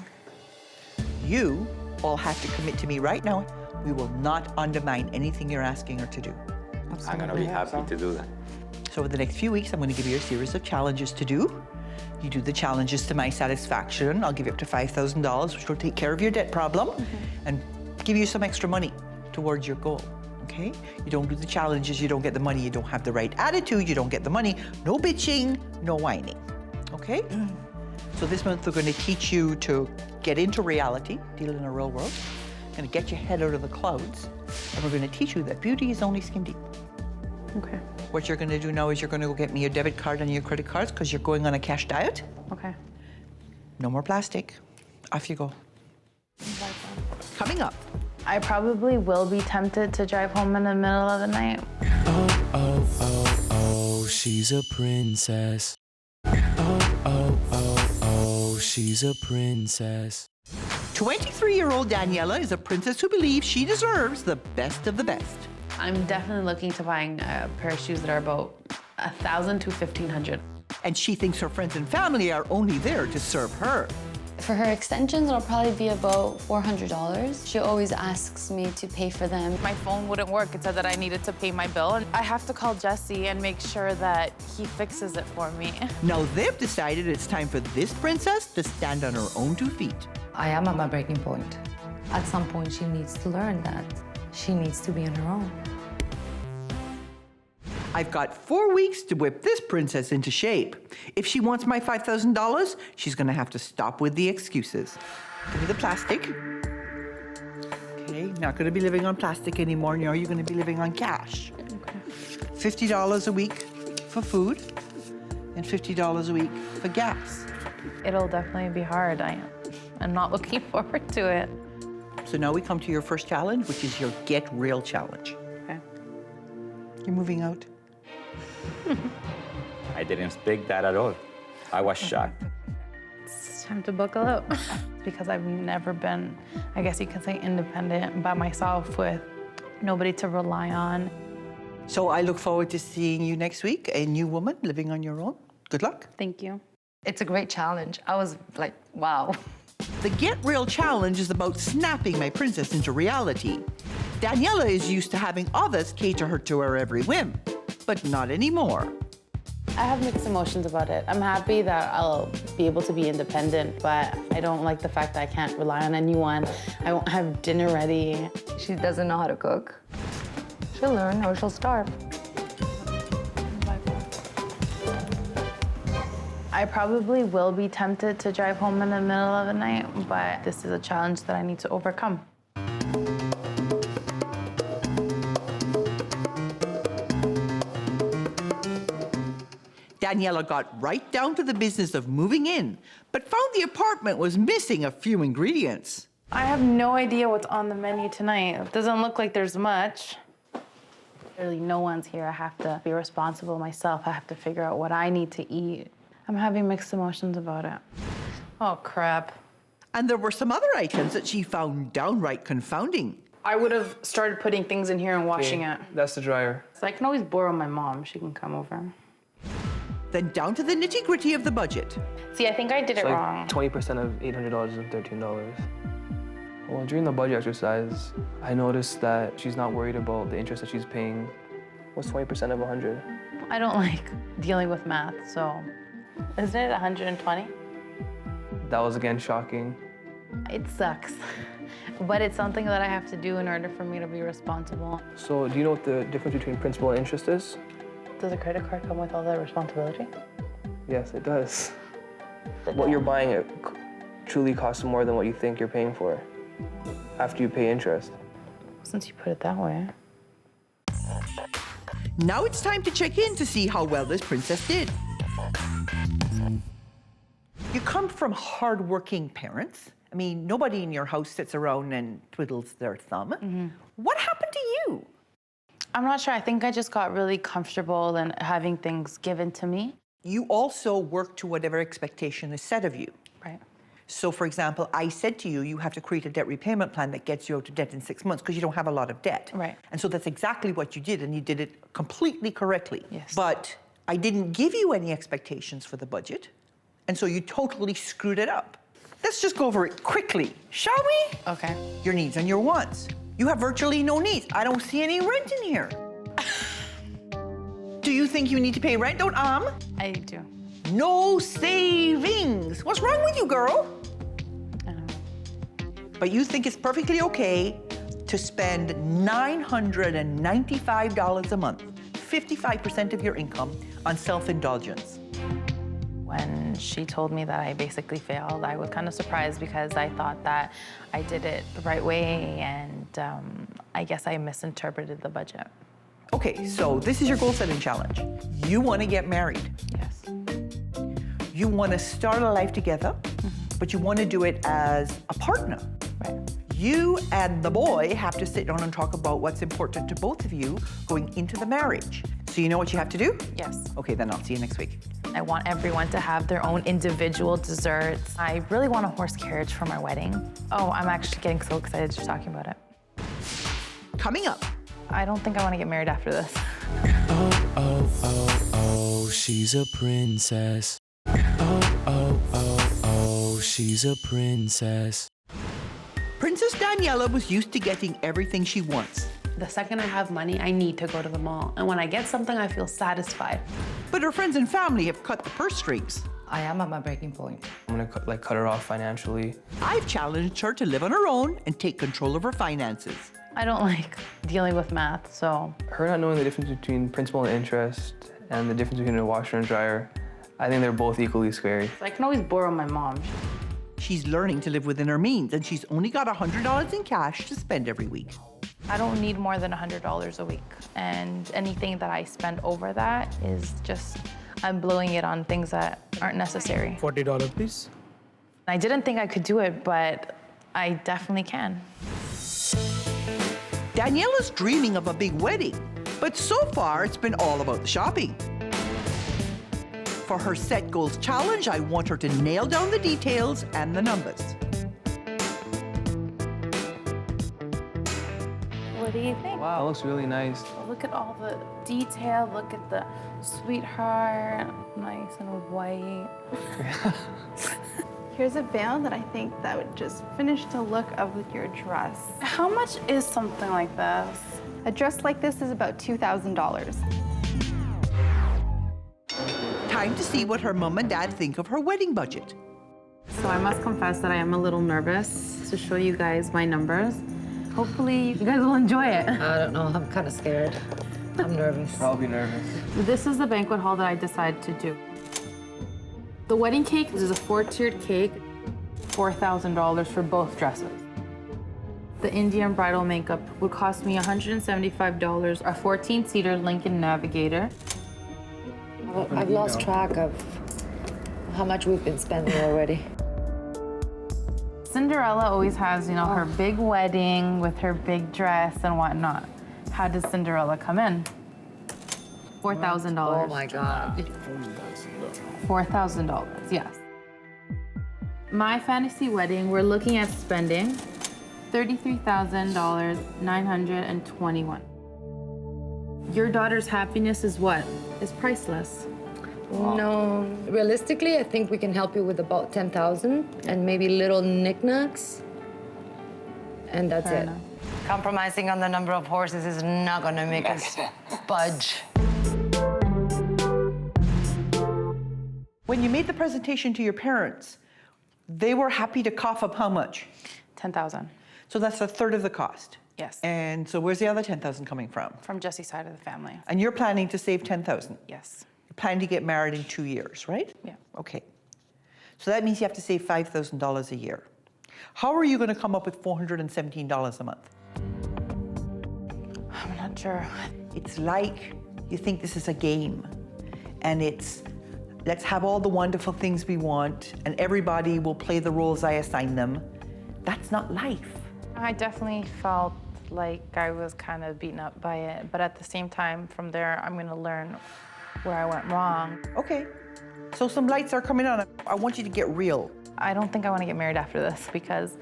You all have to commit to me right now. We will not undermine anything you're asking her to do. I'm gonna be happy to do that. So over the next few weeks, I'm going to give you a series of challenges to do. You do the challenges to my satisfaction. I'll give you up to $5,000, which will take care of your debt problem and give you some extra money towards your goal, okay? You don't do the challenges, you don't get the money, you don't have the right attitude, you don't get the money. No bitching, no whining, okay? So this month, we're going to teach you to get into reality, deal in the real world. We're going to get your head out of the clouds, and we're going to teach you that beauty is only skin deep. Okay. What you're going to do now is you're going to go get me your debit card and your credit cards because you're going on a cash diet. Okay. No more plastic. Off you go. Coming up. I probably will be tempted to drive home in the middle of the night. Oh, oh, oh, oh, she's a princess. Oh, oh, oh, oh, she's a princess. 23-year-old Daniela is a princess who believes she deserves the best of the best. I'm definitely looking to buying a pair of shoes that are about $1,000 to $1,500. And she thinks her friends and family are only there to serve her. For her extensions, it'll probably be about $400. She always asks me to pay for them. My phone wouldn't work. It said that I needed to pay my bill, and I have to call Jesse and make sure that he fixes it for me. Now they've decided it's time for this princess to stand on her own 2 feet. I am at my breaking point. At some point, she needs to learn that she needs to be on her own. I've got 4 weeks to whip this princess into shape. If she wants my $5,000, she's gonna have to stop with the excuses. Give me the plastic. Okay, not gonna be living on plastic anymore. Now you're gonna be living on cash. Okay. $50 a week for food and $50 a week for gas. It'll definitely be hard. I'm not looking forward to it. So now we come to your first challenge, which is your Get Real challenge. Okay. You're moving out. I didn't expect that at all. I was shocked. It's time to buckle up because I've never been, I guess you could say, independent by myself with nobody to rely on. So I look forward to seeing you next week, a new woman living on your own. Good luck. Thank you. It's a great challenge. I was like, wow. The Get Real challenge is about snapping my princess into reality. Daniela is used to having others cater her to her every whim, but not anymore. I have mixed emotions about it. I'm happy that I'll be able to be independent, but I don't like the fact that I can't rely on anyone. I won't have dinner ready. She doesn't know how to cook. She'll learn or she'll starve. I probably will be tempted to drive home in the middle of the night, but this is a challenge that I need to overcome. Daniela got right down to the business of moving in, but found the apartment was missing a few ingredients. I have no idea what's on the menu tonight. It doesn't look like there's much. Really, no one's here. I have to be responsible myself. I have to figure out what I need to eat. I'm having mixed emotions about it. Oh, crap. And there were some other items that she found downright confounding. I would have started putting things in here and washing it. That's the dryer. So I can always borrow my mom. She can come over. Then down to the nitty-gritty of the budget. See, I think I did it wrong. 20% of $800 is $13. Well, during the budget exercise, I noticed that she's not worried about the interest that she's paying. What's 20% of 100? I don't like dealing with math, so isn't it 120? That was again shocking. It sucks, but it's something that I have to do in order for me to be responsible. So do you know what the difference between principal and interest is? Does a credit card come with all that responsibility? Yes, it does. What you're buying it truly costs more than what you think you're paying for after you pay interest. Since you put it that way. Now it's time to check in to see how well this princess did. You come from hardworking parents. I mean, nobody in your house sits around and twiddles their thumb. What happened to you? I'm not sure. I think I just got really comfortable in having things given to me. You also work to whatever expectation is set of you. Right. So, for example, I said to you, you have to create a debt repayment plan that gets you out of debt in 6 months because you don't have a lot of debt. Right. And so that's exactly what you did, and you did it completely correctly. Yes. But I didn't give you any expectations for the budget, and so you totally screwed it up. Let's just go over it quickly, shall we? Okay. Your needs and your wants. You have virtually no needs. I don't see any rent in here. Do you think you need to pay rent? Don't I do. No savings. What's wrong with you, girl? I don't know. But you think it's perfectly okay to spend $995 a month, 55% of your income, on self-indulgence. When she told me that I basically failed, I was kind of surprised because I thought that I did it the right way, and I guess I misinterpreted the budget. Okay, so this is your goal-setting challenge. You want to get married. Yes. You want to start a life together, but you want to do it as a partner. Right. You and the boy have to sit down and talk about what's important to both of you going into the marriage. So you know what you have to do? Yes. Okay, then I'll see you next week. I want everyone to have their own individual desserts. I really want a horse carriage for my wedding. Oh, I'm actually getting so excited just talking about it. Coming up. I don't think I want to get married after this. Oh, oh, oh, oh, she's a princess. Oh, oh, oh, oh, she's a princess. Princess Daniela was used to getting everything she wants. The second I have money, I need to go to the mall. And when I get something, I feel satisfied. But her friends and family have cut the purse strings. I am at my breaking point. I'm gonna cut her off financially. I've challenged her to live on her own and take control of her finances. I don't like dealing with math, so. Her not knowing the difference between principal and interest and the difference between a washer and dryer, I think they're both equally scary. I can always borrow my mom. She's learning to live within her means, and she's only got $100 in cash to spend every week. I don't need more than $100 a week. And anything that I spend over that is just, I'm blowing it on things that aren't necessary. $40, please. I didn't think I could do it, but I definitely can. Daniela's dreaming of a big wedding, but so far it's been all about the shopping. For her Set Goals challenge, I want her to nail down the details and the numbers. What do you think? Wow, that looks really nice. Look at all the detail. Look at the sweetheart. Nice and white. Here's a veil that I think that would just finish the look of your dress. How much is something like this? A dress like this is about $2,000. Time to see what her mom and dad think of her wedding budget. So I must confess that I am a little nervous to show you guys my numbers. Hopefully you guys will enjoy it. I don't know, I'm kind of scared. I'm nervous. I'll be nervous. This is the banquet hall that I decided to do. The wedding cake is a 4-tiered cake, $4,000 for both dresses. The Indian bridal makeup would cost me $175, a 14-seater Lincoln Navigator. I've lost track of how much we've been spending already. Cinderella always has, you know, her big wedding with her big dress and whatnot. How does Cinderella come in? $4,000. Oh my God. $4,000, yes. My fantasy wedding, we're looking at spending $33,921. Your daughter's happiness is what? Is priceless. No, realistically, I think we can help you with about 10,000 and maybe little knickknacks, and that's it. Compromising on the number of horses is not gonna make us budge. When you made the presentation to your parents, they were happy to cough up how much? 10,000. So that's a third of the cost? Yes. And so where's the other 10,000 coming from? From Jesse's side of the family. And you're planning to save 10,000? Yes. You're planning to get married in 2 years, right? Yeah. Okay. So that means you have to save $5,000 a year. How are you going to come up with $417 a month? I'm not sure. It's like you think this is a game, and it's let's have all the wonderful things we want, and everybody will play the roles I assign them. That's not life. I definitely felt like I was kind of beaten up by it, but at the same time, from there, I'm gonna learn where I went wrong. Okay, so some lights are coming on. I want you to get real. I don't think I want to get married after this because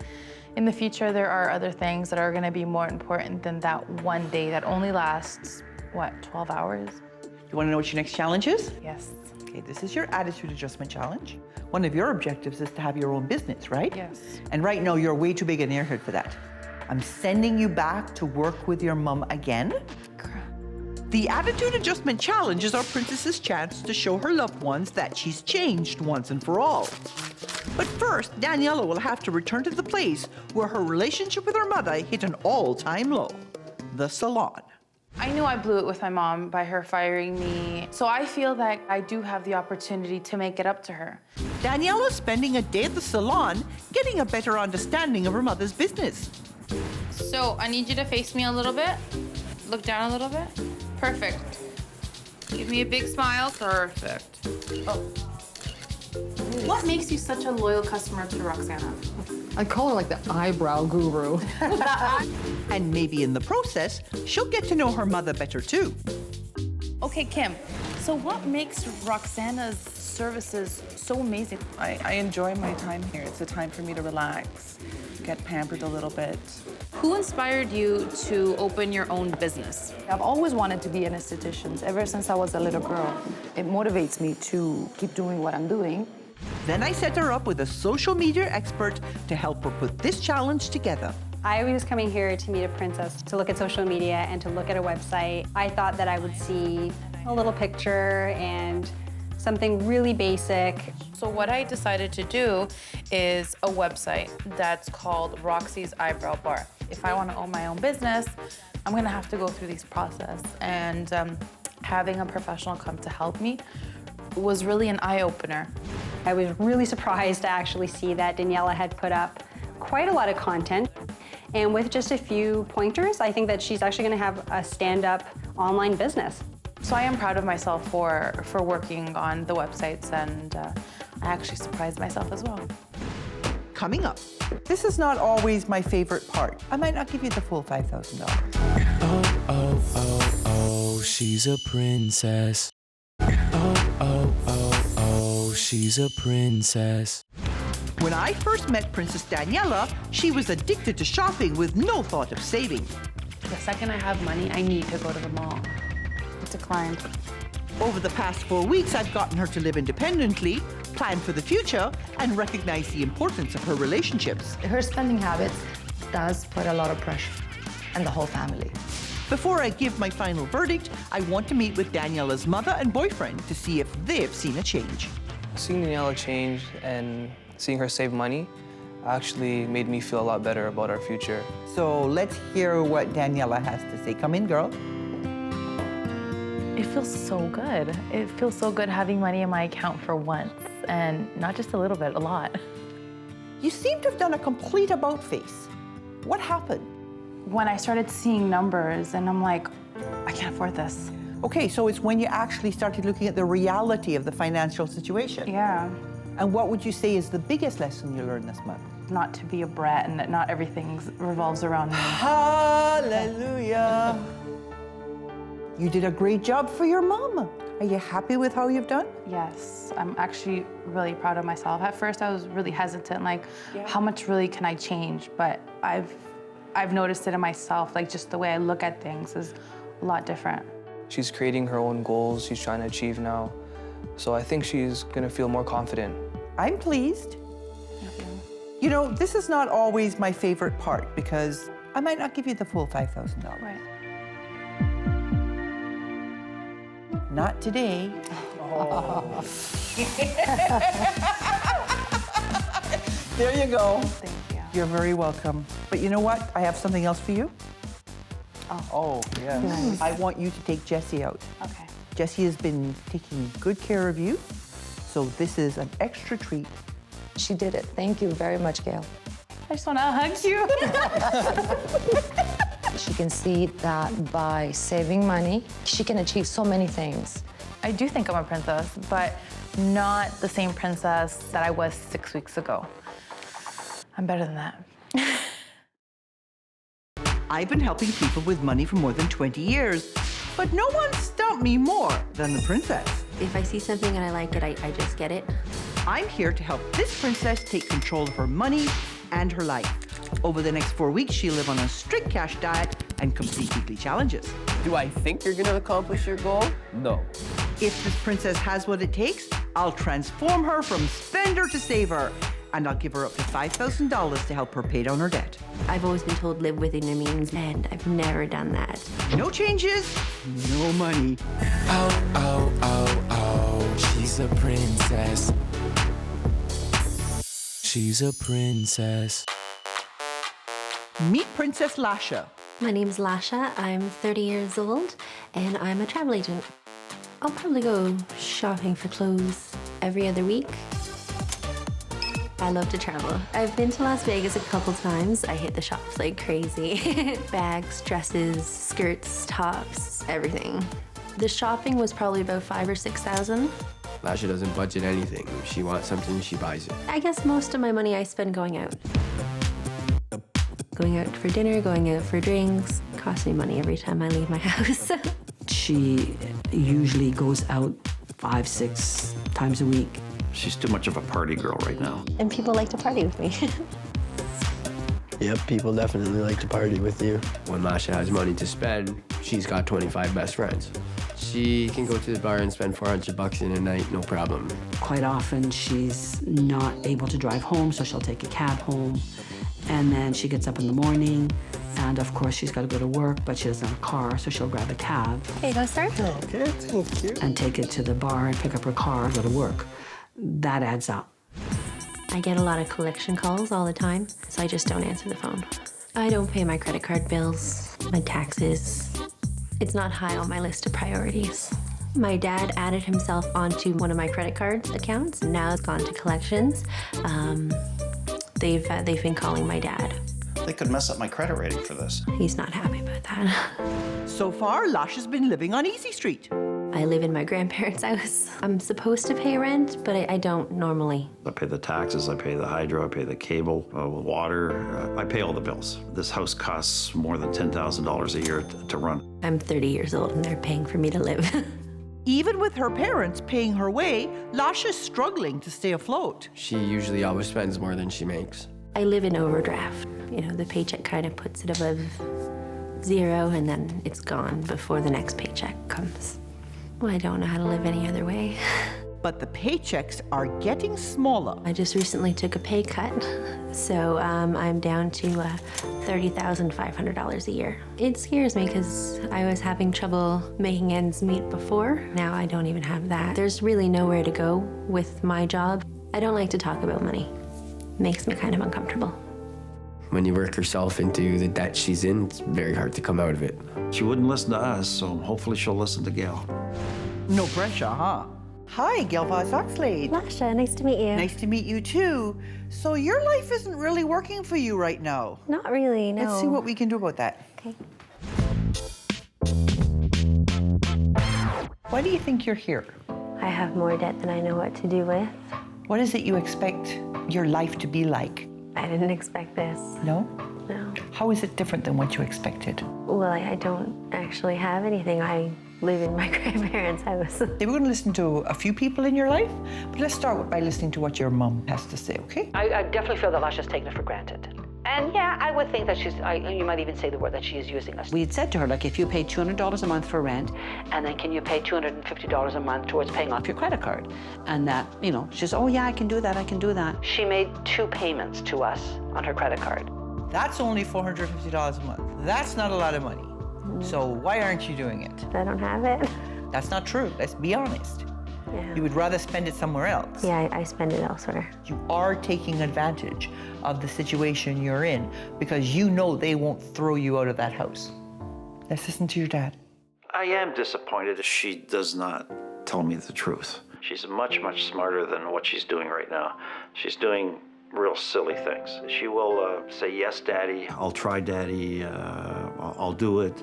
in the future, there are other things that are gonna be more important than that one day that only lasts, what, 12 hours? You wanna know what your next challenge is? Yes. Okay, this is your attitude adjustment challenge. One of your objectives is to have your own business, right? Yes. And right now, you're way too big an airhead for that. I'm sending you back to work with your mom again. The Attitude Adjustment Challenge is our princess's chance to show her loved ones that she's changed once and for all. But first, Daniela will have to return to the place where her relationship with her mother hit an all-time low, the salon. I knew I blew it with my mom by her firing me, so I feel that I do have the opportunity to make it up to her. Daniela's spending a day at the salon getting a better understanding of her mother's business. So I need you to face me a little bit. Look down a little bit. Perfect. Give me a big smile. Perfect. Oh. What makes you such a loyal customer to Roxana? I call her like the eyebrow guru. And maybe in the process, she'll get to know her mother better too. Okay, Kim. So what makes Roxana's services so amazing? I enjoy my time here. It's a time for me to relax, get pampered a little bit. Who inspired you to open your own business? I've always wanted to be an esthetician ever since I was a little girl. It motivates me to keep doing what I'm doing. Then I set her up with a social media expert to help her put this challenge together. I was coming here to meet a princess, to look at social media and to look at a website. I thought that I would see a little picture and something really basic. So what I decided to do is a website that's called Roxy's Eyebrow Bar. If I want to own my own business, I'm gonna have to go through this process. And having a professional come to help me was really an eye-opener. I was really surprised to actually see that Daniela had put up quite a lot of content. And with just a few pointers, I think that she's actually gonna have a stand-up online business. So I am proud of myself for working on the websites, and I actually surprised myself as well. Coming up, this is not always my favorite part. I might not give you the full $5,000. Oh, oh, oh, oh, she's a princess. Oh, oh, oh, oh, she's a princess. When I first met Princess Daniela, she was addicted to shopping with no thought of saving. The second I have money, I need to go to the mall. Declined. Over the past 4 weeks, I've gotten her to live independently, plan for the future, and recognize the importance of her relationships. Her spending habits does put a lot of pressure on the whole family. Before I give my final verdict, I want to meet with Daniela's mother and boyfriend to see if they've seen a change. Seeing Daniela change and seeing her save money actually made me feel a lot better about our future. So let's hear what Daniela has to say. Come in, girl. It feels so good. It feels so good having money in my account for once, and not just a little bit, a lot. You seem to have done a complete about-face. What happened? When I started seeing numbers, and I'm like, I can't afford this. Okay, so it's when you actually started looking at the reality of the financial situation. Yeah. And what would you say is the biggest lesson you learned this month? Not to be a brat and that not everything revolves around me. Hallelujah. You did a great job for your mom. Are you happy with how you've done? Yes, I'm actually really proud of myself. At first, I was really hesitant, like, how much really can I change? But I've noticed it in myself, like, just the way I look at things is a lot different. She's creating her own goals she's trying to achieve now. So I think she's gonna feel more confident. I'm pleased. You know, this is not always my favorite part because I might not give you the full $5,000. Right. Not today. Oh. There you go. Thank you. You're very welcome. But you know what? I have something else for you. Oh, yes. Nice. I want you to take Jessie out. Okay. Jessie has been taking good care of you, so this is an extra treat. She did it. Thank you very much, Gail. I just want to hug you. She can see that by saving money, she can achieve so many things. I do think I'm a princess, but not the same princess that I was 6 weeks ago. I'm better than that. I've been helping people with money for more than 20 years, but no one stumped me more than the princess. If I see something and I like it, I just get it. I'm here to help this princess take control of her money and her life. Over the next 4 weeks, she'll live on a strict cash diet and complete weekly challenges. Do I think you're gonna accomplish your goal? No. If this princess has what it takes, I'll transform her from spender to saver, and I'll give her up to $5,000 to help her pay down her debt. I've always been told live within your means, and I've never done that. No changes, no money. Oh, oh, oh, oh, she's a princess. She's a princess. Meet Princess Lasha. My name's Lasha. I'm 30 years old, and I'm a travel agent. I'll probably go shopping for clothes every other week. I love to travel. I've been to Las Vegas a couple times. I hit the shops like crazy. Bags, dresses, skirts, tops, everything. The shopping was probably about $5,000 or $6,000. Lasha doesn't budget anything. If she wants something, she buys it. I guess most of my money I spend going out. Going out for dinner, going out for drinks. Costs me money every time I leave my house. She usually goes out 5-6 times a week. She's too much of a party girl right now. And people like to party with me. Yep, people definitely like to party with you. When Lasha has money to spend, she's got 25 best friends. She can go to the bar and spend $400 in a night, no problem. Quite often, she's not able to drive home, so she'll take a cab home. And then she gets up in the morning, and of course, she's got to go to work, but she doesn't have a car, so she'll grab a cab. Here you go, sir. Okay, thank you. And take it to the bar and pick up her car and go to work. That adds up. I get a lot of collection calls all the time, so I just don't answer the phone. I don't pay my credit card bills, my taxes. It's not high on my list of priorities. My dad added himself onto one of my credit card accounts. Now it's gone to collections. They've been calling my dad. They could mess up my credit rating for this. He's not happy about that. So far, Lasha's been living on Easy Street. I live in my grandparents' house. I'm supposed to pay rent, but I don't normally. I pay the taxes, I pay the hydro, I pay the cable, water, I pay all the bills. This house costs more than $10,000 a year to run. I'm 30 years old and they're paying for me to live. Even with her parents paying her way, Lasha's struggling to stay afloat. She usually always spends more than she makes. I live in overdraft. You know, the paycheck kind of puts it above zero and then it's gone before the next paycheck comes. Well, I don't know how to live any other way. But the paychecks are getting smaller. I just recently took a pay cut, so I'm down to $30,500 a year. It scares me because I was having trouble making ends meet before. Now I don't even have that. There's really nowhere to go with my job. I don't like to talk about money. It makes me kind of uncomfortable. When you work yourself into the debt she's in, it's very hard to come out of it. She wouldn't listen to us, so hopefully she'll listen to Gail. No pressure, huh? Hi, Gail Vaz-Oxlade. Lasha, nice to meet you. Nice to meet you too. So your life isn't really working for you right now. Not really, no. Let's see what we can do about that. Okay. Why do you think you're here? I have more debt than I know what to do with. What is it you expect your life to be like? I didn't expect this. No? No. How is it different than what you expected? Well, I don't actually have anything. I live in my grandparents' house. We're going to listen to a few people in your life, but let's start by listening to what your mom has to say, okay? I definitely feel that Lasha's taken it for granted. And yeah, I would think that you might even say the word that she is using us. We had said to her, like, if you pay $200 a month for rent, and then can you pay $250 a month towards paying off your credit card? And that, you know, she says, oh yeah, I can do that, I can do that. She made 2 payments to us on her credit card. That's only $450 a month. That's not a lot of money. So why aren't you doing it? I don't have it. That's not true. Let's be honest. Yeah. You would rather spend it somewhere else. Yeah, I spend it elsewhere. You are taking advantage of the situation you're in because you know they won't throw you out of that house. Let's listen to your dad. I am disappointed that she does not tell me the truth. She's much, much smarter than what she's doing right now. She's doing real silly things. She will say, yes, Daddy, I'll try, Daddy, I'll do it.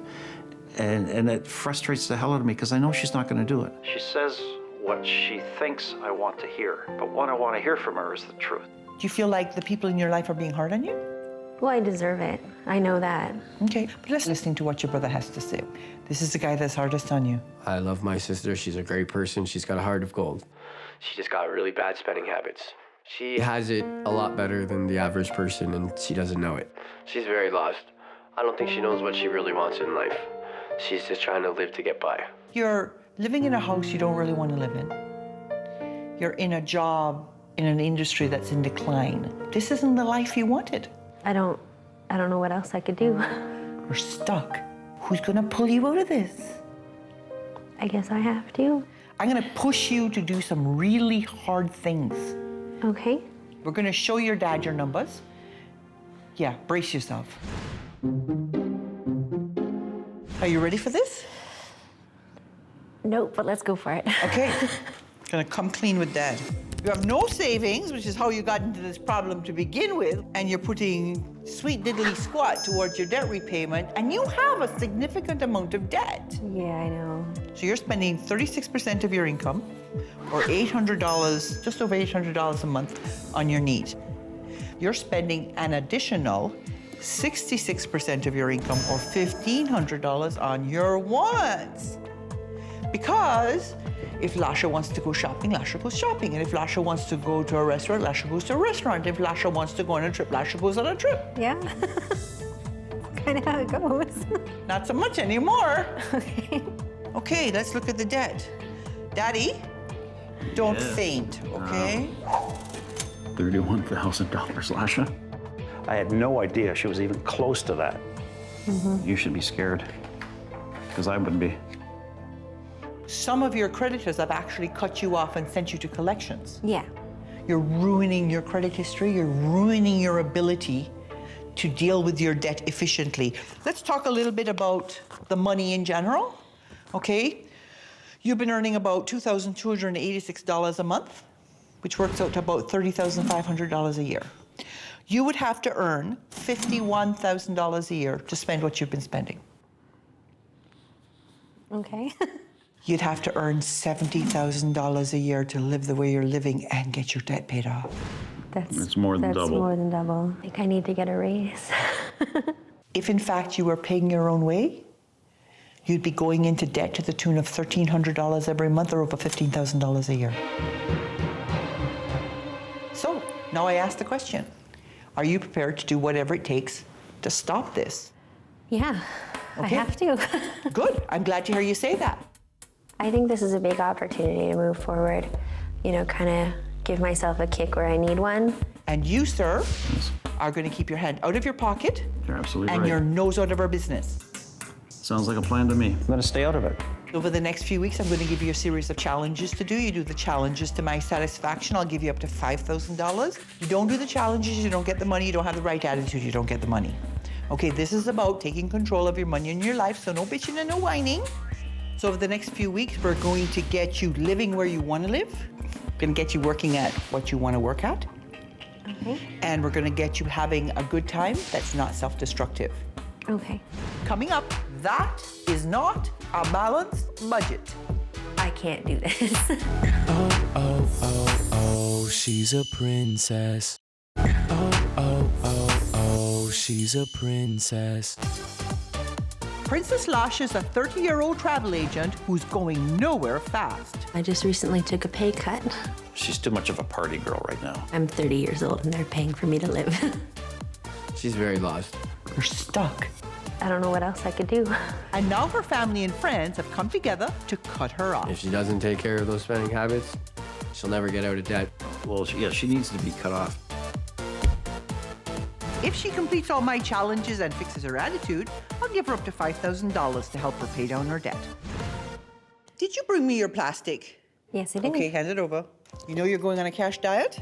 And it frustrates the hell out of me because I know she's not going to do it. She says what she thinks I want to hear, but what I want to hear from her is the truth. Do you feel like the people in your life are being hard on you? Well, I deserve it. I know that. Okay, but let's listen to what your brother has to say. This is the guy that's hardest on you. I love my sister. She's a great person. She's got a heart of gold. She just got really bad spending habits. She has it a lot better than the average person, and she doesn't know it. She's very lost. I don't think she knows what she really wants in life. She's just trying to live to get by. You're living in a house you don't really want to live in. You're in a job in an industry that's in decline. This isn't the life you wanted. I don't know what else I could do. You're stuck. Who's gonna pull you out of this? I guess I have to. I'm gonna push you to do some really hard things. Okay. We're gonna show your dad your numbers. Yeah, brace yourself. Are you ready for this? Nope, but let's go for it. Okay. Gonna come clean with Dad. You have no savings, which is how you got into this problem to begin with, and you're putting sweet diddly squat towards your debt repayment, and you have a significant amount of debt. Yeah, I know. So you're spending 36% of your income, or $800, just over $800 a month on your needs. You're spending an additional 66% of your income, or $1,500 on your wants. Because if Lasha wants to go shopping, Lasha goes shopping. And if Lasha wants to go to a restaurant, Lasha goes to a restaurant. If Lasha wants to go on a trip, Lasha goes on a trip. Yeah. Kind of how it goes. Not so much anymore. Okay. Okay, let's look at the debt. Daddy, don't faint, okay? $31,000, Lasha. I had no idea she was even close to that. You should be scared, because I wouldn't be. Some of your creditors have actually cut you off and sent you to collections. Yeah. You're ruining your credit history. You're ruining your ability to deal with your debt efficiently. Let's talk a little bit about the money in general, okay? You've been earning about $2,286 a month, which works out to about $30,500 a year. You would have to earn $51,000 a year to spend what you've been spending. Okay. You'd have to earn $70,000 a year to live the way you're living and get your debt paid off. It's more than double. That's more than double. I think I need to get a raise. If in fact you were paying your own way, you'd be going into debt to the tune of $1,300 every month, or over $15,000 a year. So now I ask the question, are you prepared to do whatever it takes to stop this? Yeah, Okay. I have to. Good, I'm glad to hear you say that. I think this is a big opportunity to move forward. You know, kind of give myself a kick where I need one. And you, sir, are going to keep your hand out of your pocket. You're absolutely and right. your nose out of our business. Sounds like a plan to me. I'm going to stay out of it. Over the next few weeks, I'm going to give you a series of challenges to do. You do the challenges to my satisfaction, I'll give you up to $5,000. You don't do the challenges, you don't get the money, you don't have the right attitude, you don't get the money. Okay, this is about taking control of your money and your life, so no bitching and no whining. So over the next few weeks, we're going to get you living where you want to live. We're going to get you working at what you want to work at. Okay. And we're going to get you having a good time that's not self-destructive. Okay. Coming up, that is not a balanced budget. I can't do this. Oh, oh, oh, oh, she's a princess. Oh, oh, oh, oh, she's a princess. Princess Lash is a 30-year-old travel agent who's going nowhere fast. I just recently took a pay cut. She's too much of a party girl right now. I'm 30 years old and they're paying for me to live. She's very lost. You're stuck. I don't know what else I could do. And now her family and friends have come together to cut her off. If she doesn't take care of those spending habits, she'll never get out of debt. Well, yeah, she needs to be cut off. If she completes all my challenges and fixes her attitude, I'll give her up to $5,000 to help her pay down her debt. Did you bring me your plastic? Yes, I did. Okay, hand it over. You know you're going on a cash diet?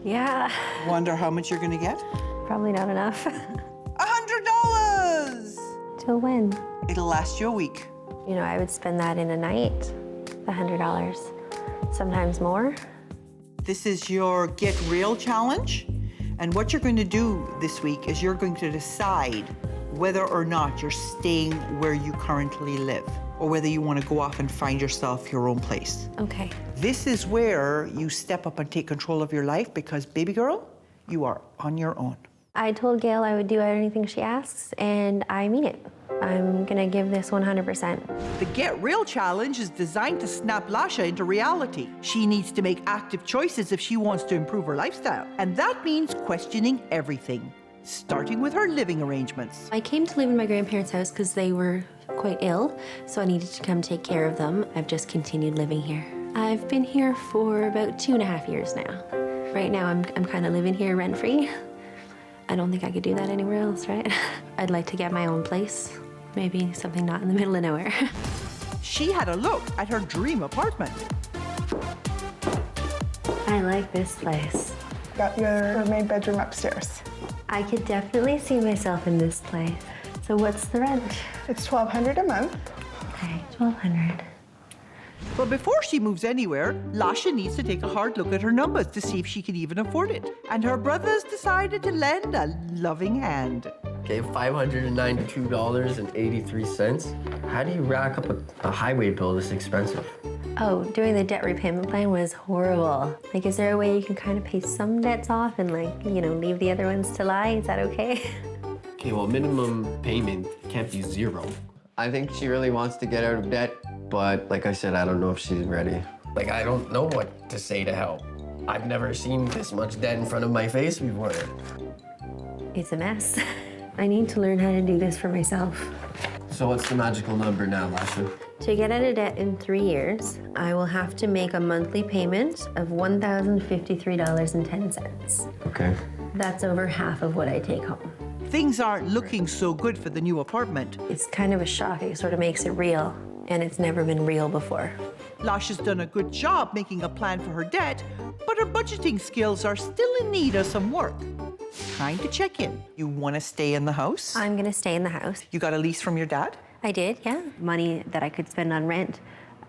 Yeah. Wonder how much you're gonna get? Probably not enough. $100! Till when? It'll last you a week. You know, I would spend that in a night, the $100, sometimes more. This is your Get Real challenge. And what you're going to do this week is you're going to decide whether or not you're staying where you currently live or whether you want to go off and find yourself your own place. Okay. This is where you step up and take control of your life because, baby girl, you are on your own. I told Gail I would do anything she asks, and I mean it. I'm gonna give this 100%. The Get Real challenge is designed to snap Lasha into reality. She needs to make active choices if she wants to improve her lifestyle. And that means questioning everything, starting with her living arrangements. I came to live in my grandparents' house because they were quite ill, so I needed to come take care of them. I've just continued living here. I've been here for about 2.5 years now. Right now, I'm kind of living here rent-free. I don't think I could do that anywhere else, right? I'd like to get my own place. Maybe something not in the middle of nowhere. She had a look at her dream apartment. I like this place. Got your main bedroom upstairs. I could definitely see myself in this place. So what's the rent? It's $1,200 a month. Okay, $1,200. But before she moves anywhere, Lasha needs to take a hard look at her numbers to see if she can even afford it. And her brothers decided to lend a loving hand. Okay, $592.83. How do you rack up a highway bill this expensive? Oh, doing the debt repayment plan was horrible. Like, is there a way you can kind of pay some debts off and, like, you know, leave the other ones to lie? Is that okay? Okay, well, minimum payment can't be 0. I think she really wants to get out of debt, but like I said, I don't know if she's ready. Like, I don't know what to say to help. I've never seen this much debt in front of my face before. It's a mess. I need to learn how to do this for myself. So what's the magical number now, Lasha? To get out of debt in 3 years, I will have to make a monthly payment of $1,053.10. Okay. That's over half of what I take home. Things aren't looking so good for the new apartment. It's kind of a shock. It sort of makes it real, and it's never been real before. Lasha's done a good job making a plan for her debt, but her budgeting skills are still in need of some work. Time to check in. You want to stay in the house? I'm gonna stay in the house. You got a lease from your dad? I did, yeah. Money that I could spend on rent,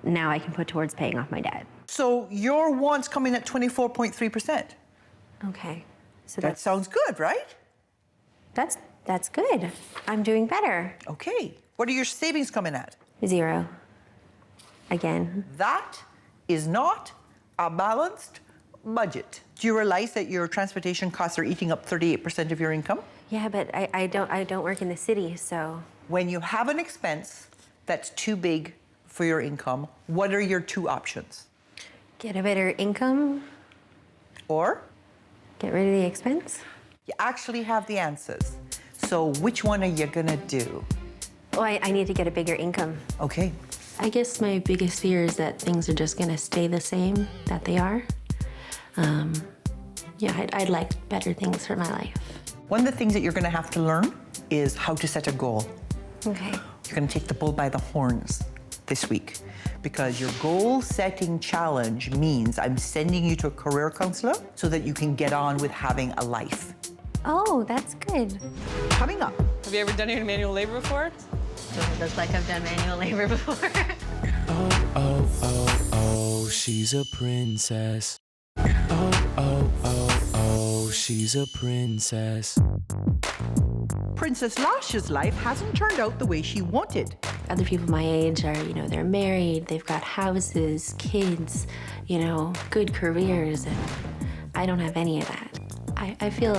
now I can put towards paying off my debt. So your want's coming at 24.3%. Okay, so that sounds good, right? That's good. I'm doing better. Okay. What are your savings coming at? 0. Again. That is not a balanced budget. Do you realize that your transportation costs are eating up 38% of your income? Yeah, but I don't work in the city, so. When you have an expense that's too big for your income, what are your 2 options? Get a better income. Or? Get rid of the expense. You actually have the answers. So which one are you gonna do? Oh, I need to get a bigger income. Okay. I guess my biggest fear is that things are just gonna stay the same that they are. Yeah, I'd like better things for my life. One of the things that you're gonna have to learn is how to set a goal. Okay. You're gonna take the bull by the horns this week because your goal-setting challenge means I'm sending you to a career counselor so that you can get on with having a life. Oh, that's good. Coming up. Have you ever done any manual labor before? Doesn't look like I've done manual labor before. Oh, oh, oh, oh, she's a princess. Oh, oh, oh, oh, she's a princess. Princess Lasha's life hasn't turned out the way she wanted. Other people my age are, they're married, they've got houses, kids, good careers, and I don't have any of that. I feel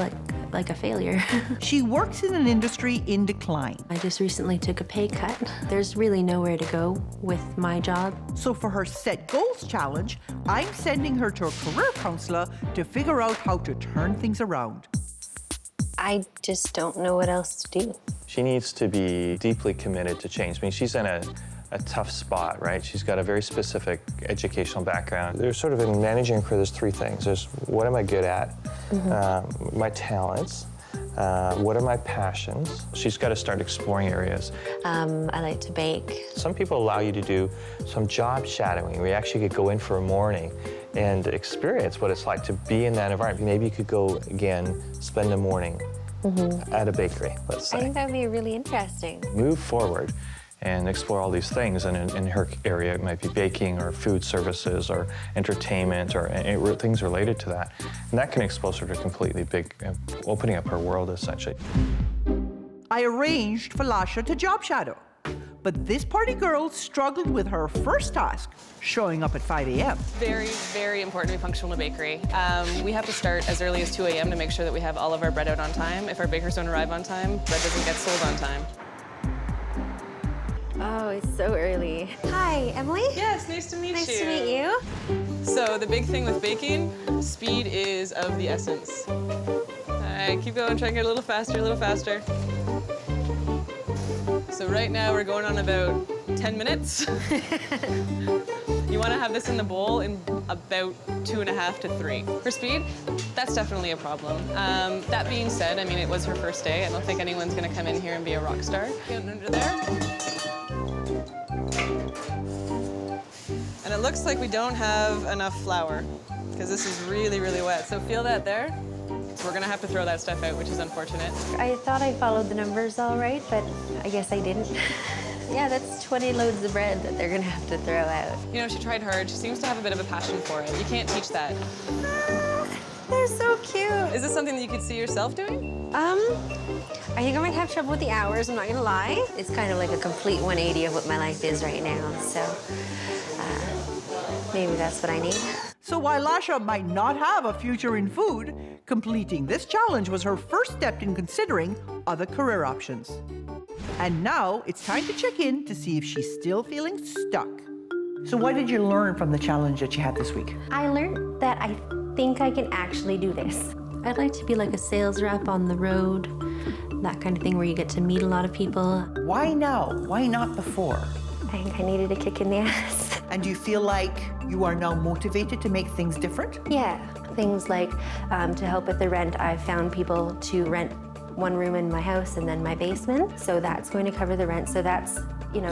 like a failure. She works in an industry in decline. I just recently took a pay cut. There's really nowhere to go with my job. So for her Set Goals challenge, I'm sending her to a career counselor to figure out how to turn things around. I just don't know what else to do. She needs to be deeply committed to change. I mean, she's in a tough spot, right? She's got a very specific educational background. There's sort of in managing a career, there's three things. There's what am I good at, my talents, what are my passions. She's got to start exploring areas. I like to bake. Some people allow you to do some job shadowing, where you actually could go in for a morning and experience what it's like to be in that environment. Maybe you could go, again, spend a morning at a bakery, let's say. I think that would be really interesting. Move forward and explore all these things. And in her area, it might be baking or food services or entertainment or things related to that. And that can expose her to completely big, opening up her world, essentially. I arranged for Lasha to job shadow. But this party girl struggled with her first task, showing up at 5 a.m. Very, very important we function in a bakery. We have to start as early as 2 a.m. to make sure that we have all of our bread out on time. If our bakers don't arrive on time, bread doesn't get sold on time. Oh, it's so early. Hi, Emily. Yes, nice to meet you. Nice to meet you. So the big thing with baking, speed is of the essence. All right, keep going, try and get a little faster, a little faster. So right now we're going on about 10 minutes. You want to have this in the bowl in about 2.5 to 3. For speed, that's definitely a problem. That being said, I mean, it was her first day. I don't think anyone's going to come in here and be a rock star. Get under there. And it looks like we don't have enough flour because this is really, really wet. So feel that there? So we're gonna have to throw that stuff out, which is unfortunate. I thought I followed the numbers all right, but I guess I didn't. Yeah, that's 20 loads of bread that they're gonna have to throw out. You know, she tried hard. She seems to have a bit of a passion for it. You can't teach that. They're so cute. Is this something that you could see yourself doing? I think I might have trouble with the hours, I'm not gonna lie. It's kind of like a complete 180 of what my life is right now, so maybe that's what I need. So while Lasha might not have a future in food, completing this challenge was her first step in considering other career options. And now it's time to check in to see if she's still feeling stuck. So what did you learn from the challenge that you had this week? I learned that I think I can actually do this. I'd like to be like a sales rep on the road, that kind of thing where you get to meet a lot of people. Why now? Why not before? I think I needed a kick in the ass. And do you feel like you are now motivated to make things different? Yeah, things like to help with the rent, I've found people to rent one room in my house and then my basement. So that's going to cover the rent. So that's,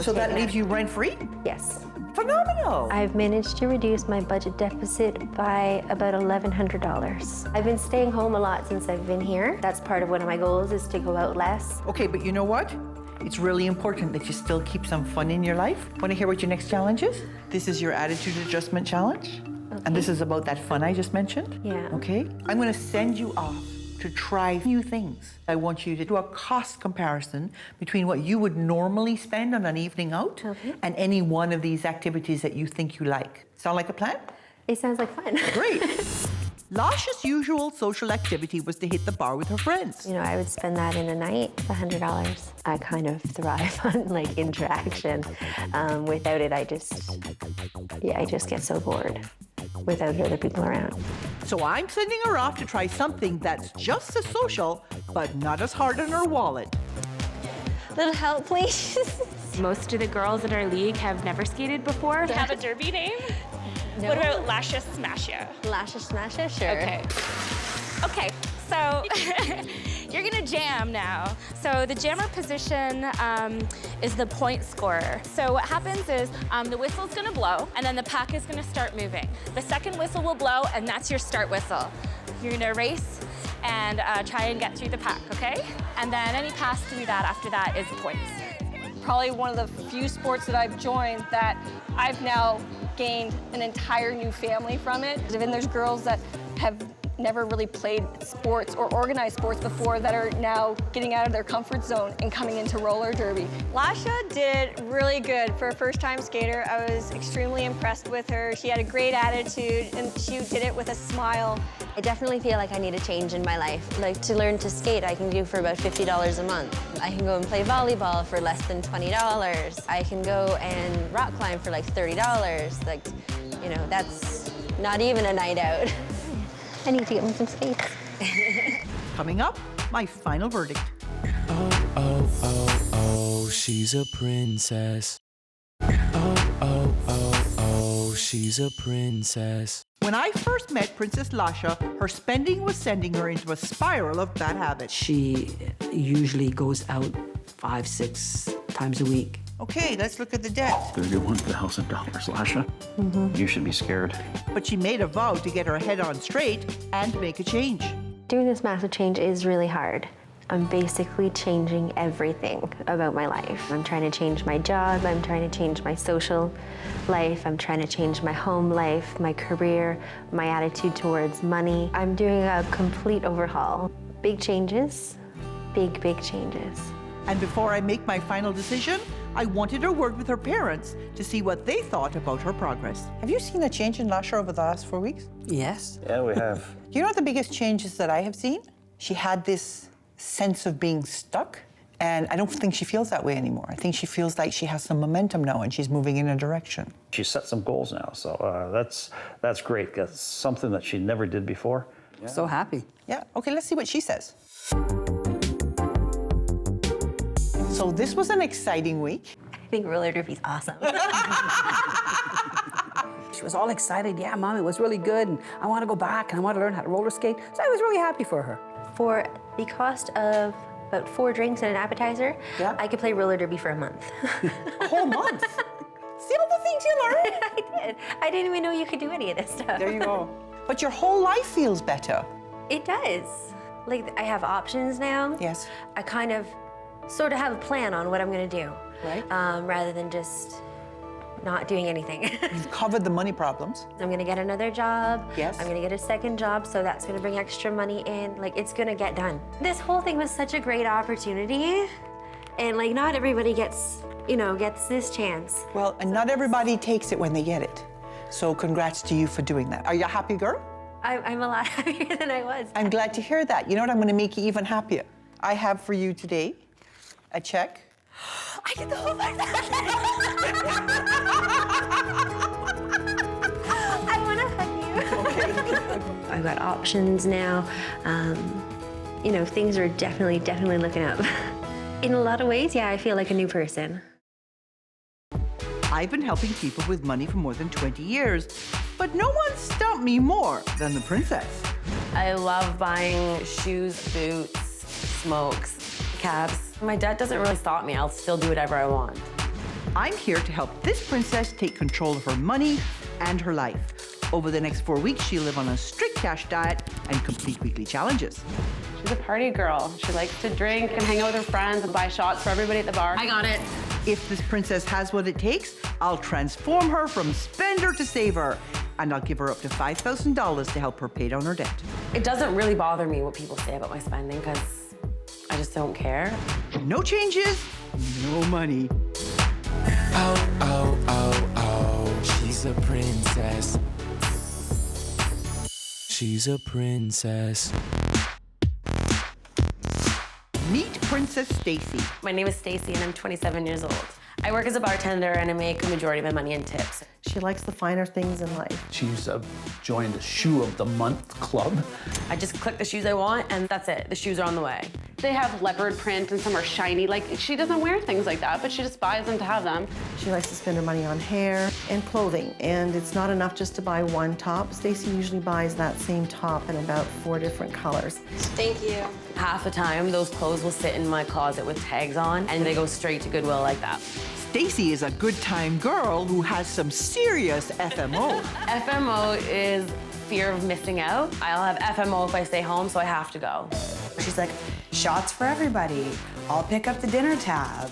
So that leaves you rent-free? Yes. Phenomenal. I've managed to reduce my budget deficit by about $1,100. I've been staying home a lot since I've been here. That's part of one of my goals, is to go out less. Okay, but you know what? It's really important that you still keep some fun in your life. Want to hear what your next challenge is? This is your attitude adjustment challenge. Okay. And this is about that fun I just mentioned. Yeah. Okay? I'm going to send you off to try new things. I want you to do a cost comparison between what you would normally spend on an evening out and any one of these activities that you think you like. Sound like a plan? It sounds like fun. Great. Lasha's usual social activity was to hit the bar with her friends. I would spend that in a night, $100. I kind of thrive on interaction. Without it, I just get so bored without other people around. So I'm sending her off to try something that's just as social, but not as hard on her wallet. Little help, please. Most of the girls in our league have never skated before. Do you have a derby name? No. What about Lasha Smasha? Lasha Smasha, sure. Okay, so you're gonna jam now. So the jammer position is the point scorer. So what happens is the whistle's gonna blow, and then the puck is gonna start moving. The second whistle will blow, and that's your start whistle. You're gonna race and try and get through the puck, okay? And then any pass through that after that is points. Probably one of the few sports that I've joined that I've now gained an entire new family from it. And there's girls that have never really played sports or organized sports before that are now getting out of their comfort zone and coming into roller derby. Lasha did really good for a first-time skater. I was extremely impressed with her. She had a great attitude and she did it with a smile. I definitely feel like I need a change in my life. Like to learn to skate, I can do for about $50 a month. I can go and play volleyball for less than $20. I can go and rock climb for like $30. Like, you know, that's not even a night out. I need to get me some skates. Coming up, my final verdict. Oh, oh, oh, oh, she's a princess. Oh, oh, oh, oh, she's a princess. When I first met Princess Lasha, her spending was sending her into a spiral of bad habits. She usually goes out 5-6 times a week. Okay, let's look at the debt. $31,000, Lasha. You should be scared. But she made a vow to get her head on straight and make a change. Doing this massive change is really hard. I'm basically changing everything about my life. I'm trying to change my job, I'm trying to change my social life, I'm trying to change my home life, my career, my attitude towards money. I'm doing a complete overhaul. Big changes, big, big changes. And before I make my final decision, I wanted a word with her parents to see what they thought about her progress. Have you seen a change in Lasha over the last 4 weeks? Yes. Yeah, we have. Do you know what the biggest changes that I have seen? She had this sense of being stuck, and I don't think she feels that way anymore. I think she feels like she has some momentum now and she's moving in a direction. She set some goals now, so that's great. That's something that she never did before. Yeah. So happy. Yeah, okay, let's see what she says. So this was an exciting week. I think roller derby's awesome. She was all excited. Yeah, Mom, it was really good, and I want to go back, and I want to learn how to roller skate. So I was really happy for her. For the cost of about 4 drinks and an appetizer, yeah, I could play roller derby for a month. A whole month? See all the things you learned? I did. I didn't even know you could do any of this stuff. There you go. But your whole life feels better. It does. Like, I have options now. Yes. I kind of sort of have a plan on what I'm going to do. Right. Rather than just not doing anything. You've covered the money problems. I'm going to get another job. Yes. I'm going to get a second job, so that's going to bring extra money in. Like, it's going to get done. This whole thing was such a great opportunity. And, like, not everybody gets this chance. Well, and not everybody takes it when they get it. So congrats to you for doing that. Are you a happy girl? I'm a lot happier than I was. I'm glad to hear that. You know what? I'm going to make you even happier. I have for you today a check. I get the whole thing. I want to hug you. Okay. I've got options now. Things are definitely looking up. In a lot of ways, yeah, I feel like a new person. I've been helping people with money for more than 20 years, but no one stumped me more than the princess. I love buying shoes, boots, smokes, cabs. My debt doesn't really stop me. I'll still do whatever I want. I'm here to help this princess take control of her money and her life. Over the next 4 weeks, she'll live on a strict cash diet and complete weekly challenges. She's a party girl. She likes to drink and hang out with her friends and buy shots for everybody at the bar. I got it. If this princess has what it takes, I'll transform her from spender to saver. And I'll give her up to $5,000 to help her pay down her debt. It doesn't really bother me what people say about my spending because I just don't care. No changes, no money. Oh, oh, oh, oh, she's a princess. She's a princess. Meet Princess Stacy. My name is Stacy and I'm 27 years old. I work as a bartender and I make a majority of my money in tips. She likes the finer things in life. She's joined the Shoe of the Month club. I just click the shoes I want and that's it. The shoes are on the way. They have leopard print and some are shiny. Like, she doesn't wear things like that, but she just buys them to have them. She likes to spend her money on hair and clothing, and it's not enough just to buy one top. Stacy usually buys that same top in about 4 different colors. Thank you. Half the time, those clothes will sit in my closet with tags on, and they go straight to Goodwill like that. Stacy is a good time girl who has some serious FMO. FMO is fear of missing out. I'll have FMO if I stay home, so I have to go. She's like, shots for everybody. I'll pick up the dinner tab.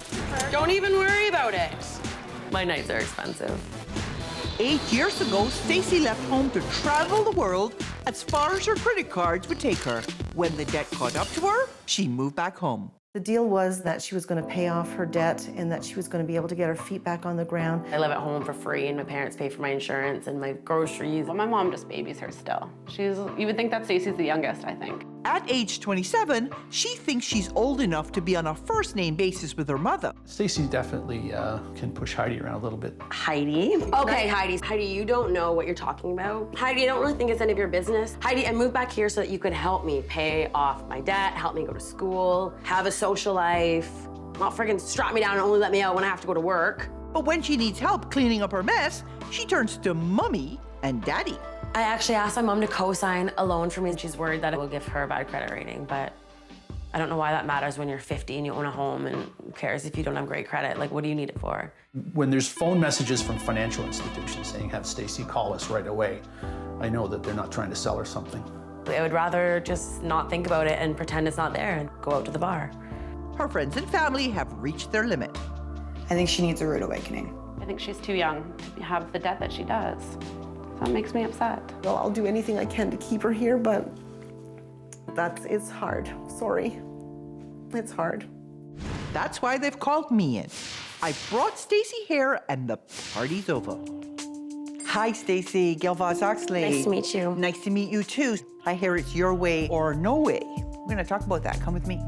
Don't even worry about it. My nights are expensive. 8 years ago, Stacy left home to travel the world as far as her credit cards would take her. When the debt caught up to her, she moved back home. The deal was that she was going to pay off her debt and that she was going to be able to get her feet back on the ground. I live at home for free and my parents pay for my insurance and my groceries. Well, my mom just babies her still. You would think that Stacey's the youngest, I think. At age 27, she thinks she's old enough to be on a first-name basis with her mother. Stacey definitely can push Heidi around a little bit. Heidi? Okay, Heidi. Heidi, you don't know what you're talking about. Heidi, I don't really think it's any of your business. Heidi, I moved back here so that you could help me pay off my debt, help me go to school, have a social life, not friggin' strap me down and only let me out when I have to go to work. But when she needs help cleaning up her mess, she turns to Mommy and Daddy. I actually asked my mom to co-sign a loan for me. She's worried that it will give her a bad credit rating, but I don't know why that matters when you're 50 and you own a home, and who cares if you don't have great credit? Like, what do you need it for? When there's phone messages from financial institutions saying, have Stacey call us right away, I know that they're not trying to sell her something. I would rather just not think about it and pretend it's not there and go out to the bar. Her friends and family have reached their limit. I think she needs a rude awakening. I think she's too young to have the debt that she does. That makes me upset. Well, I'll do anything I can to keep her here, but it's hard. Sorry. It's hard. That's why they've called me in. I brought Stacey here and the party's over. Hi, Stacey. Gail Vaz-Oxlade. Nice to meet you. Nice to meet you, too. I hear it's your way or no way. We're going to talk about that. Come with me.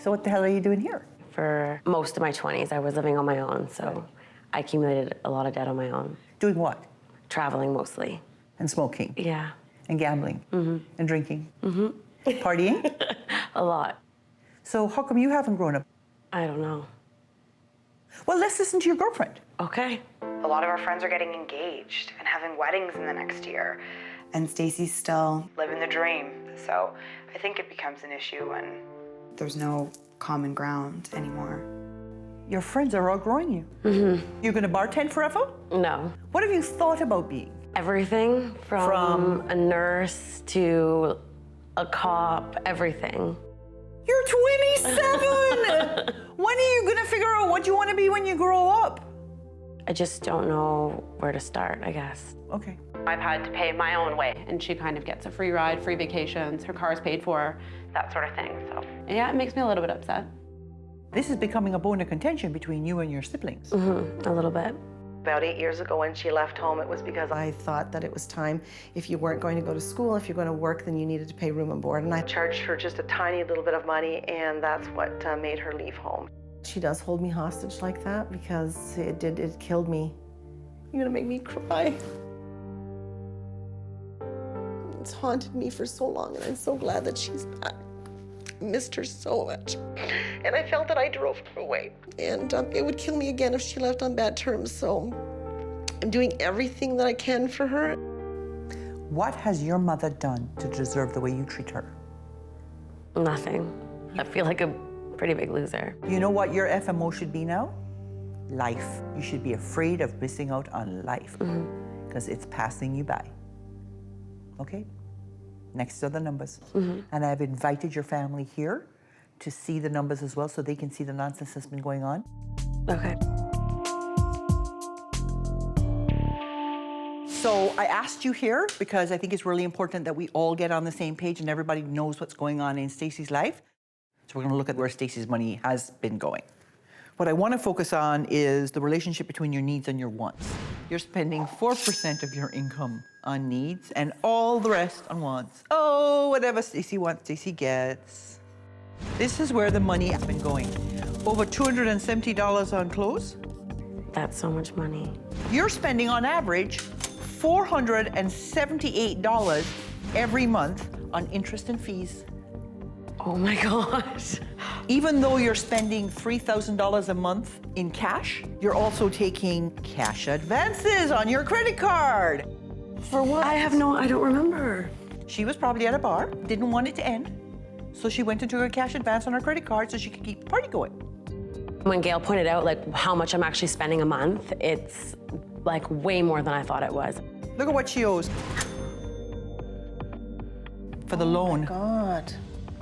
So what the hell are you doing here? For most of my 20s, I was living on my own, so I accumulated a lot of debt on my own. Doing what? Traveling mostly. And smoking? Yeah. And gambling? Mm-hmm. And drinking? Mm-hmm. Partying? A lot. So how come you haven't grown up? I don't know. Well, let's listen to your girlfriend. Okay. A lot of our friends are getting engaged and having weddings in the next year. And Stacey's still living the dream. So I think it becomes an issue when there's no common ground anymore. Your friends are outgrowing you. Mm-hmm. You're gonna bartend forever? No. What have you thought about being? Everything from a nurse to a cop, everything. You're 27! When are you gonna figure out what you wanna be when you grow up? I just don't know where to start, I guess. Okay. I've had to pay my own way, and she kind of gets a free ride, free vacations, her car's paid for, that sort of thing. So, yeah, it makes me a little bit upset. This is becoming a bone of contention between you and your siblings. Mm-hmm, a little bit. About 8 years ago when she left home, it was because I thought that it was time, if you weren't going to go to school, if you're going to work, then you needed to pay room and board. And I charged her just a tiny little bit of money, and that's what made her leave home. She does hold me hostage like that because it killed me. You're gonna make me cry. It's haunted me for so long, and I'm so glad that she's back. I missed her so much. And I felt that I drove her away. And it would kill me again if she left on bad terms, so I'm doing everything that I can for her. What has your mother done to deserve the way you treat her? Nothing. I feel like a pretty big loser. You know what your FMO should be now? Life. You should be afraid of missing out on life because it's passing you by. Okay? Next are the numbers. And I've invited your family here to see the numbers as well so they can see the nonsense that's been going on. Okay. So I asked you here because I think it's really important that we all get on the same page and everybody knows what's going on in Stacey's life. So we're going to look at where Stacey's money has been going. What I want to focus on is the relationship between your needs and your wants. You're spending 4% of your income on needs and all the rest on wants. Oh, whatever Stacey wants, Stacey gets. This is where the money has been going. Over $270 on clothes. That's so much money. You're spending on average $478 every month on interest and fees. Oh my gosh. Even though you're spending $3,000 a month in cash, you're also taking cash advances on your credit card. For what? I don't remember. She was probably at a bar, didn't want it to end, so she went into her cash advance on her credit card so she could keep the party going. When Gail pointed out like how much I'm actually spending a month, it's like way more than I thought it was. Look at what she owes. For the loan. Oh my God.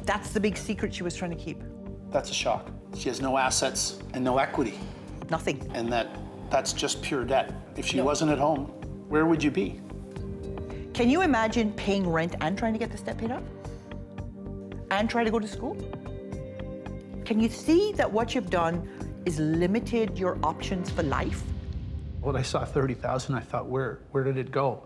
That's the big secret she was trying to keep. That's a shock. She has no assets and no equity. Nothing. And that That's just pure debt. If she wasn't at home, where would you be? Can you imagine paying rent and trying to get this debt paid off? And try to go to school? Can you see that what you've done is limited your options for life? When I saw $30,000, I thought, where did it go?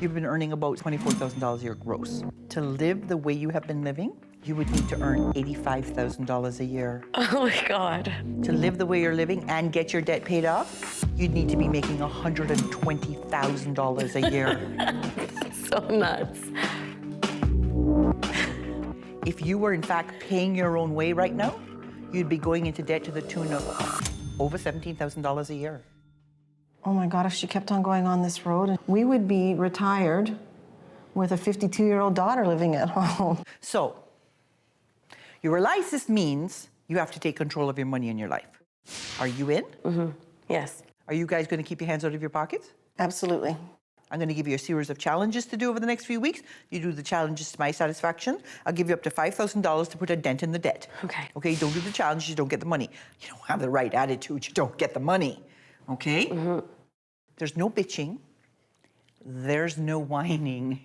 You've been earning about $24,000 a year gross. To live the way you have been living, you would need to earn $85,000 a year. Oh my God. To live the way you're living and get your debt paid off, you'd need to be making $120,000 a year. So nuts. If you were in fact paying your own way right now, you'd be going into debt to the tune of over $17,000 a year. Oh my God, if she kept on going on this road, we would be retired with a 52-year-old daughter living at home. So, you realize this means you have to take control of your money in your life. Are you in? Mm-hmm. Yes. Are you guys going to keep your hands out of your pockets? Absolutely. I'm going to give you a series of challenges to do over the next few weeks. You do the challenges to my satisfaction. I'll give you up to $5,000 to put a dent in the debt. Okay. Okay, you don't do the challenges, you don't get the money. You don't have the right attitude, you don't get the money. Okay? Mm-hmm. There's no bitching. There's no whining.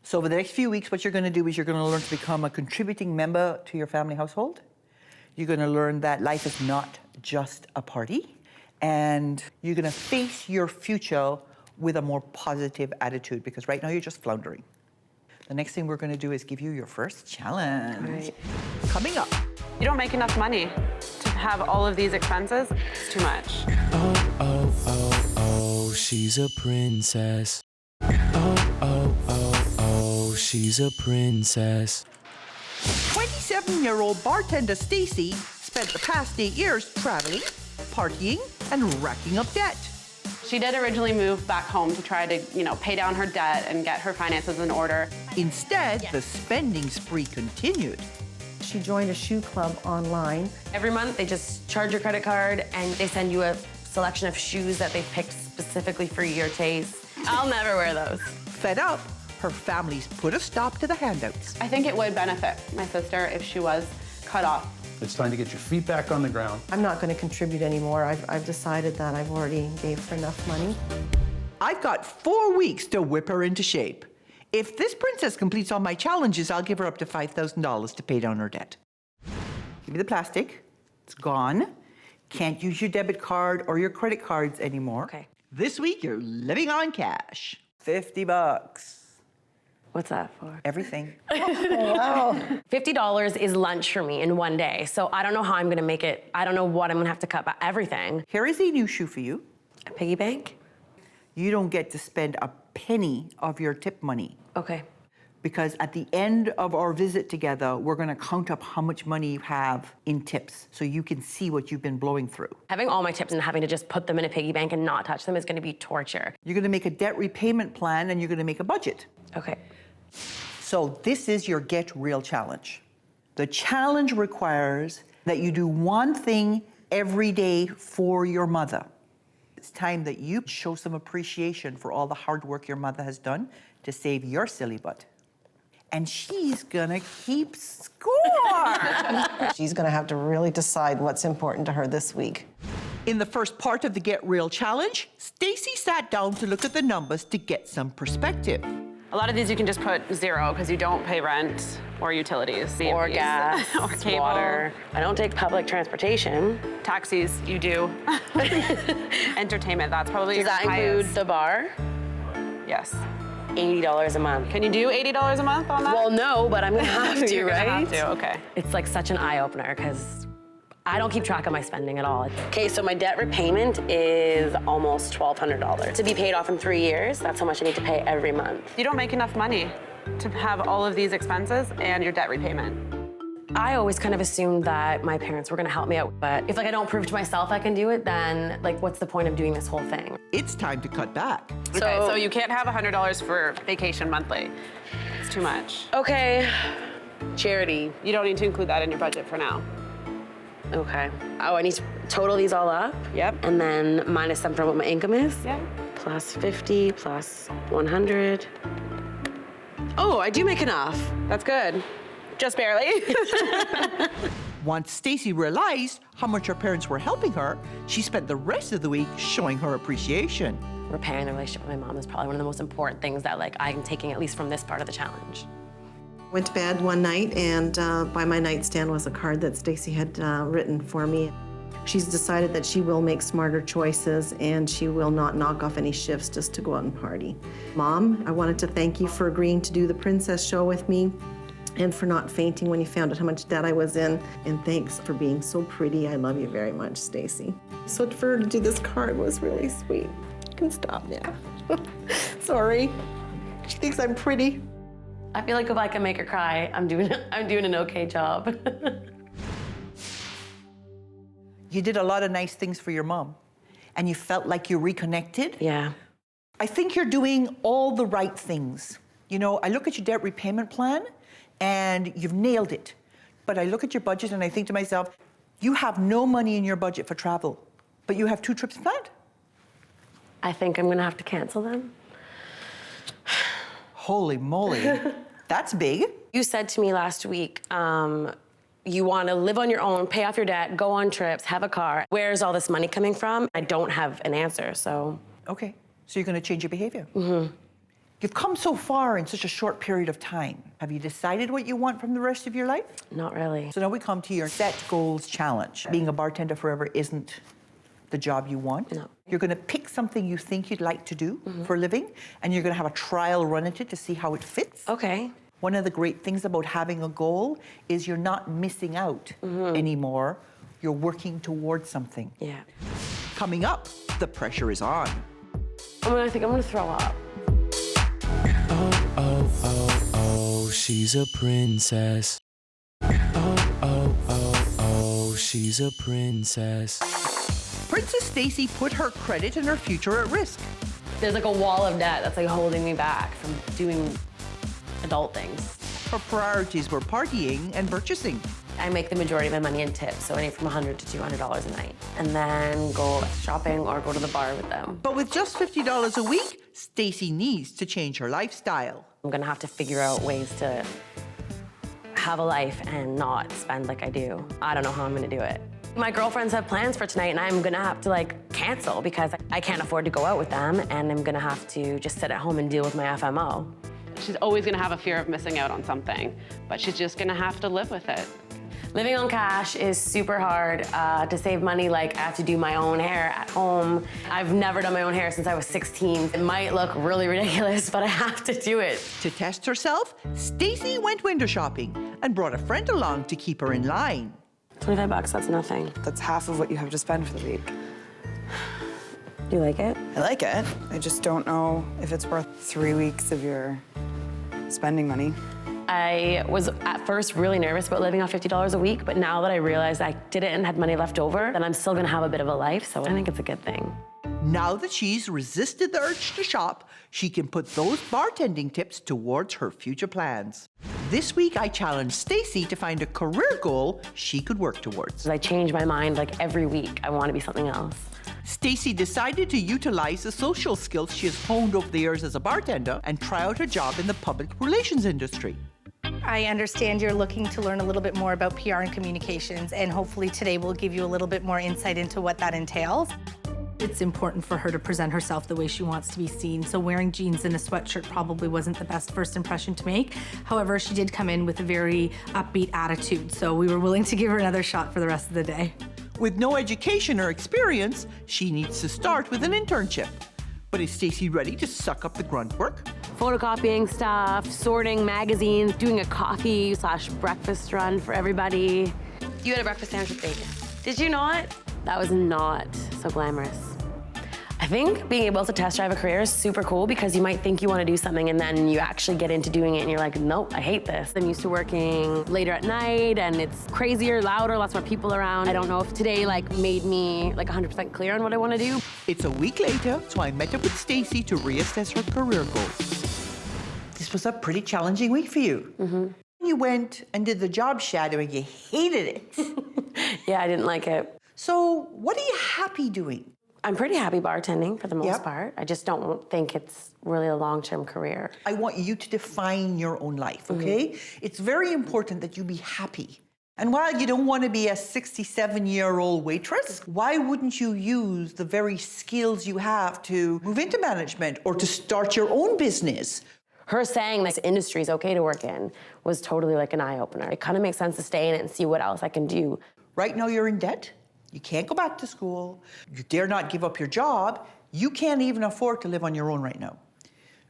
So over the next few weeks, what you're going to do is you're going to learn to become a contributing member to your family household. You're going to learn that life is not just a party. And you're going to face your future with a more positive attitude, because right now you're just floundering. The next thing we're going to do is give you your first challenge. Right. Coming up. You don't make enough money to have all of these expenses. It's too much. Oh, oh, oh, oh, she's a princess. Oh, oh, oh, oh, she's a princess. 27-year-old bartender Stacy spent the past 8 years traveling, partying, and racking up debt. She did originally move back home to try to, pay down her debt and get her finances in order. Instead, the spending spree continued. She joined a shoe club online. Every month, they just charge your credit card and they send you a selection of shoes that they've picked specifically for your taste. I'll never wear those. Fed up, her family's put a stop to the handouts. I think it would benefit my sister if she was cut off. It's time to get your feet back on the ground. I'm not going to contribute anymore. I've decided that I've already gave her enough money. I've got 4 weeks to whip her into shape. If this princess completes all my challenges, I'll give her up to $5,000 to pay down her debt. Give me the plastic. It's gone. Can't use your debit card or your credit cards anymore. Okay. This week, you're living on cash. $50. What's that for? Everything. Wow. $50 is lunch for me in one day. So I don't know how I'm going to make it. I don't know what I'm going to have to cut back. Everything. Here is a new shoe for you. A piggy bank? You don't get to spend a penny of your tip money. Okay. Because at the end of our visit together, we're going to count up how much money you have in tips so you can see what you've been blowing through. Having all my tips and having to just put them in a piggy bank and not touch them is going to be torture. You're going to make a debt repayment plan and you're going to make a budget. Okay. So this is your Get Real challenge. The challenge requires that you do one thing every day for your mother. It's time that you show some appreciation for all the hard work your mother has done to save your silly butt. And she's gonna keep score. She's going to have to really decide what's important to her this week. In the first part of the Get Real challenge, Stacy sat down to look at the numbers to get some perspective. A lot of these you can just put 0 because you don't pay rent or utilities. Or gas, or cable. water. I don't take public transportation. Taxis, you do. Entertainment, that's probably Does your that highest. include the bar? Yes. $80 a month. Can you do $80 a month on that? Well, no, but I'm gonna have to, You're right? gonna have to, okay. It's like such an eye-opener because I don't keep track of my spending at all. Okay, so my debt repayment is almost $1,200. To be paid off in 3 years, that's how much I need to pay every month. You don't make enough money to have all of these expenses and your debt repayment. I always kind of assumed that my parents were gonna help me out, but if I don't prove to myself I can do it, then what's the point of doing this whole thing? It's time to cut back. Okay, so you can't have $100 for vacation monthly. It's too much. Okay, charity. You don't need to include that in your budget for now. Okay. Oh, I need to total these all up? Yep. And then minus them from what my income is? Yeah. Plus 50, plus 100. Oh, I do make enough. That's good. Just barely. Once Stacy realized how much her parents were helping her, she spent the rest of the week showing her appreciation. Repairing the relationship with my mom is probably one of the most important things that I'm taking, at least from this part of the challenge. Went to bed one night, and by my nightstand was a card that Stacy had written for me. She's decided that she will make smarter choices and she will not knock off any shifts just to go out and party. Mom, I wanted to thank you for agreeing to do the princess show with me and for not fainting when you found out how much debt I was in. And thanks for being so pretty. I love you very much, Stacy. So for her to do this card was really sweet. You can stop now. Sorry. She thinks I'm pretty. I feel like if I can make her cry, I'm doing an okay job. You did a lot of nice things for your mom, and you felt like you reconnected. Yeah. I think you're doing all the right things. You know, I look at your debt repayment plan, and you've nailed it. But I look at your budget, and I think to myself, you have no money in your budget for travel, but you have 2 trips planned. I think I'm gonna have to cancel them. Holy moly, that's big. You said to me last week, you want to live on your own, pay off your debt, go on trips, have a car. Where's all this money coming from? I don't have an answer, so. Okay, so you're going to change your behavior. Mm-hmm. You've come so far in such a short period of time. Have you decided what you want from the rest of your life? Not really. So now we come to your set goals challenge. Being a bartender forever isn't the job you want. No. You're going to pick something you think you'd like to do for a living, and you're going to have a trial run at it to see how it fits. Okay. One of the great things about having a goal is you're not missing out anymore. You're working towards something. Yeah. Coming up, the pressure is on. I think I'm gonna throw up. Oh, oh, oh, oh, she's a princess. Oh, oh, oh, oh, she's a princess. Princess Stacy put her credit and her future at risk. There's like a wall of debt that's like holding me back from doing adult things. Her priorities were partying and purchasing. I make the majority of my money in tips, so anything from $100 to $200 a night. And then go shopping or go to the bar with them. But with just $50 a week, Stacy needs to change her lifestyle. I'm gonna have to figure out ways to have a life and not spend like I do. I don't know how I'm gonna do it. My girlfriends have plans for tonight and I'm gonna have to cancel because I can't afford to go out with them and I'm gonna have to just sit at home and deal with my FMO. She's always gonna have a fear of missing out on something, but she's just gonna have to live with it. Living on cash is super hard. To save money, I have to do my own hair at home. I've never done my own hair since I was 16. It might look really ridiculous, but I have to do it. To test herself, Stacy went window shopping and brought a friend along to keep her in line. $25, that's nothing. That's half of what you have to spend for the week. Do you like it? I like it. I just don't know if it's worth 3 weeks of your spending money. I was at first really nervous about living off $50 a week, but now that I realized I did it and had money left over, then I'm still gonna have a bit of a life, so I think it's a good thing. Now that she's resisted the urge to shop, she can put those bartending tips towards her future plans. This week, I challenged Stacy to find a career goal she could work towards. I change my mind every week. I want to be something else. Stacy decided to utilize the social skills she has honed over the years as a bartender and try out a job in the public relations industry. I understand you're looking to learn a little bit more about PR and communications, and hopefully today will give you a little bit more insight into what that entails. It's important for her to present herself the way she wants to be seen, so wearing jeans and a sweatshirt probably wasn't the best first impression to make. However, she did come in with a very upbeat attitude, so we were willing to give her another shot for the rest of the day. With no education or experience, she needs to start with an internship. But is Stacy ready to suck up the grunt work? Photocopying stuff, sorting magazines, doing a coffee/breakfast run for everybody. You had a breakfast sandwich with bacon. Did you not? That was not so glamorous. I think being able to test drive a career is super cool because you might think you want to do something and then you actually get into doing it and you're like, nope, I hate this. I'm used to working later at night and it's crazier, louder, lots more people around. I don't know if today made me 100% clear on what I want to do. It's a week later, so I met up with Stacy to reassess her career goals. This was a pretty challenging week for you. Mm-hmm. You went and did the job shadowing, you hated it. Yeah, I didn't like it. So what are you happy doing? I'm pretty happy bartending for the most part. I just don't think it's really a long-term career. I want you to define your own life, okay? It's very important that you be happy. And while you don't want to be a 67-year-old waitress, why wouldn't you use the very skills you have to move into management or to start your own business? Her saying this industry is okay to work in was totally like an eye-opener. It kind of makes sense to stay in it and see what else I can do. Right now you're in debt. You can't go back to school. You dare not give up your job. You can't even afford to live on your own right now.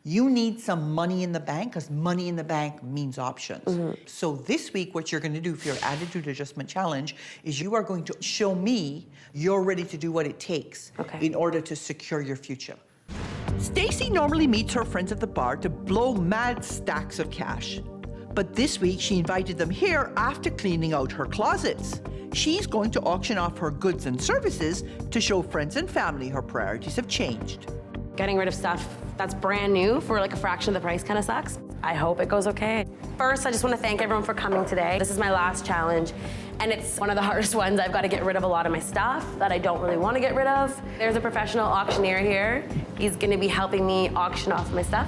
You need some money in the bank, because money in the bank means options. So this week, what you're going to do for your attitude adjustment challenge is you are going to show me you're ready to do what it takes in order to secure your future. Stacy normally meets her friends at the bar to blow mad stacks of cash. But this week, she invited them here after cleaning out her closets. She's going to auction off her goods and services to show friends and family her priorities have changed. Getting rid of stuff that's brand new for like a fraction of the price kind of sucks. I hope it goes okay. First, I just want to thank everyone for coming today. This is my last challenge, and it's one of the hardest ones. I've got to get rid of a lot of my stuff that I don't really want to get rid of. There's a professional auctioneer here. He's going to be helping me auction off my stuff.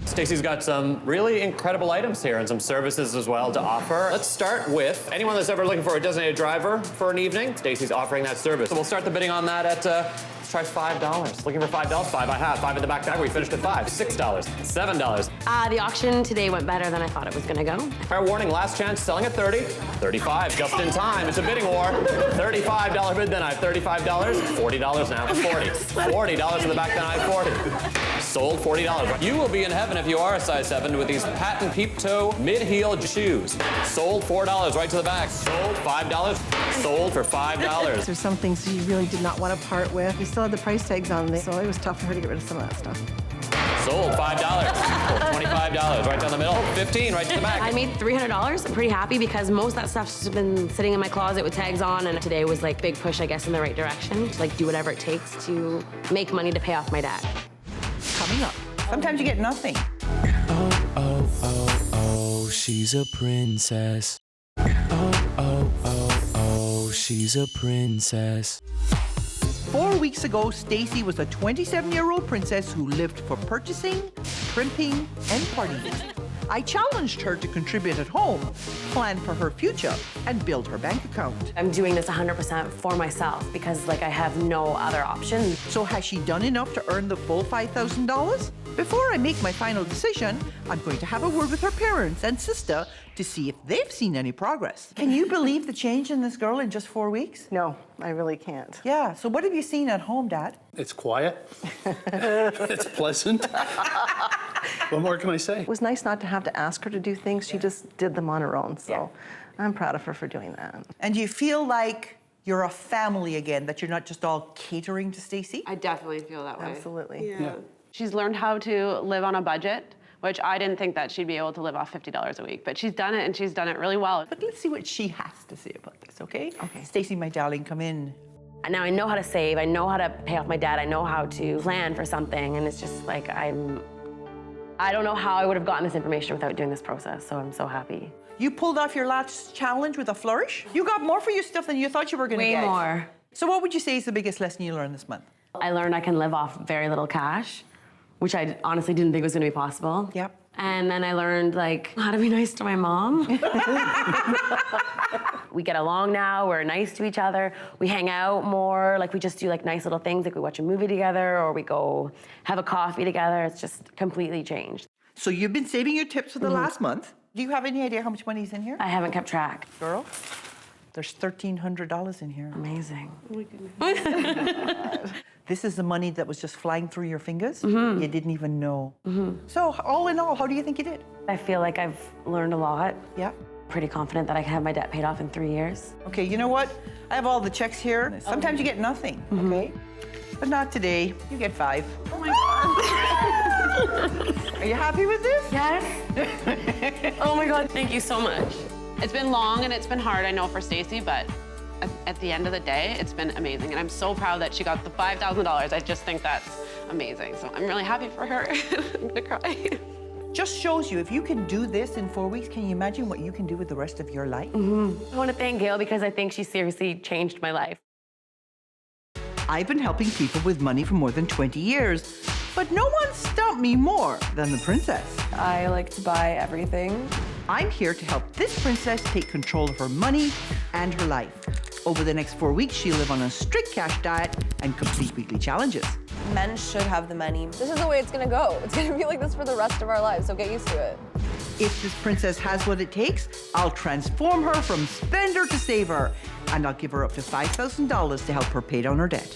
Stacy's got some really incredible items here and some services as well to offer. Let's start with anyone that's ever looking for a designated driver for an evening. Stacy's offering that service. So we'll start the bidding on that at, let's try $5. Looking for $5? 5 I have. 5 in the back bag. We finished at $5. $6. $7. The auction today went better than I thought it was going to go. Fair warning, last chance, selling at $30. $35, just in time. It's a bidding war. $35 bid, then I have $35. $40 now. $40. $40 in the back, then I have $40. Sold $40. You will be in heaven if you are a size 7 with these patent peep toe mid-heel shoes. Sold $4 right to the back. Sold $5. Sold for $5. There's some things she really did not want to part with. We still had the price tags on there, so it was tough for her to get rid of some of that stuff. Sold $5. $25 right down the middle. 15 right to the back. I made $300. I'm pretty happy because most of that stuff's just been sitting in my closet with tags on, and today was like big push, I guess, in the right direction to like do whatever it takes to make money to pay off my debt. Coming up. Sometimes you get nothing. Oh, oh, oh, oh, she's a princess. Oh, oh, oh, oh, she's a princess. 4 weeks ago, Stacy was a 27-year-old princess who lived for purchasing, primping, and partying. I challenged her to contribute at home, plan for her future, and build her bank account. I'm doing this 100% for myself because like I have no other option. So has she done enough to earn the full $5,000? Before I make my final decision, I'm going to have a word with her parents and sister to see if they've seen any progress. Can you believe the change in this girl in just 4 weeks? No, I really can't. Yeah, so what have you seen at home, Dad? It's quiet. It's pleasant. What more can I say? It was nice not to have to ask her to do things. She just did them on her own, so I'm proud of her for doing that. And do you feel like you're a family again, that you're not just all catering to Stacy? I definitely feel that way. Absolutely. Yeah. She's learned how to live on a budget, which I didn't think that she'd be able to live off $50 a week, but she's done it, and she's done it really well. But let's see what she has to say about this, okay? Okay. Stacy, my darling, come in. And now I know how to save, I know how to pay off my debt, I know how to plan for something, and it's just like I don't know how I would have gotten this information without doing this process, so I'm so happy. You pulled off your last challenge with a flourish? You got more for your stuff than you thought you were gonna get. Way more. So what would you say is the biggest lesson you learned this month? I learned I can live off very little cash, which I honestly didn't think was gonna be possible. Yep. And then I learned like how to be nice to my mom. We get along now, we're nice to each other. We hang out more, like we just do like nice little things, like we watch a movie together or we go have a coffee together. It's just completely changed. So you've been saving your tips for the last month. Do you have any idea how much money is in here? I haven't kept track. Girl, there's $1,300 in here. Amazing. Oh my goodness. This is the money that was just flying through your fingers. You didn't even know. So all in all, how do you think you did? I feel like I've learned a lot. Yeah. Pretty confident that I can have my debt paid off in 3 years. Okay, you know what? I have all the checks here. Sometimes you get nothing, okay? But not today. You get 5. Oh my God. Are you happy with this? Yes. Oh my God, thank you so much. It's been long and it's been hard, I know, for Stacy, but at the end of the day, it's been amazing. And I'm so proud that she got the $5,000. I just think that's amazing. So I'm really happy for her. I'm gonna cry. Just shows you, if you can do this in 4 weeks, can you imagine what you can do with the rest of your life? I want to thank Gail because I think she seriously changed my life. I've been helping people with money for more than 20 years, but no one stumped me more than the princess. I like to buy everything I'm here to help this princess take control of her money and her life. Over the next 4 weeks, she'll live on a strict cash diet and complete weekly challenges. Men should have the money. This is the way it's gonna go. It's gonna be like this for the rest of our lives, so get used to it. If this princess has what it takes, I'll transform her from spender to saver, and I'll give her up to $5,000 to help her pay down her debt.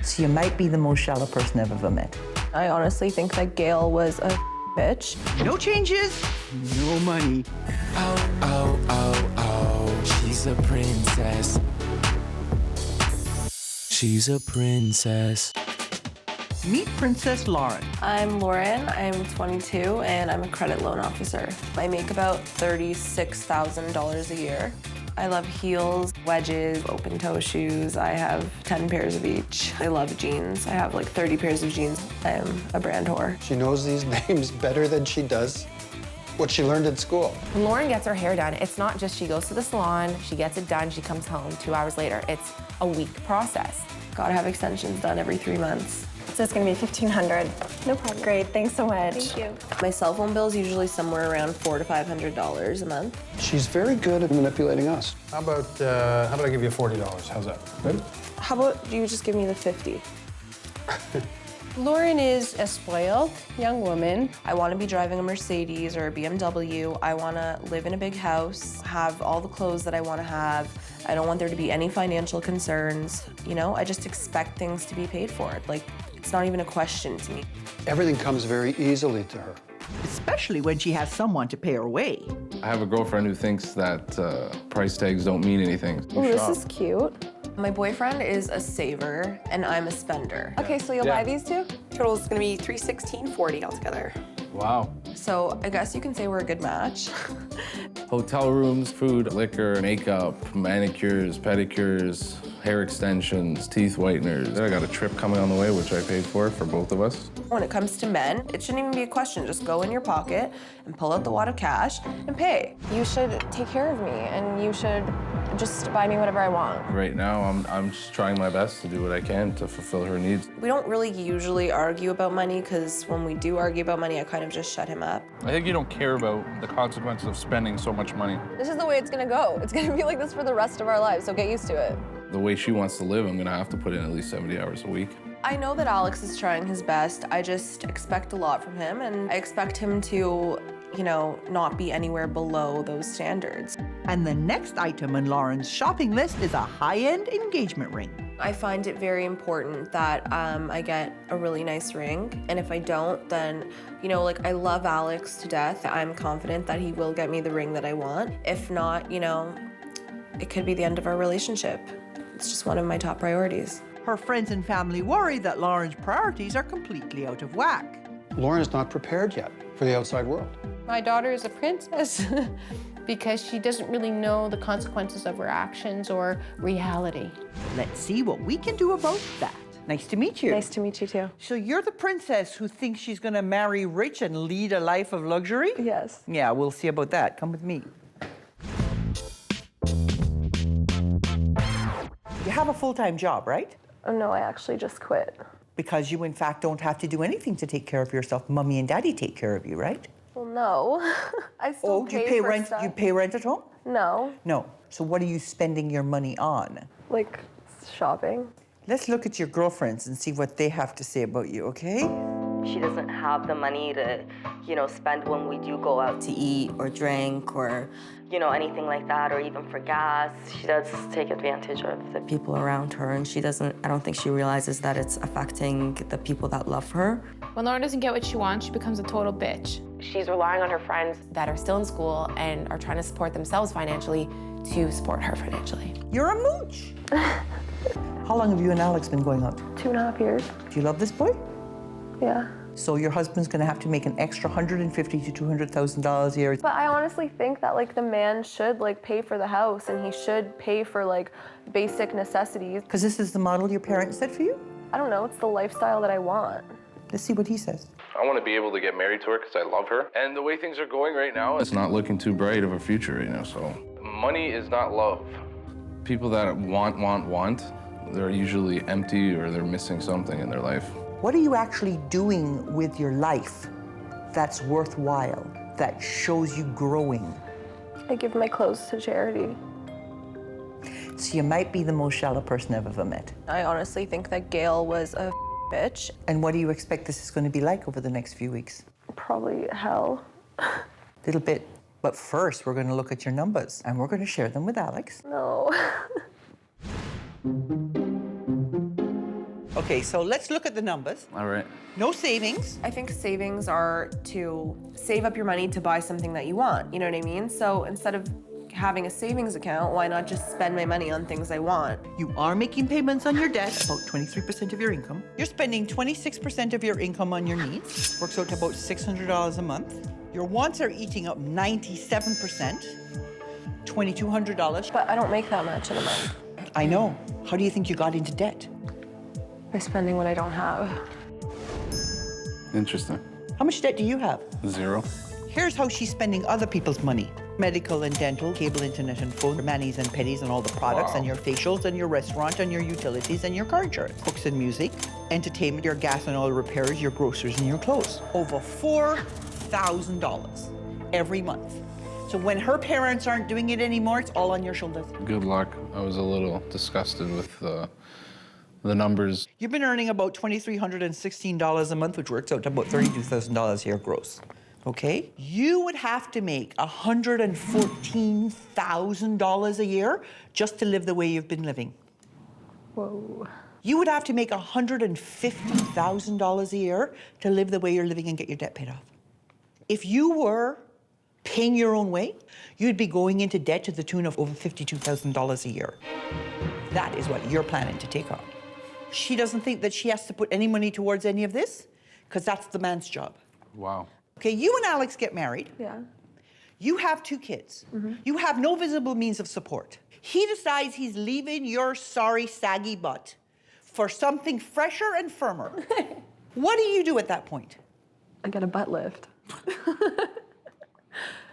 So you might be the most shallow person I've ever met. I honestly think that Gail was a bitch. No changes, no money. Oh, oh, oh, oh, she's a princess. She's a princess. Meet Princess Lauren. I'm Lauren, I'm 22, and I'm a credit loan officer. I make about $36,000 a year. I love heels, wedges, open-toe shoes. I have 10 pairs of each. I love jeans. I have like 30 pairs of jeans. I'm a brand whore. She knows these names better than she does what she learned in school. When Lauren gets her hair done, it's not just she goes to the salon, she gets it done, she comes home 2 hours later. It's a week process. Gotta have extensions done every 3 months. So it's gonna be $1,500. No problem. Great, thanks so much. Thank you. My cell phone bill is usually somewhere around $400 to $500 a month. She's very good at manipulating us. How about I give you $40? How's that? Good? How about you just give me the 50? Lauren is a spoiled young woman. I want to be driving a Mercedes or a BMW. I want to live in a big house, have all the clothes that I want to have. I don't want there to be any financial concerns. You know, I just expect things to be paid for. Like, it's not even a question to me. Everything comes very easily to her. Especially when she has someone to pay her way. I have a girlfriend who thinks that price tags don't mean anything. Ooh, this is cute. My boyfriend is a saver, and I'm a spender. Okay, so you'll buy these two? Total is gonna be $316.40 altogether. Wow. So I guess you can say we're a good match. Hotel rooms, food, liquor, makeup, manicures, pedicures, hair extensions, teeth whiteners. I got a trip coming on the way, which I paid for both of us. When it comes to men, it shouldn't even be a question. Just go in your pocket and pull out the wad of cash and pay. You should take care of me, and you should just buy me whatever I want. Right now, I'm just trying my best to do what I can to fulfill her needs. We don't really usually argue about money, because when we do argue about money, I kind of just shut him up. I think you don't care about the consequences of spending so much money. This is the way it's gonna go. It's gonna be like this for the rest of our lives, so get used to it. The way she wants to live, I'm gonna have to put in at least 70 hours a week. I know that Alex is trying his best. I just expect a lot from him, and I expect him to, you know, not be anywhere below those standards. And the next item on Lauren's shopping list is a high-end engagement ring. I find it very important that I get a really nice ring, and if I don't, then, you know, like, I love Alex to death. I'm confident that he will get me the ring that I want. If not, you know, it could be the end of our relationship. It's just one of my top priorities. Her friends and family worry that Lauren's priorities are completely out of whack. Lauren's not prepared yet for the outside world. My daughter is a princess because she doesn't really know the consequences of her actions or reality. Let's see what we can do about that. Nice to meet you. Nice to meet you too. So you're the princess who thinks she's gonna marry rich and lead a life of luxury? Yes. Yeah, we'll see about that. Come with me. You have a full-time job, right? Oh, no, I actually just quit. Because you, in fact, don't have to do anything to take care of yourself. Mommy and Daddy take care of you, right? Well, no. I still do you pay for rent? stuff. You pay rent at home? No. No. So what are you spending your money on? Like shopping. Let's look at your girlfriends and see what they have to say about you, okay? She doesn't have the money to, you know, spend when we do go out to eat or drink or, you know, anything like that, or even for gas. She does take advantage of the people around her, and I don't think she realizes that it's affecting the people that love her. When Lauren doesn't get what she wants, she becomes a total bitch. She's relying on her friends that are still in school and are trying to support themselves financially to support her financially. You're a mooch. How long have you and Alex been going out? 2.5 years. Do you love this boy? Yeah. So your husband's gonna have to make an extra $150,000 to $200,000 a year. But I honestly think that, like, the man should, like, pay for the house, and he should pay for, like, basic necessities. Because this is the model your parents set for you? I don't know, it's the lifestyle that I want. Let's see what he says. I want to be able to get married to her because I love her. And the way things are going right now, it's not looking too bright of a future right now, so. Money is not love. People that want, they're usually empty or they're missing something in their life. What are you actually doing with your life that's worthwhile, that shows you growing? I give my clothes to charity. So you might be the most shallow person I've ever met. I honestly think that Gail was a bitch. And what do you expect this is going to be like over the next few weeks? Probably hell. Little bit. But first, we're going to look at your numbers, and we're going to share them with Alex. No. Okay, so let's look at the numbers. All right. No savings. I think savings are to save up your money to buy something that you want, you know what I mean? So instead of having a savings account, why not just spend my money on things I want? You are making payments on your debt, about 23% of your income. You're spending 26% of your income on your needs. Works out to about $600 a month. Your wants are eating up 97%, $2,200. But I don't make that much in a month. I know. How do you think you got into debt? By spending what I don't have. Interesting. How much debt do you have? 0. Here's how she's spending other people's money. Medical and dental, cable, internet and phone, manis and petties and all the products, and your facials and your restaurant and your utilities and your car insurance. Books and music, entertainment, your gas and oil repairs, your groceries and your clothes. Over $4,000 every month. So when her parents aren't doing it anymore, it's all on your shoulders. Good luck. I was a little disgusted with the numbers. You've been earning about $2,316 a month, which works out to about $32,000 a year gross. Okay? You would have to make $114,000 a year just to live the way you've been living. Whoa. You would have to make $150,000 a year to live the way you're living and get your debt paid off. If you were paying your own way, you'd be going into debt to the tune of over $52,000 a year. That is what you're planning to take on. She doesn't think that she has to put any money towards any of this, because that's the man's job. Wow. Okay, you and Alex get married. Yeah. You have 2 kids. You have no visible means of support. He decides he's leaving your sorry, saggy butt for something fresher and firmer. What do you do at that point? I get a butt lift.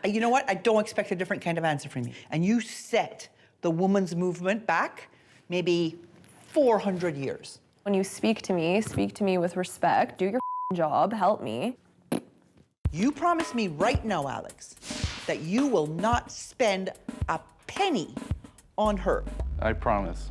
You know what? I don't expect a different kind of answer from you. And you set the woman's movement back maybe 400 years. When you speak to me with respect, do your job, help me. You promise me right now, Alex, that you will not spend a penny on her. I promise.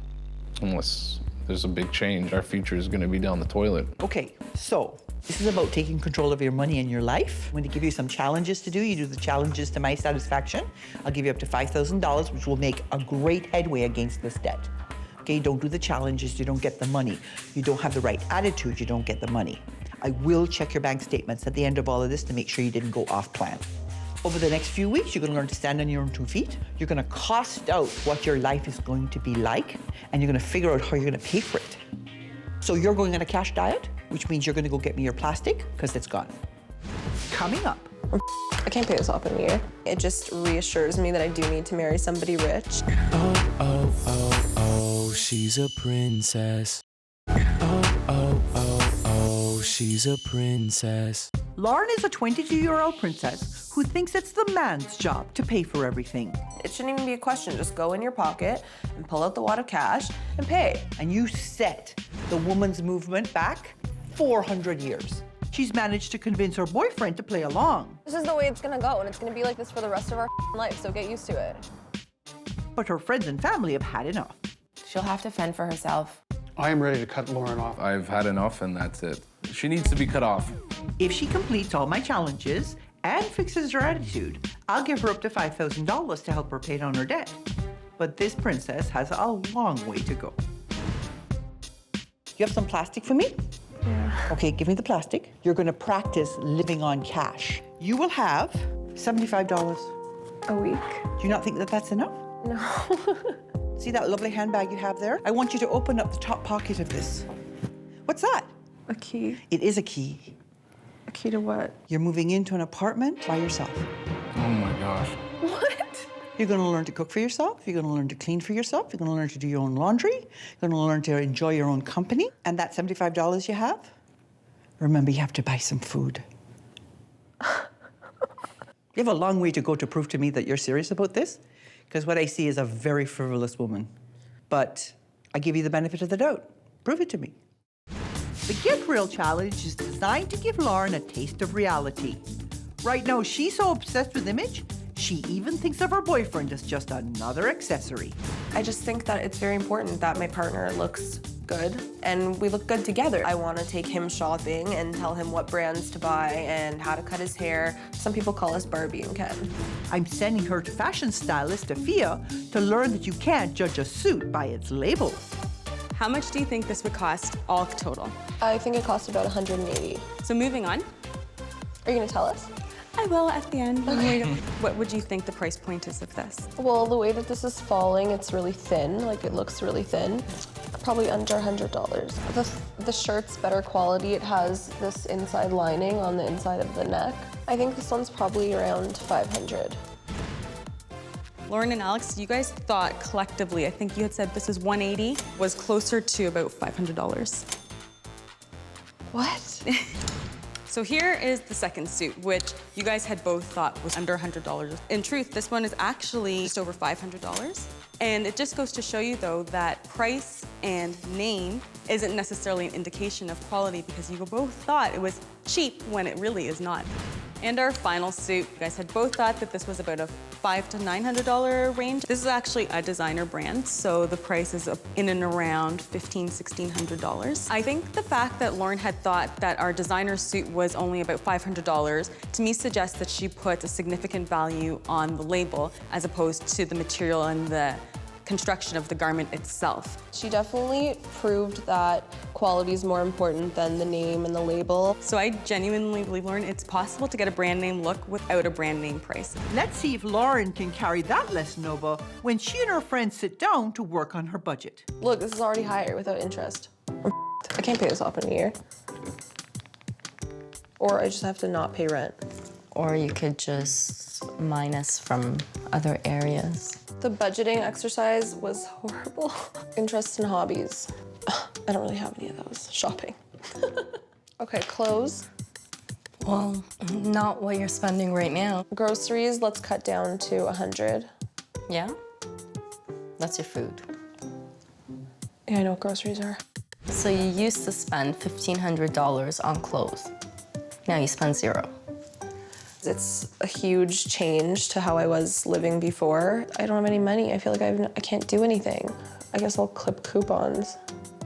Unless there's a big change, our future is going to be down the toilet. Okay, so this is about taking control of your money and your life. I'm going to give you some challenges to do. You do the challenges to my satisfaction. I'll give you up to $5,000, which will make a great headway against this debt. Okay, don't do the challenges, you don't get the money. You don't have the right attitude, you don't get the money. I will check your bank statements at the end of all of this to make sure you didn't go off plan. Over the next few weeks, you're going to learn to stand on your own 2 feet. You're going to cost out what your life is going to be like, and you're going to figure out how you're going to pay for it. So you're going on a cash diet, which means you're going to go get me your plastic, because it's gone. Coming up. I can't pay this off in a year. It just reassures me that I do need to marry somebody rich. Oh, oh, oh, oh, she's a princess. Oh, oh, oh, oh, she's a princess. Lauren is a 22-year-old princess who thinks it's the man's job to pay for everything. It shouldn't even be a question. Just go in your pocket and pull out the wad of cash and pay. And you set the woman's movement back 400 years. She's managed to convince her boyfriend to play along. This is the way it's gonna go, and it's gonna be like this for the rest of our life, so get used to it. But her friends and family have had enough. She'll have to fend for herself. I am ready to cut Lauren off. I've had enough, and that's it. She needs to be cut off. If she completes all my challenges and fixes her attitude, I'll give her up to $5,000 to help her pay down her debt. But this princess has a long way to go. You have some plastic for me? Yeah. Okay, give me the plastic. You're going to practice living on cash. You will have $75 a week. Do you not think that that's enough? No. See that lovely handbag you have there? I want you to open up the top pocket of this. What's that? A key. It is a key. A key to what? You're moving into an apartment by yourself. Oh my gosh. What? You're going to learn to cook for yourself. You're going to learn to clean for yourself. You're going to learn to do your own laundry. You're going to learn to enjoy your own company. And that $75 you have, remember, you have to buy some food. You have a long way to go to prove to me that you're serious about this, because what I see is a very frivolous woman. But I give you the benefit of the doubt. Prove it to me. The Get Real Challenge is designed to give Lauren a taste of reality. Right now, she's so obsessed with image, She even thinks of her boyfriend as just another accessory. I just think that it's very important that my partner looks good and we look good together. I want to take him shopping and tell him what brands to buy and how to cut his hair. Some people call us Barbie and Ken. I'm sending her to fashion stylist Afia to learn that you can't judge a suit by its label. How much do you think this would cost all total? I think it cost about $180. So moving on. Are you going to tell us? I will at the end. Okay. What would you think the price point is of this? Well, the way that this is falling, it's really thin. Like, it looks really thin. Probably under $100. The shirt's better quality. It has this inside lining on the inside of the neck. I think this one's probably around $500. Lauren and Alex, you guys thought collectively, I think you had said this is $180, was closer to about $500. What? So here is the second suit, which you guys had both thought was under $100. In truth, this one is actually just over $500. And it just goes to show you, though, that price and name isn't necessarily an indication of quality because you both thought it was cheap when it really is not. And our final suit, you guys had both thought that this was about a $500 to $900 range. This is actually a designer brand, so the price is in and around $1,500, $1,600. I think the fact that Lauren had thought that our designer suit was only about $500, to me suggests that she put a significant value on the label as opposed to the material and the construction of the garment itself. She definitely proved that quality is more important than the name and the label. So I genuinely believe, Lauren, it's possible to get a brand name look without a brand name price. Let's see if Lauren can carry that lesson over when she and her friends sit down to work on her budget. Look, this is already higher without interest. I can't pay this off in a year. Or I just have to not pay rent. Or you could just minus from other areas. The budgeting exercise was horrible. Interests and hobbies. I don't really have any of those. Shopping. Okay, clothes. Well, not what you're spending right now. Groceries, let's cut down to 100. Yeah? That's your food. Yeah, I know what groceries are. So you used to spend $1,500 on clothes. Now you spend $0. It's a huge change to how I was living before. I don't have any money. I feel like I can't do anything. I guess I'll clip coupons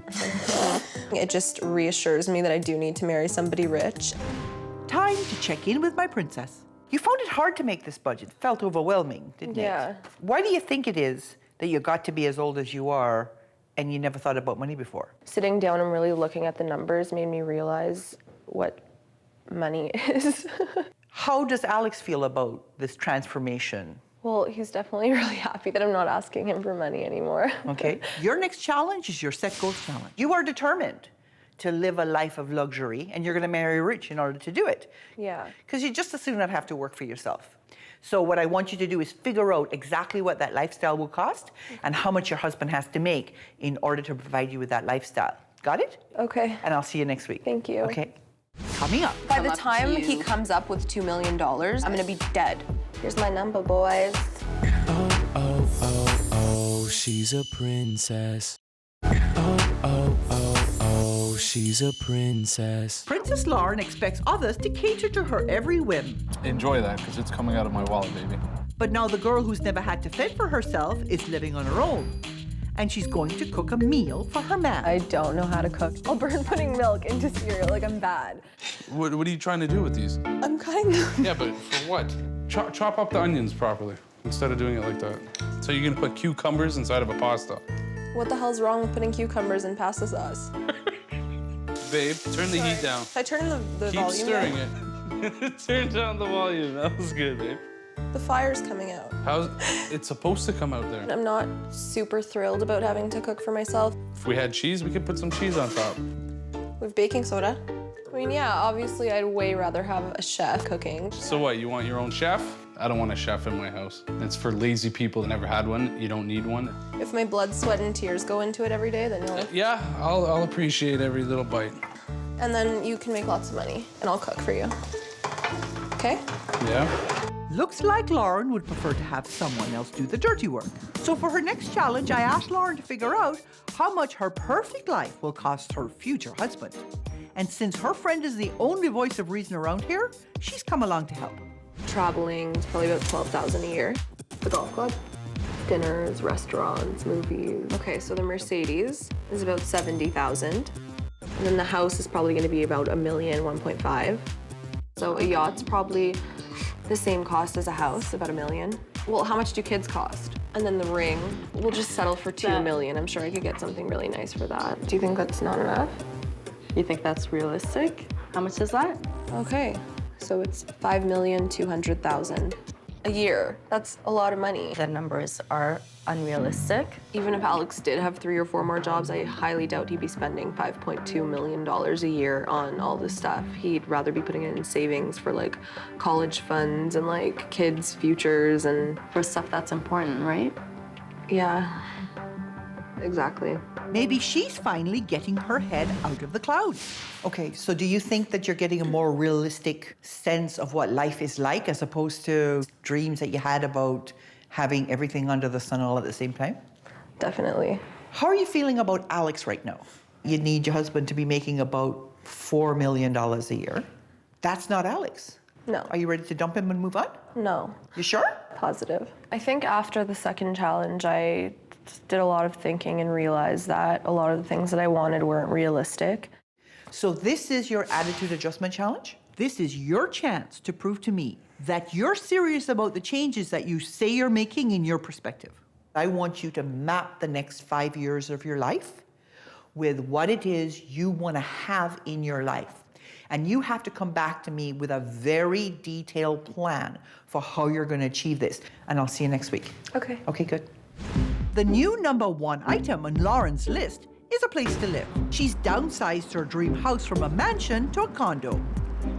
or something. It just reassures me that I do need to marry somebody rich. Time to check in with my princess. You found it hard to make this budget. Felt overwhelming, didn't it? Yeah. Why do you think it is that you got to be as old as you are and you never thought about money before? Sitting down and really looking at the numbers made me realize what money is. How does Alex feel about this transformation? Well, he's definitely really happy that I'm not asking him for money anymore. Okay. Your next challenge is your set goals challenge. You are determined to live a life of luxury and you're going to marry rich in order to do it. Yeah. Because you just as soon not have to work for yourself. So what I want you to do is figure out exactly what that lifestyle will cost and how much your husband has to make in order to provide you with that lifestyle. Got it? Okay. And I'll see you next week. Thank you. Okay. Coming up. By the time he comes up with $2 million, I'm gonna be dead. Here's my number, boys. Oh, oh, oh, oh, she's a princess. Oh, oh, oh, oh, she's a princess. Princess Lauren expects others to cater to her every whim. Enjoy that, because it's coming out of my wallet, baby. But now the girl who's never had to fend for herself is living on her own. And she's going to cook a meal for her man. I don't know how to cook. I'll burn putting milk into cereal, like I'm bad. What are you trying to do with these? I'm cutting them. Yeah, but for what? Chop up the onions properly instead of doing it like that. So you're gonna put cucumbers inside of a pasta. What the hell's wrong with putting cucumbers in pasta sauce? Babe, turn the heat down. Should I turn the Keep volume stirring down? it. Turn down the volume. That was good, babe. The fire's coming out. It's supposed to come out there. I'm not super thrilled about having to cook for myself. If we had cheese, we could put some cheese on top. With baking soda. I mean, yeah, obviously I'd way rather have a chef cooking. So what, you want your own chef? I don't want a chef in my house. It's for lazy people that never had one. You don't need one. If my blood, sweat, and tears go into it every day, then you'll... Yeah, I'll appreciate every little bite. And then you can make lots of money, and I'll cook for you. Okay? Yeah. Looks like Lauren would prefer to have someone else do the dirty work. So for her next challenge, I asked Lauren to figure out how much her perfect life will cost her future husband. And since her friend is the only voice of reason around here, she's come along to help. traveling is probably about $12,000 a year. The golf club, dinners, restaurants, movies. Okay, so the Mercedes is about $70,000. And then the house is probably gonna be about $1 million, 1.5. So a yacht's probably the same cost as a house, about $1 million. Well, how much do kids cost? And then the ring, we'll just settle for $2 million. I'm sure I could get something really nice for that. Do you think that's not enough? You think that's realistic? How much is that? Okay, so it's $5,200,000 a year. That's a lot of money. The numbers are unrealistic. Even if Alex did have 3 or 4 more jobs, I highly doubt he'd be spending $5.2 million a year on all this stuff. He'd rather be putting it in savings for like college funds and like kids' futures and for stuff that's important, right? Yeah, exactly. Maybe she's finally getting her head out of the clouds. Okay, so do you think that you're getting a more realistic sense of what life is like as opposed to dreams that you had about having everything under the sun all at the same time? Definitely. How are you feeling about Alex right now? You need your husband to be making about $4 million a year. That's not Alex. No. Are you ready to dump him and move on? No. You sure? Positive. I think after the second challenge, I did a lot of thinking and realized that a lot of the things that I wanted weren't realistic. So this is your attitude adjustment challenge? This is your chance to prove to me that you're serious about the changes that you say you're making in your perspective. I want you to map the next 5 years of your life with what it is you want to have in your life. And you have to come back to me with a very detailed plan for how you're going to achieve this. And I'll see you next week. Okay. Okay, good. The new #1 item on Lauren's list is a place to live. She's downsized her dream house from a mansion to a condo.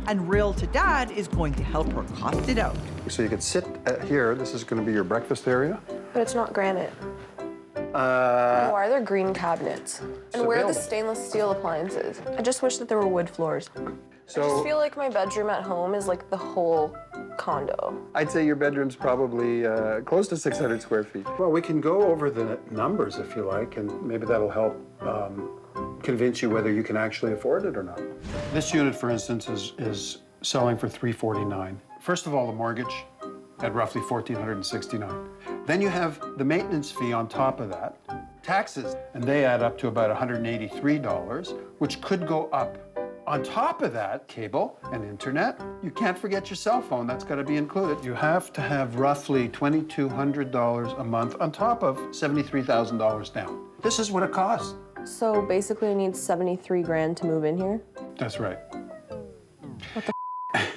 And Real to Dad is going to help her cost it out. So you could sit here. This is going to be your breakfast area. But it's not granite. And why are there green cabinets? And where are the stainless steel appliances? I just wish that there were wood floors. I just feel like my bedroom at home is like the whole condo. I'd say your bedroom's probably close to 600 square feet. Well, we can go over the numbers if you like, and maybe that'll help convince you whether you can actually afford it or not. This unit, for instance, is selling for $349. First of all, the mortgage at roughly $1,469. Then you have the maintenance fee on top of that, taxes, and they add up to about $183, which could go up. On top of that, cable and internet. You can't forget your cell phone, that's gotta be included. You have to have roughly $2,200 a month on top of $73,000 down. This is what it costs. So basically I need 73 grand to move in here? That's right. What the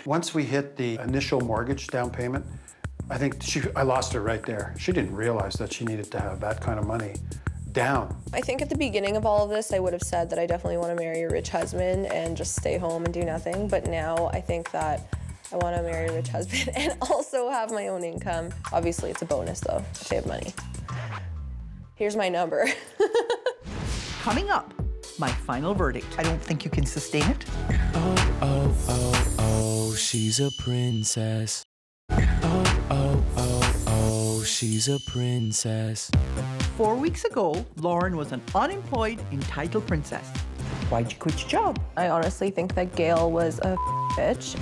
Once we hit the initial mortgage down payment, I think I lost her right there. She didn't realize that she needed to have that kind of money down. I think at the beginning of all of this, I would have said that I definitely want to marry a rich husband and just stay home and do nothing. But now I think that I want to marry a rich husband and also have my own income. Obviously, it's a bonus though, if I have money. Here's my number. Coming up, my final verdict. I don't think you can sustain it. Oh, oh, oh, oh, she's a princess. Oh, oh, oh, oh, she's a princess. 4 weeks ago, Lauren was an unemployed, entitled princess. Why'd you quit your job? I honestly think that Gail was a bitch.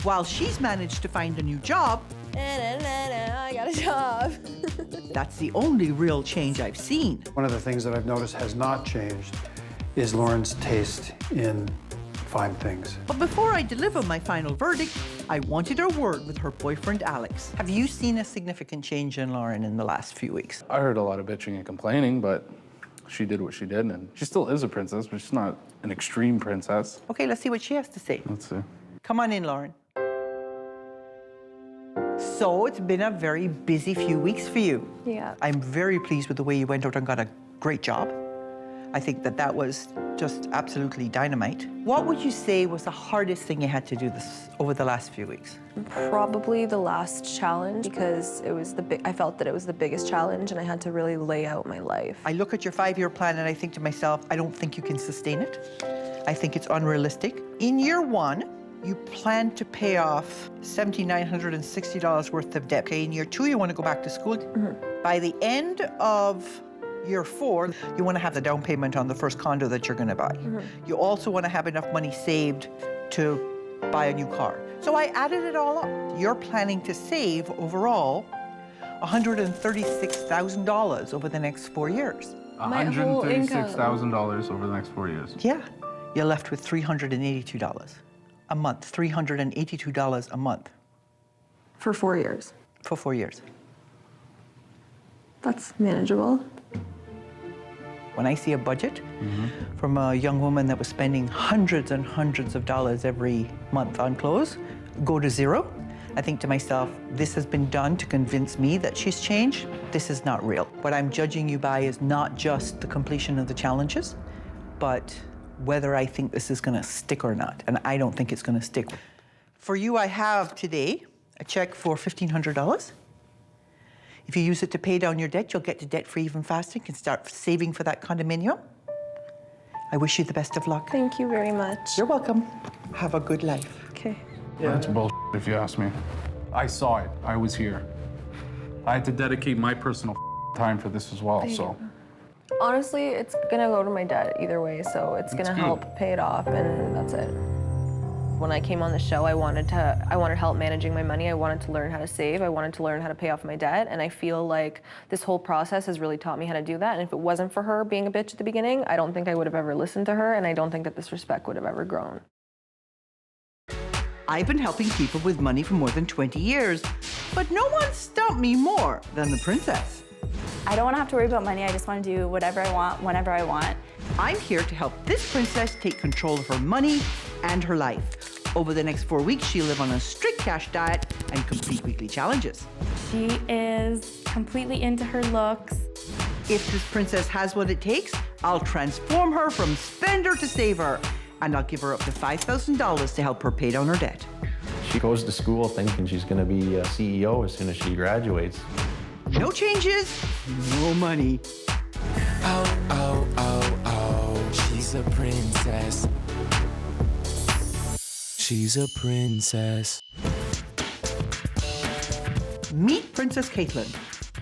While she's managed to find a new job, I got a job. that's the only real change I've seen. One of the things that I've noticed has not changed is Lauren's taste in fine things. But before I deliver my final verdict, I wanted a word with her boyfriend, Alex. Have you seen a significant change in Lauren in the last few weeks? I heard a lot of bitching and complaining, but she did what she did, and she still is a princess, but she's not an extreme princess. Okay, let's see what she has to say. Let's see. Come on in, Lauren. So it's been a very busy few weeks for you. Yeah. I'm very pleased with the way you went out and got a great job. I think that was just absolutely dynamite. What would you say was the hardest thing you had to do over the last few weeks? Probably the last challenge, because I felt that it was the biggest challenge and I had to really lay out my life. I look at your 5-year plan and I think to myself, I don't think you can sustain it. I think it's unrealistic. In year 1, you plan to pay off $7,960 worth of debt. Okay, in year 2, you want to go back to school. Mm-hmm. By the end of year 4, you want to have the down payment on the first condo that you're going to buy. Mm-hmm. You also want to have enough money saved to buy a new car. So I added it all up. You're planning to save overall $136,000 over the next 4 years. $136,000 over the next 4 years. Yeah. You're left with $382 a month. $382 a month. For 4 years. For 4 years. That's manageable. When I see a budget from a young woman that was spending hundreds and hundreds of dollars every month on clothes go to zero, I think to myself, this has been done to convince me that she's changed. This is not real. What I'm judging you by is not just the completion of the challenges, but whether I think this is gonna stick or not. And I don't think it's gonna stick. For you, I have today a check for $1,500. If you use it to pay down your debt, you'll get to debt-free even faster. You can start saving for that condominium. I wish you the best of luck. Thank you very much. You're welcome. Have a good life. Okay. That's bullshit if you ask me. I saw it. I was here. I had to dedicate my personal time for this as well, so. Honestly, it's gonna go to my debt either way, so it's gonna help pay it off, and that's it. When I came on the show, I wanted help managing my money. I wanted to learn how to save. I wanted to learn how to pay off my debt. And I feel like this whole process has really taught me how to do that. And if it wasn't for her being a bitch at the beginning, I don't think I would have ever listened to her. And I don't think that this respect would have ever grown. I've been helping people with money for more than 20 years, but no one stumped me more than the princess. I don't want to have to worry about money. I just want to do whatever I want, whenever I want. I'm here to help this princess take control of her money and her life. Over the next 4 weeks, she'll live on a strict cash diet and complete weekly challenges. She is completely into her looks. If this princess has what it takes, I'll transform her from spender to saver, and I'll give her up to $5,000 to help her pay down her debt. She goes to school thinking she's going to be a CEO as soon as she graduates. No changes, no money. Oh, oh, oh, oh, she's a princess. She's a princess. Meet Princess Caitlin.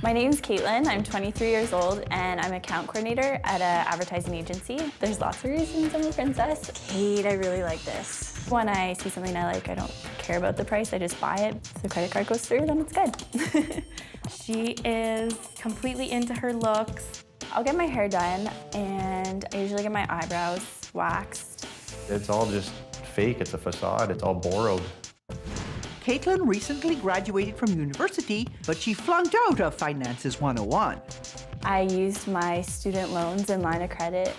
My name's Caitlin. I'm 23 years old, and I'm account coordinator at an advertising agency. There's lots of reasons I'm a princess. Kate, I really like this. When I see something I like, I don't care about the price. I just buy it. If the credit card goes through, then it's good. She is completely into her looks. I'll get my hair done, and I usually get my eyebrows waxed. It's all just fake. It's a facade. It's all borrowed. Caitlin recently graduated from university, but she flunked out of Finances 101. I used my student loans and line of credit,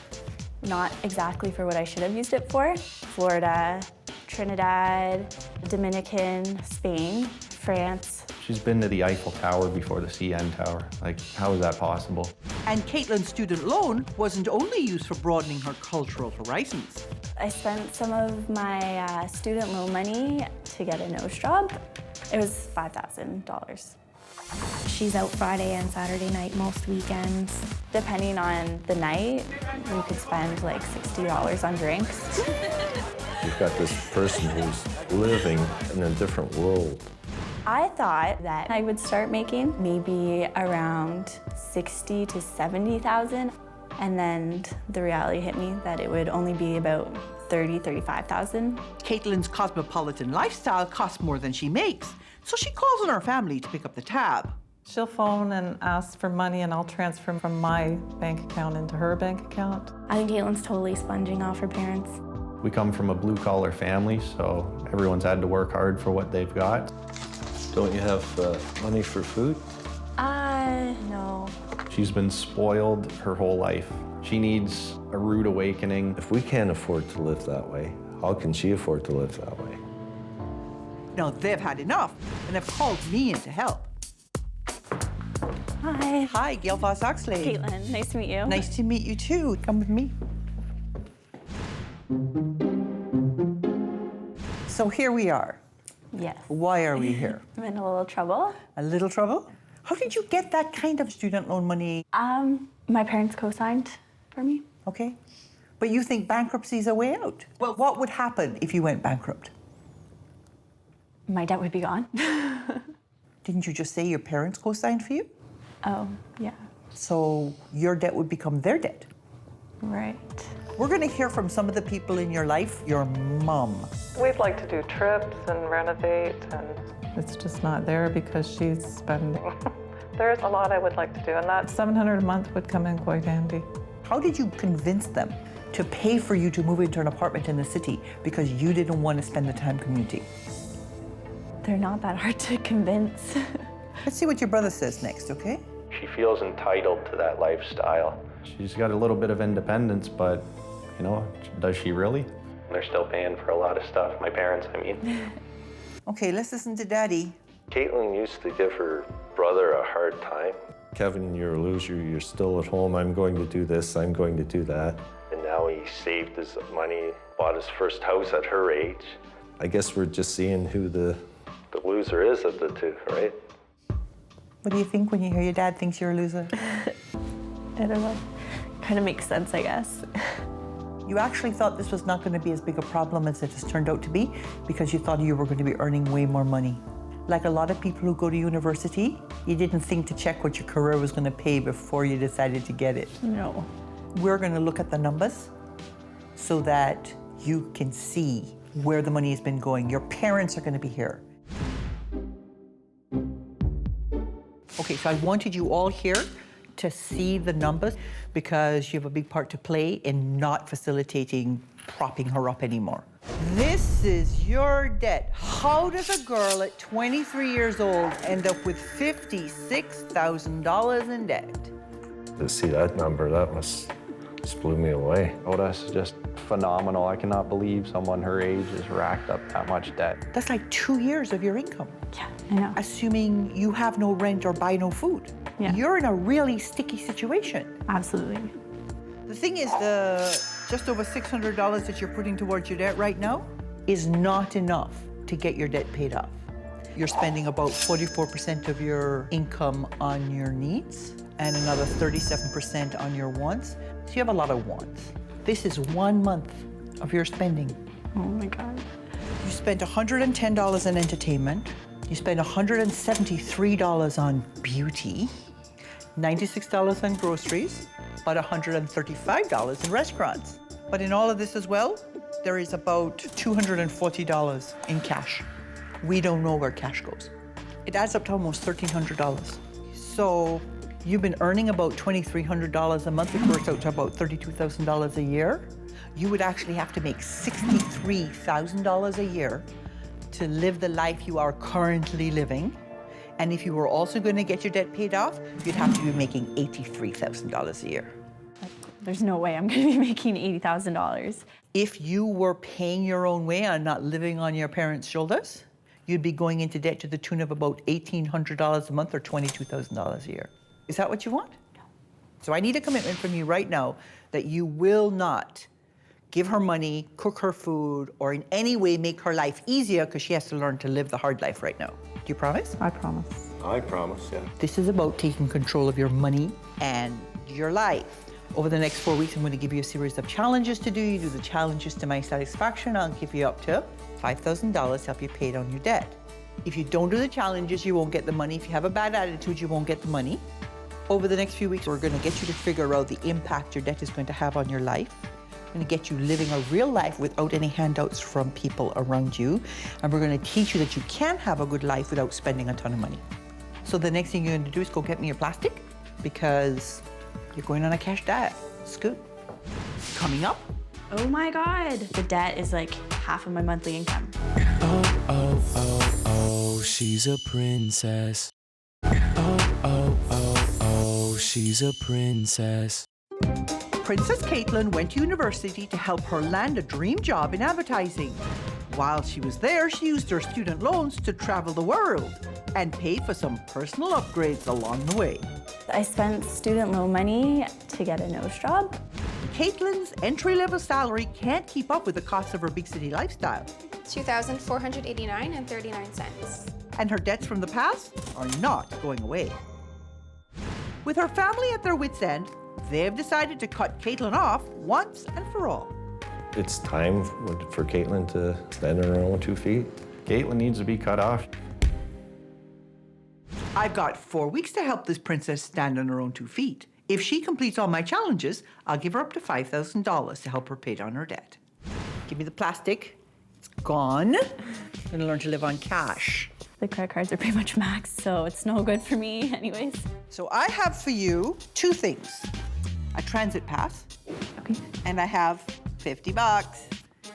not exactly for what I should have used it for. Florida, Trinidad, Dominican, Spain, France. She's been to the Eiffel Tower before the CN Tower. Like, how is that possible? And Caitlin's student loan wasn't only used for broadening her cultural horizons. I spent some of my student loan money to get a nose job. It was $5,000. She's out Friday and Saturday night most weekends. Depending on the night, we could spend like $60 on drinks. You've got this person who's living in a different world. I thought that I would start making maybe around $60,000 to $70,000, and then the reality hit me that it would only be about $30,000, $35,000. Caitlin's cosmopolitan lifestyle costs more than she makes, so she calls on her family to pick up the tab. She'll phone and ask for money, and I'll transfer from my bank account into her bank account. I think Caitlin's totally sponging off her parents. We come from a blue-collar family, so everyone's had to work hard for what they've got. Don't you have money for food? No. She's been spoiled her whole life. She needs a rude awakening. If we can't afford to live that way, how can she afford to live that way? Now they've had enough and have called me in to help. Hi. Hi, Gail Vaz-Oxlade. Caitlin, nice to meet you. Nice to meet you too. Come with me. So here we are. Yes. Why are we here? I'm in a little trouble. A little trouble? How did you get that kind of student loan money? My parents co-signed for me. Okay. But you think bankruptcy is a way out? Well, what would happen if you went bankrupt? My debt would be gone. Didn't you just say your parents co-signed for you? Oh, yeah. So your debt would become their debt? Right. We're going to hear from some of the people in your life, your mom. We'd like to do trips and renovate, and it's just not there because she's spending. There's a lot I would like to do, and that $700 a month would come in quite handy. How did you convince them to pay for you to move into an apartment in the city because you didn't want to spend the time commuting? They're not that hard to convince. Let's see what your brother says next, okay? She feels entitled to that lifestyle. She's got a little bit of independence, but, you know, does she really? They're still paying for a lot of stuff, my parents, I mean. Okay, let's listen to Daddy. Caitlin used to give her brother a hard time. Kevin, you're a loser, you're still at home, I'm going to do this, I'm going to do that. And now he saved his money, bought his first house at her age. I guess we're just seeing who the loser is of the two, right? What do you think when you hear your dad thinks you're a loser? I don't know. Kind of makes sense, I guess. You actually thought this was not going to be as big a problem as it has turned out to be because you thought you were going to be earning way more money. Like a lot of people who go to university, you didn't think to check what your career was going to pay before you decided to get it. No. We're going to look at the numbers so that you can see where the money has been going. Your parents are going to be here. Okay, so I wanted you all here to see the numbers because you have a big part to play in not facilitating propping her up anymore. This is your debt. How does a girl at 23 years old end up with $56,000 in debt? To see that number, that just blew me away. Oh, that's just phenomenal. I cannot believe someone her age has racked up that much debt. That's like 2 years of your income. Yeah, I know. Assuming you have no rent or buy no food. Yeah. You're in a really sticky situation. Absolutely. The thing is, the just over $600 that you're putting towards your debt right now is not enough to get your debt paid off. You're spending about 44% of your income on your needs and another 37% on your wants. So you have a lot of wants. This is 1 month of your spending. Oh my God. You spent $110 in entertainment. You spent $173 on beauty, $96 on groceries, about $135 in restaurants. But in all of this as well, there is about $240 in cash. We don't know where cash goes. It adds up to almost $1,300. So you've been earning about $2,300 a month, which works out to about $32,000 a year. You would actually have to make $63,000 a year to live the life you are currently living. And if you were also going to get your debt paid off, you'd have to be making $83,000 a year. There's no way I'm going to be making $80,000. If you were paying your own way and not living on your parents' shoulders, you'd be going into debt to the tune of about $1,800 a month or $22,000 a year. Is that what you want? No. So I need a commitment from you right now that you will not give her money, cook her food, or in any way make her life easier because she has to learn to live the hard life right now. Do you promise? I promise. I promise, yeah. This is about taking control of your money and your life. Over the next 4 weeks, I'm going to give you a series of challenges to do. You do the challenges to my satisfaction. I'll give you up to $5,000 to help you pay down your debt. If you don't do the challenges, you won't get the money. If you have a bad attitude, you won't get the money. Over the next few weeks, we're going to get you to figure out the impact your debt is going to have on your life. We're going to get you living a real life without any handouts from people around you. And we're going to teach you that you can have a good life without spending a ton of money. So the next thing you're going to do is go get me your plastic because you're going on a cash diet. Scoot. Coming up. Oh my God. The debt is like half of my monthly income. Oh, oh, oh, oh, she's a princess. Oh, oh, oh, oh, she's a princess. Princess Caitlin went to university to help her land a dream job in advertising. While she was there, she used her student loans to travel the world and pay for some personal upgrades along the way. I spent student loan money to get a nose job. Caitlin's entry-level salary can't keep up with the cost of her big city lifestyle. $2,489.39. And her debts from the past are not going away. With her family at their wits' end, they've decided to cut Caitlin off once and for all. It's time for Caitlin to stand on her own 2 feet. Caitlin needs to be cut off. I've got 4 weeks to help this princess stand on her own 2 feet. If she completes all my challenges, I'll give her up to $5,000 to help her pay down her debt. Give me the plastic. It's gone. I'm gonna learn to live on cash. The credit cards are pretty much maxed, so it's no good for me anyways. So I have for you 2 things. A transit pass. Okay. And I have $50.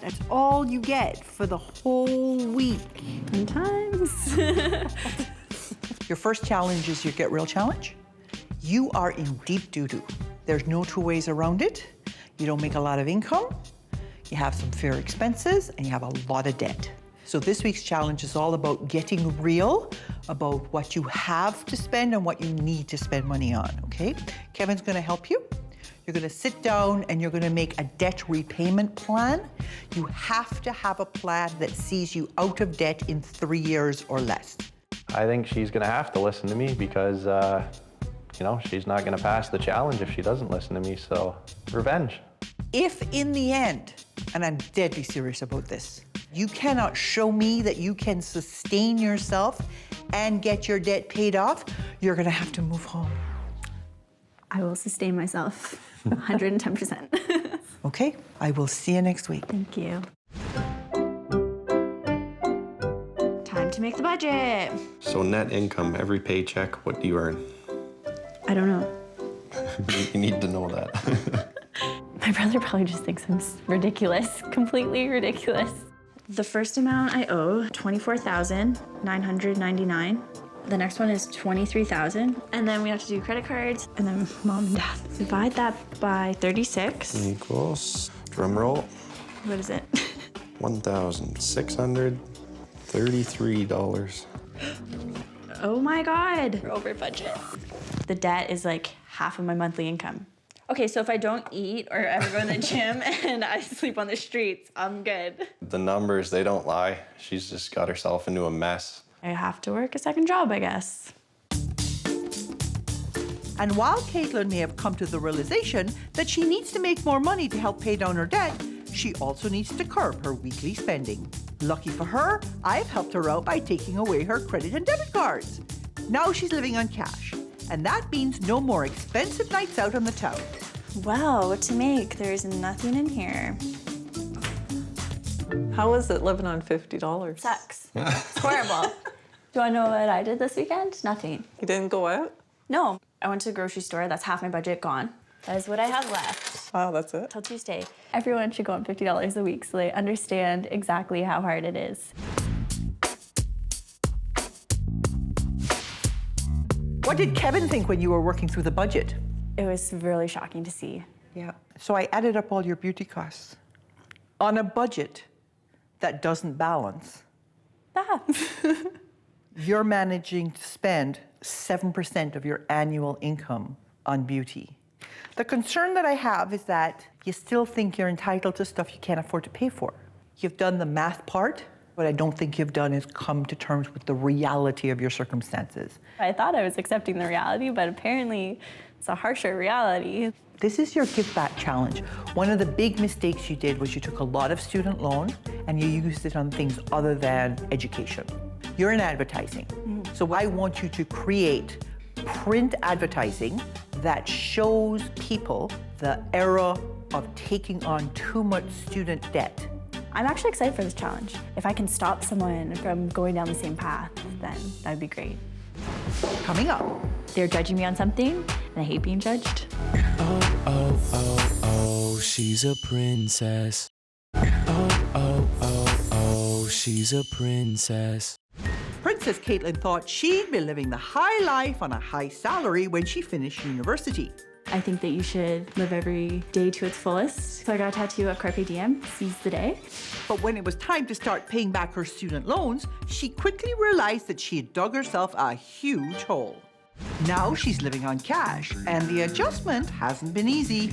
That's all you get for the whole week. Sometimes. Your first challenge is your Get Real challenge. You are in deep doo-doo. There's no 2 ways around it. You don't make a lot of income, you have some fair expenses, and you have a lot of debt. So this week's challenge is all about getting real about what you have to spend and what you need to spend money on, okay? Kevin's gonna help you. You're gonna sit down and you're gonna make a debt repayment plan. You have to have a plan that sees you out of debt in 3 years or less. I think she's gonna have to listen to me because, you know, she's not gonna pass the challenge if she doesn't listen to me, so revenge. If in the end, and I'm deadly serious about this, you cannot show me that you can sustain yourself and get your debt paid off, you're gonna have to move home. I will sustain myself 110%. Okay, I will see you next week. Thank you. Time to make the budget. So net income, every paycheck, what do you earn? I don't know. You need to know that. My brother probably just thinks I'm ridiculous, completely ridiculous. The first amount I owe, $24,999. The next one is $23,000. And then we have to do credit cards, and then mom and dad. Divide that by 36. Equals, drum roll. What is it? $1,633. Oh my God. We're over budget. The debt is like half of my monthly income. Okay, so if I don't eat or ever go to the gym and I sleep on the streets, I'm good. The numbers, they don't lie. She's just got herself into a mess. I have to work a second job, I guess. And while Caitlin may have come to the realization that she needs to make more money to help pay down her debt, she also needs to curb her weekly spending. Lucky for her, I've helped her out by taking away her credit and debit cards. Now she's living on cash, and that means no more expensive nights out on the town. Wow, what to make? There's nothing in here. How is it living on $50? Sucks. It's horrible. Do I know what I did this weekend? Nothing. You didn't go out? No. I went to the grocery store. That's half my budget gone. That is what I have left. Wow, that's it? Till Tuesday. Everyone should go on $50 a week so they understand exactly how hard it is. What did Kevin think when you were working through the budget? It was really shocking to see. Yeah. So I added up all your beauty costs. On a budget that doesn't balance, you're managing to spend 7% of your annual income on beauty. The concern that I have is that you still think you're entitled to stuff you can't afford to pay for. You've done the math part. What I don't think you've done is come to terms with the reality of your circumstances. I thought I was accepting the reality, but apparently it's a harsher reality. This is your give back challenge. One of the big mistakes you did was you took a lot of student loan and you used it on things other than education. You're in advertising. So I want you to create print advertising that shows people the era of taking on too much student debt. I'm actually excited for this challenge. If I can stop someone from going down the same path, then that would be great. Coming up. They're judging me on something, and I hate being judged. Oh, oh, oh, oh, she's a princess. Oh, oh, oh, oh, she's a princess. Princess Caitlin thought she'd be living the high life on a high salary when she finished university. I think that you should live every day to its fullest. So I got a tattoo of Carpe Diem, seize the day. But when it was time to start paying back her student loans, she quickly realized that she had dug herself a huge hole. Now she's living on cash, and the adjustment hasn't been easy.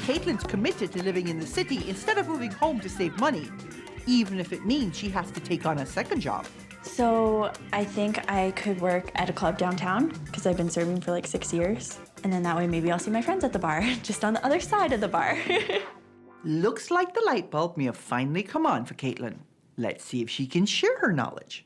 Caitlin's committed to living in the city instead of moving home to save money, even if it means she has to take on a second job. So I think I could work at a club downtown because I've been serving for like 6 years. And then that way maybe I'll see my friends at the bar, just on the other side of the bar. Looks like the light bulb may have finally come on for Caitlin. Let's see if she can share her knowledge.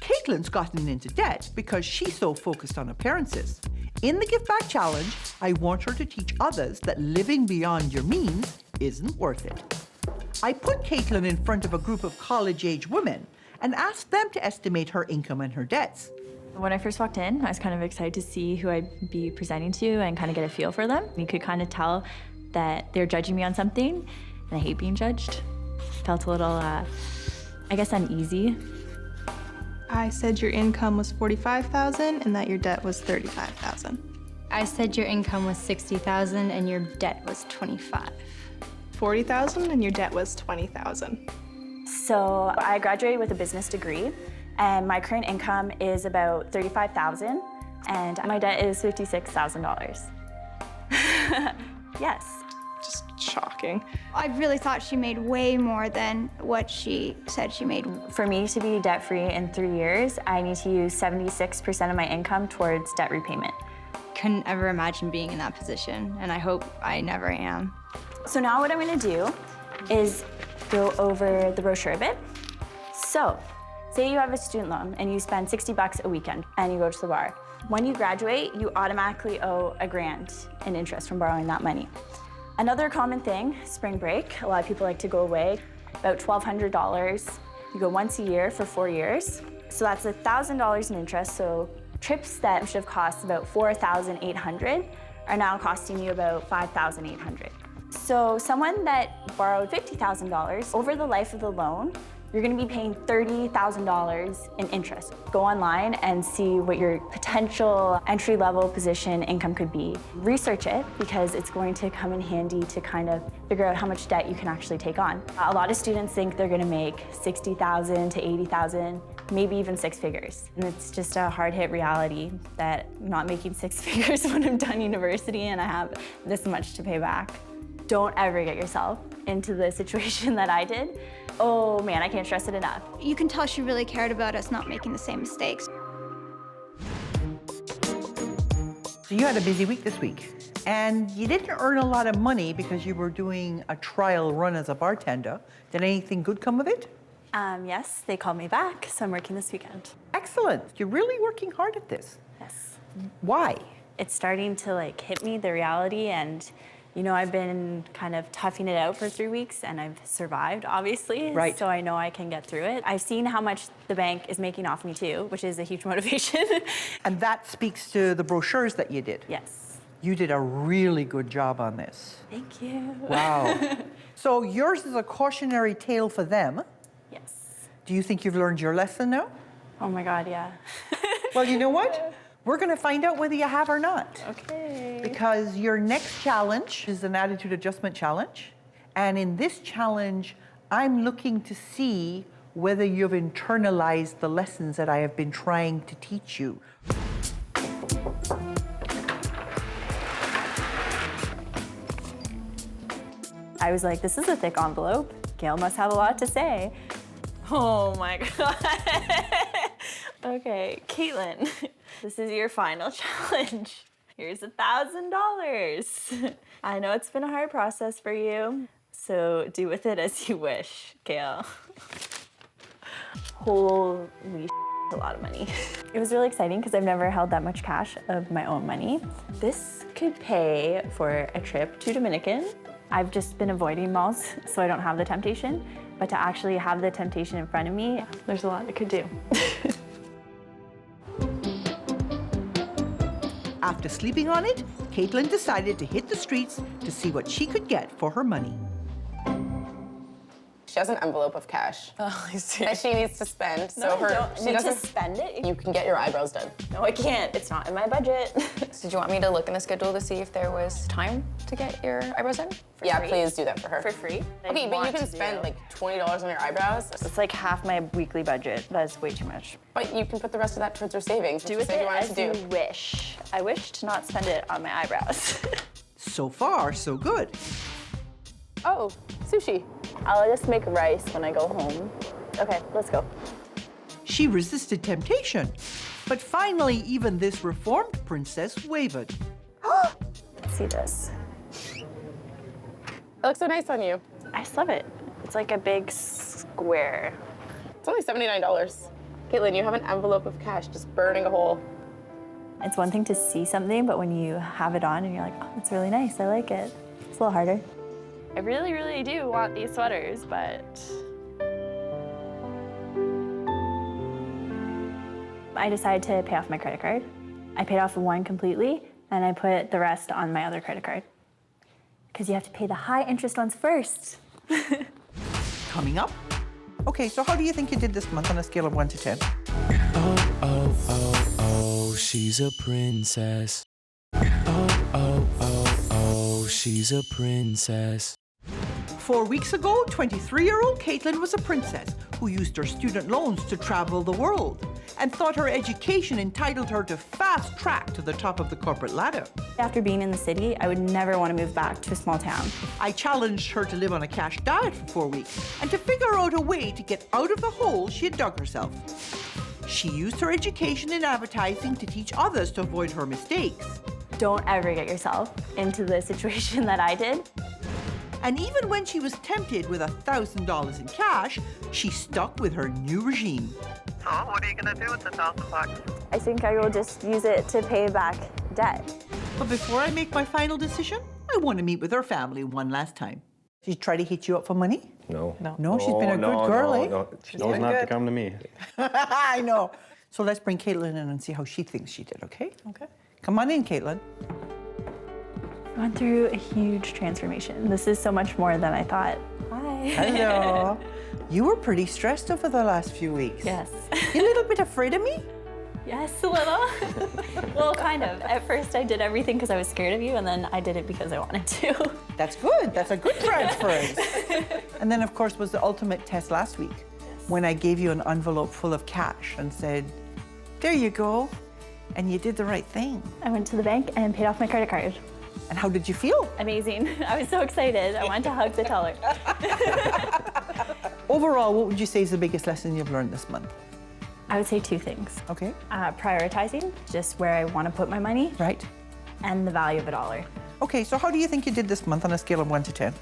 Caitlin's gotten into debt because she's so focused on appearances. In the Give Back Challenge, I want her to teach others that living beyond your means isn't worth it. I put Caitlin in front of a group of college-age women and asked them to estimate her income and her debts. When I first walked in, I was kind of excited to see who I'd be presenting to and kind of get a feel for them. You could kind of tell that they're judging me on something, and I hate being judged. Felt a little, I guess, uneasy. I said your income was $45,000 and that your debt was $35,000. I said your income was $60,000 and your debt was $25,000. $40,000 and your debt was $20,000. So I graduated with a business degree, and my current income is about $35,000, and my debt is $56,000. Yes. Just shocking. I really thought she made way more than what she said she made. For me to be debt-free in 3 years, I need to use 76% of my income towards debt repayment. Couldn't ever imagine being in that position, and I hope I never am. So now what I'm gonna do is go over the brochure a bit. So, say you have a student loan and you spend $60 a weekend and you go to the bar. When you graduate, you automatically owe $1,000 in interest from borrowing that money. Another common thing, spring break. A lot of people like to go away, about $1,200. You go once a year for 4 years. So that's $1,000 in interest. So trips that should have cost about $4,800 are now costing you about $5,800. So someone that borrowed $50,000, over the life of the loan, you're gonna be paying $30,000 in interest. Go online and see what your potential entry-level position income could be. Research it, because it's going to come in handy to kind of figure out how much debt you can actually take on. A lot of students think they're gonna make $60,000 to $80,000, maybe even 6 figures. And it's just a hard-hit reality that I'm not making 6 figures when I'm done university and I have this much to pay back. Don't ever get yourself into the situation that I did. Oh man, I can't stress it enough. You can tell she really cared about us not making the same mistakes. So you had a busy week this week, and you didn't earn a lot of money because you were doing a trial run as a bartender. Did anything good come of it? Yes, they called me back, so I'm working this weekend. Excellent. You're really working hard at this. Yes. Why? It's starting to hit me, the reality, and I've been kind of toughing it out for 3 weeks, and I've survived, obviously. Right. So I know I can get through it. I've seen how much the bank is making off me too, which is a huge motivation. And that speaks to the brochures that you did. Yes. You did a really good job on this. Thank you. Wow. So yours is a cautionary tale for them. Yes. Do you think you've learned your lesson now? Oh my God, yeah. Well, you know what? We're going to find out whether you have or not. Okay. Because your next challenge is an attitude adjustment challenge. And in this challenge, I'm looking to see whether you've internalized the lessons that I have been trying to teach you. I was like, this is a thick envelope. Gail must have a lot to say. Oh my God. Okay, Caitlin, this is your final challenge. Here's $1,000. I know it's been a hard process for you, so do with it as you wish, Gail. Holy a lot of money. It was really exciting because I've never held that much cash of my own money. This could pay for a trip to Dominican. I've just been avoiding malls, so I don't have the temptation, but to actually have the temptation in front of me, there's a lot it could do. After sleeping on it, Caitlin decided to hit the streets to see what she could get for her money. She has an envelope of cash that she needs to spend. No, she doesn't spend it. You can get your eyebrows done. No, I can't. It's not in my budget. So do you want me to look in the schedule to see if there was time to get your eyebrows done? Yeah, free? please do that for her. For free? Okay, but you can spend like $20 on your eyebrows. It's like half my weekly budget. That's way too much. But you can put the rest of that towards your savings. Do with it as you wish. I wish to not spend it on my eyebrows. So far, so good. Oh, sushi. I'll just make rice when I go home. Okay, let's go. She resisted temptation, but finally even this reformed princess wavered. Let's see this. It looks so nice on you. I just love it. It's like a big square. It's only $79. Caitlin, you have an envelope of cash just burning a hole. It's one thing to see something, but when you have it on and you're like, oh, that's really nice, I like it, it's a little harder. I really, really do want these sweaters, but I decided to pay off my credit card. I paid off one completely, and I put the rest on my other credit card. Because you have to pay the high interest ones first. Coming up. Okay, so how do you think you did this month on a scale of 1 to 10? Oh, oh, oh, oh, she's a princess. Oh, oh, oh, oh, she's a princess. 4 weeks ago, 23-year-old Caitlin was a princess who used her student loans to travel the world and thought her education entitled her to fast track to the top of the corporate ladder. After being in the city, I would never want to move back to a small town. I challenged her to live on a cash diet for 4 weeks and to figure out a way to get out of the hole she had dug herself. She used her education in advertising to teach others to avoid her mistakes. Don't ever get yourself into the situation that I did. And even when she was tempted with $1,000 in cash, she stuck with her new regime. So what are you going to do with the $1,000? I think I will just use it to pay back debt. But before I make my final decision, I want to meet with her family one last time. She tried to hit you up for money? No. No, she's been a good girl, eh? No, she knows not to come to me. I know. So let's bring Caitlin in and see how she thinks she did, okay? Okay. Come on in, Caitlin. I went through a huge transformation. This is so much more than I thought. Hi. Hello. You were pretty stressed over the last few weeks. Yes. You a little bit afraid of me? Yes, a little. Well, kind of. At first, I did everything because I was scared of you, and then I did it because I wanted to. That's good. That's a good transference. And then, of course, was the ultimate test last week, when I gave you an envelope full of cash and said, there you go. And you did the right thing. I went to the bank and paid off my credit card. And how did you feel? Amazing. I was so excited. I wanted to hug the teller. Overall, what would you say is the biggest lesson you've learned this month? I would say 2 things. Okay. Prioritizing, just where I want to put my money. Right. And the value of $1. Okay, so how do you think you did this month on a scale of 1 to 10?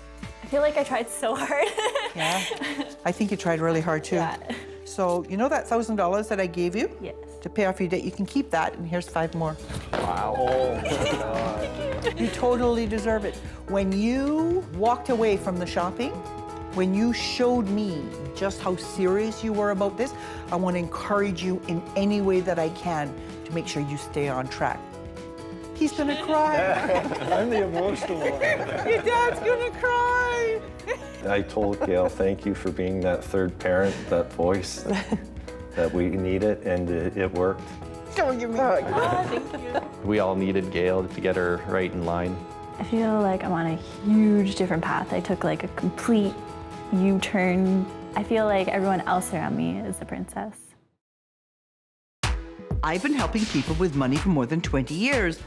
I feel like I tried so hard. Yeah. I think you tried really hard too. Yeah. So, you know that $1,000 that I gave you? Yes. To pay off your debt, you can keep that, and here's 5 more. Wow. Oh my God. You totally deserve it. When you walked away from the shopping, when you showed me just how serious you were about this, I want to encourage you in any way that I can to make sure you stay on track. He's gonna cry. I'm the emotional one. Your dad's gonna cry. I told Gail, thank you for being that third parent, that voice that we needed, and it worked. Don't give me a hug. Oh, thank you. We all needed Gail to get her right in line. I feel like I'm on a huge different path. I took like a complete U-turn. I feel like everyone else around me is a princess. I've been helping people with money for more than 20 years,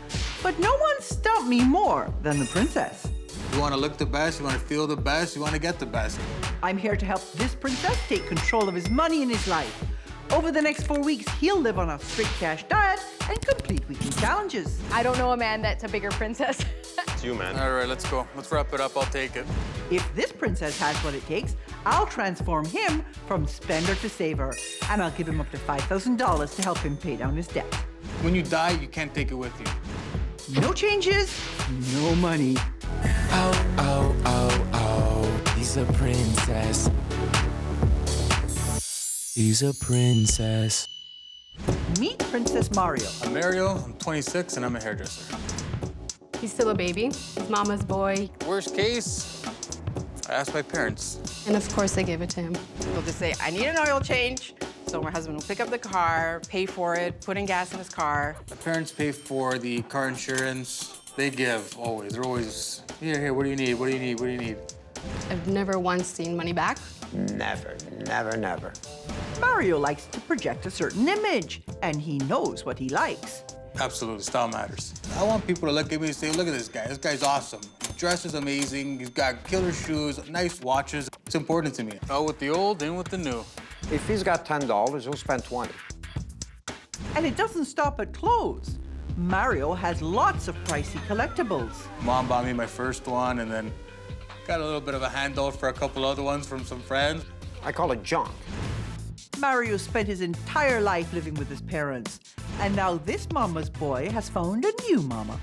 but no one stumped me more than the princess. You want to look the best, you want to feel the best, you want to get the best. I'm here to help this princess take control of his money and his life. Over the next 4 weeks, he'll live on a strict cash diet and complete weekly challenges. I don't know a man that's a bigger princess. It's you, man. All right, let's go. Let's wrap it up. I'll take it. If this princess has what it takes, I'll transform him from spender to saver, and I'll give him up to $5,000 to help him pay down his debt. When you die, you can't take it with you. No changes, no money. Oh, oh, oh, oh, he's a princess. He's a princess. Meet Princess Mario. I'm Mario, I'm 26, and I'm a hairdresser. He's still a baby. He's mama's boy. Worst case, I asked my parents. And of course, they gave it to him. He'll just say, I need an oil change. So my husband will pick up the car, pay for it, put in gas in his car. My parents pay for the car insurance. They give, always. They're always, here, what do you need, what do you need, what do you need? I've never once seen money back. Never, never, never. Mario likes to project a certain image, and he knows what he likes. Absolutely, style matters. I want people to look at me and say, look at this guy. This guy's awesome. His dress is amazing. He's got killer shoes, nice watches. It's important to me. Out with the old, in with the new. If he's got $10, he'll spend 20. And it doesn't stop at clothes. Mario has lots of pricey collectibles. Mom bought me my first one, and then got a little bit of a handout for a couple other ones from some friends. I call it junk. Mario spent his entire life living with his parents, And now this mama's boy has found a new mama.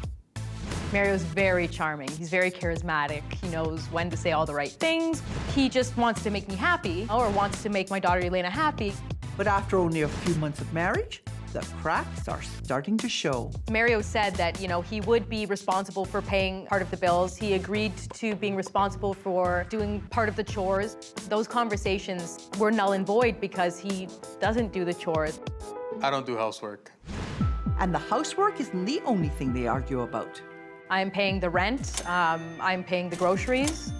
Mario's very charming. He's very charismatic. He knows when to say all the right things. He just wants to make me happy, or wants to make my daughter Elena happy. But after only a few months of marriage, the cracks are starting to show. Mario said that, he would be responsible for paying part of the bills. He agreed to being responsible for doing part of the chores. Those conversations were null and void because he doesn't do the chores. I don't do housework. And the housework isn't the only thing they argue about. I'm paying the rent, I'm paying the groceries.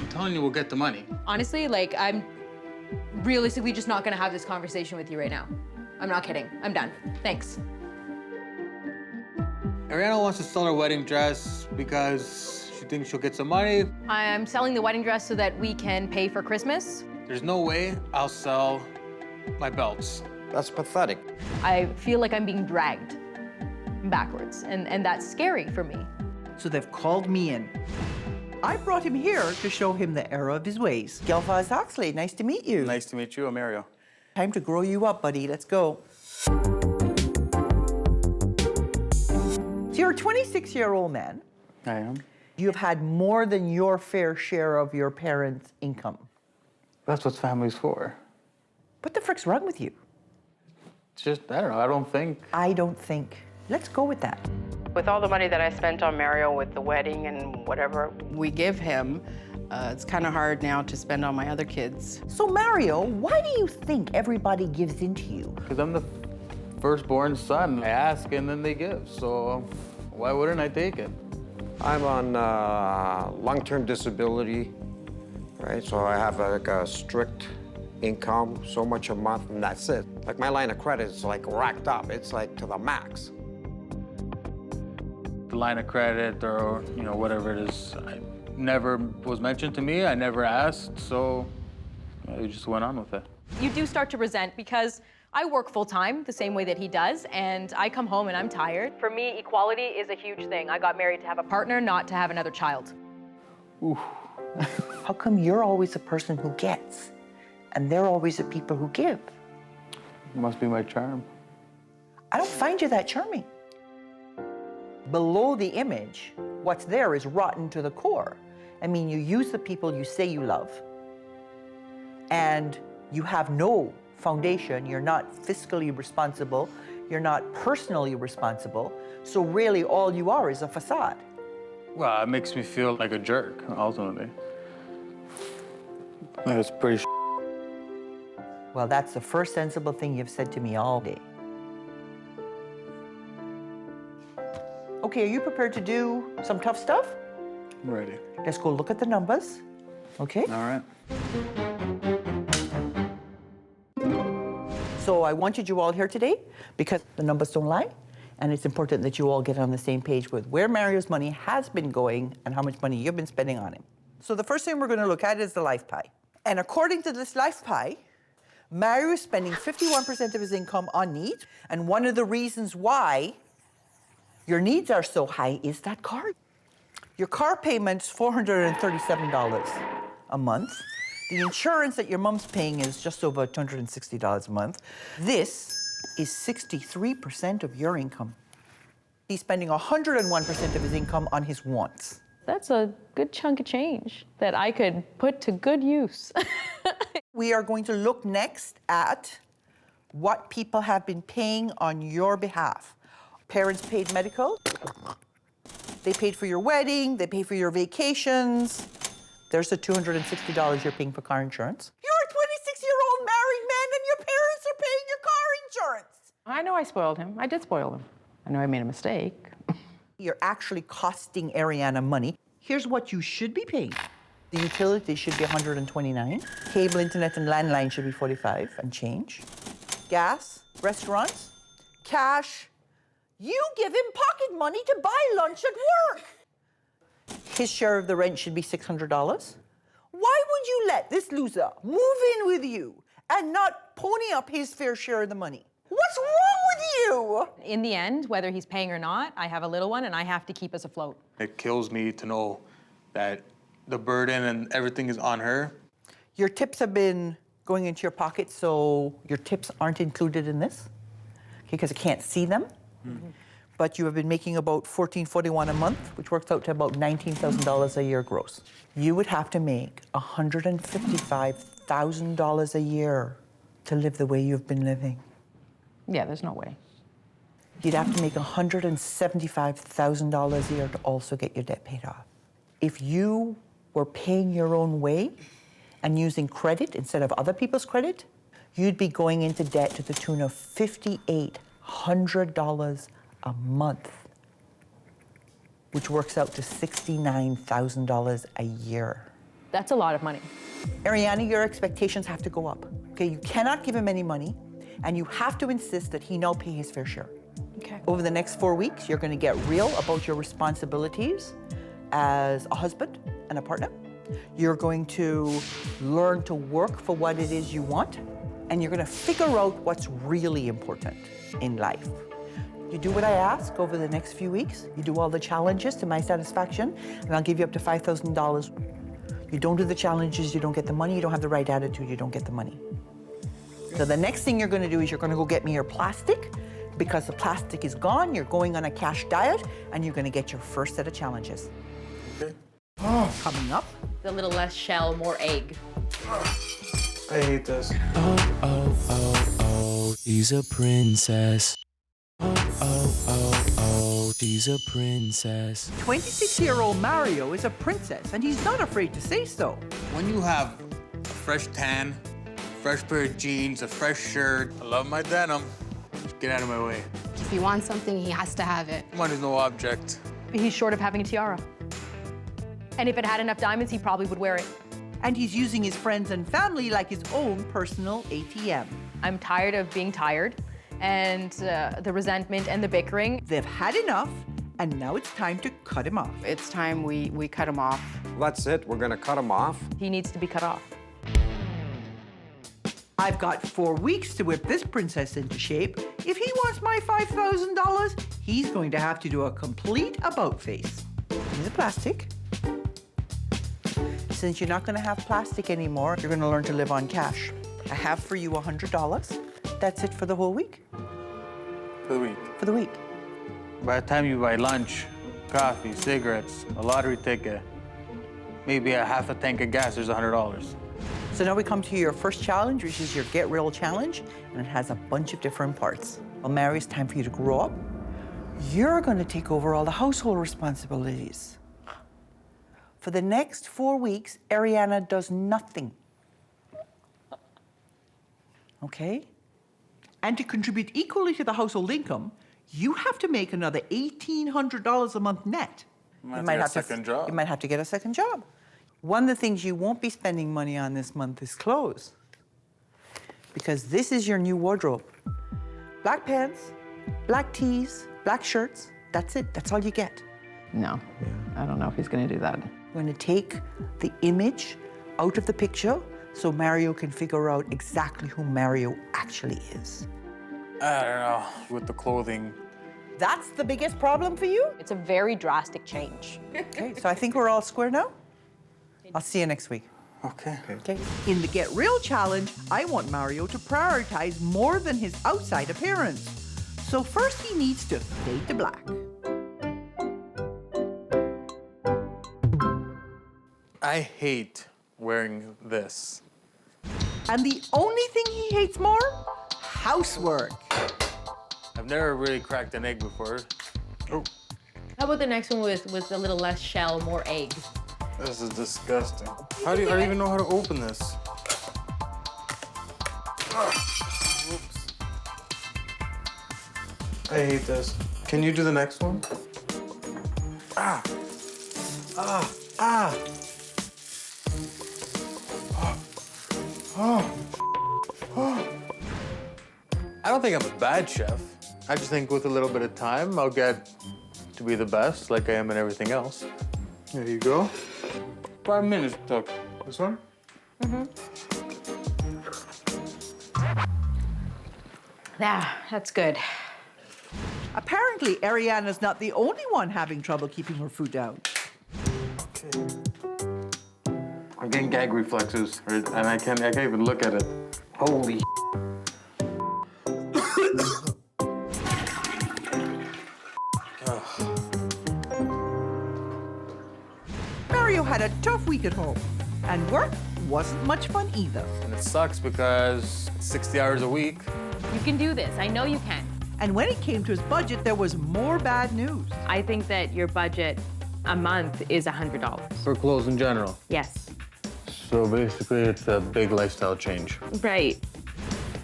I'm telling you, we'll get the money. Honestly, I'm realistically just not gonna have this conversation with you right now. I'm not kidding, I'm done, thanks. Ariana wants to sell her wedding dress because she thinks she'll get some money. I'm selling the wedding dress so that we can pay for Christmas. There's no way I'll sell my belts. That's pathetic. I feel like I'm being dragged backwards, and that's scary for me. So they've called me in. I brought him here to show him the error of his ways. Gail Vaz-Oxlade, nice to meet you. Nice to meet you, I'm Mario. Time to grow you up, buddy. Let's go. So you're a 26-year-old man. I am. You've had more than your fair share of your parents' income. That's what family's for. What the frick's wrong with you? It's just, I don't know, I don't think. Let's go with that. With all the money that I spent on Mario with the wedding and whatever we give him, it's kind of hard now to spend on my other kids. So Mario, why do you think everybody gives in to you? Because I'm the firstborn son. I ask and then they give, so why wouldn't I take it? I'm on long-term disability, right? So I have like a strict income, so much a month, and that's it. Like my line of credit is like racked up. It's like to the max. The line of credit or, whatever it is, I never was mentioned to me. I never asked, so we just went on with it. You do start to resent because I work full-time the same way that he does, and I come home and I'm tired. For me, equality is a huge thing. I got married to have a partner, not to have another child. Ooh. How come you're always the person who gets, and they're always the people who give? Must be my charm. I don't find you that charming. Below the image, what's there is rotten to the core. I mean, you use the people you say you love, and you have no foundation. You're not fiscally responsible. You're not personally responsible. So really, all you are is a facade. Well, it makes me feel like a jerk, ultimately. It's pretty Well, that's the first sensible thing you've said to me all day. Okay, are you prepared to do some tough stuff? I'm ready. Let's go look at the numbers, okay? All right. So I wanted you all here today because the numbers don't lie, and it's important that you all get on the same page with where Mario's money has been going and how much money you've been spending on him. So the first thing we're going to look at is the life pie. And according to this life pie, Mario is spending 51% of his income on needs, and one of the reasons why your needs are so high is that car. Your car payment's $437 a month. The insurance that your mom's paying is just over $260 a month. This is 63% of your income. He's spending 101% of his income on his wants. That's a good chunk of change that I could put to good use. We are going to look next at what people have been paying on your behalf. Parents paid medical. They paid for your wedding. They paid for your vacations. There's the $260 you're paying for car insurance. You're a 26-year-old married man and your parents are paying your car insurance. I know I spoiled him. I did spoil him. I know I made a mistake. You're actually costing Ariana money. Here's what you should be paying. The utilities should be $129. Cable, internet, and landline should be $45 and change. Gas, restaurants, cash. You give him pocket money to buy lunch at work. His share of the rent should be $600. Why would you let this loser move in with you and not pony up his fair share of the money? What's wrong with you? In the end, whether he's paying or not, I have a little one and I have to keep us afloat. It kills me to know that the burden and everything is on her. Your tips have been going into your pocket, so your tips aren't included in this. because I can't see them. But you have been making about $1,441 a month, which works out to about $19,000 a year gross. You would have to make $155,000 a year to live the way you've been living. Yeah, there's no way. You'd have to make $175,000 a year to also get your debt paid off. If you were paying your own way and using credit instead of other people's credit, you'd be going into debt to the tune of $5,800 a month, which works out to $69,000 a year. That's a lot of money. Ariana, your expectations have to go up. Okay, you cannot give him any money, and you have to insist that he now pay his fair share. Okay. Over the next 4 weeks, you're going to get real about your responsibilities as a husband and a partner. You're going to learn to work for what it is you want, and you're going to figure out what's really important in life. You do what I ask over the next few weeks. You do all the challenges to my satisfaction, and I'll give you up to $5,000. You don't do the challenges, you don't get the money. You don't have the right attitude, you don't get the money. So the next thing you're going to do is you're going to go get me your plastic. Because the plastic is gone, you're going on a cash diet, and you're going to get your first set of challenges. Okay. Coming up. A little less shell, more egg. I hate this. Oh, she's a princess. Oh, she's a princess. 26-year-old Mario is a princess, and he's not afraid to say so. When you have a fresh tan, fresh pair of jeans, a fresh shirt, I love my denim. Just get out of my way. If he wants something, he has to have it. Money's no object. He's short of having a tiara. And if it had enough diamonds, he probably would wear it. And he's using his friends and family like his own personal ATM. I'm tired of being tired, and the resentment and the bickering. They've had enough, and now it's time to cut him off. It's time we cut him off. That's it. We're going to cut him off. He needs to be cut off. I've got 4 weeks to whip this princess into shape. If he wants my $5,000, he's going to have to do a complete about face. Give me the plastic. Since you're not going to have plastic anymore, you're going to learn to live on cash. I have for you $100. That's it for the whole week. For the week. For the week. By the time you buy lunch, coffee, cigarettes, a lottery ticket, maybe a half a tank of gas, there's $100. So now we come to your first challenge, which is your Get Real challenge, and it has a bunch of different parts. Well, Mary, it's time for you to grow up. You're going to take over all the household responsibilities. For the next 4 weeks, Ariana does nothing. Okay? And to contribute equally to the household income, you have to make another $1,800 a month net. You might have to get a second job. You might have to get a second job. One of the things you won't be spending money on this month is clothes. Because this is your new wardrobe. Black pants, black tees, black shirts. That's it. That's all you get. No, I don't know if he's going to do that. We're going to take the image out of the picture so Mario can figure out exactly who Mario actually is. I don't know, with the clothing. That's the biggest problem for you? It's a very drastic change. Okay, so I think we're all square now. I'll see you next week. Okay. Okay. In the Get Real challenge, I want Mario to prioritize more than his outside appearance. So first he needs to fade to black. I hate wearing this. And the only thing he hates more? Housework. I've never really cracked an egg before. Oh, How about the next one with a little less shell, more egg? this is disgusting. I don't even know how to open this. Oops. I hate this. Can you do the next one? Ah. Ah. Ah. Oh. Oh. I don't think I'm a bad chef. I just think with a little bit of time, I'll get to be the best, like I am in everything else. There you go. 5 minutes took. This one? Yeah, that's good. Apparently, Ariana's not the only one having trouble keeping her food down. Okay. I'm getting gag reflexes, and I can't even look at it. Holy week at home. And work wasn't much fun either. And it sucks because it's 60 hours a week. You can do this. I know you can. And when it came to his budget, there was more bad news. I think that your budget a month is $100. For clothes in general. Yes. So basically, it's a big lifestyle change. Right.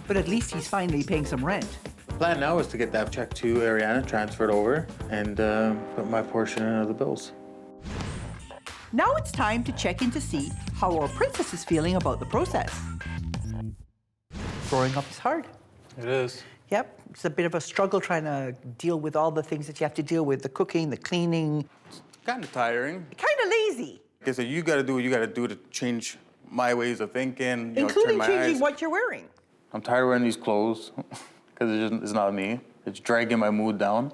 But at least he's finally paying some rent. The plan now is to get that check to Ariana, transferred over, and put my portion in of the bills. Now it's time to check in to see how our princess is feeling about the process. Growing up is hard. It is. Yep, it's a bit of a struggle trying to deal with all the things that you have to deal with, the cooking, the cleaning. It's kind of tiring. Kind of lazy. Okay, so you got to do what you got to do to change my ways of thinking. Including turn my changing eyes. what you're wearing. I'm tired of wearing these clothes because it's not me. It's dragging my mood down.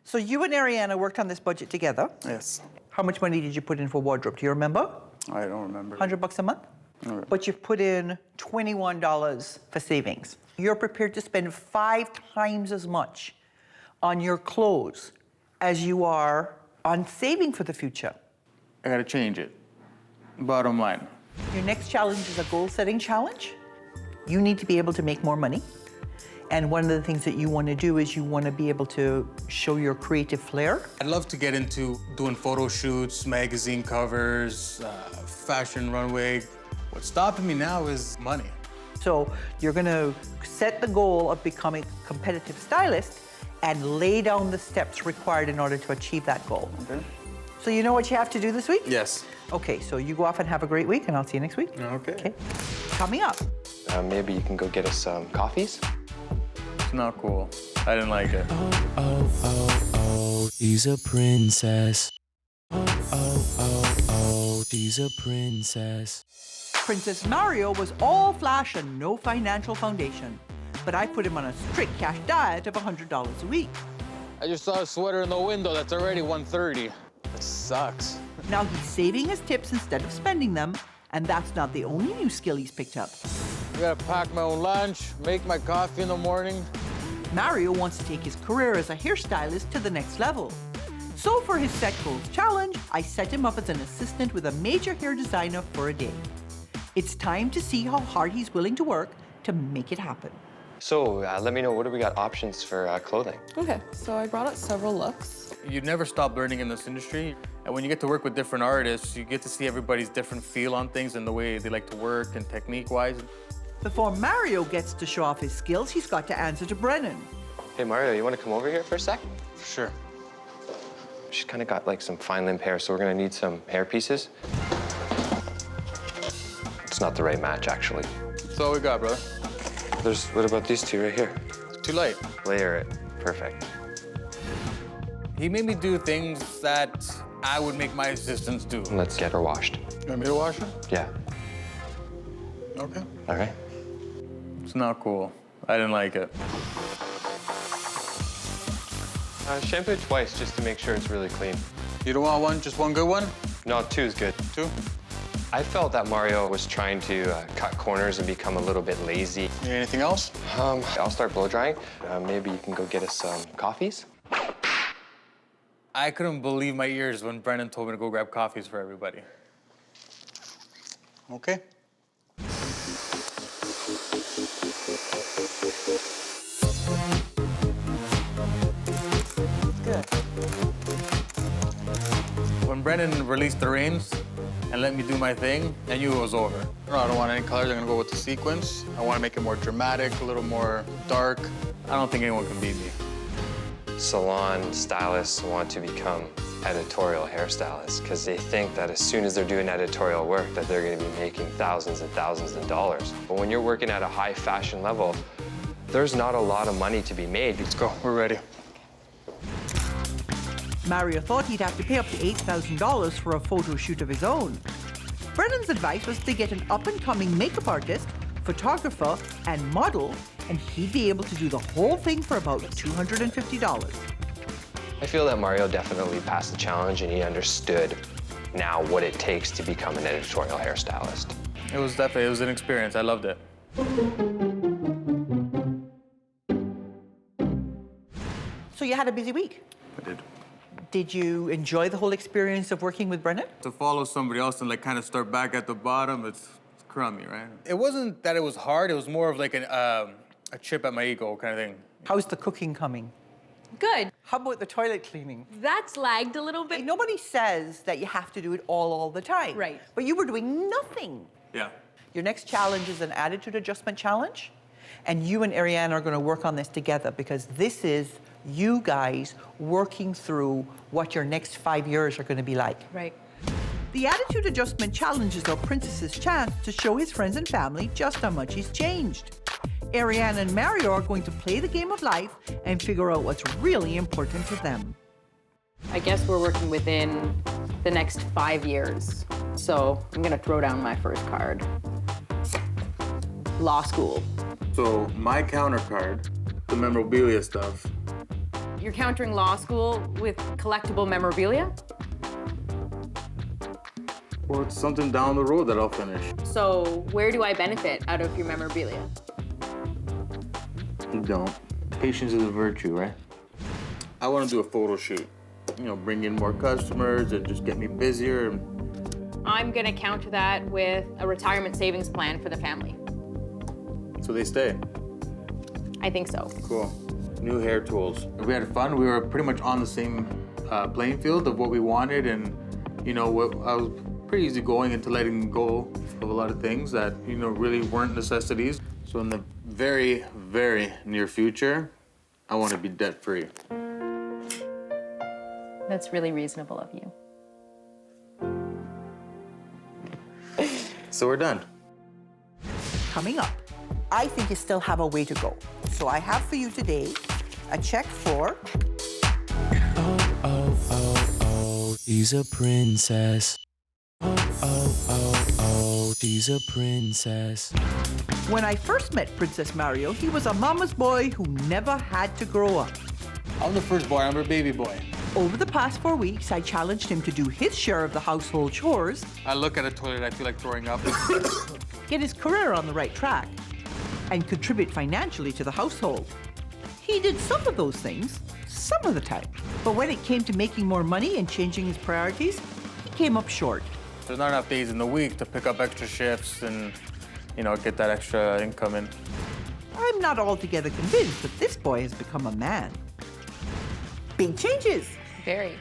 So you and Ariana worked on this budget together. Yes. How much money did you put in for wardrobe? Do you remember? I don't remember. $100 a month? Okay. But you've put in $21 for savings. You're prepared to spend 5 times as much on your clothes as you are on saving for the future. I got to change it. Bottom line. Your next challenge is a goal-setting challenge. You need to be able to make more money. And one of the things that you want to do is you want to be able to show your creative flair. I'd love to get into doing photo shoots, magazine covers, fashion runway. What's stopping me now is money. So you're going to set the goal of becoming a competitive stylist and lay down the steps required in order to achieve that goal. Okay. So you know what you have to do this week? Yes. Okay, so you go off and have a great week, and I'll see you next week. Okay. Coming up. Maybe you can go get us some coffees? It's not cool. I didn't like it. Oh, she's a princess. Oh, she's a princess. Princess Mario was all flash and no financial foundation. But I put him on a strict cash diet of $100 a week. I just saw a sweater in the window that's already $130. That sucks. Now he's saving his tips instead of spending them, and that's not the only new skill he's picked up. I gotta pack my own lunch, make my coffee in the morning. Mario wants to take his career as a hairstylist to the next level. So for his Set Goals challenge, I set him up as an assistant with a major hair designer for a day. It's time to see how hard he's willing to work to make it happen. So let me know, what do we got options for clothing? Okay, so I brought out several looks. You never stop learning in this industry. And when you get to work with different artists, you get to see everybody's different feel on things and the way they like to work and technique-wise. Before Mario gets to show off his skills, he's got to answer to Brennan. Hey, Mario, you want to come over here for a sec? Sure. She's kind of got like some fine limb hair, so we're going to need some hair pieces. It's not the right match, actually. That's all we got, brother. What about these two right here? Too light. Layer it. Perfect. He made me do things that I would make my assistants do. Let's get her washed. You want me to wash her? Yeah. Okay. All right. It's not cool. I didn't like it. Shampoo it twice just to make sure it's really clean. You don't want one, just one good one? No, 2 is good. 2? I felt that Mario was trying to cut corners and become a little bit lazy. You need anything else? I'll start blow drying. Maybe you can go get us some coffees. I couldn't believe my ears when Brennan told me to go grab coffees for everybody. Okay. Good. When Brennan released the reins and let me do my thing, I knew it was over. No, I don't want any colors. I'm gonna go with the sequins. I want to make it more dramatic, a little more dark. I don't think anyone can beat me. Salon stylists want to become editorial hairstylists because they think that as soon as they're doing editorial work that they're going to be making thousands and thousands of dollars. But when you're working at a high fashion level, there's not a lot of money to be made. Let's go. We're ready. Mario thought he'd have to pay up to $8,000 for a photo shoot of his own. Brennan's advice was to get an up-and-coming makeup artist, photographer, and model, and he'd be able to do the whole thing for about $250. I feel that Mario definitely passed the challenge and he understood now what it takes to become an editorial hairstylist. It was an experience. I loved it. So you had a busy week. I did. Did you enjoy the whole experience of working with Brennan? To follow somebody else and like kind of start back at the bottom, it's crummy, right? It wasn't that it was hard. It was more of like a chip at my ego kind of thing. How's the cooking coming? Good. How about the toilet cleaning? That's lagged a little bit. Nobody says that you have to do it all the time. Right. But you were doing nothing. Yeah. Your next challenge is an attitude adjustment challenge. And you and Ariane are going to work on this together because this is you guys working through what your next 5 years are going to be like. Right. The attitude adjustment challenge is our princess's chance to show his friends and family just how much he's changed. Ariane and Mario are going to play the game of life and figure out what's really important to them. I guess we're working within the next 5 years. So I'm gonna throw down my first card. Law school. So my counter card, the memorabilia stuff. You're countering law school with collectible memorabilia? Well, it's something down the road that I'll finish. So where do I benefit out of your memorabilia? You don't. Patience is a virtue, right? I want to do a photo shoot. You know, bring in more customers and just get me busier. I'm gonna counter that with a retirement savings plan for the family. So they stay. I think so. Cool. New hair tools. We had fun. We were pretty much on the same playing field of what we wanted, and you know, I was pretty easygoing into letting go of a lot of things that really weren't necessities. So in the very, very near future, I want to be debt-free. That's really reasonable of you. So we're done. Coming up, I think you still have a way to go. So I have for you today a check for... Oh, she's a princess. Oh, she's a princess. When I first met Princess Mario, he was a mama's boy who never had to grow up. I'm the first boy. I'm her baby boy. Over the past 4 weeks, I challenged him to do his share of the household chores. I look at a toilet, I feel like throwing up. Get his career on the right track, and contribute financially to the household. He did some of those things, some of the time. But when it came to making more money and changing his priorities, he came up short. There's not enough days in the week to pick up extra shifts and, get that extra income in. I'm not altogether convinced that this boy has become a man. Big changes. Very.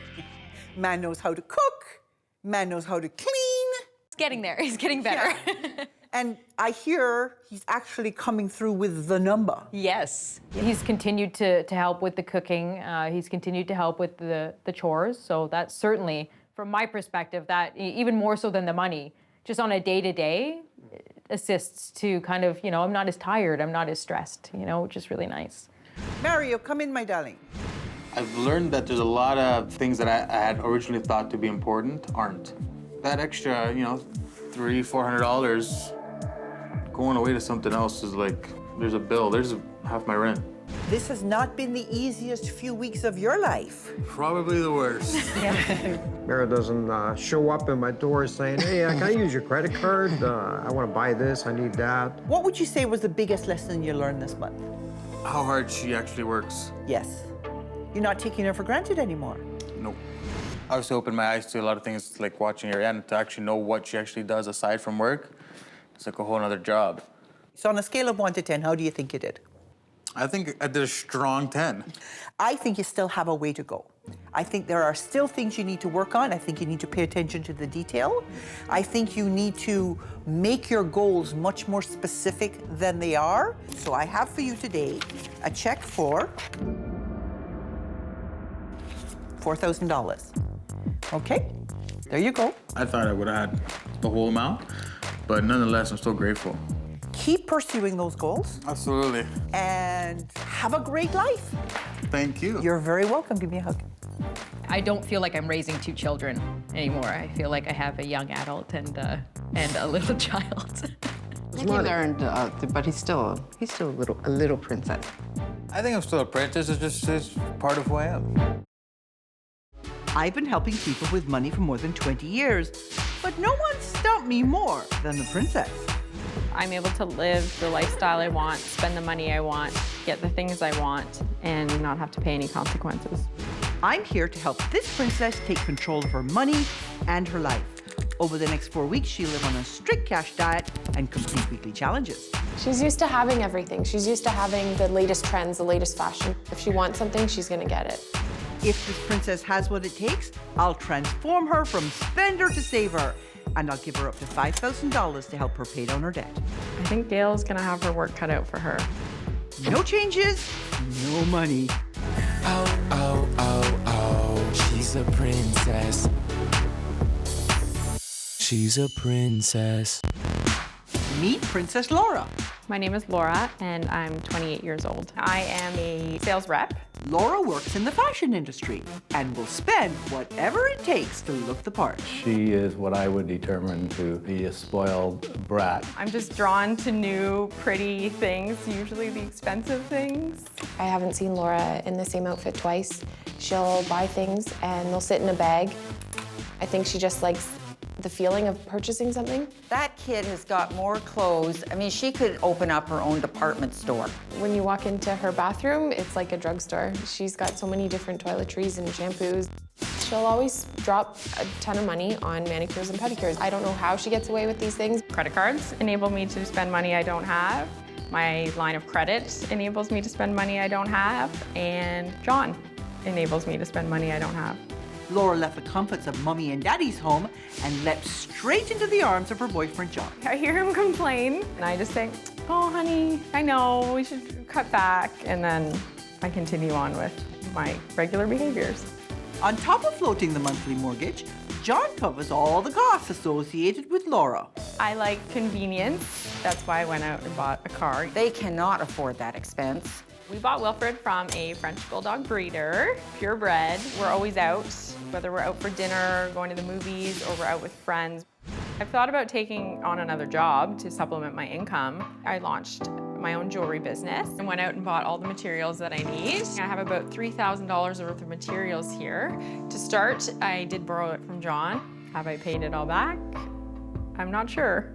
Man knows how to cook. Man knows how to clean. He's getting there. He's getting better. Yeah. And I hear he's actually coming through with the number. Yes. He's continued to help with the cooking. He's continued to help with the chores. So that's certainly, from my perspective, that even more so than the money, just on a day-to-day, assists to kind of, I'm not as tired, I'm not as stressed, which is really nice. Mario, come in, my darling. I've learned that there's a lot of things that I had originally thought to be important aren't. That extra, $300-400 going away to something else is like, there's a bill, there's half my rent. This has not been the easiest few weeks of your life. Probably the worst. Mara doesn't show up in my door saying, hey, can I use your credit card? I want to buy this, I need that. What would you say was the biggest lesson you learned this month? How hard she actually works. Yes. You're not taking her for granted anymore. Nope. I also opened my eyes to a lot of things like watching Ariane to actually know what she actually does aside from work. It's like a whole other job. So on a scale of 1 to 10, how do you think you did? I think I did a strong 10. I think you still have a way to go. I think there are still things you need to work on. I think you need to pay attention to the detail. I think you need to make your goals much more specific than they are. So I have for you today a check for $4,000. Okay, there you go. I thought I would have had the whole amount, but nonetheless, I'm still grateful. Keep pursuing those goals. Absolutely. And have a great life. Thank you. You're very welcome. Give me a hug. I don't feel like I'm raising 2 children anymore. I feel like I have a young adult and a little child. He learned, but he's still a little princess. I think I'm still a princess. It's part of who I am. I've been helping people with money for more than 20 years, but no one stumped me more than the princess. I'm able to live the lifestyle I want, spend the money I want, get the things I want, and not have to pay any consequences. I'm here to help this princess take control of her money and her life. Over the next 4 weeks, she'll live on a strict cash diet and complete weekly challenges. She's used to having everything. She's used to having the latest trends, the latest fashion. If she wants something, she's gonna get it. If this princess has what it takes, I'll transform her from spender to saver. And I'll give her up to $5,000 to help her pay down her debt. I think Gail's gonna have her work cut out for her. No changes, no money. Oh, oh, oh, oh, she's a princess. She's a princess. Meet Princess Laura. My name is Laura, and I'm 28 years old. I am a sales rep. Laura works in the fashion industry and will spend whatever it takes to look the part. She is what I would determine to be a spoiled brat. I'm just drawn to new, pretty things, usually the expensive things. I haven't seen Laura in the same outfit twice. She'll buy things and they'll sit in a bag. I think she just likes the feeling of purchasing something. That kid has got more clothes. I mean, she could open up her own department store. When you walk into her bathroom, it's like a drugstore. She's got so many different toiletries and shampoos. She'll always drop a ton of money on manicures and pedicures. I don't know how she gets away with these things. Credit cards enable me to spend money I don't have. My line of credit enables me to spend money I don't have. And John enables me to spend money I don't have. Laura left the comforts of Mummy and Daddy's home and leapt straight into the arms of her boyfriend, John. I hear him complain, and I just say, oh, honey, I know, we should cut back. And then I continue on with my regular behaviors. On top of floating the monthly mortgage, John covers all the costs associated with Laura. I like convenience. That's why I went out and bought a car. They cannot afford that expense. We bought Wilfred from a French Bulldog breeder, purebred. We're always out, whether we're out for dinner, going to the movies, or we're out with friends. I've thought about taking on another job to supplement my income. I launched my own jewelry business and went out and bought all the materials that I need. I have about $3,000 worth of materials here. To start, I did borrow it from John. Have I paid it all back? I'm not sure.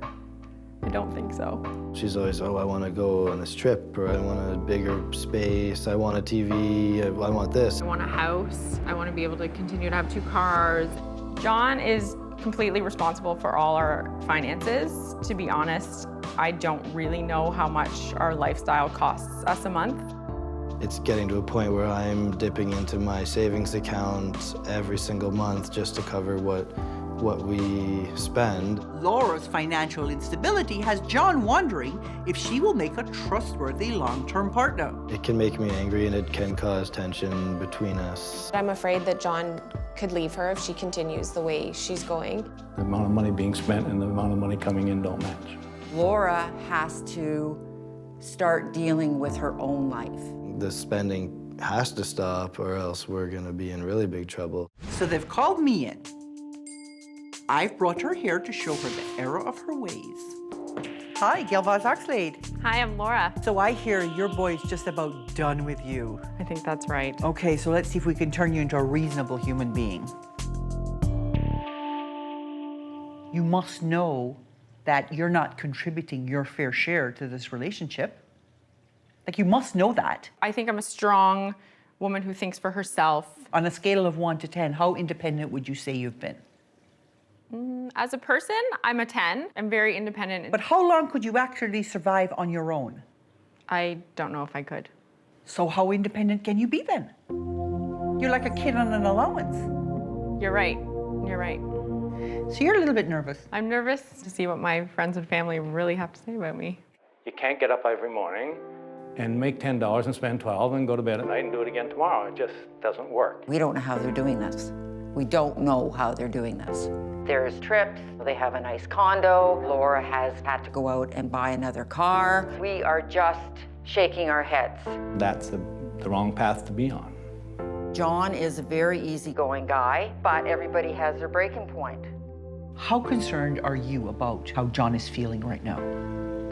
I don't think so. She's always, oh, I want to go on this trip, or I want a bigger space, I want a TV, I want this. I want a house. I want to be able to continue to have 2 cars. John is completely responsible for all our finances. To be honest, I don't really know how much our lifestyle costs us a month. It's getting to a point where I'm dipping into my savings account every single month just to cover what we spend. Laura's financial instability has John wondering if she will make a trustworthy long-term partner. It can make me angry and it can cause tension between us. I'm afraid that John could leave her if she continues the way she's going. The amount of money being spent and the amount of money coming in don't match. Laura has to start dealing with her own life. The spending has to stop or else we're gonna be in really big trouble. So they've called me in. I've brought her here to show her the error of her ways. Hi, Gail Vaz-Oxlade. Hi, I'm Laura. So I hear your boy's just about done with you. I think that's right. Okay, so let's see if we can turn you into a reasonable human being. You must know that you're not contributing your fair share to this relationship. Like, you must know that. I think I'm a strong woman who thinks for herself. On a scale of 1 to 10, how independent would you say you've been? As a person, I'm a 10. I'm very independent. But how long could you actually survive on your own? I don't know if I could. So how independent can you be then? You're like a kid on an allowance. You're right. You're right. So you're a little bit nervous. I'm nervous to see what my friends and family really have to say about me. You can't get up every morning and make $10 and spend $12 and go to bed at night and do it again tomorrow. It just doesn't work. We don't know how they're doing this. We don't know how they're doing this. There's trips, they have a nice condo. Laura has had to go out and buy another car. We are just shaking our heads. That's the wrong path to be on. John is a very easygoing guy, but everybody has their breaking point. How concerned are you about how John is feeling right now?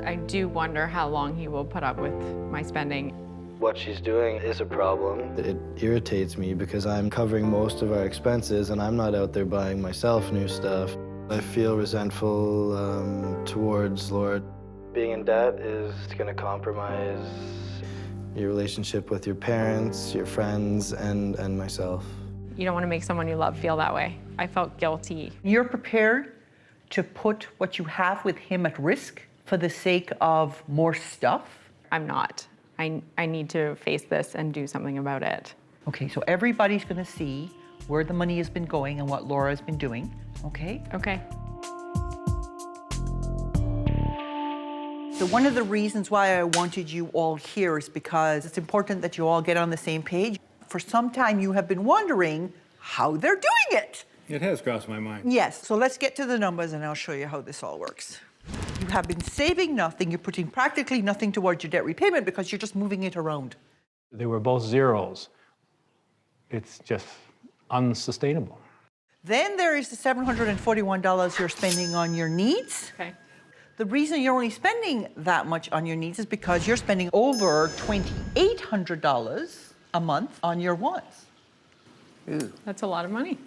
I do wonder how long he will put up with my spending. What she's doing is a problem. It irritates me because I'm covering most of our expenses and I'm not out there buying myself new stuff. I feel resentful towards Laura. Being in debt is going to compromise your relationship with your parents, your friends, and myself. You don't want to make someone you love feel that way. I felt guilty. You're prepared to put what you have with him at risk for the sake of more stuff? I'm not. I need to face this and do something about it. Okay, so everybody's gonna see where the money has been going and what Laura has been doing, okay? Okay. So one of the reasons why I wanted you all here is because it's important that you all get on the same page. For some time you have been wondering how they're doing it. It has crossed my mind. Yes, so let's get to the numbers and I'll show you how this all works. You have been saving nothing, you're putting practically nothing towards your debt repayment because you're just moving it around. They were both zeros. It's just unsustainable. Then there is the $741 you're spending on your needs. Okay. The reason you're only spending that much on your needs is because you're spending over $2,800 a month on your wants. Ooh. That's a lot of money.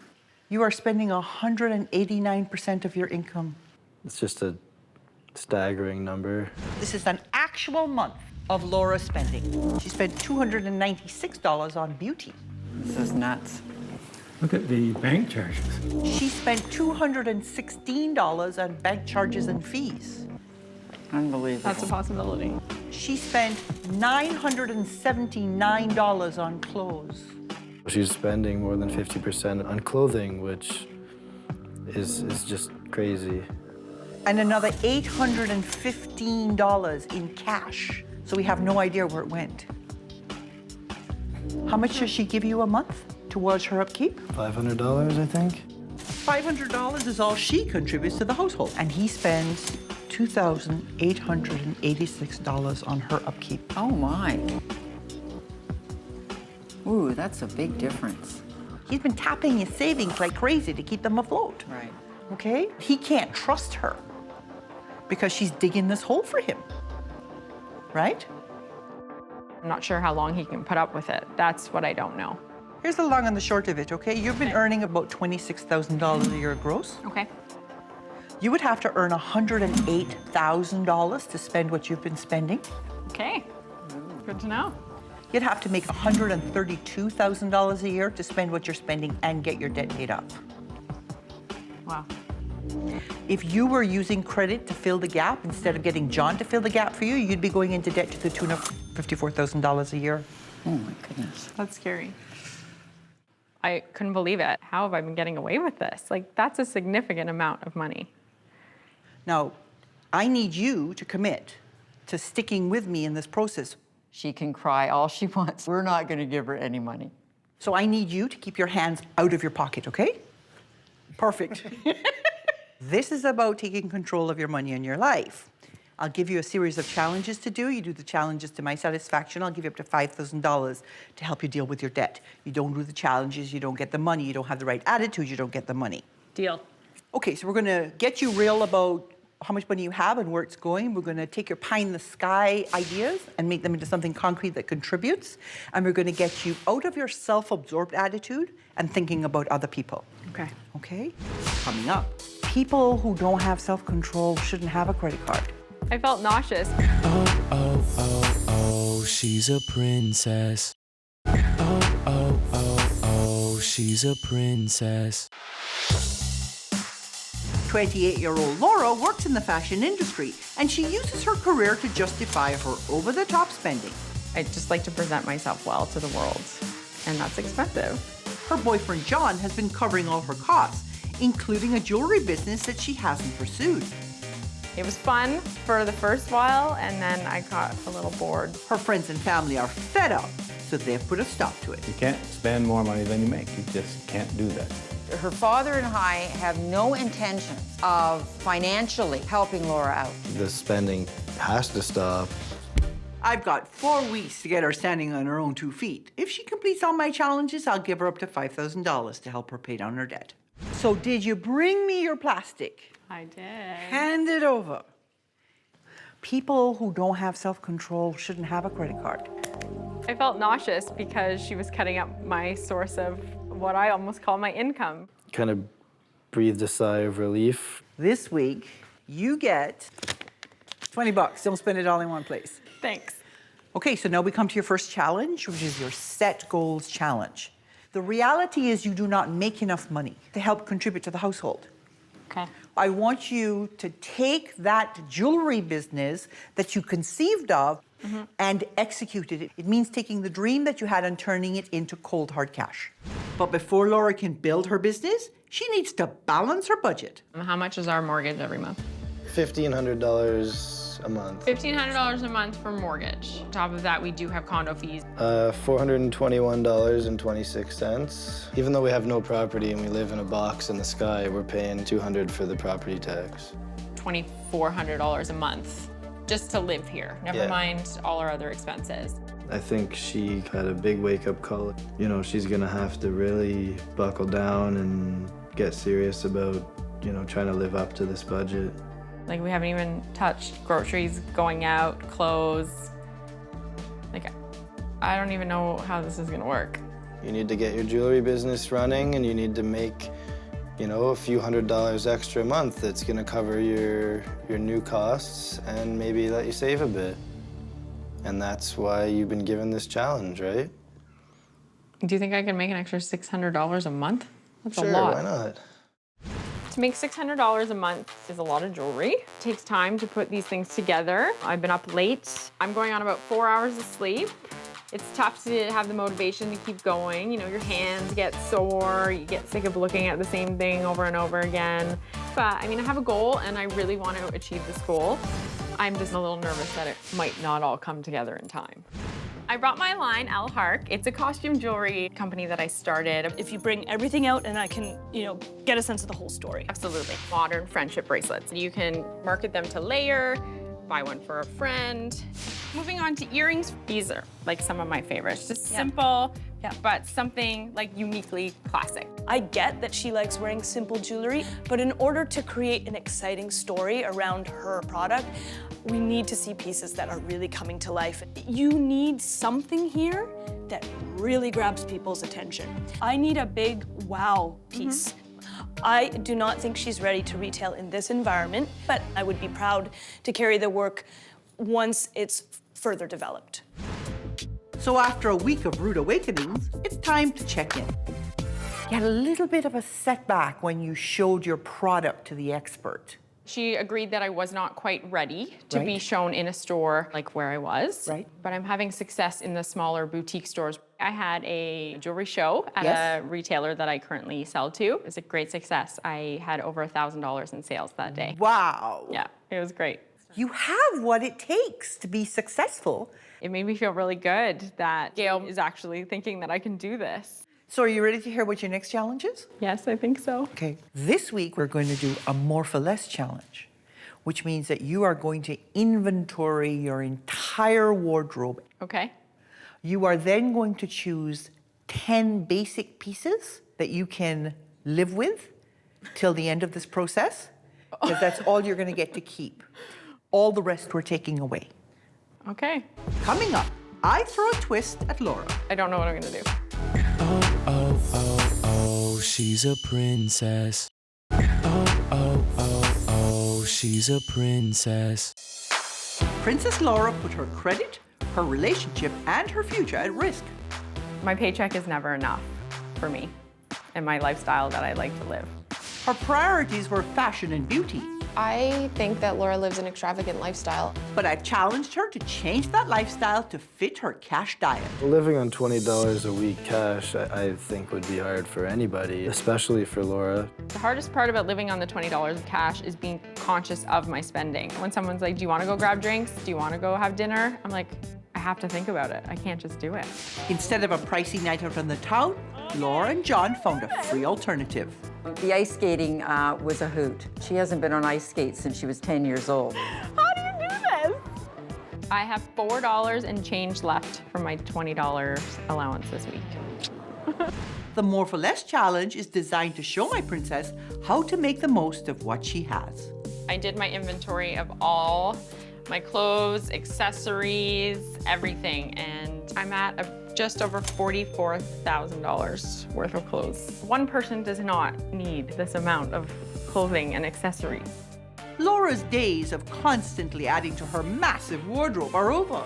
You are spending 189% of your income. It's just a staggering number. This is an actual month of Laura's spending. She spent $296 on beauty. This is nuts. Look at the bank charges. She spent $216 on bank charges and fees. Unbelievable. That's a possibility. She spent $979 on clothes. She's spending more than 50% on clothing, which is just crazy. And another $815 in cash. So we have no idea where it went. How much does she give you a month towards her upkeep? $500, I think. $500 is all she contributes to the household. And he spends $2,886 on her upkeep. Oh my. Ooh, that's a big difference. He's been tapping his savings like crazy to keep them afloat. Right. Okay? He can't trust her because she's digging this hole for him. Right? I'm not sure how long he can put up with it. That's what I don't know. Here's the long and the short of it, okay? You've been earning about $26,000 a year gross. Okay. You would have to earn $108,000 to spend what you've been spending. Okay. Good to know. You'd have to make $132,000 a year to spend what you're spending and get your debt paid up. Wow. If you were using credit to fill the gap instead of getting John to fill the gap for you, you'd be going into debt to the tune of $54,000 a year. Oh my goodness. That's scary. I couldn't believe it. How have I been getting away with this? Like, that's a significant amount of money. Now, I need you to commit to sticking with me in this process. She can cry all she wants. We're not going to give her any money. So I need you to keep your hands out of your pocket, okay? Perfect. This is about taking control of your money and your life. I'll give you a series of challenges to do. You do the challenges to my satisfaction. I'll give you up to $5,000 to help you deal with your debt. You don't do the challenges, you don't get the money. You don't have the right attitude, you don't get the money. Deal. Okay, so we're gonna get you real about how much money you have and where it's going. We're gonna take your pie-in-the-sky ideas and make them into something concrete that contributes. And we're gonna get you out of your self-absorbed attitude and thinking about other people. Okay. Okay? Coming up, people who don't have self-control shouldn't have a credit card. I felt nauseous. Oh, oh, oh, oh, she's a princess. Oh, oh, oh, oh, she's a princess. 28-year-old Laura works in the fashion industry, and she uses her career to justify her over-the-top spending. I just like to present myself well to the world, and that's expensive. Her boyfriend, John, has been covering all her costs, including a jewelry business that she hasn't pursued. It was fun for the first while, and then I got a little bored. Her friends and family are fed up, so they've put a stop to it. You can't spend more money than you make. You just can't do that. Her father and I have no intention of financially helping Laura out. The spending has to stop. I've got 4 weeks to get her standing on her own 2 feet. If she completes all my challenges, I'll give her up to $5,000 to help her pay down her debt. So did you bring me your plastic? I did. Hand it over. People who don't have self-control shouldn't have a credit card. I felt nauseous because she was cutting up my source of what I almost call my income. Kind of breathed a sigh of relief. This week, you get $20. Don't spend it all in one place. Thanks. Okay, so now we come to your first challenge, which is your set goals challenge. The reality is you do not make enough money to help contribute to the household. Okay. I want you to take that jewelry business that you conceived of and execute it. It means taking the dream that you had and turning it into cold, hard cash. But before Laura can build her business, she needs to balance her budget. How much is our mortgage every month? $1,500 a month. $1,500 a month for mortgage. On top of that, we do have condo fees. $421.26. Even though we have no property and we live in a box in the sky, we're paying $200 for the property tax. $2,400 a month just to live here. Never mind all our other expenses. I think she had a big wake-up call. You know, she's gonna have to really buckle down and get serious about, you know, trying to live up to this budget. Like, we haven't even touched groceries, going out, clothes. Like, I don't even know how this is gonna work. You need to get your jewelry business running, and you need to make, you know, a few $100s extra a month that's gonna cover your new costs and maybe let you save a bit. And that's why you've been given this challenge, right? Do you think I can make an extra $600 a month? That's Sure, a lot. why not? To make $600 a month is a lot of jewelry. It takes time to put these things together. I've been up late. I'm going on about 4 hours of sleep. It's tough to have the motivation to keep going. You know, your hands get sore, you get sick of looking at the same thing over and over again. But I mean, I have a goal and I really want to achieve this goal. I'm just a little nervous that it might not all come together in time. I brought my line, Al Hark. It's a costume jewelry company that I started. If you bring everything out and I can, you know, get a sense of the whole story. Absolutely. Modern friendship bracelets. You can market them to layer, buy one for a friend. Moving on to earrings. These are like some of my favorites. Just simple, but something like uniquely classic. I get that she likes wearing simple jewelry, but in order to create an exciting story around her product, we need to see pieces that are really coming to life. You need something here that really grabs people's attention. I need a big wow piece. I do not think she's ready to retail in this environment, but I would be proud to carry the work once it's further developed. So after a week of rude awakenings, it's time to check in. You had a little bit of a setback when you showed your product to the expert. She agreed that I was not quite ready to be shown in a store like where I was. Right. But I'm having success in the smaller boutique stores. I had a jewelry show at a retailer that I currently sell to. It was a great success. I had over $1,000 in sales that day. Wow. Yeah, it was great. You have what it takes to be successful. It made me feel really good that Gail is actually thinking that I can do this. So are you ready to hear what your next challenge is? Yes, I think so. Okay. This week, we're going to do a more for less challenge, which means that you are going to inventory your entire wardrobe. Okay. You are then going to choose 10 basic pieces that you can live with till the end of this process, because that's all you're going to get to keep. All the rest we're taking away. Okay. Coming up, I throw a twist at Laura. I don't know what I'm going to do. Oh, oh, oh, she's a princess. Oh, she's a princess. Princess Laura put her credit, her relationship, and her future at risk. My paycheck is never enough for me and my lifestyle that I like to live. Her priorities were fashion and beauty. I think that Laura lives an extravagant lifestyle. But I challenged her to change that lifestyle to fit her cash diet. Living on $20 a week cash, I think would be hard for anybody, especially for Laura. The hardest part about living on the $20 of cash is being conscious of my spending. When someone's like, do you want to go grab drinks? Do you want to go have dinner? I'm like, I have to think about it. I can't just do it. Instead of a pricey night out on the town, Laura and John found a free alternative. The ice skating was a hoot. She hasn't been on ice skates since she was 10 years old. How do you do this? I have $4 and change left from my $20 allowance this week. The More for Less challenge is designed to show my princess how to make the most of what she has. I did my inventory of all my clothes, accessories, everything, and I'm at just over $44,000 worth of clothes. One person does not need this amount of clothing and accessories. Laura's days of constantly adding to her massive wardrobe are over.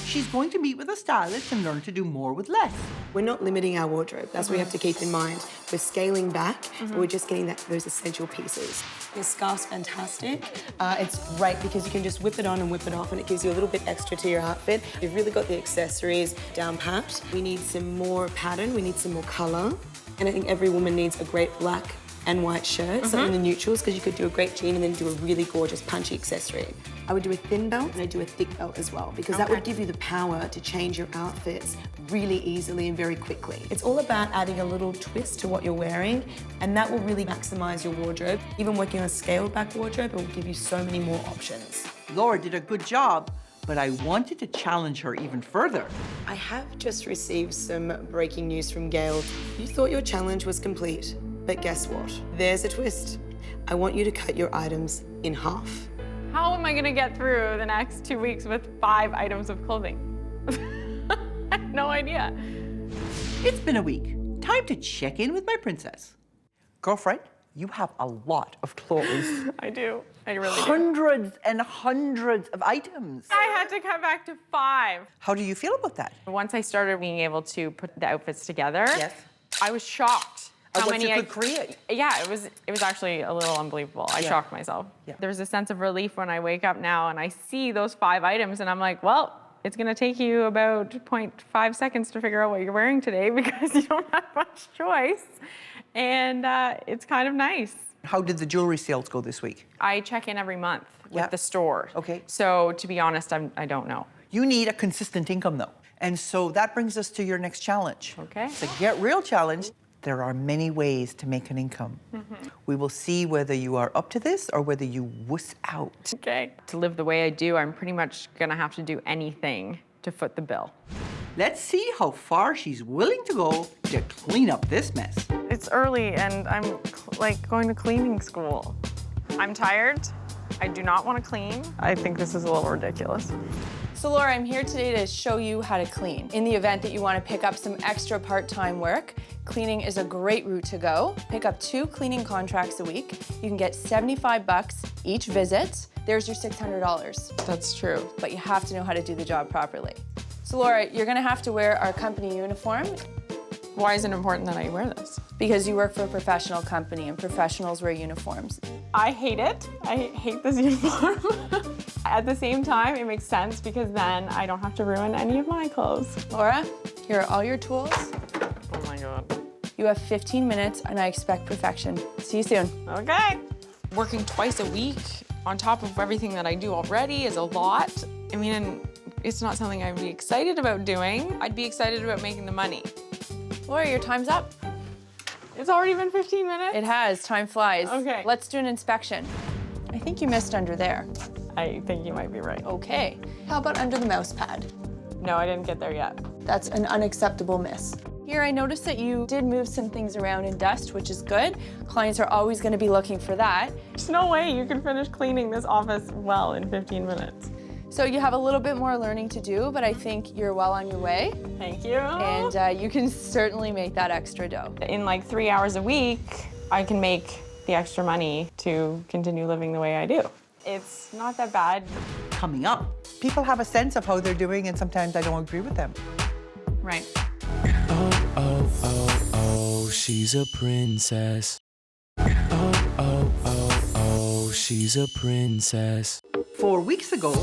She's going to meet with a stylist and learn to do more with less. We're not limiting our wardrobe. That's what we have to keep in mind. We're scaling back, but we're just getting those essential pieces. This scarf's fantastic. It's great because you can just whip it on and whip it off, and it gives you a little bit extra to your outfit. You've really got the accessories down pat. We need some more pattern. We need some more color. And I think every woman needs a great black and white shirt, so in the neutrals, because you could do a great jean and then do a really gorgeous punchy accessory. I would do a thin belt and I do a thick belt as well, because that would give you the power to change your outfits really easily and very quickly. It's all about adding a little twist to what you're wearing, and that will really maximize your wardrobe. Even working on a scaled back wardrobe, it will give you so many more options. Laura did a good job, but I wanted to challenge her even further. I have just received some breaking news from Gail. You thought your challenge was complete, but guess what? There's a twist. I want you to cut your items in half. How am I gonna get through the next 2 weeks with 5 items of clothing? I have no idea. It's been a week. Time to check in with my princess. Girlfriend, you have a lot of clothes. I do. I really do. Hundreds and hundreds of items. I had to cut back to 5. How do you feel about that? Once I started being able to put the outfits together, I was shocked. How what many you could create. Yeah, it was actually a little unbelievable. I shocked myself. There's a sense of relief when I wake up now and I see those 5 items and I'm like, well, it's gonna take you about 0.5 seconds to figure out what you're wearing today because you don't have much choice. And it's kind of nice. How did the jewelry sales go this week? I check in every month with the store. Okay. So to be honest, I don't know. You need a consistent income though. And so that brings us to your next challenge. Okay. It's a Get Real challenge. There are many ways to make an income. We will see whether you are up to this or whether you wuss out. Okay. To live the way I do, I'm pretty much gonna have to do anything to foot the bill. Let's see how far she's willing to go to clean up this mess. It's early and I'm like going to cleaning school. I'm tired. I do not want to clean. I think this is a little ridiculous. So Laura, I'm here today to show you how to clean. In the event that you want to pick up some extra part-time work, cleaning is a great route to go. Pick up 2 cleaning contracts a week. You can get $75 each visit. There's your $600. That's true. But you have to know how to do the job properly. So Laura, you're gonna have to wear our company uniform. Why is it important that I wear this? Because you work for a professional company and professionals wear uniforms. I hate it. I hate this uniform. At the same time, it makes sense because then I don't have to ruin any of my clothes. Laura, here are all your tools. Oh my God. You have 15 minutes and I expect perfection. See you soon. Okay. Working twice a week on top of everything that I do already is a lot. I mean, and it's not something I'd be excited about doing. I'd be excited about making the money. Laura, your time's up. It's already been 15 minutes? It has, time flies. Okay. Let's do an inspection. I think you missed under there. I think you might be right. Okay. How about under the mouse pad? No, I didn't get there yet. That's an unacceptable miss. Here, I noticed that you did move some things around in dust, which is good. Clients are always gonna be looking for that. There's no way you can finish cleaning this office well in 15 minutes. So you have a little bit more learning to do, but I think you're well on your way. Thank you. And you can certainly make that extra dough. In like 3 hours a week, I can make the extra money to continue living the way I do. It's not that bad. Coming up, people have a sense of how they're doing and sometimes I don't agree with them. Right. Oh, oh, oh, oh, she's a princess. Oh, oh, oh, oh, she's a princess. 4 weeks ago,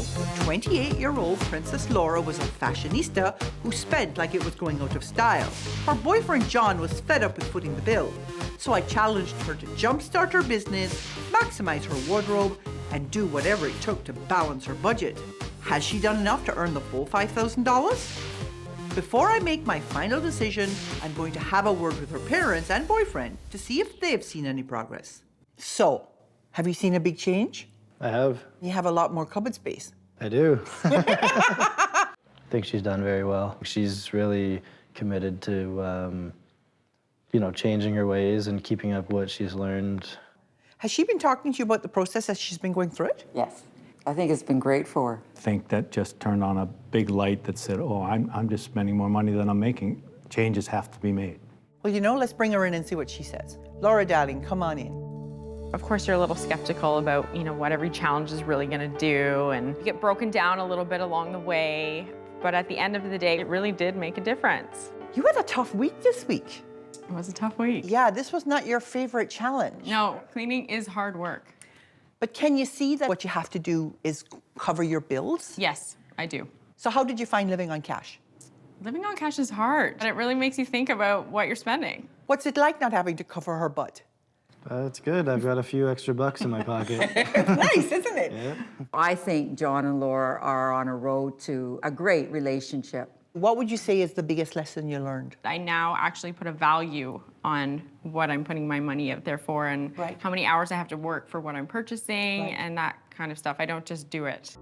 28-year-old Princess Laura was a fashionista who spent like it was going out of style. Her boyfriend John was fed up with footing the bill, so I challenged her to jumpstart her business, maximize her wardrobe, and do whatever it took to balance her budget. Has she done enough to earn the full $5,000? Before I make my final decision, I'm going to have a word with her parents and boyfriend to see if they've seen any progress. So, have you seen a big change? I have. You have a lot more cupboard space. I do. I think she's done very well. She's really committed to, changing her ways and keeping up what she's learned. Has she been talking to you about the process as she's been going through it? Yes. I think it's been great for her. I think that just turned on a big light that said, oh, I'm just spending more money than I'm making. Changes have to be made. Well, let's bring her in and see what she says. Laura, darling, come on in. Of course, you're a little skeptical about, what every challenge is really gonna do, and you get broken down a little bit along the way. But at the end of the day, it really did make a difference. You had a tough week this week. It was a tough week. Yeah, this was not your favorite challenge. No, cleaning is hard work. But can you see that what you have to do is cover your bills? Yes, I do. So how did you find living on cash? Living on cash is hard, and it really makes you think about what you're spending. What's it like not having to cover her butt? It's good. I've got a few extra bucks in my pocket. It's nice, isn't it? Yeah. I think John and Laura are on a road to a great relationship. What would you say is the biggest lesson you learned? I now actually put a value on what I'm putting my money out there for and how many hours I have to work for what I'm purchasing and that kind of stuff. I don't just do it.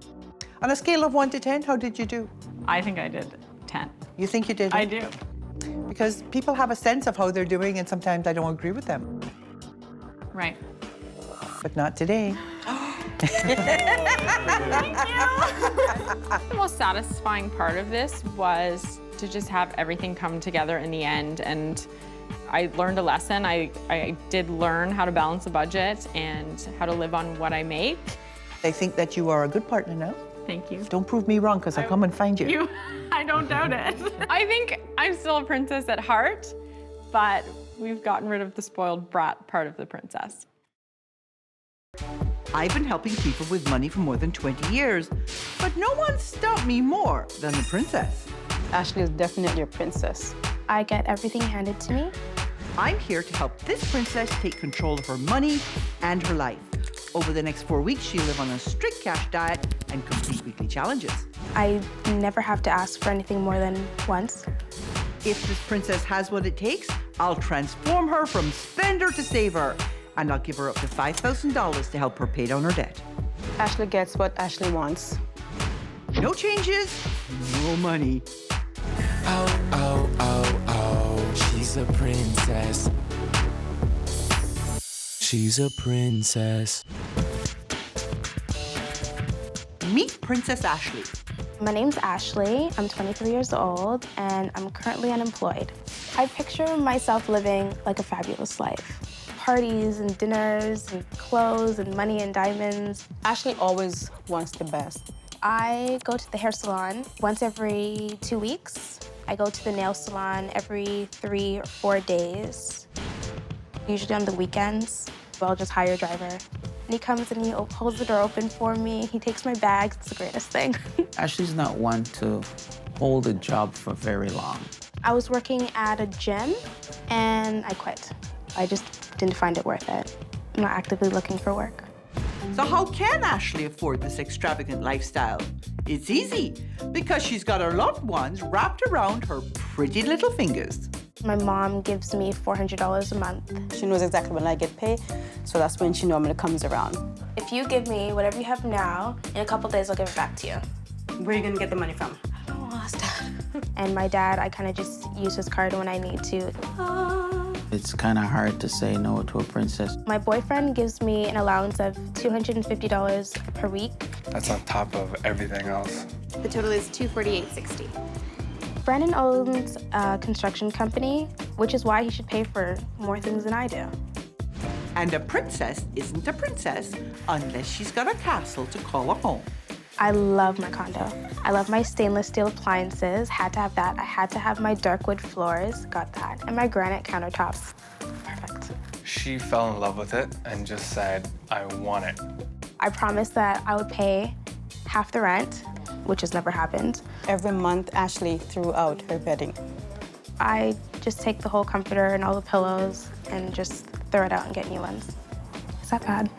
On a scale of 1 to 10, how did you do? I think I did 10. You think you did? I do. Because people have a sense of how they're doing and sometimes I don't agree with them. Right. But not today. The most satisfying part of this was to just have everything come together in the end, and I learned a lesson. I did learn how to balance a budget and how to live on what I make. I think that you are a good partner now. Thank you. Don't prove me wrong, because I'll come and find you. I don't doubt it. I think I'm still a princess at heart, but we've gotten rid of the spoiled brat part of the princess. I've been helping people with money for more than 20 years, but no one stopped me more than the princess. Ashley is definitely a princess. I get everything handed to me. I'm here to help this princess take control of her money and her life. Over the next 4 weeks, she'll live on a strict cash diet and complete weekly challenges. I never have to ask for anything more than once. If this princess has what it takes, I'll transform her from spender to saver. And I'll give her up to $5,000 to help her pay down her debt. Ashley gets what Ashley wants. No changes, no money. Oh, oh, oh, oh, she's a princess. She's a princess. Meet Princess Ashley. My name's Ashley. I'm 23 years old, and I'm currently unemployed. I picture myself living like a fabulous life. Parties and dinners and clothes and money and diamonds. Ashley always wants the best. I go to the hair salon once every 2 weeks. I go to the nail salon every 3 or 4 days. Usually on the weekends, I'll just hire a driver. And he comes and he holds the door open for me. He takes my bags. It's the greatest thing. Ashley's not one to hold a job for very long. I was working at a gym and I quit. I just didn't find it worth it. I'm not actively looking for work. So how can Ashley afford this extravagant lifestyle? It's easy, because she's got her loved ones wrapped around her pretty little fingers. My mom gives me $400 a month. She knows exactly when I get paid, so that's when she normally comes around. If you give me whatever you have now, in a couple days I'll give it back to you. Where are you gonna get the money from? I don't know, Dad. And my dad, I kind of just use his card when I need to. It's kind of hard to say no to a princess. My boyfriend gives me an allowance of $250 per week. That's on top of everything else. The total is $248.60. Brandon owns a construction company, which is why he should pay for more things than I do. And a princess isn't a princess unless she's got a castle to call a home. I love my condo. I love my stainless steel appliances, had to have that. I had to have my dark wood floors, got that. And my granite countertops, perfect. She fell in love with it and just said, I want it. I promised that I would pay half the rent, which has never happened. Every month, Ashley threw out her bedding. I just take the whole comforter and all the pillows and just throw it out and get new ones. Is that bad?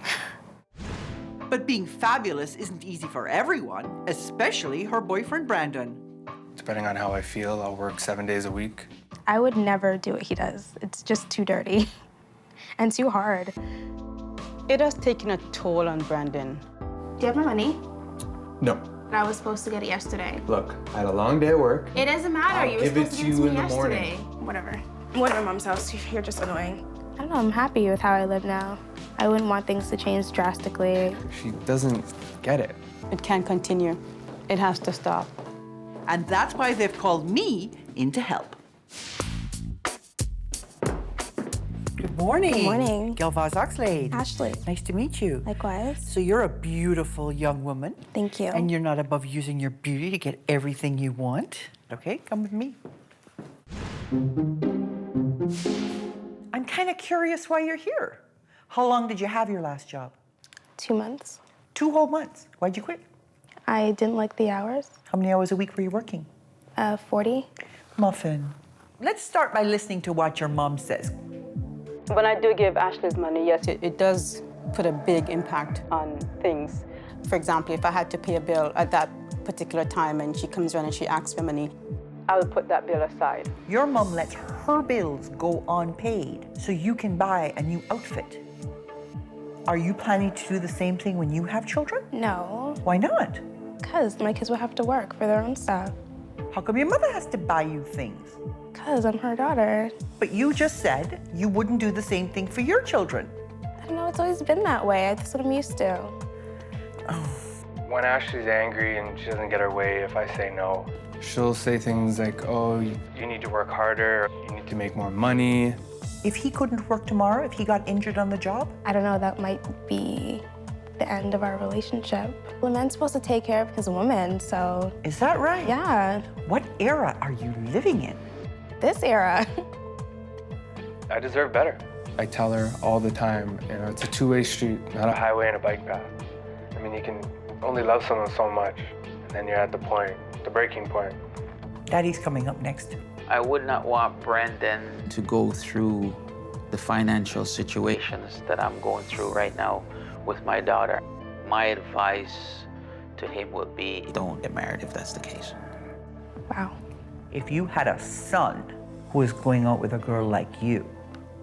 But being fabulous isn't easy for everyone, especially her boyfriend, Brandon. Depending on how I feel, I'll work 7 days a week. I would never do what he does. It's just too dirty and too hard. It has taken a toll on Brandon. Do you have my money? No. I was supposed to get it yesterday. Look, I had a long day at work. It doesn't matter. I'll You were give it supposed to to give it you to in me the yesterday. morning. Whatever. I'm going to my mom's house. You're just annoying. I don't know. I'm happy with how I live now. I wouldn't want things to change drastically. She doesn't get it. It can't continue. It has to stop. And that's why they've called me in to help. Good morning. Good morning. Gail Vaz-Oxlade. Ashley. Nice to meet you. Likewise. So you're a beautiful young woman. Thank you. And you're not above using your beauty to get everything you want. Okay, come with me. I'm kind of curious why you're here. How long did you have your last job? 2 months. 2 whole months. Why'd you quit? I didn't like the hours. How many hours a week were you working? 40. Muffin. Let's start by listening to what your mom says. When I do give Ashley's money, yes, it does put a big impact on things. For example, if I had to pay a bill at that particular time and she comes around and she asks for money, I'll put that bill aside. Your mom lets her bills go unpaid so you can buy a new outfit. Are you planning to do the same thing when you have children? No. Why not? Because my kids will have to work for their own stuff. How come your mother has to buy you things? Because I'm her daughter. But you just said you wouldn't do the same thing for your children. I don't know, it's always been that way. That's what I'm used to. When Ashley's angry and she doesn't get her way, if I say no, she'll say things like, oh, you need to work harder, you need to make more money. If he couldn't work tomorrow, if he got injured on the job? I don't know, that might be the end of our relationship. The man's supposed to take care of his woman, so... Is that right? Yeah. What era are you living in? This era. I deserve better. I tell her all the time, it's a two-way street, not a highway and a bike path. I mean, you can only love someone so much, and then you're at the point, the breaking point. Daddy's coming up next. I would not want Brandon to go through the financial situations that I'm going through right now with my daughter. My advice to him would be, don't get married if that's the case. Wow. If you had a son who was going out with a girl like you,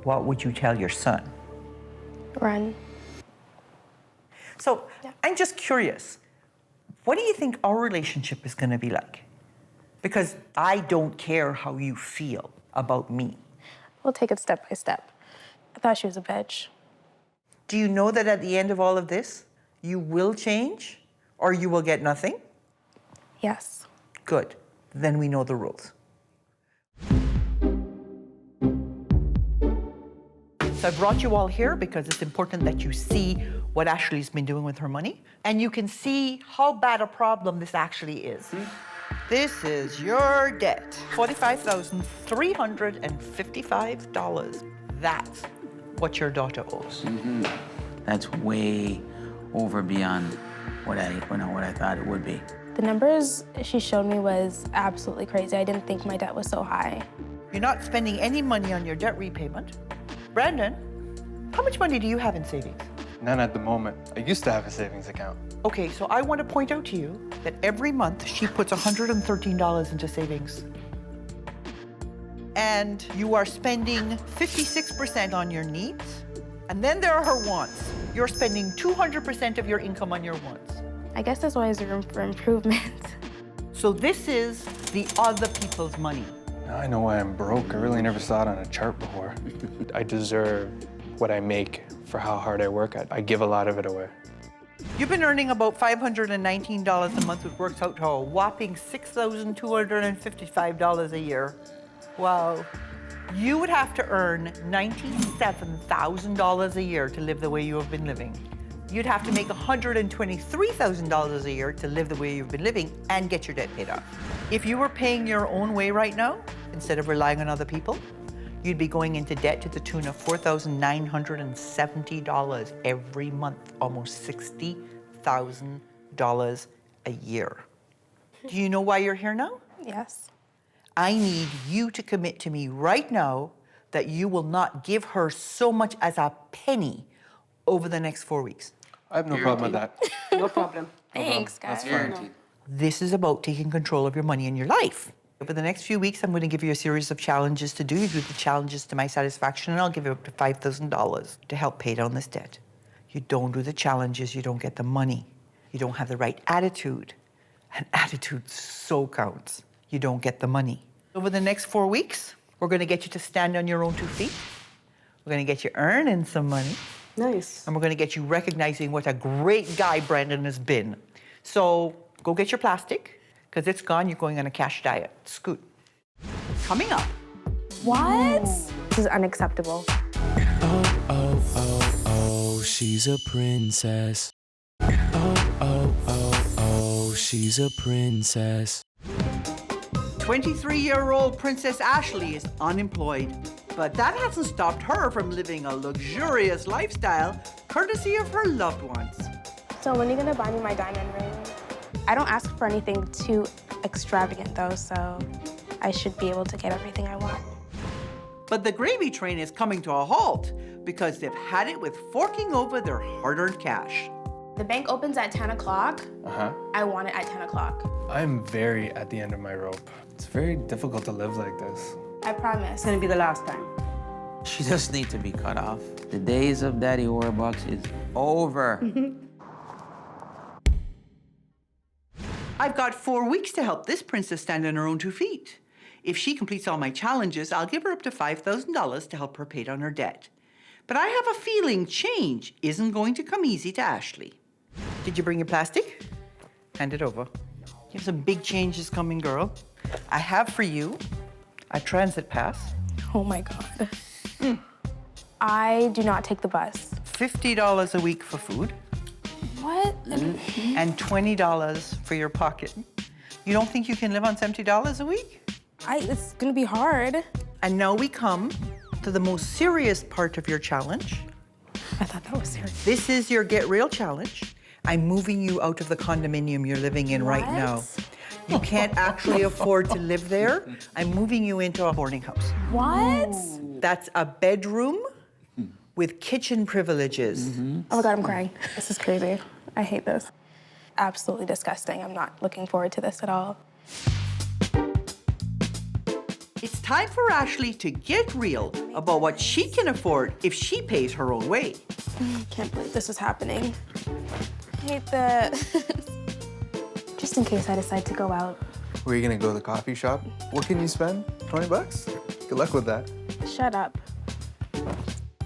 what would you tell your son? Run. So I'm just curious, what do you think our relationship is going to be like? Because I don't care how you feel about me. We'll take it step by step. I thought she was a bitch. Do you know that at the end of all of this, you will change or you will get nothing? Yes. Good. Then we know the rules. So I brought you all here because it's important that you see what Ashley's been doing with her money, and you can see how bad a problem this actually is. This is your debt, $45,355. That's what your daughter owes. Mm-hmm. That's way over beyond what I thought it would be. The numbers she showed me was absolutely crazy. I didn't think my debt was so high. You're not spending any money on your debt repayment. Brandon, how much money do you have in savings? None at the moment. I used to have a savings account. Okay, so I want to point out to you that every month she puts $113 into savings. And you are spending 56% on your needs, and then there are her wants. You're spending 200% of your income on your wants. I guess there's always room for improvement. So this is the other people's money. Now I know why I'm broke. I really never saw it on a chart before. I deserve what I make for how hard I work. I give a lot of it away. You've been earning about $519 a month, which works out to a whopping $6,255 a year. Wow. You would have to earn $97,000 a year to live the way you have been living. You'd have to make $123,000 a year to live the way you've been living and get your debt paid off. If you were paying your own way right now, instead of relying on other people, you'd be going into debt to the tune of $4,970 every month, almost $60,000 a year. Do you know why you're here now? Yes. I need you to commit to me right now that you will not give her so much as a penny over the next 4 weeks. I have no problem with that. No problem. Thanks, guys. That's guaranteed. This is about taking control of your money and your life. Over the next few weeks, I'm going to give you a series of challenges to do. You do the challenges to my satisfaction, and I'll give you up to $5,000 to help pay down this debt. You don't do the challenges, you don't get the money. You don't have the right attitude. And attitude so counts. You don't get the money. Over the next 4 weeks, we're going to get you to stand on your own 2 feet. We're going to get you earning some money. Nice. And we're going to get you recognizing what a great guy Brandon has been. So go get your plastic, because it's gone. You're going on a cash diet. Scoot. Coming up. What? This is unacceptable. Oh, oh, oh, oh, she's a princess. Oh, oh, oh, oh, she's a princess. 23-year-old Princess Ashley is unemployed, but that hasn't stopped her from living a luxurious lifestyle courtesy of her loved ones. So when are you gonna buy me my diamond ring? I don't ask for anything too extravagant though, so I should be able to get everything I want. But the gravy train is coming to a halt because they've had it with forking over their hard-earned cash. The bank opens at 10 o'clock. I want it at 10 o'clock. I'm very at the end of my rope. It's very difficult to live like this. I promise. It's gonna be the last time. She does need to be cut off. The days of Daddy Warbucks is over. I've got 4 weeks to help this princess stand on her own 2 feet. If she completes all my challenges, I'll give her up to $5,000 to help her pay down her debt. But I have a feeling change isn't going to come easy to Ashley. Did you bring your plastic? Hand it over. You have some big changes coming, girl. I have for you a transit pass. Oh my God. I do not take the bus. $50 a week for food. What? And $20 for your pocket. You don't think you can live on $70 a week? It's gonna be hard. And now we come to the most serious part of your challenge. I thought that was serious. This is your Get Real challenge. I'm moving you out of the condominium you're living in right now. You can't actually afford to live there. I'm moving you into a boarding house. What? That's a bedroom with kitchen privileges. Oh my God, I'm crying. This is crazy. I hate this. Absolutely disgusting. I'm not looking forward to this at all. It's time for Ashley to get real about what she can afford if she pays her own way. I can't believe this is happening. I hate this. Just in case I decide to go out. Where are you gonna go to the coffee shop? What can you spend? 20 bucks? Good luck with that. Shut up.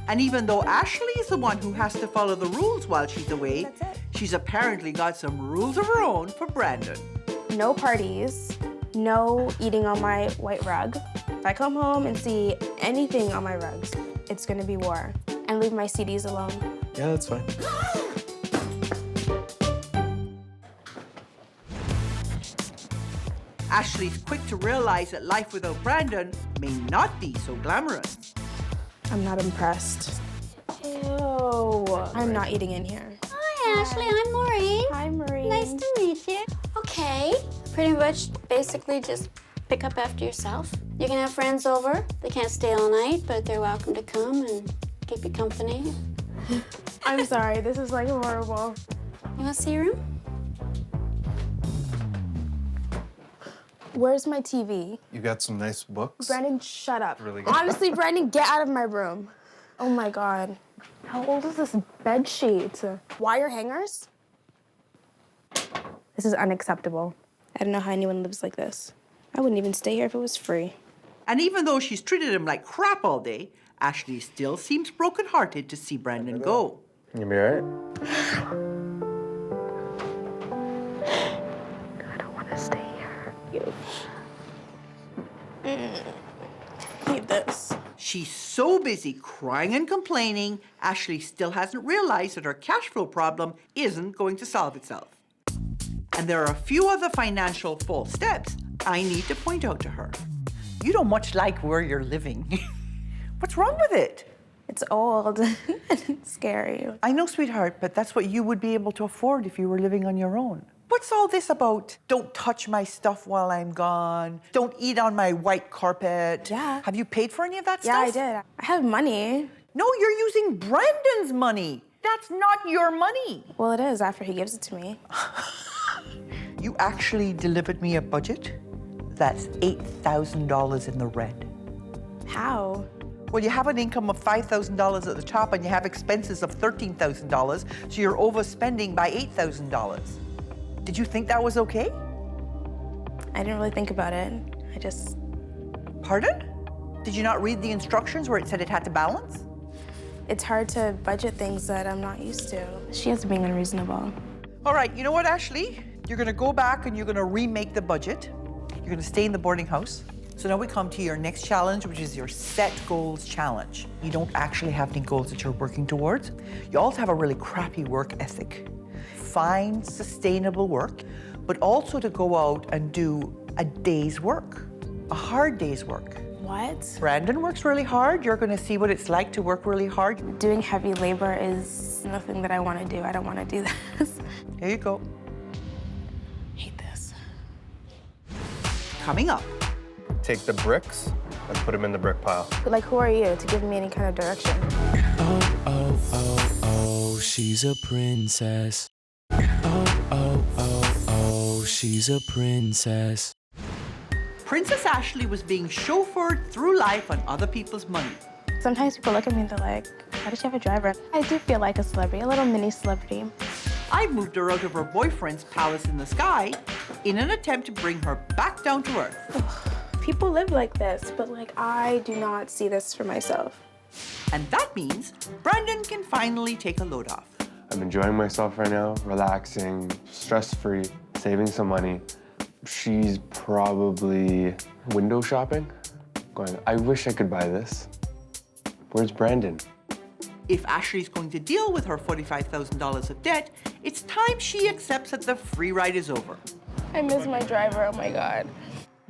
And even though Ashley is the one who has to follow the rules while she's away, she's apparently got some rules of her own for Brandon. No parties, no eating on my white rug. If I come home and see anything on my rugs, it's gonna be war. And leave my CDs alone. Yeah, that's fine. Ashley's quick to realize that life without Brandon may not be so glamorous. I'm not impressed. Ew. I'm not eating in here. Hi, Ashley. I'm Maureen. Hi, Maureen. Nice to meet you. Okay. Pretty much basically just pick up after yourself. You can have friends over. They can't stay all night, but they're welcome to come and keep you company. I'm sorry. This is like horrible. You want to see your room? Where's my TV? You got some nice books? Brandon, shut up. Really good. Honestly, Brandon, get out of my room. Oh my God. How old is this bed sheet? Wire hangers? This is unacceptable. I don't know how anyone lives like this. I wouldn't even stay here if it was free. And even though she's treated him like crap all day, Ashley still seems brokenhearted to see Brandon go. You be all right? I don't want to stay here. Need this. She's so busy crying and complaining, Ashley still hasn't realized that her cash flow problem isn't going to solve itself. And there are a few other financial false steps I need to point out to her. You don't much like where you're living. What's wrong with it? It's old and it's scary. I know, sweetheart, but that's what you would be able to afford if you were living on your own. What's all this about? Don't touch my stuff while I'm gone. Don't eat on my white carpet. Yeah. Have you paid for any of that Yeah, stuff? I did. I have money. No, you're using Brandon's money. That's not your money. Well, it is after he gives it to me. You actually delivered me a budget that's $8,000 in the red. How? Well, you have an income of $5,000 at the top and you have expenses of $13,000, so you're overspending by $8,000. Did you think that was okay? I didn't really think about it. I just... Pardon? Did you not read the instructions where it said it had to balance? It's hard to budget things that I'm not used to. She has being unreasonable. All right, you know what, Ashley? You're gonna go back and you're gonna remake the budget. You're gonna stay in the boarding house. So now we come to your next challenge, which is your set goals challenge. You don't actually have any goals that you're working towards. You also have a really crappy work ethic. Find sustainable work, but also to go out and do a day's work, a hard day's work. What? Brandon works really hard. You're gonna see what it's like to work really hard. Doing heavy labor is nothing that I want to do. I don't want to do this. Here you go. Hate this. Coming up. Take the bricks and put them in the brick pile. Like, who are you to give me any kind of direction? Oh, oh, oh, oh, she's a princess. Oh, oh, oh, oh, she's a princess. Princess Ashley was being chauffeured through life on other people's money. Sometimes people look at me and they're like, why does she have a driver? I do feel like a celebrity, a little mini celebrity. I moved her out of her boyfriend's palace in the sky in an attempt to bring her back down to earth. People live like this, but like, I do not see this for myself. And that means Brandon can finally take a load off. I'm enjoying myself right now, relaxing, stress-free, saving some money. She's probably window shopping, going, I wish I could buy this. Where's Brandon? If Ashley's going to deal with her $45,000 of debt, it's time she accepts that the free ride is over. I miss my driver, oh my God.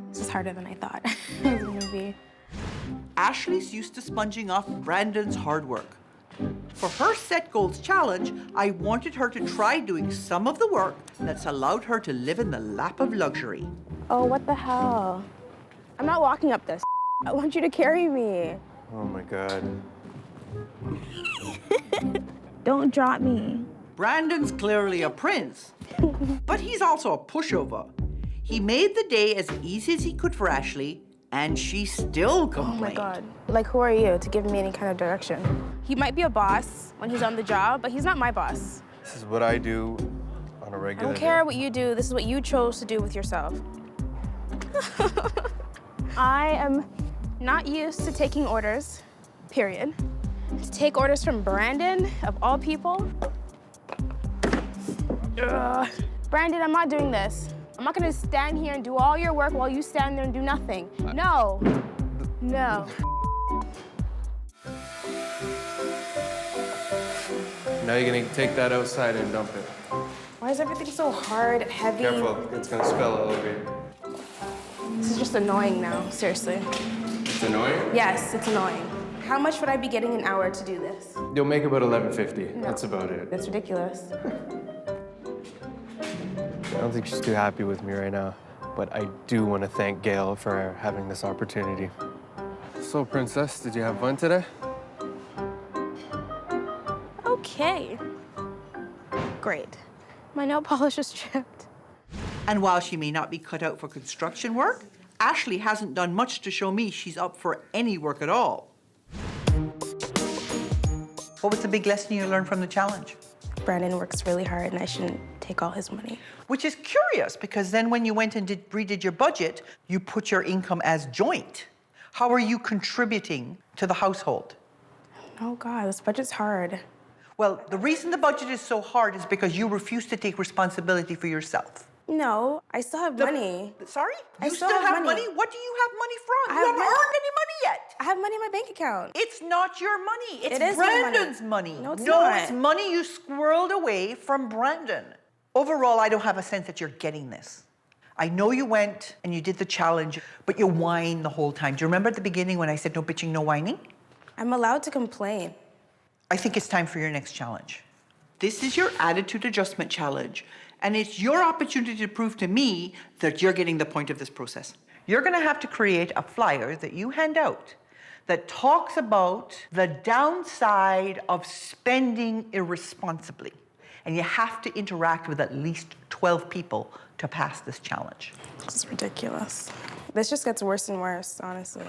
This is harder than I thought it was gonna be. Ashley's used to sponging off Brandon's hard work. For her set goals challenge, I wanted her to try doing some of the work that's allowed her to live in the lap of luxury. Oh, what the hell? I'm not walking up this. I want you to carry me. Oh my God. Don't drop me. Brandon's clearly a prince, but he's also a pushover. He made the day as easy as he could for Ashley, and she still complained. Oh my God. Like, who are you to give me any kind of direction? He might be a boss when he's on the job, but he's not my boss. This is what I do on a I regular don't care what you do. This is what you chose to do with yourself. I am not used to taking orders, period. To take orders from Brandon, of all people. Ugh. Brandon, I'm not doing this. I'm not gonna stand here and do all your work while you stand there and do nothing. No. No. Now you're gonna take that outside and dump it. Why is everything so hard, heavy? Careful, it's gonna spill all over you. This is just annoying now, seriously. It's annoying? Yes, it's annoying. How much would I be getting an hour to do this? You'll make about $11.50. No. That's about it. That's ridiculous. I don't think she's too happy with me right now, but I do want to thank Gail for having this opportunity. So, Princess, did you have fun today? Okay. Great. My nail polish is chipped. And while she may not be cut out for construction work, Ashley hasn't done much to show me she's up for any work at all. What was the big lesson you learned from the challenge? Brandon works really hard and I shouldn't take all his money. Which is curious, because then when you went and redid your budget, you put your income as joint. How are you contributing to the household? Oh God, this budget's hard. Well, the reason the budget is so hard is because you refuse to take responsibility for yourself. No, I still have money. Sorry? I You still have money? What do you have money from? I You have haven't earned any money yet. I have money in my bank account. It's not your money. It's It is my money. Brandon's money. No, it's not. It's money you squirreled away from Brandon. Overall, I don't have a sense that you're getting this. I know you went and you did the challenge, but you whined the whole time. Do you remember at the beginning when I said no bitching, no whining? I'm allowed to complain. I think it's time for your next challenge. This is your attitude adjustment challenge, and it's your opportunity to prove to me that you're getting the point of this process. You're gonna have to create a flyer that you hand out that talks about the downside of spending irresponsibly. And you have to interact with at least 12 people to pass this challenge. This is ridiculous. This just gets worse and worse, honestly.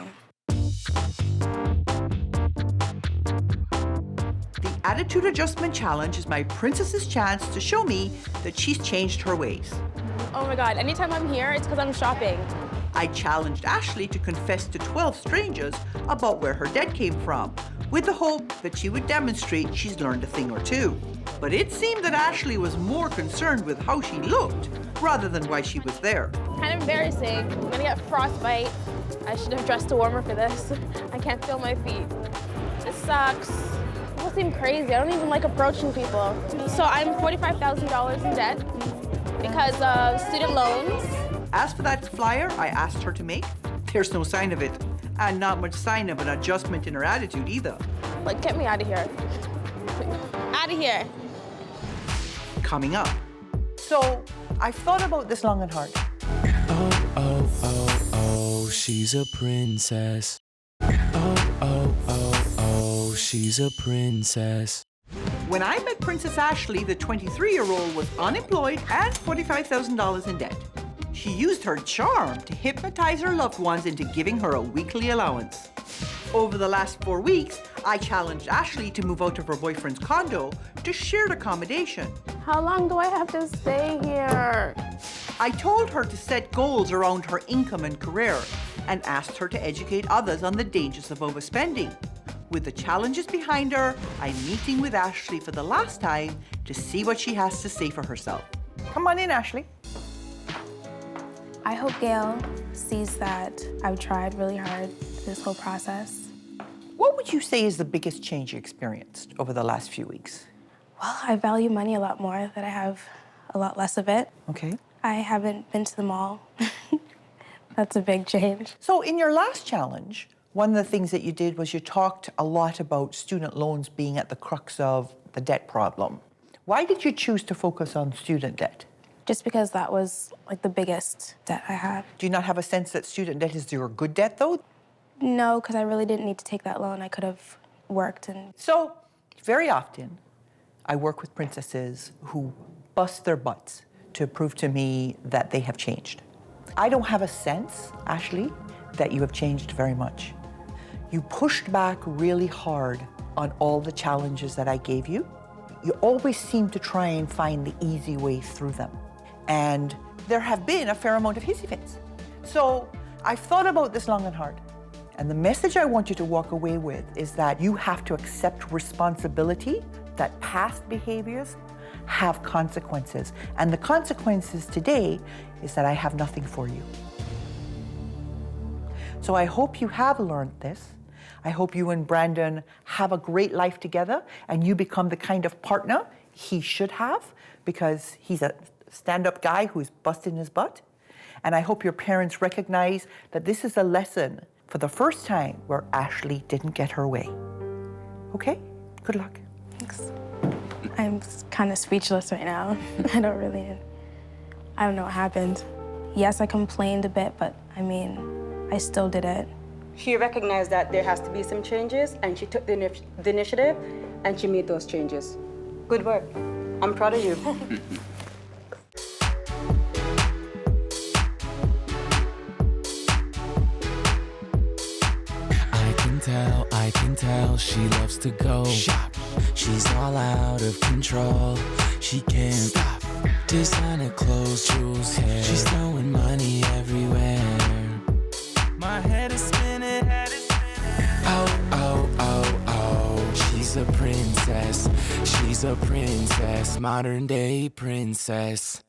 The Attitude Adjustment Challenge is my princess's chance to show me that she's changed her ways. Oh my God, anytime I'm here, it's because I'm shopping. I challenged Ashley to confess to 12 strangers about where her debt came from, with the hope that she would demonstrate she's learned a thing or two. But it seemed that Ashley was more concerned with how she looked rather than why she was there. Kind of embarrassing. I'm gonna get frostbite. I should have dressed warmer for this. I can't feel my feet. This sucks. People seem crazy. I don't even like approaching people. So I'm $45,000 in debt because of student loans. As for that flyer I asked her to make, there's no sign of it. And not much sign of an adjustment in her attitude either. Like, get me out of here. Out of here. Coming up. So, I've thought about this long and hard. Oh, oh, oh, oh, she's a princess. Oh, oh, oh, oh, she's a princess. When I met Princess Ashley, the 23-year-old was unemployed and $45,000 in debt. She used her charm to hypnotize her loved ones into giving her a weekly allowance. Over the last 4 weeks, I challenged Ashley to move out of her boyfriend's condo to shared accommodation. How long do I have to stay here? I told her to set goals around her income and career and asked her to educate others on the dangers of overspending. With the challenges behind her, I'm meeting with Ashley for the last time to see what she has to say for herself. Come on in, Ashley. I hope Gail sees that I've tried really hard this whole process. What would you say is the biggest change you experienced over the last few weeks? Well, I value money a lot more, that I have a lot less of it. Okay. I haven't been to the mall. That's a big change. So in your last challenge, one of the things that you did was you talked a lot about student loans being at the crux of the debt problem. Why did you choose to focus on student debt? Just because that was like the biggest debt I had. Do you not have a sense that student debt is your good debt though? No, because I really didn't need to take that loan. I could have worked and... So, very often, I work with princesses who bust their butts to prove to me that they have changed. I don't have a sense, Ashley, that you have changed very much. You pushed back really hard on all the challenges that I gave you. You always seem to try and find the easy way through them. And there have been a fair amount of hissy fits. So I've thought about this long and hard. And the message I want you to walk away with is that you have to accept responsibility, that past behaviors have consequences. And the consequences today is that I have nothing for you. So I hope you have learned this. I hope you and Brandon have a great life together and you become the kind of partner he should have, because he's a stand-up guy who's busting his butt. And I hope your parents recognize that this is a lesson for the first time where Ashley didn't get her way. Okay? Good luck. Thanks. I'm kind of speechless right now. I don't know what happened. Yes, I complained a bit, but I mean, I still did it. She recognized that there has to be some changes, and she took the initiative, and she made those changes. Good work. I'm proud of you. I can tell she loves to go shop. She's all out of control. She can't stop. Designer clothes, jewels, hair. She's throwing money everywhere. My head is spinning. Oh, oh, oh, oh. She's a princess. She's a princess. Modern day princess.